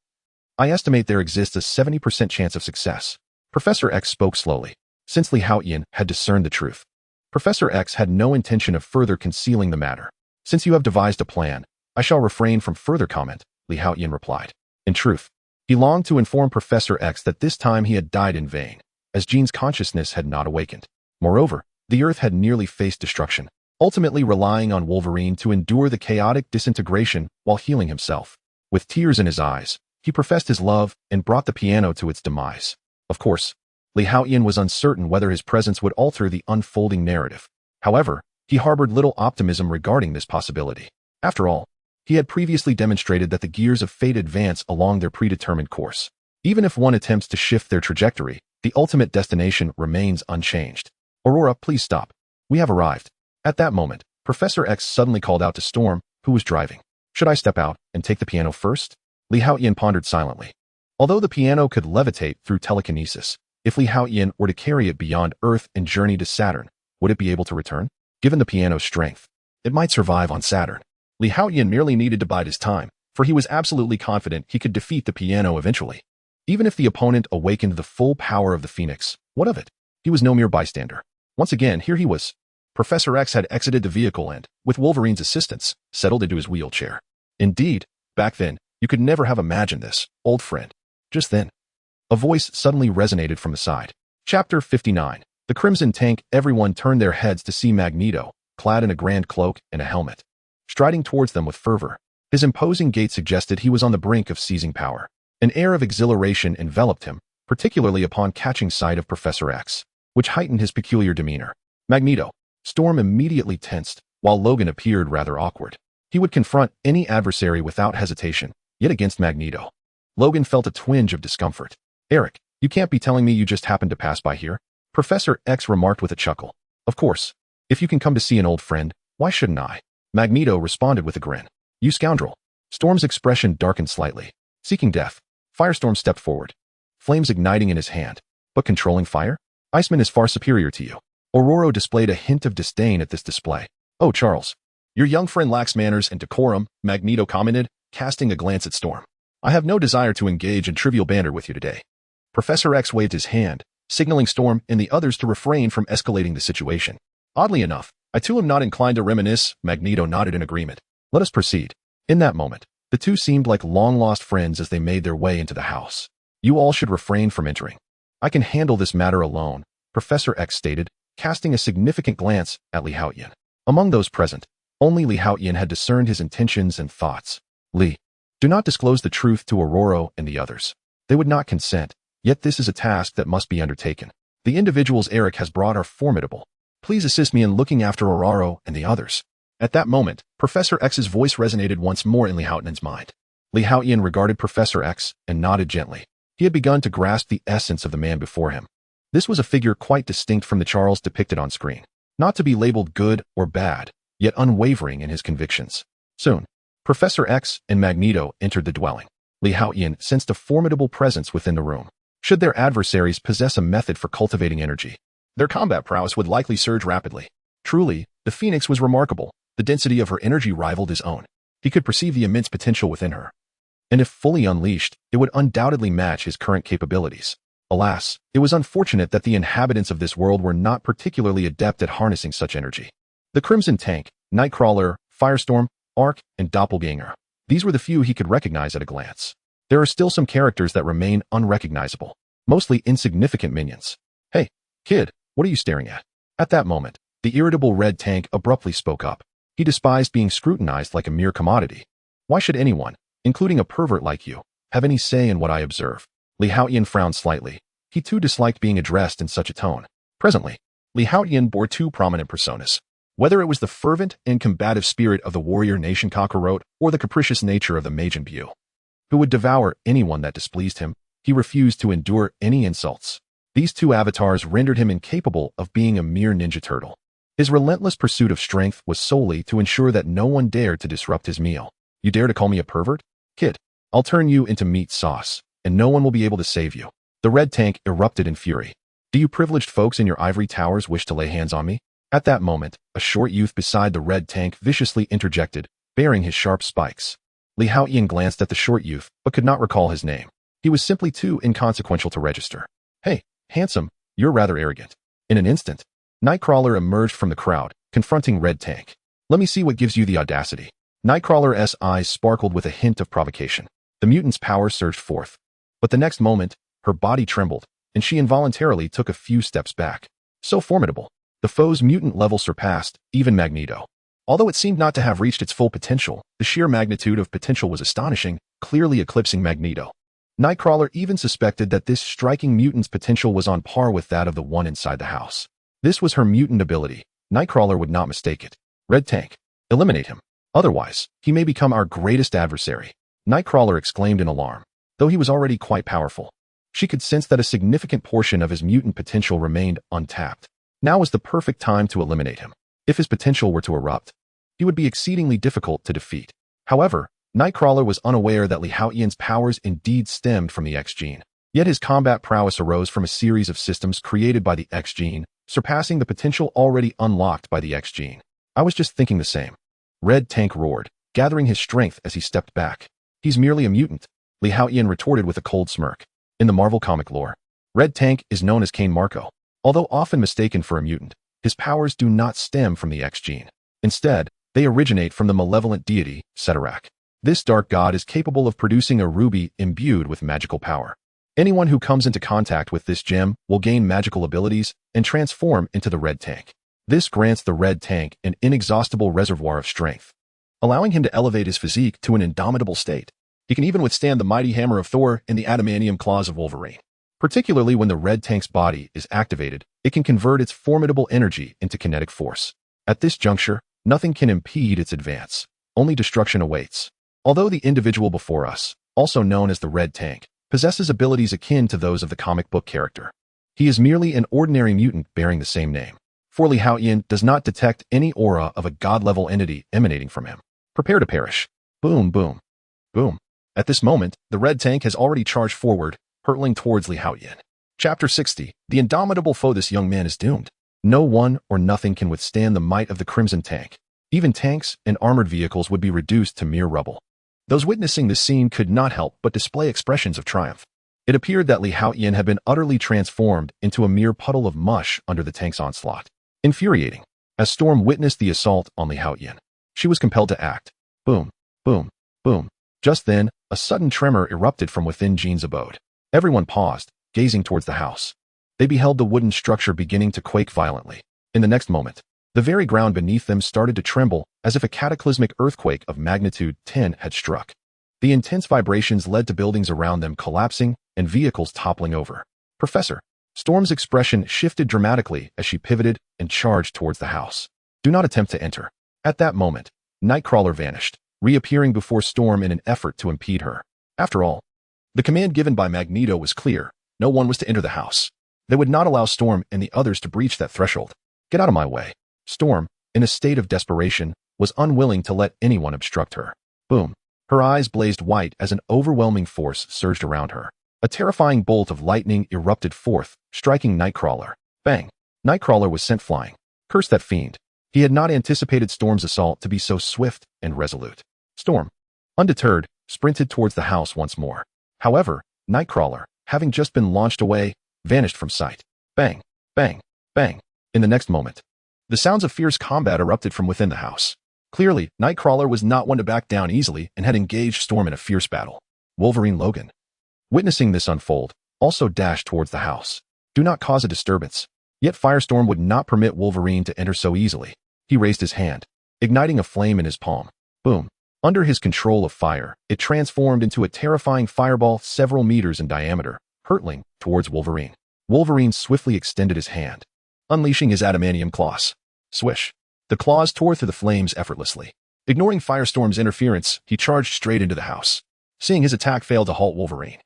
I estimate there exists a 70% chance of success. Professor X spoke slowly, since Haotian had discerned the truth. Professor X had no intention of further concealing the matter. Since you have devised a plan, I shall refrain from further comment, Haotian replied. In truth, he longed to inform Professor X that this time he had died in vain, as Jean's consciousness had not awakened. Moreover, the Earth had nearly faced destruction, ultimately relying on Wolverine to endure the chaotic disintegration while healing himself. With tears in his eyes, he professed his love and brought the piano to its demise. Of course, Haotian was uncertain whether his presence would alter the unfolding narrative. However, he harbored little optimism regarding this possibility. After all, he had previously demonstrated that the gears of fate advance along their predetermined course. Even if one attempts to shift their trajectory, the ultimate destination remains unchanged. Aurora, please stop. We have arrived. At that moment, Professor X suddenly called out to Storm, who was driving. Should I step out and take the piano first? Haotian pondered silently. Although the piano could levitate through telekinesis, if Haotian were to carry it beyond Earth and journey to Saturn, would it be able to return? Given the piano's strength, it might survive on Saturn. Haotian merely needed to bide his time, for he was absolutely confident he could defeat the piano eventually. Even if the opponent awakened the full power of the Phoenix, what of it? He was no mere bystander. Once again, here he was. Professor X had exited the vehicle and, with Wolverine's assistance, settled into his wheelchair. Indeed, back then, you could never have imagined this, old friend. Just then, a voice suddenly resonated from the side. Chapter 59. The Crimson Tank. Everyone turned their heads to see Magneto, clad in a grand cloak and a helmet, striding towards them with fervor. His imposing gait suggested he was on the brink of seizing power. An air of exhilaration enveloped him, particularly upon catching sight of Professor X, which heightened his peculiar demeanor. Magneto. Storm immediately tensed, while Logan appeared rather awkward. He would confront any adversary without hesitation, yet against Magneto, Logan felt a twinge of discomfort. Eric, you can't be telling me you just happened to pass by here? Professor X remarked with a chuckle. Of course. If you can come to see an old friend, why shouldn't I? Magneto responded with a grin. You scoundrel. Storm's expression darkened slightly. Seeking death, Firestorm stepped forward, flames igniting in his hand. But controlling fire? Iceman is far superior to you. Aurora displayed a hint of disdain at this display. Oh, Charles. Your young friend lacks manners and decorum, Magneto commented, casting a glance at Storm. I have no desire to engage in trivial banter with you today. Professor X waved his hand, signaling Storm and the others to refrain from escalating the situation. Oddly enough, I too am not inclined to reminisce, Magneto nodded in agreement. Let us proceed. In that moment, the two seemed like long-lost friends as they made their way into the house. You all should refrain from entering. I can handle this matter alone, Professor X stated, casting a significant glance at Haotian. Among those present, only Haotian had discerned his intentions and thoughts. Lee, do not disclose the truth to Aurora and the others. They would not consent, yet this is a task that must be undertaken. The individuals Eric has brought are formidable. Please assist me in looking after Aurora and the others. At that moment, Professor X's voice resonated once more in Haotian's mind. Haotian regarded Professor X and nodded gently. He had begun to grasp the essence of the man before him. This was a figure quite distinct from the Charles depicted on screen. Not to be labeled good or bad, yet unwavering in his convictions. Soon, Professor X and Magneto entered the dwelling. Haotian sensed a formidable presence within the room. Should their adversaries possess a method for cultivating energy, their combat prowess would likely surge rapidly. Truly, the Phoenix was remarkable. The density of her energy rivaled his own. He could perceive the immense potential within her. And if fully unleashed, it would undoubtedly match his current capabilities. Alas, it was unfortunate that the inhabitants of this world were not particularly adept at harnessing such energy. The Crimson Tank, Nightcrawler, Firestorm, Arc, and Doppelganger. These were the few he could recognize at a glance. There are still some characters that remain unrecognizable, mostly insignificant minions. Hey, kid, what are you staring at? At that moment, the irritable Red Tank abruptly spoke up. He despised being scrutinized like a mere commodity. Why should anyone, including a pervert like you, have any say in what I observe? Haotian frowned slightly. He too disliked being addressed in such a tone. Presently, Haotian bore two prominent personas. Whether it was the fervent and combative spirit of the warrior nation Kakarot or the capricious nature of the Majin Buu, who would devour anyone that displeased him, he refused to endure any insults. These two avatars rendered him incapable of being a mere ninja turtle. His relentless pursuit of strength was solely to ensure that no one dared to disrupt his meal. You dare to call me a pervert? Kid, I'll turn you into meat sauce, and no one will be able to save you. The red tank erupted in fury. Do you privileged folks in your ivory towers wish to lay hands on me? At that moment, a short youth beside the red tank viciously interjected, bearing his sharp spikes. Haotian glanced at the short youth, but could not recall his name. He was simply too inconsequential to register. Hey, handsome, you're rather arrogant. In an instant, Nightcrawler emerged from the crowd, confronting Red Tank. Let me see what gives you the audacity. Nightcrawler's eyes sparkled with a hint of provocation. The mutant's power surged forth. But the next moment, her body trembled, and she involuntarily took a few steps back. So formidable. The foe's mutant level surpassed even Magneto. Although it seemed not to have reached its full potential, the sheer magnitude of potential was astonishing, clearly eclipsing Magneto. Nightcrawler even suspected that this striking mutant's potential was on par with that of the one inside the house. This was her mutant ability. Nightcrawler would not mistake it. Red Tank. Eliminate him. Otherwise, he may become our greatest adversary. Nightcrawler exclaimed in alarm. Though he was already quite powerful, she could sense that a significant portion of his mutant potential remained untapped. Now was the perfect time to eliminate him. If his potential were to erupt, he would be exceedingly difficult to defeat. However, Nightcrawler was unaware that Haotian's powers indeed stemmed from the X-Gene. Yet his combat prowess arose from a series of systems created by the X-Gene, surpassing the potential already unlocked by the X-Gene. I was just thinking the same. Red Tank roared, gathering his strength as he stepped back. He's merely a mutant, Haotian retorted with a cold smirk. In the Marvel comic lore, Red Tank is known as Cain Marko. Although often mistaken for a mutant, his powers do not stem from the X-Gene. Instead, they originate from the malevolent deity, Ceterak. This dark god is capable of producing a ruby imbued with magical power. Anyone who comes into contact with this gem will gain magical abilities and transform into the Red Tank. This grants the Red Tank an inexhaustible reservoir of strength, allowing him to elevate his physique to an indomitable state. He can even withstand the mighty hammer of Thor and the adamantium claws of Wolverine. Particularly when the Red Tank's body is activated, it can convert its formidable energy into kinetic force. At this juncture, nothing can impede its advance. Only destruction awaits. Although the individual before us, also known as the Red Tank, possesses abilities akin to those of the comic book character, he is merely an ordinary mutant bearing the same name. For Haotian does not detect any aura of a god-level entity emanating from him. Prepare to perish. Boom, boom, boom. At this moment, the Red Tank has already charged forward, hurtling towards Haotian. Chapter 60. The indomitable foe. This young man is doomed. No one or nothing can withstand the might of the Crimson Tank. Even tanks and armored vehicles would be reduced to mere rubble. Those witnessing this scene could not help but display expressions of triumph. It appeared that Haotian had been utterly transformed into a mere puddle of mush under the tank's onslaught. Infuriating. As Storm witnessed the assault on Haotian, she was compelled to act. Boom, boom, boom. Just then, a sudden tremor erupted from within Jean's abode. Everyone paused, gazing towards the house. They beheld the wooden structure beginning to quake violently. In the next moment, the very ground beneath them started to tremble as if a cataclysmic earthquake of magnitude 10 had struck. The intense vibrations led to buildings around them collapsing and vehicles toppling over. Professor Storm's expression shifted dramatically as she pivoted and charged towards the house. Do not attempt to enter. At that moment, Nightcrawler vanished, reappearing before Storm in an effort to impede her. After all, the command given by Magneto was clear. No one was to enter the house. They would not allow Storm and the others to breach that threshold. Get out of my way. Storm, in a state of desperation, was unwilling to let anyone obstruct her. Boom. Her eyes blazed white as an overwhelming force surged around her. A terrifying bolt of lightning erupted forth, striking Nightcrawler. Bang. Nightcrawler was sent flying. Curse that fiend. He had not anticipated Storm's assault to be so swift and resolute. Storm, undeterred, sprinted towards the house once more. However, Nightcrawler, having just been launched away, vanished from sight. Bang, bang, bang. In the next moment, the sounds of fierce combat erupted from within the house. Clearly, Nightcrawler was not one to back down easily and had engaged Storm in a fierce battle. Wolverine Logan, witnessing this unfold, also dashed towards the house. Do not cause a disturbance. Yet Firestorm would not permit Wolverine to enter so easily. He raised his hand, igniting a flame in his palm. Boom. Under his control of fire, it transformed into a terrifying fireball several meters in diameter, hurtling towards Wolverine. Wolverine swiftly extended his hand, unleashing his adamantium claws. Swish. The claws tore through the flames effortlessly. Ignoring Firestorm's interference, he charged straight into the house. Seeing his attack fail to halt Wolverine,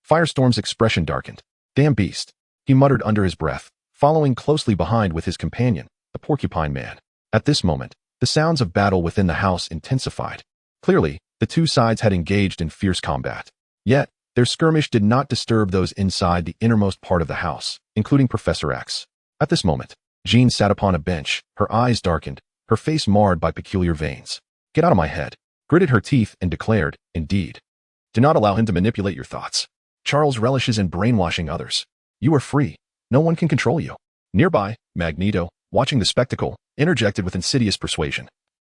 Firestorm's expression darkened. Damn beast, he muttered under his breath, following closely behind with his companion, the Porcupine Man. At this moment, the sounds of battle within the house intensified. Clearly, The two sides had engaged in fierce combat. Yet, their skirmish did not disturb those inside the innermost part of the house, including Professor X. At this moment, Jean sat upon a bench, her eyes darkened, her face marred by peculiar veins. "Get out of my head," gritted her teeth and declared, "Indeed. Do not allow him to manipulate your thoughts. Charles relishes in brainwashing others. You are free. No one can control you." Nearby, Magneto, watching the spectacle, interjected with insidious persuasion.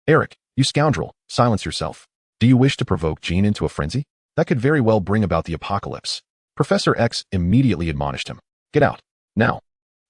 "Eric, you scoundrel, silence yourself. Do you wish to provoke Jean into a frenzy? That could very well bring about the apocalypse." Professor X immediately admonished him. "Get out, now."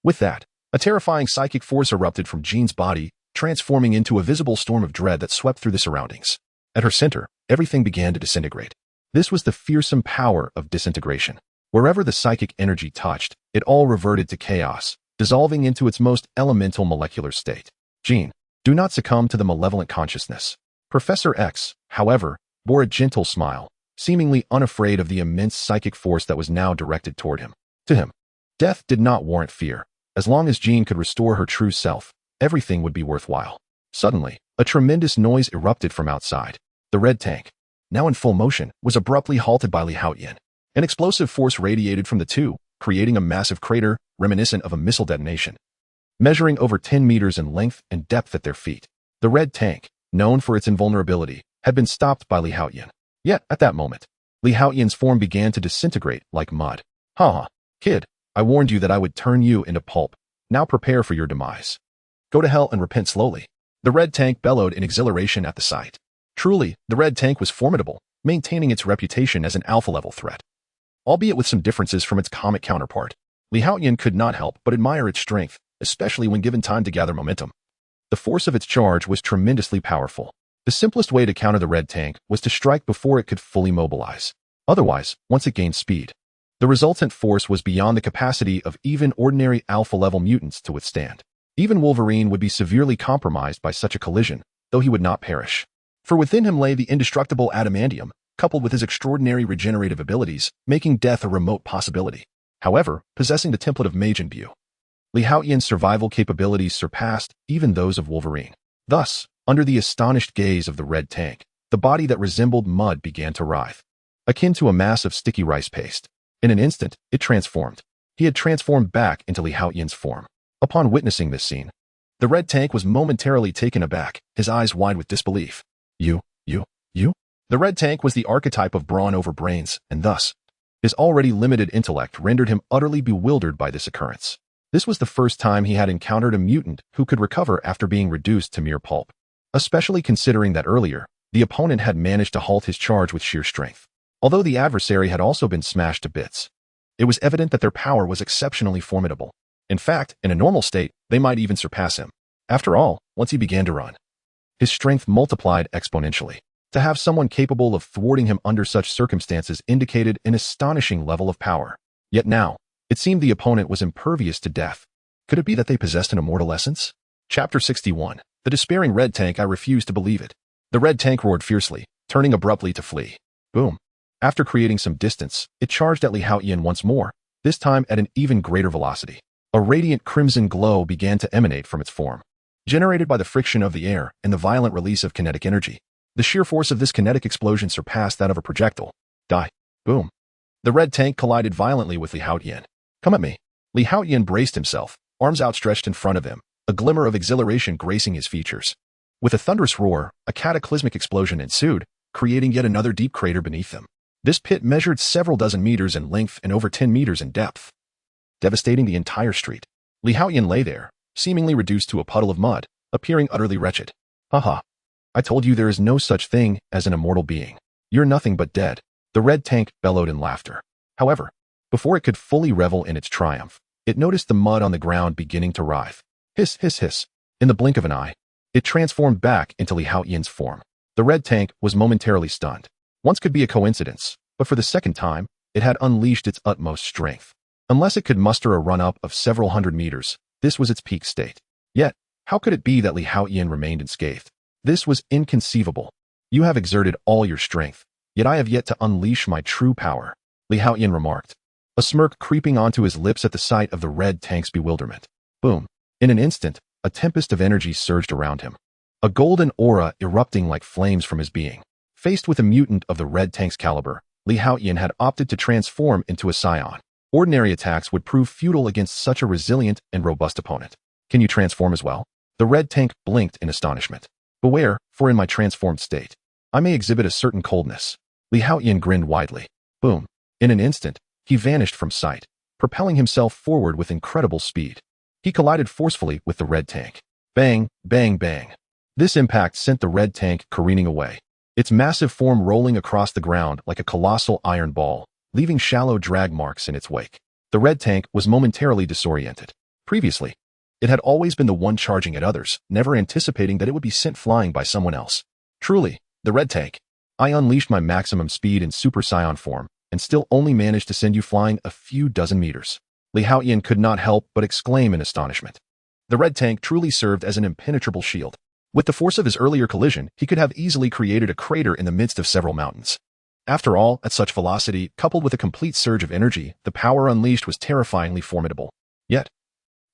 With that, a terrifying psychic force erupted from Jean's body, transforming into a visible storm of dread that swept through the surroundings. At her center, everything began to disintegrate. This was the fearsome power of disintegration. Wherever the psychic energy touched, it all reverted to chaos, dissolving into its most elemental molecular state. "Jean, do not succumb to the malevolent consciousness." Professor X, however, bore a gentle smile, seemingly unafraid of the immense psychic force that was now directed toward him. To him, death did not warrant fear. As long as Jean could restore her true self, everything would be worthwhile. Suddenly, a tremendous noise erupted from outside. The red tank, now in full motion, was abruptly halted by Haotian. An explosive force radiated from the two, creating a massive crater reminiscent of a missile detonation. Measuring over 10 meters in length and depth at their feet, the red tank, known for its invulnerability, had been stopped by Haotian. Yet, at that moment, Haotian's form began to disintegrate like mud. "Ha, kid, I warned you that I would turn you into pulp. Now prepare for your demise. Go to hell and repent slowly." The red tank bellowed in exhilaration at the sight. Truly, the red tank was formidable, maintaining its reputation as an alpha-level threat. Albeit with some differences from its comic counterpart, Haotian could not help but admire its strength, especially when given time to gather momentum. The force of its charge was tremendously powerful. The simplest way to counter the red tank was to strike before it could fully mobilize. Otherwise, once it gained speed, the resultant force was beyond the capacity of even ordinary alpha-level mutants to withstand. Even Wolverine would be severely compromised by such a collision, though he would not perish. For within him lay the indestructible adamantium, coupled with his extraordinary regenerative abilities, making death a remote possibility. However, possessing the template of Mage Imbue, Haotian's survival capabilities surpassed even those of Wolverine. Thus, under the astonished gaze of the red tank, the body that resembled mud began to writhe, akin to a mass of sticky rice paste. In an instant, it transformed. He had transformed back into Haotian's form. Upon witnessing this scene, the red tank was momentarily taken aback, his eyes wide with disbelief. You? The red tank was the archetype of brawn over brains, and thus, his already limited intellect rendered him utterly bewildered by this occurrence. This was the first time he had encountered a mutant who could recover after being reduced to mere pulp, especially considering that earlier, the opponent had managed to halt his charge with sheer strength. Although the adversary had also been smashed to bits, it was evident that their power was exceptionally formidable. In fact, in a normal state, they might even surpass him. After all, once he began to run, his strength multiplied exponentially. To have someone capable of thwarting him under such circumstances indicated an astonishing level of power. Yet now, it seemed the opponent was impervious to death. Could it be that they possessed an immortal essence? Chapter 61. The despairing red tank. I refused to believe it. The red tank roared fiercely, turning abruptly to flee. Boom. After creating some distance, it charged at Haotian once more, this time at an even greater velocity. A radiant crimson glow began to emanate from its form, generated by the friction of the air and the violent release of kinetic energy. The sheer force of this kinetic explosion surpassed that of a projectile. Die. Boom. The red tank collided violently with Haotian. "Come at me." Haotian braced himself, arms outstretched in front of him, a glimmer of exhilaration gracing his features. With a thunderous roar, a cataclysmic explosion ensued, creating yet another deep crater beneath them. This pit measured several dozen meters in length and over 10 meters in depth, devastating the entire street. Haotian lay there, seemingly reduced to a puddle of mud, appearing utterly wretched. "Haha. I told you there is no such thing as an immortal being. You're nothing but dead." The red tank bellowed in laughter. However, before it could fully revel in its triumph, it noticed the mud on the ground beginning to writhe. Hiss, hiss, hiss. In the blink of an eye, it transformed back into Haotian's form. The red tank was momentarily stunned. Once could be a coincidence, but for the second time, it had unleashed its utmost strength. Unless it could muster a run-up of several hundred meters, this was its peak state. Yet, how could it be that Haotian remained unscathed? This was inconceivable. "You have exerted all your strength, yet I have yet to unleash my true power," Haotian remarked, a smirk creeping onto his lips at the sight of the red tank's bewilderment. Boom. In an instant, a tempest of energy surged around him, a golden aura erupting like flames from his being. Faced with a mutant of the Red Tank's caliber, Li Haotian had opted to transform into a scion. Ordinary attacks would prove futile against such a resilient and robust opponent. Can you transform as well? The Red Tank blinked in astonishment. Beware, for in my transformed state, I may exhibit a certain coldness. Li Haotian grinned widely. Boom. In an instant, he vanished from sight, propelling himself forward with incredible speed. He collided forcefully with the Red Tank. Bang, bang, bang. This impact sent the Red Tank careening away, its massive form rolling across the ground like a colossal iron ball, leaving shallow drag marks in its wake. The Red Tank was momentarily disoriented. Previously, it had always been the one charging at others, never anticipating that it would be sent flying by someone else. Truly, the Red Tank. I unleashed my maximum speed in Super Scion form, and still only managed to send you flying a few dozen meters. Li Haotian could not help but exclaim in astonishment. The Red Tank truly served as an impenetrable shield. With the force of his earlier collision, he could have easily created a crater in the midst of several mountains. After all, at such velocity, coupled with a complete surge of energy, the power unleashed was terrifyingly formidable. Yet,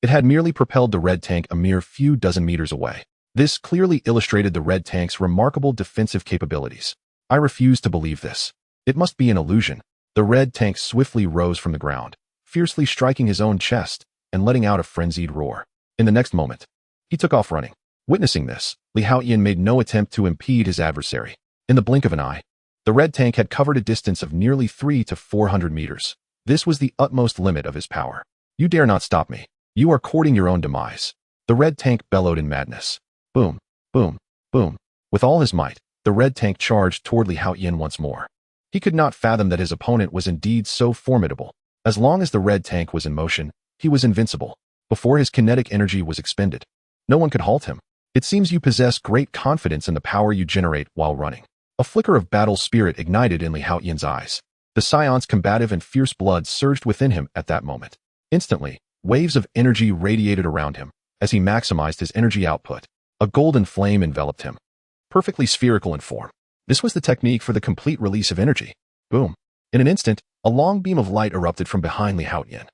it had merely propelled the Red Tank a mere few dozen meters away. This clearly illustrated the Red Tank's remarkable defensive capabilities. I refuse to believe this. It must be an illusion. The Red Tank swiftly rose from the ground, fiercely striking his own chest and letting out a frenzied roar. In the next moment, he took off running. Witnessing this, Li Haotian made no attempt to impede his adversary. In the blink of an eye, the Red Tank had covered a distance of nearly 300 to 400 meters. This was the utmost limit of his power. You dare not stop me. You are courting your own demise. The Red Tank bellowed in madness. Boom, boom, boom. With all his might, the Red Tank charged toward Li Haotian once more. He could not fathom that his opponent was indeed so formidable. As long as the Red Tank was in motion, he was invincible. Before his kinetic energy was expended, no one could halt him. It seems you possess great confidence in the power you generate while running. A flicker of battle spirit ignited in Li Haotian's eyes. The Scion's combative and fierce blood surged within him at that moment. Instantly, waves of energy radiated around him. As he maximized his energy output, a golden flame enveloped him, perfectly spherical in form. This was the technique for the complete release of energy. Boom. In an instant, a long beam of light erupted from behind Li Haotian,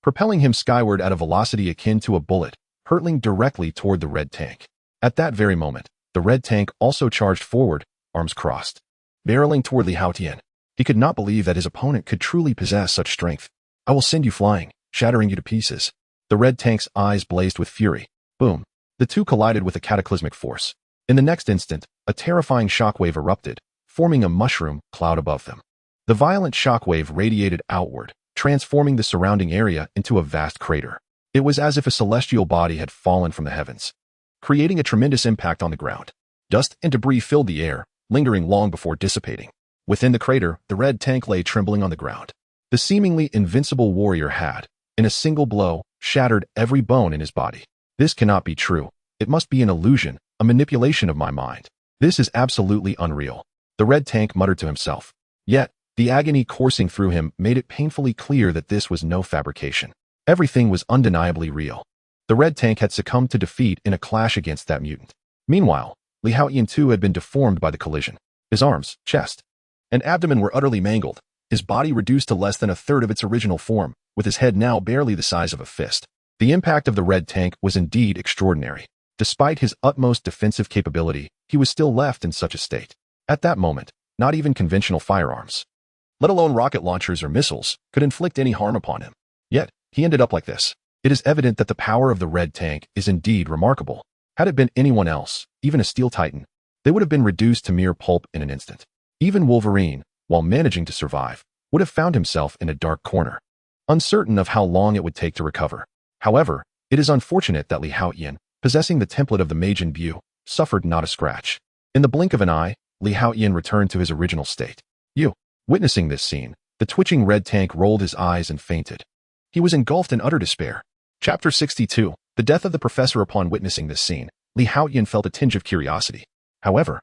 propelling him skyward at a velocity akin to a bullet, hurtling directly toward the Red Tank. At that very moment, the Red Tank also charged forward, arms crossed, barreling toward Li Haotian. He could not believe that his opponent could truly possess such strength. I will send you flying, shattering you to pieces. The Red Tank's eyes blazed with fury. Boom. The two collided with a cataclysmic force. In the next instant, a terrifying shockwave erupted, forming a mushroom cloud above them. The violent shockwave radiated outward, transforming the surrounding area into a vast crater. It was as if a celestial body had fallen from the heavens, creating a tremendous impact on the ground. Dust and debris filled the air, lingering long before dissipating. Within the crater, the Red Tank lay trembling on the ground. The seemingly invincible warrior had, in a single blow, shattered every bone in his body. This cannot be true. It must be an illusion, a manipulation of my mind. This is absolutely unreal. The Red Tank muttered to himself. Yet, the agony coursing through him made it painfully clear that this was no fabrication. Everything was undeniably real. The Red Tank had succumbed to defeat in a clash against that mutant. Meanwhile, Li Haotian too had been deformed by the collision. His arms, chest, and abdomen were utterly mangled, his body reduced to less than a third of its original form, with his head now barely the size of a fist. The impact of the Red Tank was indeed extraordinary. Despite his utmost defensive capability, he was still left in such a state. At that moment, not even conventional firearms, let alone rocket launchers or missiles, could inflict any harm upon him. Yet, he ended up like this. It is evident that the power of the Red Tank is indeed remarkable. Had it been anyone else, even a Steel Titan, they would have been reduced to mere pulp in an instant. Even Wolverine, while managing to survive, would have found himself in a dark corner, uncertain of how long it would take to recover. However, it is unfortunate that Li Haotian, possessing the template of the Majin Buu, suffered not a scratch. In the blink of an eye, Li Haotian returned to his original state. Witnessing this scene, the twitching Red Tank rolled his eyes and fainted. He was engulfed in utter despair. Chapter 62. The death of the professor. Upon witnessing this scene, Li Haotian felt a tinge of curiosity. However,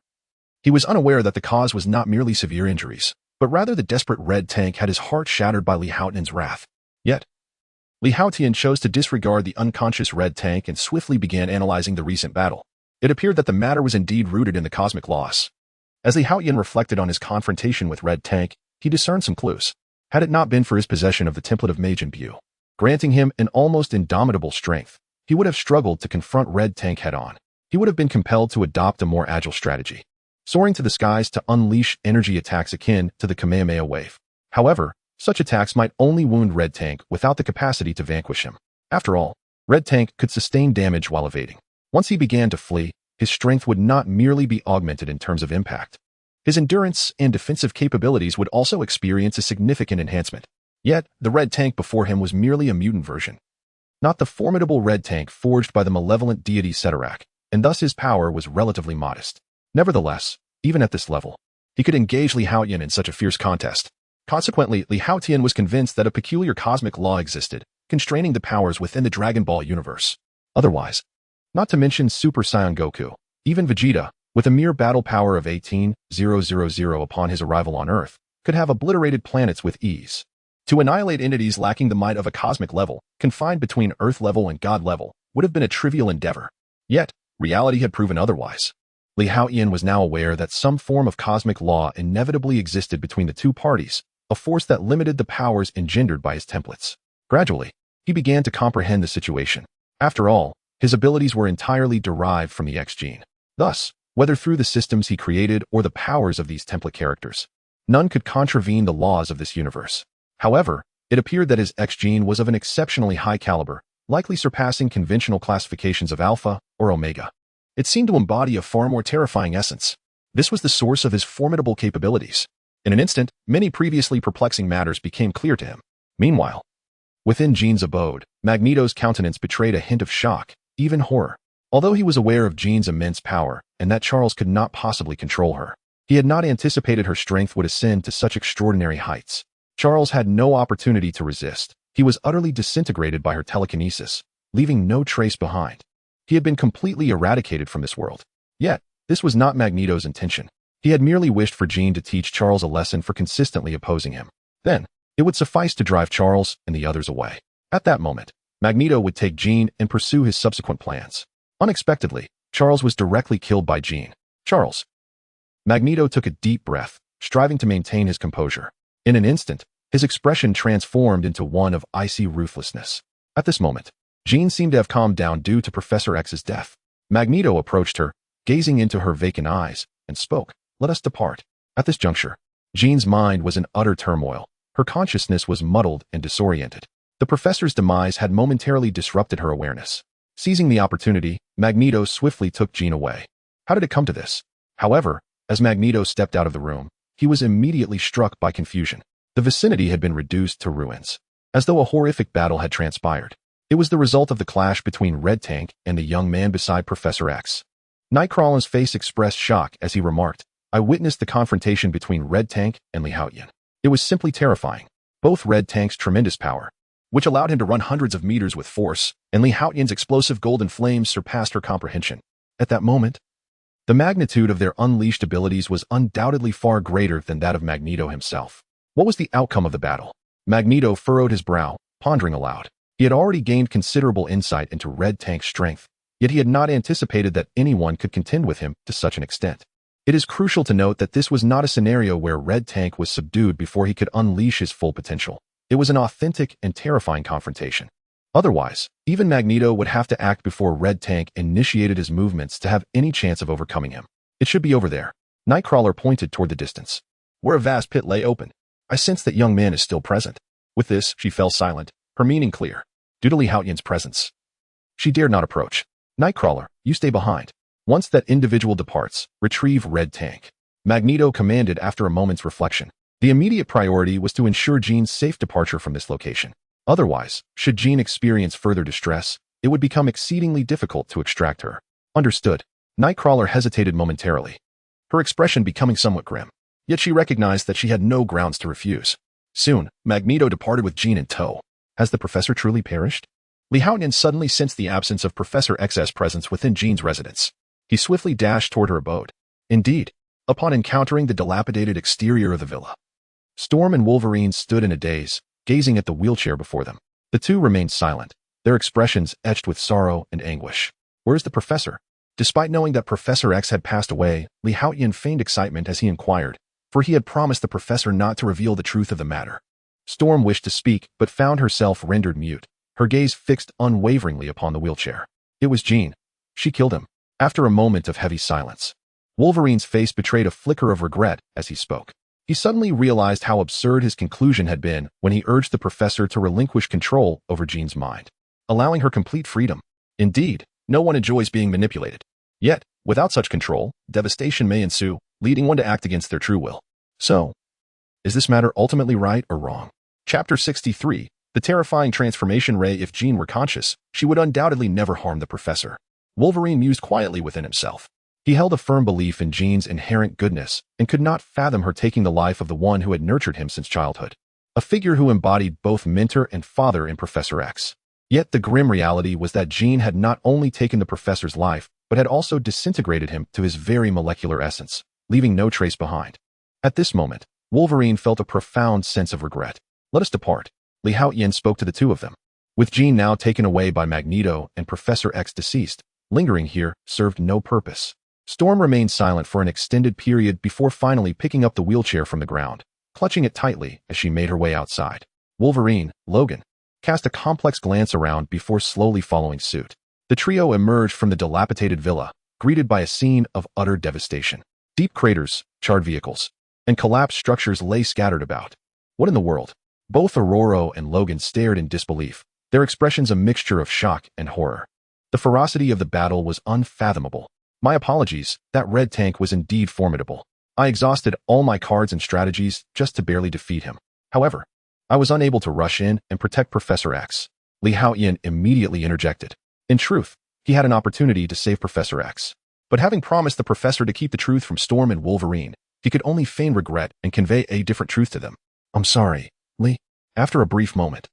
he was unaware that the cause was not merely severe injuries, but rather the desperate Red Tank had his heart shattered by Li Haotian's wrath. Yet, Li Haotian chose to disregard the unconscious Red Tank and swiftly began analyzing the recent battle. It appeared that the matter was indeed rooted in the cosmic loss. As Li Haotian reflected on his confrontation with Red Tank, he discerned some clues. Had it not been for his possession of the template of Majin Buu, granting him an almost indomitable strength, he would have struggled to confront Red Tank head-on. He would have been compelled to adopt a more agile strategy. soaring to the skies to unleash energy attacks akin to the Kamehameha wave. However, such attacks might only wound Red Tank without the capacity to vanquish him. After all, Red Tank could sustain damage while evading. Once he began to flee, his strength would not merely be augmented in terms of impact. His endurance and defensive capabilities would also experience a significant enhancement. Yet, the Red Tank before him was merely a mutant version, not the formidable Red Tank forged by the malevolent deity Setarak, and thus his power was relatively modest. Nevertheless, even at this level, he could engage Li Haotian in such a fierce contest. Consequently, Li Haotian was convinced that a peculiar cosmic law existed, constraining the powers within the Dragon Ball universe. Otherwise, not to mention Super Saiyan Goku, even Vegeta, with a mere battle power of 18,000 upon his arrival on Earth, could have obliterated planets with ease. To annihilate entities lacking the might of a cosmic level, confined between Earth level and God level, would have been a trivial endeavor. Yet, reality had proven otherwise. Li Haotian was now aware that some form of cosmic law inevitably existed between the two parties, a force that limited the powers engendered by his templates. Gradually, he began to comprehend the situation. After all, his abilities were entirely derived from the X-Gene. Thus, whether through the systems he created or the powers of these template characters, none could contravene the laws of this universe. However, it appeared that his X-Gene was of an exceptionally high caliber, likely surpassing conventional classifications of Alpha or Omega. It seemed to embody a far more terrifying essence. This was the source of his formidable capabilities. In an instant, many previously perplexing matters became clear to him. Meanwhile, within Gene's abode, Magneto's countenance betrayed a hint of shock, even horror. Although he was aware of Gene's immense power and that Charles could not possibly control her, he had not anticipated her strength would ascend to such extraordinary heights. Charles had no opportunity to resist. He was utterly disintegrated by her telekinesis, leaving no trace behind. He had been completely eradicated from this world. Yet, this was not Magneto's intention. He had merely wished for Gene to teach Charles a lesson for consistently opposing him. Then, it would suffice to drive Charles and the others away. At that moment, Magneto would take Gene and pursue his subsequent plans. Unexpectedly, Charles was directly killed by Gene. Charles. Magneto took a deep breath, striving to maintain his composure. In an instant, his expression transformed into one of icy ruthlessness. At this moment, Jean seemed to have calmed down due to Professor X's death. Magneto approached her, gazing into her vacant eyes, and spoke, "Let us depart." At this juncture, Jean's mind was in utter turmoil. Her consciousness was muddled and disoriented. The professor's demise had momentarily disrupted her awareness. Seizing the opportunity, Magneto swiftly took Jean away. How did it come to this? However, as Magneto stepped out of the room, he was immediately struck by confusion. The vicinity had been reduced to ruins, as though a horrific battle had transpired. It was the result of the clash between Red Tank and the young man beside Professor X. Nightcrawler's face expressed shock as he remarked, "I witnessed the confrontation between Red Tank and Li Haotian. It was simply terrifying. Both Red Tank's tremendous power, which allowed him to run hundreds of meters with force, and Li Haotian's explosive golden flames surpassed her comprehension. At that moment, the magnitude of their unleashed abilities was undoubtedly far greater than that of Magneto himself. What was the outcome of the battle? Magneto furrowed his brow, pondering aloud. He had already gained considerable insight into Red Tank's strength, yet he had not anticipated that anyone could contend with him to such an extent. It is crucial to note that this was not a scenario where Red Tank was subdued before he could unleash his full potential. It was an authentic and terrifying confrontation. Otherwise, even Magneto would have to act before Red Tank initiated his movements to have any chance of overcoming him. It should be over there. Nightcrawler pointed toward the distance, where a vast pit lay open. I sense that young man is still present. With this, she fell silent, her meaning clear. Due to Li Haotian's presence, she dared not approach. Nightcrawler, you stay behind. Once that individual departs, retrieve Red Tank. Magneto commanded after a moment's reflection. The immediate priority was to ensure Jean's safe departure from this location. Otherwise, should Jean experience further distress, it would become exceedingly difficult to extract her. Understood. Nightcrawler hesitated momentarily, her expression becoming somewhat grim. Yet she recognized that she had no grounds to refuse. Soon, Magneto departed with Jean in tow. Has the professor truly perished? Li Haotian suddenly sensed the absence of Professor X's presence within Jean's residence. He swiftly dashed toward her abode. Indeed, upon encountering the dilapidated exterior of the villa, Storm and Wolverine stood in a daze, gazing at the wheelchair before them. The two remained silent, their expressions etched with sorrow and anguish. Where's the professor? Despite knowing that Professor X had passed away, Li Haotian feigned excitement as he inquired, for he had promised the professor not to reveal the truth of the matter. Storm wished to speak, but found herself rendered mute, her gaze fixed unwaveringly upon the wheelchair. It was Jean. She killed him. After a moment of heavy silence, Wolverine's face betrayed a flicker of regret as he spoke. He suddenly realized how absurd his conclusion had been when he urged the professor to relinquish control over Jean's mind, allowing her complete freedom. Indeed, no one enjoys being manipulated. Yet, without such control, devastation may ensue, leading one to act against their true will. So, is this matter ultimately right or wrong? Chapter 63, the terrifying transformation ray. If Jean were conscious, she would undoubtedly never harm the professor. Wolverine mused quietly within himself. He held a firm belief in Jean's inherent goodness and could not fathom her taking the life of the one who had nurtured him since childhood, a figure who embodied both mentor and father in Professor X. Yet the grim reality was that Jean had not only taken the professor's life, but had also disintegrated him to his very molecular essence, leaving no trace behind. At this moment, Wolverine felt a profound sense of regret. Let us depart. Haotian spoke to the two of them. With Jean now taken away by Magneto and Professor X deceased, lingering here served no purpose. Storm remained silent for an extended period before finally picking up the wheelchair from the ground, clutching it tightly as she made her way outside. Wolverine, Logan, cast a complex glance around before slowly following suit. The trio emerged from the dilapidated villa, greeted by a scene of utter devastation. Deep craters, charred vehicles, and collapsed structures lay scattered about. What in the world? Both Aurora and Logan stared in disbelief, their expressions a mixture of shock and horror. The ferocity of the battle was unfathomable. My apologies, that red tank was indeed formidable. I exhausted all my cards and strategies just to barely defeat him. However, I was unable to rush in and protect Professor X. Haotian immediately interjected. In truth, he had an opportunity to save Professor X. But having promised the professor to keep the truth from Storm and Wolverine, he could only feign regret and convey a different truth to them. I'm sorry, Lee. After a brief moment,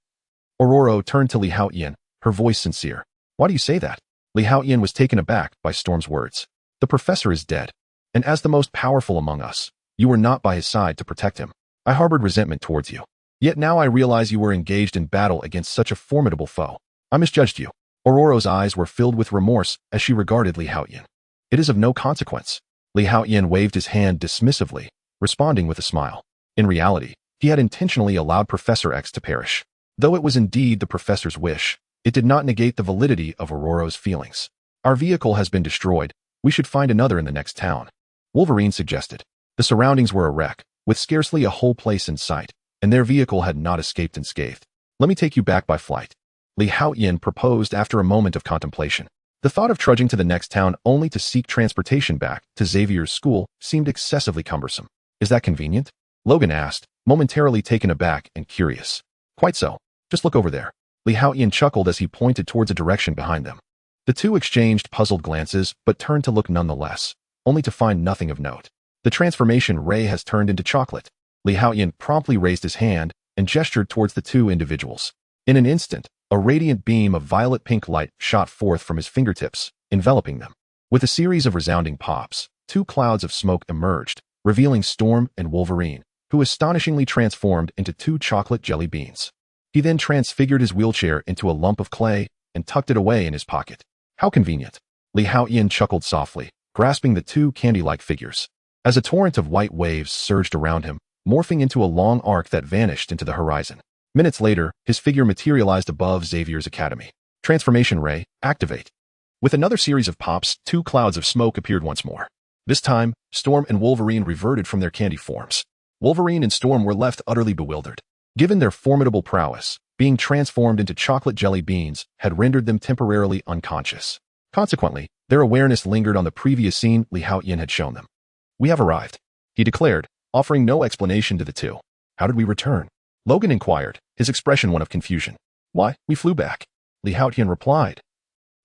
Aurora turned to Haotian, her voice sincere. Why do you say that? Haotian was taken aback by Storm's words. The professor is dead, and as the most powerful among us, you were not by his side to protect him. I harbored resentment towards you. Yet now I realize you were engaged in battle against such a formidable foe. I misjudged you. Aurora's eyes were filled with remorse as she regarded Haotian. It is of no consequence. Haotian waved his hand dismissively, responding with a smile. In reality, he had intentionally allowed Professor X to perish. Though it was indeed the professor's wish, it did not negate the validity of Aurora's feelings. Our vehicle has been destroyed. We should find another in the next town. Wolverine suggested. The surroundings were a wreck, with scarcely a whole place in sight, and their vehicle had not escaped unscathed. Let me take you back by flight. Haotian proposed after a moment of contemplation. The thought of trudging to the next town only to seek transportation back to Xavier's school seemed excessively cumbersome. Is that convenient? Logan asked, momentarily taken aback and curious. Quite so. Just look over there. Haotian chuckled as he pointed towards a direction behind them. The two exchanged puzzled glances but turned to look nonetheless, only to find nothing of note. The transformation ray has turned into chocolate. Haotian promptly raised his hand and gestured towards the two individuals. In an instant, a radiant beam of violet-pink light shot forth from his fingertips, enveloping them. With a series of resounding pops, two clouds of smoke emerged, revealing Storm and Wolverine, who astonishingly transformed into two chocolate jelly beans. He then transfigured his wheelchair into a lump of clay and tucked it away in his pocket. How convenient. Haotian chuckled softly, grasping the two candy-like figures. As a torrent of white waves surged around him, morphing into a long arc that vanished into the horizon. Minutes later, his figure materialized above Xavier's academy. Transformation ray, activate. With another series of pops, two clouds of smoke appeared once more. This time, Storm and Wolverine reverted from their candy forms. Wolverine and Storm were left utterly bewildered. Given their formidable prowess, being transformed into chocolate jelly beans had rendered them temporarily unconscious. Consequently, their awareness lingered on the previous scene Haotian had shown them. We have arrived, he declared, offering no explanation to the two. How did we return? Logan inquired, his expression one of confusion. Why, we flew back, Haotian replied,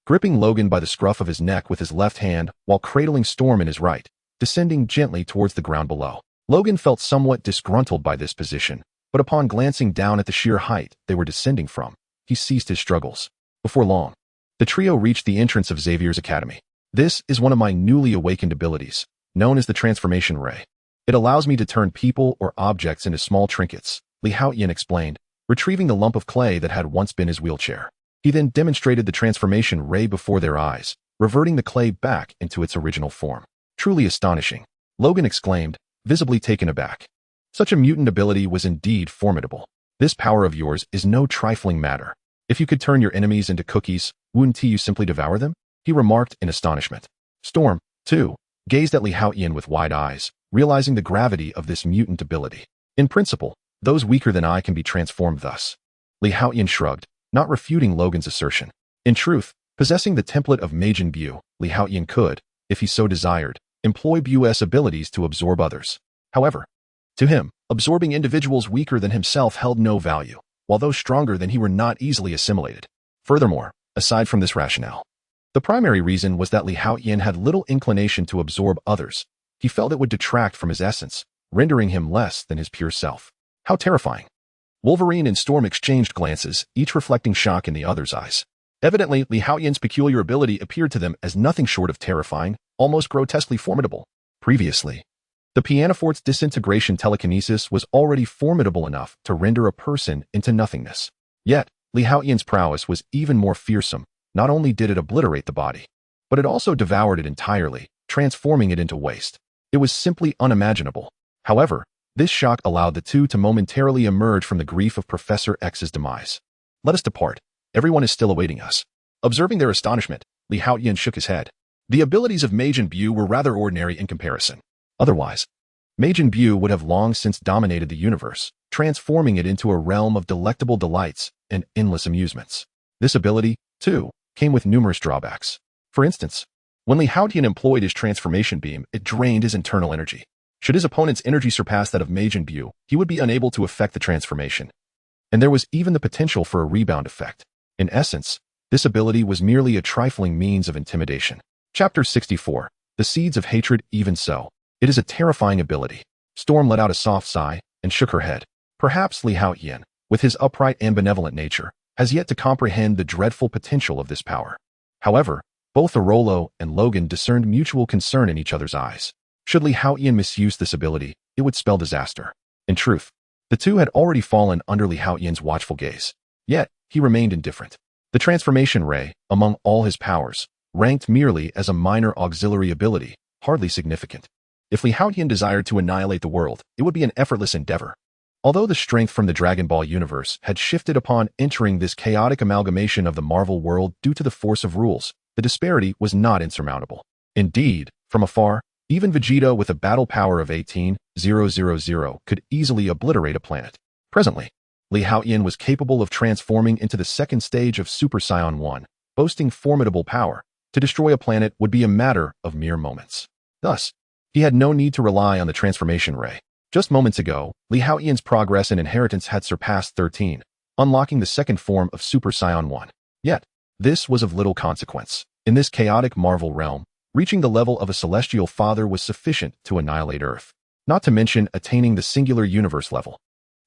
gripping Logan by the scruff of his neck with his left hand while cradling Storm in his right, descending gently towards the ground below. Logan felt somewhat disgruntled by this position, but upon glancing down at the sheer height they were descending from, he ceased his struggles. Before long, the trio reached the entrance of Xavier's academy. This is one of my newly awakened abilities, known as the transformation ray. It allows me to turn people or objects into small trinkets, Haotian explained, retrieving the lump of clay that had once been his wheelchair. He then demonstrated the transformation ray before their eyes, reverting the clay back into its original form. Truly astonishing, Logan exclaimed, visibly taken aback. Such a mutant ability was indeed formidable. This power of yours is no trifling matter. If you could turn your enemies into cookies, wouldn't you simply devour them? He remarked in astonishment. Storm, too, gazed at Li Haotian with wide eyes, realizing the gravity of this mutant ability. In principle, those weaker than I can be transformed thus. Li Haotian shrugged, not refuting Logan's assertion. In truth, possessing the template of Majin Bu, Li Haotian could, if he so desired, employ Bu's abilities to absorb others. However, to him, absorbing individuals weaker than himself held no value, while those stronger than he were not easily assimilated. Furthermore, aside from this rationale, the primary reason was that Li Haotian had little inclination to absorb others. He felt it would detract from his essence, rendering him less than his pure self. How terrifying. Wolverine and Storm exchanged glances, each reflecting shock in the other's eyes. Evidently, Li Haotian's peculiar ability appeared to them as nothing short of terrifying, almost grotesquely formidable. Previously, the Pianoforte's disintegration telekinesis was already formidable enough to render a person into nothingness. Yet, Li Haotian's prowess was even more fearsome. Not only did it obliterate the body, but it also devoured it entirely, transforming it into waste. It was simply unimaginable. However, this shock allowed the two to momentarily emerge from the grief of Professor X's demise. Let us depart. Everyone is still awaiting us. Observing their astonishment, Li Haotian shook his head. The abilities of Majin Bu were rather ordinary in comparison. Otherwise, Majin Bu would have long since dominated the universe, transforming it into a realm of delectable delights and endless amusements. This ability, too, came with numerous drawbacks. For instance, when Li Haotian employed his transformation beam, it drained his internal energy. Should his opponent's energy surpass that of Majin Bu, he would be unable to effect the transformation. And there was even the potential for a rebound effect. In essence, this ability was merely a trifling means of intimidation. Chapter 64. The Seeds of Hatred. Even so, it is a terrifying ability. Storm let out a soft sigh and shook her head. Perhaps Li Haotian, with his upright and benevolent nature, has yet to comprehend the dreadful potential of this power. However, both Arolo and Logan discerned mutual concern in each other's eyes. Should Li Haotian misuse this ability, it would spell disaster. In truth, the two had already fallen under Li Haotian's watchful gaze. Yet, he remained indifferent. The transformation ray, among all his powers, ranked merely as a minor auxiliary ability, hardly significant. If Li Haotian desired to annihilate the world, it would be an effortless endeavor. Although the strength from the Dragon Ball universe had shifted upon entering this chaotic amalgamation of the Marvel world due to the force of rules, the disparity was not insurmountable. Indeed, from afar, even Vegeta with a battle power of 18,000 could easily obliterate a planet. Presently, Li Haotian was capable of transforming into the second stage of Super Saiyan 1, boasting formidable power. To destroy a planet would be a matter of mere moments. Thus, he had no need to rely on the transformation ray. Just moments ago, Li Haotian's progress and inheritance had surpassed 13, unlocking the second form of Super Saiyan 1. Yet, this was of little consequence. In this chaotic Marvel realm, reaching the level of a celestial father was sufficient to annihilate Earth, not to mention attaining the singular universe level,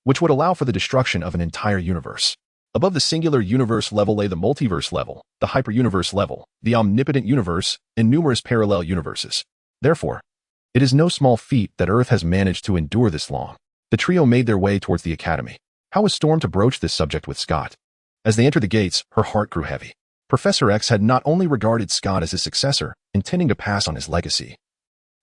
which would allow for the destruction of an entire universe. Above the singular universe level lay the multiverse level, the hyperuniverse level, the omnipotent universe, and numerous parallel universes. Therefore, it is no small feat that Earth has managed to endure this long. The trio made their way towards the academy. How was Storm to broach this subject with Scott? As they entered the gates, her heart grew heavy. Professor X had not only regarded Scott as his successor, intending to pass on his legacy,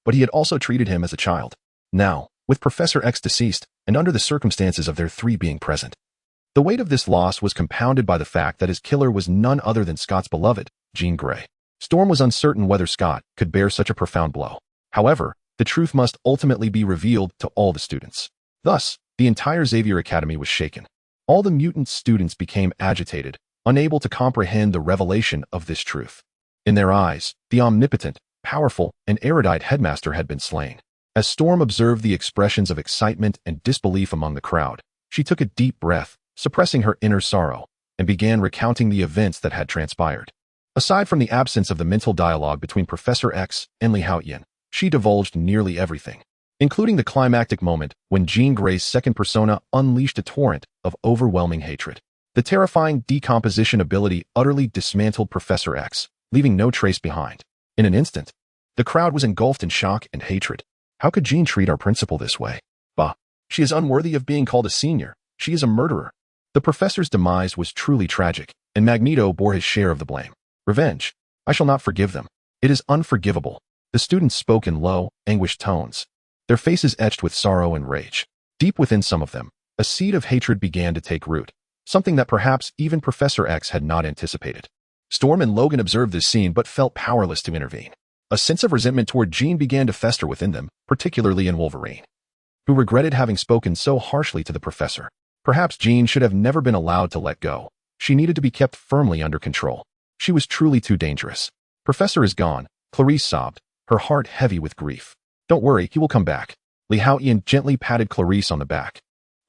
but he had also treated him as a child. Now, with Professor X deceased, and under the circumstances of their three being present, the weight of this loss was compounded by the fact that his killer was none other than Scott's beloved, Jean Grey. Storm was uncertain whether Scott could bear such a profound blow. However, the truth must ultimately be revealed to all the students. Thus, the entire Xavier Academy was shaken. All the mutant students became agitated, unable to comprehend the revelation of this truth. In their eyes, the omnipotent, powerful, and erudite headmaster had been slain. As Storm observed the expressions of excitement and disbelief among the crowd, she took a deep breath, suppressing her inner sorrow, and began recounting the events that had transpired. Aside from the absence of the mental dialogue between Professor X and Li Haotian, she divulged nearly everything, including the climactic moment when Jean Grey's second persona unleashed a torrent of overwhelming hatred. The terrifying decomposition ability utterly dismantled Professor X, leaving no trace behind. In an instant, the crowd was engulfed in shock and hatred. How could Jean treat our principal this way? Bah, she is unworthy of being called a senior. She is a murderer. The professor's demise was truly tragic, and Magneto bore his share of the blame. Revenge. I shall not forgive them. It is unforgivable. The students spoke in low, anguished tones, their faces etched with sorrow and rage. Deep within some of them, a seed of hatred began to take root, something that perhaps even Professor X had not anticipated. Storm and Logan observed this scene but felt powerless to intervene. A sense of resentment toward Jean began to fester within them, particularly in Wolverine, who regretted having spoken so harshly to the professor. Perhaps Jean should have never been allowed to let go. She needed to be kept firmly under control. She was truly too dangerous. Professor is gone, Clarice sobbed, her heart heavy with grief. Don't worry, he will come back. Haotian gently patted Clarice on the back,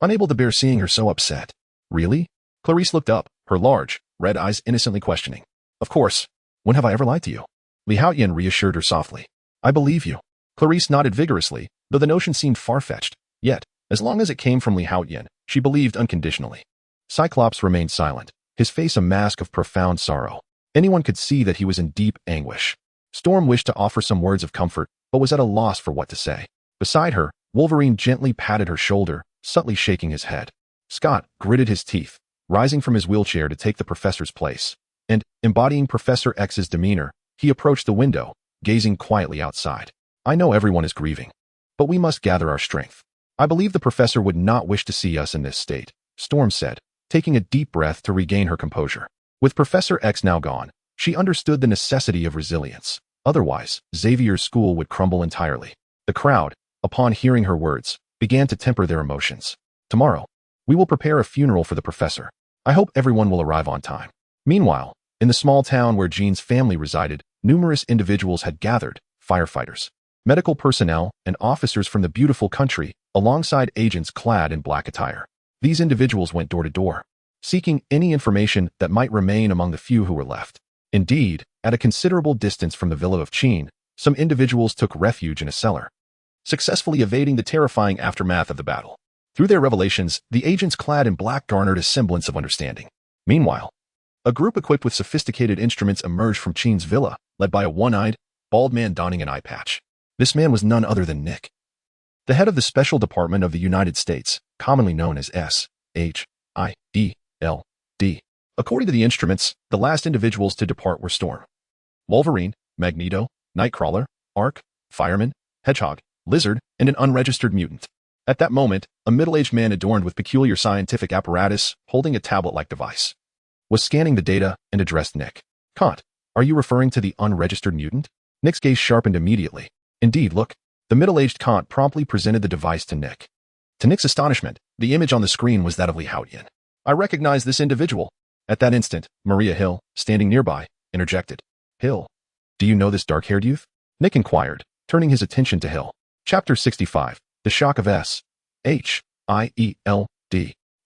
unable to bear seeing her so upset. Really? Clarice looked up, her large, red eyes innocently questioning. Of course. When have I ever lied to you? Haotian reassured her softly. I believe you. Clarice nodded vigorously, though the notion seemed far-fetched. Yet, as long as it came from Haotian, she believed unconditionally. Cyclops remained silent, his face a mask of profound sorrow. Anyone could see that he was in deep anguish. Storm wished to offer some words of comfort, but was at a loss for what to say. Beside her, Wolverine gently patted her shoulder, subtly shaking his head. Scott gritted his teeth, rising from his wheelchair to take the professor's place. And, embodying Professor X's demeanor, he approached the window, gazing quietly outside. I know everyone is grieving, but we must gather our strength. I believe the professor would not wish to see us in this state, Storm said, taking a deep breath to regain her composure. With Professor X now gone, she understood the necessity of resilience. Otherwise, Xavier's school would crumble entirely. The crowd, upon hearing her words, began to temper their emotions. Tomorrow, we will prepare a funeral for the professor. I hope everyone will arrive on time. Meanwhile, in the small town where Jean's family resided, numerous individuals had gathered, firefighters, medical personnel, and officers from the beautiful country, alongside agents clad in black attire. These individuals went door to door, seeking any information that might remain among the few who were left. Indeed, at a considerable distance from the villa of Jean, some individuals took refuge in a cellar, successfully evading the terrifying aftermath of the battle. Through their revelations, the agents clad in black garnered a semblance of understanding. Meanwhile, a group equipped with sophisticated instruments emerged from Jean's villa, led by a one-eyed, bald man donning an eye patch. This man was none other than Nick, the head of the Special Department of the United States, commonly known as S.H.I.E.L.D. According to the instruments, the last individuals to depart were Storm, Wolverine, Magneto, Nightcrawler, Arc, Fireman, Hedgehog, Lizard, and an unregistered mutant. At that moment, a middle-aged man adorned with peculiar scientific apparatus, holding a tablet-like device, was scanning the data and addressed Nick. Kant, are you referring to the unregistered mutant? Nick's gaze sharpened immediately. Indeed, look. The middle-aged Kant promptly presented the device to Nick. To Nick's astonishment, the image on the screen was that of Haotian. I recognize this individual. At that instant, Maria Hill, standing nearby, interjected. Hill, do you know this dark-haired youth? Nick inquired, turning his attention to Hill. Chapter 65, The Shock of S.H.I.E.L.D.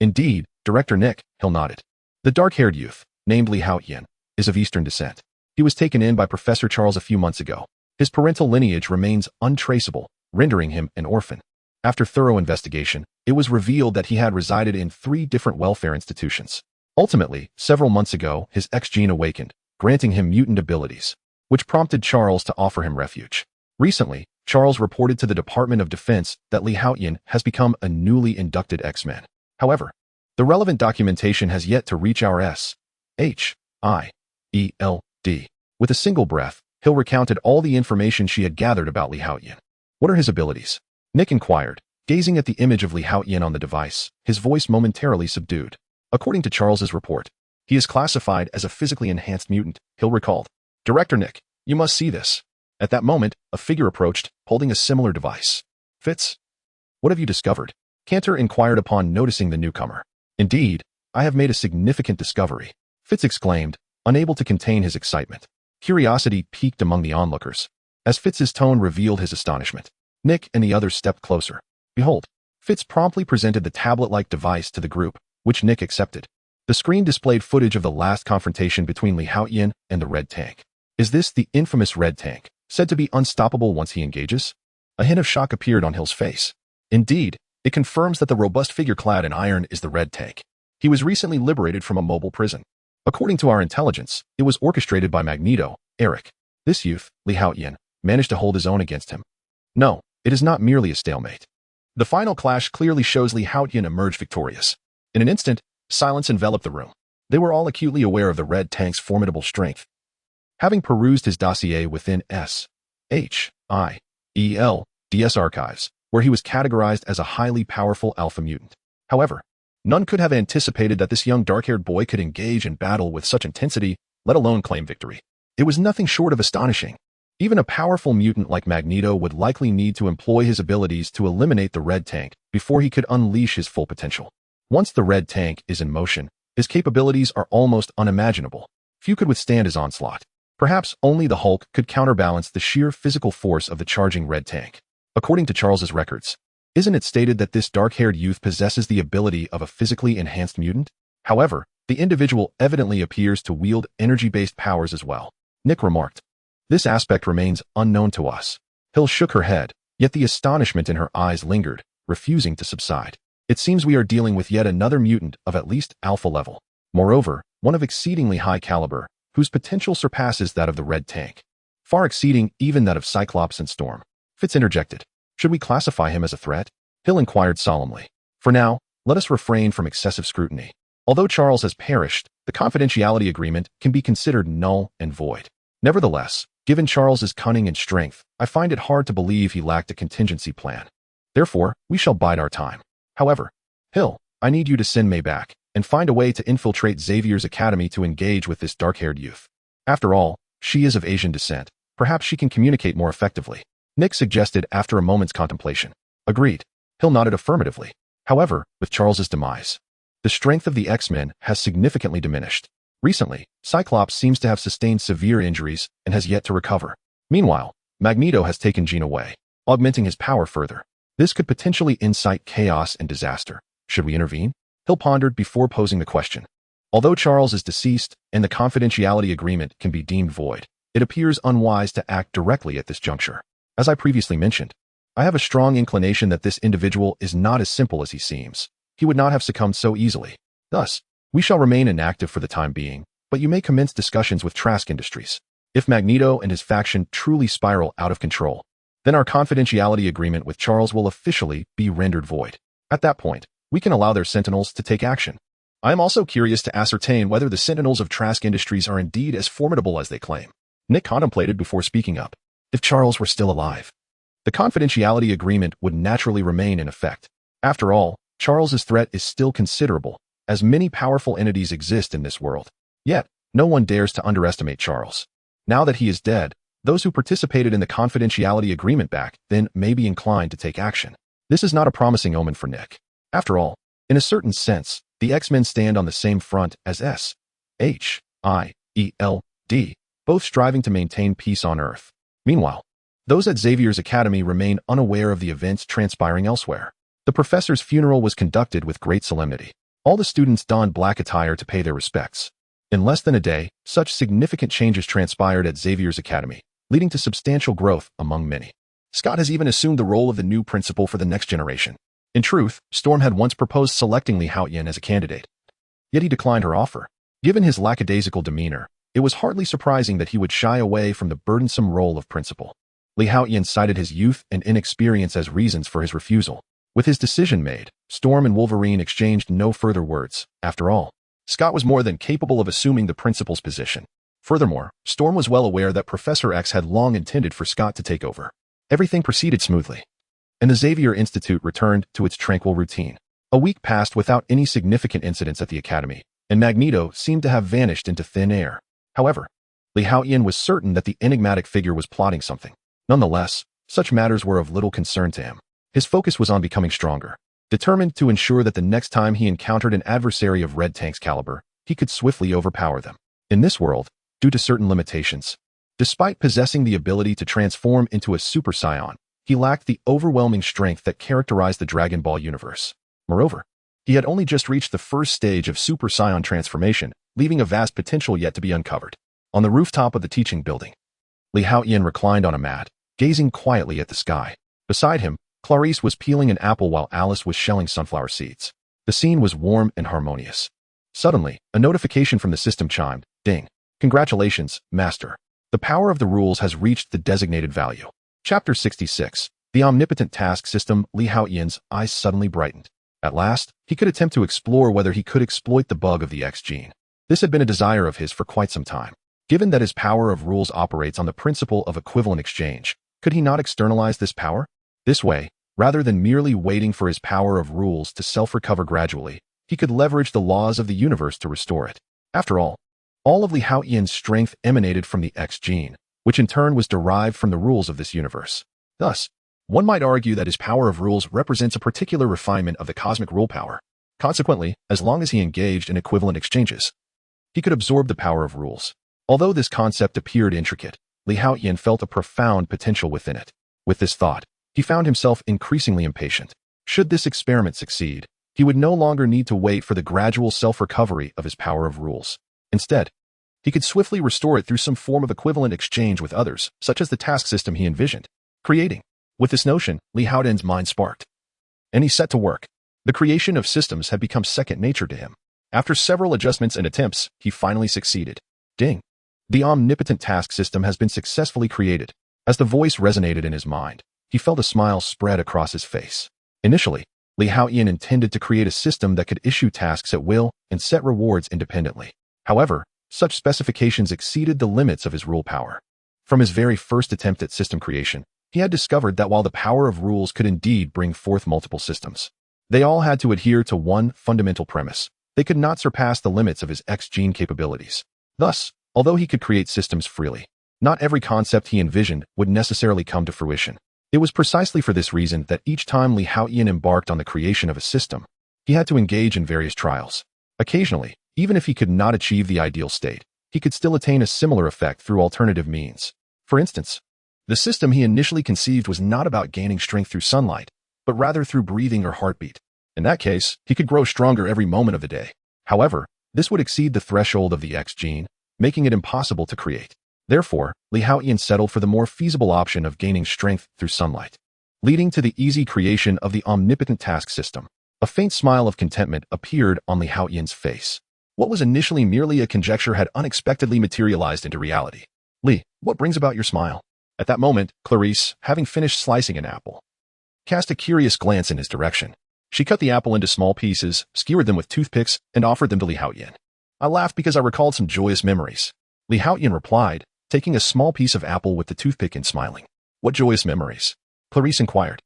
Indeed, Director Nick, Hill nodded. The dark-haired youth, named Haotian, is of Eastern descent. He was taken in by Professor Charles a few months ago. His parental lineage remains untraceable, rendering him an orphan. After thorough investigation, it was revealed that he had resided in 3 different welfare institutions. Ultimately, several months ago, his X-Gene awakened, granting him mutant abilities, which prompted Charles to offer him refuge. Recently, Charles reported to the Department of Defense that Haotian has become a newly inducted X-Men. Haotian, the relevant documentation has yet to reach our S.H.I.E.L.D. With a single breath, Hill recounted all the information she had gathered about Haotian. What are his abilities? Nick inquired, gazing at the image of Haotian on the device, his voice momentarily subdued. According to Charles's report, he is classified as a physically enhanced mutant, Hill recalled. Director Nick, you must see this. At that moment, a figure approached, holding a similar device. Fitz, what have you discovered? Cantor inquired upon noticing the newcomer. Indeed, I have made a significant discovery, Fitz exclaimed, unable to contain his excitement. Curiosity piqued among the onlookers, as Fitz's tone revealed his astonishment. Nick and the others stepped closer. Behold, Fitz promptly presented the tablet-like device to the group, which Nick accepted. The screen displayed footage of the last confrontation between Haotian and the Red Tank. Is this the infamous Red Tank, said to be unstoppable once he engages? A hint of shock appeared on Hill's face. Indeed, it confirms that the robust figure clad in iron is the Red Tank. He was recently liberated from a mobile prison. According to our intelligence, it was orchestrated by Magneto, Eric. This youth, Haotian, managed to hold his own against him. No, it is not merely a stalemate. The final clash clearly shows Haotian emerged victorious. In an instant, silence enveloped the room. They were all acutely aware of the Red Tank's formidable strength. Having perused his dossier within S.H.I.E.L.D.'s archives, where he was categorized as a highly powerful alpha mutant. However, none could have anticipated that this young dark-haired boy could engage in battle with such intensity, let alone claim victory. It was nothing short of astonishing. Even a powerful mutant like Magneto would likely need to employ his abilities to eliminate the red tank before he could unleash his full potential. Once the red tank is in motion, his capabilities are almost unimaginable. Few could withstand his onslaught. Perhaps only the Hulk could counterbalance the sheer physical force of the charging red tank. According to Charles's records, isn't it stated that this dark-haired youth possesses the ability of a physically enhanced mutant? However, the individual evidently appears to wield energy-based powers as well. Nick remarked. This aspect remains unknown to us. Hill shook her head, yet the astonishment in her eyes lingered, refusing to subside. It seems we are dealing with yet another mutant of at least alpha level. Moreover, one of exceedingly high caliber, whose potential surpasses that of the red tank, far exceeding even that of Cyclops and Storm. Fitz interjected. Should we classify him as a threat? Hill inquired solemnly. For now, let us refrain from excessive scrutiny. Although Charles has perished, the confidentiality agreement can be considered null and void. Nevertheless, given Charles's cunning and strength, I find it hard to believe he lacked a contingency plan. Therefore, we shall bide our time. However, Hill, I need you to send May back and find a way to infiltrate Xavier's academy to engage with this dark-haired youth. After all, she is of Asian descent. Perhaps she can communicate more effectively. Nick suggested after a moment's contemplation. Agreed. Hill nodded affirmatively. However, with Charles's demise, the strength of the X-Men has significantly diminished. Recently, Cyclops seems to have sustained severe injuries and has yet to recover. Meanwhile, Magneto has taken Jean away, augmenting his power further. This could potentially incite chaos and disaster. Should we intervene? Hill pondered before posing the question. Although Charles is deceased and the confidentiality agreement can be deemed void, it appears unwise to act directly at this juncture. As I previously mentioned, I have a strong inclination that this individual is not as simple as he seems. He would not have succumbed so easily. Thus, we shall remain inactive for the time being, but you may commence discussions with Trask Industries. If Magneto and his faction truly spiral out of control, then our confidentiality agreement with Charles will officially be rendered void. At that point, we can allow their sentinels to take action. I am also curious to ascertain whether the sentinels of Trask Industries are indeed as formidable as they claim. Nick contemplated before speaking up. If Charles were still alive, the confidentiality agreement would naturally remain in effect. After all, Charles's threat is still considerable, as many powerful entities exist in this world. Yet, no one dares to underestimate Charles. Now that he is dead, those who participated in the confidentiality agreement back then may be inclined to take action. This is not a promising omen for Nick. After all, in a certain sense, the X-Men stand on the same front as S.H.I.E.L.D., both striving to maintain peace on Earth. Meanwhile, those at Xavier's academy remain unaware of the events transpiring elsewhere. The professor's funeral was conducted with great solemnity. All the students donned black attire to pay their respects. In less than a day, such significant changes transpired at Xavier's academy, leading to substantial growth among many. Scott has even assumed the role of the new principal for the next generation. In truth, Storm had once proposed selecting Li Haotian as a candidate. Yet he declined her offer. Given his lackadaisical demeanor, it was hardly surprising that he would shy away from the burdensome role of principal. Li Haotian cited his youth and inexperience as reasons for his refusal. With his decision made, Storm and Wolverine exchanged no further words. After all, Scott was more than capable of assuming the principal's position. Furthermore, Storm was well aware that Professor X had long intended for Scott to take over. Everything proceeded smoothly, and the Xavier Institute returned to its tranquil routine. A week passed without any significant incidents at the academy, and Magneto seemed to have vanished into thin air. However, Li Haotian was certain that the enigmatic figure was plotting something. Nonetheless, such matters were of little concern to him. His focus was on becoming stronger, determined to ensure that the next time he encountered an adversary of Red Tank's caliber, he could swiftly overpower them. In this world, due to certain limitations, despite possessing the ability to transform into a super scion, he lacked the overwhelming strength that characterized the Dragon Ball universe. Moreover, he had only just reached the first stage of super scion transformation, leaving a vast potential yet to be uncovered. On the rooftop of the teaching building, Li Haotian reclined on a mat, gazing quietly at the sky. Beside him, Clarice was peeling an apple while Alice was shelling sunflower seeds. The scene was warm and harmonious. Suddenly, a notification from the system chimed. Ding. Congratulations, Master. The power of the rules has reached the designated value. Chapter 66. The Omnipotent Task System. Li Haotian's eyes suddenly brightened. At last, he could attempt to explore whether he could exploit the bug of the X-Gene. This had been a desire of his for quite some time. Given that his power of rules operates on the principle of equivalent exchange, could he not externalize this power? This way, rather than merely waiting for his power of rules to self-recover gradually, he could leverage the laws of the universe to restore it. After all of Li Haotian's strength emanated from the X-Gene, which which in turn was derived from the rules of this universe. Thus, one might argue that his power of rules represents a particular refinement of the cosmic rule power. Consequently, as long as he engaged in equivalent exchanges, he could absorb the power of rules. Although this concept appeared intricate, Haotian felt a profound potential within it. With this thought, he found himself increasingly impatient. Should this experiment succeed, he would no longer need to wait for the gradual self-recovery of his power of rules. Instead, he could swiftly restore it through some form of equivalent exchange with others, such as the task system he envisioned creating. With this notion, Haotian's mind sparked, and he set to work. The creation of systems had become second nature to him. After several adjustments and attempts, he finally succeeded. Ding! The omnipotent task system has been successfully created. As the voice resonated in his mind, he felt a smile spread across his face. Initially, Haotian intended to create a system that could issue tasks at will and set rewards independently. However, such specifications exceeded the limits of his rule power. From his very first attempt at system creation, he had discovered that while the power of rules could indeed bring forth multiple systems, they all had to adhere to one fundamental premise. They could not surpass the limits of his X-Gene capabilities. Thus, although he could create systems freely, not every concept he envisioned would necessarily come to fruition. It was precisely for this reason that each time Haotian embarked on the creation of a system, he had to engage in various trials. Occasionally, even if he could not achieve the ideal state, he could still attain a similar effect through alternative means. For instance, the system he initially conceived was not about gaining strength through sunlight, but rather through breathing or heartbeat. In that case, he could grow stronger every moment of the day. However, this would exceed the threshold of the X-Gene, making it impossible to create. Therefore, Haotian settled for the more feasible option of gaining strength through sunlight, leading to the easy creation of the omnipotent task system. A faint smile of contentment appeared on Haotian's face. What was initially merely a conjecture had unexpectedly materialized into reality. What brings about your smile? At that moment, Clarice, having finished slicing an apple, cast a curious glance in his direction. She cut the apple into small pieces, skewered them with toothpicks, and offered them to Haotian. I laughed because I recalled some joyous memories. Haotian replied, taking a small piece of apple with the toothpick and smiling. What joyous memories? Clarice inquired,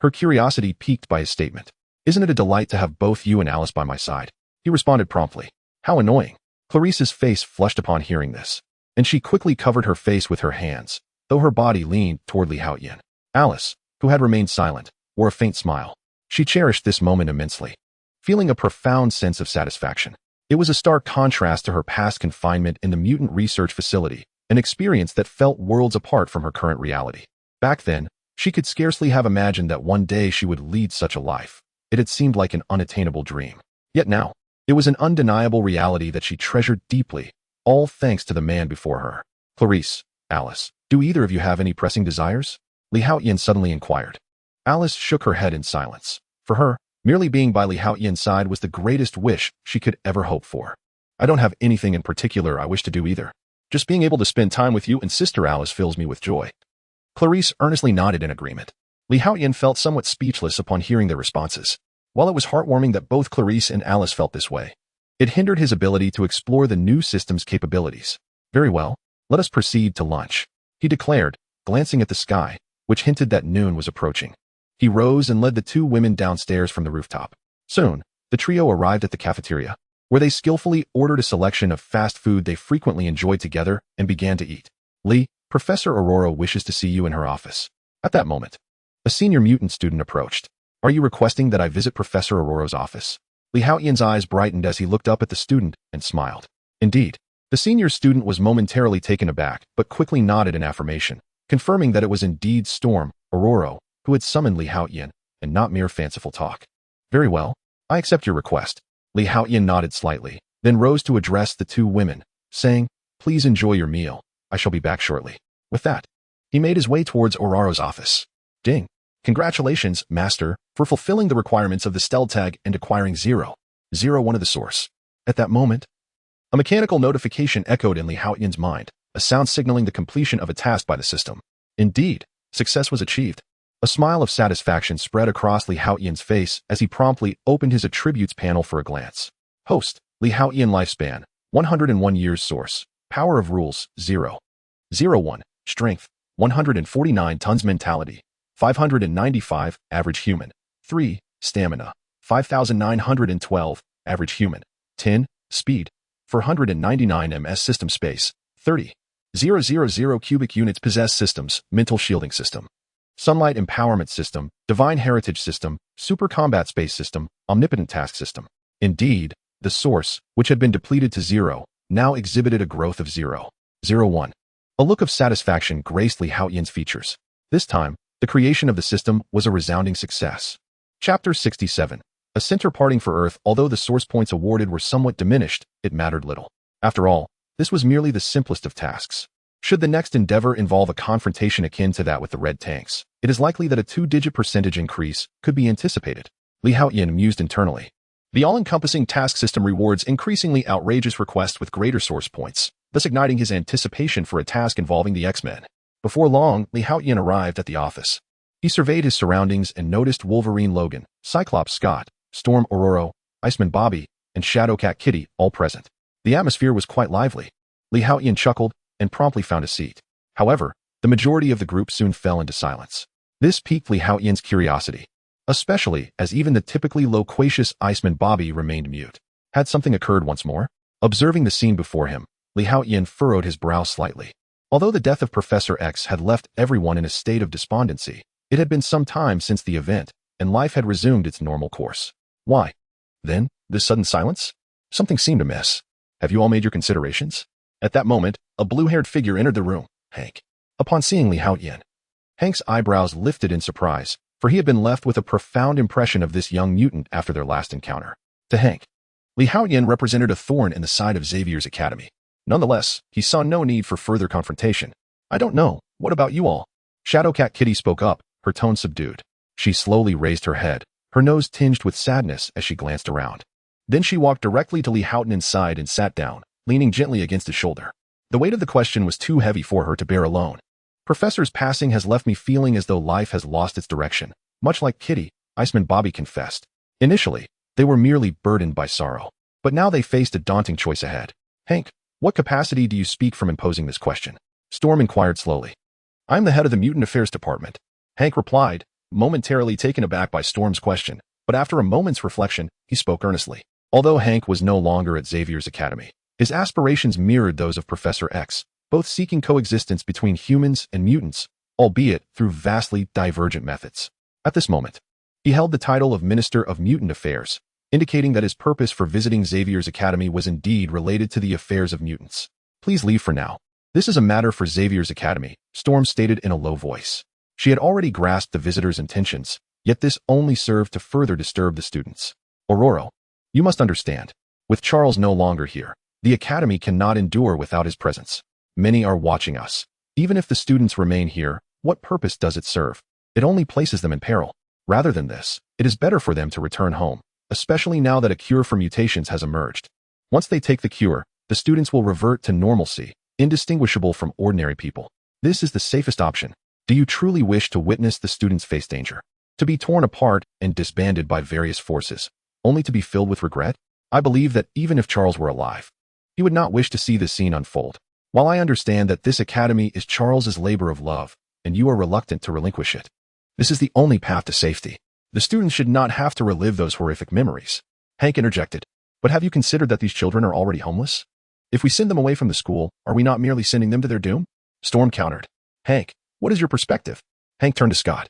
her curiosity piqued by his statement. Isn't it a delight to have both you and Alice by my side? He responded promptly. How annoying. Clarice's face flushed upon hearing this, and she quickly covered her face with her hands, though her body leaned toward Haotian. Alice, who had remained silent, wore a faint smile. She cherished this moment immensely, feeling a profound sense of satisfaction. It was a stark contrast to her past confinement in the mutant research facility, an experience that felt worlds apart from her current reality. Back then, she could scarcely have imagined that one day she would lead such a life. It had seemed like an unattainable dream. Yet now, it was an undeniable reality that she treasured deeply, all thanks to the man before her. Clarice, Alice, do either of you have any pressing desires? Haotian suddenly inquired. Alice shook her head in silence. For her, merely being by Haotian's side was the greatest wish she could ever hope for. I don't have anything in particular I wish to do either. Just being able to spend time with you and Sister Alice fills me with joy. Clarice earnestly nodded in agreement. Haotian felt somewhat speechless upon hearing their responses. While it was heartwarming that both Clarice and Alice felt this way, it hindered his ability to explore the new system's capabilities. Very well, let us proceed to lunch, he declared, glancing at the sky, which hinted that noon was approaching. He rose and led the two women downstairs from the rooftop. Soon, the trio arrived at the cafeteria, where they skillfully ordered a selection of fast food they frequently enjoyed together and began to eat. Professor Aurora wishes to see you in her office. At that moment, a senior mutant student approached. Are you requesting that I visit Professor Aurora's office? Haotian's eyes brightened as he looked up at the student and smiled. Indeed, the senior student was momentarily taken aback, but quickly nodded in affirmation, confirming that it was indeed Storm, Aurora, who had summoned Haotian, and not mere fanciful talk. Very well, I accept your request. Haotian nodded slightly, then rose to address the two women, saying, please enjoy your meal. I shall be back shortly. With that, he made his way towards Aurora's office. Ding. Congratulations, Master, for fulfilling the requirements of the stealth tag and acquiring 001 of the source. At that moment, a mechanical notification echoed in Haotian's mind, a sound signaling the completion of a task by the system. Indeed, success was achieved. A smile of satisfaction spread across Haotian's face as he promptly opened his attributes panel for a glance. Host, Haotian lifespan, 101 years. Source, power of rules, 0.01, strength, 149 tons. Mentality, 595, average human. 3, stamina, 5,912, average human. 10, speed, 499 ms. System space, 30. 000 cubic units possess systems, mental shielding system, sunlight empowerment system, divine heritage system, super combat space system, omnipotent task system. Indeed, the source, which had been depleted to 0, now exhibited a growth of 0.01. A look of satisfaction graced Li Haotian's features. This time, the creation of the system was a resounding success. Chapter 67. A center parting for Earth. Although the source points awarded were somewhat diminished, it mattered little. After all, this was merely the simplest of tasks. Should the next endeavor involve a confrontation akin to that with the red tanks, it is likely that a 2-digit percentage increase could be anticipated. Li Haotian mused internally. The all-encompassing task system rewards increasingly outrageous requests with greater source points, thus igniting his anticipation for a task involving the X-Men. Before long, Li Haotian arrived at the office. He surveyed his surroundings and noticed Wolverine Logan, Cyclops Scott, Storm Ororo, Iceman Bobby, and Shadowcat Kitty all present. The atmosphere was quite lively. Li Haotian chuckled and promptly found a seat. However, the majority of the group soon fell into silence. This piqued Li Haotian's curiosity, especially as even the typically loquacious Iceman Bobby remained mute. Had something occurred once more? Observing the scene before him, Li Haotian furrowed his brow slightly. Although the death of Professor X had left everyone in a state of despondency, it had been some time since the event, and life had resumed its normal course. Why? Then, this sudden silence? Something seemed amiss. Have you all made your considerations? At that moment, a blue-haired figure entered the room, Hank. Upon seeing Li Haotian, Hank's eyebrows lifted in surprise, for he had been left with a profound impression of this young mutant after their last encounter. To Hank, Li Haotian represented a thorn in the side of Xavier's academy. Nonetheless, he saw no need for further confrontation. I don't know, what about you all? Shadowcat Kitty spoke up, her tone subdued. She slowly raised her head, her nose tinged with sadness as she glanced around. Then she walked directly to Li Haotian's side and sat down, leaning gently against his shoulder. The weight of the question was too heavy for her to bear alone. Professor's passing has left me feeling as though life has lost its direction, much like Kitty, Iceman Bobby confessed. Initially, they were merely burdened by sorrow, but now they faced a daunting choice ahead. Hank, what capacity do you speak from imposing this question? Storm inquired slowly. I'm the head of the Mutant Affairs Department. Hank replied, momentarily taken aback by Storm's question, but after a moment's reflection, he spoke earnestly. Although Hank was no longer at Xavier's academy, his aspirations mirrored those of Professor X, both seeking coexistence between humans and mutants, albeit through vastly divergent methods. At this moment, he held the title of Minister of Mutant Affairs, indicating that his purpose for visiting Xavier's academy was indeed related to the affairs of mutants. Please leave for now. This is a matter for Xavier's academy, Storm stated in a low voice. She had already grasped the visitor's intentions, yet this only served to further disturb the students. Ororo, you must understand. With Charles no longer here, the academy cannot endure without his presence. Many are watching us. Even if the students remain here, what purpose does it serve? It only places them in peril. Rather than this, it is better for them to return home, especially now that a cure for mutations has emerged. Once they take the cure, the students will revert to normalcy, indistinguishable from ordinary people. This is the safest option. Do you truly wish to witness the students face danger? To be torn apart and disbanded by various forces, only to be filled with regret? I believe that even if Charles were alive, he would not wish to see this scene unfold. While I understand that this academy is Charles's labor of love, and you are reluctant to relinquish it, this is the only path to safety. The students should not have to relive those horrific memories. Hank interjected. But have you considered that these children are already homeless? If we send them away from the school, are we not merely sending them to their doom? Storm countered. Hank, what is your perspective? Hank turned to Scott,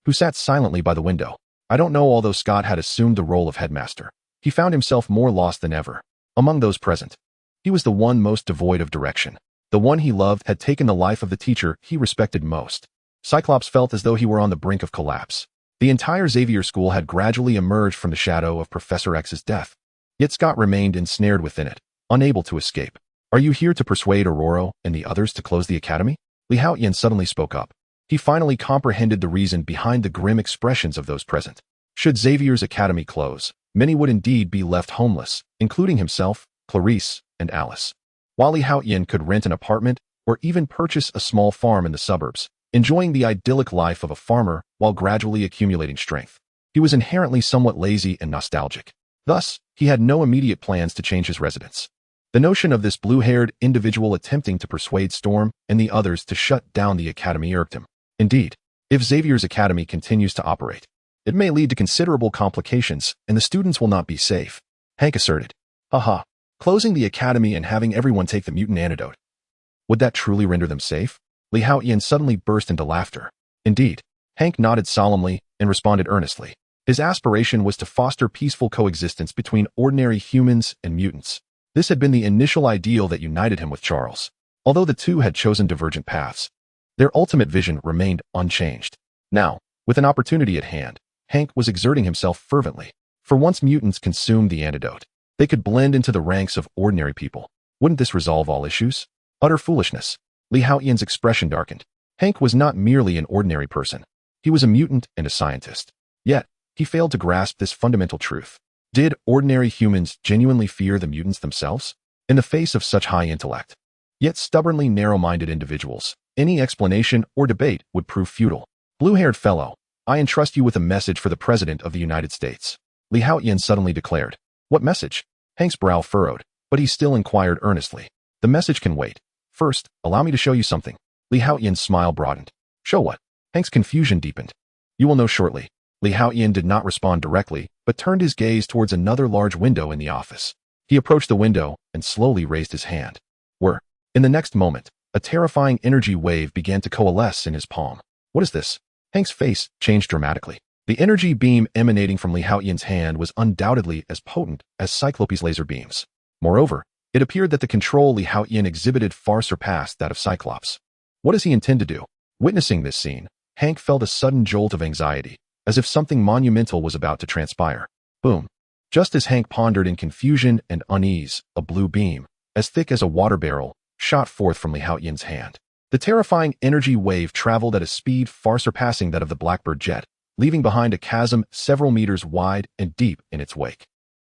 who sat silently by the window. I don't know. Although Scott had assumed the role of headmaster, he found himself more lost than ever. Among those present, he was the one most devoid of direction. The one he loved had taken the life of the teacher he respected most. Cyclops felt as though he were on the brink of collapse. The entire Xavier school had gradually emerged from the shadow of Professor X's death. Yet Scott remained ensnared within it, unable to escape. Are you here to persuade Ororo and the others to close the academy? Li Haotian suddenly spoke up. He finally comprehended the reason behind the grim expressions of those present. Should Xavier's academy close, many would indeed be left homeless, including himself, Clarice, and Alice. While Li Haotian could rent an apartment or even purchase a small farm in the suburbs, enjoying the idyllic life of a farmer while gradually accumulating strength, he was inherently somewhat lazy and nostalgic. Thus, he had no immediate plans to change his residence. The notion of this blue-haired individual attempting to persuade Storm and the others to shut down the academy irked him. Indeed, if Xavier's academy continues to operate, it may lead to considerable complications and the students will not be safe, Hank asserted. Haha, closing the academy and having everyone take the mutant antidote. Would that truly render them safe? Li Haotian suddenly burst into laughter. Indeed. Hank nodded solemnly and responded earnestly. His aspiration was to foster peaceful coexistence between ordinary humans and mutants. This had been the initial ideal that united him with Charles. Although the two had chosen divergent paths, their ultimate vision remained unchanged. Now, with an opportunity at hand, Hank was exerting himself fervently. For once mutants consumed the antidote, they could blend into the ranks of ordinary people. Wouldn't this resolve all issues? Utter foolishness. Li Haotian's expression darkened. Hank was not merely an ordinary person. He was a mutant and a scientist. Yet, he failed to grasp this fundamental truth. Did ordinary humans genuinely fear the mutants themselves? In the face of such high intellect, yet stubbornly narrow-minded individuals, any explanation or debate would prove futile. Blue-haired fellow, I entrust you with a message for the President of the United States. Li Haotian suddenly declared. What message? Hank's brow furrowed, but he still inquired earnestly. The message can wait. First, allow me to show you something. Li Haotian's smile broadened. Show what? Hank's confusion deepened. You will know shortly. Li Haotian did not respond directly, but turned his gaze towards another large window in the office. He approached the window and slowly raised his hand. In the next moment, a terrifying energy wave began to coalesce in his palm. What is this? Hank's face changed dramatically. The energy beam emanating from Li Haotian's hand was undoubtedly as potent as Cyclope's laser beams. Moreover, it appeared that the control Li Haotian exhibited far surpassed that of Cyclops. What does he intend to do? Witnessing this scene, Hank felt a sudden jolt of anxiety, as if something monumental was about to transpire. Boom. Just as Hank pondered in confusion and unease, a blue beam, as thick as a water barrel, shot forth from Li Haotian's hand. The terrifying energy wave traveled at a speed far surpassing that of the Blackbird jet, leaving behind a chasm several meters wide and deep in its wake.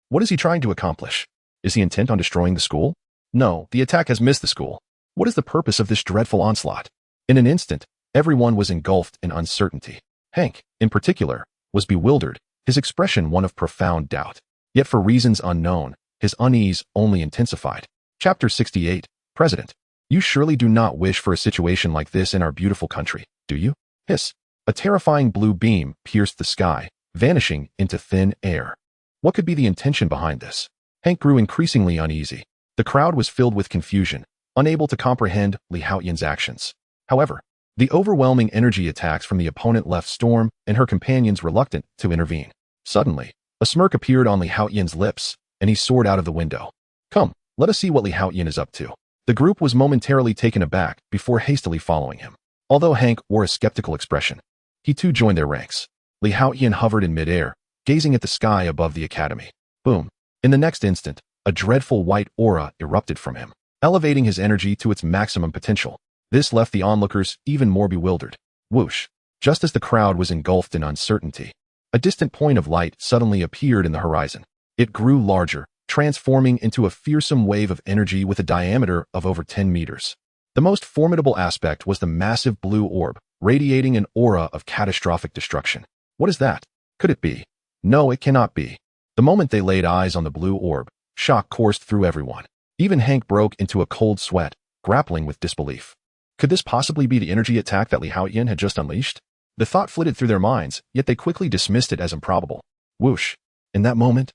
What is he trying to accomplish? Is he intent on destroying the school? No, the attack has missed the school. What is the purpose of this dreadful onslaught? In an instant, everyone was engulfed in uncertainty. Hank, in particular, was bewildered, his expression one of profound doubt. Yet for reasons unknown, his unease only intensified. Chapter 68, President. You surely do not wish for a situation like this in our beautiful country, do you? Hiss. A terrifying blue beam pierced the sky, vanishing into thin air. What could be the intention behind this? Hank grew increasingly uneasy. The crowd was filled with confusion, unable to comprehend Li Haotian's actions. However, the overwhelming energy attacks from the opponent left Storm and her companions reluctant to intervene. Suddenly, a smirk appeared on Li Haotian's lips, and he soared out of the window. Come, let us see what Li Haotian is up to. The group was momentarily taken aback before hastily following him. Although Hank wore a skeptical expression, he too joined their ranks. Li Haotian hovered in midair, gazing at the sky above the academy. Boom. In the next instant, a dreadful white aura erupted from him, elevating his energy to its maximum potential. This left the onlookers even more bewildered. Whoosh. Just as the crowd was engulfed in uncertainty, a distant point of light suddenly appeared in the horizon. It grew larger, transforming into a fearsome wave of energy with a diameter of over 10 meters. The most formidable aspect was the massive blue orb, radiating an aura of catastrophic destruction. What is that? Could it be? No, it cannot be. The moment they laid eyes on the blue orb, shock coursed through everyone. Even Hank broke into a cold sweat, grappling with disbelief. Could this possibly be the energy attack that Li Haotian had just unleashed? The thought flitted through their minds, yet they quickly dismissed it as improbable. Whoosh. In that moment,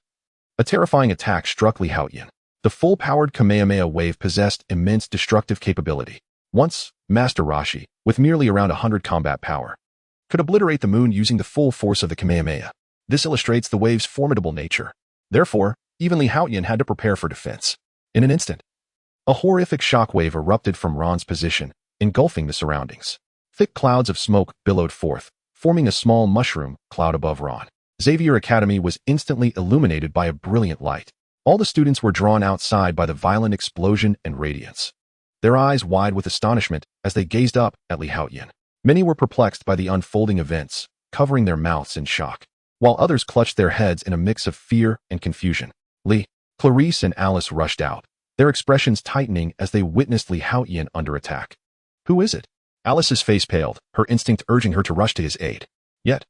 a terrifying attack struck Li Haotian. The full-powered Kamehameha wave possessed immense destructive capability. Once, Master Rashi, with merely around 100 combat power, could obliterate the moon using the full force of the Kamehameha. This illustrates the wave's formidable nature. Therefore, even Li Haotian had to prepare for defense. In an instant, a horrific shockwave erupted from Ron's position, engulfing the surroundings. Thick clouds of smoke billowed forth, forming a small mushroom cloud above Ron. Xavier Academy was instantly illuminated by a brilliant light. All the students were drawn outside by the violent explosion and radiance, their eyes wide with astonishment as they gazed up at Li Haotian. Many were perplexed by the unfolding events, covering their mouths in shock, while others clutched their heads in a mix of fear and confusion. Clarice and Alice rushed out, their expressions tightening as they witnessed Li Haotian under attack. Who is it? Alice's face paled, her instinct urging her to rush to his aid. Yet,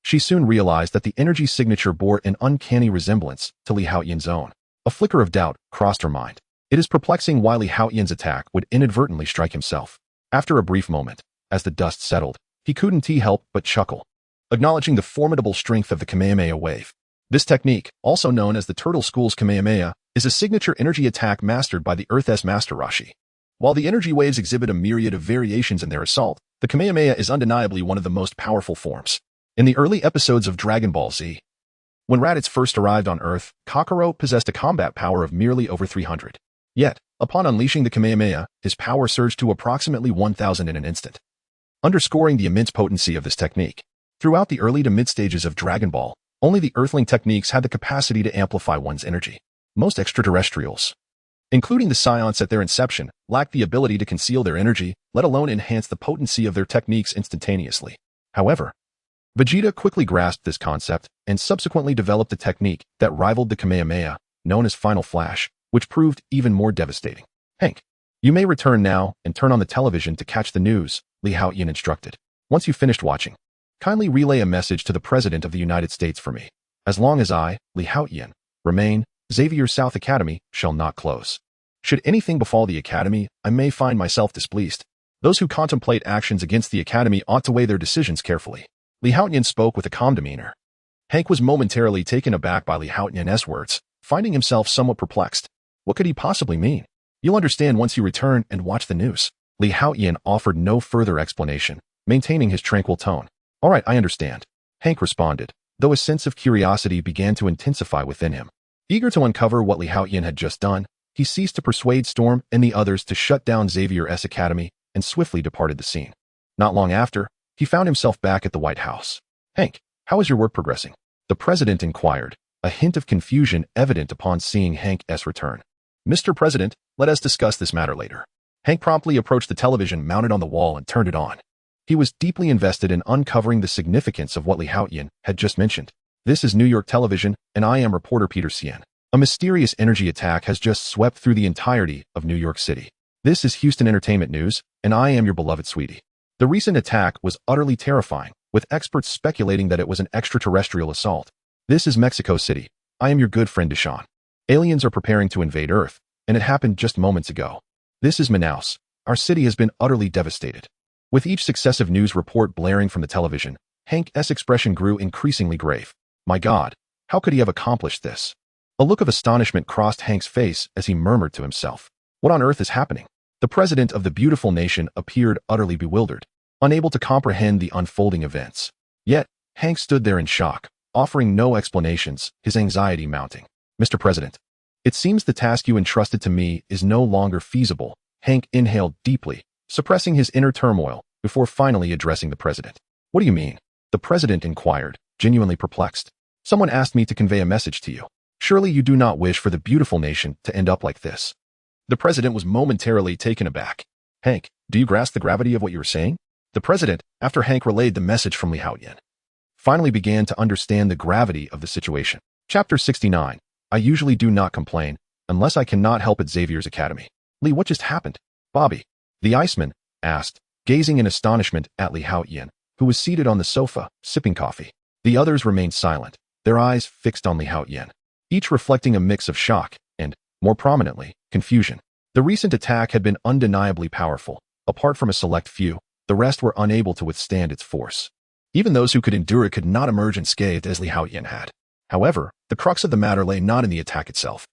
she soon realized that the energy signature bore an uncanny resemblance to Li Haotian's own. A flicker of doubt crossed her mind. It is perplexing why Li Haotian's attack would inadvertently strike himself. After a brief moment, as the dust settled, he couldn't help but chuckle, acknowledging the formidable strength of the Kamehameha wave. This technique, also known as the Turtle School's Kamehameha, is a signature energy attack mastered by the Earth's Master Rashi. While the energy waves exhibit a myriad of variations in their assault, the Kamehameha is undeniably one of the most powerful forms. In the early episodes of Dragon Ball Z, when Raditz first arrived on Earth, Kakarot possessed a combat power of merely over 300. Yet, upon unleashing the Kamehameha, his power surged to approximately 1,000 in an instant, underscoring the immense potency of this technique. Throughout the early to mid-stages of Dragon Ball, only the Earthling techniques had the capacity to amplify one's energy. Most extraterrestrials, including the Psions at their inception, lacked the ability to conceal their energy, let alone enhance the potency of their techniques instantaneously. However, Vegeta quickly grasped this concept and subsequently developed a technique that rivaled the Kamehameha, known as Final Flash, which proved even more devastating. Hank, you may return now and turn on the television to catch the news, Li Haotian instructed. Once you've finished watching, kindly relay a message to the President of the United States for me. As long as I, Li Haotian, remain, Xavier South Academy shall not close. Should anything befall the Academy, I may find myself displeased. Those who contemplate actions against the Academy ought to weigh their decisions carefully. Li Haotian spoke with a calm demeanor. Hank was momentarily taken aback by Li Haotian's words, finding himself somewhat perplexed. What could he possibly mean? You'll understand once you return and watch the news. Li Haotian offered no further explanation, maintaining his tranquil tone. All right, I understand, Hank responded, though a sense of curiosity began to intensify within him. Eager to uncover what Li Haotian had just done, he ceased to persuade Storm and the others to shut down Xavier's Academy and swiftly departed the scene. Not long after, he found himself back at the White House. Hank, how is your work progressing? The president inquired, a hint of confusion evident upon seeing Hank's return. Mr. President, let us discuss this matter later. Hank promptly approached the television mounted on the wall and turned it on. He was deeply invested in uncovering the significance of what Li Haotian had just mentioned. This is New York television, and I am reporter Peter Cien. A mysterious energy attack has just swept through the entirety of New York City. This is Houston Entertainment News, and I am your beloved sweetie. The recent attack was utterly terrifying, with experts speculating that it was an extraterrestrial assault. This is Mexico City. I am your good friend Deshaun. Aliens are preparing to invade Earth, and it happened just moments ago. This is Manaus. Our city has been utterly devastated. With each successive news report blaring from the television, Hank's expression grew increasingly grave. My God, how could he have accomplished this? A look of astonishment crossed Hank's face as he murmured to himself. What on earth is happening? The president of the beautiful nation appeared utterly bewildered, unable to comprehend the unfolding events. Yet, Hank stood there in shock, offering no explanations, his anxiety mounting. Mr. President, it seems the task you entrusted to me is no longer feasible. Hank inhaled deeply, suppressing his inner turmoil, before finally addressing the president. What do you mean? The president inquired, genuinely perplexed. Someone asked me to convey a message to you. Surely you do not wish for the beautiful nation to end up like this. The president was momentarily taken aback. Hank, do you grasp the gravity of what you were saying? The president, after Hank relayed the message from Li Haotian, finally began to understand the gravity of the situation. Chapter 69. I usually do not complain, unless I cannot help at Xavier's Academy. Li, what just happened? Bobby, the Iceman, asked, gazing in astonishment at Li Haotian, who was seated on the sofa, sipping coffee. The others remained silent, their eyes fixed on Li Haotian, each reflecting a mix of shock and, more prominently, confusion. The recent attack had been undeniably powerful. Apart from a select few, the rest were unable to withstand its force. Even those who could endure it could not emerge unscathed as Li Haotian had. However, the crux of the matter lay not in the attack itself,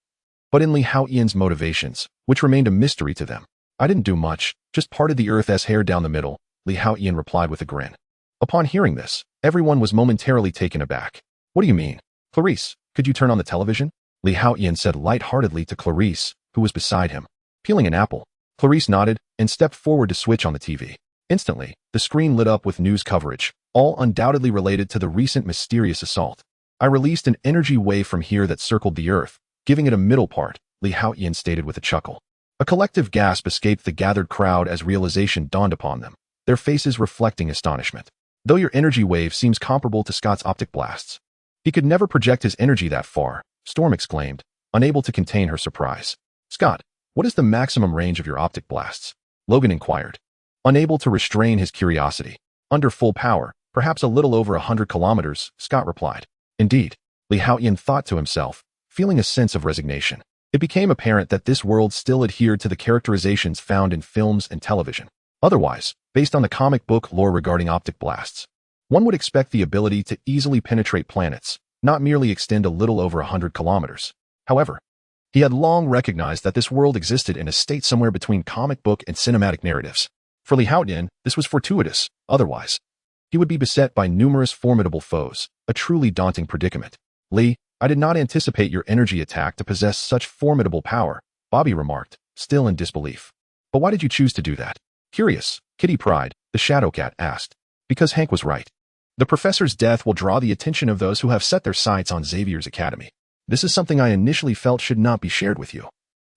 but in Li Haotian's motivations, which remained a mystery to them. I didn't do much, just parted the Earth's hair down the middle, Li Haotian replied with a grin. Upon hearing this, everyone was momentarily taken aback. What do you mean? Clarice, could you turn on the television? Li Haotian said lightheartedly to Clarice, who was beside him. Peeling an apple, Clarice nodded and stepped forward to switch on the TV. Instantly, the screen lit up with news coverage, all undoubtedly related to the recent mysterious assault. I released an energy wave from here that circled the Earth, giving it a middle part, Li Haotian stated with a chuckle. A collective gasp escaped the gathered crowd as realization dawned upon them, their faces reflecting astonishment. Though your energy wave seems comparable to Scott's optic blasts, he could never project his energy that far, Storm exclaimed, unable to contain her surprise. Scott, what is the maximum range of your optic blasts? Logan inquired, unable to restrain his curiosity. Under full power, perhaps a little over 100 kilometers, Scott replied. Indeed, Li Haotian thought to himself, feeling a sense of resignation. It became apparent that this world still adhered to the characterizations found in films and television. Otherwise, based on the comic book lore regarding optic blasts, one would expect the ability to easily penetrate planets, not merely extend a little over 100 kilometers. However, He had long recognized that this world existed in a state somewhere between comic book and cinematic narratives. For Haotian, this was fortuitous. Otherwise, he would be beset by numerous formidable foes, a truly daunting predicament. Lee, I did not anticipate your energy attack to possess such formidable power, Bobby remarked, still in disbelief. But why did you choose to do that? Curious, Kitty Pryde, the Shadow Cat, asked. Because Hank was right. The professor's death will draw the attention of those who have set their sights on Xavier's academy. This is something I initially felt should not be shared with you.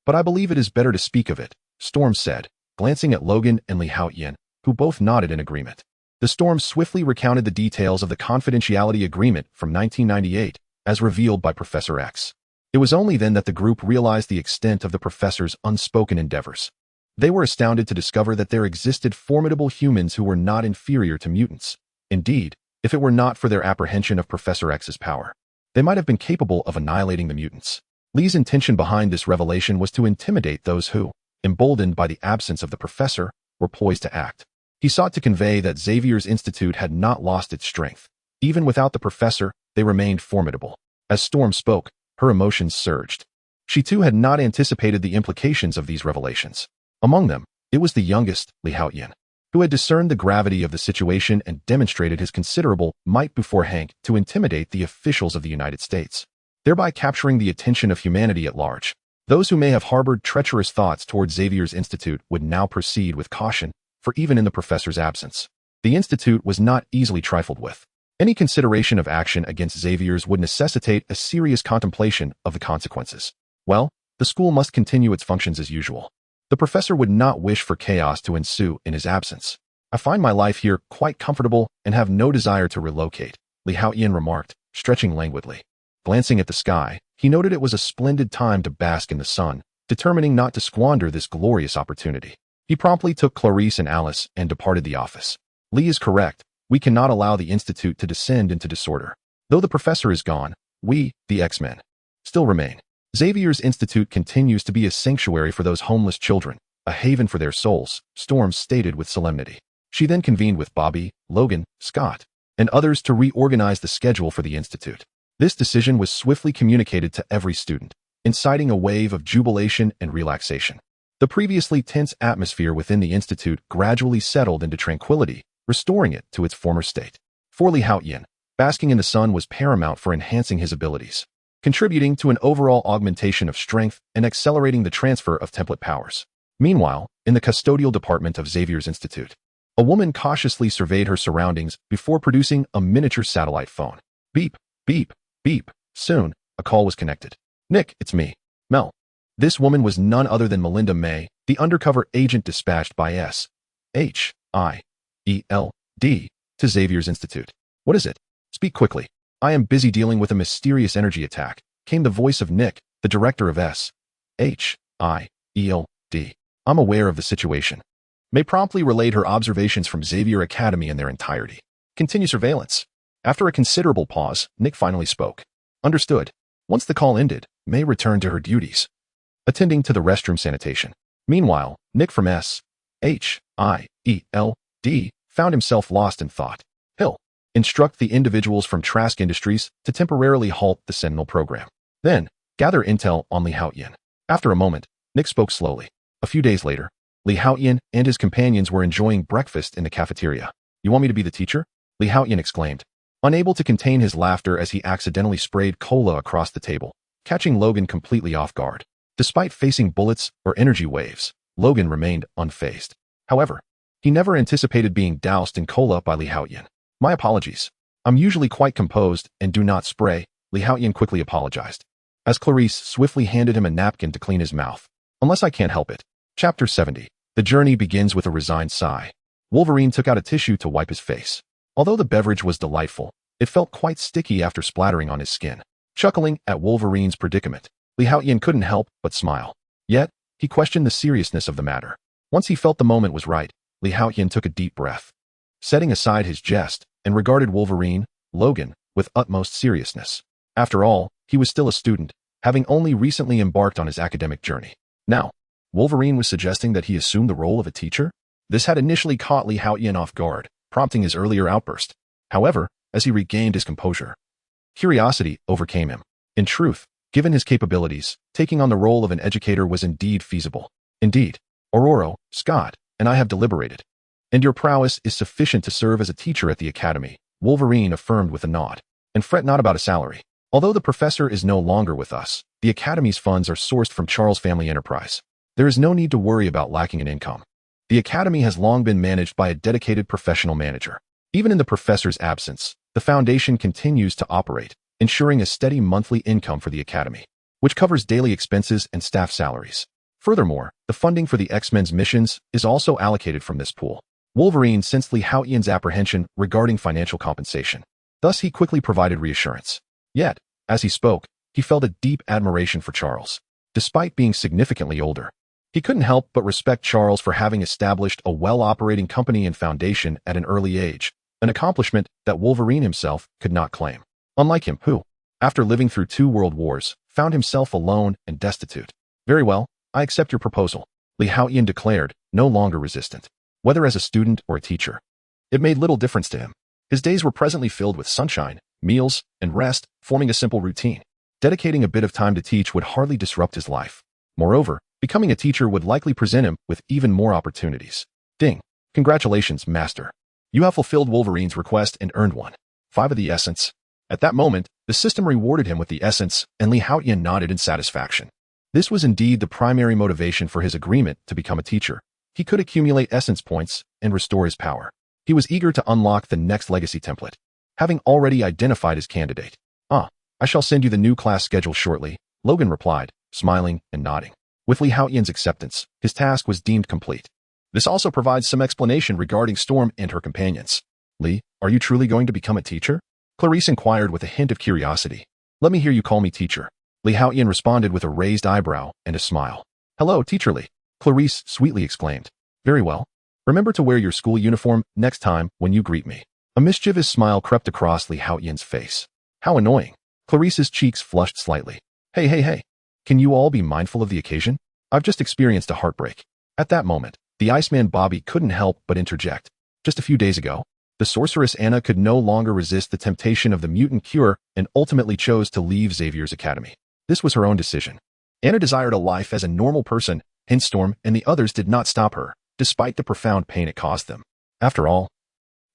But I believe it is better to speak of it, Storm said, glancing at Logan and Haotian, who both nodded in agreement. The Storm swiftly recounted the details of the confidentiality agreement from 1998, as revealed by Professor X. It was only then that the group realized the extent of the professor's unspoken endeavors. They were astounded to discover that there existed formidable humans who were not inferior to mutants. Indeed, if it were not for their apprehension of Professor X's power, they might have been capable of annihilating the mutants. Lee's intention behind this revelation was to intimidate those who, emboldened by the absence of the professor, were poised to act. He sought to convey that Xavier's Institute had not lost its strength. Even without the professor, they remained formidable. As Storm spoke, her emotions surged. She too had not anticipated the implications of these revelations. Among them, it was the youngest, Haotian, who had discerned the gravity of the situation and demonstrated his considerable might before Hank to intimidate the officials of the United States, thereby capturing the attention of humanity at large. Those who may have harbored treacherous thoughts toward Xavier's Institute would now proceed with caution, for even in the professor's absence, the Institute was not easily trifled with. Any consideration of action against Xavier's would necessitate a serious contemplation of the consequences. Well, the school must continue its functions as usual. The professor would not wish for chaos to ensue in his absence. I find my life here quite comfortable and have no desire to relocate, Haotian remarked, stretching languidly. Glancing at the sky, he noted it was a splendid time to bask in the sun, determining not to squander this glorious opportunity. He promptly took Clarice and Alice and departed the office. Lee is correct. We cannot allow the Institute to descend into disorder. Though the professor is gone, we, the X-Men, still remain. Xavier's Institute continues to be a sanctuary for those homeless children, a haven for their souls, Storm stated with solemnity. She then convened with Bobby, Logan, Scott, and others to reorganize the schedule for the Institute. This decision was swiftly communicated to every student, inciting a wave of jubilation and relaxation. The previously tense atmosphere within the Institute gradually settled into tranquility, restoring it to its former state. For Haotian, basking in the sun was paramount for enhancing his abilities, contributing to an overall augmentation of strength and accelerating the transfer of template powers. Meanwhile, in the custodial department of Xavier's Institute, a woman cautiously surveyed her surroundings before producing a miniature satellite phone. Beep, beep, beep. Soon, a call was connected. Nick, it's me, Mel. This woman was none other than Melinda May, the undercover agent dispatched by S.H.I.E.L.D. to Xavier's Institute. What is it? Speak quickly. I am busy dealing with a mysterious energy attack, came the voice of Nick, the director of S.H.I.E.L.D. I'm aware of the situation. May promptly relayed her observations from Xavier Academy in their entirety. Continue surveillance. After a considerable pause, Nick finally spoke. Understood. Once the call ended, May returned to her duties, attending to the restroom sanitation. Meanwhile, Nick from S.H.I.E.L.D. found himself lost in thought. Hill. Instruct the individuals from Trask Industries to temporarily halt the Sentinel program. Then, gather intel on Haotian. After a moment, Nick spoke slowly. A few days later, Haotian and his companions were enjoying breakfast in the cafeteria. You want me to be the teacher? Haotian exclaimed, unable to contain his laughter as he accidentally sprayed cola across the table, catching Logan completely off guard. Despite facing bullets or energy waves, Logan remained unfazed. However, he never anticipated being doused in cola by Haotian. My apologies. I'm usually quite composed and do not spray, Haotian quickly apologized, as Clarice swiftly handed him a napkin to clean his mouth. Unless I can't help it. Chapter 70. The journey begins with a resigned sigh. Wolverine took out a tissue to wipe his face. Although the beverage was delightful, it felt quite sticky after splattering on his skin. Chuckling at Wolverine's predicament, Haotian couldn't help but smile. Yet, he questioned the seriousness of the matter. Once he felt the moment was right, Haotian took a deep breath, setting aside his jest, and regarded Wolverine, Logan, with utmost seriousness. After all, he was still a student, having only recently embarked on his academic journey. Now, Wolverine was suggesting that he assume the role of a teacher? This had initially caught Haotian off guard, prompting his earlier outburst. However, as he regained his composure, curiosity overcame him. In truth, Given his capabilities, taking on the role of an educator was indeed feasible. Indeed, Aurora, Scott, and I have deliberated. And your prowess is sufficient to serve as a teacher at the academy, Wolverine affirmed with a nod. And fret not about a salary. Although the professor is no longer with us, the academy's funds are sourced from Charles' family enterprise. There is no need to worry about lacking in income. The academy has long been managed by a dedicated professional manager. Even in the professor's absence, the foundation continues to operate, ensuring a steady monthly income for the academy, which covers daily expenses and staff salaries. Furthermore, the funding for the X-Men's missions is also allocated from this pool. Wolverine sensed Haotian's apprehension regarding financial compensation. Thus, he quickly provided reassurance. Yet, as he spoke, he felt a deep admiration for Charles. Despite being significantly older, he couldn't help but respect Charles for having established a well-operating company and foundation at an early age, an accomplishment that Wolverine himself could not claim. Unlike him, who, after living through 2 world wars, found himself alone and destitute. Very well, I accept your proposal, Haotian declared, no longer resistant. Whether as a student or a teacher, it made little difference to him. His days were presently filled with sunshine, meals, and rest, forming a simple routine. Dedicating a bit of time to teach would hardly disrupt his life. Moreover, becoming a teacher would likely present him with even more opportunities. Ding. Congratulations, Master. You have fulfilled Wolverine's request and earned 5 of the essence. At that moment, the system rewarded him with the essence, and Haotian nodded in satisfaction. This was indeed the primary motivation for his agreement to become a teacher. He could accumulate essence points and restore his power. He was eager to unlock the next legacy template. Having already identified his candidate. I shall send you the new class schedule shortly, Logan replied, smiling and nodding. With Haotian's acceptance, his task was deemed complete. This also provides some explanation regarding Storm and her companions. Lee, are you truly going to become a teacher? Clarice inquired with a hint of curiosity. Let me hear you call me teacher. Haotian responded with a raised eyebrow and a smile. Hello, Teacher Lee, Clarice sweetly exclaimed. Very well. Remember to wear your school uniform next time when you greet me. A mischievous smile crept across Haotian's face. How annoying. Clarice's cheeks flushed slightly. Hey. Can you all be mindful of the occasion? I've just experienced a heartbreak. At that moment, the Iceman Bobby couldn't help but interject. Just a few days ago, the sorceress Anna could no longer resist the temptation of the mutant cure and ultimately chose to leave Xavier's academy. This was her own decision. Anna desired a life as a normal person, hence Storm and the others did not stop her, despite the profound pain it caused them. After all,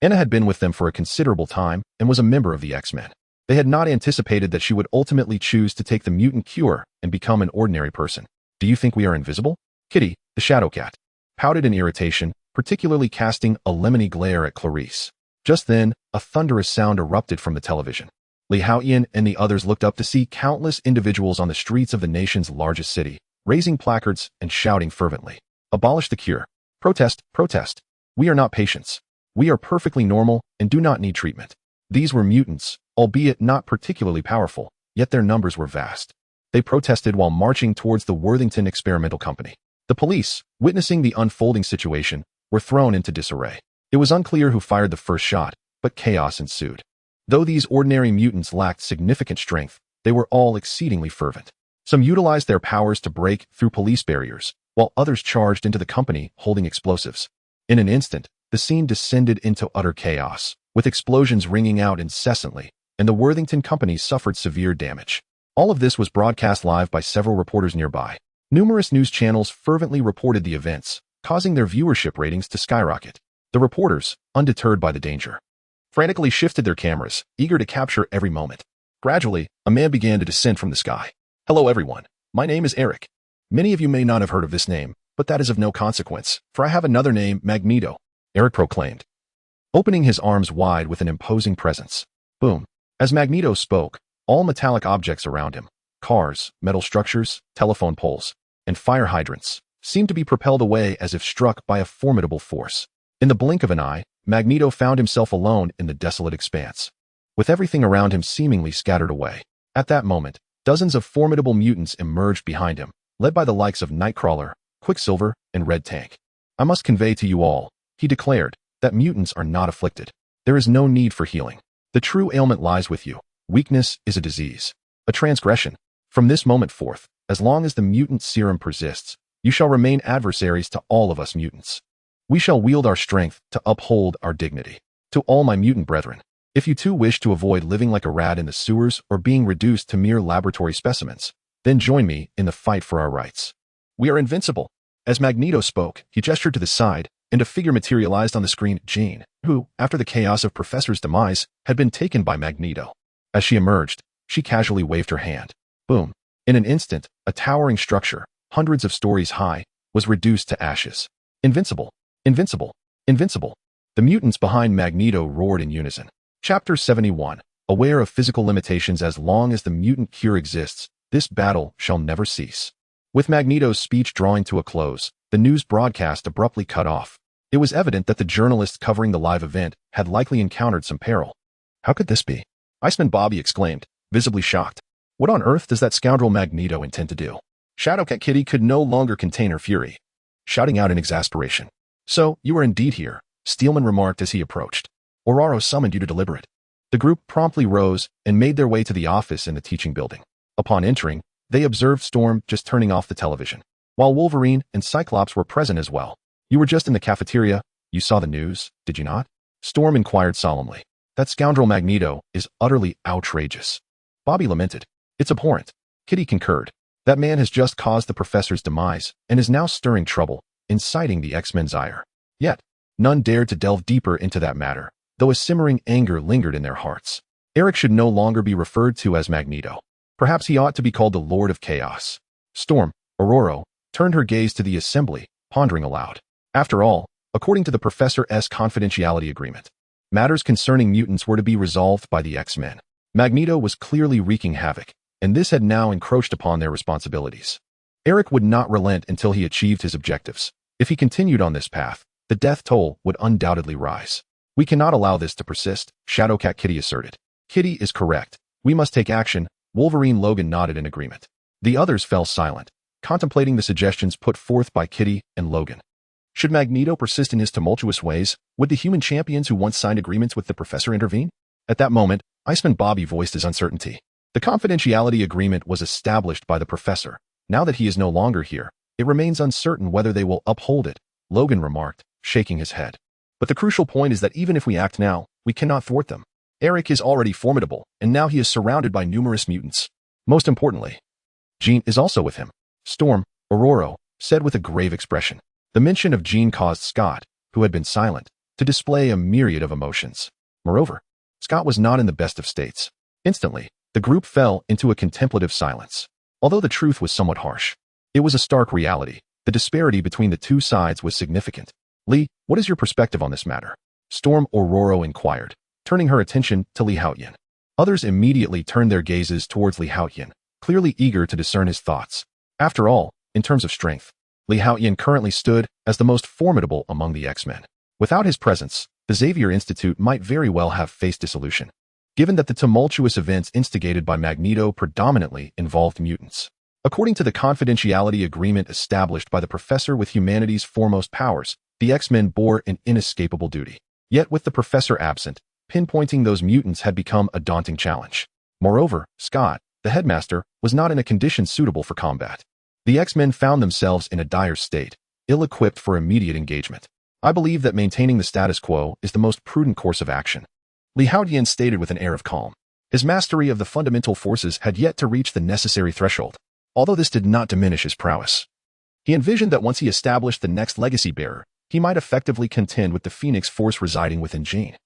Anna had been with them for a considerable time and was a member of the X-Men. They had not anticipated that she would ultimately choose to take the mutant cure and become an ordinary person. Do you think we are invisible? Kitty, the shadow cat, pouted in irritation, particularly casting a lemony glare at Clarice. Just then, a thunderous sound erupted from the television. Haotian and the others looked up to see countless individuals on the streets of the nation's largest city, raising placards and shouting fervently. Abolish the cure. Protest, protest. We are not patients. We are perfectly normal and do not need treatment. These were mutants, albeit not particularly powerful, yet their numbers were vast. They protested while marching towards the Worthington Experimental Company. The police, witnessing the unfolding situation, were thrown into disarray. It was unclear who fired the first shot, but chaos ensued. Though these ordinary mutants lacked significant strength, they were all exceedingly fervent. Some utilized their powers to break through police barriers, while others charged into the company holding explosives. In an instant, the scene descended into utter chaos, with explosions ringing out incessantly, and the Worthington Company suffered severe damage. All of this was broadcast live by several reporters nearby. Numerous news channels fervently reported the events, causing their viewership ratings to skyrocket. The reporters, undeterred by the danger, frantically shifted their cameras, eager to capture every moment. Gradually, a man began to descend from the sky. Hello everyone, my name is Eric. Many of you may not have heard of this name, but that is of no consequence, for I have another name, Magneto, Eric proclaimed, opening his arms wide with an imposing presence. Boom. As Magneto spoke, all metallic objects around him, cars, metal structures, telephone poles, and fire hydrants, seemed to be propelled away as if struck by a formidable force. In the blink of an eye, Magneto found himself alone in the desolate expanse, with everything around him seemingly scattered away. At that moment, dozens of formidable mutants emerged behind him, led by the likes of Nightcrawler, Quicksilver, and Red Tank. I must convey to you all, he declared, that mutants are not afflicted. There is no need for healing. The true ailment lies with you. Weakness is a disease, a transgression. From this moment forth, as long as the mutant serum persists, you shall remain adversaries to all of us mutants. We shall wield our strength to uphold our dignity. To all my mutant brethren, If you too wish to avoid living like a rat in the sewers or being reduced to mere laboratory specimens, then join me in the fight for our rights. We are invincible. As Magneto spoke, he gestured to the side, and a figure materialized on the screen, Jean, who, after the chaos of Professor's demise, had been taken by Magneto. As she emerged, she casually waved her hand. Boom. In an instant, a towering structure, hundreds of stories high, was reduced to ashes. Invincible. Invincible. Invincible. The mutants behind Magneto roared in unison. Chapter 71. Aware of physical limitations as long as the mutant cure exists, this battle shall never cease. With Magneto's speech drawing to a close, the news broadcast abruptly cut off. It was evident that the journalists covering the live event had likely encountered some peril. How could this be? Iceman Bobby exclaimed, visibly shocked. What on earth does that scoundrel Magneto intend to do? Shadowcat Kitty could no longer contain her fury, shouting out in exasperation. So, you are indeed here, Steelman remarked as he approached. Ororo summoned you to deliberate. The group promptly rose and made their way to the office in the teaching building. Upon entering, they observed Storm just turning off the television, while Wolverine and Cyclops were present as well. You were just in the cafeteria. You saw the news, did you not? Storm inquired solemnly. That scoundrel Magneto is utterly outrageous. Bobby lamented. It's abhorrent. Kitty concurred. That man has just caused the professor's demise and is now stirring trouble, inciting the X-Men's ire. Yet, none dared to delve deeper into that matter, though a simmering anger lingered in their hearts. Eric should no longer be referred to as Magneto. Perhaps he ought to be called the Lord of Chaos. Storm, Ororo, turned her gaze to the assembly, pondering aloud. After all, according to the Professor's confidentiality agreement, matters concerning mutants were to be resolved by the X-Men. Magneto was clearly wreaking havoc, and this had now encroached upon their responsibilities. Eric would not relent until he achieved his objectives. If he continued on this path, the death toll would undoubtedly rise. We cannot allow this to persist, Shadowcat Kitty asserted. Kitty is correct. We must take action. Wolverine Logan nodded in agreement. The others fell silent, contemplating the suggestions put forth by Kitty and Logan. Should Magneto persist in his tumultuous ways, would the human champions who once signed agreements with the Professor intervene? At that moment, Iceman Bobby voiced his uncertainty. The confidentiality agreement was established by the Professor. Now that he is no longer here, it remains uncertain whether they will uphold it, Logan remarked, shaking his head. But the crucial point is that even if we act now, we cannot thwart them. Eric is already formidable, and now he is surrounded by numerous mutants. Most importantly, Jean is also with him. Storm, Ororo, said with a grave expression. The mention of Jean caused Scott, who had been silent, to display a myriad of emotions. Moreover, Scott was not in the best of states. Instantly, the group fell into a contemplative silence. Although the truth was somewhat harsh, it was a stark reality. The disparity between the two sides was significant. Lee, what is your perspective on this matter? Storm Ororo inquired, turning her attention to Lee Haotian. Others immediately turned their gazes towards Lee Haotian, clearly eager to discern his thoughts. After all, in terms of strength, Lee Haotian currently stood as the most formidable among the X-Men. Without his presence, the Xavier Institute might very well have faced dissolution, given that the tumultuous events instigated by Magneto predominantly involved mutants. According to the confidentiality agreement established by the Professor with humanity's foremost powers, the X-Men bore an inescapable duty. Yet with the Professor absent, pinpointing those mutants had become a daunting challenge. Moreover, Scott, the headmaster, was not in a condition suitable for combat. The X-Men found themselves in a dire state, ill-equipped for immediate engagement. I believe that maintaining the status quo is the most prudent course of action, Lee Haotian stated with an air of calm. His mastery of the fundamental forces had yet to reach the necessary threshold, although this did not diminish his prowess. He envisioned that once he established the next legacy bearer, he might effectively contend with the Phoenix Force residing within Jean,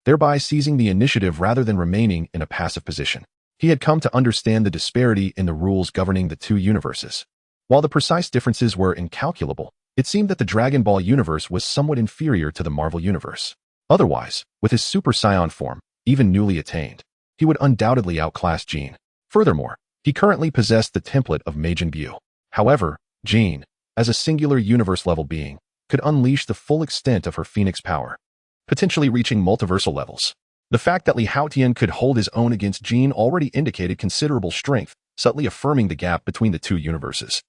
thereby seizing the initiative rather than remaining in a passive position. He had come to understand the disparity in the rules governing the two universes. While the precise differences were incalculable, it seemed that the Dragon Ball universe was somewhat inferior to the Marvel universe. Otherwise, with his Super Saiyan form, even newly attained, he would undoubtedly outclass Jean. Furthermore, he currently possessed the template of Majin Buu. However, Jean, as a singular universe-level being, could unleash the full extent of her Phoenix power, potentially reaching multiversal levels. The fact that Lee Haotian could hold his own against Jean already indicated considerable strength, subtly affirming the gap between the two universes,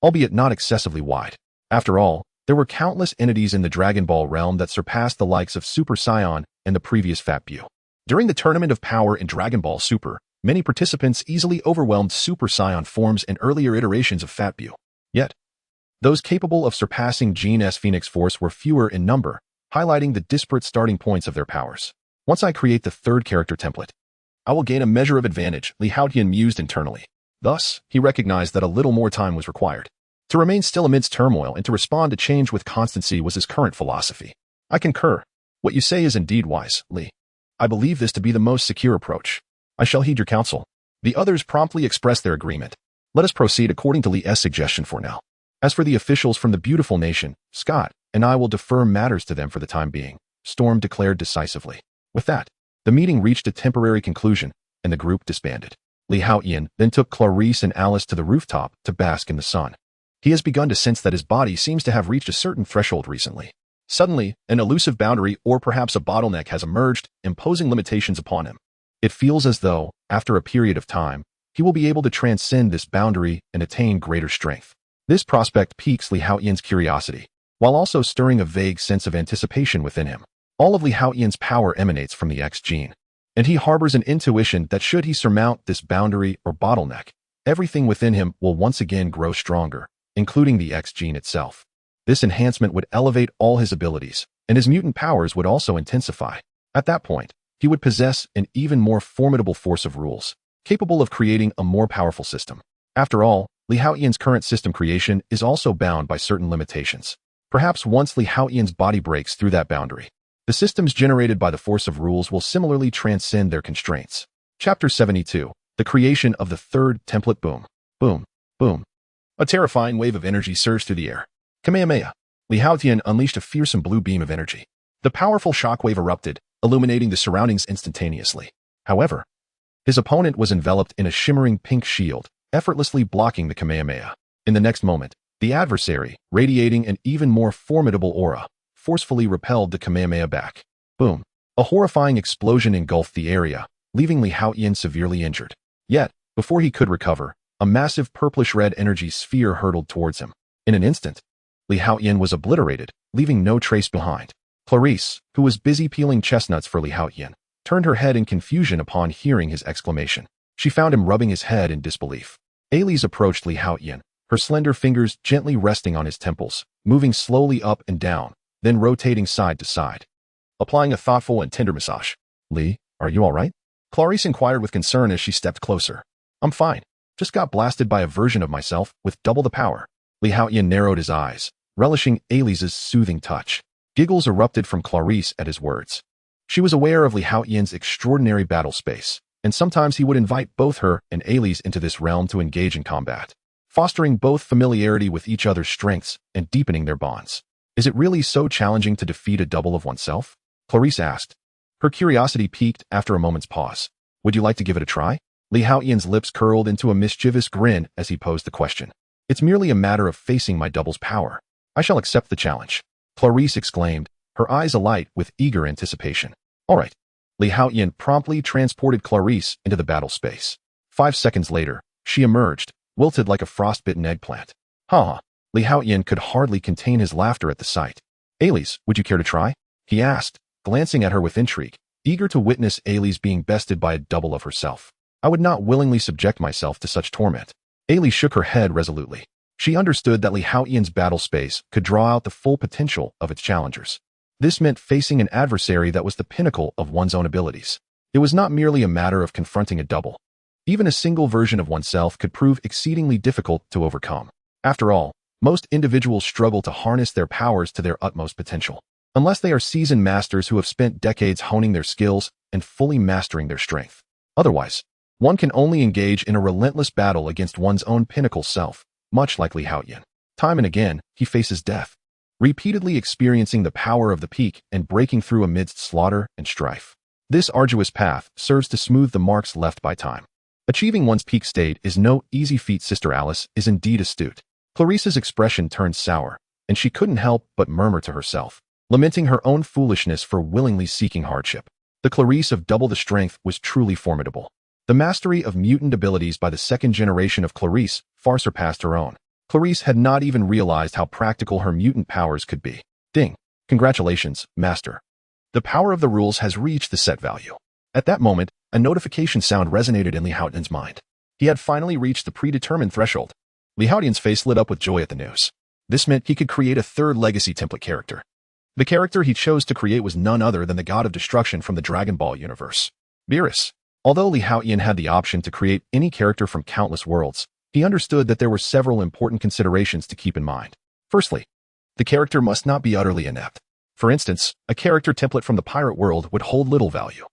albeit not excessively wide. After all, there were countless entities in the Dragon Ball realm that surpassed the likes of Super Saiyan and the previous Fat Buu. During the Tournament of Power in Dragon Ball Super, many participants easily overwhelmed Super Saiyan forms and earlier iterations of Fat Buu. Yet, those capable of surpassing Jean's Phoenix Force were fewer in number, highlighting the disparate starting points of their powers. Once I create the third character template, I will gain a measure of advantage, Haotian mused internally. Thus, he recognized that a little more time was required. To remain still amidst turmoil and to respond to change with constancy was his current philosophy. I concur. What you say is indeed wise, Li. I believe this to be the most secure approach. I shall heed your counsel. The others promptly expressed their agreement. Let us proceed according to Li's suggestion for now. As for the officials from the beautiful nation, Scott and I will defer matters to them for the time being, Storm declared decisively. With that, the meeting reached a temporary conclusion, and the group disbanded. Haotian then took Clarice and Alice to the rooftop to bask in the sun. He has begun to sense that his body seems to have reached a certain threshold recently. Suddenly, an elusive boundary or perhaps a bottleneck has emerged, imposing limitations upon him. It feels as though, after a period of time, he will be able to transcend this boundary and attain greater strength. This prospect piques Haotian's curiosity, while also stirring a vague sense of anticipation within him. All of Haotian's power emanates from the X-Gene, and he harbors an intuition that should he surmount this boundary or bottleneck, everything within him will once again grow stronger, including the X-Gene itself. This enhancement would elevate all his abilities, and his mutant powers would also intensify. At that point, he would possess an even more formidable force of rules, capable of creating a more powerful system. After all, Haotian's current system creation is also bound by certain limitations. Perhaps once Haotian's body breaks through that boundary, the systems generated by the force of rules will similarly transcend their constraints. Chapter 72. The creation of the third template. Boom. Boom. Boom. A terrifying wave of energy surged through the air. Kamehameha. Haotian unleashed a fearsome blue beam of energy. The powerful shockwave erupted, illuminating the surroundings instantaneously. However, his opponent was enveloped in a shimmering pink shield, effortlessly blocking the Kamehameha. In the next moment, the adversary, radiating an even more formidable aura, forcefully repelled the Kamehameha back. Boom. A horrifying explosion engulfed the area, leaving Haotian severely injured. Yet, before he could recover, a massive purplish-red energy sphere hurtled towards him. In an instant, Haotian was obliterated, leaving no trace behind. Clarice, who was busy peeling chestnuts for Haotian, turned her head in confusion upon hearing his exclamation. She found him rubbing his head in disbelief. Elise approached Haotian, her slender fingers gently resting on his temples, moving slowly up and down, then rotating side to side, applying a thoughtful and tender massage. Li, are you all right? Clarice inquired with concern as she stepped closer. I'm fine. Just got blasted by a version of myself with double the power. Haotian narrowed his eyes, relishing Elise's soothing touch. Giggles erupted from Clarice at his words. She was aware of Haotian's extraordinary battle space, and sometimes he would invite both her and Elise into this realm to engage in combat, fostering both familiarity with each other's strengths and deepening their bonds. Is it really so challenging to defeat a double of oneself? Clarice asked. Her curiosity piqued after a moment's pause. Would you like to give it a try? Haotian's lips curled into a mischievous grin as he posed the question. It's merely a matter of facing my double's power. I shall accept the challenge. Clarice exclaimed, her eyes alight with eager anticipation. All right. Haotian promptly transported Clarice into the battle space. 5 seconds later, she emerged, wilted like a frostbitten eggplant. Ha! Haotian could hardly contain his laughter at the sight. Elise, would you care to try? He asked, glancing at her with intrigue, eager to witness Elise being bested by a double of herself. I would not willingly subject myself to such torment. Elise shook her head resolutely. She understood that Haotian's battle space could draw out the full potential of its challengers. This meant facing an adversary that was the pinnacle of one's own abilities. It was not merely a matter of confronting a double. Even a single version of oneself could prove exceedingly difficult to overcome. After all, most individuals struggle to harness their powers to their utmost potential, unless they are seasoned masters who have spent decades honing their skills and fully mastering their strength. Otherwise, one can only engage in a relentless battle against one's own pinnacle self, much like Haotian. Time and again, he faces death, repeatedly experiencing the power of the peak and breaking through amidst slaughter and strife. This arduous path serves to smooth the marks left by time. Achieving one's peak state is no easy feat. Sister Alice is indeed astute. Clarice's expression turned sour, and she couldn't help but murmur to herself, lamenting her own foolishness for willingly seeking hardship. The Clarice of double the strength was truly formidable. The mastery of mutant abilities by the second generation of Clarice far surpassed her own. Clarice had not even realized how practical her mutant powers could be. Ding! Congratulations, Master. The power of the rules has reached the set value. At that moment, a notification sound resonated in Haotian's mind. He had finally reached the predetermined threshold. Haotian's face lit up with joy at the news. This meant he could create a third legacy template character. The character he chose to create was none other than the god of destruction from the Dragon Ball universe, Beerus. Although Haotian had the option to create any character from countless worlds, he understood that there were several important considerations to keep in mind. Firstly, the character must not be utterly inept. For instance, a character template from the pirate world would hold little value.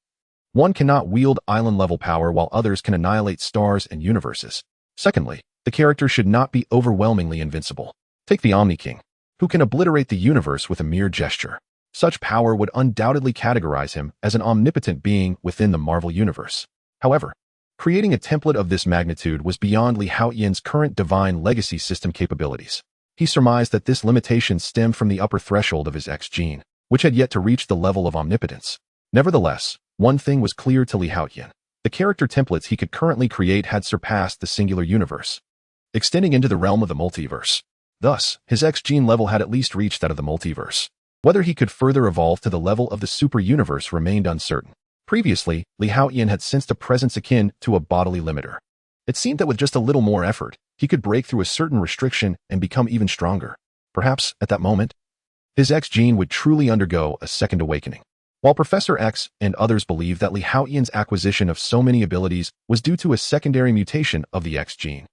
One cannot wield island-level power while others can annihilate stars and universes. Secondly, the character should not be overwhelmingly invincible. Take the Omni King, who can obliterate the universe with a mere gesture. Such power would undoubtedly categorize him as an omnipotent being within the Marvel Universe. However, creating a template of this magnitude was beyond Haotian's current divine legacy system capabilities. He surmised that this limitation stemmed from the upper threshold of his X-Gene, which had yet to reach the level of omnipotence. Nevertheless, one thing was clear to Haotian. The character templates he could currently create had surpassed the singular universe, extending into the realm of the multiverse. Thus, his X-Gene level had at least reached that of the multiverse. Whether he could further evolve to the level of the super universe remained uncertain. Previously, Haotian had sensed a presence akin to a bodily limiter. It seemed that with just a little more effort, he could break through a certain restriction and become even stronger. Perhaps, at that moment, his X-Gene would truly undergo a second awakening. While Professor X and others believed that Haotian's acquisition of so many abilities was due to a secondary mutation of the X-Gene,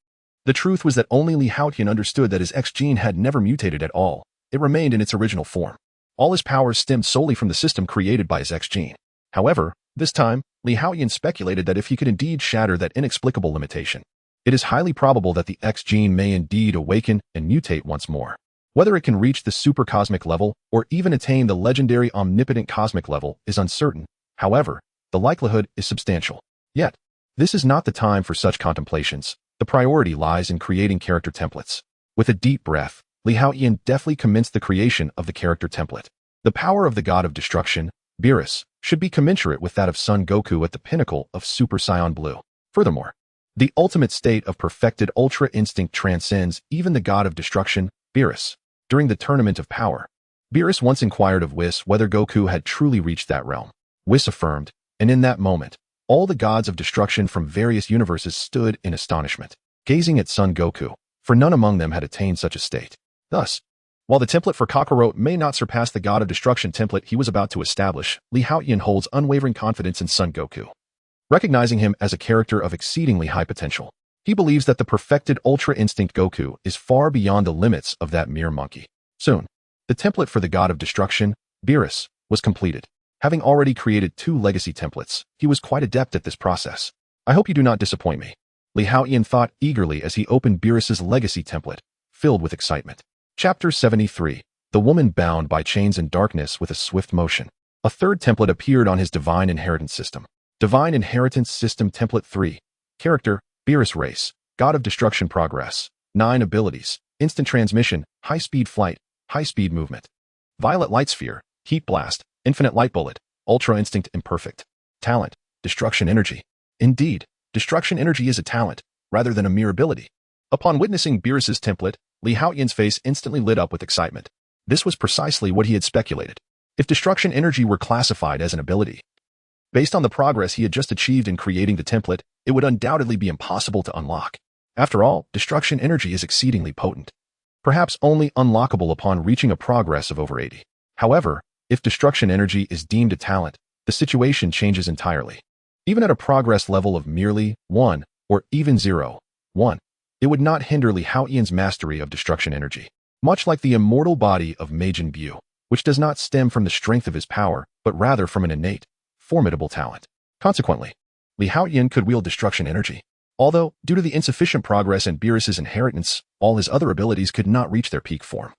the truth was that only Haotian understood that his X-Gene had never mutated at all. It remained in its original form. All his powers stemmed solely from the system created by his X-Gene. However, this time, Haotian speculated that if he could indeed shatter that inexplicable limitation, it is highly probable that the X-Gene may indeed awaken and mutate once more. Whether it can reach the supercosmic level or even attain the legendary omnipotent cosmic level is uncertain. However, the likelihood is substantial. Yet, this is not the time for such contemplations. The priority lies in creating character templates. With a deep breath, Haotian deftly commenced the creation of the character template. The power of the god of destruction, Beerus, should be commensurate with that of Son Goku at the pinnacle of Super Saiyan Blue. Furthermore, the ultimate state of perfected Ultra Instinct transcends even the god of destruction, Beerus. During the Tournament of Power, Beerus once inquired of Whis whether Goku had truly reached that realm. Whis affirmed, and in that moment, all the gods of destruction from various universes stood in astonishment, gazing at Son Goku, for none among them had attained such a state. Thus, while the template for Kakarot may not surpass the god of destruction template he was about to establish, Haotian holds unwavering confidence in Son Goku. Recognizing him as a character of exceedingly high potential, he believes that the perfected Ultra Instinct Goku is far beyond the limits of that mere monkey. Soon, the template for the god of destruction, Beerus, was completed. Having already created 2 legacy templates, he was quite adept at this process. I hope you do not disappoint me. Haotian thought eagerly as he opened Beerus's legacy template, filled with excitement. Chapter 73. The woman bound by chains and darkness with a swift motion. A third template appeared on his Divine Inheritance System. Divine Inheritance System Template 3. Character, Beerus Race, God of Destruction Progress. 9 abilities, Instant Transmission, High-Speed Flight, High-Speed Movement. Violet Light Sphere, Heat Blast, Infinite Light Bullet, Ultra Instinct Imperfect. Talent, Destruction Energy. Indeed, Destruction Energy is a talent, rather than a mere ability. Upon witnessing Beerus's template, Haotian's face instantly lit up with excitement. This was precisely what he had speculated. If Destruction Energy were classified as an ability, based on the progress he had just achieved in creating the template, it would undoubtedly be impossible to unlock. After all, Destruction Energy is exceedingly potent, perhaps only unlockable upon reaching a progress of over 80. However, if Destruction Energy is deemed a talent, the situation changes entirely. Even at a progress level of merely 1, or even 0, 1, it would not hinder Haotian's mastery of Destruction Energy. Much like the immortal body of Majin Buu, which does not stem from the strength of his power, but rather from an innate, formidable talent. Consequently, Haotian could wield Destruction Energy. Although, due to the insufficient progress in Beerus's inheritance, all his other abilities could not reach their peak form,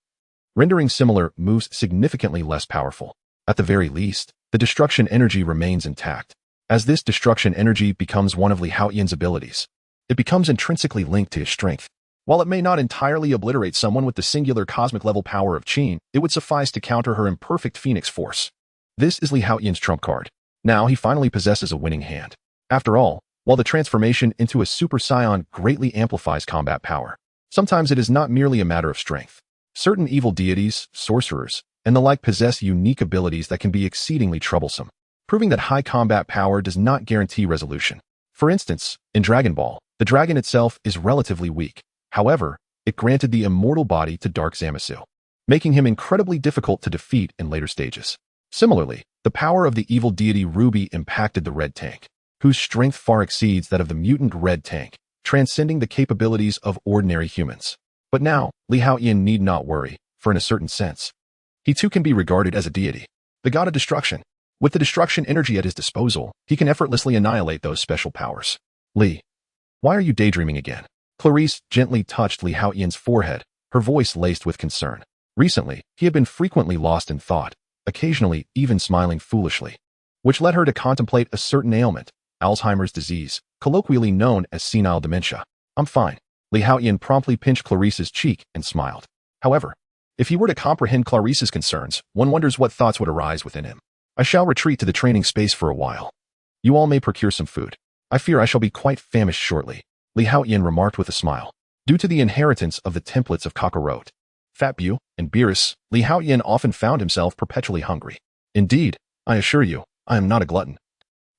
rendering similar moves significantly less powerful. At the very least, the Destruction Energy remains intact. As this Destruction Energy becomes one of Haotian's abilities, it becomes intrinsically linked to his strength. While it may not entirely obliterate someone with the singular cosmic level power of Qin, it would suffice to counter her imperfect Phoenix Force. This is Haotian's trump card. Now he finally possesses a winning hand. After all, while the transformation into a Super Saiyan greatly amplifies combat power, sometimes it is not merely a matter of strength. Certain evil deities, sorcerers, and the like possess unique abilities that can be exceedingly troublesome, proving that high combat power does not guarantee resolution. For instance, in Dragon Ball, the dragon itself is relatively weak. However, it granted the immortal body to Dark Zamasu. making him incredibly difficult to defeat in later stages. Similarly, the power of the evil deity Ruby impacted the Red Tank, whose strength far exceeds that of the mutant Red Tank, transcending the capabilities of ordinary humans. But now, Li Haotian need not worry, for in a certain sense, he too can be regarded as a deity, the god of destruction. With the destruction energy at his disposal, he can effortlessly annihilate those special powers. Li, why are you daydreaming again? Clarice gently touched Li Haotian's forehead, her voice laced with concern. Recently, he had been frequently lost in thought, occasionally even smiling foolishly, which led her to contemplate a certain ailment, Alzheimer's disease, colloquially known as senile dementia. I'm fine. Li Haotian promptly pinched Clarice's cheek and smiled. However, if he were to comprehend Clarice's concerns, one wonders what thoughts would arise within him. I shall retreat to the training space for a while. You all may procure some food. I fear I shall be quite famished shortly, Li Haotian remarked with a smile. Due to the inheritance of the templates of Kakarot, Fat Bu, and Beerus, Li Haotian often found himself perpetually hungry. Indeed, I assure you, I am not a glutton.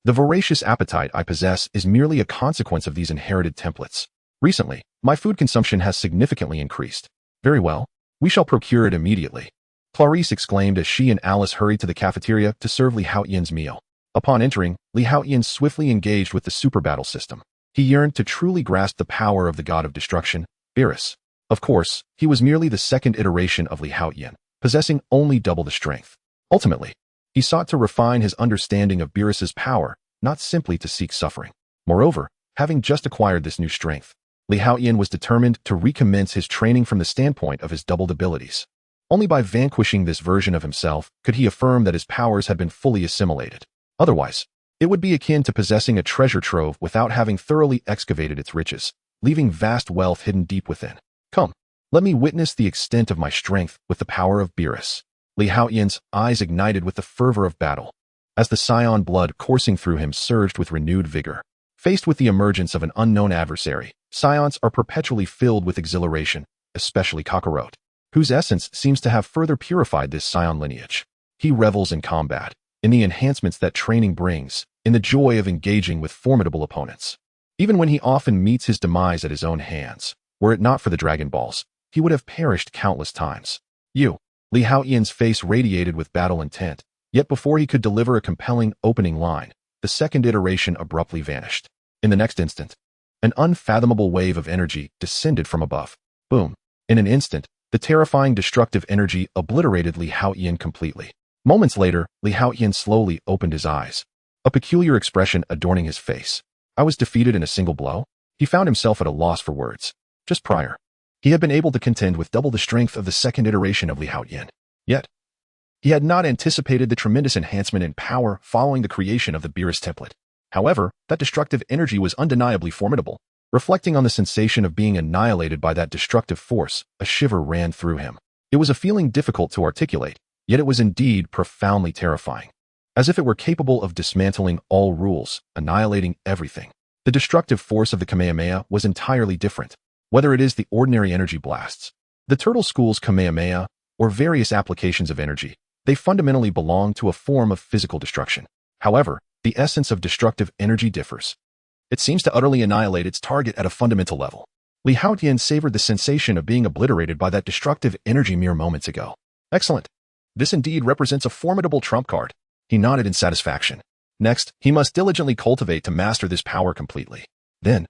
The voracious appetite I possess is merely a consequence of these inherited templates. Recently, my food consumption has significantly increased. Very well, we shall procure it immediately, Clarice exclaimed as she and Alice hurried to the cafeteria to serve Li Haotian's meal. Upon entering, Li Haotian swiftly engaged with the super battle system. He yearned to truly grasp the power of the god of destruction, Beerus. Of course, he was merely the second iteration of Li Haotian, possessing only double the strength. Ultimately, he sought to refine his understanding of Beerus's power, not simply to seek suffering. Moreover, having just acquired this new strength, Li Haotian was determined to recommence his training from the standpoint of his doubled abilities. Only by vanquishing this version of himself could he affirm that his powers had been fully assimilated. Otherwise, it would be akin to possessing a treasure trove without having thoroughly excavated its riches, leaving vast wealth hidden deep within. Come, let me witness the extent of my strength with the power of Beerus. Li Haotian's eyes ignited with the fervor of battle, as the scion blood coursing through him surged with renewed vigor. Faced with the emergence of an unknown adversary, scions are perpetually filled with exhilaration, especially Kakarot, whose essence seems to have further purified this scion lineage. He revels in combat, in the enhancements that training brings, in the joy of engaging with formidable opponents. Even when he often meets his demise at his own hands, were it not for the Dragon Balls, he would have perished countless times. Li Haotian's face radiated with battle intent, yet before he could deliver a compelling opening line, the second iteration abruptly vanished. In the next instant, an unfathomable wave of energy descended from above. Boom. In an instant, the terrifying destructive energy obliterated Li Haotian completely. Moments later, Li Haotian slowly opened his eyes, a peculiar expression adorning his face. I was defeated in a single blow? He found himself at a loss for words. Just prior, he had been able to contend with double the strength of the second iteration of Li Haotian. Yet, he had not anticipated the tremendous enhancement in power following the creation of the Beerus template. However, that destructive energy was undeniably formidable. Reflecting on the sensation of being annihilated by that destructive force, a shiver ran through him. It was a feeling difficult to articulate, yet it was indeed profoundly terrifying. As if it were capable of dismantling all rules, annihilating everything. The destructive force of the Kamehameha was entirely different. Whether it is the ordinary energy blasts, the Turtle School's Kamehameha, or various applications of energy, they fundamentally belong to a form of physical destruction. However, the essence of destructive energy differs. It seems to utterly annihilate its target at a fundamental level. Li Haotian savored the sensation of being obliterated by that destructive energy mere moments ago. Excellent. This indeed represents a formidable trump card. He nodded in satisfaction. Next, he must diligently cultivate to master this power completely. Then,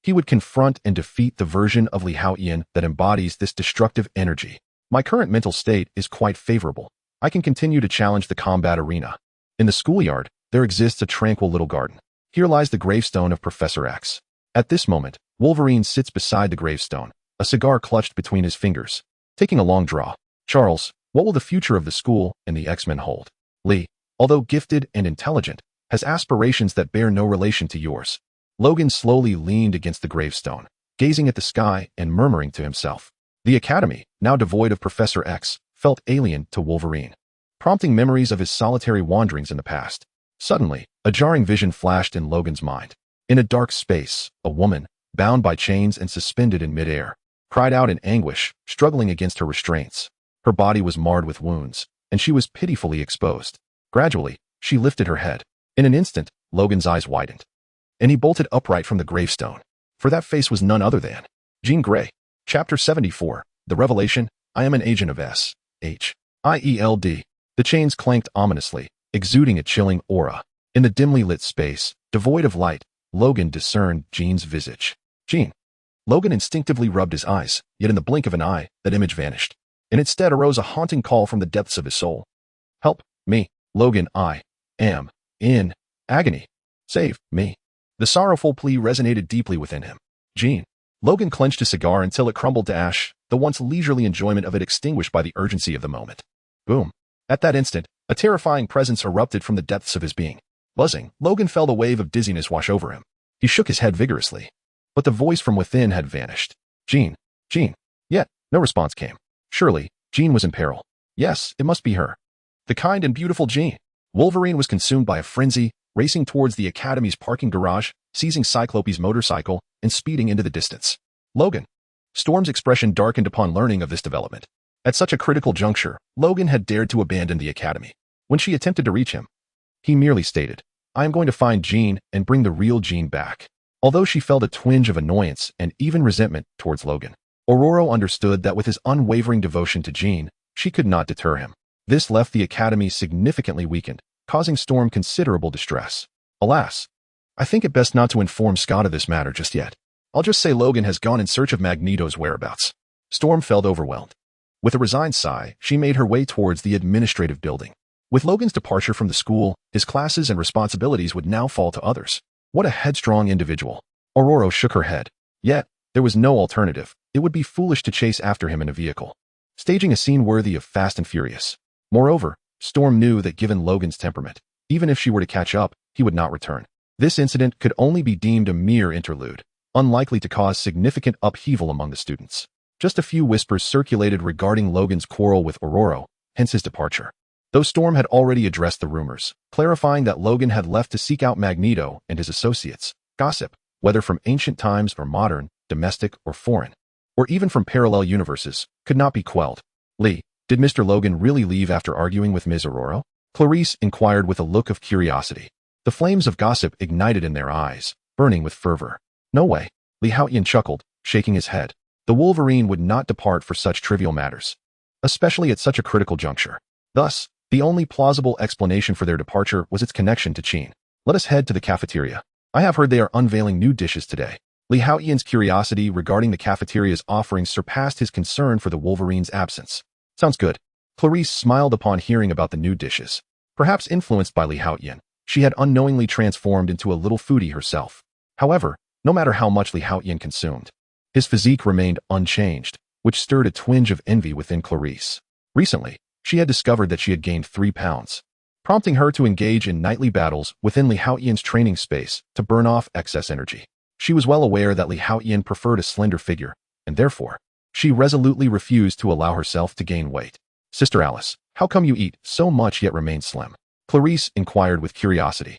he would confront and defeat the version of Li Haotian that embodies this destructive energy. My current mental state is quite favorable. I can continue to challenge the combat arena. In the schoolyard, there exists a tranquil little garden. Here lies the gravestone of Professor X. At this moment, Wolverine sits beside the gravestone, a cigar clutched between his fingers, taking a long draw. Charles, what will the future of the school and the X-Men hold? Lee, although gifted and intelligent, has aspirations that bear no relation to yours. Logan slowly leaned against the gravestone, gazing at the sky and murmuring to himself. The Academy, now devoid of Professor X, felt alien to Wolverine, prompting memories of his solitary wanderings in the past. Suddenly, a jarring vision flashed in Logan's mind. In a dark space, a woman, bound by chains and suspended in midair, cried out in anguish, struggling against her restraints. Her body was marred with wounds, and she was pitifully exposed. Gradually, she lifted her head. In an instant, Logan's eyes widened, and he bolted upright from the gravestone, for that face was none other than Jean Grey. Chapter 74, The Revelation, I am an agent of S. H-I-E-L-D. The chains clanked ominously, exuding a chilling aura. In the dimly lit space, devoid of light, Logan discerned Jean's visage. Jean. Logan instinctively rubbed his eyes, yet in the blink of an eye, that image vanished. And instead arose a haunting call from the depths of his soul. Help me, Logan, I am in agony. Save me. The sorrowful plea resonated deeply within him. Jean. Logan clenched his cigar until it crumbled to ash, the once leisurely enjoyment of it extinguished by the urgency of the moment. Boom. At that instant, a terrifying presence erupted from the depths of his being. Buzzing, Logan felt a wave of dizziness wash over him. He shook his head vigorously. But the voice from within had vanished. Jean. Jean. Yet, no response came. Surely, Jean was in peril. Yes, it must be her. The kind and beautiful Jean. Wolverine was consumed by a frenzy, racing towards the Academy's parking garage, seizing Cyclope's motorcycle, and speeding into the distance. Logan. Storm's expression darkened upon learning of this development. At such a critical juncture, Logan had dared to abandon the Academy. When she attempted to reach him, he merely stated, I am going to find Jean and bring the real Jean back. Although she felt a twinge of annoyance and even resentment towards Logan, Aurora understood that with his unwavering devotion to Jean, she could not deter him. This left the Academy significantly weakened, causing Storm considerable distress. Alas, I think it best not to inform Scott of this matter just yet. I'll just say Logan has gone in search of Magneto's whereabouts. Storm felt overwhelmed. With a resigned sigh, she made her way towards the administrative building. With Logan's departure from the school, his classes and responsibilities would now fall to others. What a headstrong individual. Aurora shook her head. Yet, there was no alternative. It would be foolish to chase after him in a vehicle, staging a scene worthy of Fast and Furious. Moreover, Storm knew that given Logan's temperament, even if she were to catch up, he would not return. This incident could only be deemed a mere interlude, unlikely to cause significant upheaval among the students. Just a few whispers circulated regarding Logan's quarrel with Aurora, hence his departure. Though Storm had already addressed the rumors, clarifying that Logan had left to seek out Magneto and his associates. Gossip, whether from ancient times or modern, domestic or foreign, or even from parallel universes, could not be quelled. Lee, did Mr. Logan really leave after arguing with Ms. Aurora? Clarice inquired with a look of curiosity. The flames of gossip ignited in their eyes, burning with fervor. No way. Lee Haotian chuckled, shaking his head. The Wolverine would not depart for such trivial matters, especially at such a critical juncture. Thus, the only plausible explanation for their departure was its connection to Jean. Let us head to the cafeteria. I have heard they are unveiling new dishes today. Lee Haotian's curiosity regarding the cafeteria's offerings surpassed his concern for the Wolverine's absence. Sounds good. Clarice smiled upon hearing about the new dishes. Perhaps influenced by Lee Haotian, she had unknowingly transformed into a little foodie herself. However, no matter how much Lee Haotian consumed, his physique remained unchanged, which stirred a twinge of envy within Clarice. Recently, she had discovered that she had gained 3 pounds, prompting her to engage in nightly battles within Lee Haotian's training space to burn off excess energy. She was well aware that Lee Haotian preferred a slender figure, and therefore, she resolutely refused to allow herself to gain weight. Sister Alice, how come you eat so much yet remain slim? Clarice inquired with curiosity.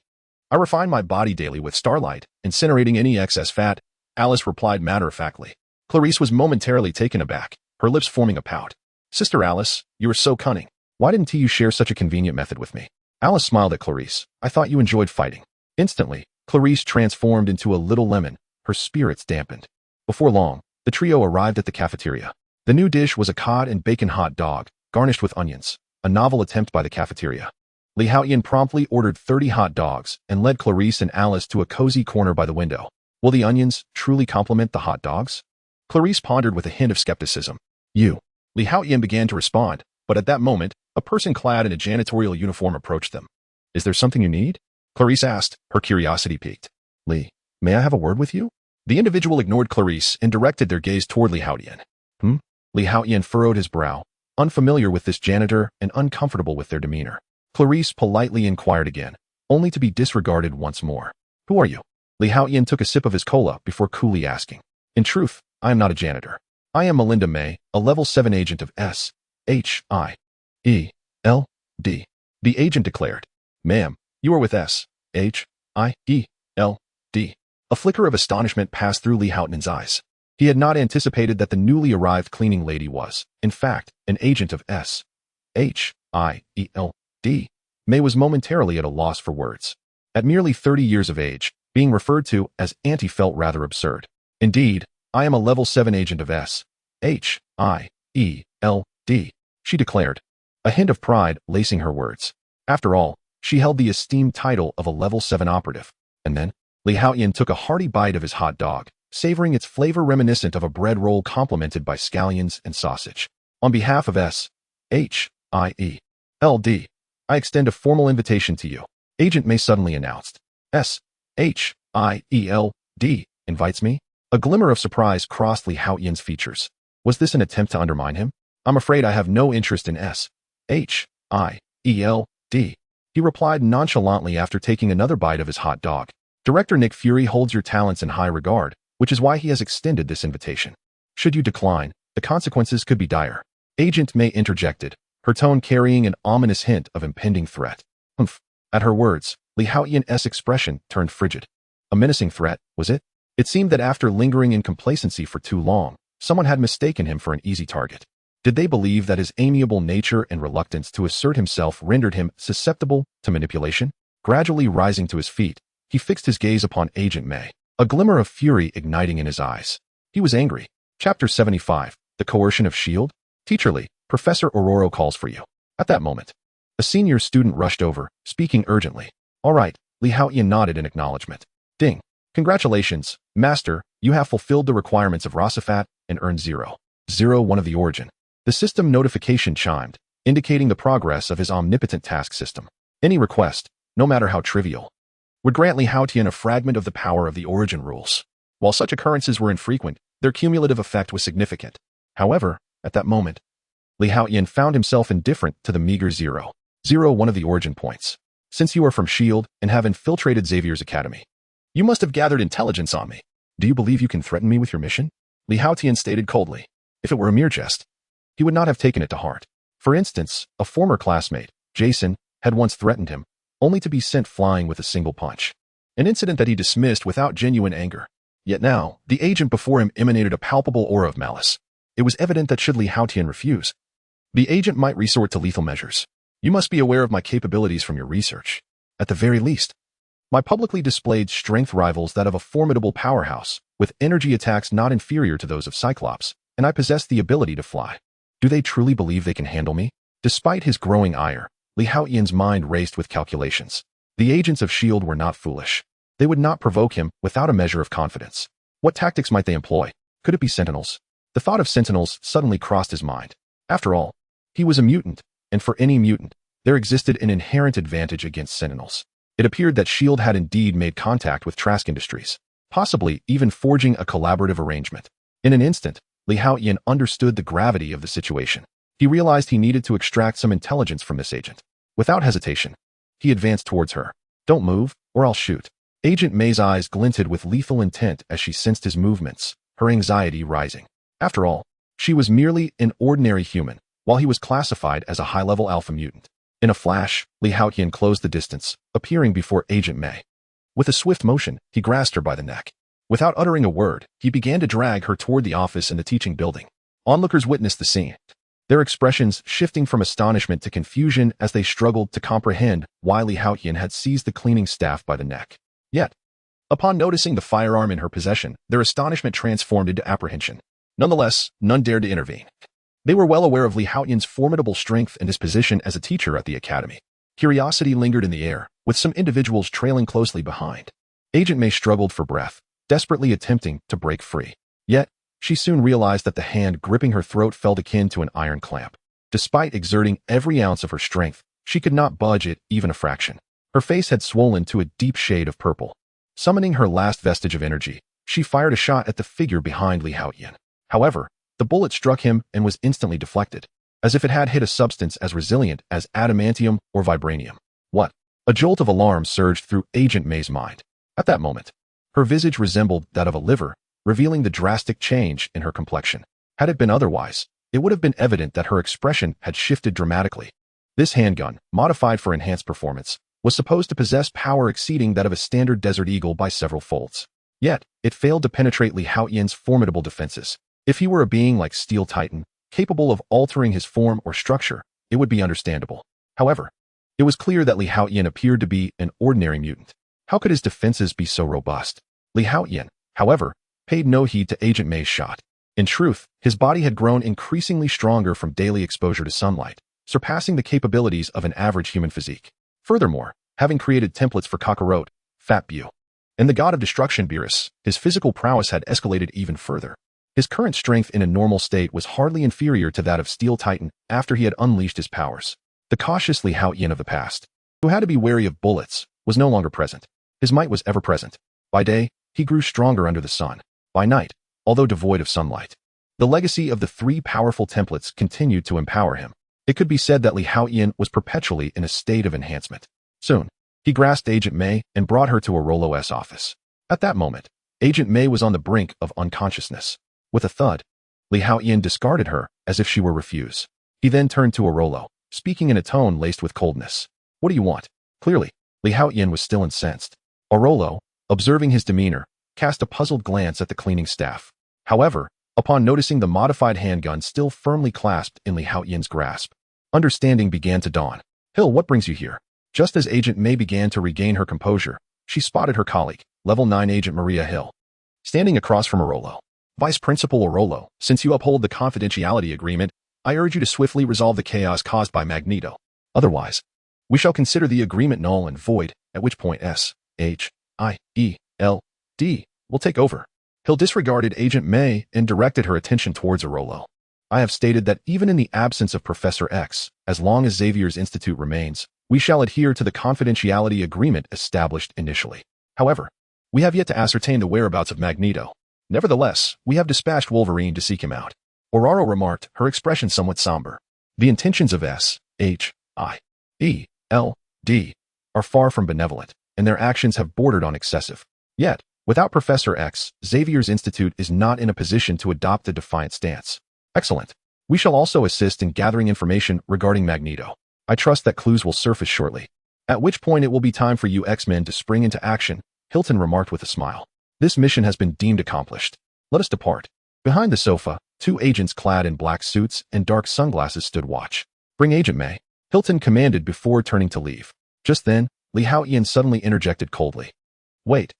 I refine my body daily with starlight, incinerating any excess fat, Alice replied matter-of-factly. Clarice was momentarily taken aback, her lips forming a pout. Sister Alice, you are so cunning. Why didn't you share such a convenient method with me? Alice smiled at Clarice. I thought you enjoyed fighting. Instantly, Clarice transformed into a little lemon, her spirits dampened. Before long, the trio arrived at the cafeteria. The new dish was a cod and bacon hot dog, garnished with onions, a novel attempt by the cafeteria. Lee Haotian promptly ordered 30 hot dogs and led Clarice and Alice to a cozy corner by the window. Will the onions truly complement the hot dogs? Clarice pondered with a hint of skepticism. Lee Haotian began to respond, but at that moment, a person clad in a janitorial uniform approached them. Is there something you need? Clarice asked, her curiosity piqued. Lee, may I have a word with you? The individual ignored Clarice and directed their gaze toward Lee Haotian. Lee Haotian furrowed his brow, unfamiliar with this janitor and uncomfortable with their demeanor. Clarice politely inquired again, only to be disregarded once more. Who are you? Lee Haotian took a sip of his cola before coolly asking. In truth, I am not a janitor. I am Melinda May, a level 7 agent of S-H-I-E-L-D. The agent declared. Ma'am, you are with S-H-I-E-L-D. A flicker of astonishment passed through Lee Haotian's eyes. He had not anticipated that the newly arrived cleaning lady was, in fact, an agent of S-H-I-E-L-D. May was momentarily at a loss for words. At merely 30 years of age, being referred to as Auntie felt rather absurd. Indeed, I am a level 7 agent of S-H-I-E-L-D. she declared, a hint of pride lacing her words. After all, she held the esteemed title of a level 7 operative. And then, Li Haotian took a hearty bite of his hot dog, savoring its flavor reminiscent of a bread roll complemented by scallions and sausage. On behalf of S.H.I.E.L.D., I extend a formal invitation to you. Agent May suddenly announced. S.H.I.E.L.D. invites me? A glimmer of surprise crossed Li Haotian's features. Was this an attempt to undermine him? I'm afraid I have no interest in S.H.I.E.L.D., he replied nonchalantly after taking another bite of his hot dog. Director Nick Fury holds your talents in high regard, which is why he has extended this invitation. Should you decline, the consequences could be dire. Agent May interjected, her tone carrying an ominous hint of impending threat. Humph. At her words, Li Haotian's expression turned frigid. A menacing threat, was it? It seemed that after lingering in complacency for too long, someone had mistaken him for an easy target. Did they believe that his amiable nature and reluctance to assert himself rendered him susceptible to manipulation? Gradually rising to his feet, he fixed his gaze upon Agent May, a glimmer of fury igniting in his eyes. He was angry. Chapter 75, The Coercion of S.H.I.E.L.D. Teacher Lee, Professor Aurora calls for you. At that moment, a senior student rushed over, speaking urgently. All right, Li Haotian nodded in acknowledgement. Ding. Congratulations, Master, you have fulfilled the requirements of Rosafat and earned 0.01 of the origin. The system notification chimed, indicating the progress of his omnipotent task system. Any request, no matter how trivial, would grant Li Haotian a fragment of the power of the origin rules. While such occurrences were infrequent, their cumulative effect was significant. However, at that moment, Li Haotian found himself indifferent to the meager 0.01 of the origin points. Since you are from S.H.I.E.L.D. and have infiltrated Xavier's academy, you must have gathered intelligence on me. Do you believe you can threaten me with your mission? Li Haotian stated coldly. If it were a mere jest, he would not have taken it to heart. For instance, a former classmate, Jason, had once threatened him, only to be sent flying with a single punch. An incident that he dismissed without genuine anger. Yet now, the agent before him emanated a palpable aura of malice. It was evident that should Li Haotian refuse, the agent might resort to lethal measures. You must be aware of my capabilities from your research. At the very least, my publicly displayed strength rivals that of a formidable powerhouse, with energy attacks not inferior to those of Cyclops, and I possess the ability to fly. Do they truly believe they can handle me? Despite his growing ire, Li Haotian's mind raced with calculations. The agents of S.H.I.E.L.D. were not foolish. They would not provoke him without a measure of confidence. What tactics might they employ? Could it be Sentinels? The thought of Sentinels suddenly crossed his mind. After all, he was a mutant, and for any mutant, there existed an inherent advantage against Sentinels. It appeared that S.H.I.E.L.D. had indeed made contact with Trask Industries, possibly even forging a collaborative arrangement. In an instant, Li Haotian understood the gravity of the situation. He realized he needed to extract some intelligence from this agent. Without hesitation, he advanced towards her. Don't move, or I'll shoot. Agent May's eyes glinted with lethal intent as she sensed his movements, her anxiety rising. After all, she was merely an ordinary human, while he was classified as a high-level alpha mutant. In a flash, Li Haotian closed the distance, appearing before Agent May. With a swift motion, he grasped her by the neck. Without uttering a word, he began to drag her toward the office in the teaching building. Onlookers witnessed the scene, their expressions shifting from astonishment to confusion as they struggled to comprehend why Li Haotian had seized the cleaning staff by the neck. Yet, upon noticing the firearm in her possession, their astonishment transformed into apprehension. Nonetheless, none dared to intervene. They were well aware of Li Haotian's formidable strength and his position as a teacher at the academy. Curiosity lingered in the air, with some individuals trailing closely behind. Agent May struggled for breath, desperately attempting to break free. Yet, she soon realized that the hand gripping her throat felt akin to an iron clamp. Despite exerting every ounce of her strength, she could not budge it even a fraction. Her face had swollen to a deep shade of purple. Summoning her last vestige of energy, she fired a shot at the figure behind Li Haotian. However, the bullet struck him and was instantly deflected, as if it had hit a substance as resilient as adamantium or vibranium. What? A jolt of alarm surged through Agent May's mind. At that moment, her visage resembled that of a liver, revealing the drastic change in her complexion. Had it been otherwise, it would have been evident that her expression had shifted dramatically. This handgun, modified for enhanced performance, was supposed to possess power exceeding that of a standard Desert Eagle by several folds. Yet, it failed to penetrate Li Haotian's formidable defenses. If he were a being like Steel Titan, capable of altering his form or structure, it would be understandable. However, it was clear that Li Haotian appeared to be an ordinary mutant. How could his defenses be so robust? Li Haotian, however, paid no heed to Agent May's shot. In truth, his body had grown increasingly stronger from daily exposure to sunlight, surpassing the capabilities of an average human physique. Furthermore, having created templates for Kakarot, Fat Bu, and the god of destruction Beerus, his physical prowess had escalated even further. His current strength in a normal state was hardly inferior to that of Steel Titan after he had unleashed his powers. The cautiously Haotian of the past, who had to be wary of bullets, was no longer present. His might was ever present. By day, he grew stronger under the sun. By night, although devoid of sunlight, the legacy of the three powerful templates continued to empower him. It could be said that Li Haotian was perpetually in a state of enhancement. Soon, he grasped Agent May and brought her to Arolo's office. At that moment, Agent May was on the brink of unconsciousness. With a thud, Li Haotian discarded her as if she were refuse. He then turned to Arolo, speaking in a tone laced with coldness. What do you want? Clearly, Li Haotian was still incensed. Arolo, observing his demeanor, cast a puzzled glance at the cleaning staff. However, upon noticing the modified handgun still firmly clasped in Li Haotian's grasp, understanding began to dawn. Hill, what brings you here? Just as Agent May began to regain her composure, she spotted her colleague, Level 9 Agent Maria Hill, standing across from Arolo. Vice Principal Arolo, since you uphold the confidentiality agreement, I urge you to swiftly resolve the chaos caused by Magneto. Otherwise, we shall consider the agreement null and void, at which point S.H.I.E.L.D. will take over. Hill disregarded Agent May and directed her attention towards Arolo. I have stated that even in the absence of Professor X, as long as Xavier's Institute remains, we shall adhere to the confidentiality agreement established initially. However, we have yet to ascertain the whereabouts of Magneto. Nevertheless, we have dispatched Wolverine to seek him out. Ororo remarked, her expression somewhat somber. The intentions of S.H.I.E.L.D. are far from benevolent, and their actions have bordered on excessive. Yet, without Professor X, Xavier's Institute is not in a position to adopt a defiant stance. Excellent. We shall also assist in gathering information regarding Magneto. I trust that clues will surface shortly. At which point it will be time for you X-Men to spring into action, Hilton remarked with a smile. This mission has been deemed accomplished. Let us depart. Behind the sofa, two agents clad in black suits and dark sunglasses stood watch. Bring Agent May, Hilton commanded before turning to leave. Just then, Li Haotian suddenly interjected coldly. Wait.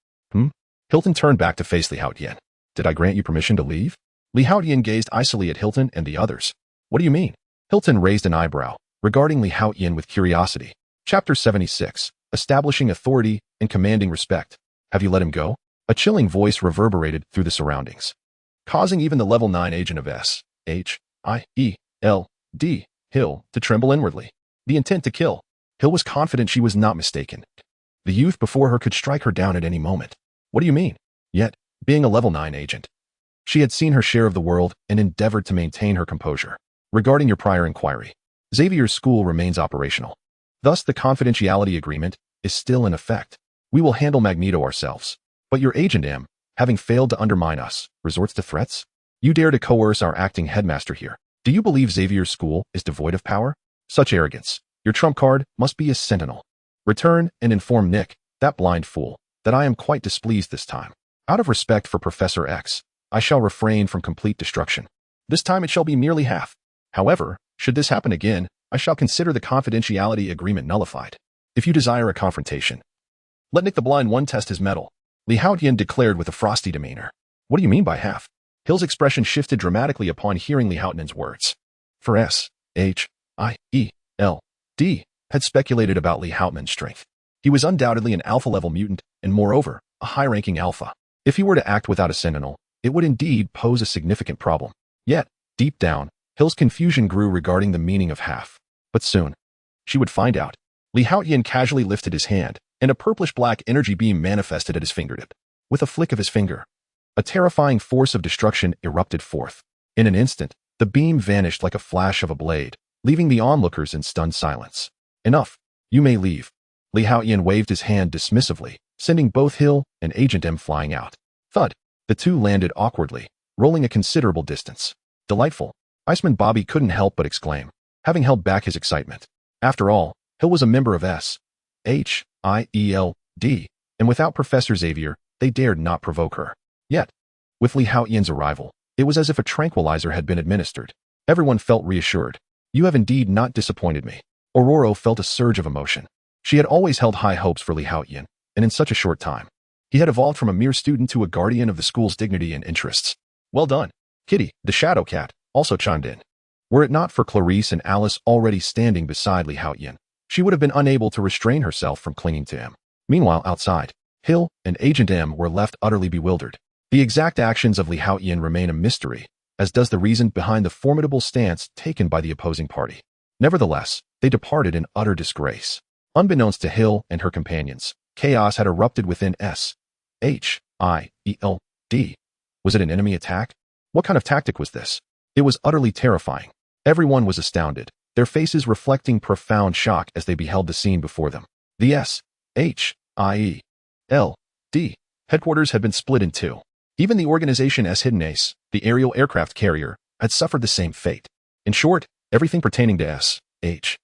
Hilton turned back to face Li Haotian. Did I grant you permission to leave? Li Haotian gazed icily at Hilton and the others. What do you mean? Hilton raised an eyebrow, regarding Li Haotian with curiosity. Chapter 76. Establishing authority and commanding respect. Have you let him go? A chilling voice reverberated through the surroundings, causing even the Level 9 agent of S.H.I.E.L.D. Hill to tremble inwardly. The intent to kill. Hill was confident she was not mistaken. The youth before her could strike her down at any moment. What do you mean? Yet, being a Level 9 agent, she had seen her share of the world and endeavored to maintain her composure. Regarding your prior inquiry, Xavier's school remains operational. Thus, the confidentiality agreement is still in effect. We will handle Magneto ourselves. But your agent M, having failed to undermine us, resorts to threats? You dare to coerce our acting headmaster here. Do you believe Xavier's school is devoid of power? Such arrogance. Your trump card must be a sentinel. Return and inform Nick, that blind fool, that I am quite displeased this time. Out of respect for Professor X, I shall refrain from complete destruction. This time it shall be merely half. However, should this happen again, I shall consider the confidentiality agreement nullified. If you desire a confrontation, let Nick the Blind One test his mettle, Li Haotian declared with a frosty demeanor. What do you mean by half? Hill's expression shifted dramatically upon hearing Li Haotian's words. For S.H.I.E.L.D. had speculated about Li Haotian's strength. He was undoubtedly an alpha-level mutant, and moreover, a high-ranking alpha. If he were to act without a sentinel, it would indeed pose a significant problem. Yet, deep down, Hill's confusion grew regarding the meaning of half. But soon, she would find out. Li Haotian casually lifted his hand, and a purplish-black energy beam manifested at his fingertip. With a flick of his finger, a terrifying force of destruction erupted forth. In an instant, the beam vanished like a flash of a blade, leaving the onlookers in stunned silence. Enough. You may leave. Li Haotian waved his hand dismissively, sending both Hill and Agent M flying out. Thud. The two landed awkwardly, rolling a considerable distance. Delightful. Iceman Bobby couldn't help but exclaim, having held back his excitement. After all, Hill was a member of S.H.I.E.L.D., and without Professor Xavier, they dared not provoke her. Yet, with Li Haotian's arrival, it was as if a tranquilizer had been administered. Everyone felt reassured. You have indeed not disappointed me. Ororo felt a surge of emotion. She had always held high hopes for Li Haotian, and in such a short time, he had evolved from a mere student to a guardian of the school's dignity and interests. Well done. Kitty, the shadow cat, also chimed in. Were it not for Clarice and Alice already standing beside Li Haotian, she would have been unable to restrain herself from clinging to him. Meanwhile, outside, Hill and Agent M were left utterly bewildered. The exact actions of Li Haotian remain a mystery, as does the reason behind the formidable stance taken by the opposing party. Nevertheless, they departed in utter disgrace. Unbeknownst to Hill and her companions, chaos had erupted within S.H.I.E.L.D. Was it an enemy attack? What kind of tactic was this? It was utterly terrifying. Everyone was astounded, their faces reflecting profound shock as they beheld the scene before them. The S.H.I.E.L.D. headquarters had been split in two. Even the organization S. Hidden Ace, the aerial aircraft carrier, had suffered the same fate. In short, everything pertaining to S.H.I.E.L.D.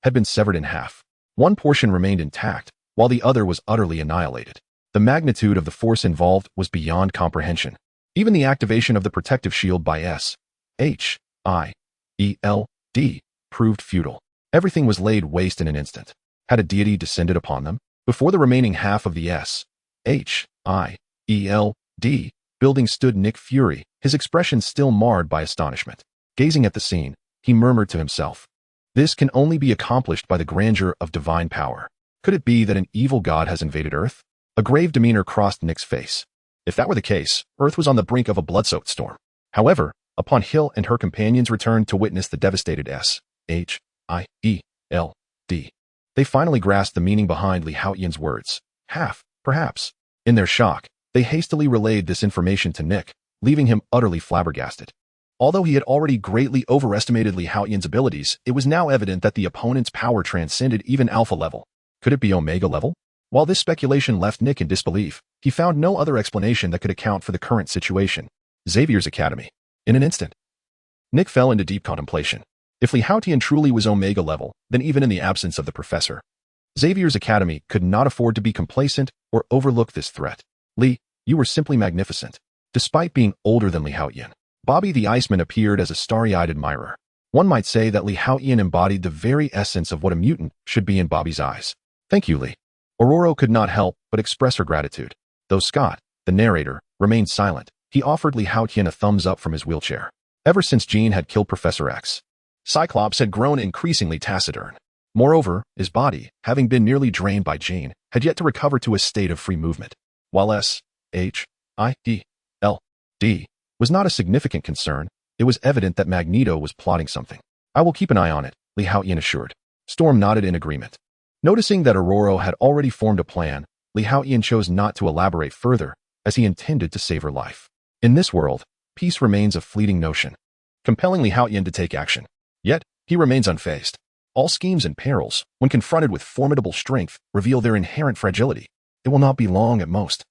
had been severed in half. One portion remained intact, while the other was utterly annihilated. The magnitude of the force involved was beyond comprehension. Even the activation of the protective shield by S.H.I.E.L.D. proved futile. Everything was laid waste in an instant. Had a deity descended upon them? Before the remaining half of the S.H.I.E.L.D. building stood Nick Fury, his expression still marred by astonishment. Gazing at the scene, he murmured to himself, "This can only be accomplished by the grandeur of divine power. Could it be that an evil god has invaded Earth?" A grave demeanor crossed Nick's face. If that were the case, Earth was on the brink of a blood-soaked storm. However, upon Hill and her companions returned to witness the devastated S.H.I.E.L.D., they finally grasped the meaning behind Li Haotian's words. Half, perhaps. In their shock, they hastily relayed this information to Nick, leaving him utterly flabbergasted. Although he had already greatly overestimated Li Haotian's abilities, it was now evident that the opponent's power transcended even alpha level. Could it be omega level? While this speculation left Nick in disbelief, he found no other explanation that could account for the current situation. Xavier's Academy. In an instant, Nick fell into deep contemplation. If Li Haotian truly was omega level, then even in the absence of the professor, Xavier's Academy could not afford to be complacent or overlook this threat. Li, you were simply magnificent. Despite being older than Li Haotian, Bobby the Iceman appeared as a starry-eyed admirer. One might say that Li Haotian embodied the very essence of what a mutant should be in Bobby's eyes. Thank you, Li. Aurora could not help but express her gratitude. Though Scott, the narrator, remained silent, he offered Li Haotian a thumbs up from his wheelchair. Ever since Jean had killed Professor X, Cyclops had grown increasingly taciturn. Moreover, his body, having been nearly drained by Jean, had yet to recover to a state of free movement. While S.H.I.E.L.D. was not a significant concern, it was evident that Magneto was plotting something. I will keep an eye on it, Li Haotian assured. Storm nodded in agreement. Noticing that Aurora had already formed a plan, Li Haotian chose not to elaborate further, as he intended to save her life. In this world, peace remains a fleeting notion, compelling Li Haotian to take action. Yet, he remains unfazed. All schemes and perils, when confronted with formidable strength, reveal their inherent fragility. It will not be long at most.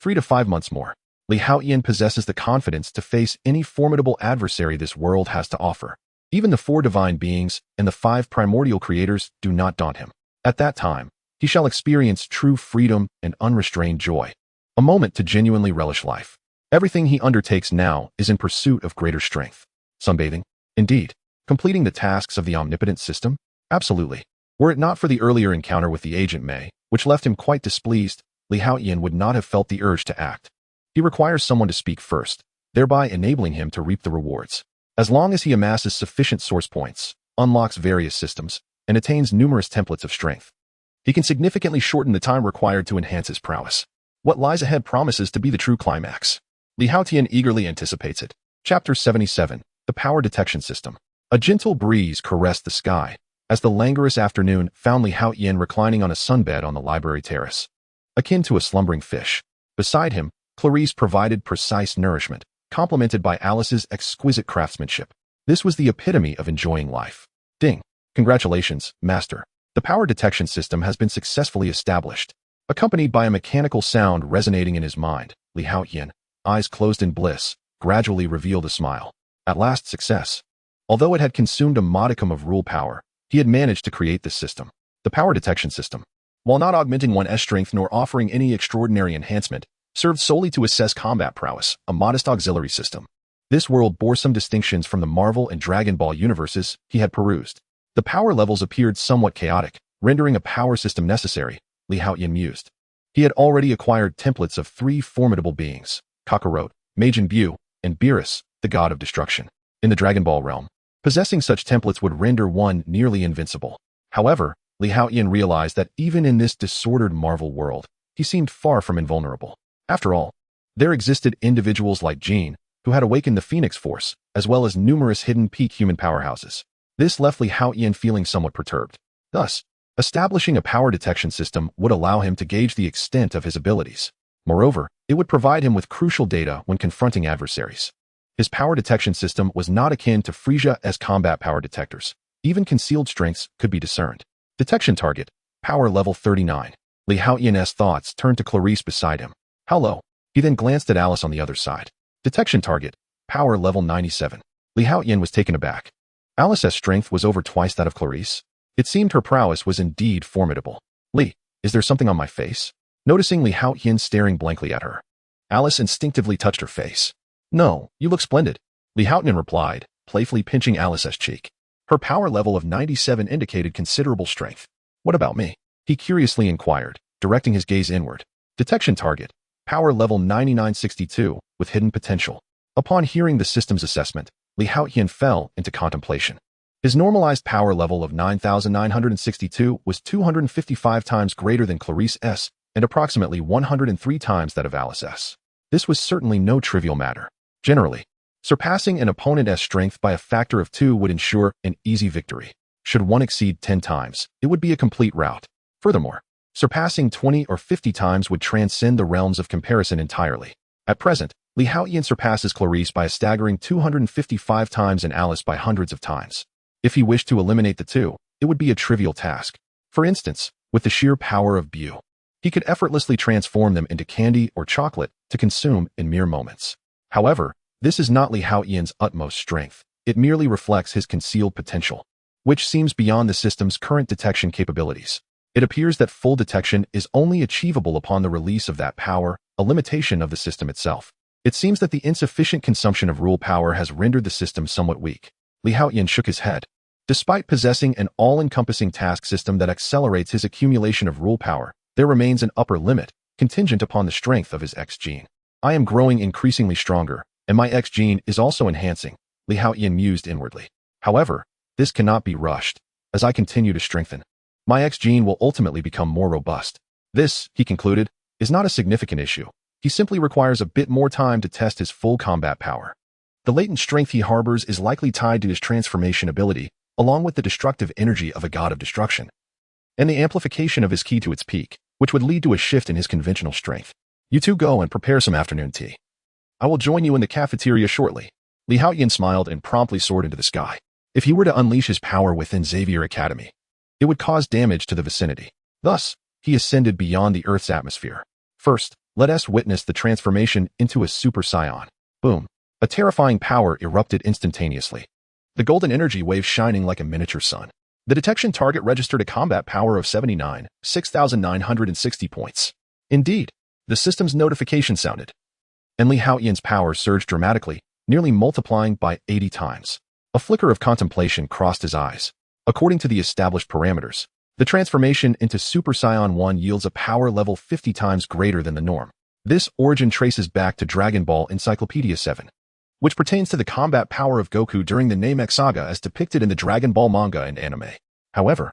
3 to 5 months more. Li Haotian possesses the confidence to face any formidable adversary this world has to offer. Even the 4 divine beings and the 5 primordial creators do not daunt him. At that time, he shall experience true freedom and unrestrained joy. A moment to genuinely relish life. Everything he undertakes now is in pursuit of greater strength. Sunbathing? Indeed. Completing the tasks of the omnipotent system? Absolutely. Were it not for the earlier encounter with the Agent May, which left him quite displeased, Li Haotian would not have felt the urge to act. He requires someone to speak first, thereby enabling him to reap the rewards. As long as he amasses sufficient source points, unlocks various systems, and attains numerous templates of strength, he can significantly shorten the time required to enhance his prowess. What lies ahead promises to be the true climax. Li Haotian eagerly anticipates it. Chapter 77, The Power Detection System. A gentle breeze caressed the sky, as the languorous afternoon found Li Haotian reclining on a sunbed on the library terrace. Akin to a slumbering fish. Beside him, Clarice provided precise nourishment, complemented by Alice's exquisite craftsmanship. This was the epitome of enjoying life. Ding. Congratulations, Master. The power detection system has been successfully established. Accompanied by a mechanical sound resonating in his mind, Li Haotian, eyes closed in bliss, gradually revealed a smile. At last, success. Although it had consumed a modicum of rule power, he had managed to create this system. The power detection system, while not augmenting one's strength nor offering any extraordinary enhancement, served solely to assess combat prowess, a modest auxiliary system. This world bore some distinctions from the Marvel and Dragon Ball universes he had perused. The power levels appeared somewhat chaotic, rendering a power system necessary, Li Haotian mused. He had already acquired templates of 3 formidable beings, Kakarot, Majin Buu, and Beerus, the god of destruction. In the Dragon Ball realm, possessing such templates would render one nearly invincible. However, Haotian realized that even in this disordered Marvel world, he seemed far from invulnerable. After all, there existed individuals like Gene, who had awakened the Phoenix Force, as well as numerous hidden peak human powerhouses. This left Haotian feeling somewhat perturbed. Thus, establishing a power detection system would allow him to gauge the extent of his abilities. Moreover, it would provide him with crucial data when confronting adversaries. His power detection system was not akin to Frisia's combat power detectors. Even concealed strengths could be discerned. Detection target, power level 39. Haotian's thoughts turned to Clarice beside him. Hello. He then glanced at Alice on the other side. Detection target, power level 97. Haotian was taken aback. Alice's strength was over twice that of Clarice. It seemed her prowess was indeed formidable. Is there something on my face? Noticing Haotian staring blankly at her, Alice instinctively touched her face. No, you look splendid, Haotian replied, playfully pinching Alice's cheek. Her power level of 97 indicated considerable strength. What about me? He curiously inquired, directing his gaze inward. Detection target, power level 9962, with hidden potential. Upon hearing the system's assessment, Haotian fell into contemplation. His normalized power level of 9962 was 255 times greater than Clarice's and approximately 103 times that of Alice's. This was certainly no trivial matter. Generally, surpassing an opponent's strength by a factor of 2 would ensure an easy victory. Should one exceed 10 times, it would be a complete rout. Furthermore, surpassing 20 or 50 times would transcend the realms of comparison entirely. At present, Haotian surpasses Clarice by a staggering 255 times and Alice by hundreds of times. If he wished to eliminate the two, it would be a trivial task. For instance, with the sheer power of Buu, he could effortlessly transform them into candy or chocolate to consume in mere moments. However, this is not Haotian's utmost strength. It merely reflects his concealed potential, which seems beyond the system's current detection capabilities. It appears that full detection is only achievable upon the release of that power, a limitation of the system itself. It seems that the insufficient consumption of rule power has rendered the system somewhat weak. Haotian shook his head. Despite possessing an all-encompassing task system that accelerates his accumulation of rule power, there remains an upper limit, contingent upon the strength of his X-Gene. I am growing increasingly stronger, and my X-Gene is also enhancing, Haotian mused inwardly. However, this cannot be rushed. As I continue to strengthen, my X-Gene will ultimately become more robust. This, he concluded, is not a significant issue. He simply requires a bit more time to test his full combat power. The latent strength he harbors is likely tied to his transformation ability, along with the destructive energy of a god of destruction, and the amplification of his ki to its peak, which would lead to a shift in his conventional strength. You two go and prepare some afternoon tea. I will join you in the cafeteria shortly. Haotian smiled and promptly soared into the sky. If he were to unleash his power within Xavier Academy, it would cause damage to the vicinity. Thus, he ascended beyond the Earth's atmosphere. First, let us witness the transformation into a super scion. Boom. A terrifying power erupted instantaneously, the golden energy wave shining like a miniature sun. The detection target registered a combat power of 6,960 points. Indeed, the system's notification sounded, and Haotian's power surged dramatically, nearly multiplying by 80 times. A flicker of contemplation crossed his eyes. According to the established parameters, the transformation into Super Saiyan 1 yields a power level 50 times greater than the norm. This origin traces back to Dragon Ball Encyclopedia 7, which pertains to the combat power of Goku during the Namek saga as depicted in the Dragon Ball manga and anime. However,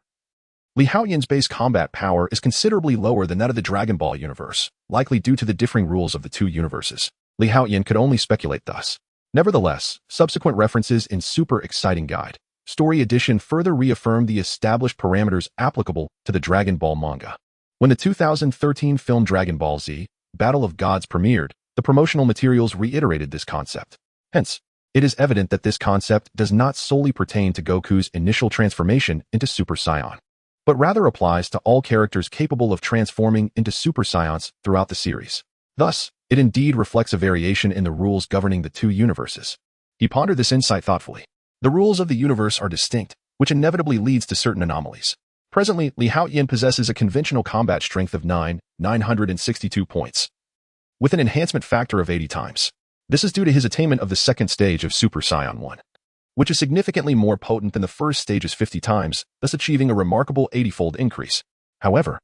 Haotian's base combat power is considerably lower than that of the Dragon Ball universe, likely due to the differing rules of the two universes. Haotian could only speculate thus. Nevertheless, subsequent references in Super Exciting Guide Story Edition further reaffirmed the established parameters applicable to the Dragon Ball manga. When the 2013 film Dragon Ball Z, Battle of Gods premiered, the promotional materials reiterated this concept. Hence, it is evident that this concept does not solely pertain to Goku's initial transformation into Super Saiyan, but rather applies to all characters capable of transforming into Super Saiyans throughout the series. Thus, it indeed reflects a variation in the rules governing the two universes. He pondered this insight thoughtfully. The rules of the universe are distinct, which inevitably leads to certain anomalies. Presently, Haotian possesses a conventional combat strength of 962 points, with an enhancement factor of 80 times. This is due to his attainment of the second stage of Super Saiyan 1, which is significantly more potent than the first stage's 50 times, thus achieving a remarkable 80-fold increase. However,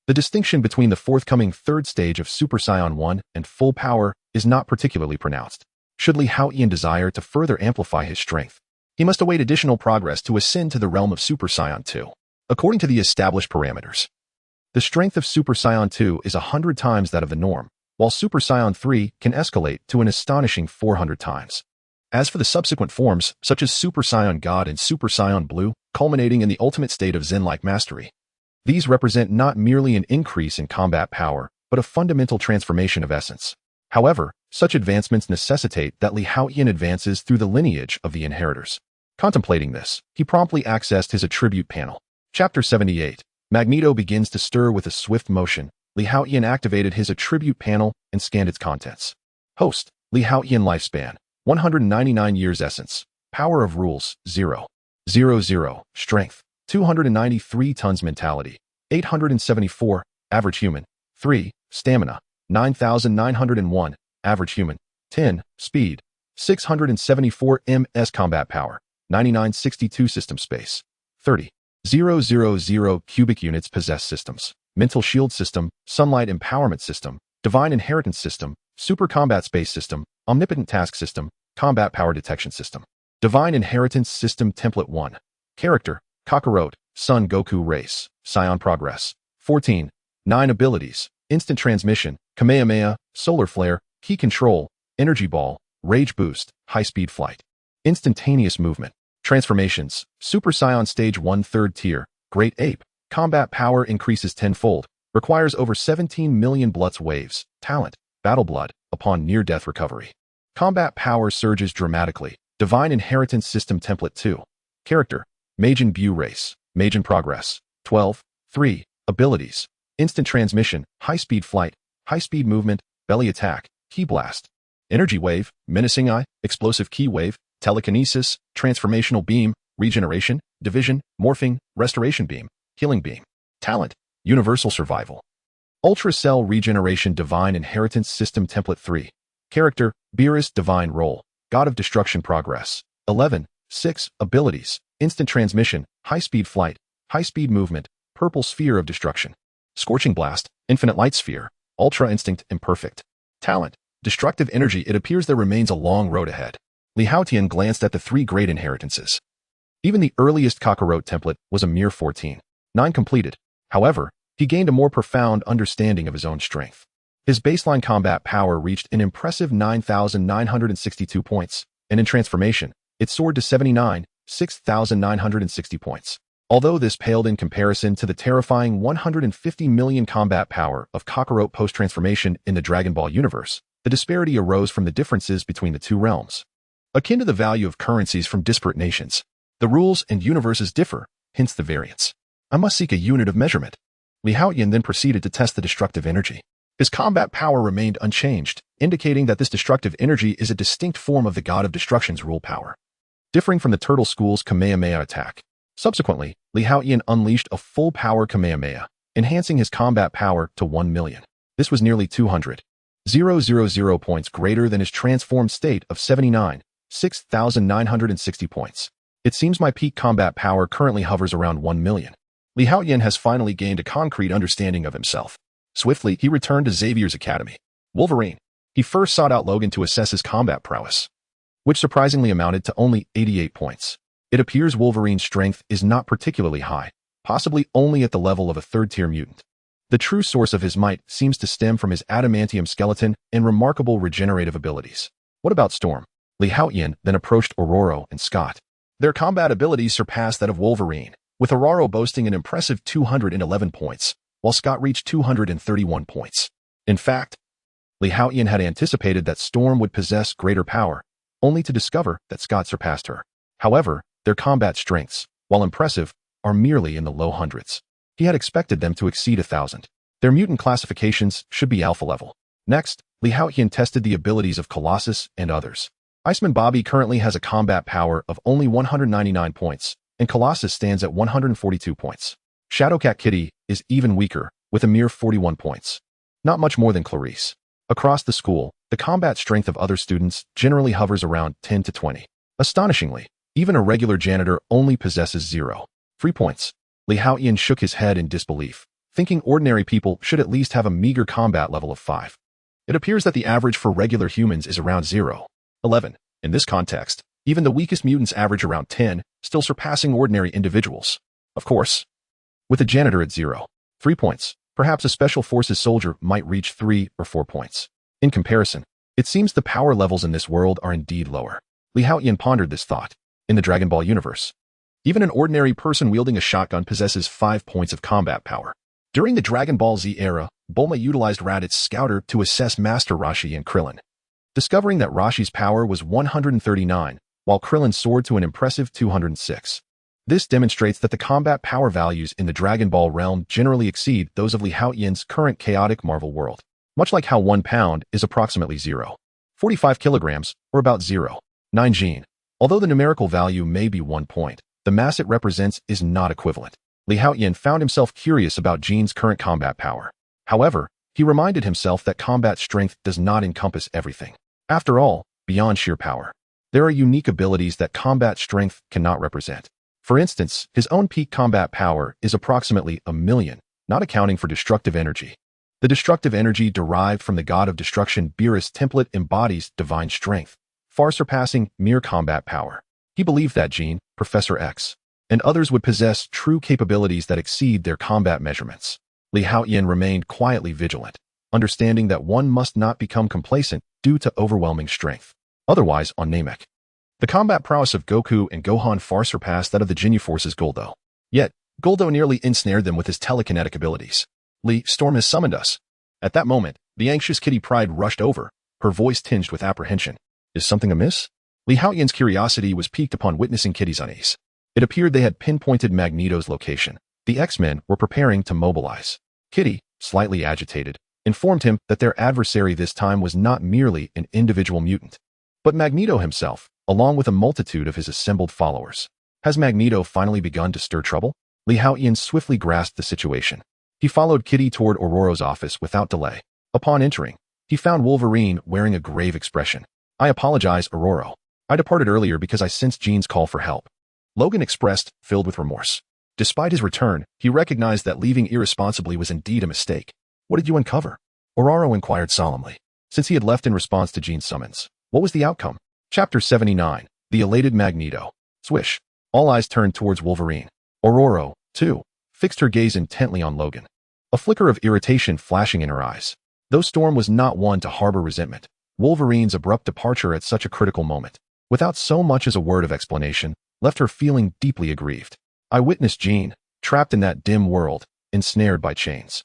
The distinction between the forthcoming third stage of Super Saiyan 1 and full power is not particularly pronounced. Should Li Haotian desire to further amplify his strength, he must await additional progress to ascend to the realm of Super Saiyan 2. According to the established parameters, the strength of Super Saiyan 2 is 100 times that of the norm, while Super Saiyan 3 can escalate to an astonishing 400 times. As for the subsequent forms, such as Super Saiyan God and Super Saiyan Blue, culminating in the ultimate state of Zen-like mastery, these represent not merely an increase in combat power, but a fundamental transformation of essence. However, such advancements necessitate that Li Haotian advances through the lineage of the inheritors. Contemplating this, he promptly accessed his attribute panel. Chapter 78. Magneto begins to stir with a swift motion. Li Haotian activated his attribute panel and scanned its contents. Host, Li Haotian lifespan, 199 years essence. Power of rules, 0. 0. Strength, 293 tons mentality, 874, average human, 3, stamina, 9,901, average human, 10, speed, 674 ms combat power, 9962 system space, 30. 000 cubic units possess systems, mental shield system, sunlight empowerment system, divine inheritance system, super combat space system, omnipotent task system, combat power detection system. Divine inheritance system template 1. Character, Kakarot, Son Goku race, Scion progress, 14. 9 abilities, instant transmission, Kamehameha, solar flare, key control, energy ball, rage boost, high-speed flight. Instantaneous movement. Transformations, Super Saiyan Stage 1 3rd tier, Great Ape, combat power increases tenfold, requires over 17 million Blutz waves, talent, Battle Blood, upon near-death recovery. Combat power surges dramatically, Divine Inheritance System Template 2. Character, Majin Buu race, Majin progress, 12. 3. Abilities, instant transmission, high-speed flight, high-speed movement, belly attack, key blast. Energy wave, menacing eye, explosive key wave, telekinesis, transformational beam, regeneration, division, morphing, restoration beam, healing beam. Talent, universal survival. Ultra Cell Regeneration Divine Inheritance System Template 3. Character, Beerus Divine Role, God of Destruction Progress, 11. 6. Abilities, instant transmission, high-speed flight, high-speed movement, purple sphere of destruction. Scorching blast, infinite light sphere, ultra instinct imperfect. Talent, destructive energy. It appears there remains a long road ahead. Li Haotian glanced at the 3 great inheritances. Even the earliest Kakarot template was a mere 14. 9 completed. However, he gained a more profound understanding of his own strength. His baseline combat power reached an impressive 9,962 points, and in transformation, it soared to 6,960 points. Although this paled in comparison to the terrifying 150 million combat power of Kakarot post-transformation in the Dragon Ball universe, the disparity arose from the differences between the two realms. Akin to the value of currencies from disparate nations, the rules and universes differ, hence the variance. I must seek a unit of measurement. Li Haotian then proceeded to test the destructive energy. His combat power remained unchanged, indicating that this destructive energy is a distinct form of the God of Destruction's rule power, differing from the Turtle School's Kamehameha attack. Subsequently, Li Haotian unleashed a full-power Kamehameha, enhancing his combat power to 1 million. This was nearly 200,000 points greater than his transformed state of 6,960 points. It seems my peak combat power currently hovers around 1 million. Li Haotian has finally gained a concrete understanding of himself. Swiftly, he returned to Xavier's academy. Wolverine. He first sought out Logan to assess his combat prowess, which surprisingly amounted to only 88 points. It appears Wolverine's strength is not particularly high, possibly only at the level of a 3rd-tier mutant. The true source of his might seems to stem from his adamantium skeleton and remarkable regenerative abilities. What about Storm? Li Haotian then approached Aurora and Scott. Their combat abilities surpassed that of Wolverine, with Aurora boasting an impressive 211 points, while Scott reached 231 points. In fact, Li Haotian had anticipated that Storm would possess greater power, only to discover that Scott surpassed her. However, their combat strengths, while impressive, are merely in the low hundreds. He had expected them to exceed 1,000. Their mutant classifications should be alpha level. Next, Li Haotian tested the abilities of Colossus and others. Iceman Bobby currently has a combat power of only 199 points, and Colossus stands at 142 points. Shadowcat Kitty is even weaker, with a mere 41 points. Not much more than Clarice. Across the school, the combat strength of other students generally hovers around 10 to 20. Astonishingly, even a regular janitor only possesses 0. 3 points. Li Haotian shook his head in disbelief. thinking ordinary people should at least have a meager combat level of 5. It appears that the average for regular humans is around 0. 11. In this context, even the weakest mutants average around 10, still surpassing ordinary individuals. Of course, with a janitor at 0. 3 points, perhaps a special forces soldier might reach 3 or 4 points. In comparison, it seems the power levels in this world are indeed lower. Haotian pondered this thought. In the Dragon Ball universe, even an ordinary person wielding a shotgun possesses 5 points of combat power. During the Dragon Ball Z era, Bulma utilized Raditz Scouter to assess Master Roshi and Krillin, discovering that Roshi's power was 139, while Krillin soared to an impressive 206. This demonstrates that the combat power values in the Dragon Ball realm generally exceed those of Haotian's current chaotic Marvel world, much like how 1 pound is approximately 0.45 kilograms, or about 0.9 gene. Although the numerical value may be 1 point, the mass it represents is not equivalent. Haotian found himself curious about Gene's current combat power. However, he reminded himself that combat strength does not encompass everything. After all, beyond sheer power, there are unique abilities that combat strength cannot represent. For instance, his own peak combat power is approximately 1,000,000, not accounting for destructive energy. The destructive energy derived from the god of destruction Beerus template embodies divine strength, far surpassing mere combat power. He believed that Gene, Professor X, and others would possess true capabilities that exceed their combat measurements. Haotian remained quietly vigilant, understanding that one must not become complacent due to overwhelming strength. Otherwise, on Namek, the combat prowess of Goku and Gohan far surpassed that of the Ginyu Force's Goldo. Yet, Goldo nearly ensnared them with his telekinetic abilities. Storm has summoned us. At that moment, the anxious Kitty Pryde rushed over, her voice tinged with apprehension. Is something amiss? Haotian's curiosity was piqued upon witnessing Kitty's unease. It appeared they had pinpointed Magneto's location. The X-Men were preparing to mobilize. Kitty, slightly agitated, informed him that their adversary this time was not merely an individual mutant, but Magneto himself, along with a multitude of his assembled followers. Has Magneto finally begun to stir trouble? Haotian swiftly grasped the situation. He followed Kitty toward Ororo's office without delay. Upon entering, he found Wolverine wearing a grave expression. I apologize, Ororo. I departed earlier because I sensed Gene's call for help. Logan expressed, filled with remorse. Despite his return, he recognized that leaving irresponsibly was indeed a mistake. What did you uncover? Ororo inquired solemnly. Since he had left in response to Gene's summons, what was the outcome? Chapter 79. The Elated Magneto. Swish. All eyes turned towards Wolverine. Ororo, too, fixed her gaze intently on Logan, a flicker of irritation flashing in her eyes. Though Storm was not one to harbor resentment, Wolverine's abrupt departure at such a critical moment, without so much as a word of explanation, left her feeling deeply aggrieved. I witnessed Gene, trapped in that dim world, ensnared by chains.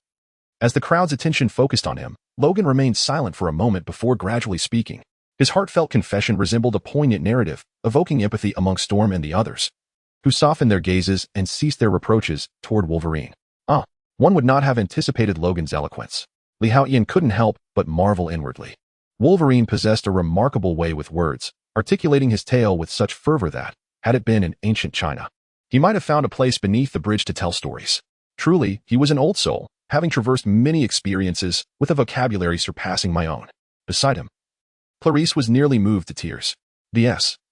As the crowd's attention focused on him, Logan remained silent for a moment before gradually speaking. His heartfelt confession resembled a poignant narrative, evoking empathy among Storm and the others, who softened their gazes and ceased their reproaches toward Wolverine. One would not have anticipated Logan's eloquence. Haotian couldn't help but marvel inwardly. Wolverine possessed a remarkable way with words, articulating his tale with such fervor that, had it been in ancient China, he might have found a place beneath the bridge to tell stories. Truly, he was an old soul, having traversed many experiences with a vocabulary surpassing my own. Beside him, Clarice was nearly moved to tears. The S.H.I.E.L.D.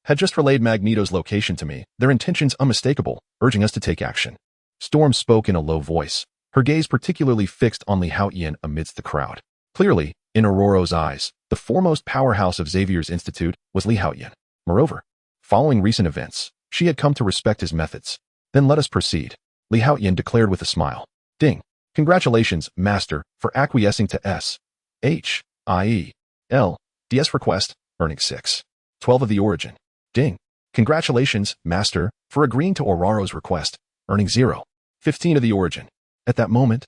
had just relayed Magneto's location to me, their intentions unmistakable, urging us to take action. Storm spoke in a low voice, her gaze particularly fixed on Haotian amidst the crowd. Clearly, in Ororo's eyes, the foremost powerhouse of Xavier's Institute was Haotian. Moreover, following recent events, she had come to respect his methods. Then let us proceed, Haotian declared with a smile. Ding. Congratulations, Master, for acquiescing to S.H.I.E.L.D.'s request, earning 6/12 of the origin. Ding. Congratulations, Master, for agreeing to Ororo's request, earning 0/15 of the origin. At that moment,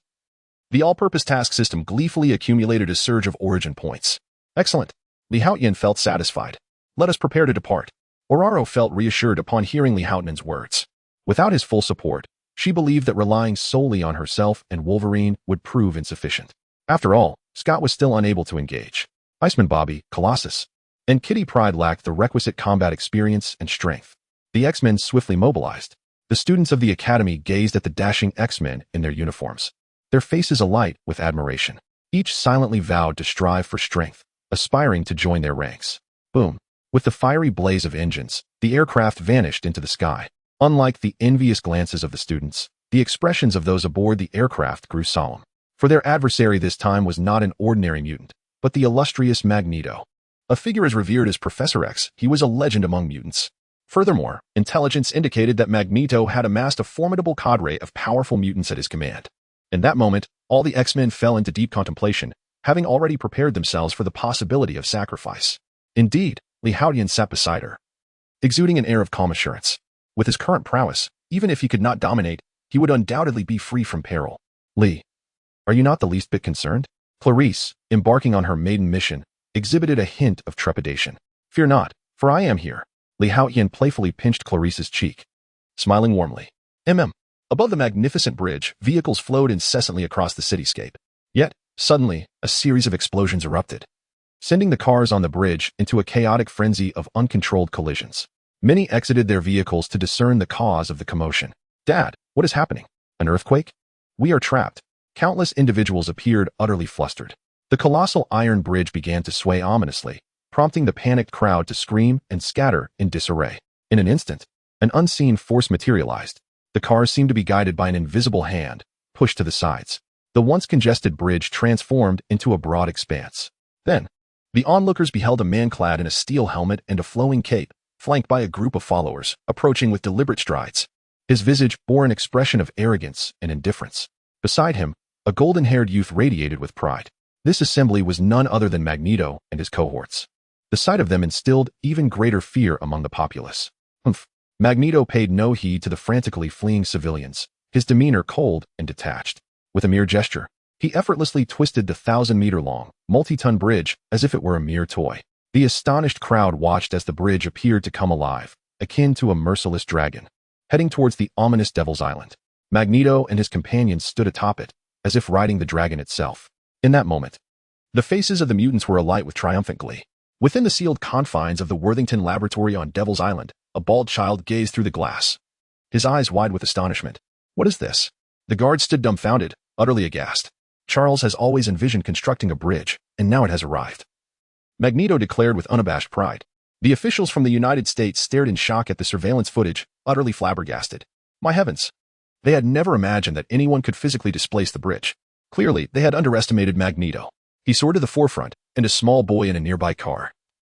the all-purpose task system gleefully accumulated a surge of origin points. Excellent. Haotian felt satisfied. Let us prepare to depart. Ororo felt reassured upon hearing Haotian's words. Without his full support, she believed that relying solely on herself and Wolverine would prove insufficient. After all, Scott was still unable to engage. Iceman Bobby, Colossus, and Kitty Pryde lacked the requisite combat experience and strength. The X-Men swiftly mobilized. The students of the Academy gazed at the dashing X-Men in their uniforms, their faces alight with admiration. Each silently vowed to strive for strength, aspiring to join their ranks. Boom. With the fiery blaze of engines, the aircraft vanished into the sky. Unlike the envious glances of the students, the expressions of those aboard the aircraft grew solemn. For their adversary this time was not an ordinary mutant, but the illustrious Magneto. A figure as revered as Professor X, he was a legend among mutants. Furthermore, intelligence indicated that Magneto had amassed a formidable cadre of powerful mutants at his command. In that moment, all the X-Men fell into deep contemplation, having already prepared themselves for the possibility of sacrifice. Indeed, Haotian sat beside her, exuding an air of calm assurance. With his current prowess, even if he could not dominate, he would undoubtedly be free from peril. Lee, are you not the least bit concerned? Clarice, embarking on her maiden mission, exhibited a hint of trepidation. Fear not, for I am here. Haotian playfully pinched Clarice's cheek, smiling warmly. Above the magnificent bridge, vehicles flowed incessantly across the cityscape. Yet, suddenly, a series of explosions erupted, sending the cars on the bridge into a chaotic frenzy of uncontrolled collisions. Many exited their vehicles to discern the cause of the commotion. Dad, what is happening? An earthquake? We are trapped. Countless individuals appeared utterly flustered. The colossal iron bridge began to sway ominously, prompting the panicked crowd to scream and scatter in disarray. In an instant, an unseen force materialized. The cars seemed to be guided by an invisible hand, pushed to the sides. The once congested bridge transformed into a broad expanse. Then, the onlookers beheld a man clad in a steel helmet and a flowing cape, flanked by a group of followers, approaching with deliberate strides. His visage bore an expression of arrogance and indifference. Beside him, a golden-haired youth radiated with pride. This assembly was none other than Magneto and his cohorts. The sight of them instilled even greater fear among the populace. Magneto paid no heed to the frantically fleeing civilians, his demeanor cold and detached. With a mere gesture, he effortlessly twisted the 1,000-meter-long, multi-ton bridge as if it were a mere toy. The astonished crowd watched as the bridge appeared to come alive, akin to a merciless dragon, heading towards the ominous Devil's Island. Magneto and his companions stood atop it, as if riding the dragon itself. In that moment, the faces of the mutants were alight with triumphant glee. Within the sealed confines of the Worthington Laboratory on Devil's Island, a bald child gazed through the glass, his eyes wide with astonishment. What is this? The guards stood dumbfounded, utterly aghast. Charles has always envisioned constructing a bridge, and now it has arrived. Magneto declared with unabashed pride. The officials from the United States stared in shock at the surveillance footage, utterly flabbergasted. My heavens! They had never imagined that anyone could physically displace the bridge. Clearly, they had underestimated Magneto. He soared to the forefront, and a small boy in a nearby car,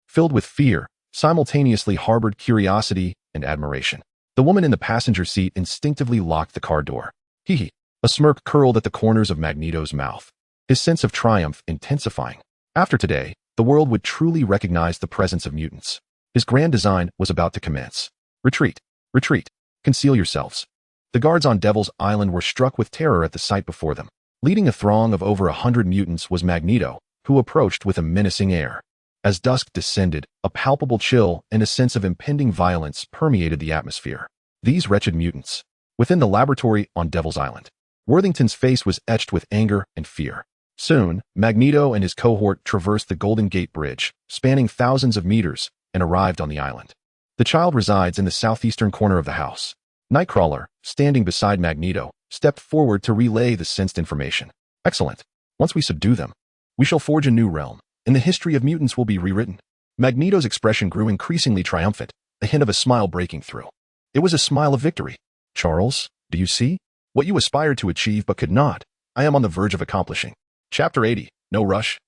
filled with fear, simultaneously harbored curiosity and admiration. The woman in the passenger seat instinctively locked the car door. Hee. A smirk curled at the corners of Magneto's mouth, his sense of triumph intensifying. After today, the world would truly recognize the presence of mutants. His grand design was about to commence. Retreat! Retreat! Conceal yourselves. The guards on Devil's Island were struck with terror at the sight before them. Leading a throng of over 100 mutants was Magneto, who approached with a menacing air. As dusk descended, a palpable chill and a sense of impending violence permeated the atmosphere. These wretched mutants. Within the laboratory on Devil's Island, Worthington's face was etched with anger and fear. Soon, Magneto and his cohort traversed the Golden Gate Bridge, spanning thousands of meters, and arrived on the island. The child resides in the southeastern corner of the house. Nightcrawler, standing beside Magneto, stepped forward to relay the sensed information. Excellent. Once we subdue them, we shall forge a new realm, and the history of mutants will be rewritten. Magneto's expression grew increasingly triumphant, a hint of a smile breaking through. It was a smile of victory. Charles, do you see? What you aspired to achieve but could not, I am on the verge of accomplishing. Chapter 80, No Rush.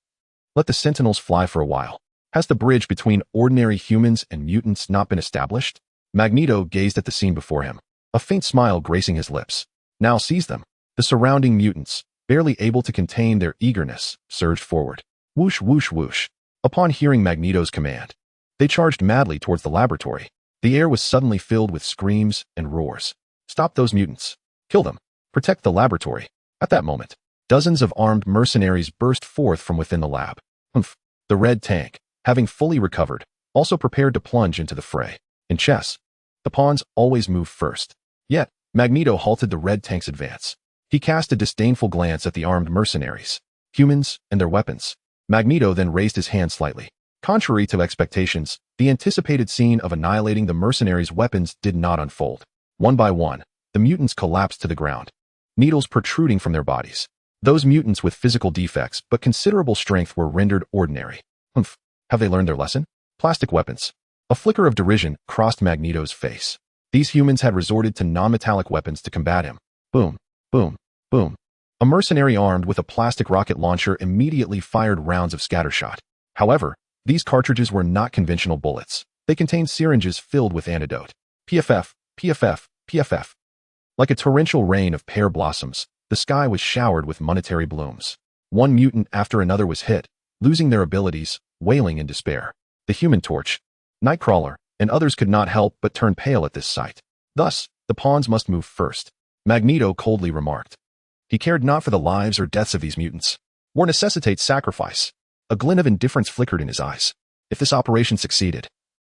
Let the sentinels fly for a while. Has the bridge between ordinary humans and mutants not been established? Magneto gazed at the scene before him, a faint smile gracing his lips. Now seize them. The surrounding mutants, barely able to contain their eagerness, surged forward. Whoosh, whoosh, whoosh. Upon hearing Magneto's command, they charged madly towards the laboratory. The air was suddenly filled with screams and roars. Stop those mutants. Kill them. Protect the laboratory. At that moment, dozens of armed mercenaries burst forth from within the lab. The red tank, having fully recovered, also prepared to plunge into the fray. In chess, the pawns always move first. Yet, Magneto halted the red tank's advance. He cast a disdainful glance at the armed mercenaries, humans, and their weapons. Magneto then raised his hand slightly. Contrary to expectations, the anticipated scene of annihilating the mercenaries' weapons did not unfold. One by one, the mutants collapsed to the ground, needles protruding from their bodies. Those mutants with physical defects but considerable strength were rendered ordinary. Have they learned their lesson? Plastic weapons. A flicker of derision crossed Magneto's face. These humans had resorted to non-metallic weapons to combat him. Boom, boom, boom. A mercenary armed with a plastic rocket launcher immediately fired rounds of scattershot. However, these cartridges were not conventional bullets. They contained syringes filled with antidote. PFF, PFF, PFF. Like a torrential rain of pear blossoms, the sky was showered with monetary blooms. One mutant after another was hit, losing their abilities, wailing in despair. The Human Torch, Nightcrawler, and others could not help but turn pale at this sight. Thus, the pawns must move first, Magneto coldly remarked. He cared not for the lives or deaths of these mutants. War necessitates sacrifice. A glint of indifference flickered in his eyes. If this operation succeeded,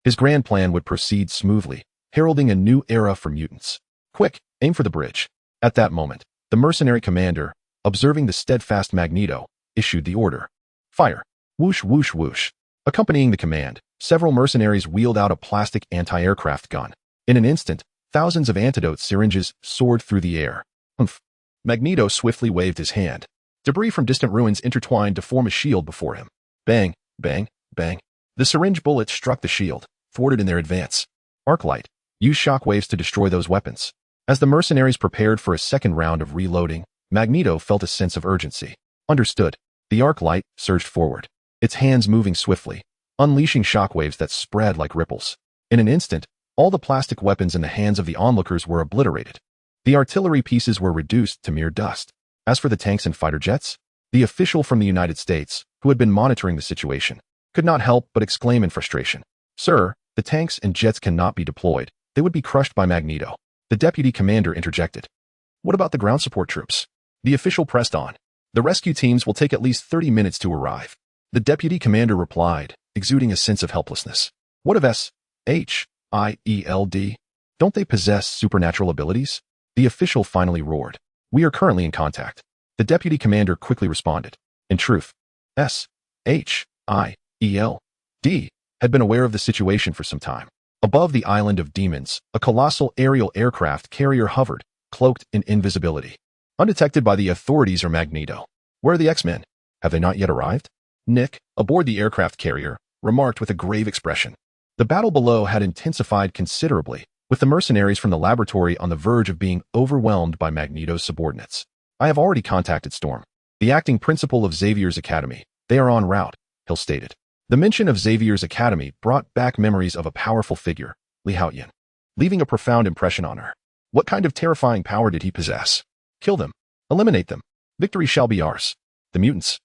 his grand plan would proceed smoothly, heralding a new era for mutants. Quick, aim for the bridge. At that moment, the mercenary commander, observing the steadfast Magneto, issued the order. Fire. Whoosh, whoosh, whoosh. Accompanying the command, several mercenaries wheeled out a plastic anti-aircraft gun. In an instant, thousands of antidote syringes soared through the air. Humph. Magneto swiftly waved his hand. Debris from distant ruins intertwined to form a shield before him. Bang, bang, bang. The syringe bullets struck the shield, thwarted in their advance. Arclight. Use shockwaves to destroy those weapons. As the mercenaries prepared for a second round of reloading, Magneto felt a sense of urgency. Understood. The Arclight surged forward, its hands moving swiftly, unleashing shockwaves that spread like ripples. In an instant, all the plastic weapons in the hands of the onlookers were obliterated. The artillery pieces were reduced to mere dust. As for the tanks and fighter jets, the official from the United States, who had been monitoring the situation, could not help but exclaim in frustration. Sir, the tanks and jets cannot be deployed. They would be crushed by Magneto. The deputy commander interjected. What about the ground support troops? The official pressed on. The rescue teams will take at least 30 minutes to arrive. The deputy commander replied, exuding a sense of helplessness. What of S-H-I-E-L-D? Don't they possess supernatural abilities? The official finally roared. We are currently in contact. The deputy commander quickly responded. In truth, S-H-I-E-L-D had been aware of the situation for some time. Above the island of demons, a colossal aerial aircraft carrier hovered, cloaked in invisibility. Undetected by the authorities or Magneto. Where are the X-Men? Have they not yet arrived? Nick, aboard the aircraft carrier, remarked with a grave expression. The battle below had intensified considerably, with the mercenaries from the laboratory on the verge of being overwhelmed by Magneto's subordinates. I have already contacted Storm, the acting principal of Xavier's academy. They are en route, Hill stated. The mention of Xavier's academy brought back memories of a powerful figure, Haotian, leaving a profound impression on her. What kind of terrifying power did he possess? Kill them. Eliminate them. Victory shall be ours. The mutants,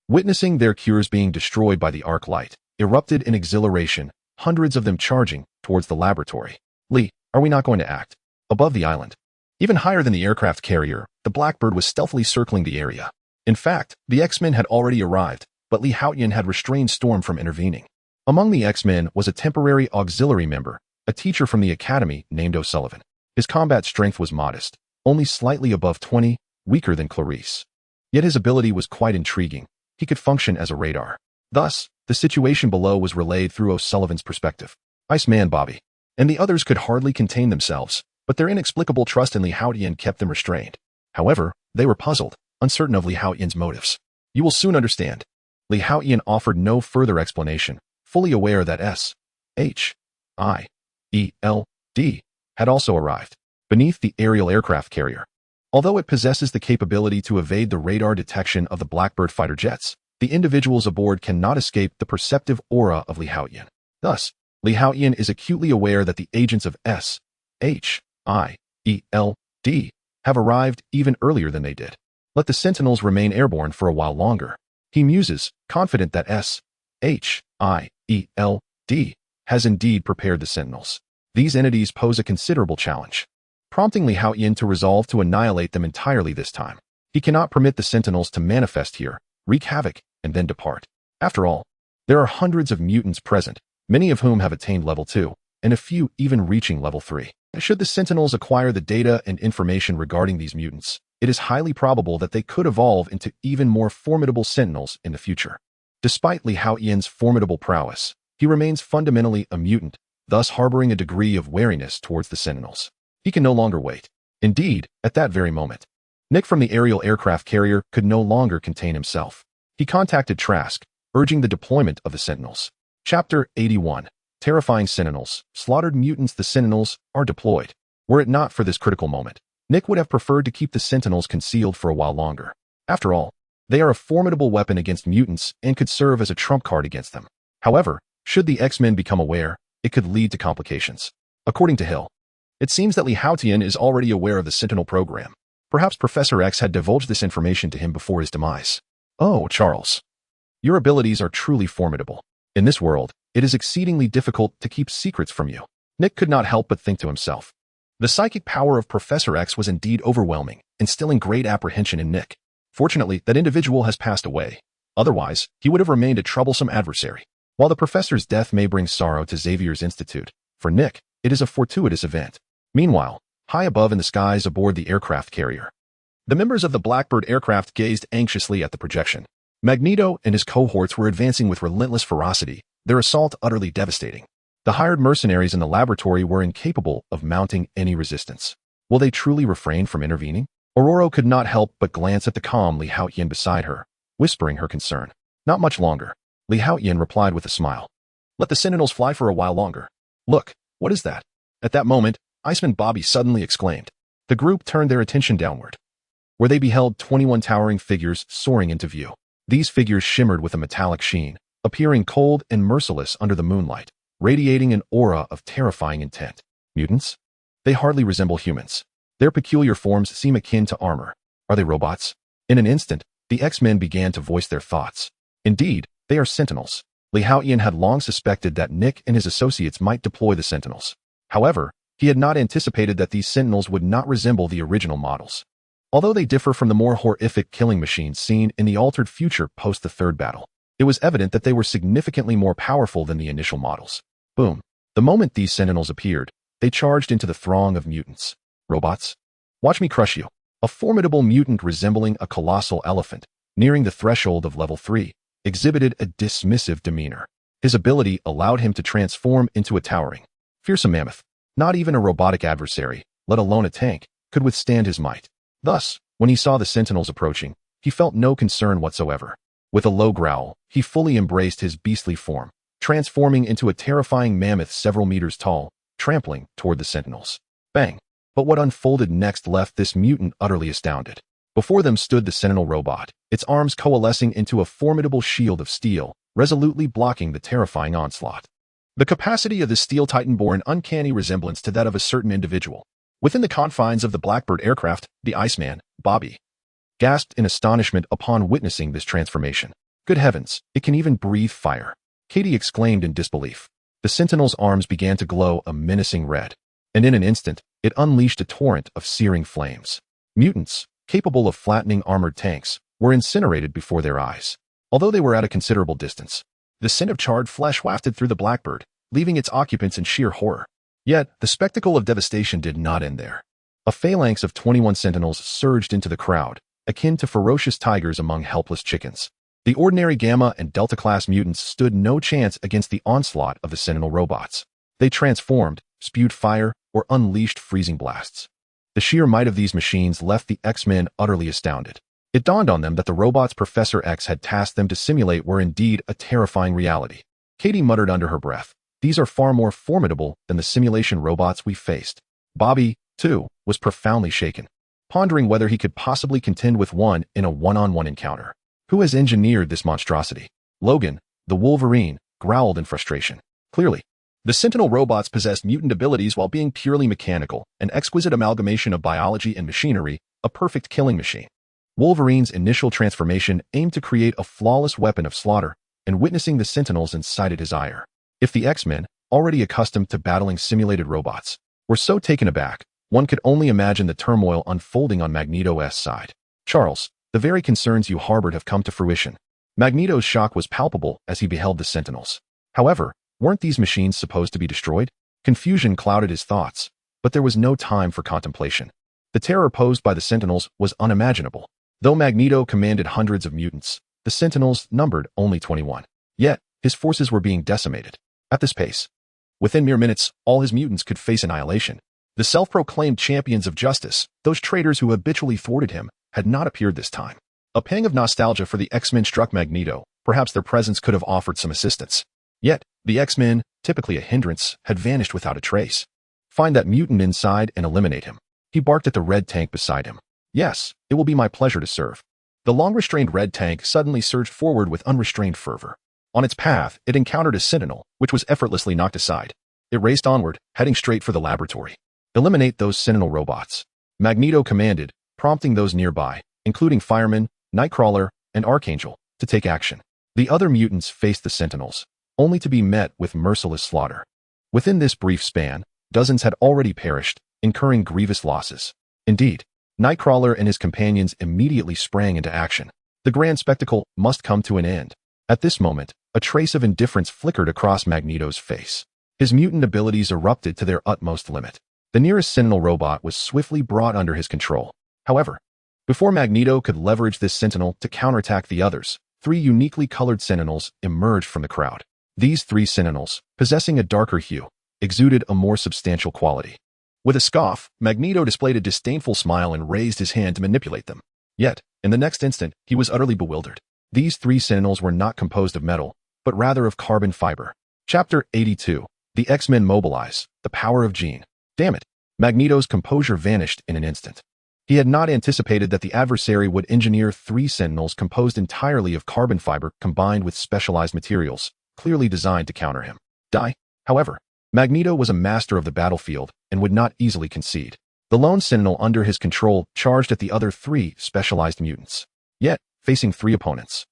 witnessing their cures being destroyed by the arc light, erupted in exhilaration, hundreds of them charging towards the laboratory. Lee, are we not going to act? Above the island, even higher than the aircraft carrier, the Blackbird was stealthily circling the area. In fact, the X-Men had already arrived, but Haotian had restrained Storm from intervening. Among the X-Men was a temporary auxiliary member, a teacher from the academy named O'Sullivan. His combat strength was modest, only slightly above 20, weaker than Clarice. Yet his ability was quite intriguing. He could function as a radar. Thus, the situation below was relayed through O'Sullivan's perspective. Iceman Bobby and the others could hardly contain themselves, but their inexplicable trust in Haotian kept them restrained. However, they were puzzled, uncertain of Haotian's motives. You will soon understand. Haotian offered no further explanation, fully aware that S-H-I-E-L-D had also arrived, beneath the aerial aircraft carrier. Although it possesses the capability to evade the radar detection of the Blackbird fighter jets, the individuals aboard cannot escape the perceptive aura of Haotian. Thus, Haotian is acutely aware that the agents of S-H-I-E-L-D have arrived even earlier than they did. Let the Sentinels remain airborne for a while longer. He muses, confident that S-H-I-E-L-D has indeed prepared the Sentinels. These entities pose a considerable challenge, prompting Haotian to resolve to annihilate them entirely this time. He cannot permit the Sentinels to manifest here, wreak havoc, and then depart. After all, there are hundreds of mutants present, many of whom have attained level 2, and a few even reaching level 3. Should the Sentinels acquire the data and information regarding these mutants, it is highly probable that they could evolve into even more formidable Sentinels in the future. Despite Haotian's formidable prowess, he remains fundamentally a mutant, thus harboring a degree of wariness towards the Sentinels. He can no longer wait. Indeed, at that very moment, Nick from the aerial aircraft carrier could no longer contain himself. He contacted Trask, urging the deployment of the Sentinels. Chapter 81. Terrifying Sentinels. Slaughtered mutants. The Sentinels are deployed. Were it not for this critical moment, Nick would have preferred to keep the Sentinels concealed for a while longer. After all, they are a formidable weapon against mutants and could serve as a trump card against them. However, should the X-Men become aware, it could lead to complications. According to Hill, it seems that Haotian is already aware of the Sentinel program. Perhaps Professor X had divulged this information to him before his demise. Oh, Charles. Your abilities are truly formidable. In this world, it is exceedingly difficult to keep secrets from you. Nick could not help but think to himself. The psychic power of Professor X was indeed overwhelming, instilling great apprehension in Nick. Fortunately, that individual has passed away. Otherwise, he would have remained a troublesome adversary. While the professor's death may bring sorrow to Xavier's Institute, for Nick, it is a fortuitous event. Meanwhile, high above in the skies aboard the aircraft carrier, the members of the Blackbird aircraft gazed anxiously at the projection. Magneto and his cohorts were advancing with relentless ferocity, their assault utterly devastating. The hired mercenaries in the laboratory were incapable of mounting any resistance. Will they truly refrain from intervening? Aurora could not help but glance at the calm Haotian beside her, whispering her concern. Not much longer. Haotian replied with a smile. Let the Sentinels fly for a while longer. Look, what is that? At that moment, Iceman Bobby suddenly exclaimed. The group turned their attention downward, where they beheld 21 towering figures soaring into view. These figures shimmered with a metallic sheen, appearing cold and merciless under the moonlight, radiating an aura of terrifying intent. Mutants? They hardly resemble humans. Their peculiar forms seem akin to armor. Are they robots? In an instant, the X-Men began to voice their thoughts. Indeed, they are Sentinels. Haotian had long suspected that Nick and his associates might deploy the Sentinels. However, he had not anticipated that these Sentinels would not resemble the original models. Although they differ from the more horrific killing machines seen in the altered future post the Third Battle, it was evident that they were significantly more powerful than the initial models. Boom. The moment these Sentinels appeared, they charged into the throng of mutants. Robots? Watch me crush you. A formidable mutant resembling a colossal elephant, nearing the threshold of level 3, exhibited a dismissive demeanor. His ability allowed him to transform into a towering, fearsome mammoth. Not even a robotic adversary, let alone a tank, could withstand his might. Thus, when he saw the Sentinels approaching, he felt no concern whatsoever. With a low growl, he fully embraced his beastly form, transforming into a terrifying mammoth several meters tall, trampling toward the Sentinels. Bang! But what unfolded next left this mutant utterly astounded. Before them stood the Sentinel robot, its arms coalescing into a formidable shield of steel, resolutely blocking the terrifying onslaught. The capacity of the Steel Titan bore an uncanny resemblance to that of a certain individual. Within the confines of the Blackbird aircraft, the Iceman, Bobby, gasped in astonishment upon witnessing this transformation. Good heavens, it can even breathe fire. Katie exclaimed in disbelief. The Sentinel's arms began to glow a menacing red, and in an instant, it unleashed a torrent of searing flames. Mutants, capable of flattening armored tanks, were incinerated before their eyes. Although they were at a considerable distance, the scent of charred flesh wafted through the Blackbird, leaving its occupants in sheer horror. Yet, the spectacle of devastation did not end there. A phalanx of 21 Sentinels surged into the crowd, akin to ferocious tigers among helpless chickens. The ordinary Gamma and Delta-class mutants stood no chance against the onslaught of the Sentinel robots. They transformed, spewed fire, or unleashed freezing blasts. The sheer might of these machines left the X-Men utterly astounded. It dawned on them that the robots Professor X had tasked them to simulate were indeed a terrifying reality. Katie muttered under her breath, "These are far more formidable than the simulation robots we faced." Bobby, too, was profoundly shaken, pondering whether he could possibly contend with one in a one-on-one encounter. Who has engineered this monstrosity? Logan, the Wolverine, growled in frustration. Clearly, the Sentinel robots possessed mutant abilities while being purely mechanical, an exquisite amalgamation of biology and machinery, a perfect killing machine. Wolverine's initial transformation aimed to create a flawless weapon of slaughter, and witnessing the Sentinels incited his ire. If the X-Men, already accustomed to battling simulated robots, were so taken aback, one could only imagine the turmoil unfolding on Magneto's side. Charles, the very concerns you harbored have come to fruition. Magneto's shock was palpable as he beheld the Sentinels. However, weren't these machines supposed to be destroyed? Confusion clouded his thoughts, but there was no time for contemplation. The terror posed by the Sentinels was unimaginable. Though Magneto commanded hundreds of mutants, the Sentinels numbered only 21. Yet, his forces were being decimated. At this pace, within mere minutes, all his mutants could face annihilation. The self-proclaimed champions of justice, those traitors who habitually thwarted him, had not appeared this time. A pang of nostalgia for the X-Men struck Magneto. Perhaps their presence could have offered some assistance. Yet, the X-Men, typically a hindrance, had vanished without a trace. Find that mutant inside and eliminate him. He barked at the red tank beside him. Yes, it will be my pleasure to serve. The long-restrained red tank suddenly surged forward with unrestrained fervor. On its path, it encountered a sentinel, which was effortlessly knocked aside. It raced onward, heading straight for the laboratory. Eliminate those sentinel robots. Magneto commanded, prompting those nearby, including Fireman, Nightcrawler, and Archangel, to take action. The other mutants faced the sentinels, only to be met with merciless slaughter. Within this brief span, dozens had already perished, incurring grievous losses. Indeed, Nightcrawler and his companions immediately sprang into action. The grand spectacle must come to an end. At this moment, a trace of indifference flickered across Magneto's face. His mutant abilities erupted to their utmost limit. The nearest Sentinel robot was swiftly brought under his control. However, before Magneto could leverage this Sentinel to counterattack the others, 3 uniquely colored Sentinels emerged from the crowd. These 3 Sentinels, possessing a darker hue, exuded a more substantial quality. With a scoff, Magneto displayed a disdainful smile and raised his hand to manipulate them. Yet, in the next instant, he was utterly bewildered. These 3 Sentinels were not composed of metal, but rather of carbon fiber. Chapter 82. The X-Men Mobilize, the Power of Gene. Damn it. Magneto's composure vanished in an instant. He had not anticipated that the adversary would engineer 3 Sentinels composed entirely of carbon fiber combined with specialized materials, clearly designed to counter him. However, Magneto was a master of the battlefield and would not easily concede. The lone Sentinel under his control charged at the other 3 specialized mutants. Yet, facing 3 opponents,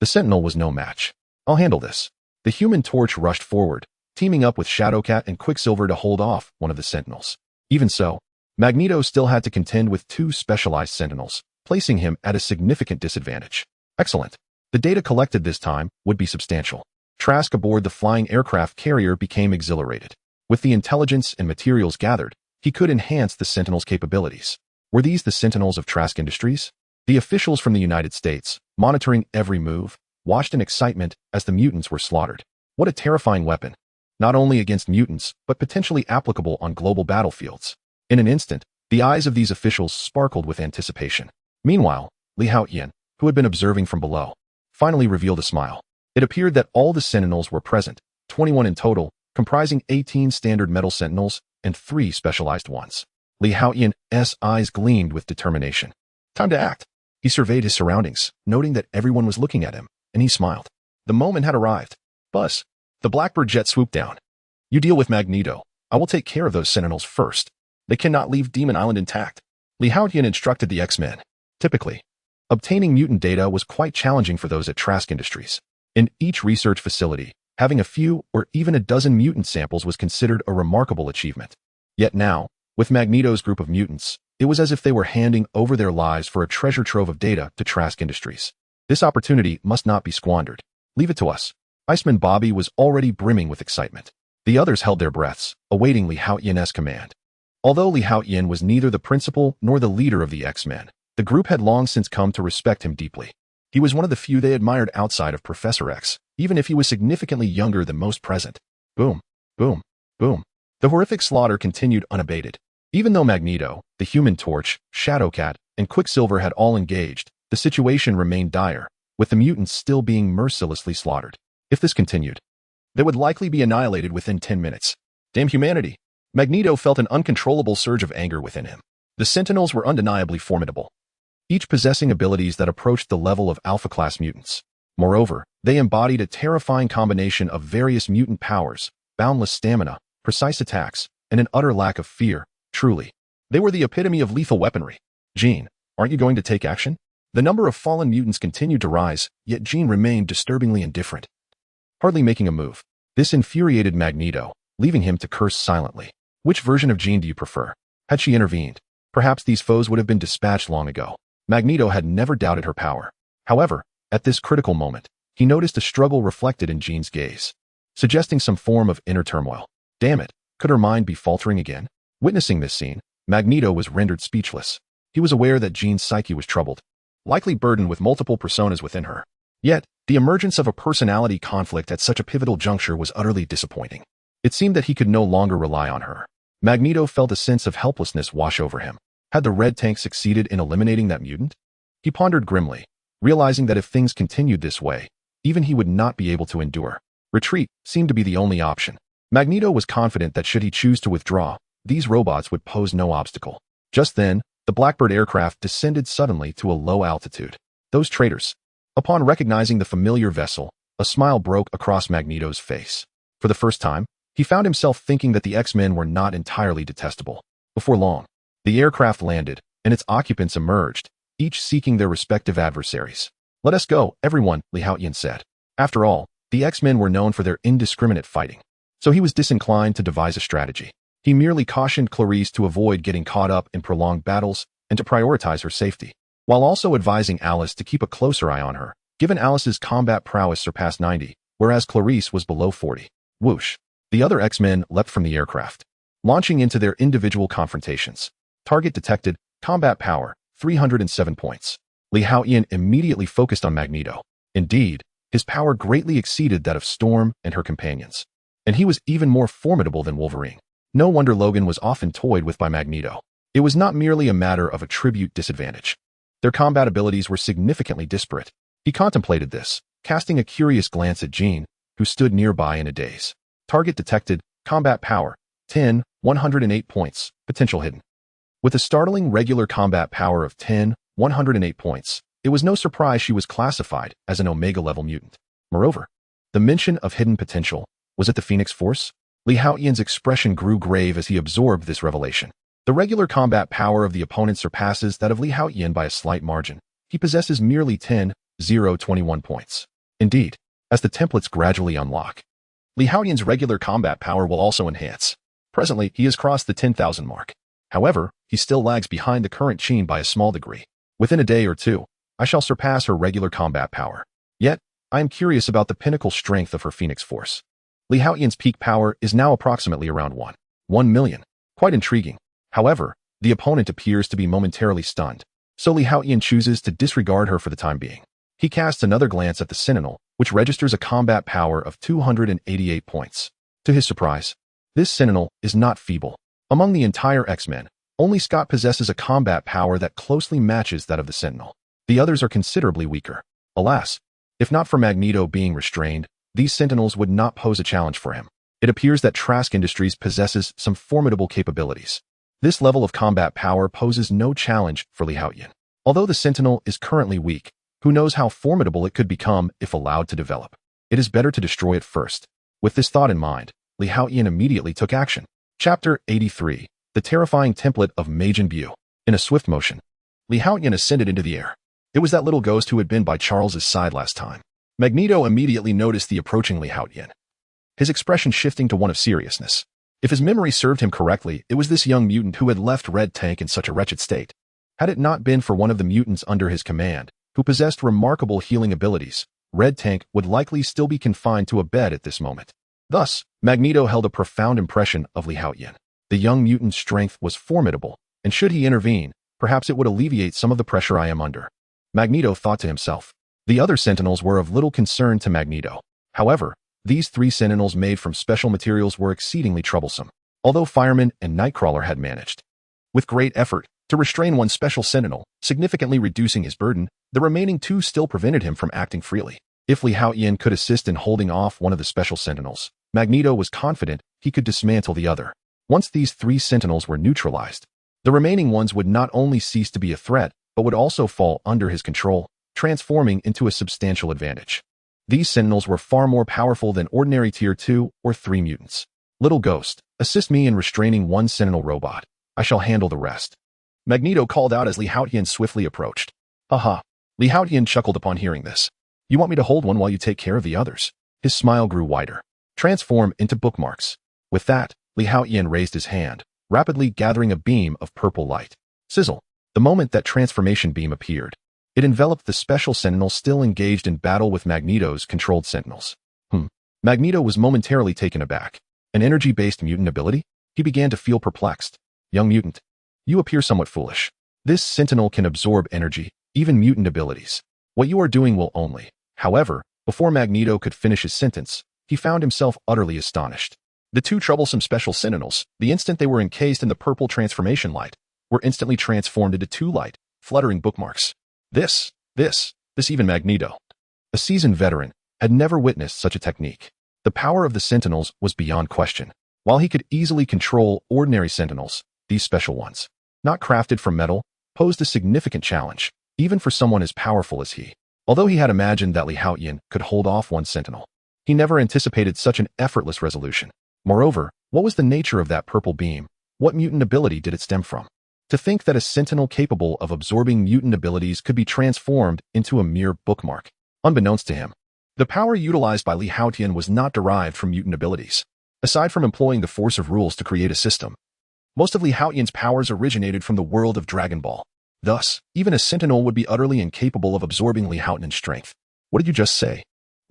the Sentinel was no match. I'll handle this. The Human Torch rushed forward, teaming up with Shadowcat and Quicksilver to hold off one of the Sentinels. Even so, Magneto still had to contend with 2 specialized Sentinels, placing him at a significant disadvantage. Excellent. The data collected this time would be substantial. Trask aboard the flying aircraft carrier became exhilarated. With the intelligence and materials gathered, he could enhance the Sentinel's capabilities. Were these the Sentinels of Trask Industries? The officials from the United States, monitoring every move, watched in excitement as the mutants were slaughtered. What a terrifying weapon. Not only against mutants, but potentially applicable on global battlefields. In an instant, the eyes of these officials sparkled with anticipation. Meanwhile, Haotian, who had been observing from below, finally revealed a smile. It appeared that all the Sentinels were present, 21 in total, comprising 18 standard metal Sentinels and 3 specialized ones. Haotian's eyes gleamed with determination. Time to act. He surveyed his surroundings, noting that everyone was looking at him, and he smiled. The moment had arrived. Buzz. The Blackbird jet swooped down. You deal with Magneto. I will take care of those Sentinels first. They cannot leave Demon Island intact. Haotian instructed the X-Men. Typically, obtaining mutant data was quite challenging for those at Trask Industries. In each research facility, having a few or even a dozen mutant samples was considered a remarkable achievement. Yet now, with Magneto's group of mutants, it was as if they were handing over their lives for a treasure trove of data to Trask Industries. This opportunity must not be squandered. Leave it to us. Iceman Bobby was already brimming with excitement. The others held their breaths, awaiting Haotian's command. Although Haotian was neither the principal nor the leader of the X-Men, the group had long since come to respect him deeply. He was one of the few they admired outside of Professor X, even if he was significantly younger than most present. Boom, boom, boom. The horrific slaughter continued unabated. Even though Magneto, the Human Torch, Shadowcat, and Quicksilver had all engaged, the situation remained dire, with the mutants still being mercilessly slaughtered. If this continued, they would likely be annihilated within 10 minutes. Damn humanity. Magneto felt an uncontrollable surge of anger within him. The Sentinels were undeniably formidable, each possessing abilities that approached the level of alpha-class mutants. Moreover, they embodied a terrifying combination of various mutant powers, boundless stamina, precise attacks, and an utter lack of fear. Truly, they were the epitome of lethal weaponry. Gene, aren't you going to take action? The number of fallen mutants continued to rise, yet Gene remained disturbingly indifferent, hardly making a move. This infuriated Magneto, leaving him to curse silently. Which version of Gene do you prefer? Had she intervened, perhaps these foes would have been dispatched long ago. Magneto had never doubted her power. However, at this critical moment, he noticed a struggle reflected in Jean's gaze, suggesting some form of inner turmoil. Damn it, could her mind be faltering again? Witnessing this scene, Magneto was rendered speechless. He was aware that Jean's psyche was troubled, likely burdened with multiple personas within her. Yet, the emergence of a personality conflict at such a pivotal juncture was utterly disappointing. It seemed that he could no longer rely on her. Magneto felt a sense of helplessness wash over him. Had the red tank succeeded in eliminating that mutant? He pondered grimly, realizing that if things continued this way, even he would not be able to endure. Retreat seemed to be the only option. Magneto was confident that should he choose to withdraw, these robots would pose no obstacle. Just then, the Blackbird aircraft descended suddenly to a low altitude. Those traitors. Upon recognizing the familiar vessel, a smile broke across Magneto's face. For the first time, he found himself thinking that the X-Men were not entirely detestable. Before long, the aircraft landed, and its occupants emerged, each seeking their respective adversaries. "Let us go, everyone," Haotian said. After all, the X-Men were known for their indiscriminate fighting, so he was disinclined to devise a strategy. He merely cautioned Clarice to avoid getting caught up in prolonged battles and to prioritize her safety, while also advising Alice to keep a closer eye on her, given Alice's combat prowess surpassed 90, whereas Clarice was below 40. Whoosh! The other X-Men leapt from the aircraft, launching into their individual confrontations. Target detected, combat power, 307 points. Haotian immediately focused on Magneto. Indeed, his power greatly exceeded that of Storm and her companions, and he was even more formidable than Wolverine. No wonder Logan was often toyed with by Magneto. It was not merely a matter of attribute disadvantage. Their combat abilities were significantly disparate. He contemplated this, casting a curious glance at Jean, who stood nearby in a daze. Target detected, combat power, 10, 108 points, potential hidden. With a startling regular combat power of 10, 108 points, it was no surprise she was classified as an Omega-level mutant. Moreover, the mention of hidden potential, was it the Phoenix Force? Haotian's expression grew grave as he absorbed this revelation. The regular combat power of the opponent surpasses that of Haotian by a slight margin. He possesses merely 10, 21 points. Indeed, as the templates gradually unlock, Haotian's regular combat power will also enhance. Presently, he has crossed the 10,000 mark. However, he still lags behind the current Jean by a small degree. Within a day or two, I shall surpass her regular combat power. Yet, I am curious about the pinnacle strength of her Phoenix Force. Haotian's peak power is now approximately around 1 million. Quite intriguing. However, the opponent appears to be momentarily stunned, so Haotian chooses to disregard her for the time being. He casts another glance at the Sentinel, which registers a combat power of 288 points. To his surprise, this Sentinel is not feeble. Among the entire X-Men, only Scott possesses a combat power that closely matches that of the Sentinel. The others are considerably weaker. Alas, if not for Magneto being restrained, these Sentinels would not pose a challenge for him. It appears that Trask Industries possesses some formidable capabilities. This level of combat power poses no challenge for Haotian. Although the Sentinel is currently weak, who knows how formidable it could become if allowed to develop. It is better to destroy it first. With this thought in mind, Haotian immediately took action. Chapter 83, The Terrifying Template of Majin Buu. In a swift motion, Haotian ascended into the air. It was that little ghost who had been by Charles's side last time. Magneto immediately noticed the approaching Haotian, his expression shifting to one of seriousness. If his memory served him correctly, it was this young mutant who had left Red Tank in such a wretched state. Had it not been for one of the mutants under his command, who possessed remarkable healing abilities, Red Tank would likely still be confined to a bed at this moment. Thus, Magneto held a profound impression of Haotian. The young mutant's strength was formidable, and should he intervene, perhaps it would alleviate some of the pressure I am under. Magneto thought to himself. The other Sentinels were of little concern to Magneto. However, these 3 Sentinels made from special materials were exceedingly troublesome, although Fireman and Nightcrawler had managed, with great effort, to restrain one special Sentinel, significantly reducing his burden. The remaining 2 still prevented him from acting freely. If Haotian could assist in holding off one of the special Sentinels, Magneto was confident he could dismantle the other. Once these 3 Sentinels were neutralized, the remaining ones would not only cease to be a threat, but would also fall under his control, transforming into a substantial advantage. These Sentinels were far more powerful than ordinary Tier 2 or 3 mutants. Little Ghost, assist me in restraining one Sentinel robot. I shall handle the rest. Magneto called out as Haotian swiftly approached. Haha. Haotian chuckled upon hearing this. You want me to hold one while you take care of the others? His smile grew wider. Transform into bookmarks. With that, Haotian raised his hand, rapidly gathering a beam of purple light. Sizzle. The moment that transformation beam appeared, it enveloped the special Sentinel still engaged in battle with Magneto's controlled Sentinels. Magneto was momentarily taken aback. An energy-based mutant ability? He began to feel perplexed. Young mutant, you appear somewhat foolish. This Sentinel can absorb energy, even mutant abilities. What you are doing will only. However, before Magneto could finish his sentence, he found himself utterly astonished. The 2 troublesome special Sentinels, the instant they were encased in the purple transformation light, were instantly transformed into 2 light, fluttering bookmarks. This even Magneto, a seasoned veteran, had never witnessed such a technique. The power of the Sentinels was beyond question. While he could easily control ordinary Sentinels, these special ones, not crafted from metal, posed a significant challenge, even for someone as powerful as he. Although he had imagined that Haotian could hold off one Sentinel, he never anticipated such an effortless resolution. Moreover, what was the nature of that purple beam? What mutant ability did it stem from? To think that a Sentinel capable of absorbing mutant abilities could be transformed into a mere bookmark. Unbeknownst to him, the power utilized by Haotian was not derived from mutant abilities. Aside from employing the force of rules to create a system, most of Haotian's powers originated from the world of Dragon Ball. Thus, even a Sentinel would be utterly incapable of absorbing Haotian's strength. What did you just say?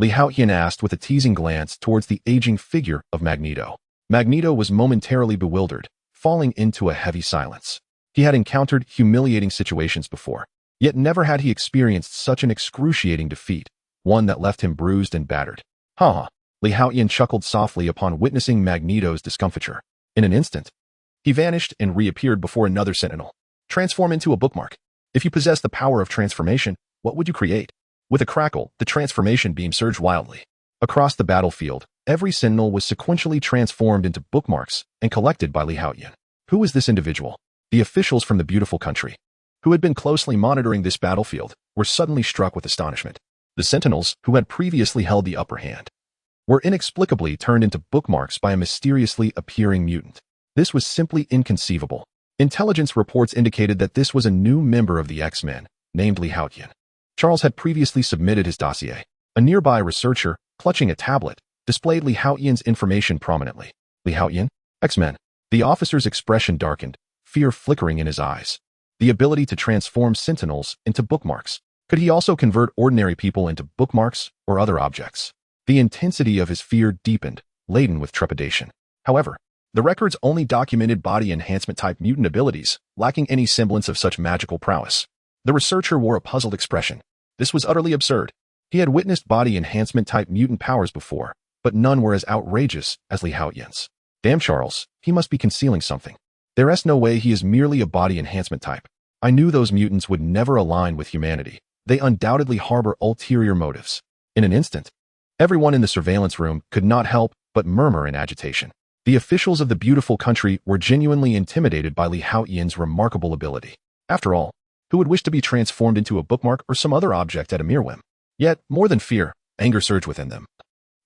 Haotian asked with a teasing glance towards the aging figure of Magneto. Magneto was momentarily bewildered, falling into a heavy silence. He had encountered humiliating situations before, yet never had he experienced such an excruciating defeat, one that left him bruised and battered. Ha! Haotian chuckled softly upon witnessing Magneto's discomfiture. In an instant, he vanished and reappeared before another Sentinel. Transform into a bookmark. If you possess the power of transformation, what would you create? With a crackle, the transformation beam surged wildly. Across the battlefield, every Sentinel was sequentially transformed into bookmarks and collected by Haotian. Who was this individual? The officials from the beautiful country, who had been closely monitoring this battlefield, were suddenly struck with astonishment. The Sentinels, who had previously held the upper hand, were inexplicably turned into bookmarks by a mysteriously appearing mutant. This was simply inconceivable. Intelligence reports indicated that this was a new member of the X-Men, named Haotian. Charles had previously submitted his dossier. A nearby researcher, clutching a tablet, displayed Haotian's information prominently. Haotian, X-Men. The officer's expression darkened, fear flickering in his eyes. The ability to transform Sentinels into bookmarks. Could he also convert ordinary people into bookmarks or other objects? The intensity of his fear deepened, laden with trepidation. However, the records only documented body enhancement-type mutant abilities, lacking any semblance of such magical prowess. The researcher wore a puzzled expression. This was utterly absurd. He had witnessed body enhancement-type mutant powers before, but none were as outrageous as Haotian's. Damn Charles, he must be concealing something. There's no way he is merely a body enhancement type. I knew those mutants would never align with humanity. They undoubtedly harbor ulterior motives. In an instant, everyone in the surveillance room could not help but murmur in agitation. The officials of the beautiful country were genuinely intimidated by Haotian's remarkable ability. After all, who would wish to be transformed into a bookmark or some other object at a mere whim? Yet, more than fear, anger surged within them,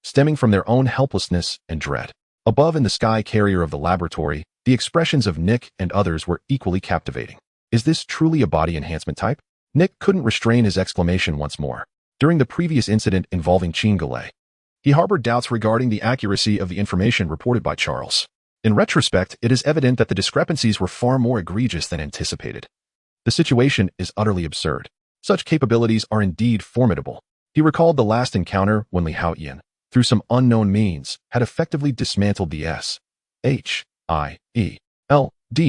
stemming from their own helplessness and dread. Above in the sky carrier of the laboratory, the expressions of Nick and others were equally captivating. Is this truly a body enhancement type? Nick couldn't restrain his exclamation once more. During the previous incident involving Chingale, he harbored doubts regarding the accuracy of the information reported by Charles. In retrospect, it is evident that the discrepancies were far more egregious than anticipated. The situation is utterly absurd. Such capabilities are indeed formidable. He recalled the last encounter when Haotian, through some unknown means, had effectively dismantled the S.H.I.E.L.D.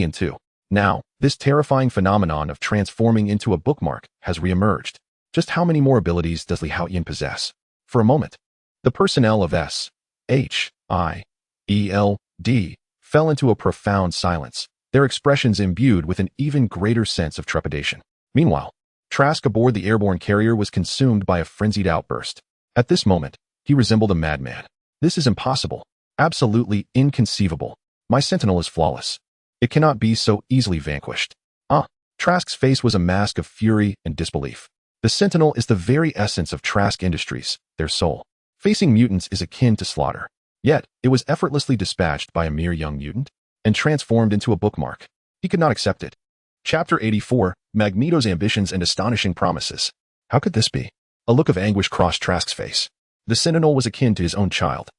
in two. Now, this terrifying phenomenon of transforming into a bookmark has reemerged. Just how many more abilities does Haotian possess? For a moment, the personnel of S.H.I.E.L.D. fell into a profound silence, their expressions imbued with an even greater sense of trepidation. Meanwhile, Trask aboard the airborne carrier was consumed by a frenzied outburst. At this moment, he resembled a madman. This is impossible. Absolutely inconceivable. My Sentinel is flawless. It cannot be so easily vanquished. Trask's face was a mask of fury and disbelief. The Sentinel is the very essence of Trask Industries, their soul. Facing mutants is akin to slaughter. Yet, it was effortlessly dispatched by a mere young mutant and transformed into a bookmark. He could not accept it. Chapter 84, Magneto's Ambitions and Astonishing Promises. How could this be? A look of anguish crossed Trask's face. The Sentinel was akin to his own child,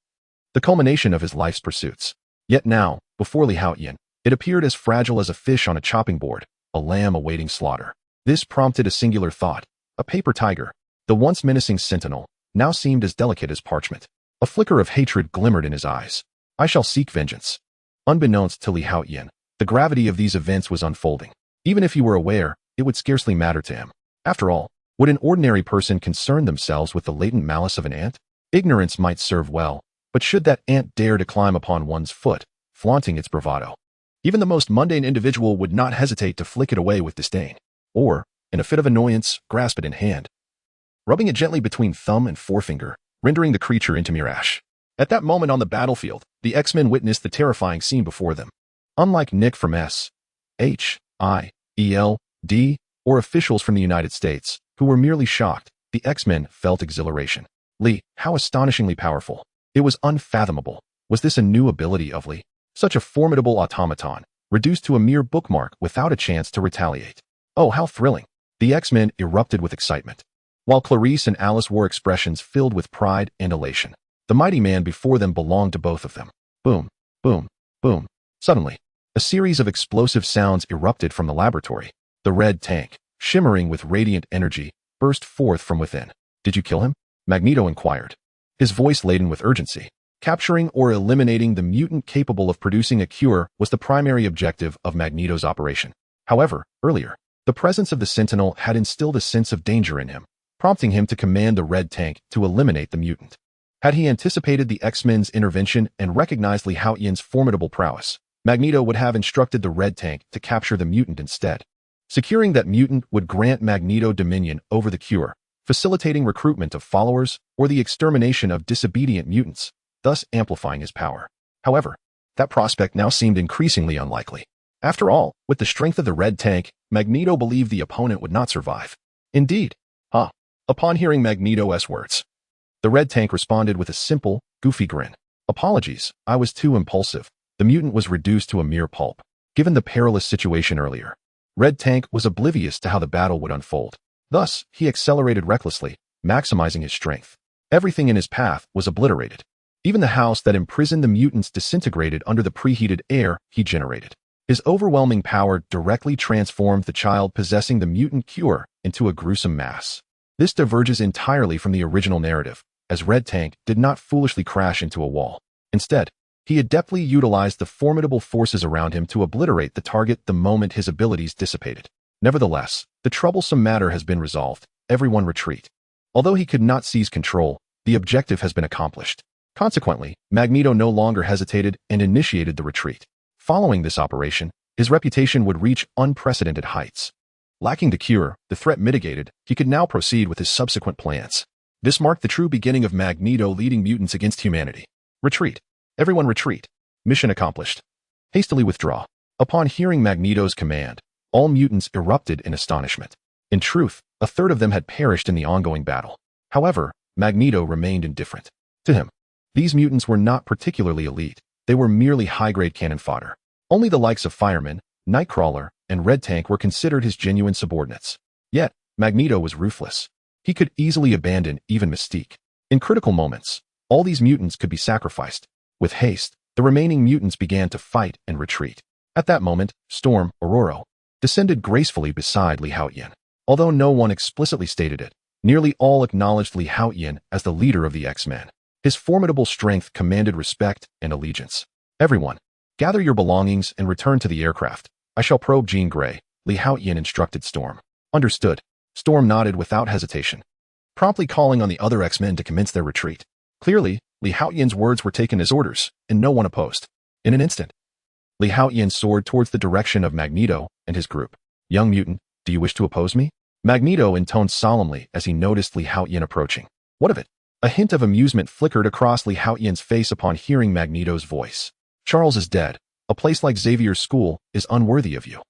the culmination of his life's pursuits. Yet now, before Haotian, it appeared as fragile as a fish on a chopping board, a lamb awaiting slaughter. This prompted a singular thought. A paper tiger, the once menacing Sentinel, now seemed as delicate as parchment. A flicker of hatred glimmered in his eyes. I shall seek vengeance. Unbeknownst to Haotian, the gravity of these events was unfolding. Even if he were aware, it would scarcely matter to him. After all, would an ordinary person concern themselves with the latent malice of an ant? Ignorance might serve well, but should that ant dare to climb upon one's foot, flaunting its bravado, even the most mundane individual would not hesitate to flick it away with disdain, or, in a fit of annoyance, grasp it in hand, rubbing it gently between thumb and forefinger, rendering the creature into mere ash. At that moment on the battlefield, the X-Men witnessed the terrifying scene before them. Unlike Nick from S.H.I.E.L.D. or officials from the United States, who were merely shocked, the X-Men felt exhilaration. Lee, how astonishingly powerful. It was unfathomable. Was this a new ability of Lee? Such a formidable automaton, reduced to a mere bookmark without a chance to retaliate. Oh, how thrilling. The X-Men erupted with excitement, while Clarice and Alice wore expressions filled with pride and elation. The mighty man before them belonged to both of them. Boom, boom, boom. Suddenly, a series of explosive sounds erupted from the laboratory. The red tank, shimmering with radiant energy, burst forth from within. Did you kill him? Magneto inquired, his voice laden with urgency. Capturing or eliminating the mutant capable of producing a cure was the primary objective of Magneto's operation. However, earlier, the presence of the Sentinel had instilled a sense of danger in him, prompting him to command the red tank to eliminate the mutant. Had he anticipated the X-Men's intervention and recognized Lee Haotian's formidable prowess, Magneto would have instructed the red tank to capture the mutant instead. Securing that mutant would grant Magneto dominion over the cure, facilitating recruitment of followers or the extermination of disobedient mutants, thus amplifying his power. However, that prospect now seemed increasingly unlikely. After all, with the strength of the red tank, Magneto believed the opponent would not survive. Indeed. Upon hearing Magneto's words, the red tank responded with a simple, goofy grin. Apologies, I was too impulsive. The mutant was reduced to a mere pulp. Given the perilous situation earlier, Red Tank was oblivious to how the battle would unfold. Thus, he accelerated recklessly, maximizing his strength. Everything in his path was obliterated. Even the house that imprisoned the mutants disintegrated under the preheated air he generated. His overwhelming power directly transformed the child possessing the mutant cure into a gruesome mass. This diverges entirely from the original narrative, as Red Tank did not foolishly crash into a wall. Instead, he adeptly utilized the formidable forces around him to obliterate the target the moment his abilities dissipated. Nevertheless, the troublesome matter has been resolved. Everyone retreat. Although he could not seize control, the objective has been accomplished. Consequently, Magneto no longer hesitated and initiated the retreat. Following this operation, his reputation would reach unprecedented heights. Lacking the cure, the threat mitigated, he could now proceed with his subsequent plans. This marked the true beginning of Magneto leading mutants against humanity. Retreat. Everyone retreat. Mission accomplished. Hastily withdraw. Upon hearing Magneto's command, all mutants erupted in astonishment. In truth, a third of them had perished in the ongoing battle. However, Magneto remained indifferent. To him, these mutants were not particularly elite. They were merely high-grade cannon fodder. Only the likes of Fireman, Nightcrawler, and Red Tank were considered his genuine subordinates. Yet, Magneto was ruthless. He could easily abandon even Mystique. In critical moments, all these mutants could be sacrificed. With haste, the remaining mutants began to fight and retreat. At that moment, Storm, Aurora, descended gracefully beside Lee Haotian. Although no one explicitly stated it, nearly all acknowledged Lee Haotian as the leader of the X-Men. His formidable strength commanded respect and allegiance. Everyone, gather your belongings and return to the aircraft. I shall probe Jean Grey, Lee Haotian instructed Storm. Understood. Storm nodded without hesitation, promptly calling on the other X-Men to commence their retreat. Clearly, Lee Haotian's words were taken as orders, and no one opposed. In an instant, Lee Haotian soared towards the direction of Magneto and his group. Young mutant, do you wish to oppose me? Magneto intoned solemnly as he noticed Lee Haotian approaching. What of it? A hint of amusement flickered across Lee Haotian's face upon hearing Magneto's voice. Charles is dead. A place like Xavier's school is unworthy of you.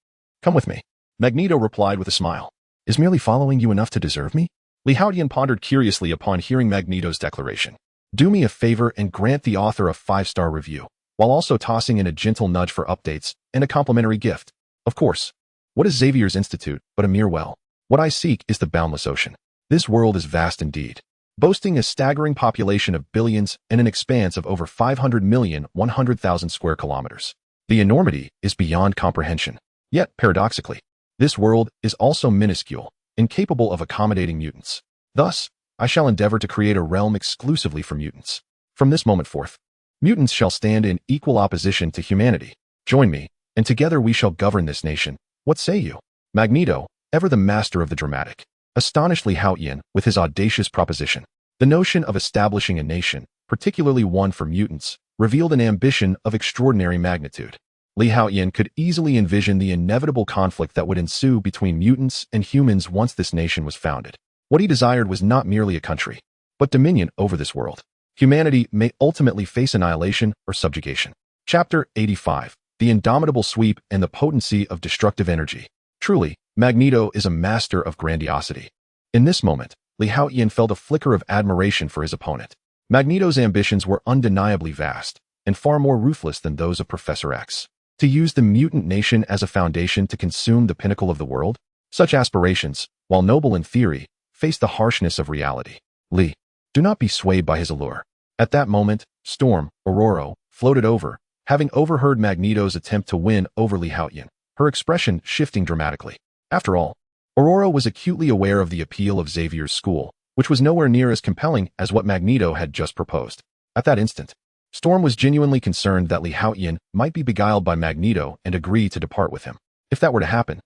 Come with me. Magneto replied with a smile. Is merely following you enough to deserve me? Lee Haotian pondered curiously upon hearing Magneto's declaration. Do me a favor and grant the author a 5-star review, while also tossing in a gentle nudge for updates and a complimentary gift. Of course. What is Xavier's Institute but a mere well? What I seek is the boundless ocean. This world is vast indeed, boasting a staggering population of billions and an expanse of over 500,100,000 square kilometers. The enormity is beyond comprehension. Yet, paradoxically, this world is also minuscule, incapable of accommodating mutants. Thus, I shall endeavor to create a realm exclusively for mutants. From this moment forth, mutants shall stand in equal opposition to humanity. Join me, and together we shall govern this nation. What say you? Magneto, ever the master of the dramatic, astonished Lee Haotian with his audacious proposition. The notion of establishing a nation, particularly one for mutants, revealed an ambition of extraordinary magnitude. Lee Haotian could easily envision the inevitable conflict that would ensue between mutants and humans once this nation was founded. What he desired was not merely a country, but dominion over this world. humanity may ultimately face annihilation or subjugation. Chapter 85. The indomitable sweep and the potency of destructive energy. Truly, Magneto is a master of grandiosity. In this moment, Haotian felt a flicker of admiration for his opponent. Magneto's ambitions were undeniably vast, and far more ruthless than those of Professor X. To use the mutant nation as a foundation to consume the pinnacle of the world? Such aspirations, while noble in theory, face the harshness of reality. Do not be swayed by his allure. At that moment, Storm, Aurora, floated over, having overheard Magneto's attempt to win over Haotian, her expression shifting dramatically. After all, Aurora was acutely aware of the appeal of Xavier's school, which was nowhere near as compelling as what Magneto had just proposed. At that instant, Storm was genuinely concerned that Haotian might be beguiled by Magneto and agree to depart with him. If that were to happen,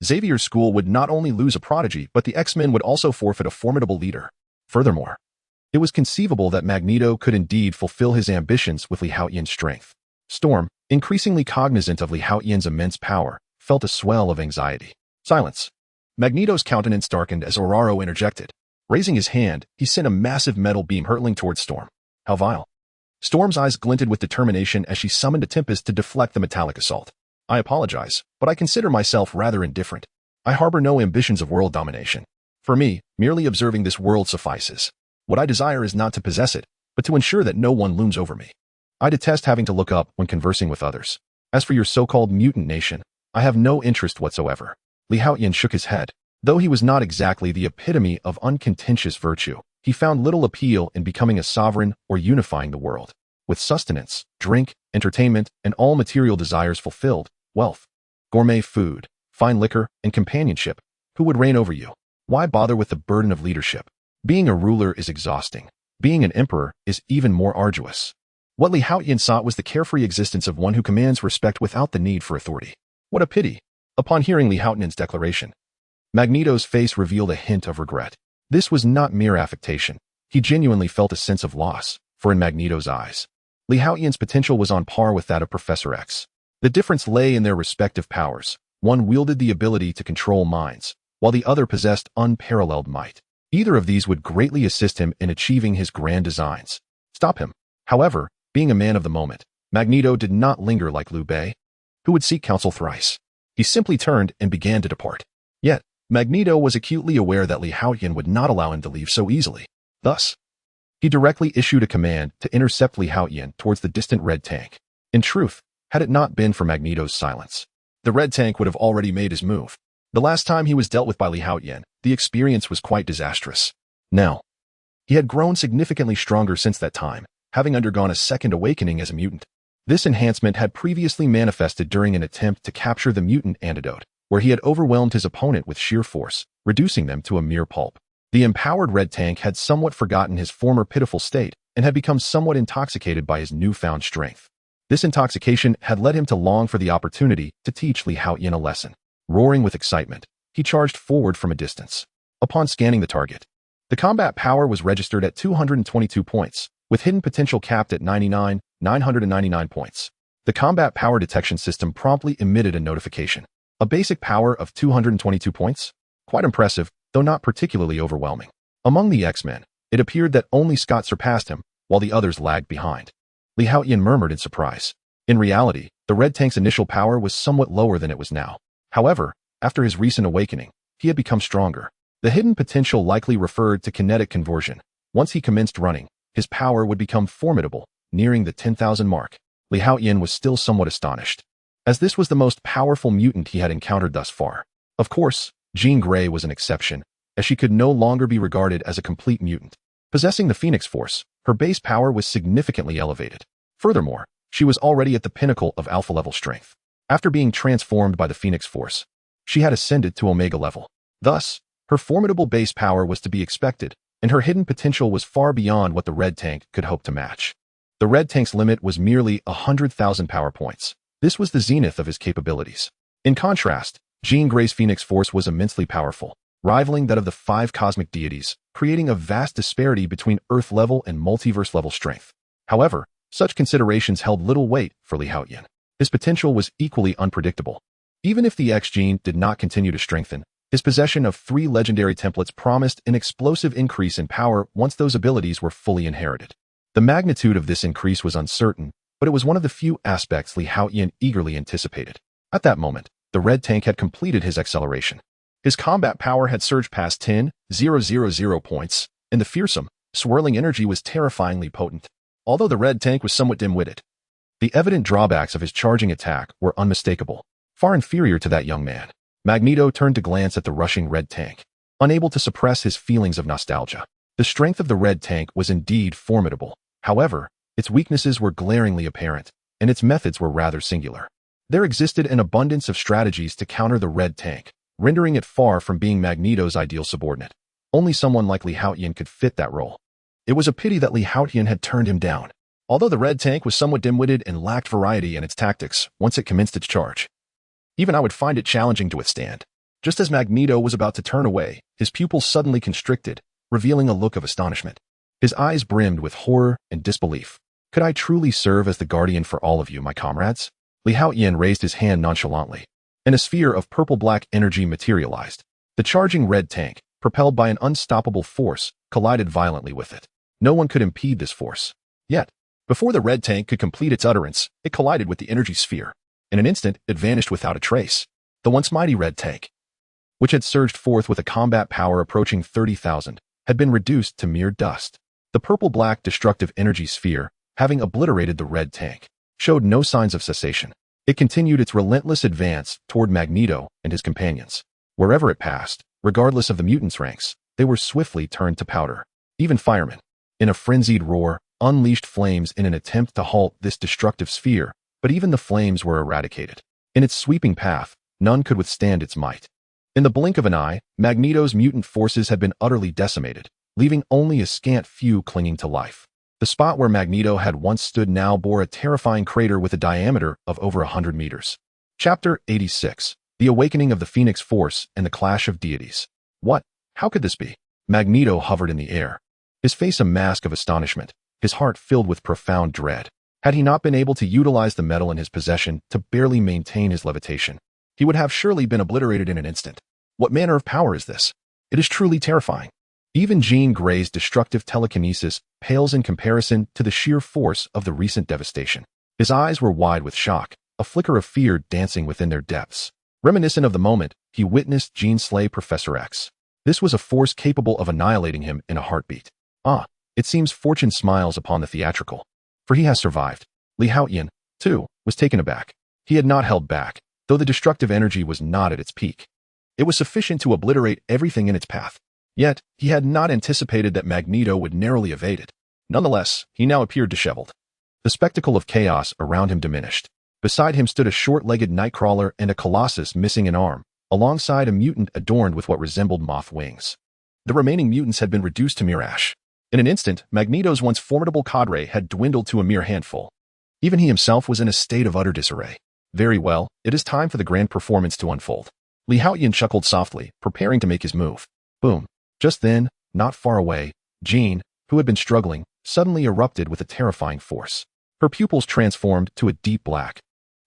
Xavier's school would not only lose a prodigy, but the X-Men would also forfeit a formidable leader. Furthermore, it was conceivable that Magneto could indeed fulfill his ambitions with Haotian's strength. Storm, increasingly cognizant of Haotian's immense power, felt a swell of anxiety. Silence. Magneto's countenance darkened as Aurora interjected. Raising his hand, he sent a massive metal beam hurtling towards Storm. How vile. Storm's eyes glinted with determination as she summoned a tempest to deflect the metallic assault. I apologize, but I consider myself rather indifferent. I harbor no ambitions of world domination. For me, merely observing this world suffices. What I desire is not to possess it, but to ensure that no one looms over me. I detest having to look up when conversing with others. As for your so-called mutant nation, I have no interest whatsoever. Haotian shook his head. Though he was not exactly the epitome of uncontentious virtue, he found little appeal in becoming a sovereign or unifying the world. With sustenance, drink, entertainment, and all material desires fulfilled, wealth, gourmet food, fine liquor, and companionship, who would reign over you? Why bother with the burden of leadership? Being a ruler is exhausting. Being an emperor is even more arduous. What Haotian sought was the carefree existence of one who commands respect without the need for authority. What a pity. Upon hearing Haotian's declaration, Magneto's face revealed a hint of regret. This was not mere affectation. He genuinely felt a sense of loss, for in Magneto's eyes, Haotian's potential was on par with that of Professor X. The difference lay in their respective powers. One wielded the ability to control minds, while the other possessed unparalleled might. Either of these would greatly assist him in achieving his grand designs. Stop him. However, being a man of the moment, Magneto did not linger like Liu Bei, who would seek counsel thrice. He simply turned and began to depart. Yet, Magneto was acutely aware that Haotian would not allow him to leave so easily. Thus, he directly issued a command to intercept Haotian towards the distant red tank. In truth, had it not been for Magneto's silence, the red tank would have already made his move. The last time he was dealt with by Haotian, the experience was quite disastrous. Now, he had grown significantly stronger since that time, having undergone a second awakening as a mutant. This enhancement had previously manifested during an attempt to capture the mutant antidote, where he had overwhelmed his opponent with sheer force, reducing them to a mere pulp. The empowered red tank had somewhat forgotten his former pitiful state and had become somewhat intoxicated by his newfound strength. This intoxication had led him to long for the opportunity to teach Haotian a lesson. Roaring with excitement, he charged forward from a distance. Upon scanning the target, the combat power was registered at 222 points, with hidden potential capped at 999 points. The combat power detection system promptly emitted a notification. A basic power of 222 points? Quite impressive, though not particularly overwhelming. Among the X-Men, it appeared that only Scott surpassed him, while the others lagged behind. Haotian murmured in surprise. In reality, the red tank's initial power was somewhat lower than it was now. However, after his recent awakening, he had become stronger. The hidden potential likely referred to kinetic conversion. Once he commenced running, his power would become formidable, nearing the 10,000 mark. Haotian was still somewhat astonished, as this was the most powerful mutant he had encountered thus far. Of course, Jean Grey was an exception, as she could no longer be regarded as a complete mutant. Possessing the Phoenix Force, her base power was significantly elevated. Furthermore, she was already at the pinnacle of alpha-level strength. After being transformed by the Phoenix Force, she had ascended to Omega level. Thus, her formidable base power was to be expected, and her hidden potential was far beyond what the red tank could hope to match. The red tank's limit was merely 100,000 power points. This was the zenith of his capabilities. In contrast, Jean Grey's Phoenix Force was immensely powerful, rivaling that of the 5 cosmic deities, creating a vast disparity between Earth-level and multiverse-level strength. However, such considerations held little weight for Haotian. His potential was equally unpredictable. Even if the X-Gene did not continue to strengthen, his possession of 3 legendary templates promised an explosive increase in power once those abilities were fully inherited. The magnitude of this increase was uncertain, but it was one of the few aspects Li Haotian eagerly anticipated. At that moment, the red tank had completed his acceleration. His combat power had surged past 10,000 points, and the fearsome, swirling energy was terrifyingly potent. Although the red tank was somewhat dim-witted, the evident drawbacks of his charging attack were unmistakable, far inferior to that young man. Magneto turned to glance at the rushing red tank, unable to suppress his feelings of nostalgia. The strength of the red tank was indeed formidable. However, its weaknesses were glaringly apparent, and its methods were rather singular. There existed an abundance of strategies to counter the red tank, rendering it far from being Magneto's ideal subordinate. Only someone like Li Haotian could fit that role. It was a pity that Li Haotian had turned him down. Although the red tank was somewhat dim-witted and lacked variety in its tactics once it commenced its charge, even I would find it challenging to withstand. Just as Magneto was about to turn away, his pupils suddenly constricted, revealing a look of astonishment. His eyes brimmed with horror and disbelief. Could I truly serve as the guardian for all of you, my comrades? Li Haotian raised his hand nonchalantly, and a sphere of purple-black energy materialized. The charging red tank, propelled by an unstoppable force, collided violently with it. No one could impede this force. Yet, before the red tank could complete its utterance, it collided with the energy sphere. In an instant, it vanished without a trace. The once mighty red tank, which had surged forth with a combat power approaching 30,000, had been reduced to mere dust. The purple-black destructive energy sphere, having obliterated the red tank, showed no signs of cessation. It continued its relentless advance toward Magneto and his companions. Wherever it passed, regardless of the mutants' ranks, they were swiftly turned to powder. Even firemen, in a frenzied roar, unleashed flames in an attempt to halt this destructive sphere, but even the flames were eradicated. In its sweeping path, none could withstand its might. In the blink of an eye, Magneto's mutant forces had been utterly decimated, leaving only a scant few clinging to life. The spot where Magneto had once stood now bore a terrifying crater with a diameter of over 100 meters. Chapter 86. The Awakening of the Phoenix Force and the Clash of Deities. What? How could this be? Magneto hovered in the air, his face a mask of astonishment, his heart filled with profound dread. Had he not been able to utilize the metal in his possession to barely maintain his levitation, he would have surely been obliterated in an instant. What manner of power is this? It is truly terrifying. Even Jean Grey's destructive telekinesis pales in comparison to the sheer force of the recent devastation. His eyes were wide with shock, a flicker of fear dancing within their depths. Reminiscent of the moment he witnessed Jean slay Professor X. This was a force capable of annihilating him in a heartbeat. Ah, it seems fortune smiles upon the theatrical, for he has survived. Li Haotian, too, was taken aback. He had not held back, though the destructive energy was not at its peak. It was sufficient to obliterate everything in its path. Yet, he had not anticipated that Magneto would narrowly evade it. Nonetheless, he now appeared disheveled. The spectacle of chaos around him diminished. Beside him stood a short-legged nightcrawler and a colossus missing an arm, alongside a mutant adorned with what resembled moth wings. The remaining mutants had been reduced to mere ash. In an instant, Magneto's once formidable cadre had dwindled to a mere handful. Even he himself was in a state of utter disarray. Very well, it is time for the grand performance to unfold. Li Haotian chuckled softly, preparing to make his move. Boom. Just then, not far away, Jean, who had been struggling, suddenly erupted with a terrifying force. Her pupils transformed to a deep black,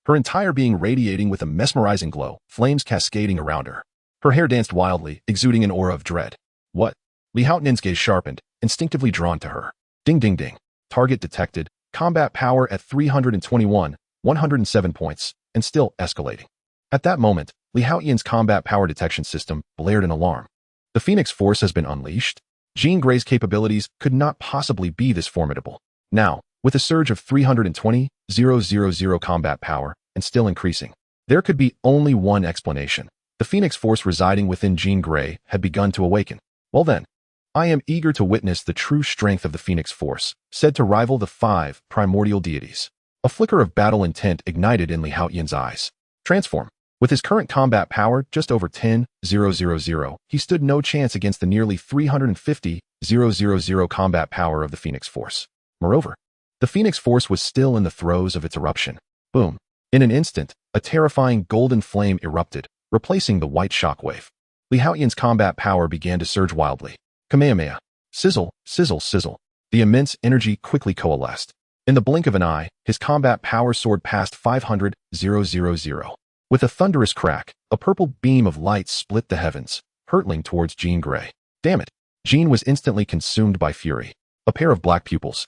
her entire being radiating with a mesmerizing glow, flames cascading around her. Her hair danced wildly, exuding an aura of dread. What? Li Haotian's gaze sharpened, instinctively drawn to her. Ding ding ding. Target detected. Combat power at 321, 107 points, and still escalating. At that moment, Li Haotian's combat power detection system blared an alarm. The Phoenix Force has been unleashed. Jean Grey's capabilities could not possibly be this formidable. Now, with a surge of 320,000 combat power, and still increasing, there could be only one explanation. The Phoenix Force residing within Jean Grey had begun to awaken. Well then, I am eager to witness the true strength of the Phoenix Force, said to rival the 5 primordial deities. A flicker of battle intent ignited in Li Haotian's eyes. Transform. With his current combat power just over 10,000, he stood no chance against the nearly 350,000 combat power of the Phoenix Force. Moreover, the Phoenix Force was still in the throes of its eruption. Boom. In an instant, a terrifying golden flame erupted, replacing the white shockwave. Li Haotian's combat power began to surge wildly. Kamehameha. Sizzle, sizzle, sizzle. The immense energy quickly coalesced. In the blink of an eye, his combat power soared past 500,000. With a thunderous crack, a purple beam of light split the heavens, hurtling towards Jean Grey. Damn it! Jean was instantly consumed by fury. A pair of black pupils,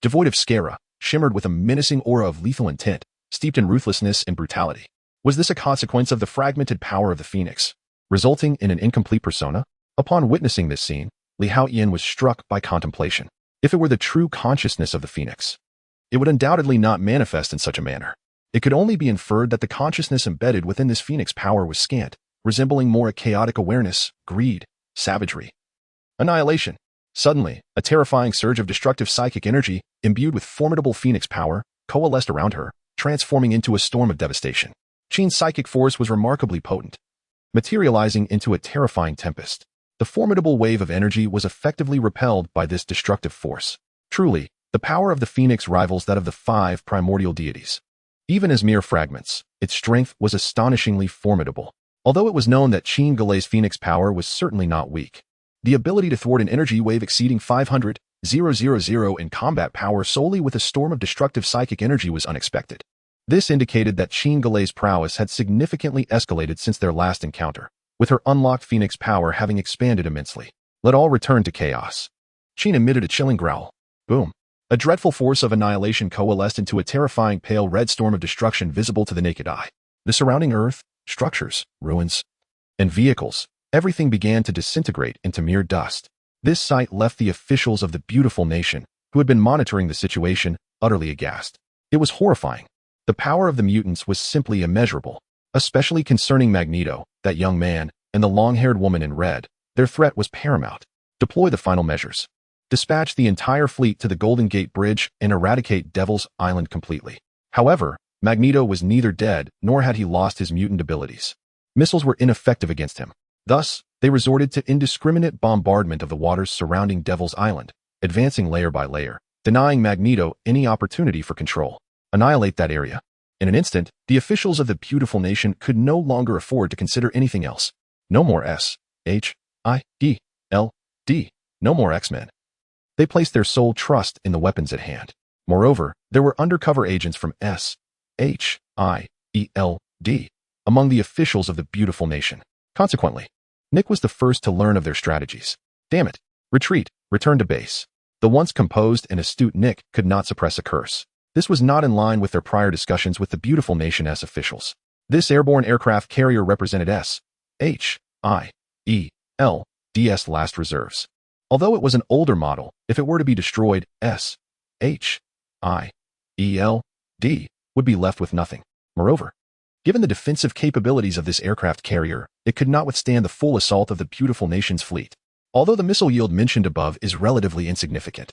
devoid of scara, shimmered with a menacing aura of lethal intent, steeped in ruthlessness and brutality. Was this a consequence of the fragmented power of the Phoenix, resulting in an incomplete persona? Upon witnessing this scene, Haotian was struck by contemplation. If it were the true consciousness of the Phoenix, it would undoubtedly not manifest in such a manner. It could only be inferred that the consciousness embedded within this Phoenix power was scant, resembling more a chaotic awareness, greed, savagery, annihilation. Suddenly, a terrifying surge of destructive psychic energy, imbued with formidable Phoenix power, coalesced around her, transforming into a storm of devastation. Xgene's psychic force was remarkably potent, materializing into a terrifying tempest. The formidable wave of energy was effectively repelled by this destructive force. Truly, the power of the Phoenix rivals that of the 5 primordial deities. Even as mere fragments, its strength was astonishingly formidable. Although it was known that Xgene's Phoenix power was certainly not weak, the ability to thwart an energy wave exceeding 500,000 in combat power solely with a storm of destructive psychic energy was unexpected. This indicated that Xgene's prowess had significantly escalated since their last encounter, with her unlocked Phoenix power having expanded immensely. Let all return to chaos. Xgene emitted a chilling growl. Boom. A dreadful force of annihilation coalesced into a terrifying pale red storm of destruction visible to the naked eye. The surrounding earth, structures, ruins, and vehicles, everything began to disintegrate into mere dust. This sight left the officials of the beautiful nation, who had been monitoring the situation, utterly aghast. It was horrifying. The power of the mutants was simply immeasurable, especially concerning Magneto, that young man, and the long-haired woman in red. Their threat was paramount. Deploy the final measures. Dispatch the entire fleet to the Golden Gate Bridge and eradicate Devil's Island completely. However, Magneto was neither dead nor had he lost his mutant abilities. Missiles were ineffective against him. Thus, they resorted to indiscriminate bombardment of the waters surrounding Devil's Island, advancing layer by layer, denying Magneto any opportunity for control. Annihilate that area. In an instant, the officials of the beautiful nation could no longer afford to consider anything else. No more S.H.I.E.L.D. No more X-Men. They placed their sole trust in the weapons at hand. Moreover, there were undercover agents from S.H.I.E.L.D. among the officials of the beautiful nation. Consequently, Nick was the first to learn of their strategies. Damn it. Retreat. Return to base. The once composed and astute Nick could not suppress a curse. This was not in line with their prior discussions with the beautiful nation's officials. This airborne aircraft carrier represented S.H.I.E.L.D.'s last reserves. Although it was an older model, if it were to be destroyed, S.H.I.E.L.D. would be left with nothing. Moreover, given the defensive capabilities of this aircraft carrier, it could not withstand the full assault of the beautiful nation's fleet. Although the missile yield mentioned above is relatively insignificant,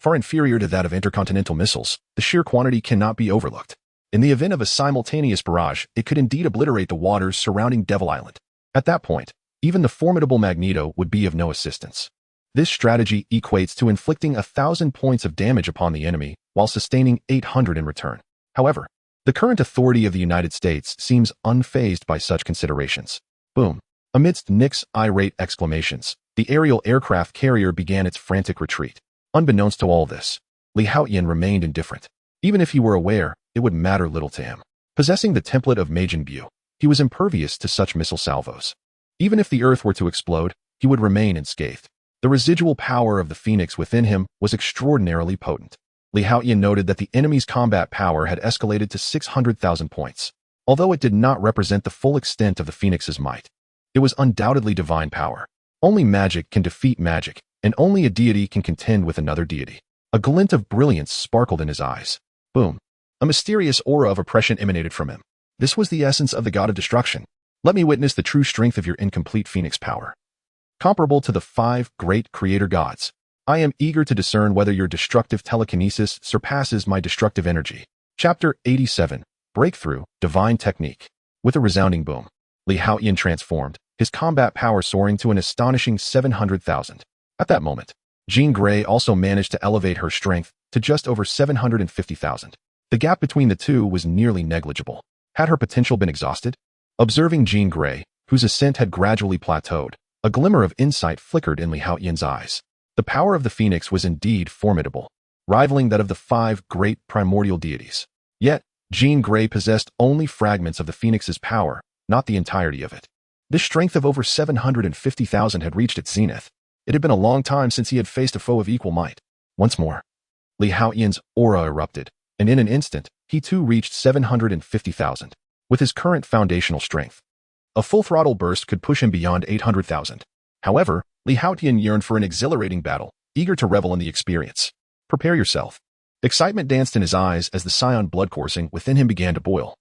far inferior to that of intercontinental missiles, the sheer quantity cannot be overlooked. In the event of a simultaneous barrage, it could indeed obliterate the waters surrounding Devil Island. At that point, even the formidable Magneto would be of no assistance. This strategy equates to inflicting 1,000 points of damage upon the enemy while sustaining 800 in return. However, the current authority of the United States seems unfazed by such considerations. Boom. Amidst Nick's irate exclamations, the aerial aircraft carrier began its frantic retreat. Unbeknownst to all this, Haotian remained indifferent. Even if he were aware, it would matter little to him. Possessing the template of Majin Buu, he was impervious to such missile salvos. Even if the Earth were to explode, he would remain unscathed. The residual power of the Phoenix within him was extraordinarily potent. Haotian noted that the enemy's combat power had escalated to 600,000 points. Although it did not represent the full extent of the Phoenix's might, it was undoubtedly divine power. Only magic can defeat magic, and only a deity can contend with another deity. A glint of brilliance sparkled in his eyes. Boom. A mysterious aura of oppression emanated from him. This was the essence of the god of destruction. Let me witness the true strength of your incomplete Phoenix power. Comparable to the 5 great creator gods, I am eager to discern whether your destructive telekinesis surpasses my destructive energy. Chapter 87. Breakthrough, Divine Technique. With a resounding boom, Haotian transformed, his combat power soaring to an astonishing 700,000. At that moment, Jean Grey also managed to elevate her strength to just over 750,000. The gap between the two was nearly negligible. Had her potential been exhausted? Observing Jean Grey, whose ascent had gradually plateaued, a glimmer of insight flickered in Haotian's eyes. The power of the Phoenix was indeed formidable, rivaling that of the 5 great primordial deities. Yet, Jean Grey possessed only fragments of the Phoenix's power, not the entirety of it. This strength of over 750,000 had reached its zenith. It had been a long time since he had faced a foe of equal might. Once more, Li Haotian's aura erupted, and in an instant, he too reached 750,000. With his current foundational strength, a full throttle burst could push him beyond 800,000. However, Li Haotian yearned for an exhilarating battle, eager to revel in the experience. Prepare yourself. Excitement danced in his eyes as the scion blood coursing within him began to boil.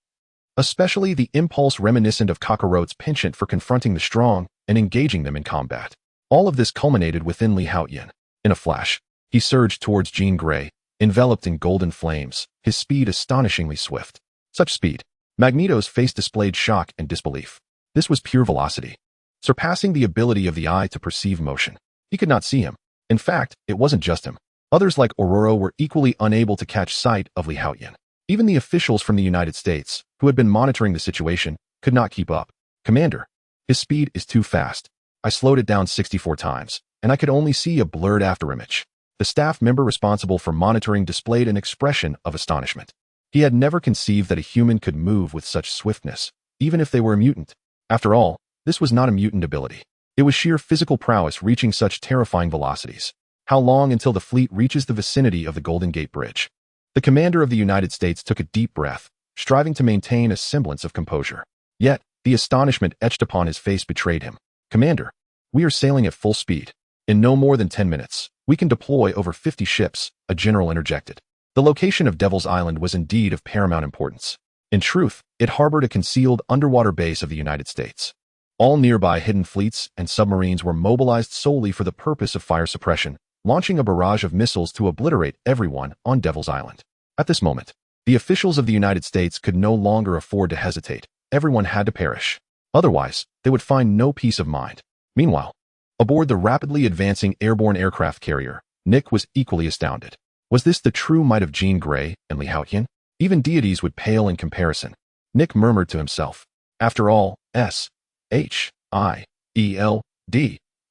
Especially the impulse reminiscent of Kakarot's penchant for confronting the strong and engaging them in combat. All of this culminated within Li Haotian. In a flash, he surged towards Jean Grey, enveloped in golden flames, his speed astonishingly swift. Such speed. Magneto's face displayed shock and disbelief. This was pure velocity, surpassing the ability of the eye to perceive motion. He could not see him. In fact, it wasn't just him. Others like Aurora were equally unable to catch sight of Li Haotian. Even the officials from the United States, who had been monitoring the situation, could not keep up. Commander, his speed is too fast. I slowed it down 64 times, and I could only see a blurred afterimage. The staff member responsible for monitoring displayed an expression of astonishment. He had never conceived that a human could move with such swiftness, even if they were a mutant. After all, this was not a mutant ability. It was sheer physical prowess reaching such terrifying velocities. How long until the fleet reaches the vicinity of the Golden Gate Bridge? The commander of the United States took a deep breath, striving to maintain a semblance of composure. Yet, the astonishment etched upon his face betrayed him. Commander, we are sailing at full speed. In no more than 10 minutes, we can deploy over 50 ships, a general interjected. The location of Devil's Island was indeed of paramount importance. In truth, it harbored a concealed underwater base of the United States. All nearby hidden fleets and submarines were mobilized solely for the purpose of fire suppression, launching a barrage of missiles to obliterate everyone on Devil's Island. At this moment, the officials of the United States could no longer afford to hesitate. Everyone had to perish. Otherwise, they would find no peace of mind. Meanwhile, aboard the rapidly advancing airborne aircraft carrier, Nick was equally astounded. Was this the true might of Jean Grey and Li Haotian? Even deities would pale in comparison. Nick murmured to himself. After all, S.H.I.E.L.D.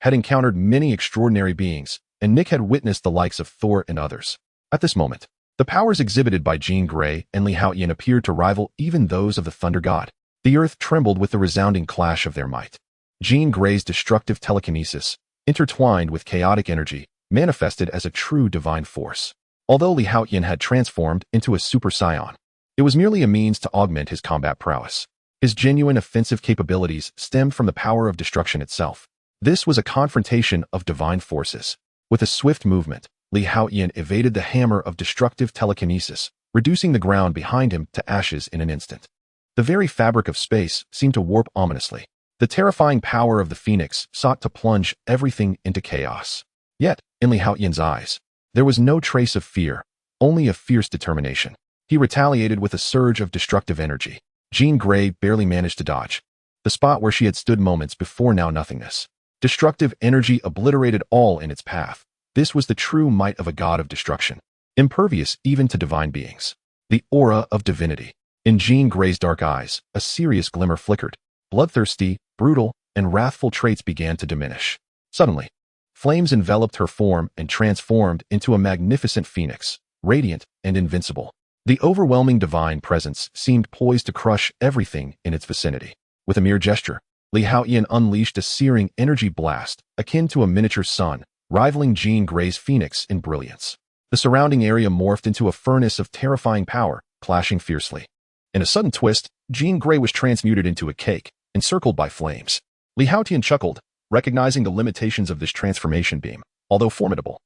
had encountered many extraordinary beings, and Nick had witnessed the likes of Thor and others. At this moment, the powers exhibited by Jean Grey and Li Haotian appeared to rival even those of the Thunder God. The earth trembled with the resounding clash of their might. Jean Grey's destructive telekinesis, intertwined with chaotic energy, manifested as a true divine force. Although Li Haotian had transformed into a super scion, it was merely a means to augment his combat prowess. His genuine offensive capabilities stemmed from the power of destruction itself. This was a confrontation of divine forces. With a swift movement, Li Haotian evaded the hammer of destructive telekinesis, reducing the ground behind him to ashes in an instant. The very fabric of space seemed to warp ominously. The terrifying power of the Phoenix sought to plunge everything into chaos. Yet, in Li Haotian's eyes, there was no trace of fear, only a fierce determination. He retaliated with a surge of destructive energy. Jean Grey barely managed to dodge. The spot where she had stood moments before now nothingness. Destructive energy obliterated all in its path. This was the true might of a god of destruction, impervious even to divine beings. The aura of divinity. In Jean Grey's dark eyes, a serious glimmer flickered. Bloodthirsty, brutal, and wrathful traits began to diminish. Suddenly, flames enveloped her form and transformed into a magnificent phoenix, radiant and invincible. The overwhelming divine presence seemed poised to crush everything in its vicinity. With a mere gesture, Li Haotian unleashed a searing energy blast, akin to a miniature sun, rivaling Jean Grey's phoenix in brilliance. The surrounding area morphed into a furnace of terrifying power, clashing fiercely. In a sudden twist, Jean Grey was transmuted into a cake, encircled by flames. Li Haotian chuckled, recognizing the limitations of this transformation beam, although formidable.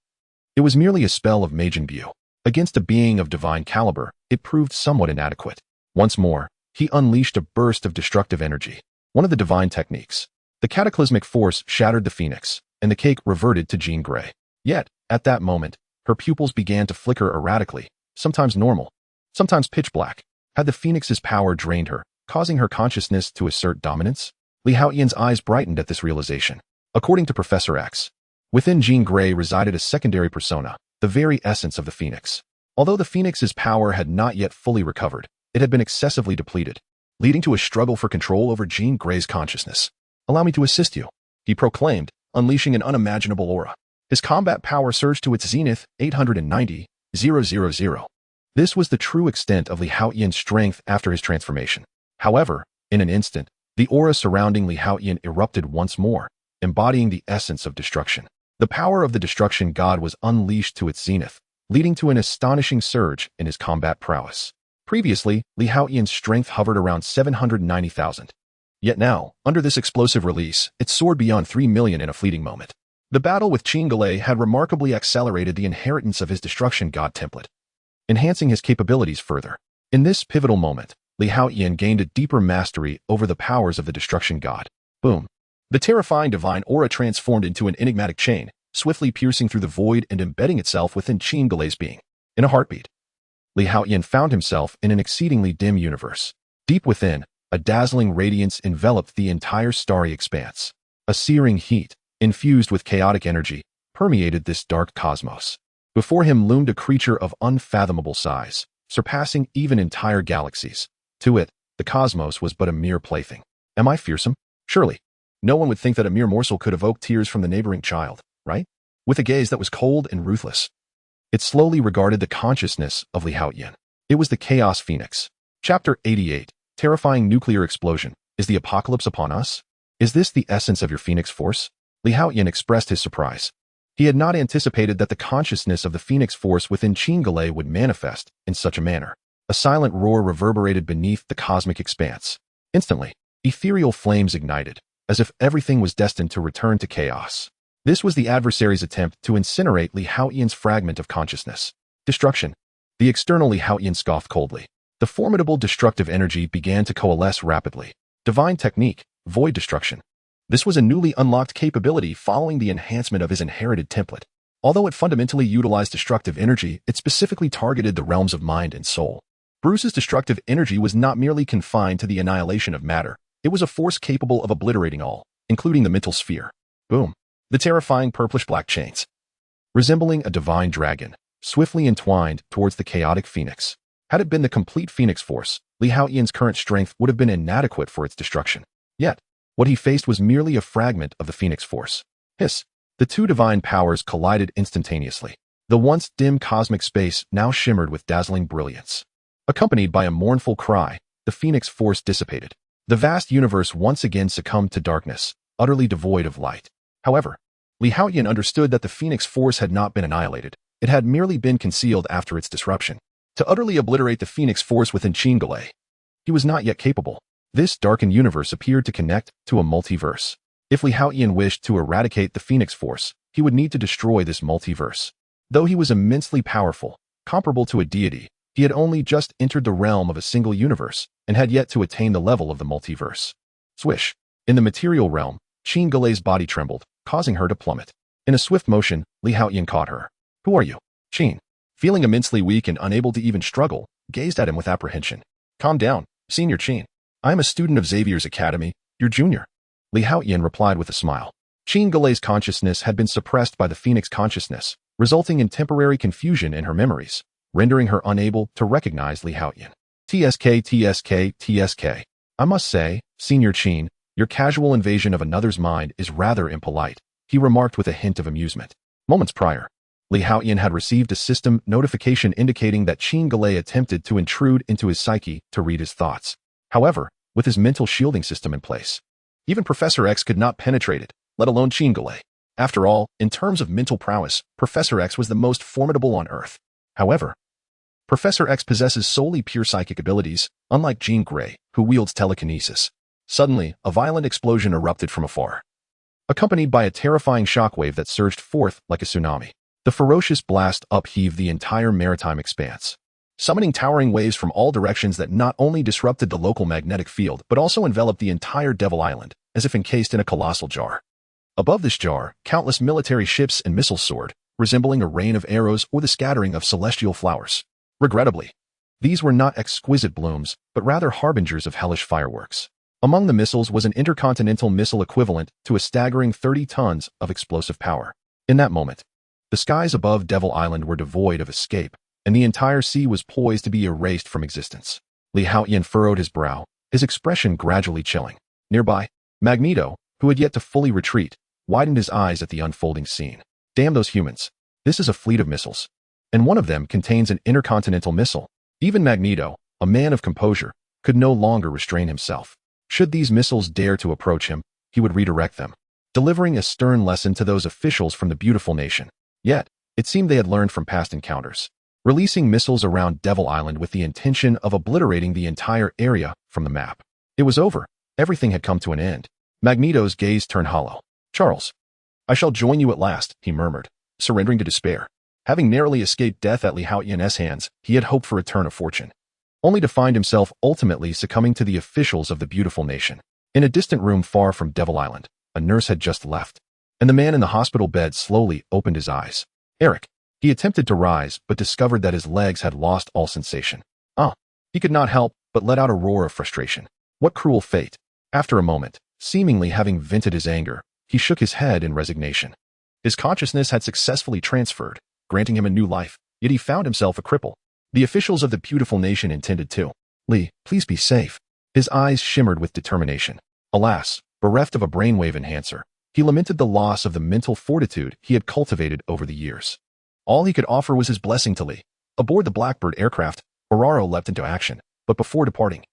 It was merely a spell of mage imbue. Against a being of divine caliber, it proved somewhat inadequate. Once more, he unleashed a burst of destructive energy, one of the divine techniques. The cataclysmic force shattered the phoenix, and the cake reverted to Jean Grey. Yet, at that moment, her pupils began to flicker erratically, sometimes normal, sometimes pitch black. Had the phoenix's power drained her, causing her consciousness to assert dominance? Li Haotian's eyes brightened at this realization. According to Professor X, within Jean Grey resided a secondary persona, the very essence of the phoenix. Although the phoenix's power had not yet fully recovered, it had been excessively depleted, leading to a struggle for control over Jean Grey's consciousness. "Allow me to assist you," he proclaimed, unleashing an unimaginable aura. His combat power surged to its zenith, 890,000. This was the true extent of Li Haotian's strength after his transformation. However, in an instant, the aura surrounding Li Haotian erupted once more, embodying the essence of destruction. The power of the destruction god was unleashed to its zenith, leading to an astonishing surge in his combat prowess. Previously, Li Haotian's strength hovered around 790,000. Yet now, under this explosive release, it soared beyond 3 million in a fleeting moment. The battle with Qin Galei had remarkably accelerated the inheritance of his destruction god template, enhancing his capabilities further. In this pivotal moment, Li Haotian gained a deeper mastery over the powers of the destruction god. Boom. The terrifying divine aura transformed into an enigmatic chain, swiftly piercing through the void and embedding itself within Qin Galei's being. In a heartbeat, Li Haotian found himself in an exceedingly dim universe. Deep within, a dazzling radiance enveloped the entire starry expanse. A searing heat, infused with chaotic energy, permeated this dark cosmos. Before him loomed a creature of unfathomable size, surpassing even entire galaxies. To it, the cosmos was but a mere plaything. Am I fearsome? Surely. No one would think that a mere morsel could evoke tears from the neighboring child, right? With a gaze that was cold and ruthless, it slowly regarded the consciousness of Li Haotian. It was the Chaos Phoenix. Chapter 88. Terrifying nuclear explosion. Is the apocalypse upon us? Is this the essence of your Phoenix Force? Li Haotian expressed his surprise. He had not anticipated that the consciousness of the Phoenix Force within Qin Galei would manifest in such a manner. A silent roar reverberated beneath the cosmic expanse. Instantly, ethereal flames ignited, as if everything was destined to return to chaos. This was the adversary's attempt to incinerate Li Haotian's fragment of consciousness. Destruction. The external Li Haotian scoffed coldly. The formidable destructive energy began to coalesce rapidly. Divine technique, void destruction. This was a newly unlocked capability following the enhancement of his inherited template. Although it fundamentally utilized destructive energy, it specifically targeted the realms of mind and soul. Bruce's destructive energy was not merely confined to the annihilation of matter. It was a force capable of obliterating all, including the mental sphere. Boom. The terrifying purplish-black chains, resembling a divine dragon, swiftly entwined towards the chaotic phoenix. Had it been the complete Phoenix Force, Li Haotian's current strength would have been inadequate for its destruction. Yet, what he faced was merely a fragment of the Phoenix Force. Hiss. The two divine powers collided instantaneously. The once dim cosmic space now shimmered with dazzling brilliance. Accompanied by a mournful cry, the Phoenix Force dissipated. The vast universe once again succumbed to darkness, utterly devoid of light. However, Li Haotian understood that the Phoenix Force had not been annihilated. It had merely been concealed after its disruption. To utterly obliterate the Phoenix Force within Qin Galei, he was not yet capable. This darkened universe appeared to connect to a multiverse. If Li Haotian wished to eradicate the Phoenix Force, he would need to destroy this multiverse. Though he was immensely powerful, comparable to a deity, he had only just entered the realm of a single universe and had yet to attain the level of the multiverse. Swish. In the material realm, Qin Galei's body trembled, causing her to plummet. In a swift motion, Li Haotian caught her. Who are you? Qin, feeling immensely weak and unable to even struggle, gazed at him with apprehension. Calm down, Senior Qin. I am a student of Xavier's academy, your junior. Li Haotian replied with a smile. Qin Galei's consciousness had been suppressed by the Phoenix consciousness, resulting in temporary confusion in her memories, rendering her unable to recognize Li Haotian. TSK. I must say, Senior Qin, your casual invasion of another's mind is rather impolite, he remarked with a hint of amusement. Moments prior, Li Haotian had received a system notification indicating that Qin Galei attempted to intrude into his psyche to read his thoughts. However, with his mental shielding system in place, even Professor X could not penetrate it, let alone Qin Galei. After all, in terms of mental prowess, Professor X was the most formidable on Earth. However, Professor X possesses solely pure psychic abilities, unlike Jean Grey, who wields telekinesis. Suddenly, a violent explosion erupted from afar, accompanied by a terrifying shockwave that surged forth like a tsunami. The ferocious blast upheaved the entire maritime expanse, summoning towering waves from all directions that not only disrupted the local magnetic field but also enveloped the entire Devil Island, as if encased in a colossal jar. Above this jar, countless military ships and missiles soared, resembling a rain of arrows or the scattering of celestial flowers. Regrettably, these were not exquisite blooms, but rather harbingers of hellish fireworks. Among the missiles was an intercontinental missile equivalent to a staggering 30 tons of explosive power. In that moment, the skies above Devil Island were devoid of escape, and the entire sea was poised to be erased from existence. Li Haotian furrowed his brow, his expression gradually chilling. Nearby, Magneto, who had yet to fully retreat, widened his eyes at the unfolding scene. Damn those humans. This is a fleet of missiles, and one of them contains an intercontinental missile. Even Magneto, a man of composure, could no longer restrain himself. Should these missiles dare to approach him, he would redirect them, delivering a stern lesson to those officials from the beautiful nation. Yet, It seemed they had learned from past encounters, releasing missiles around Devil Island with the intention of obliterating the entire area from the map. It was over. Everything had come to an end. Magneto's gaze turned hollow. "Charles, I shall join you at last," he murmured, surrendering to despair. Having narrowly escaped death at Haotian's hands, he had hoped for a turn of fortune, only to find himself ultimately succumbing to the officials of the beautiful nation. In a distant room far from Devil Island, a nurse had just left, and the man in the hospital bed slowly opened his eyes. Eric. He attempted to rise, but discovered that his legs had lost all sensation. He could not help but let out a roar of frustration. What cruel fate. After a moment, seemingly having vented his anger, he shook his head in resignation. His consciousness had successfully transferred, granting him a new life, yet he found himself a cripple. The officials of the beautiful nation intended to. "Lee, please be safe." His eyes shimmered with determination. Alas, bereft of a brainwave enhancer, he lamented the loss of the mental fortitude he had cultivated over the years. All he could offer was his blessing to Lee. Aboard the Blackbird aircraft, Ororo leapt into action, but before departing,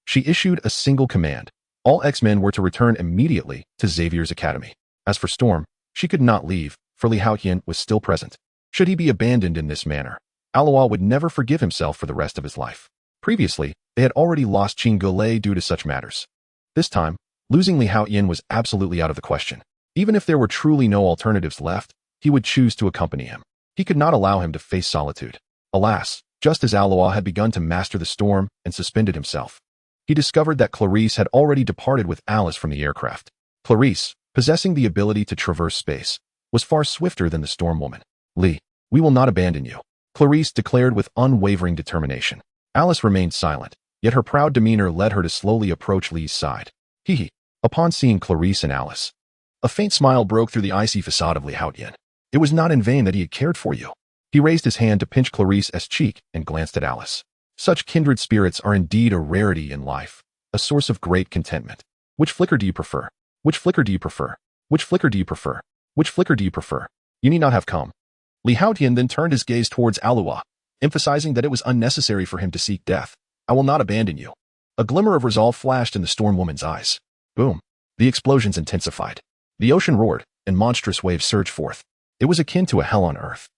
she issued a single command. All X-Men were to return immediately to Xavier's academy. As for Storm, she could not leave, for Lee Haotian was still present. Should he be abandoned in this manner, Alois would never forgive himself for the rest of his life. Previously, they had already lost Chingole due to such matters. This time, losing Lee Haotian was absolutely out of the question. Even if there were truly no alternatives left, he would choose to accompany him. He could not allow him to face solitude. Alas, just as Alois had begun to master the storm and suspended himself, he discovered that Clarice had already departed with Alice from the aircraft. Clarice, possessing the ability to traverse space, was far swifter than the Storm Woman. "Lee, we will not abandon you," Clarice declared with unwavering determination. Alice remained silent, yet her proud demeanor led her to slowly approach Lee's side. Hee. Upon seeing Clarice and Alice, a faint smile broke through the icy facade of Lee Haotian. It was not in vain that he had cared for you. He raised his hand to pinch Clarice's cheek and glanced at Alice. Such kindred spirits are indeed a rarity in life, a source of great contentment. Which flicker do you prefer? Which flicker do you prefer? Which flicker do you prefer? Which flicker do you prefer? You need not have come. Lee Haotian then turned his gaze towards Alois, emphasizing that it was unnecessary for him to seek death. "I will not abandon you." A glimmer of resolve flashed in the Storm Woman's eyes. Boom. The explosions intensified. The ocean roared, and monstrous waves surged forth. It was akin to a hell on earth.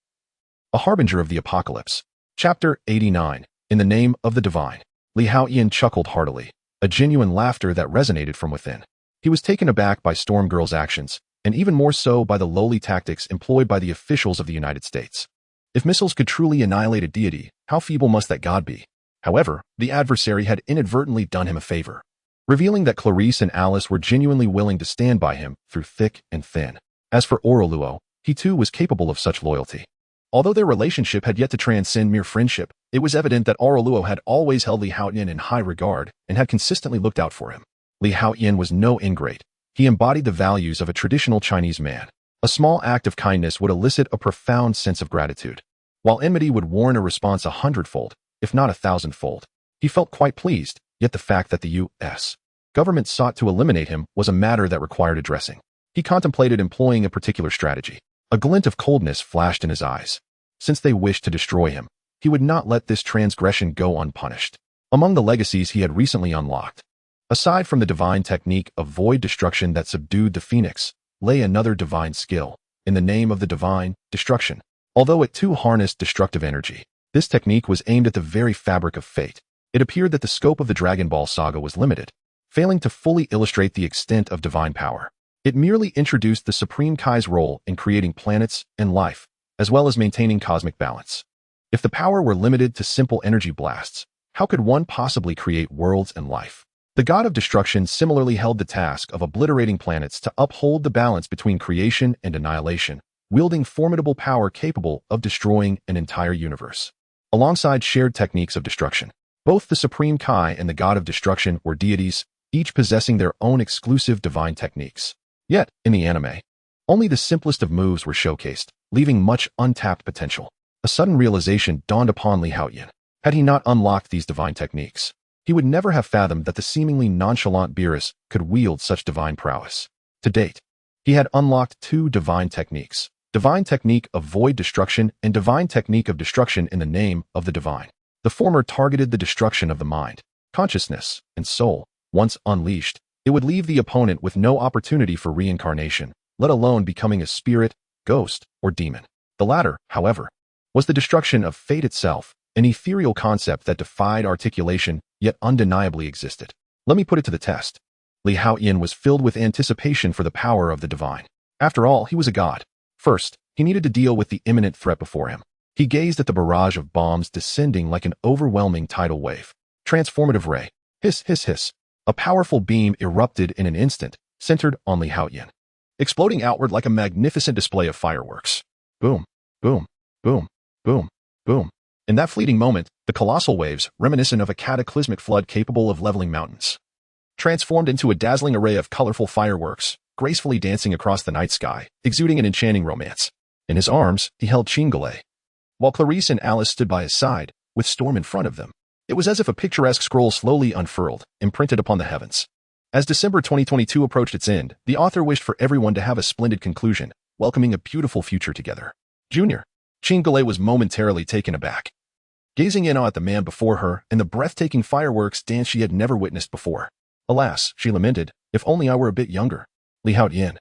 A harbinger of the apocalypse. Chapter 89. In the Name of the Divine. Lee Haotian chuckled heartily, a genuine laughter that resonated from within. He was taken aback by Storm Girl's actions, and even more so by the lowly tactics employed by the officials of the United States. If missiles could truly annihilate a deity, how feeble must that god be? However, the adversary had inadvertently done him a favor, revealing that Clarice and Alice were genuinely willing to stand by him through thick and thin. As for Oroluo, he too was capable of such loyalty. Although their relationship had yet to transcend mere friendship, it was evident that Oroluo had always held Lee Haotian in high regard and had consistently looked out for him. Lee Haotian was no ingrate. He embodied the values of a traditional Chinese man. A small act of kindness would elicit a profound sense of gratitude, while enmity would warrant a response 100-fold, if not 1,000-fold. He felt quite pleased, yet the fact that the U.S. government sought to eliminate him was a matter that required addressing. He contemplated employing a particular strategy. A glint of coldness flashed in his eyes. Since they wished to destroy him, he would not let this transgression go unpunished. Among the legacies he had recently unlocked, aside from the divine technique of void destruction that subdued the Phoenix, lay another divine skill, in the name of the divine destruction. Although it too harnessed destructive energy, this technique was aimed at the very fabric of fate. It appeared that the scope of the Dragon Ball saga was limited, failing to fully illustrate the extent of divine power. It merely introduced the Supreme Kai's role in creating planets and life, as well as maintaining cosmic balance. If the power were limited to simple energy blasts, how could one possibly create worlds and life? The god of destruction similarly held the task of obliterating planets to uphold the balance between creation and annihilation, wielding formidable power capable of destroying an entire universe. Alongside shared techniques of destruction, both the Supreme Kai and the god of destruction were deities, each possessing their own exclusive divine techniques. Yet, in the anime, only the simplest of moves were showcased, leaving much untapped potential. A sudden realization dawned upon Lee Haotian. Had he not unlocked these divine techniques, he would never have fathomed that the seemingly nonchalant Beerus could wield such divine prowess. To date, he had unlocked two divine techniques: divine technique of void destruction and divine technique of destruction in the name of the divine. The former targeted the destruction of the mind, consciousness, and soul. Once unleashed, it would leave the opponent with no opportunity for reincarnation, let alone becoming a spirit, ghost, or demon. The latter, however, was the destruction of fate itself, an ethereal concept that defied articulation yet undeniably existed. Let me put it to the test. Li Haotian was filled with anticipation for the power of the divine. After all, he was a god. First, he needed to deal with the imminent threat before him. He gazed at the barrage of bombs descending like an overwhelming tidal wave. Transformative ray. Hiss, hiss, hiss. A powerful beam erupted in an instant, centered on Li Haotian, exploding outward like a magnificent display of fireworks. Boom, boom, boom, boom, boom. In that fleeting moment, the colossal waves, reminiscent of a cataclysmic flood capable of leveling mountains, transformed into a dazzling array of colorful fireworks, gracefully dancing across the night sky, exuding an enchanting romance. In his arms, he held Chingale, while Clarice and Alice stood by his side, with Storm in front of them. It was as if a picturesque scroll slowly unfurled, imprinted upon the heavens. As December 2022 approached its end, the author wished for everyone to have a splendid conclusion, welcoming a beautiful future together. Junior. Chingale was momentarily taken aback, gazing in at the man before her and the breathtaking fireworks dance she had never witnessed before. Alas, she lamented, if only I were a bit younger. Li Haotian,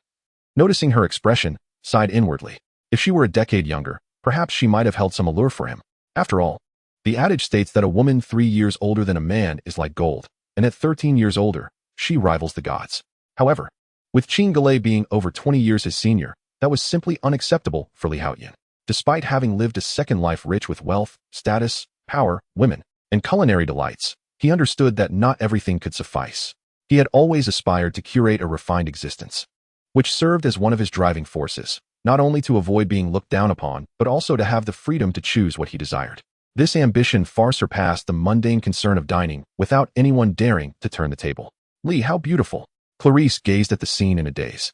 noticing her expression, sighed inwardly. If she were a decade younger, perhaps she might have held some allure for him. After all, the adage states that a woman 3 years older than a man is like gold, and at 13 years older, she rivals the gods. However, with Chingale being over 20 years his senior, that was simply unacceptable for Li Haotian. Despite having lived a second life rich with wealth, status, power, women, and culinary delights, he understood that not everything could suffice. He had always aspired to curate a refined existence, which served as one of his driving forces, not only to avoid being looked down upon, but also to have the freedom to choose what he desired. This ambition far surpassed the mundane concern of dining without anyone daring to turn the table. Li, how beautiful! Clarice gazed at the scene in a daze,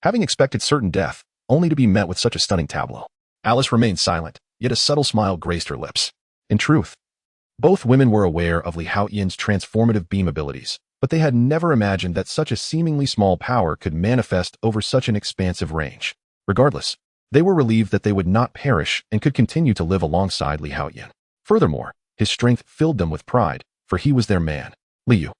having expected certain death, only to be met with such a stunning tableau. Alice remained silent, yet a subtle smile graced her lips. In truth, both women were aware of Li Haotian's transformative beam abilities, but they had never imagined that such a seemingly small power could manifest over such an expansive range. Regardless, they were relieved that they would not perish and could continue to live alongside Li Haotian. Furthermore, his strength filled them with pride, for he was their man. Liu.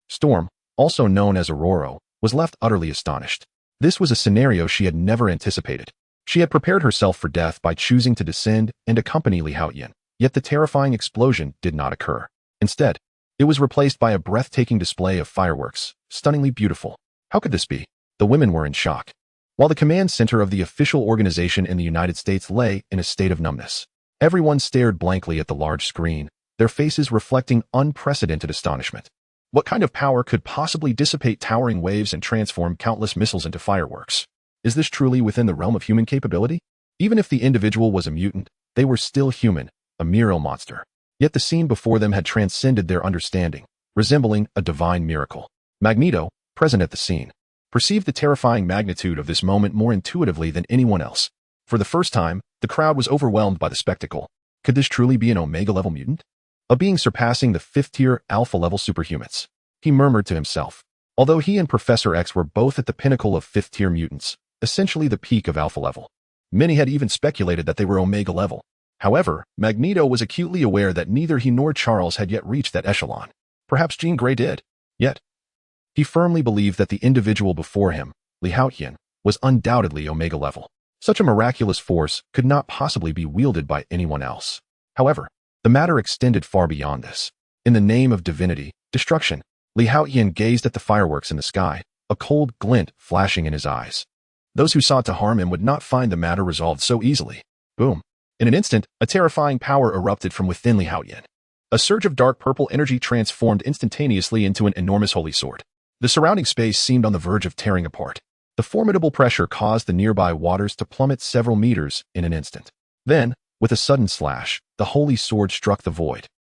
Storm, also known as Aurora, was left utterly astonished. This was a scenario she had never anticipated. She had prepared herself for death by choosing to descend and accompany Li Haotian, yet the terrifying explosion did not occur. Instead, it was replaced by a breathtaking display of fireworks, stunningly beautiful. How could this be? The women were in shock, while the command center of the official organization in the United States lay in a state of numbness. Everyone stared blankly at the large screen, their faces reflecting unprecedented astonishment. What kind of power could possibly dissipate towering waves and transform countless missiles into fireworks? Is this truly within the realm of human capability? Even if the individual was a mutant, they were still human, a mere monster. Yet the scene before them had transcended their understanding, resembling a divine miracle. Magneto, present at the scene, perceived the terrifying magnitude of this moment more intuitively than anyone else. For the first time, the crowd was overwhelmed by the spectacle. Could this truly be an Omega-level mutant? A being surpassing the 5th-tier Alpha-level superhumans. He murmured to himself. Although he and Professor X were both at the pinnacle of 5th-tier mutants, essentially the peak of Alpha-level, many had even speculated that they were Omega-level. However, Magneto was acutely aware that neither he nor Charles had yet reached that echelon. Perhaps Jean Grey did. Yet, he firmly believed that the individual before him, Li Haotian, was undoubtedly Omega-level. Such a miraculous force could not possibly be wielded by anyone else. However, the matter extended far beyond this. In the name of divinity, destruction, Li Haotian gazed at the fireworks in the sky, a cold glint flashing in his eyes. Those who sought to harm him would not find the matter resolved so easily. Boom. In an instant, a terrifying power erupted from within Li Haotian. A surge of dark purple energy transformed instantaneously into an enormous holy sword. The surrounding space seemed on the verge of tearing apart. The formidable pressure caused the nearby waters to plummet several meters in an instant. Then, with a sudden slash, the holy sword struck the void,